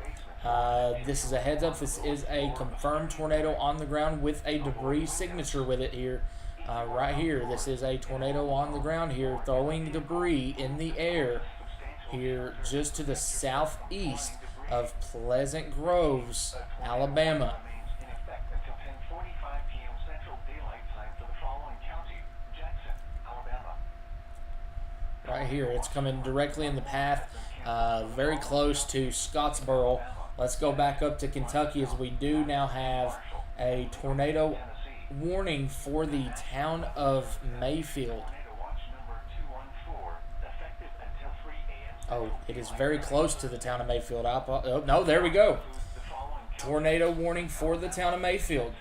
This is a heads up. This is a confirmed tornado on the ground with a debris signature with it here. Right here, this is a tornado on the ground here, throwing debris in the air here just to the southeast of Pleasant Groves, Alabama. Right here, it's coming directly in the path, very close to Scottsboro. Let's go back up to Kentucky as we do now have a tornado warning for the town of Mayfield. Oh, it is very close to the town of Mayfield. Oh, no, there we go. Tornado warning for the town of Mayfield.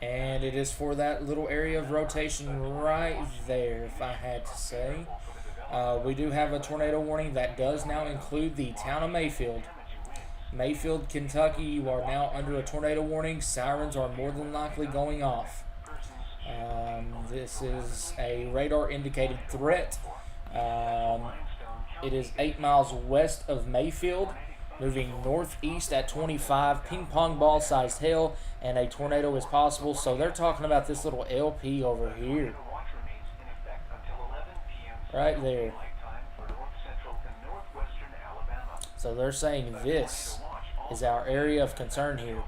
And it is for that little area of rotation right there, if I had to say. We do have a tornado warning that does now include the town of Mayfield. Mayfield, Kentucky, you are now under a tornado warning. Sirens are more than likely going off. This is a radar indicated threat. It is 8 miles west of Mayfield, moving northeast at 25, ping pong ball sized hail, and a tornado is possible. So they're talking about this little LP over here. Right there. So they're saying this is our area of concern here.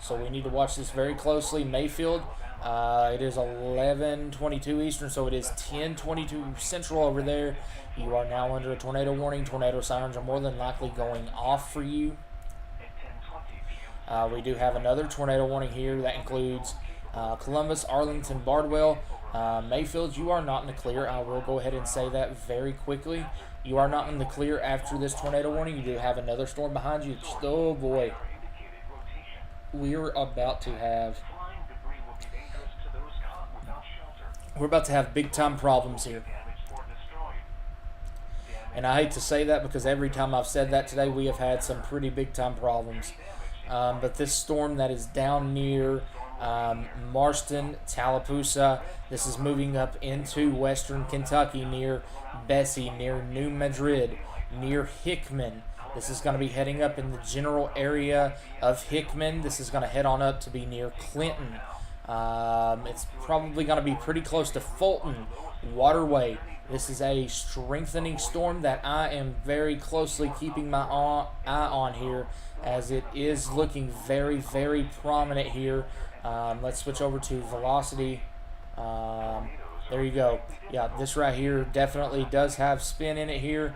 So we need to watch this very closely. Mayfield, it is 11:22 Eastern, so it is 10:22 Central over there. You are now under a tornado warning. Tornado sirens are more than likely going off for you. We do have another tornado warning here that includes Columbus, Arlington, Bardwell, Mayfield. You are not in the clear. I will go ahead and say that very quickly. You are not in the clear after this tornado warning. You do have another storm behind you. Oh boy. We're about to have big time problems here. And I hate to say that because every time I've said that today, we have had some pretty big time problems. But this storm that is down near Marston, Tallapoosa, this is moving up into western Kentucky near Bessie, near New Madrid, near Hickman. This is going to be heading up in the general area of Hickman. This is going to head on up to be near Clinton. It's probably going to be pretty close to Fulton Waterway. This is a strengthening storm that I am very closely keeping my eye on here, as it is looking very, very prominent here. Let's switch over to velocity. There you go. Yeah, this right here definitely does have spin in it here.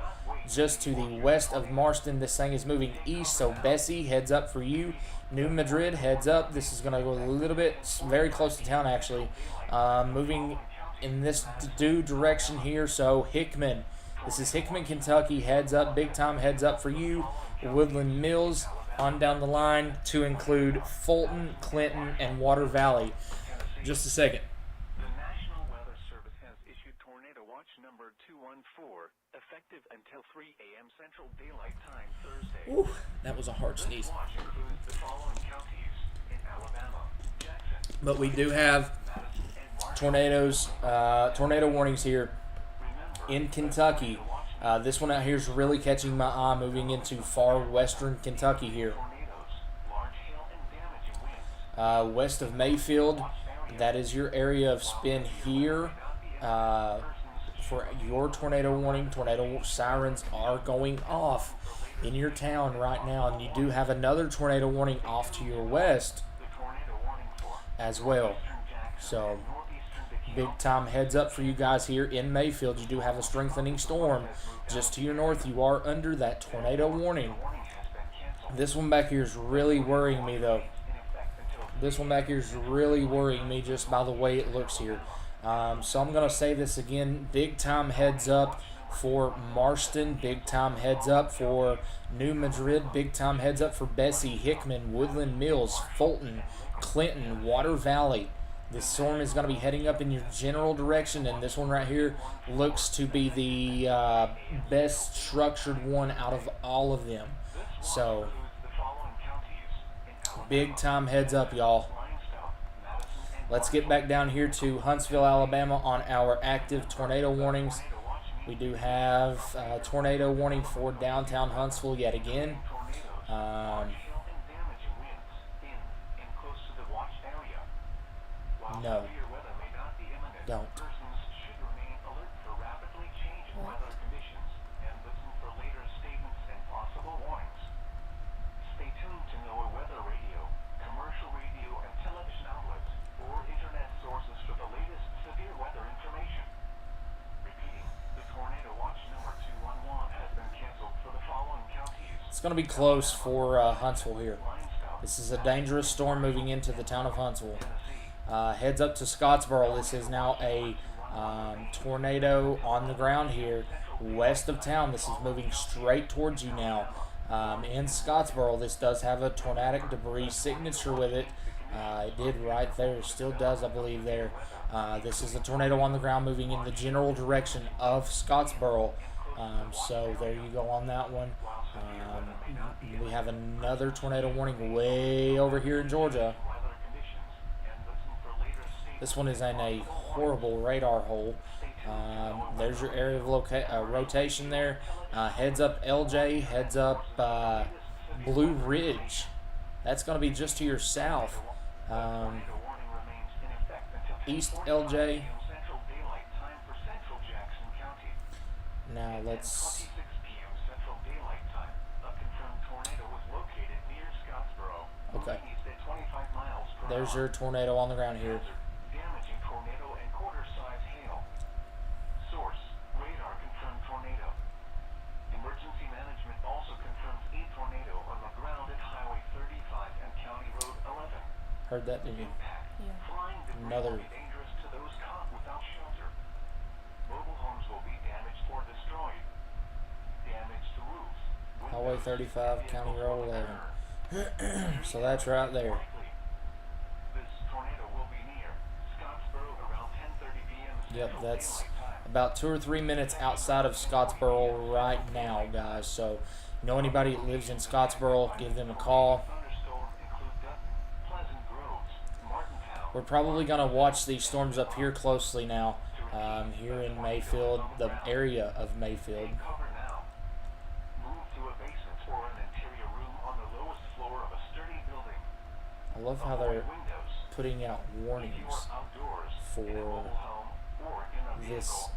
Just to the west of Marston, this thing is moving east, so Bessie, heads up for you. New Madrid, heads up. This is going to go a little bit, very close to town actually. Moving in this due direction here, so Hickman. This is Hickman, Kentucky, heads up, big time heads up for you. Woodland Mills on down the line to include Fulton, Clinton, and Water Valley. Just a second. The National Weather Service has issued Tornado Watch number 214, effective until 3 a.m. Central Daylight Time Thursday. Ooh, that was a hard sneeze. Watch includes the following counties in Alabama: But we do have tornado warnings here in Kentucky. This one out here is really catching my eye moving into far western Kentucky here. West of Mayfield, that is your area of spin here. For your tornado warning, tornado sirens are going off in your town right now, and you do have another tornado warning off to your west as well. So, big time heads up for you guys here in Mayfield. You do have a strengthening storm just to your north. You are under that tornado warning. This one back here is really worrying me, though. This one back here is really worrying me just by the way it looks here. So I'm going to say this again. Big time heads up for Marston. Big time heads up for New Madrid. Big time heads up for Bessie, Hickman, Woodland Mills, Fulton, Clinton, Water Valley. This storm is going to be heading up in your general direction, and this one right here looks to be the best structured one out of all of them. So, big time heads up, y'all. Let's get back down here to Huntsville, Alabama on our active tornado warnings. We do have a tornado warning for downtown Huntsville yet again. No. Don't. Stay tuned to NOAA weather radio, commercial radio and television outlets, or internet sources for the latest severe weather information. Repeating, the tornado watch number 211 has been canceled for the following counties. It's going to be close for Huntsville here. This is a dangerous storm moving into the town of Huntsville. Heads up to Scottsboro. This is now a tornado on the ground here west of town. This is moving straight towards you now. In Scottsboro, this does have a tornadic debris signature with it. It did right there. Still does, I believe, there. This is a tornado on the ground moving in the general direction of Scottsboro. So there you go on that one. We have another tornado warning way over here in Georgia. This one is in a horrible radar hole. There's your area of rotation there. Heads up LJ, heads up Blue Ridge. That's going to be just to your south. East LJ. Now let's... Okay. There's your tornado on the ground here. Heard that, didn't you? Yeah. Another. Highway 35, County Road 11. So that's right there. Yep, that's about 2 or 3 minutes outside of Scottsboro right now, guys. So, you know anybody that lives in Scottsboro, give them a call. We're probably going to watch these storms up here closely now, here in Mayfield, the area of Mayfield. I love how they're putting out warnings for this.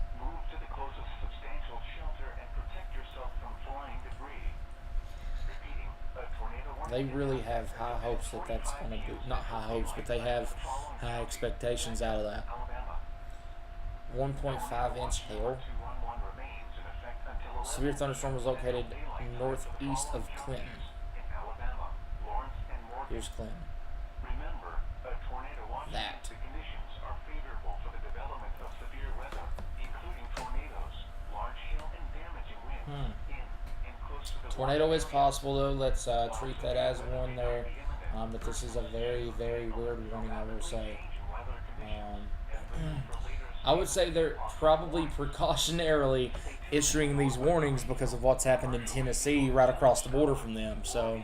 They really have high hopes that that's going to do, not high hopes, but they have high expectations out of that. 1.5-inch hail. Severe thunderstorm was located northeast of Clinton. Here's Clinton. That. Tornado is possible, though. Let's treat that as one there. But this is a very, very weird warning, I will say. I would say they're probably precautionarily issuing these warnings because of what's happened in Tennessee right across the border from them. So,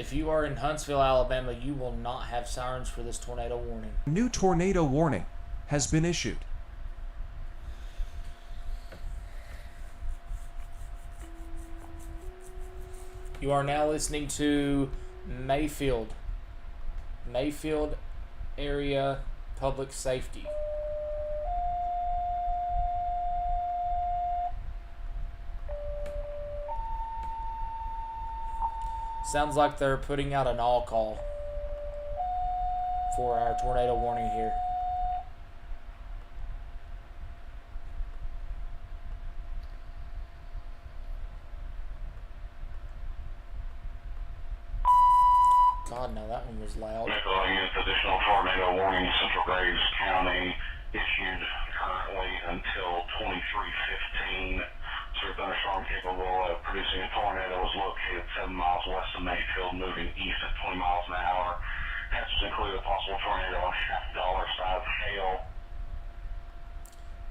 If you are in Huntsville, Alabama, you will not have sirens for this tornado warning. A new tornado warning has been issued. You are now listening to Mayfield Area Public Safety. Sounds like they're putting out an all call for our tornado warning here. God, no, that one was loud. Units, additional tornado warning, Central Graves County issued currently until 23:15. Severe thunderstorm capable of producing a tornado was located 7 miles west of Mayfield, moving east at 20 miles an hour. Hazards include a possible tornado and half-dollar size hail.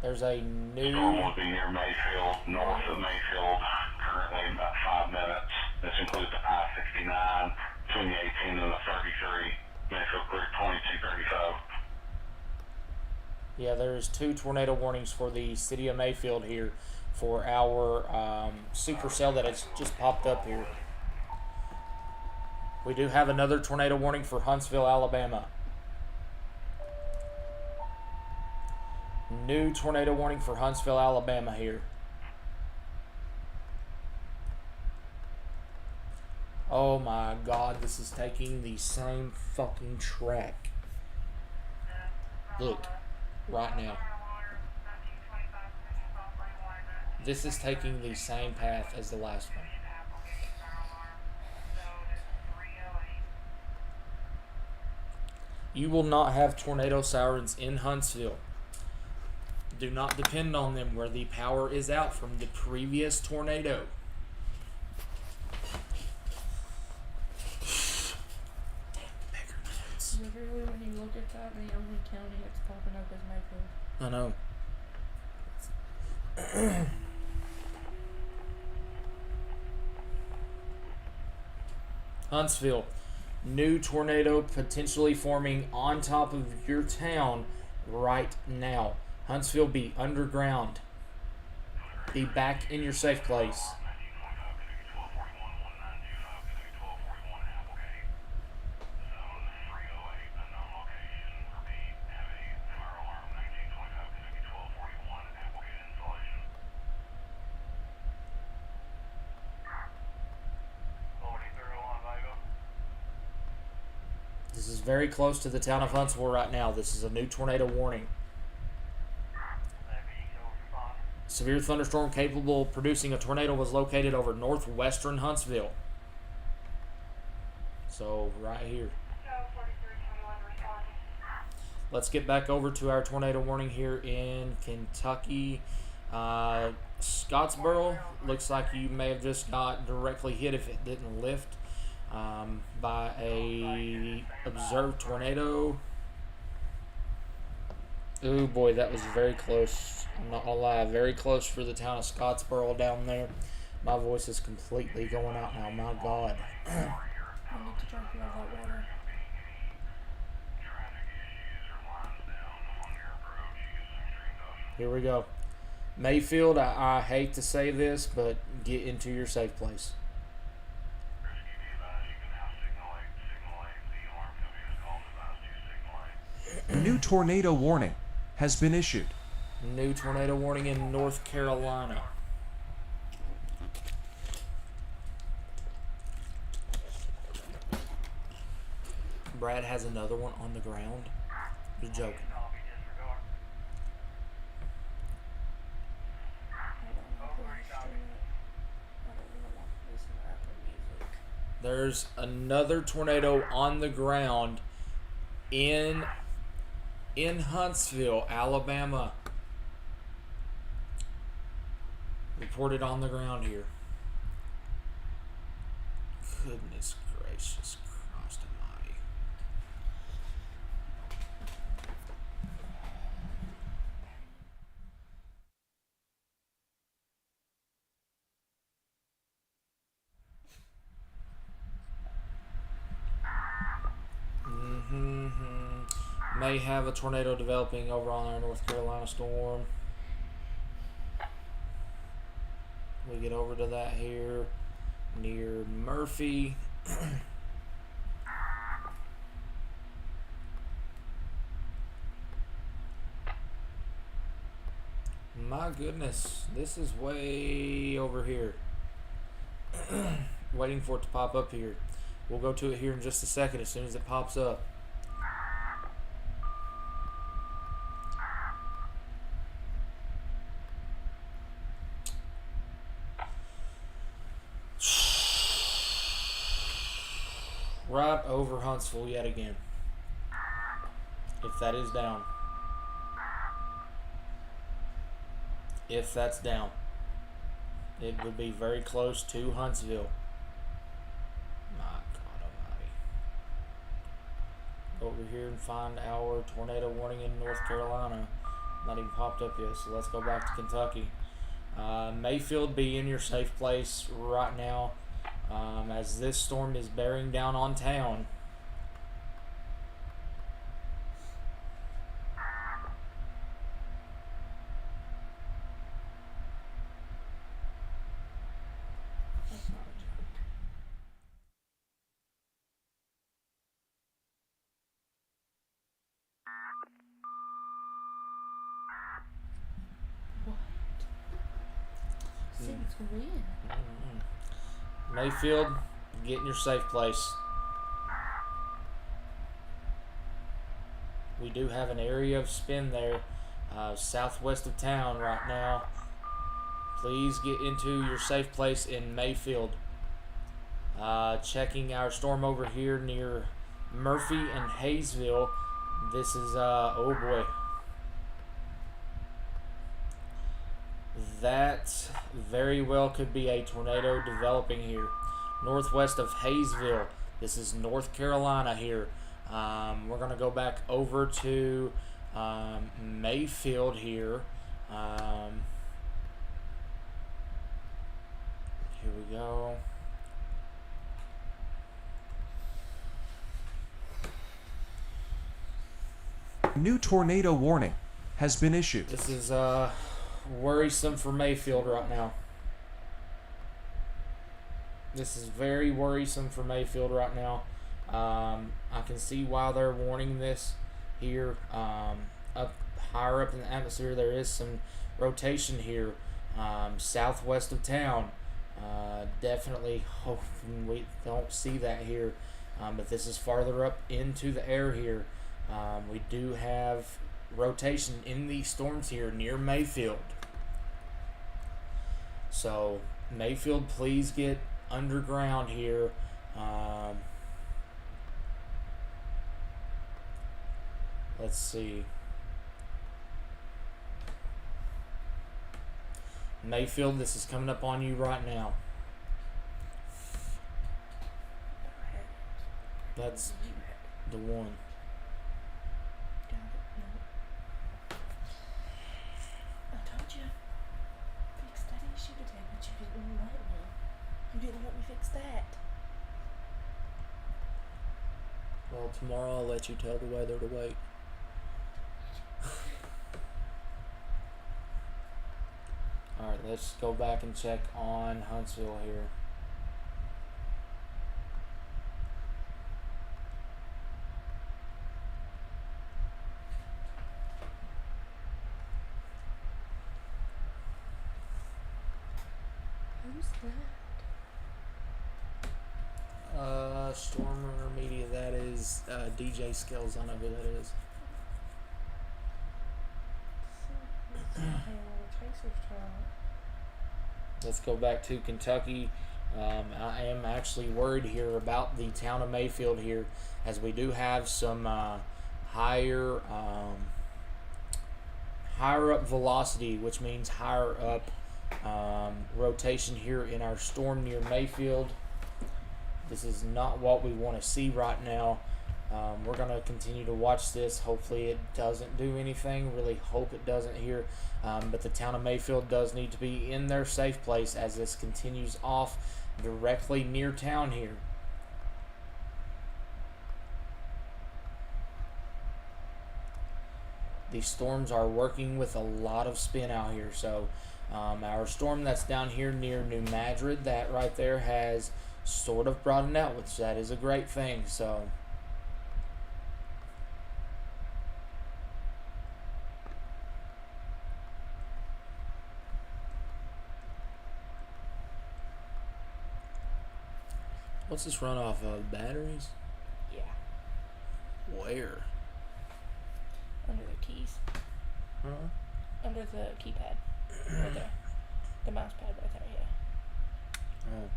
There's a new Storm will be near Mayfield, north of Mayfield, currently in about 5 minutes. This includes the I-69 between the 18 and the 33, Mayfield Creek 2235. Yeah, there's 2 tornado warnings for the city of Mayfield here for our supercell that has just popped up here. We do have another tornado warning for Huntsville, Alabama. New tornado warning for Huntsville, Alabama here. Oh my God, this is taking the same fucking track. Look, right now. This is taking the same path as the last one. You will not have tornado sirens in Huntsville. Do not depend on them where the power is out from the previous tornado. Literally, when you look at that, the only county it's popping up is Mayfield. I know. Huntsville. New tornado potentially forming on top of your town right now. Huntsville, be underground. Be back in your safe place. This is very close to the town of Huntsville right now. This is a new tornado warning. Severe thunderstorm capable of producing a tornado was located over northwestern Huntsville. So, right here. Let's get back over to our tornado warning here in Kentucky. Scottsboro, looks like you may have just got directly hit if it didn't lift by a observed tornado. Oh boy, that was very close. I'm not gonna lie, very close for the town of Scottsboro down there. My voice is completely going out now. My God. I need to drink more of that water. Here we go. Mayfield, I hate to say this, but get into your safe place. A new tornado warning has been issued. New tornado warning in North Carolina. Brad has another one on the ground. You're joking. There's another tornado on the ground in Huntsville, Alabama. Reported on the ground here. Goodness gracious Christ almighty. May have a tornado developing over on our North Carolina storm. We get over to that here near Murphy. My goodness, this is way over here. Waiting for it to pop up here. We'll go to it here in just a second as soon as it pops up. Right over Huntsville yet again. If that is down. If that's down. It would be very close to Huntsville. My God almighty. Go over here and find our tornado warning in North Carolina. Not even popped up yet, so let's go back to Kentucky. Mayfield, be in your safe place right now. As this storm is bearing down on town. Since when? Mayfield, get in your safe place. We do have an area of spin there, southwest of town right now. Please get into your safe place in Mayfield. Checking our storm over here near Murphy and Hayesville. This is, oh boy. That very well could be a tornado developing here. Northwest of Hayesville. This is North Carolina here. We're going to go back over to Mayfield here. Here we go. New tornado warning has been issued. This is worrisome for Mayfield right now. This is very worrisome for Mayfield right now. I can see why they're warning this here. Up higher up in the atmosphere, there is some rotation here, southwest of town. Definitely hoping we don't see that here. But this is farther up into the air here. We do have rotation in these storms here near Mayfield. So Mayfield, please get underground here. Let's see. Mayfield, this is coming up on you right now. That's the one. I told you. Fix that issue today, but you didn't let me. You didn't let me fix that. Well, tomorrow I'll let you tell the weather to wait. Alright, let's go back and check on Huntsville here. Who's that? Stormer Media, that is DJ Skills, I know who that is. Let's go back to Kentucky. I am actually worried here about the town of Mayfield here, as we do have some higher up velocity, which means higher up rotation here in our storm near Mayfield. This is not what we want to see right now. We're going to continue to watch this. Hopefully it doesn't do anything. Really hope it doesn't here. But the town of Mayfield does need to be in their safe place as this continues off directly near town here. these storms are working with a lot of spin out here. So our storm that's down here near New Madrid, that right there has sort of broadened out, which that is a great thing. So what's this run off of? Batteries? Yeah. Where? Under the keys. Huh? Under the keypad. Right there. The mouse pad right there, yeah. Oh,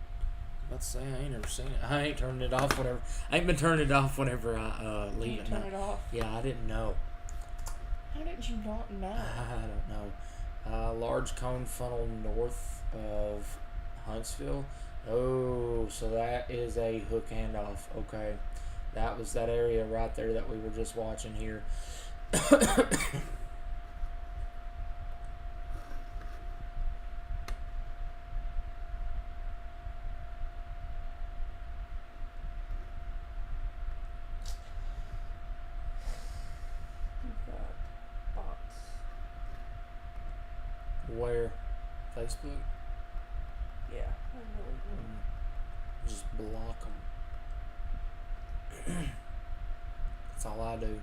let's say I ain't never seen it. I ain't turning it off whenever. I ain't been turning it off whenever I leave You it. turn it off. Yeah, I didn't know. How did you not know? I don't know. Large cone funnel north of Huntsville. Oh, so that is a hook handoff. Okay, that was that area right there that we were just watching here. You've got bots. Where? Facebook? Yeah, I really do. Just block them. That's all I do.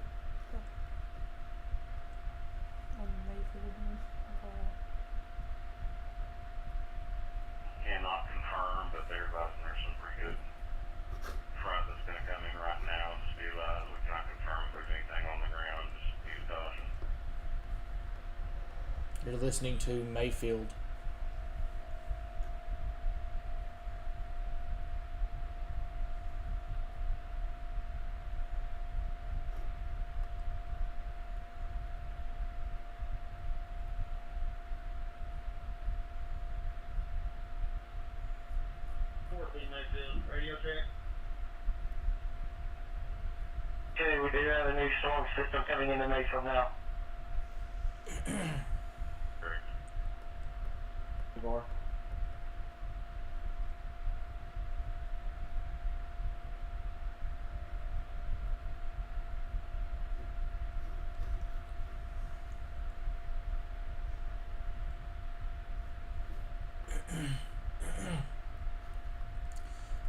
On Mayfield. Cannot confirm, but they're advising there's some pretty good front that's going to come in right now. Just be advised, we cannot confirm if there's anything on the ground. Just use caution. You're listening to Mayfield. Radio check. Okay, we do have a new storm system coming into Mayfield now. Great. More.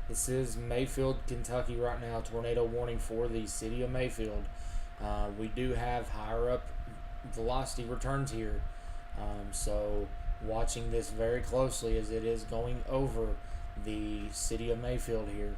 This is Mayfield, Kentucky right now. Tornado warning for the city of Mayfield. We do have higher up velocity returns here. So watching this very closely as it is going over the city of Mayfield here.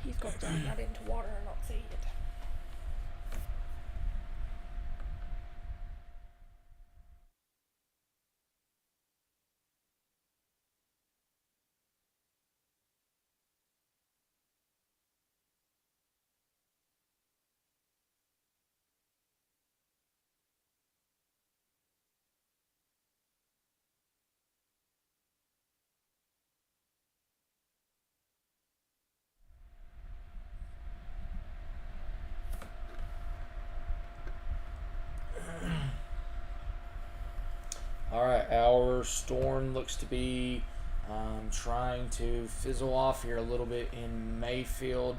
He's got to turn that into water and not see it. Alright, our storm looks to be trying to fizzle off here a little bit in Mayfield.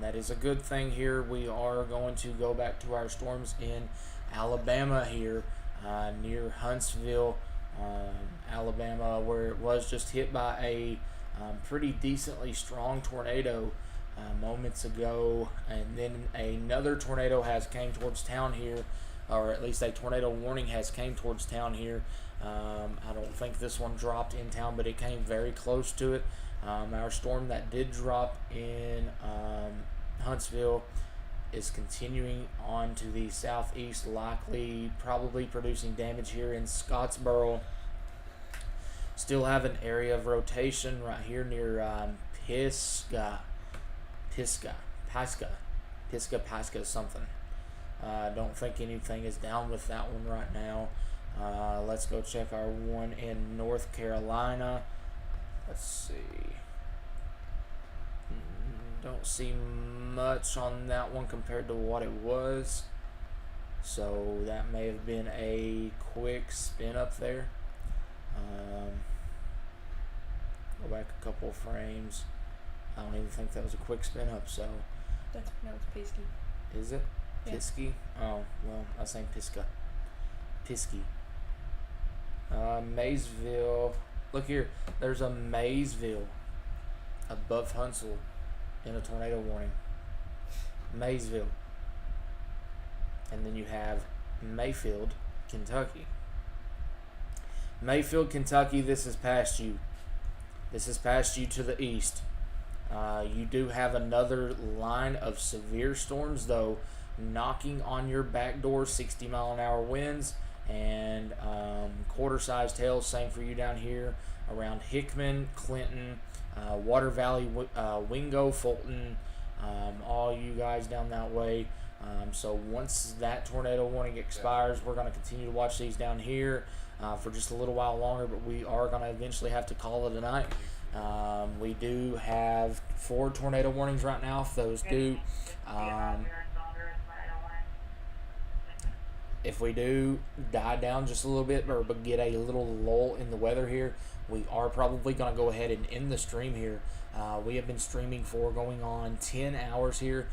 That is a good thing here. We are going to go back to our storms in Alabama here, near Huntsville, Alabama, where it was just hit by a pretty decently strong tornado moments ago, and then another tornado has came towards town here, or at least a tornado warning has came towards town here. I don't think this one dropped in town, but it came very close to it. Our storm that did drop in Huntsville is continuing on to the southeast, likely probably producing damage here in Scottsboro. Still have an area of rotation right here near Pisgah something. Don't think anything is down with that one right now. Let's go check our one in North Carolina. Let's see. Don't see much on that one compared to what it was. So that may have been a quick spin up there. Go back a couple of frames. I don't even think that was a quick spin up. So It's Pisky. is it Yeah. Pisky? Oh well, I was saying Pisca. Pisky. Maysville. Look here. There's a Maysville above Huntsville in a tornado warning. Maysville. And then you have Mayfield, Kentucky. Mayfield, Kentucky, this is past you. This is past you to the east. You do have another line of severe storms, though, knocking on your back door, 60-mile-an-hour winds, and quarter-sized hail. Same for you down here around Hickman, Clinton, Water Valley, Wingo, Fulton, all you guys down that way. So once that tornado warning expires, we're going to continue to watch these down here for just a little while longer, but we are going to eventually have to call it a night. We do have 4 tornado warnings right now. If those do, if we do die down just a little bit or get a little lull in the weather here, we are probably going to go ahead and end the stream here. We have been streaming for going on 10 hours here.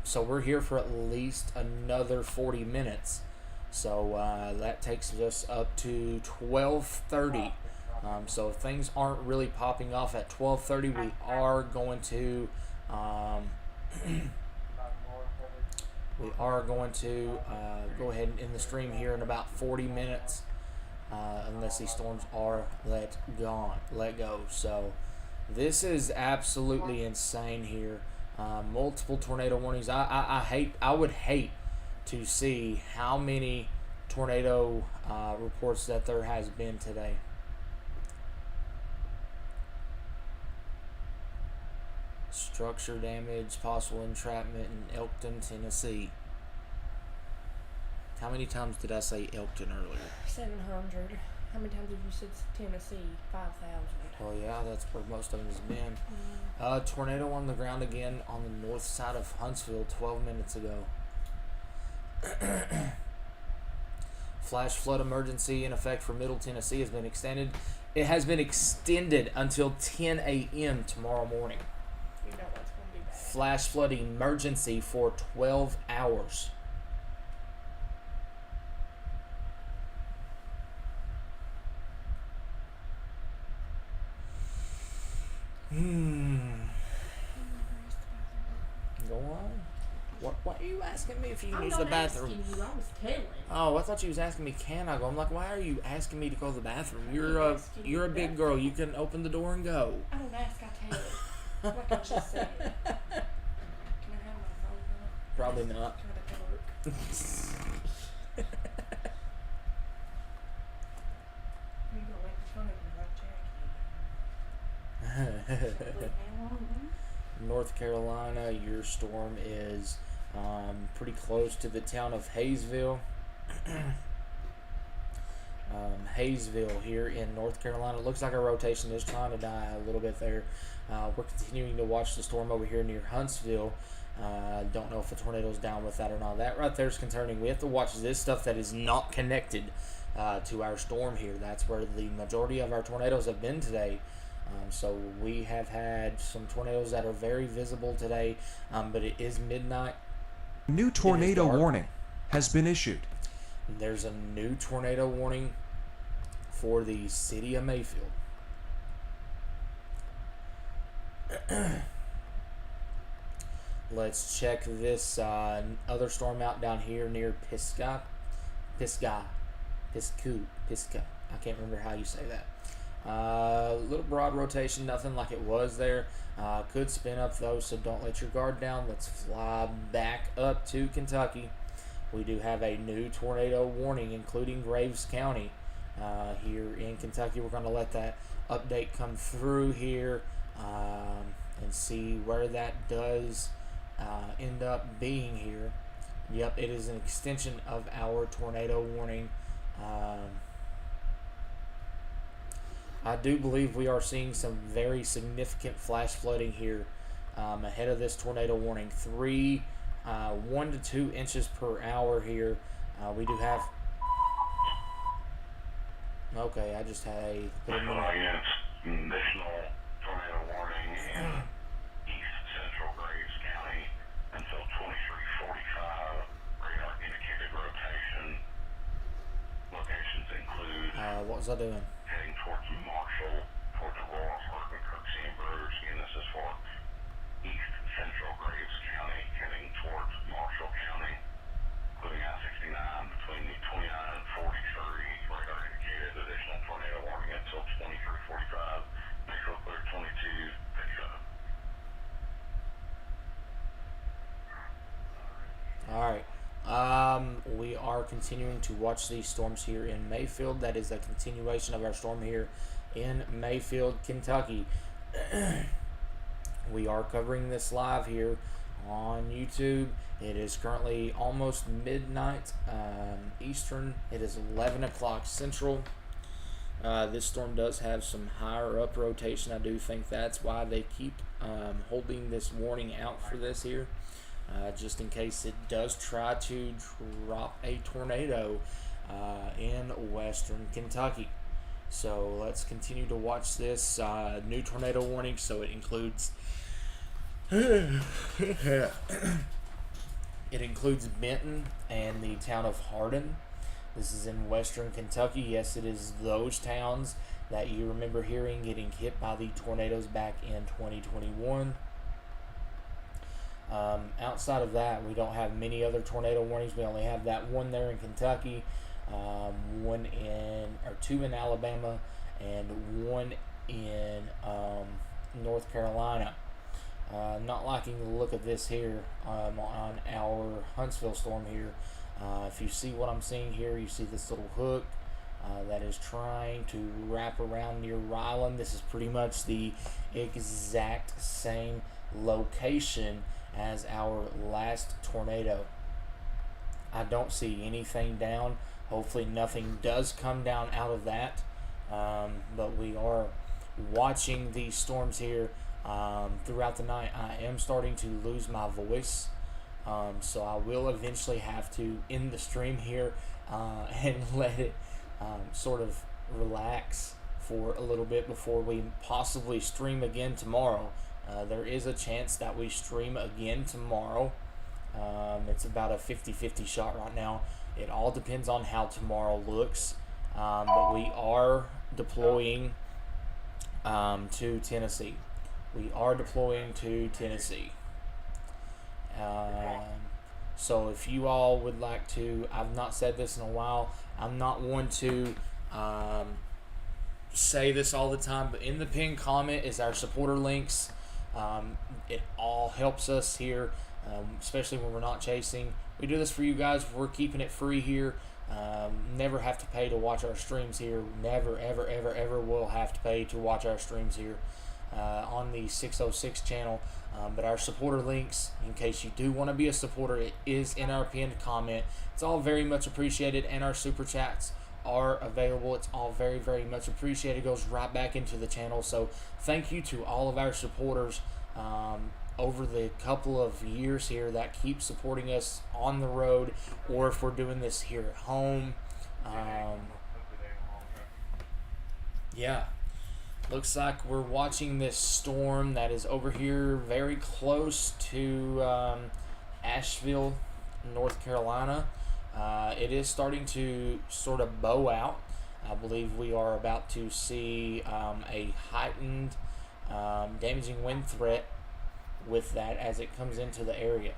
So we're here for at least another 40 minutes. So that takes us up to 12:30. So if things aren't really popping off at 12:30, we are going to go ahead and end the stream here in about 40 minutes, unless these storms are let go. So this is absolutely insane here. Multiple tornado warnings. I would hate to see how many tornado reports that there has been today. Structure damage, possible entrapment in Elkton, Tennessee. How many times did I say Elkton earlier? 700. How many times have you said Tennessee? 5,000. Oh yeah, that's where most of them has been. Tornado on the ground again on the north side of Huntsville 12 minutes ago. Flash flood emergency in effect for Middle Tennessee has been extended. It has been extended until 10 a.m. tomorrow morning. You know what's going to be bad. Flash flood emergency for 12 hours. Go on. What are you asking me if you can use the bathroom? I'm not asking you, I was telling. Oh, I thought you was asking me can I go. I'm like, why are you asking me to go to the bathroom? You're a big girl. You can open the door and go. I don't ask, I tell. Like I just said. Can I have my phone now? Probably not. Try to work. You gonna make fun of me like Jackie. North Carolina, your storm is pretty close to the town of Hayesville. Hayesville here in North Carolina. It looks like our rotation is trying to die a little bit there. We're continuing to watch the storm over here near Huntsville. Don't know if the tornado's down with that or not. That right there is concerning. We have to watch this stuff that is not connected to our storm here. That's where the majority of our tornadoes have been today. So we have had some tornadoes that are very visible today, but it is midnight. New tornado warning has been issued. There's a new tornado warning for the city of Mayfield. Let's check this other storm out down here near Pisgah. I can't remember how you say that. Little broad rotation, nothing like it was there. Could spin up though, so don't let your guard down. Let's fly back up to Kentucky. We do have a new tornado warning, including Graves County here in Kentucky. We're going to let that update come through here and see where that does end up being here. Yep, it is an extension of our tornado warning. I do believe we are seeing some very significant flash flooding here ahead of this tornado warning. 1 to 2 inches per hour here. We do have. Okay, I just had a. Additional tornado warning in east central Graves County until 23:45. Radar indicated rotation. Locations include. What was I doing? Heading towards Marshall, towards Aurora, Hartman, Kirksey, and Bruce. Again, this is for east central Graves County, heading towards Marshall County, including I-69 between the 29 and 43. Radar indicated additional tornado warning until 23:45. Metro clear 22, picks up. All right. We are continuing to watch these storms here in Mayfield. That is a continuation of our storm here in Mayfield, Kentucky. We are covering this live here on YouTube. It is currently almost midnight Eastern. It is 11 o'clock Central. This storm does have some higher up rotation. I do think that's why they keep holding this warning out for this here. Just in case it does try to drop a tornado in western Kentucky. So let's continue to watch this new tornado warning. So it includes it includes Benton and the town of Hardin. This is in western Kentucky. Yes, it is those towns that you remember hearing getting hit by the tornadoes back in 2021. Outside of that, we don't have many other tornado warnings. We only have that one there in Kentucky, two in Alabama, and one in North Carolina. Not liking the look of this here on our Huntsville storm here. If you see what I'm seeing here, you see this little hook that is trying to wrap around near Ryland. This is pretty much the exact same location as our last tornado. I don't see anything down. Hopefully nothing does come down out of that. But we are watching these storms here throughout the night. I am starting to lose my voice. So I will eventually have to end the stream here and let it sort of relax for a little bit before we possibly stream again tomorrow. There is a chance that we stream again tomorrow. It's about a 50-50 shot right now. It all depends on how tomorrow looks. But we are deploying to Tennessee. We are deploying to Tennessee. So if you all would like to, I've not said this in a while. I'm not one to say this all the time, but in the pinned comment is our supporter links. It all helps us here, especially when we're not chasing. We do this for you guys. We're keeping it free here. Never have to pay to watch our streams here. Never, ever, ever, ever will have to pay to watch our streams here on the 606 channel. But our supporter links, in case you do want to be a supporter, it is in our pinned comment. It's all very much appreciated, and our super chats are available. It's all very, very much appreciated. It goes right back into the channel. So thank you to all of our supporters over the couple of years here that keep supporting us on the road, or if we're doing this here at home. Yeah, looks like we're watching this storm that is over here very close to Asheville, North Carolina. It is starting to sort of bow out. I believe we are about to see a heightened damaging wind threat with that as it comes into the area.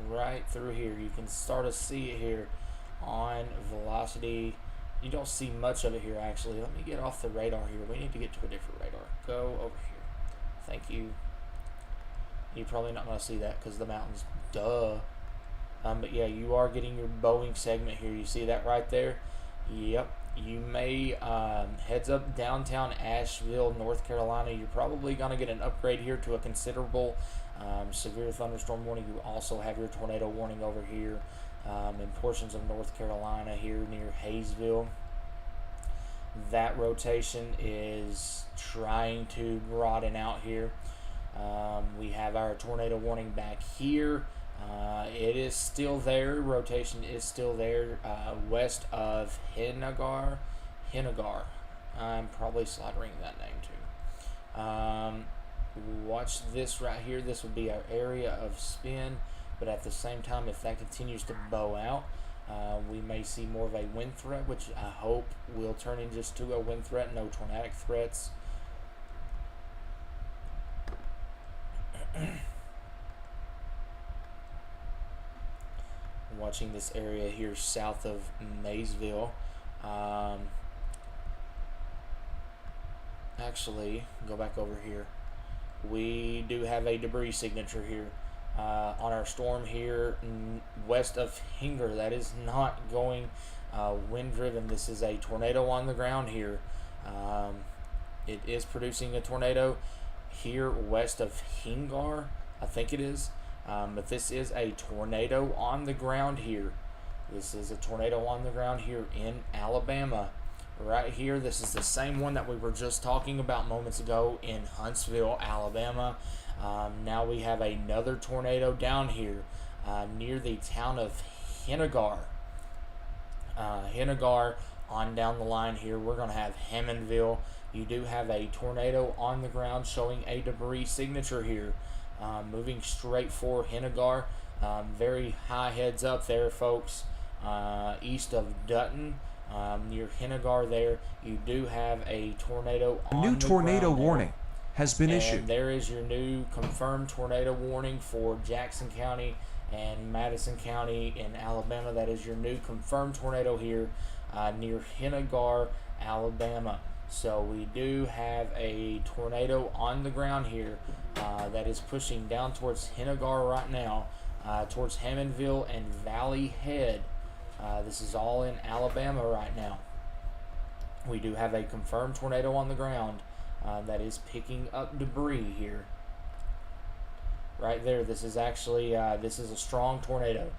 Right through here. You can start to see it here on velocity. You don't see much of it here, actually. Let me get off the radar here. We need to get to a different radar. Go over here. Thank you. You're probably not going to see that because of the mountains. Duh. But yeah, you are getting your Boeing segment here. You see that right there? Yep. you may heads up downtown Asheville, North Carolina. You're probably going to get an upgrade here to a considerable severe thunderstorm warning. You also have your tornado warning over here in portions of North Carolina here near Hayesville. That rotation is trying to broaden out here. We have our tornado warning back here. It is still there. Rotation is still there west of Henagar. I'm probably slaughtering that name too. Watch this right here. This will be our area of spin, but at the same time, if that continues to bow out, we may see more of a wind threat, which I hope will turn in just to a wind threat. No tornadic threats. Watching this area here south of Maysville. Actually, go back over here. We do have a debris signature here on our storm here west of Hinger. That is not going wind driven. This is a tornado on the ground here. It is producing a tornado here west of Hingar, I think it is. But this is a tornado on the ground here. This is a tornado on the ground here in Alabama. Right here, this is the same one that we were just talking about moments ago in Huntsville, Alabama. Now we have another tornado down here near the town of Henagar. Henagar on down the line here. We're going to have Hammondville. You do have a tornado on the ground showing a debris signature here. Moving straight for Henagar. Very high heads up there, folks. East of Dutton. Near Henagar there, you do have a tornado on the ground. A new tornado warning has been issued. There is your new confirmed tornado warning for Jackson County and Madison County in Alabama. That is your new confirmed tornado here near Henagar, Alabama. So we do have a tornado on the ground here that is pushing down towards Henagar right now, towards Hammondville and Valley Head. This is all in Alabama right now. We do have a confirmed tornado on the ground that is picking up debris here. Right there, this is actually, this is a strong tornado.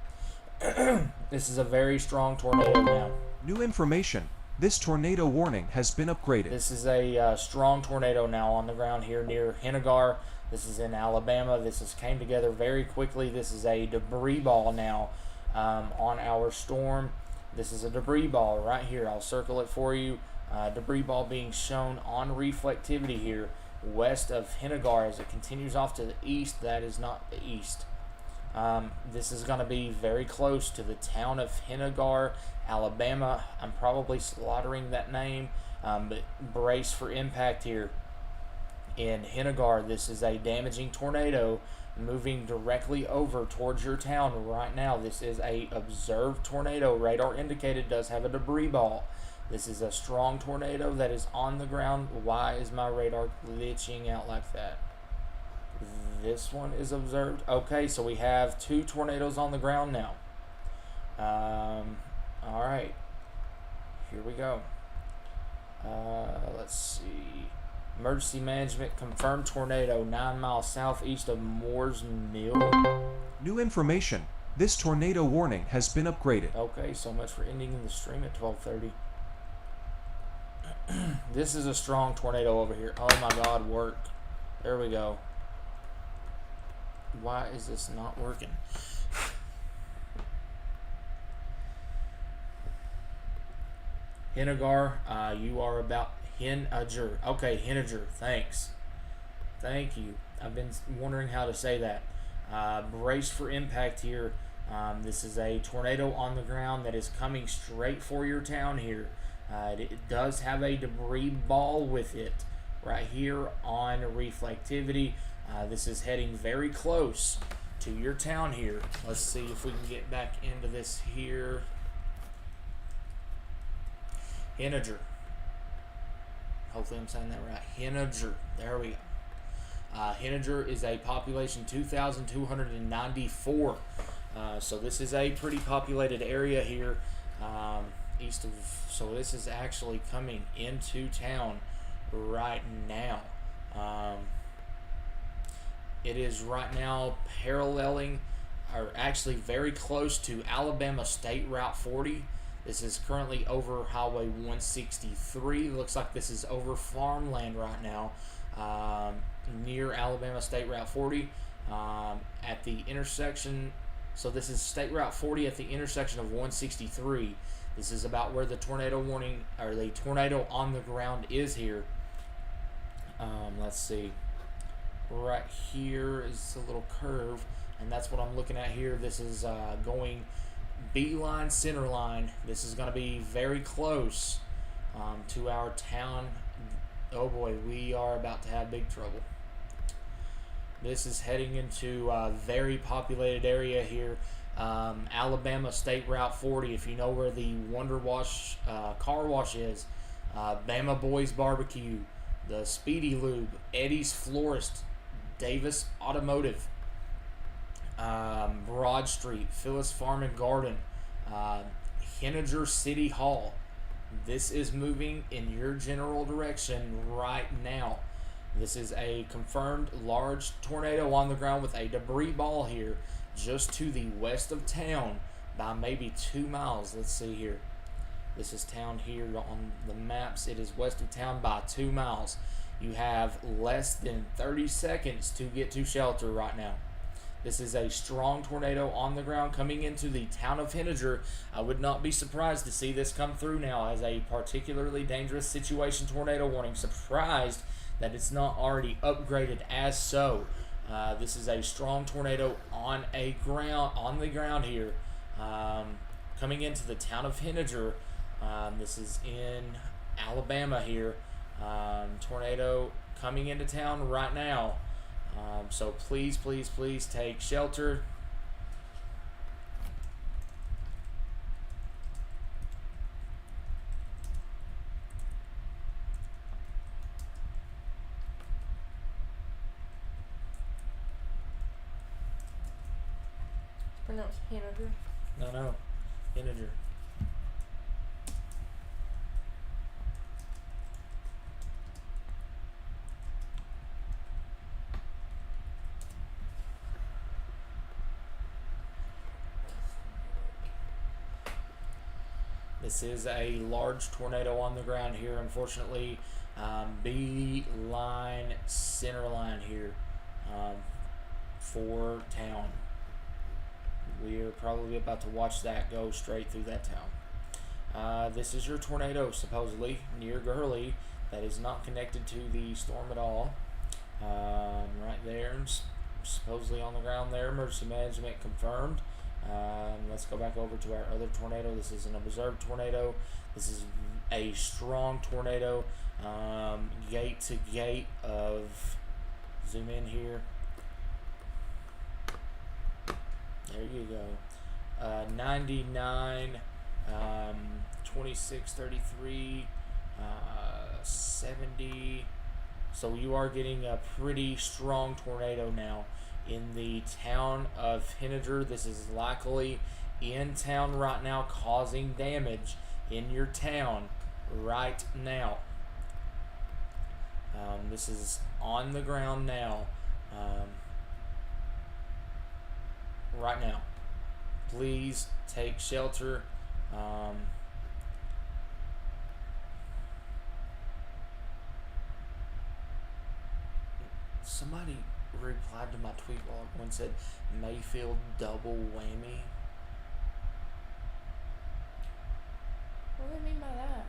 This is a very strong tornado now. New information. This tornado warning has been upgraded. This is a strong tornado now on the ground here near Henagar. This is in Alabama. This has came together very quickly. This is a debris ball now on our storm. This is a debris ball right here. I'll circle it for you. Debris ball being shown on reflectivity here west of Henagar as it continues off to the east. That is not the east. This is going to be very close to the town of Henagar, Alabama. I'm probably slaughtering that name, but brace for impact here. In Henagar, this is a damaging tornado moving directly over towards your town right now. This is a observed tornado. Radar indicated does have a debris ball. This is a strong tornado that is on the ground. Why is my radar glitching out like that? This one is observed. Okay, so we have two tornadoes on the ground now. All right, here we go. Let's see. Emergency management confirmed tornado 9 miles southeast of Moore's Mill. New information. This tornado warning has been upgraded. Okay, so much for ending the stream at 12:30. This is a strong tornado over here. Oh my God, work. There we go. Why is this not working? Henagar, you are about Henager. Okay, Henager, thanks. Thank you. I've been wondering how to say that. Brace for impact here. This is a tornado on the ground that is coming straight for your town here. It does have a debris ball with it right here on reflectivity. This is heading very close to your town here. Let's see if we can get back into this here. Henager. Hopefully I'm saying that right. Henager. There we go. Henager is a population 2,294. So this is a pretty populated area here. east of. So this is actually coming into town right now. It is right now paralleling, or actually very close to Alabama State Route 40. This is currently over Highway 163. Looks like this is over farmland right now, near Alabama State Route 40, at the intersection. So this is State Route 40 at the intersection of 163. This is about where the tornado warning, or the tornado on the ground is here. Let's see. Right here is a little curve, and that's what I'm looking at here. This is going beeline, center line. This is going to be very close to our town. Oh boy, we are about to have big trouble. This is heading into a very populated area here. Alabama State Route 40, if you know where the Wonder Wash car wash is, Bama Boys Barbecue, the Speedy Lube, Eddie's Florist, Davis Automotive, Broad Street, Phyllis Farm and Garden, Henninger City Hall. This is moving in your general direction right now. This is a confirmed large tornado on the ground with a debris ball here just to the west of town by maybe 2 miles. Let's see here. This is town here on the maps. It is west of town by 2 miles. You have less than 30 seconds to get to shelter right now. This is a strong tornado on the ground coming into the town of Henninger. I would not be surprised to see this come through now as a particularly dangerous situation tornado warning. Surprised that it's not already upgraded as so. This is a strong tornado on the ground here, coming into the town of Henninger. This is in Alabama here. Tornado coming into town right now. So please, please, please take shelter. Pronounced Henninger. No, Henninger. This is a large tornado on the ground here, unfortunately. B-line, center line here for town. We are probably about to watch that go straight through that town. This is your tornado, supposedly, near Gurley. That is not connected to the storm at all. Right there, supposedly on the ground there. Emergency management confirmed. Let's go back over to our other tornado. This is an observed tornado. This is a strong tornado. Gate to gate of, zoom in here. There you go. 99, 26, 33, 70. So you are getting a pretty strong tornado now in the town of Henninger. This is likely in town right now, causing damage in your town right now. This is on the ground now. Right now. Please take shelter. Somebody replied to my tweet log and said Mayfield double whammy. What do they mean by that?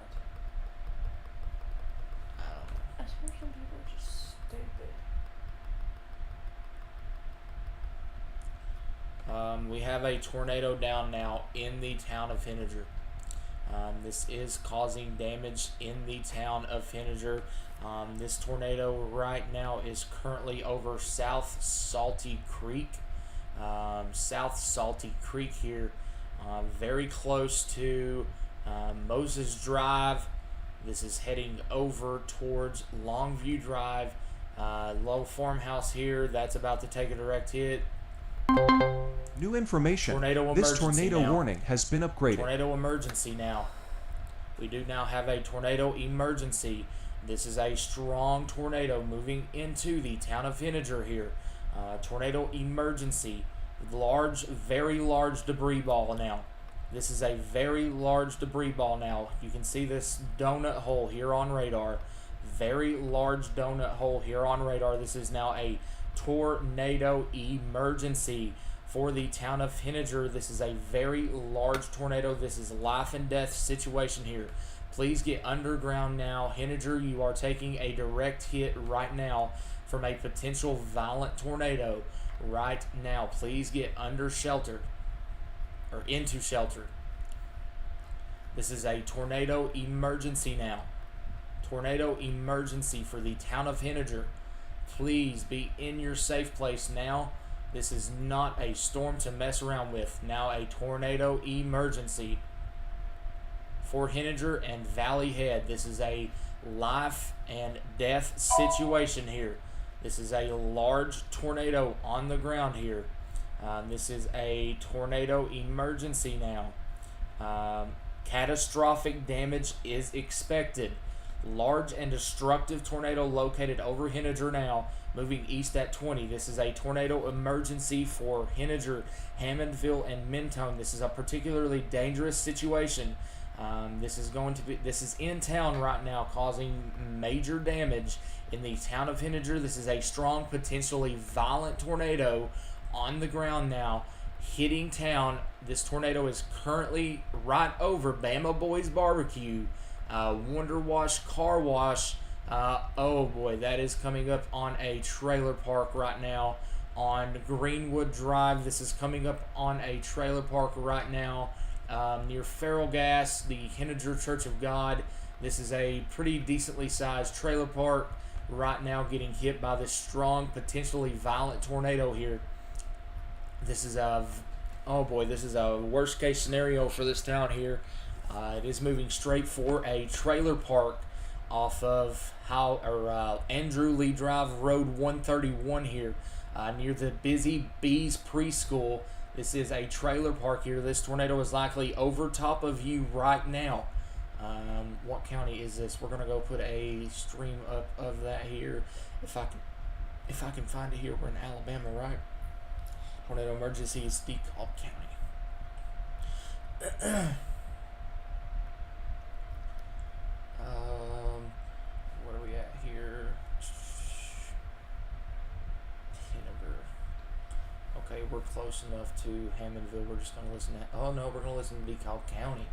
I don't know. I swear some people are just stupid. We have a tornado down now in the town of Henninger. This is causing damage in the town of Henninger. This tornado right now is currently over South Salty Creek. South Salty Creek here, very close to Moses Drive. This is heading over towards Longview Drive. Low farmhouse here. That's about to take a direct hit. New information. Tornado This emergency tornado now. warning has been upgraded. Tornado emergency now. We do now have a tornado emergency. This is a strong tornado moving into the town of Henninger here. Tornado emergency. Large, very large debris ball now. This is a very large debris ball now. You can see this donut hole here on radar. Very large donut hole here on radar. This is now a tornado emergency for the town of Henninger. This is a very large tornado. This is life and death situation here. Please get underground now. Henninger, you are taking a direct hit right now from a potential violent tornado right now. Please get under shelter or into shelter. This is a tornado emergency now. Tornado emergency for the town of Henninger. Please be in your safe place now. This is not a storm to mess around with. Now a tornado emergency for Henninger and Valley Head. This is a life and death situation here. This is a large tornado on the ground here. This is a tornado emergency now. Catastrophic damage is expected. Large and destructive tornado located over Henninger now, moving east at 20. This is a tornado emergency for Henninger, Hammondville, and Mentone. This is a particularly dangerous situation. This is in town right now, causing major damage in the town of Henninger. This is a strong, potentially violent tornado on the ground now, hitting town. This tornado is currently right over Bama Boys Barbecue, Wonder Wash Car Wash. Oh boy, that is coming up on a trailer park right now on Greenwood Drive. This is coming up on a trailer park right now near Feral Gas, the Henninger Church of God. This is a pretty decently sized trailer park right now, getting hit by this strong, potentially violent tornado here. This is a worst case scenario for this town here. It is moving straight for a trailer park off of Andrew Lee Drive, Road 131 here, near the Busy Bees Preschool. This is a trailer park here. This tornado is likely over top of you right now. What county is this? We're gonna go put a stream up of that here. If I can find it here, we're in Alabama, right? Tornado emergency is DeKalb County. What are we at here? Henninger. Okay, we're close enough to Hammondville. We're just gonna listen to. Oh no, we're gonna listen to DeKalb County.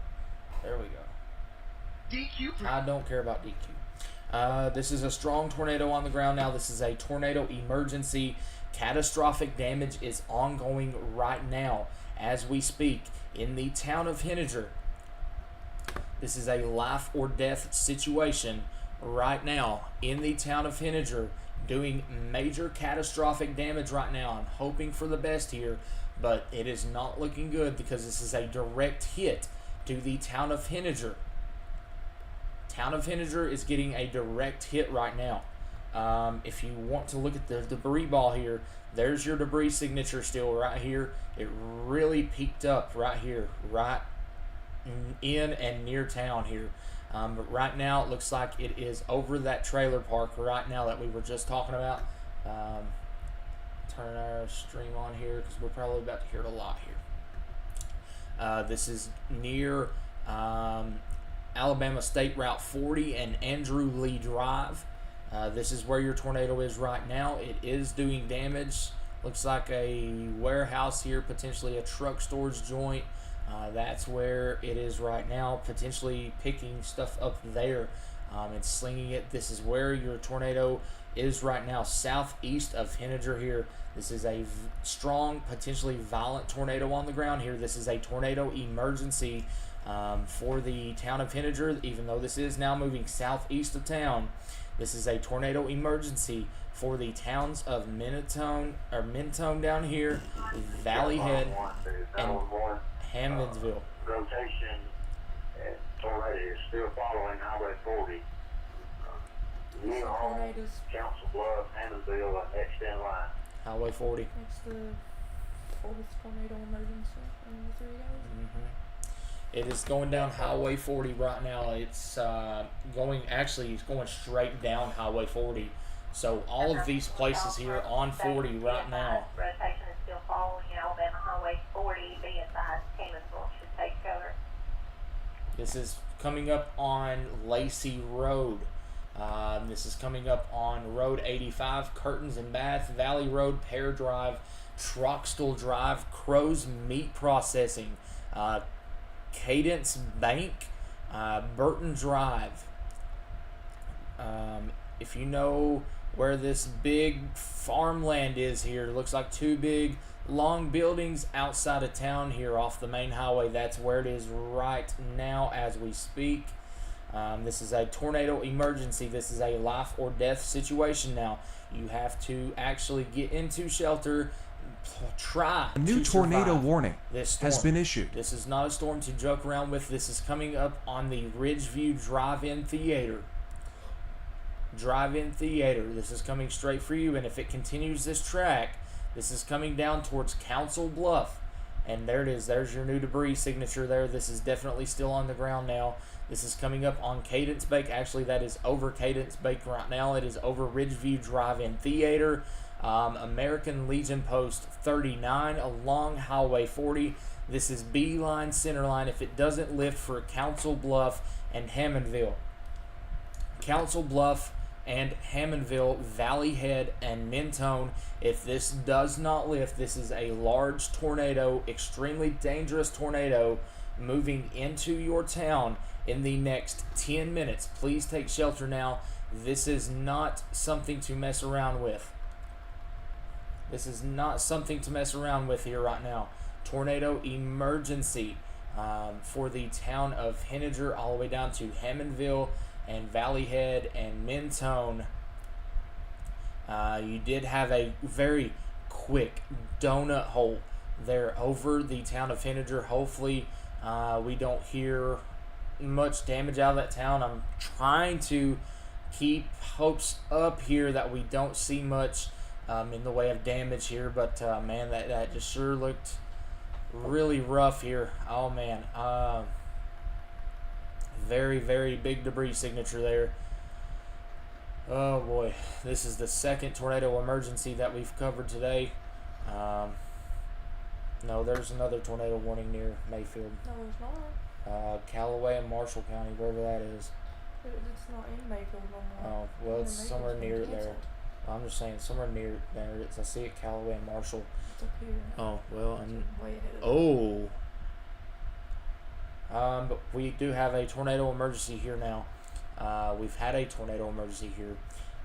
There we go. DQ. I don't care about DQ. This is a strong tornado on the ground now. This is a tornado emergency. Catastrophic damage is ongoing right now as we speak in the town of Henninger. This is a life or death situation right now in the town of Henninger, doing major catastrophic damage right now. I'm hoping for the best here, but it is not looking good because this is a direct hit to the town of Henninger. Town of Henninger is getting a direct hit right now. If you want to look at the debris ball here, there's your debris signature still right here. It really peaked up right here, right in and near town here. But right now it looks like it is over that trailer park right now that we were just talking about. Turn our stream on here because we're probably about to hear it a lot here. This is near Alabama State Route 40 and Andrew Lee Drive. This is where your tornado is right now. It is doing damage. Looks like a warehouse here, potentially a truck storage joint. That's where it is right now, potentially picking stuff up there and slinging it. This is where your tornado is right now, southeast of Henninger here. This is a strong, potentially violent tornado on the ground here. This is a tornado emergency for the town of Henninger, even though this is now moving southeast of town. This is a tornado emergency for the towns of Mentone down here, Valley Head, and Hammondville. Rotation and tornado is still following Highway 40. Near home, Council Bluff, Hammondville, and next in line. Highway 40. It's the oldest tornado emergency in the 3 days. It is going down Highway 40 right now. It's it's going straight down Highway 40. So all of these places here on 40 right now. Rotation is still following Alabama Highway 40. Be advised, Camisville should take cover. This is coming up on Lacey Road. This is coming up on Road 85, Curtains and Bath, Valley Road, Pear Drive, Troxtel Drive, Crow's Meat Processing, Cadence Bank, Burton Drive. If you know where this big farmland is here, looks like two big long buildings outside of town here off the main highway. That's where it is right now as we speak. This is a tornado emergency. This is a life or death situation now. You have to actually get into shelter. Try A new to tornado survive warning this storm. has been issued. This is not a storm to joke around with. This is coming up on the Ridgeview Drive-In Theater. Drive-In Theater. This is coming straight for you, and if it continues this track, this is coming down towards Council Bluff. And there it is. There's your new debris signature there. This is definitely still on the ground now. This is coming up on Cadence Bank. Actually, that is over Cadence Bank right now. It is over Ridgeview Drive-In Theater. American Legion Post 39 along Highway 40. This is B-line, center line. If it doesn't lift for Council Bluff and Hammondville. Council Bluff and Hammondville, Valley Head, and Mentone. If this does not lift, this is a large tornado, extremely dangerous tornado moving into your town in the next 10 minutes. Please take shelter now. This is not something to mess around with. This is not something to mess around with here right now. Tornado emergency for the town of Henninger all the way down to Hammondville and Valley Head and Mentone. You did have a very quick donut hole there over the town of Henninger. Hopefully we don't hear much damage out of that town. I'm trying to keep hopes up here that we don't see much in the way of damage here, but man, that just sure looked really rough here. Oh man, very, very big debris signature there. Oh boy, this is the second tornado emergency that we've covered today. No, there's another tornado warning near Mayfield. No, there's not. Callaway and Marshall County, wherever that is. It's not in Mayfield no more. Oh, well, it's somewhere near there. I'm just saying, somewhere near there. I see it, Callaway and Marshall. It's up here. Oh, well, It's way ahead of but we do have a tornado emergency here now. We've had a tornado emergency here.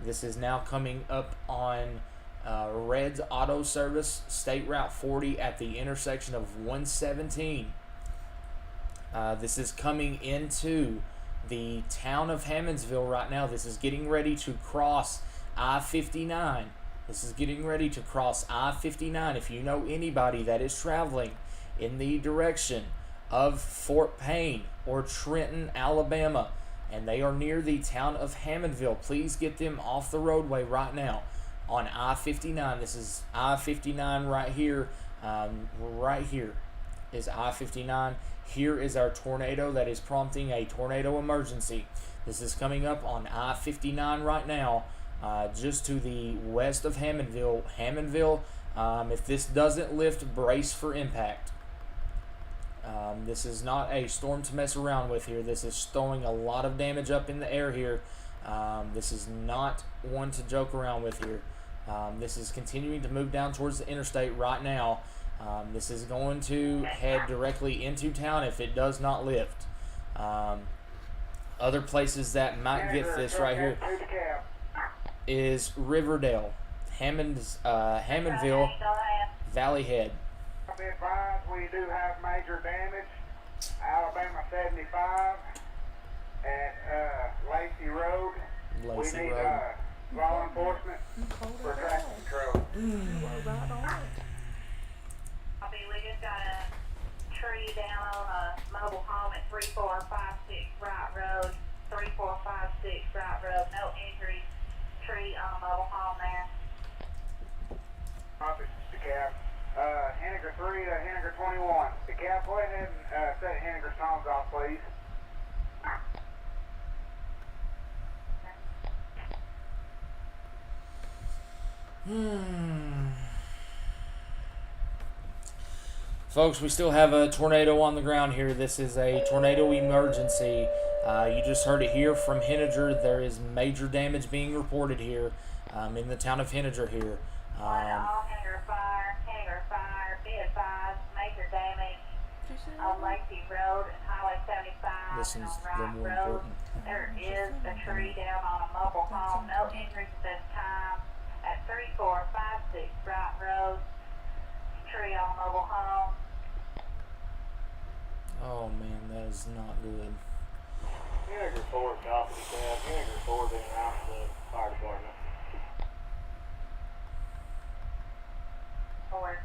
This is now coming up on Red's Auto Service, State Route 40 at the intersection of 117. This is coming into the town of Hammondsville right now. This is getting ready to cross I-59. This is getting ready to cross I-59. If you know anybody that is traveling in the direction of Fort Payne or Trenton, Alabama, and they are near the town of Hammondville, please get them off the roadway right now on I-59. This is I-59 right here. Right here is I-59. Here is our tornado that is prompting a tornado emergency. This is coming up on I-59 right now, just to the west of Hammondville. If this doesn't lift, brace for impact. This is not a storm to mess around with here. This is throwing a lot of damage up in the air here. This is not one to joke around with here. This is continuing to move down towards the interstate right now. This is going to head directly into town if it does not lift. Other places that might get this right here is Riverdale, Hammondville, Valley Head. Be advised, we do have major damage. Alabama 75 at Lacey Road. Lacey We need Road. law enforcement for traffic control. We just got a tree down on a mobile home at 3456 Wright Road. 3456 Wright Road. No injuries. Tree on a mobile home there. Office to Cap. Henninger 3 to Henninger 21. The Cap, go ahead and set Henniger's phones off, please. Folks, we still have a tornado on the ground here. This is a tornado emergency. You just heard it here from Henniger. There is major damage being reported here in the town of Henniger here. All Henniger fire, be advised, major damage on Lakeview Road and Highway 75 This and is on the Wright more Road. important. There is a tree down on a mobile home. No injuries at this time. At 3456 Wright Road, tree on mobile home. Oh man, that is not good. Henniger 4 is off the cab. Henniger 4 is in out to the fire department. Forward.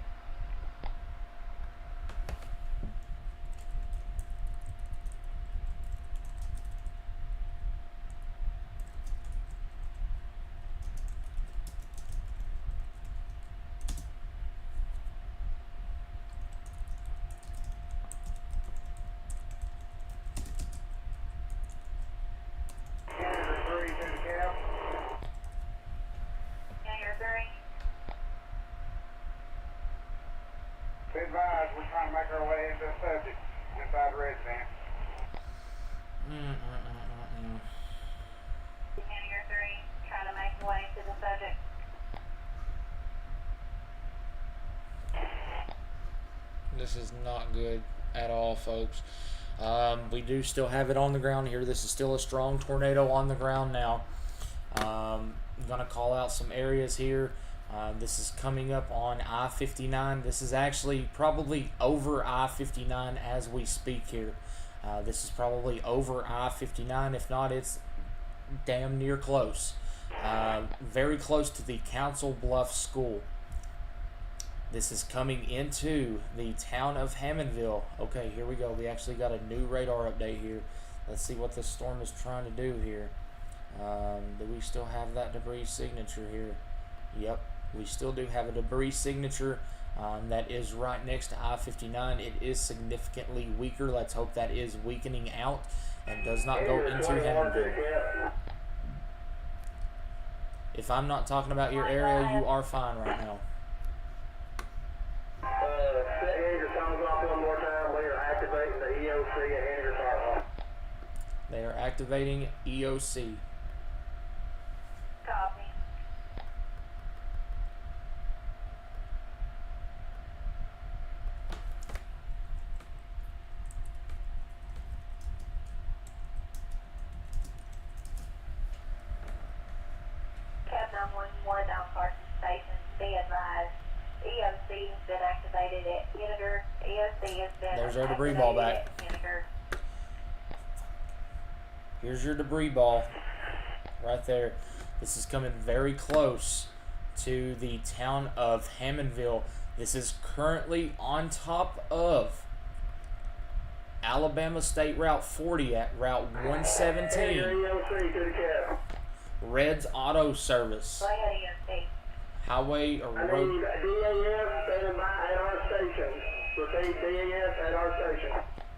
Henniger 3 is in the cab. Henniger 3. Be advised, we're trying to make our way into the subject inside the residence. Henniger 3, trying to make your way to the subject. This is not good at all, folks. We do still have it on the ground here. This is still a strong tornado on the ground now. I'm going to call out some areas here. This is coming up on I-59. This is actually probably over I-59 as we speak here. This is probably over I-59. If not, it's damn near close. Very close to the Council Bluff School. This is coming into the town of Hammondville. Okay, here we go. We actually got a new radar update here. Let's see what this storm is trying to do here. Do we still have that debris signature here? Yep, we still do have a debris signature that is right next to I-59. It is significantly weaker. Let's hope that is weakening out and does not go into Hammondville. If I'm not talking about your area, you are fine right now. Set Henniger phones off one more time. We are activating the EOC at Henniger Fire Hall. They are activating EOC. Copy. Cab 911 on Carson Station, be advised. EOC has been activated at Henniger. EOC has been There's our debris ball back. activated at Henniger. Here's your debris ball right there. This is coming very close to the town of Hammondville. This is currently on top of Alabama State Route 40 at Route 117. EOC to the cab. Red's Auto Service. Go ahead, EOC. Highway or I need road. DAF standing by at our station. Repeat, DAF at our station.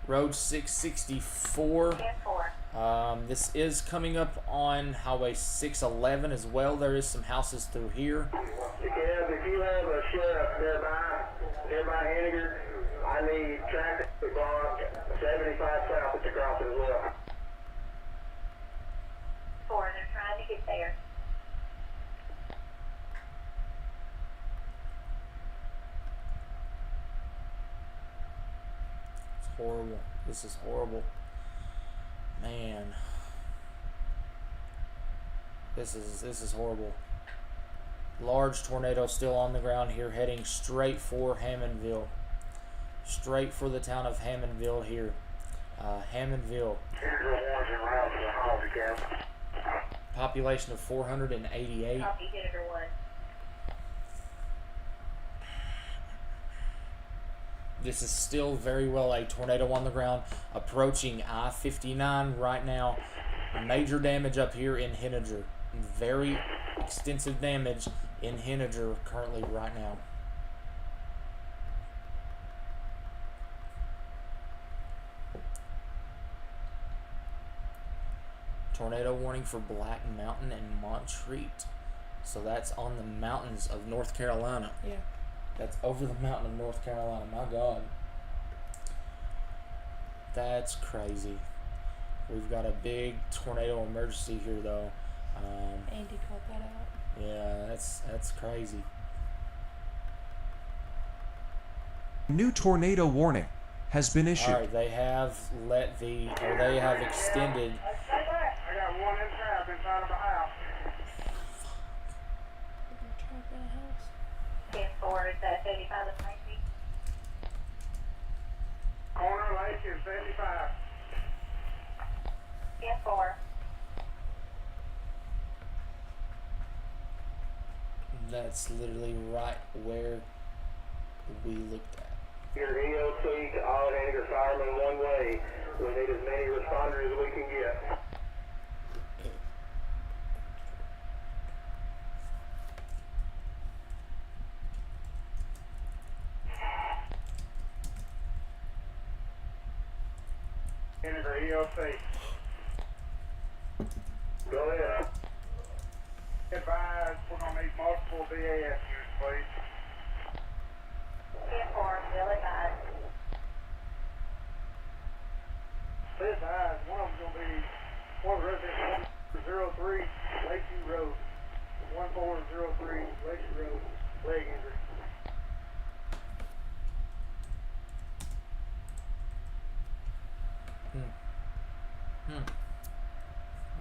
Road 664. 10-4. This is coming up on Highway 611 as well. There is some houses through here. Cab, if you have a sheriff nearby Henniger, I need traffic to block 75 south at the crossing as well. 4, they're trying to get there. It's horrible. This is horrible. Man. This is horrible. Large tornado still on the ground here, heading straight for Hammondville. Straight for the town of Hammondville here. Hammondville. Population of 488. Copy, Henniger 1. This is still very well a tornado on the ground, approaching I-59 right now. Major damage up here in Henniger. Very extensive damage in Henniger currently right now. Tornado warning for Black Mountain and Montreat. So that's on the mountains of North Carolina. Yeah. That's over the mountain of North Carolina. My God. That's crazy. We've got a big tornado emergency here, though. Andy called that out. Yeah, that's crazy. New tornado warning has been issued. All right, they have extended. I got one in trap inside of the house. You're trapped in a house. 10-4 is at 75 and 90. Corner Lake is 75. 10-4. That's literally right where we looked at. Your EOC to all anger firemen one way. We need as many responders as we can get. Enter EOC. Go ahead. Advise, we're going to need multiple BAS units, please. 10-4, still advised. This eyes, one of them's going to be one resident 103 Lakeview Road. 1403 Lakeview Road, leg injury.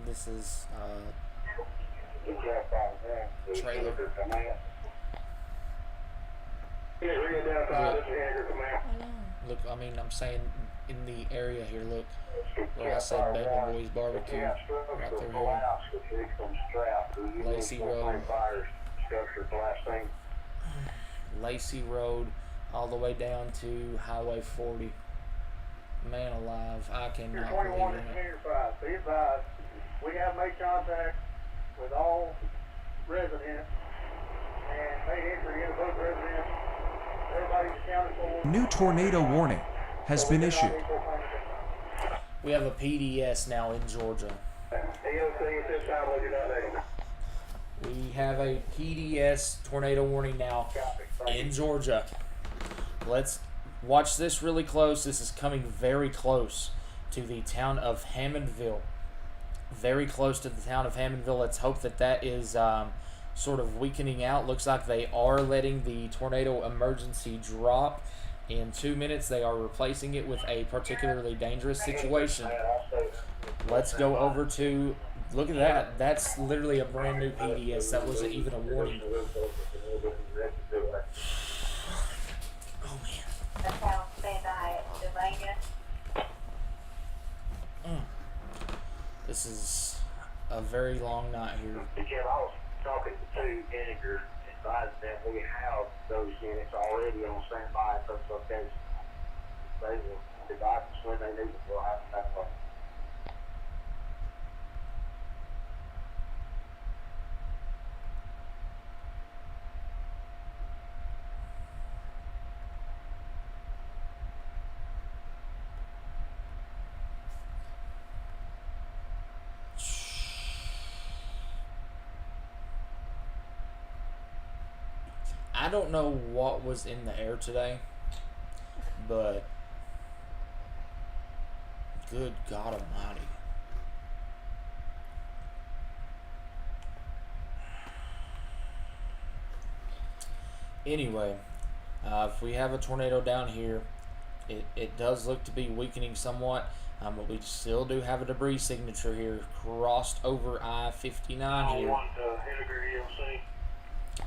This is Trailer. look, I mean, I'm saying in the area here, look, where I said Bama Boys Barbecue, right through here. Lacey Road. Lacey Road, all the way down to Highway 40. Man alive, I cannot believe 21 it. is Senior 5. Be advised, we have made contact with all residents and made entry into both residents. Everybody's accounted for. New tornado warning has been issued. We have a PDS now in Georgia. EOC at this time, we do not need. We have a PDS tornado warning now in Georgia. Let's watch this really close. This is coming very close to the town of Hammondville. Very close to the town of Hammondville. Let's hope that that is sort of weakening out. Looks like they are letting the tornado emergency drop. In 2 minutes, they are replacing it with a particularly dangerous situation. Let's go over to, look at that. That's literally a brand new PDS. That wasn't even a warning. Oh, man. Account standby, Delania. This is a very long night here. Jim, I was talking to Vinegar, advised that we have those units already on standby for such locations. They will provide us when they need it. We'll have to have one. I don't know what was in the air today, but good God Almighty. Anyway, if we have a tornado down here, it does look to be weakening somewhat, but we still do have a debris signature here crossed over I-59 here.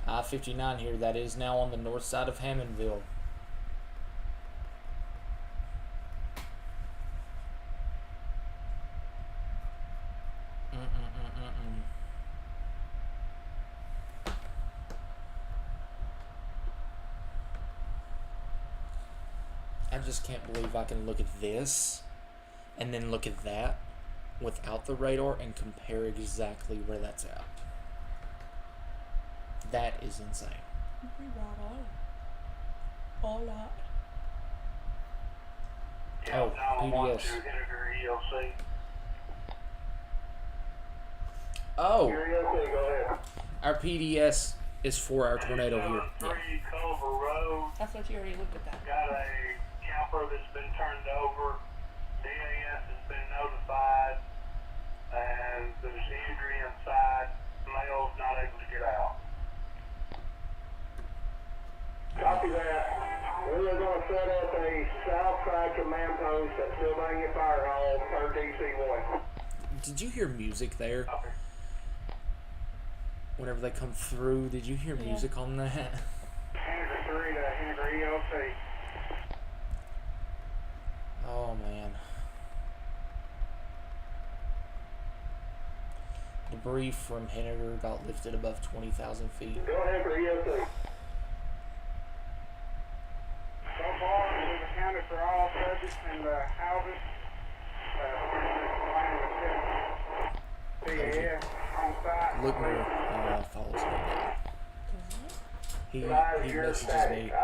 I-59 here, that is now on the north side of Hammondville. I just can't believe I can look at this and then look at that without the radar and compare exactly where that's at. That is insane. We got all that. Oh, PBS. Oh, EOC, go ahead. our PDS is for our tornado here. 3 Culver Road. I thought you already looked at that. Got a camper that's been turned over. DAS has been notified. And there's injury inside. Male's not able to get out. Copy that. We are going to set up a south side command post at Sylvania Fire Hall per DC1. Did you hear music there? Copy. Whenever they come through, did you hear Yeah. music on that? Henry 3 to Henry EOC. Oh man. Debris from Henniger got lifted above 20,000 feet. Go ahead for EOC. So far, we've accounted for all subjects in the houses. PAF on site. Look where follows me. He messages me I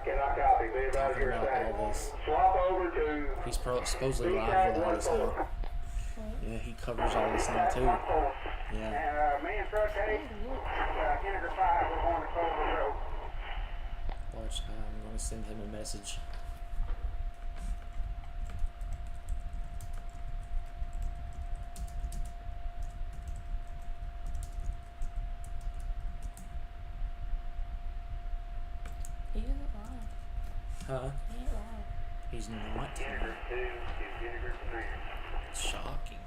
cannot copy. Be about talking your about static. all this. Swap over to He's supposedly live with all this now. Yeah, he covers all this now too. Yeah. And me and Truck 8, Henniger 5, we're going to Culver Road. Watch, I'm going to send him a message. He isn't live. Huh? He ain't live. He's not. Henniger 2 is Henniger 3. Shocking.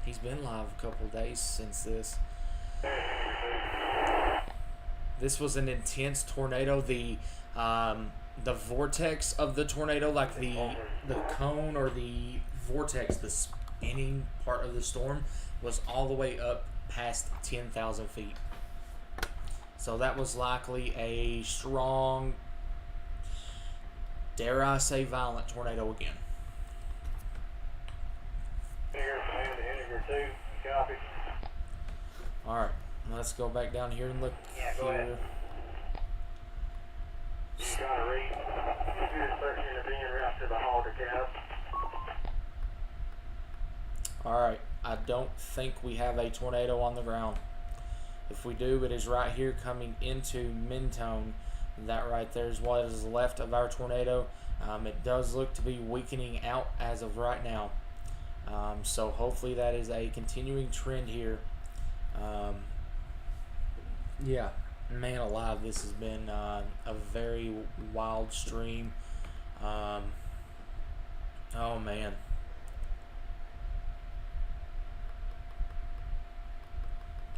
He's been live a couple days since this. This was an intense tornado. The vortex of the tornado, like the cone or the vortex, the spinning part of the storm, was all the way up past 10,000 feet. So that was likely a strong, dare I say, violent tornado again. Henniger 2, copy. Alright, let's go back down here and look go ahead. here. Trying to read. Computer search intervene route to the hall to cab. Alright, I don't think we have a tornado on the ground. If we do, it is right here coming into Mentone. That right there is what is left of our tornado. It does look to be weakening out as of right now. So hopefully that is a continuing trend here. Yeah, man alive, this has been a very wild stream. Oh man.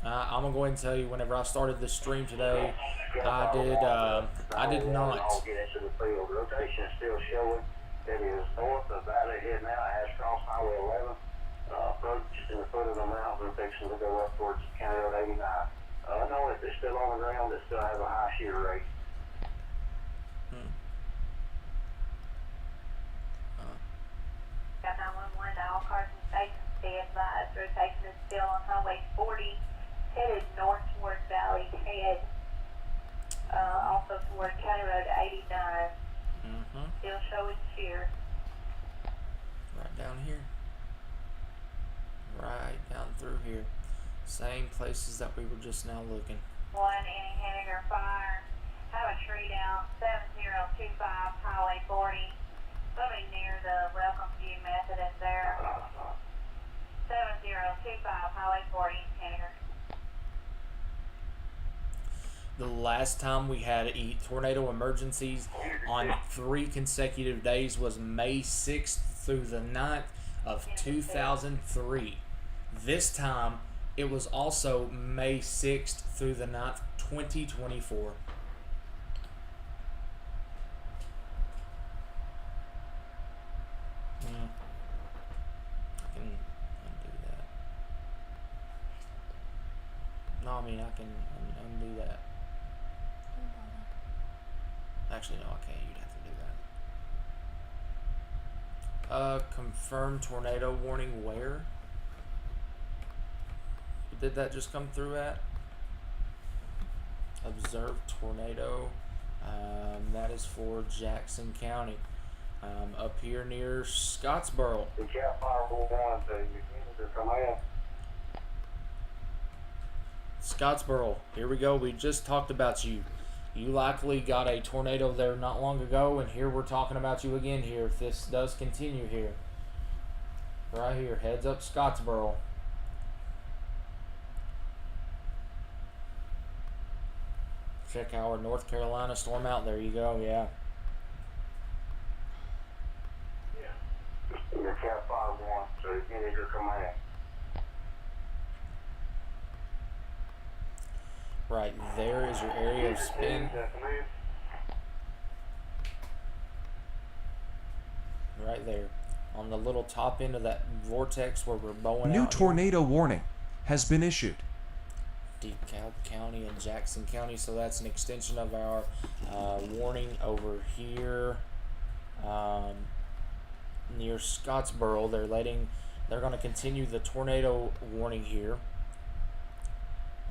I'm gonna go ahead and tell you, whenever I started this stream today, I did not. I'll get into the field. Rotation is still showing. It is north of Valley Head now. It has crossed Highway 11. Approach in the foot of the mountain, fixing to go up towards County Road 89. No, if it's still on the ground, it still has a high shear rate. Got 911 to all cars and stations. Stay advised. Rotation is still on Highway 40, headed north toward Valley Head. Also toward County Road 89. Still showing shear. Right down here. Right down through here. Same places that we were just now looking. 1 any Henniger fire. Have a tree down 7025 Highway 40. Somebody near the Welcome View Methodist there. 7025 Highway 40 Henniger. The last time we had tornado emergencies on 3 consecutive days was May 6th through the 9th of 2003. This time it was also May 6th through the 9th, 2024. I can undo that. No, I mean I can undo that. Actually, no, I can't. You'd have to do that. Confirmed tornado warning where? Did that just come through at? Observed tornado. That is for Jackson County. Up here near Scottsboro. The Cat Fire 1 to Henniger command. Scottsboro, here we go. We just talked about you. You likely got a tornado there not long ago, and here we're talking about you again here if this does continue here. Right here, heads up Scottsboro. Check our North Carolina storm out. There you go, yeah. Your Cat 5-1, so you need your command. Right there is your area of spin. Right there. On the little top end of that vortex where we're bowing A new out tornado warning has been issued. DeKalb County and Jackson County, so that's an extension of our warning over here near Scottsboro. They're going to continue the tornado warning here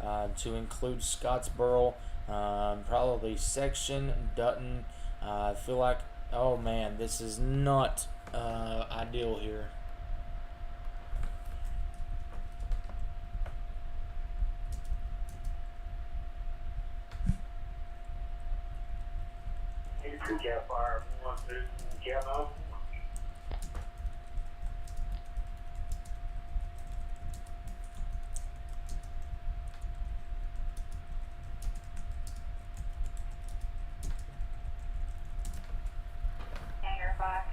to include Scottsboro, probably Section, Dutton. I feel like, oh man, this is not ideal here. Cat 5-1, Cat 9. Hangar 5.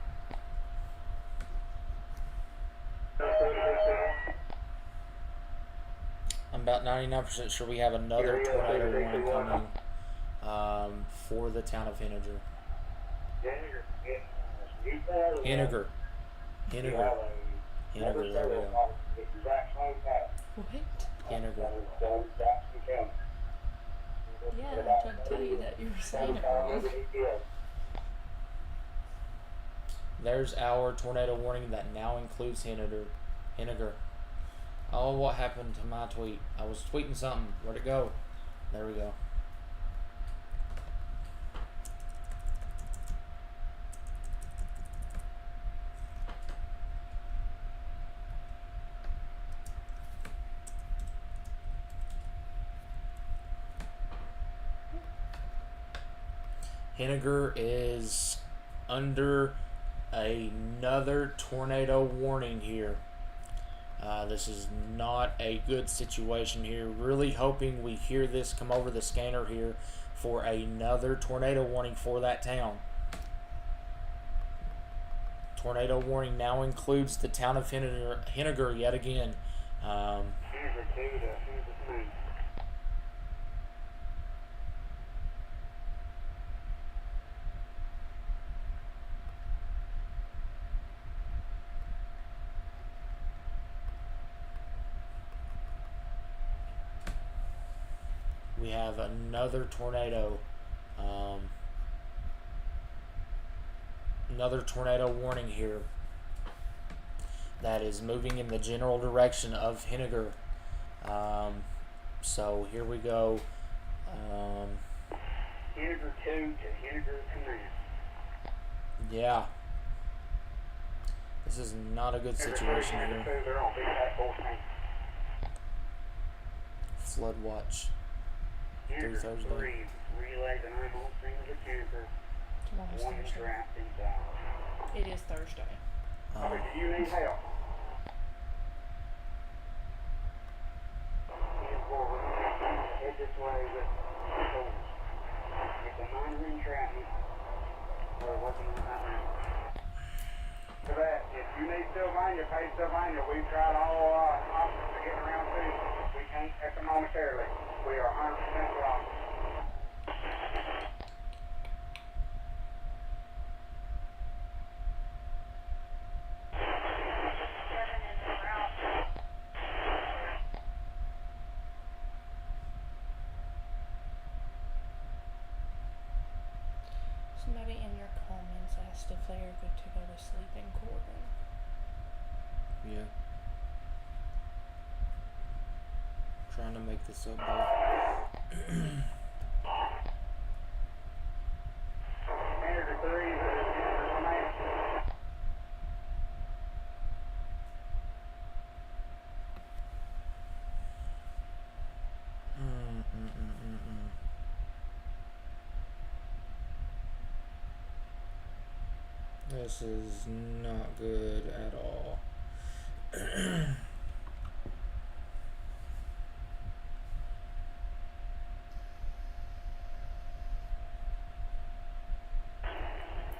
I'm about 99% sure we have another tornado warning coming for the town of Henniger. Henniger. Henniger. Henniger, there we go. What? Henniger. Yeah, I tried to tell you that you were saying it wrong. There's our tornado warning that now includes Henniger. Oh, what happened to my tweet? I was tweeting something. Where'd it go? There we go. Henniger is under another tornado warning here. This is not a good situation here. Really hoping we hear this come over the scanner here for another tornado warning for that town. Tornado warning now includes the town of Henniger yet again. We have another tornado. Another tornado warning here that is moving in the general direction of Henniger. So here we go. Henniger 2 to Henniger Command. Yeah. This is not a good situation here. Flood watch. Through Thursday. Relay the 9-hole single to Jennifer. Tomorrow's One Thursday. trapped inside. It is Thursday. Do you need help? Head this way with the doors. It's a minor entrapment. We're working on that now. For that, if you need Sylvania, pay Sylvania. We've tried all options to get around to. We can't at the momentarily. We are 100% lost. Somebody in your comments asked if they are good to go to sleep in Corbin. Yeah. Trying to make this up there. This is not good at all.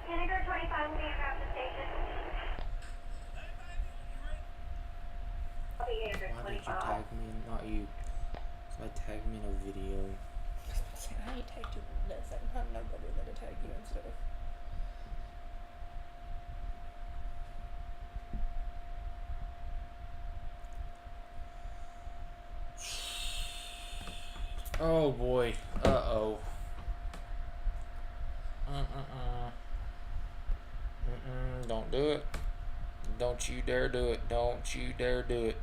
Vinegar 25 will be across the station. Why did you tag me? Not you. Somebody tagged me in a video. I ain't tagged you in nothing. I'm nobody that'll tag you and stuff. Oh boy. Uh-oh. Don't do it. Don't you dare do it. Don't you dare do it.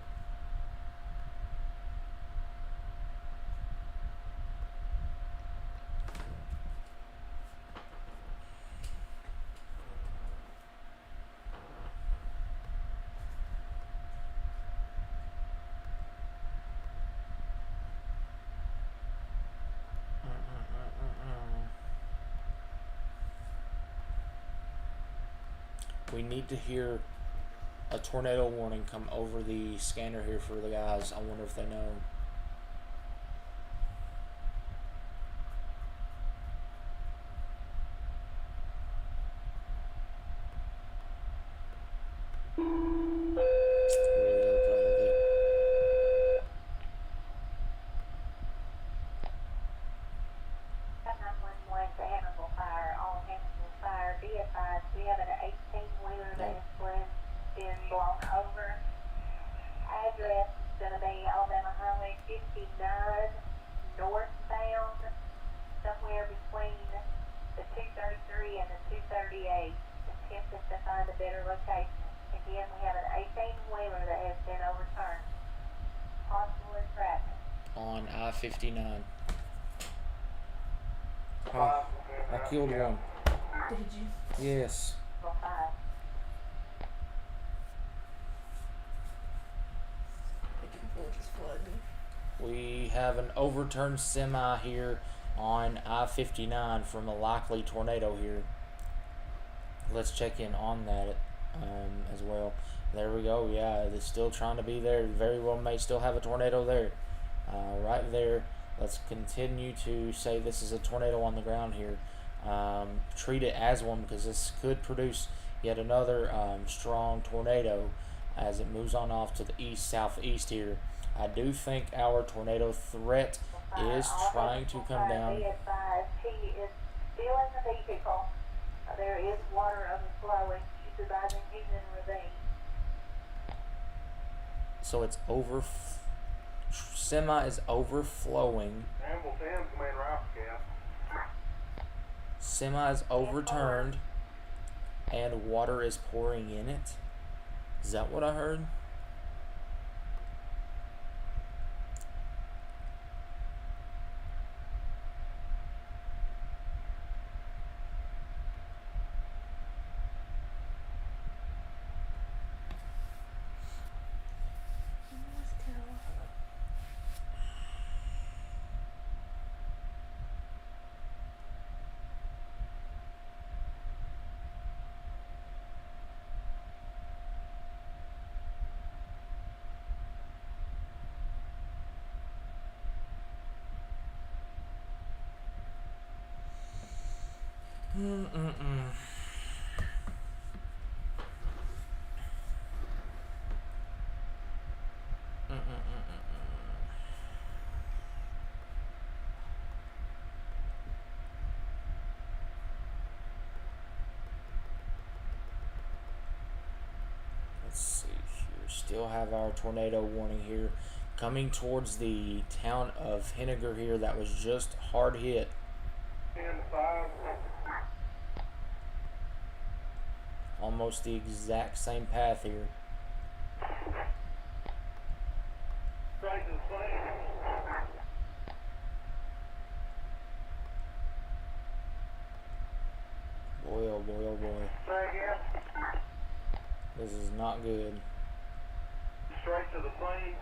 We need to hear a tornado warning come over the scanner here for the guys. I wonder if they know. On I-59. Oh, I killed one. Did you? Yes. We have an overturned semi here on I-59 from a likely tornado here. Let's check in on that as well. There we go. Yeah, it's still trying to be there. Very well may still have a tornado there. Right there. Let's continue to say this is a tornado on the ground here. Treat it as one because this could produce yet another strong tornado as it moves on off to the east southeast here. I do think our tornado threat is trying to come down. He is still in the vehicle. There is water overflowing. She's advising he's in ravine. So it's semi is overflowing. Semi is overturned and water is pouring in it. Is that what I heard? Let's see here. Still have our tornado warning here coming towards the town of Henniger here that was just hard hit. 10-5. Almost the exact same path here. Straight to the plane. Boy, oh boy, oh boy. Say again. This is not good. Straight to the plane.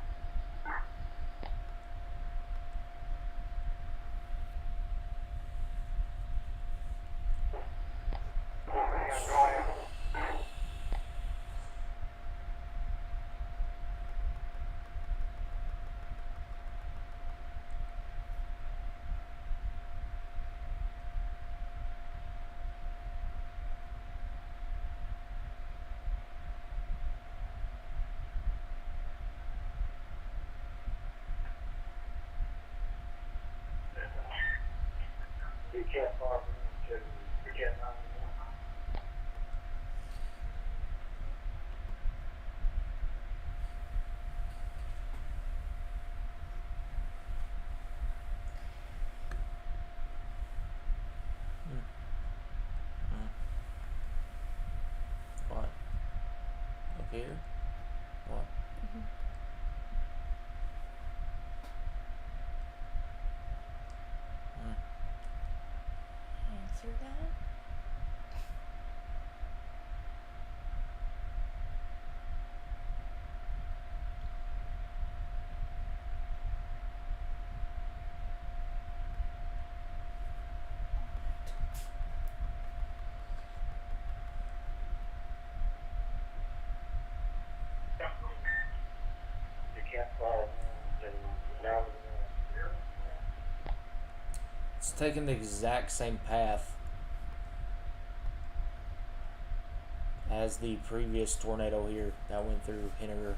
here? What? Answer that. It's taking the exact same path as the previous tornado here that went through Henniger.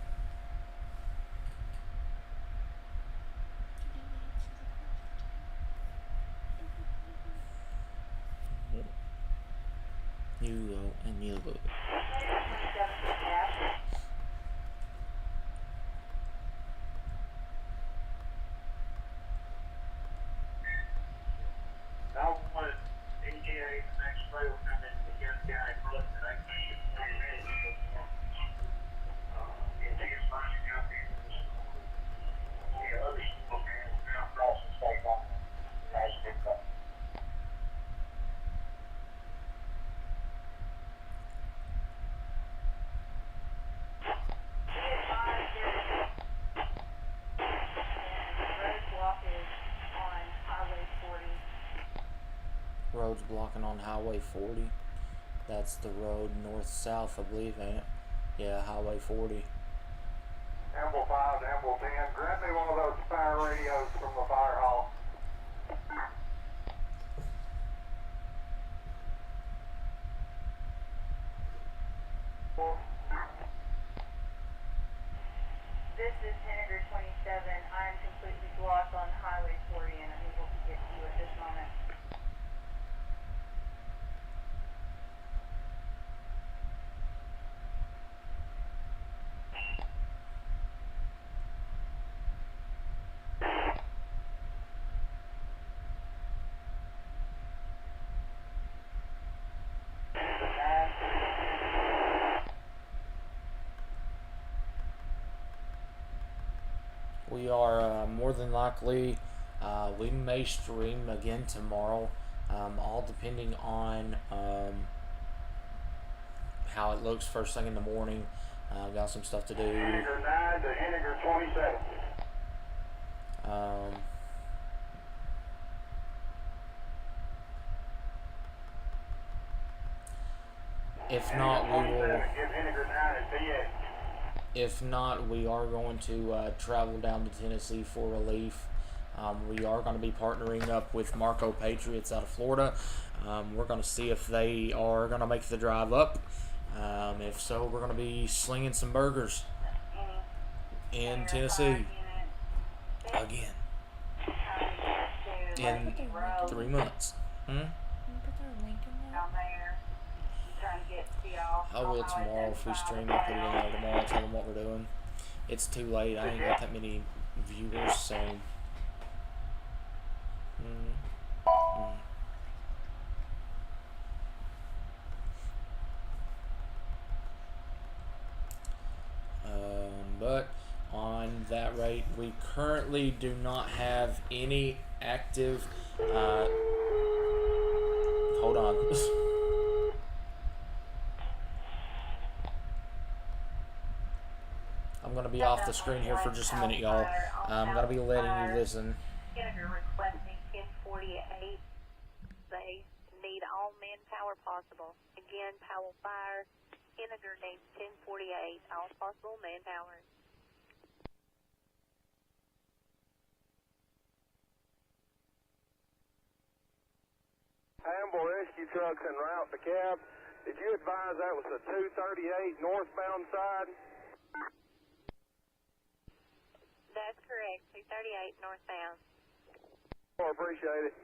You go and you go. I wanted ETA the next day will come in the young guy, but I can't get ready. It takes money to come in this morning. The other school man will come across the state line. That's good. Road's blocking on Highway 40. That's the road north-south, I believe, ain't it? Yeah, Highway 40. Amble 5 to Amble 10. Grab me one of those fire radios from the fire hall. This is Henniger 27. I'm completely blocked on Highway 40 and unable to get to you at this moment. We are more than likely, we may stream again tomorrow, all depending on how it looks first thing in the morning. Got some stuff to do. Henniger 9 to Henniger 27. If not, we will. Give Henniger 9 a DA. If not, we are going to travel down to Tennessee for relief. We are going to be partnering up with Marco Patriots out of Florida. We're going to see if they are going to make the drive up. If so, we're going to be slinging some burgers in Tennessee again in 3 months. Can you put their link in there? I will tomorrow if we stream. I'll put it in there tomorrow. Tell them what we're doing. It's too late. I ain't got that many viewers, so. But on that rate, we currently do not have any active. Hold on. I'm going to be off the screen here for just a minute, y'all. I'm going to be letting you listen. Senator requesting 1048. They need all manpower possible. Again, Powell Fire, Henniger needs 1048, all possible manpower. Amble rescue trucks en route to Cab. Did you advise that was the 238 northbound side? That's correct, 238 northbound. Oh, appreciate it.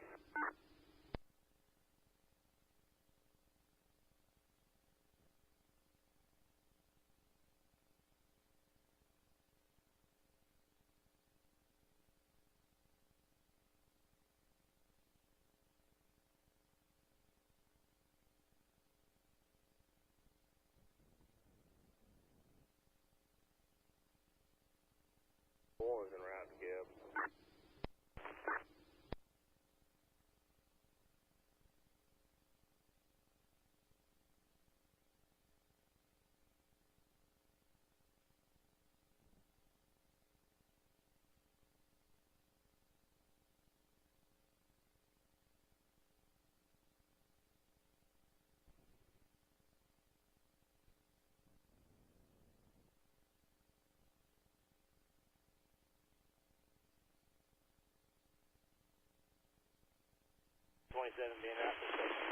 27 being out for safety.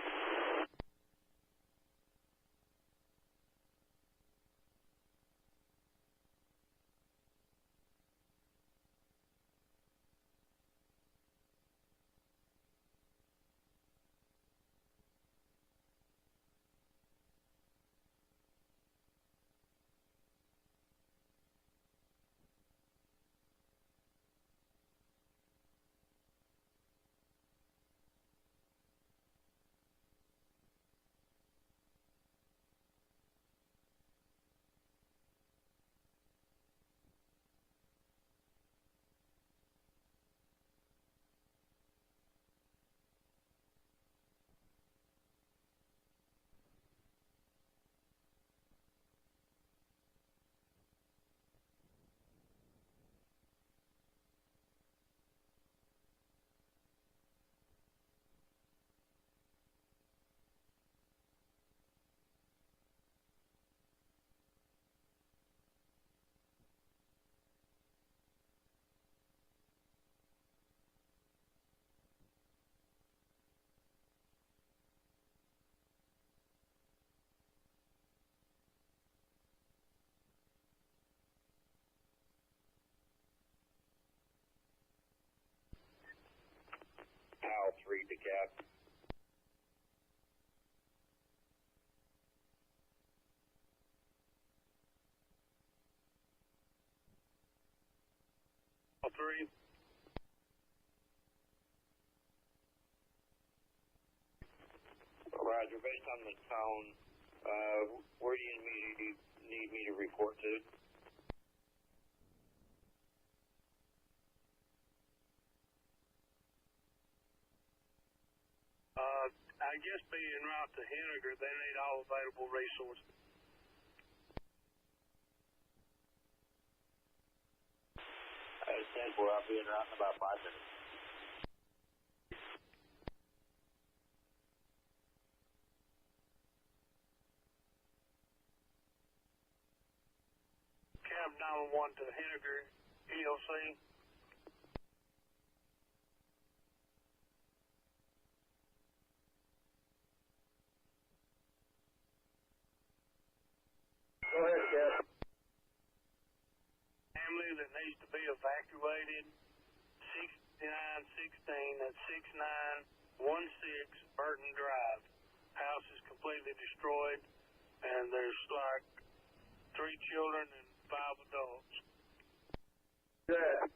Powell 3 to Cap. Powell 3. Roger, based on the tone, where do you need me to report to? I guess being route to Henniger, they need all available resources. It's 10-4, I'll be in route in about 5 minutes. Cab 911 to Henniger, EOC. Go ahead, Cap. Family that needs to be evacuated, 6916, that's 6916 Burton Drive. House is completely destroyed, and there's like 3 children and 5 adults. Yeah.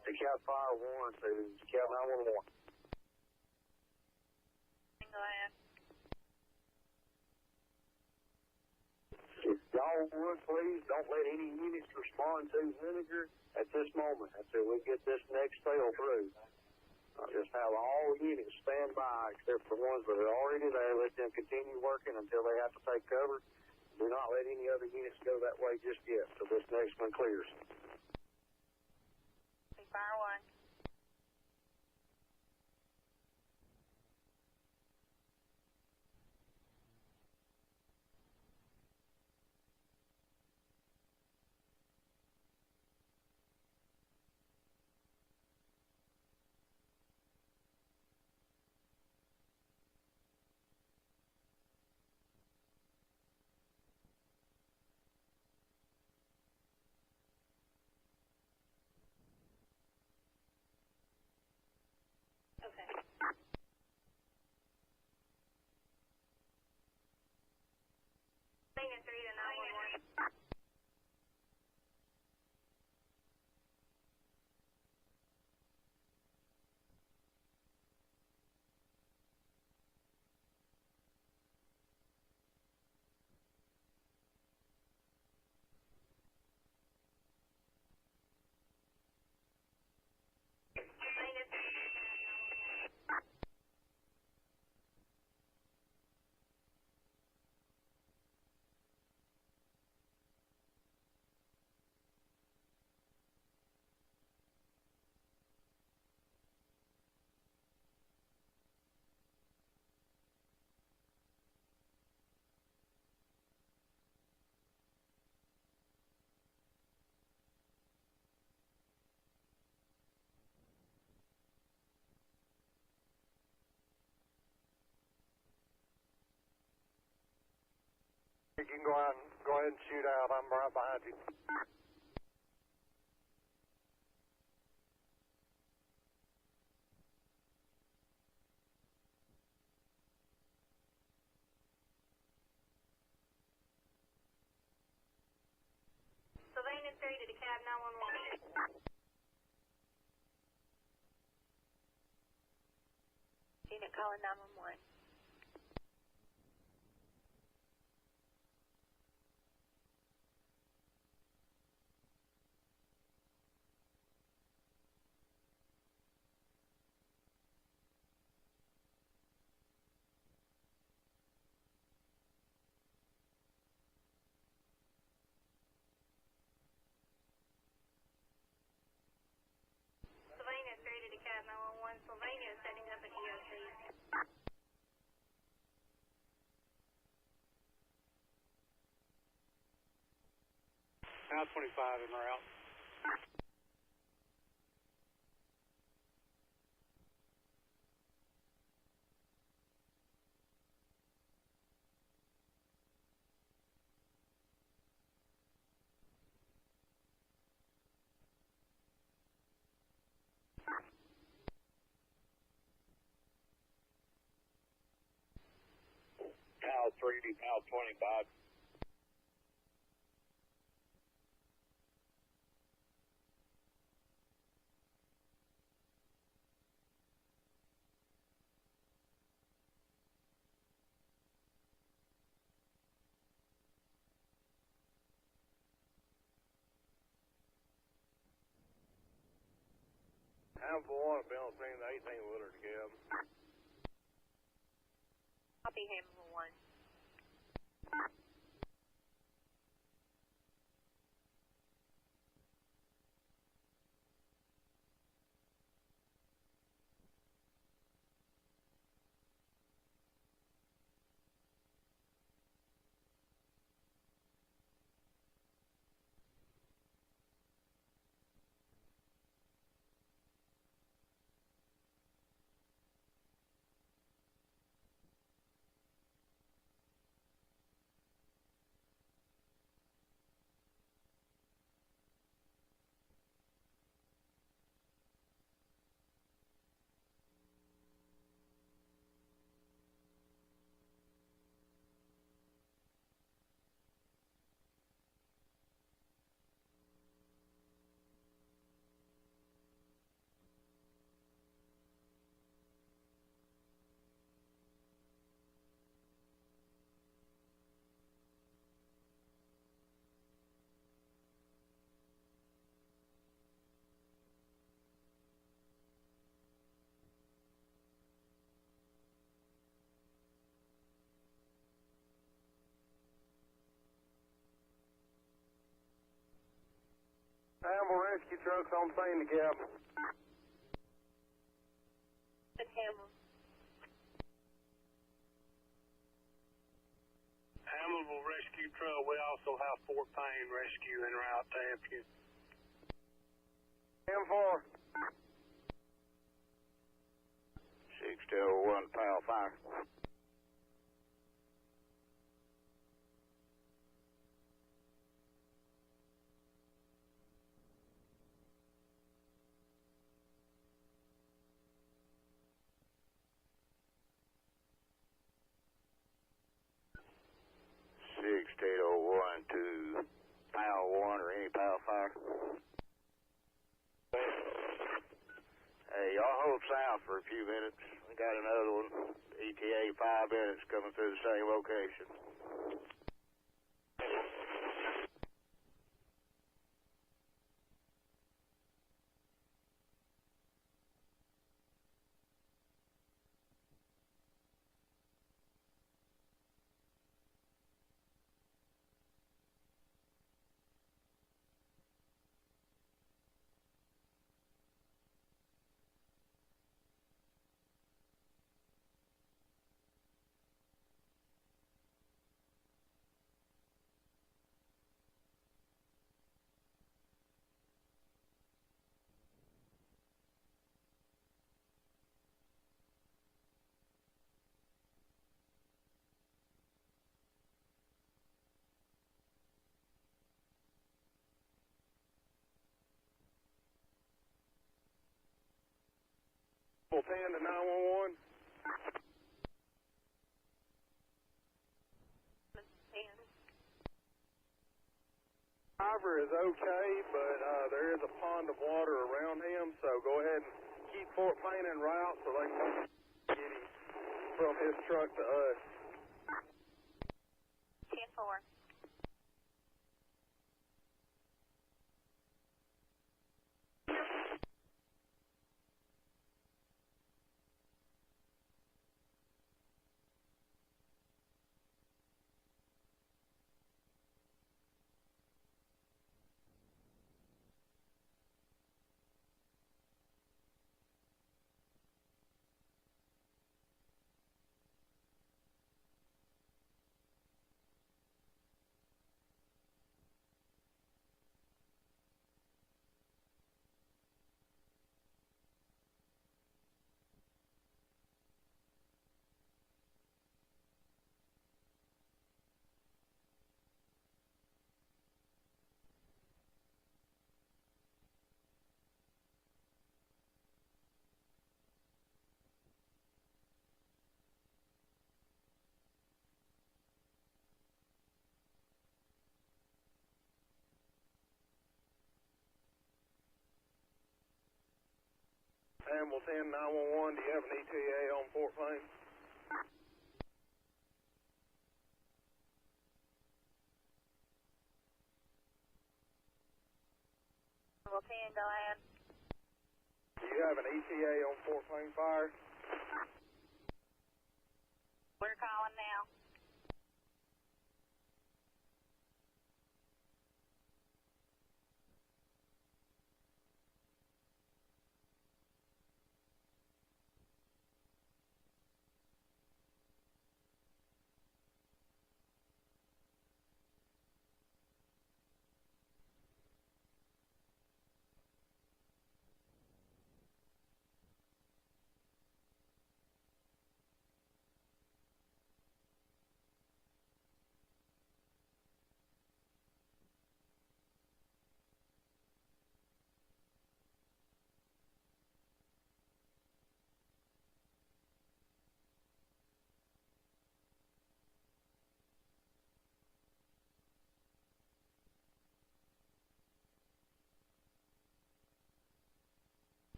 The Cal Fire Warrant to Cal 911. Go ahead. If y'all would please, don't let any units respond to Henniger at this moment until we get this next sale through. Just have all units stand by except for the ones that are already there. Let them continue working until they have to take cover. Do not let any other units go that way just yet until this next one clears. Fire 1. Okay. Thing at 3 to 911. You can go ahead and shoot out. I'm right behind you. Sylvania 3 to DeKalb 911. Unit calling 911. Sylvania 3 to DeKalb 911. Sylvania is setting up an EOC. Now 25 in route. Pal 3, Pal 25. Hamilton 1, be on scene, the 18-wheeler to give. Copy Hamilton 1. Hamilton rescue trucks on scene to give. It's Hamilton. Hamilton rescue truck. We also have Fort Payne rescue en route to help you. M4. 6201 Pal Fire. To Pal 1 or any Pal Fire. Hey, y'all hold south for a few minutes. We got another one. ETA 5 minutes coming through the same location. Hamel 10 to 911. Driver is okay, but there is a pond of water around him, so go ahead and keep Fort Payne en route so they can get him from his truck to us. 10-4. Hamel 10 911, do you have an ETA on Fort Payne? Well, 10, go ahead. Do you have an ETA on Fort Payne fire? We're calling now.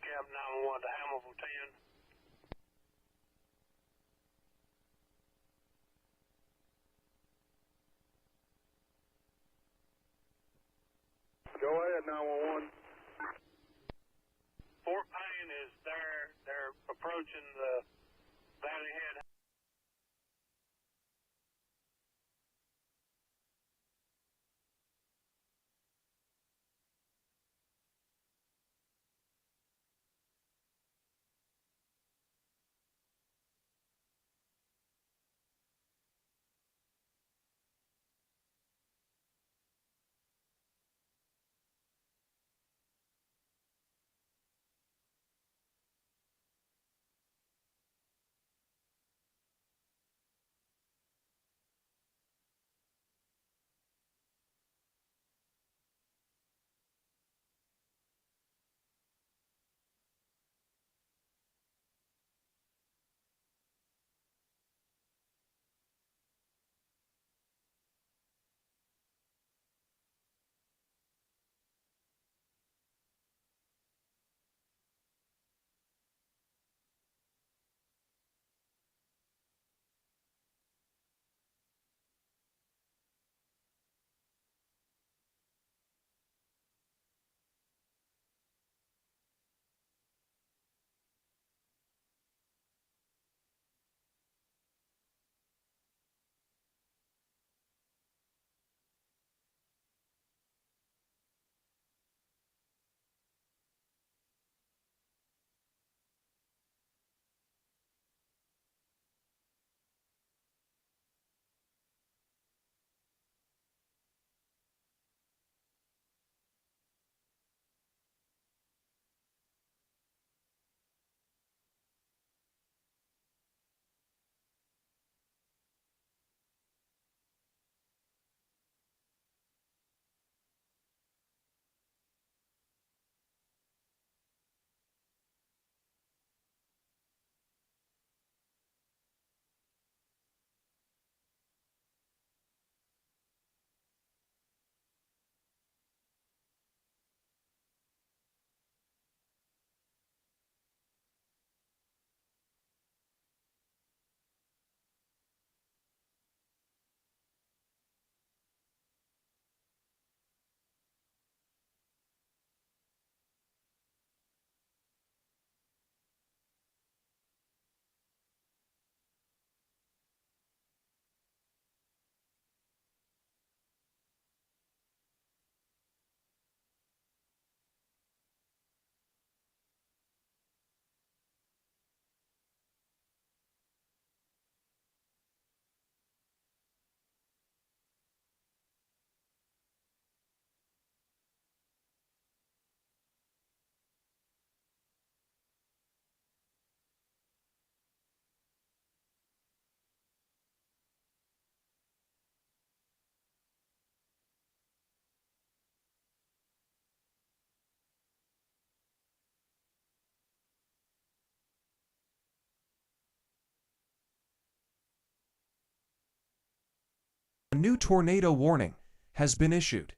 Cab 911 to Hamilton 10. Go ahead, 911. Fort Payne is there. They're approaching the Valley Head. new tornado warning has been issued.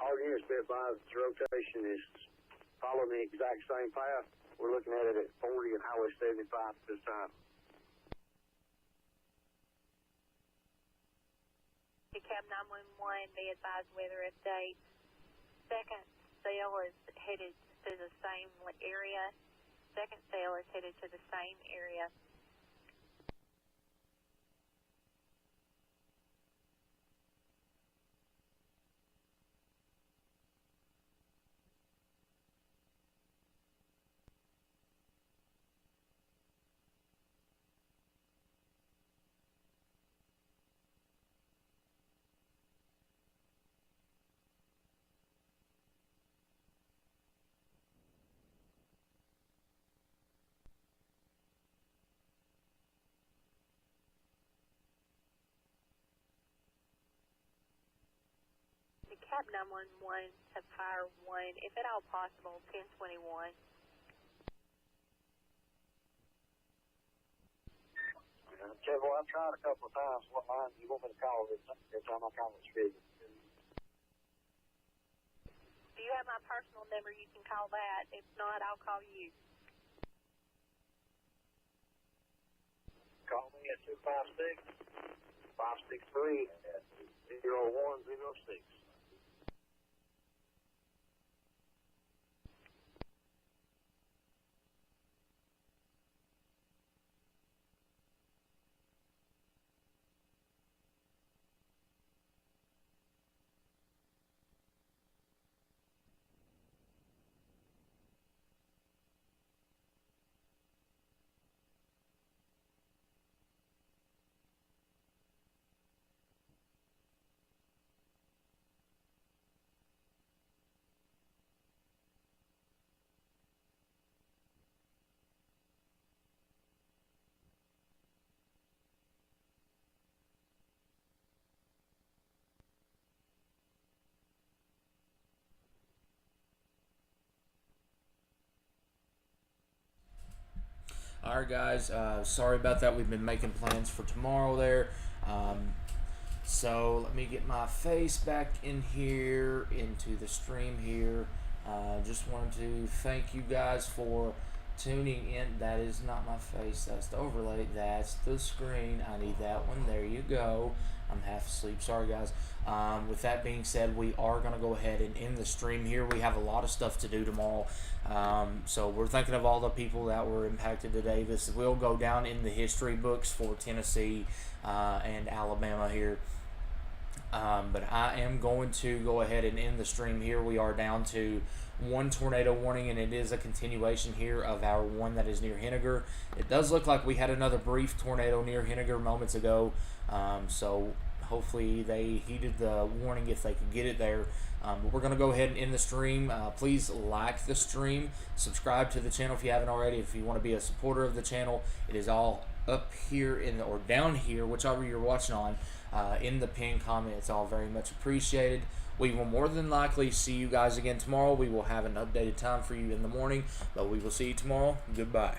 All units be advised the rotation is following the exact same path. We're looking at it at 40 and Highway 75 at this time. Cab 911, be advised weather update. Second cell is headed to the same area. Second cell is headed to the same area. The Cab 911 to Fire 1, if at all possible, 1021. Well, I've tried a couple of times. What line do you want me to call every time I call it's busy? Do you have my personal number? You can call that. If not, I'll call you. Call me at 256-563-0106. All right, guys. Sorry about that. We've been making plans for tomorrow there. So let me get my face back in here into the stream here. Just wanted to thank you guys for tuning in. That is not my face. That's the overlay. That's the screen. I need that one. There you go. I'm half asleep. Sorry, guys. With that being said, we are going to go ahead and end the stream here. We have a lot of stuff to do tomorrow. So we're thinking of all the people that were impacted today. This will go down in the history books for Tennessee and Alabama here. But I am going to go ahead and end the stream here. We are down to one tornado warning, and it is a continuation here of our one that is near Henniger. It does look like we had another brief tornado near Henniger moments ago. So hopefully they heeded the warning if they could get it there. But we're going to go ahead and end the stream. Please like the stream. Subscribe to the channel if you haven't already. If you want to be a supporter of the channel, it is all up here or down here, whichever you're watching on, in the pinned comment. It's all very much appreciated. We will more than likely see you guys again tomorrow. We will have an updated time for you in the morning, but we will see you tomorrow. Goodbye.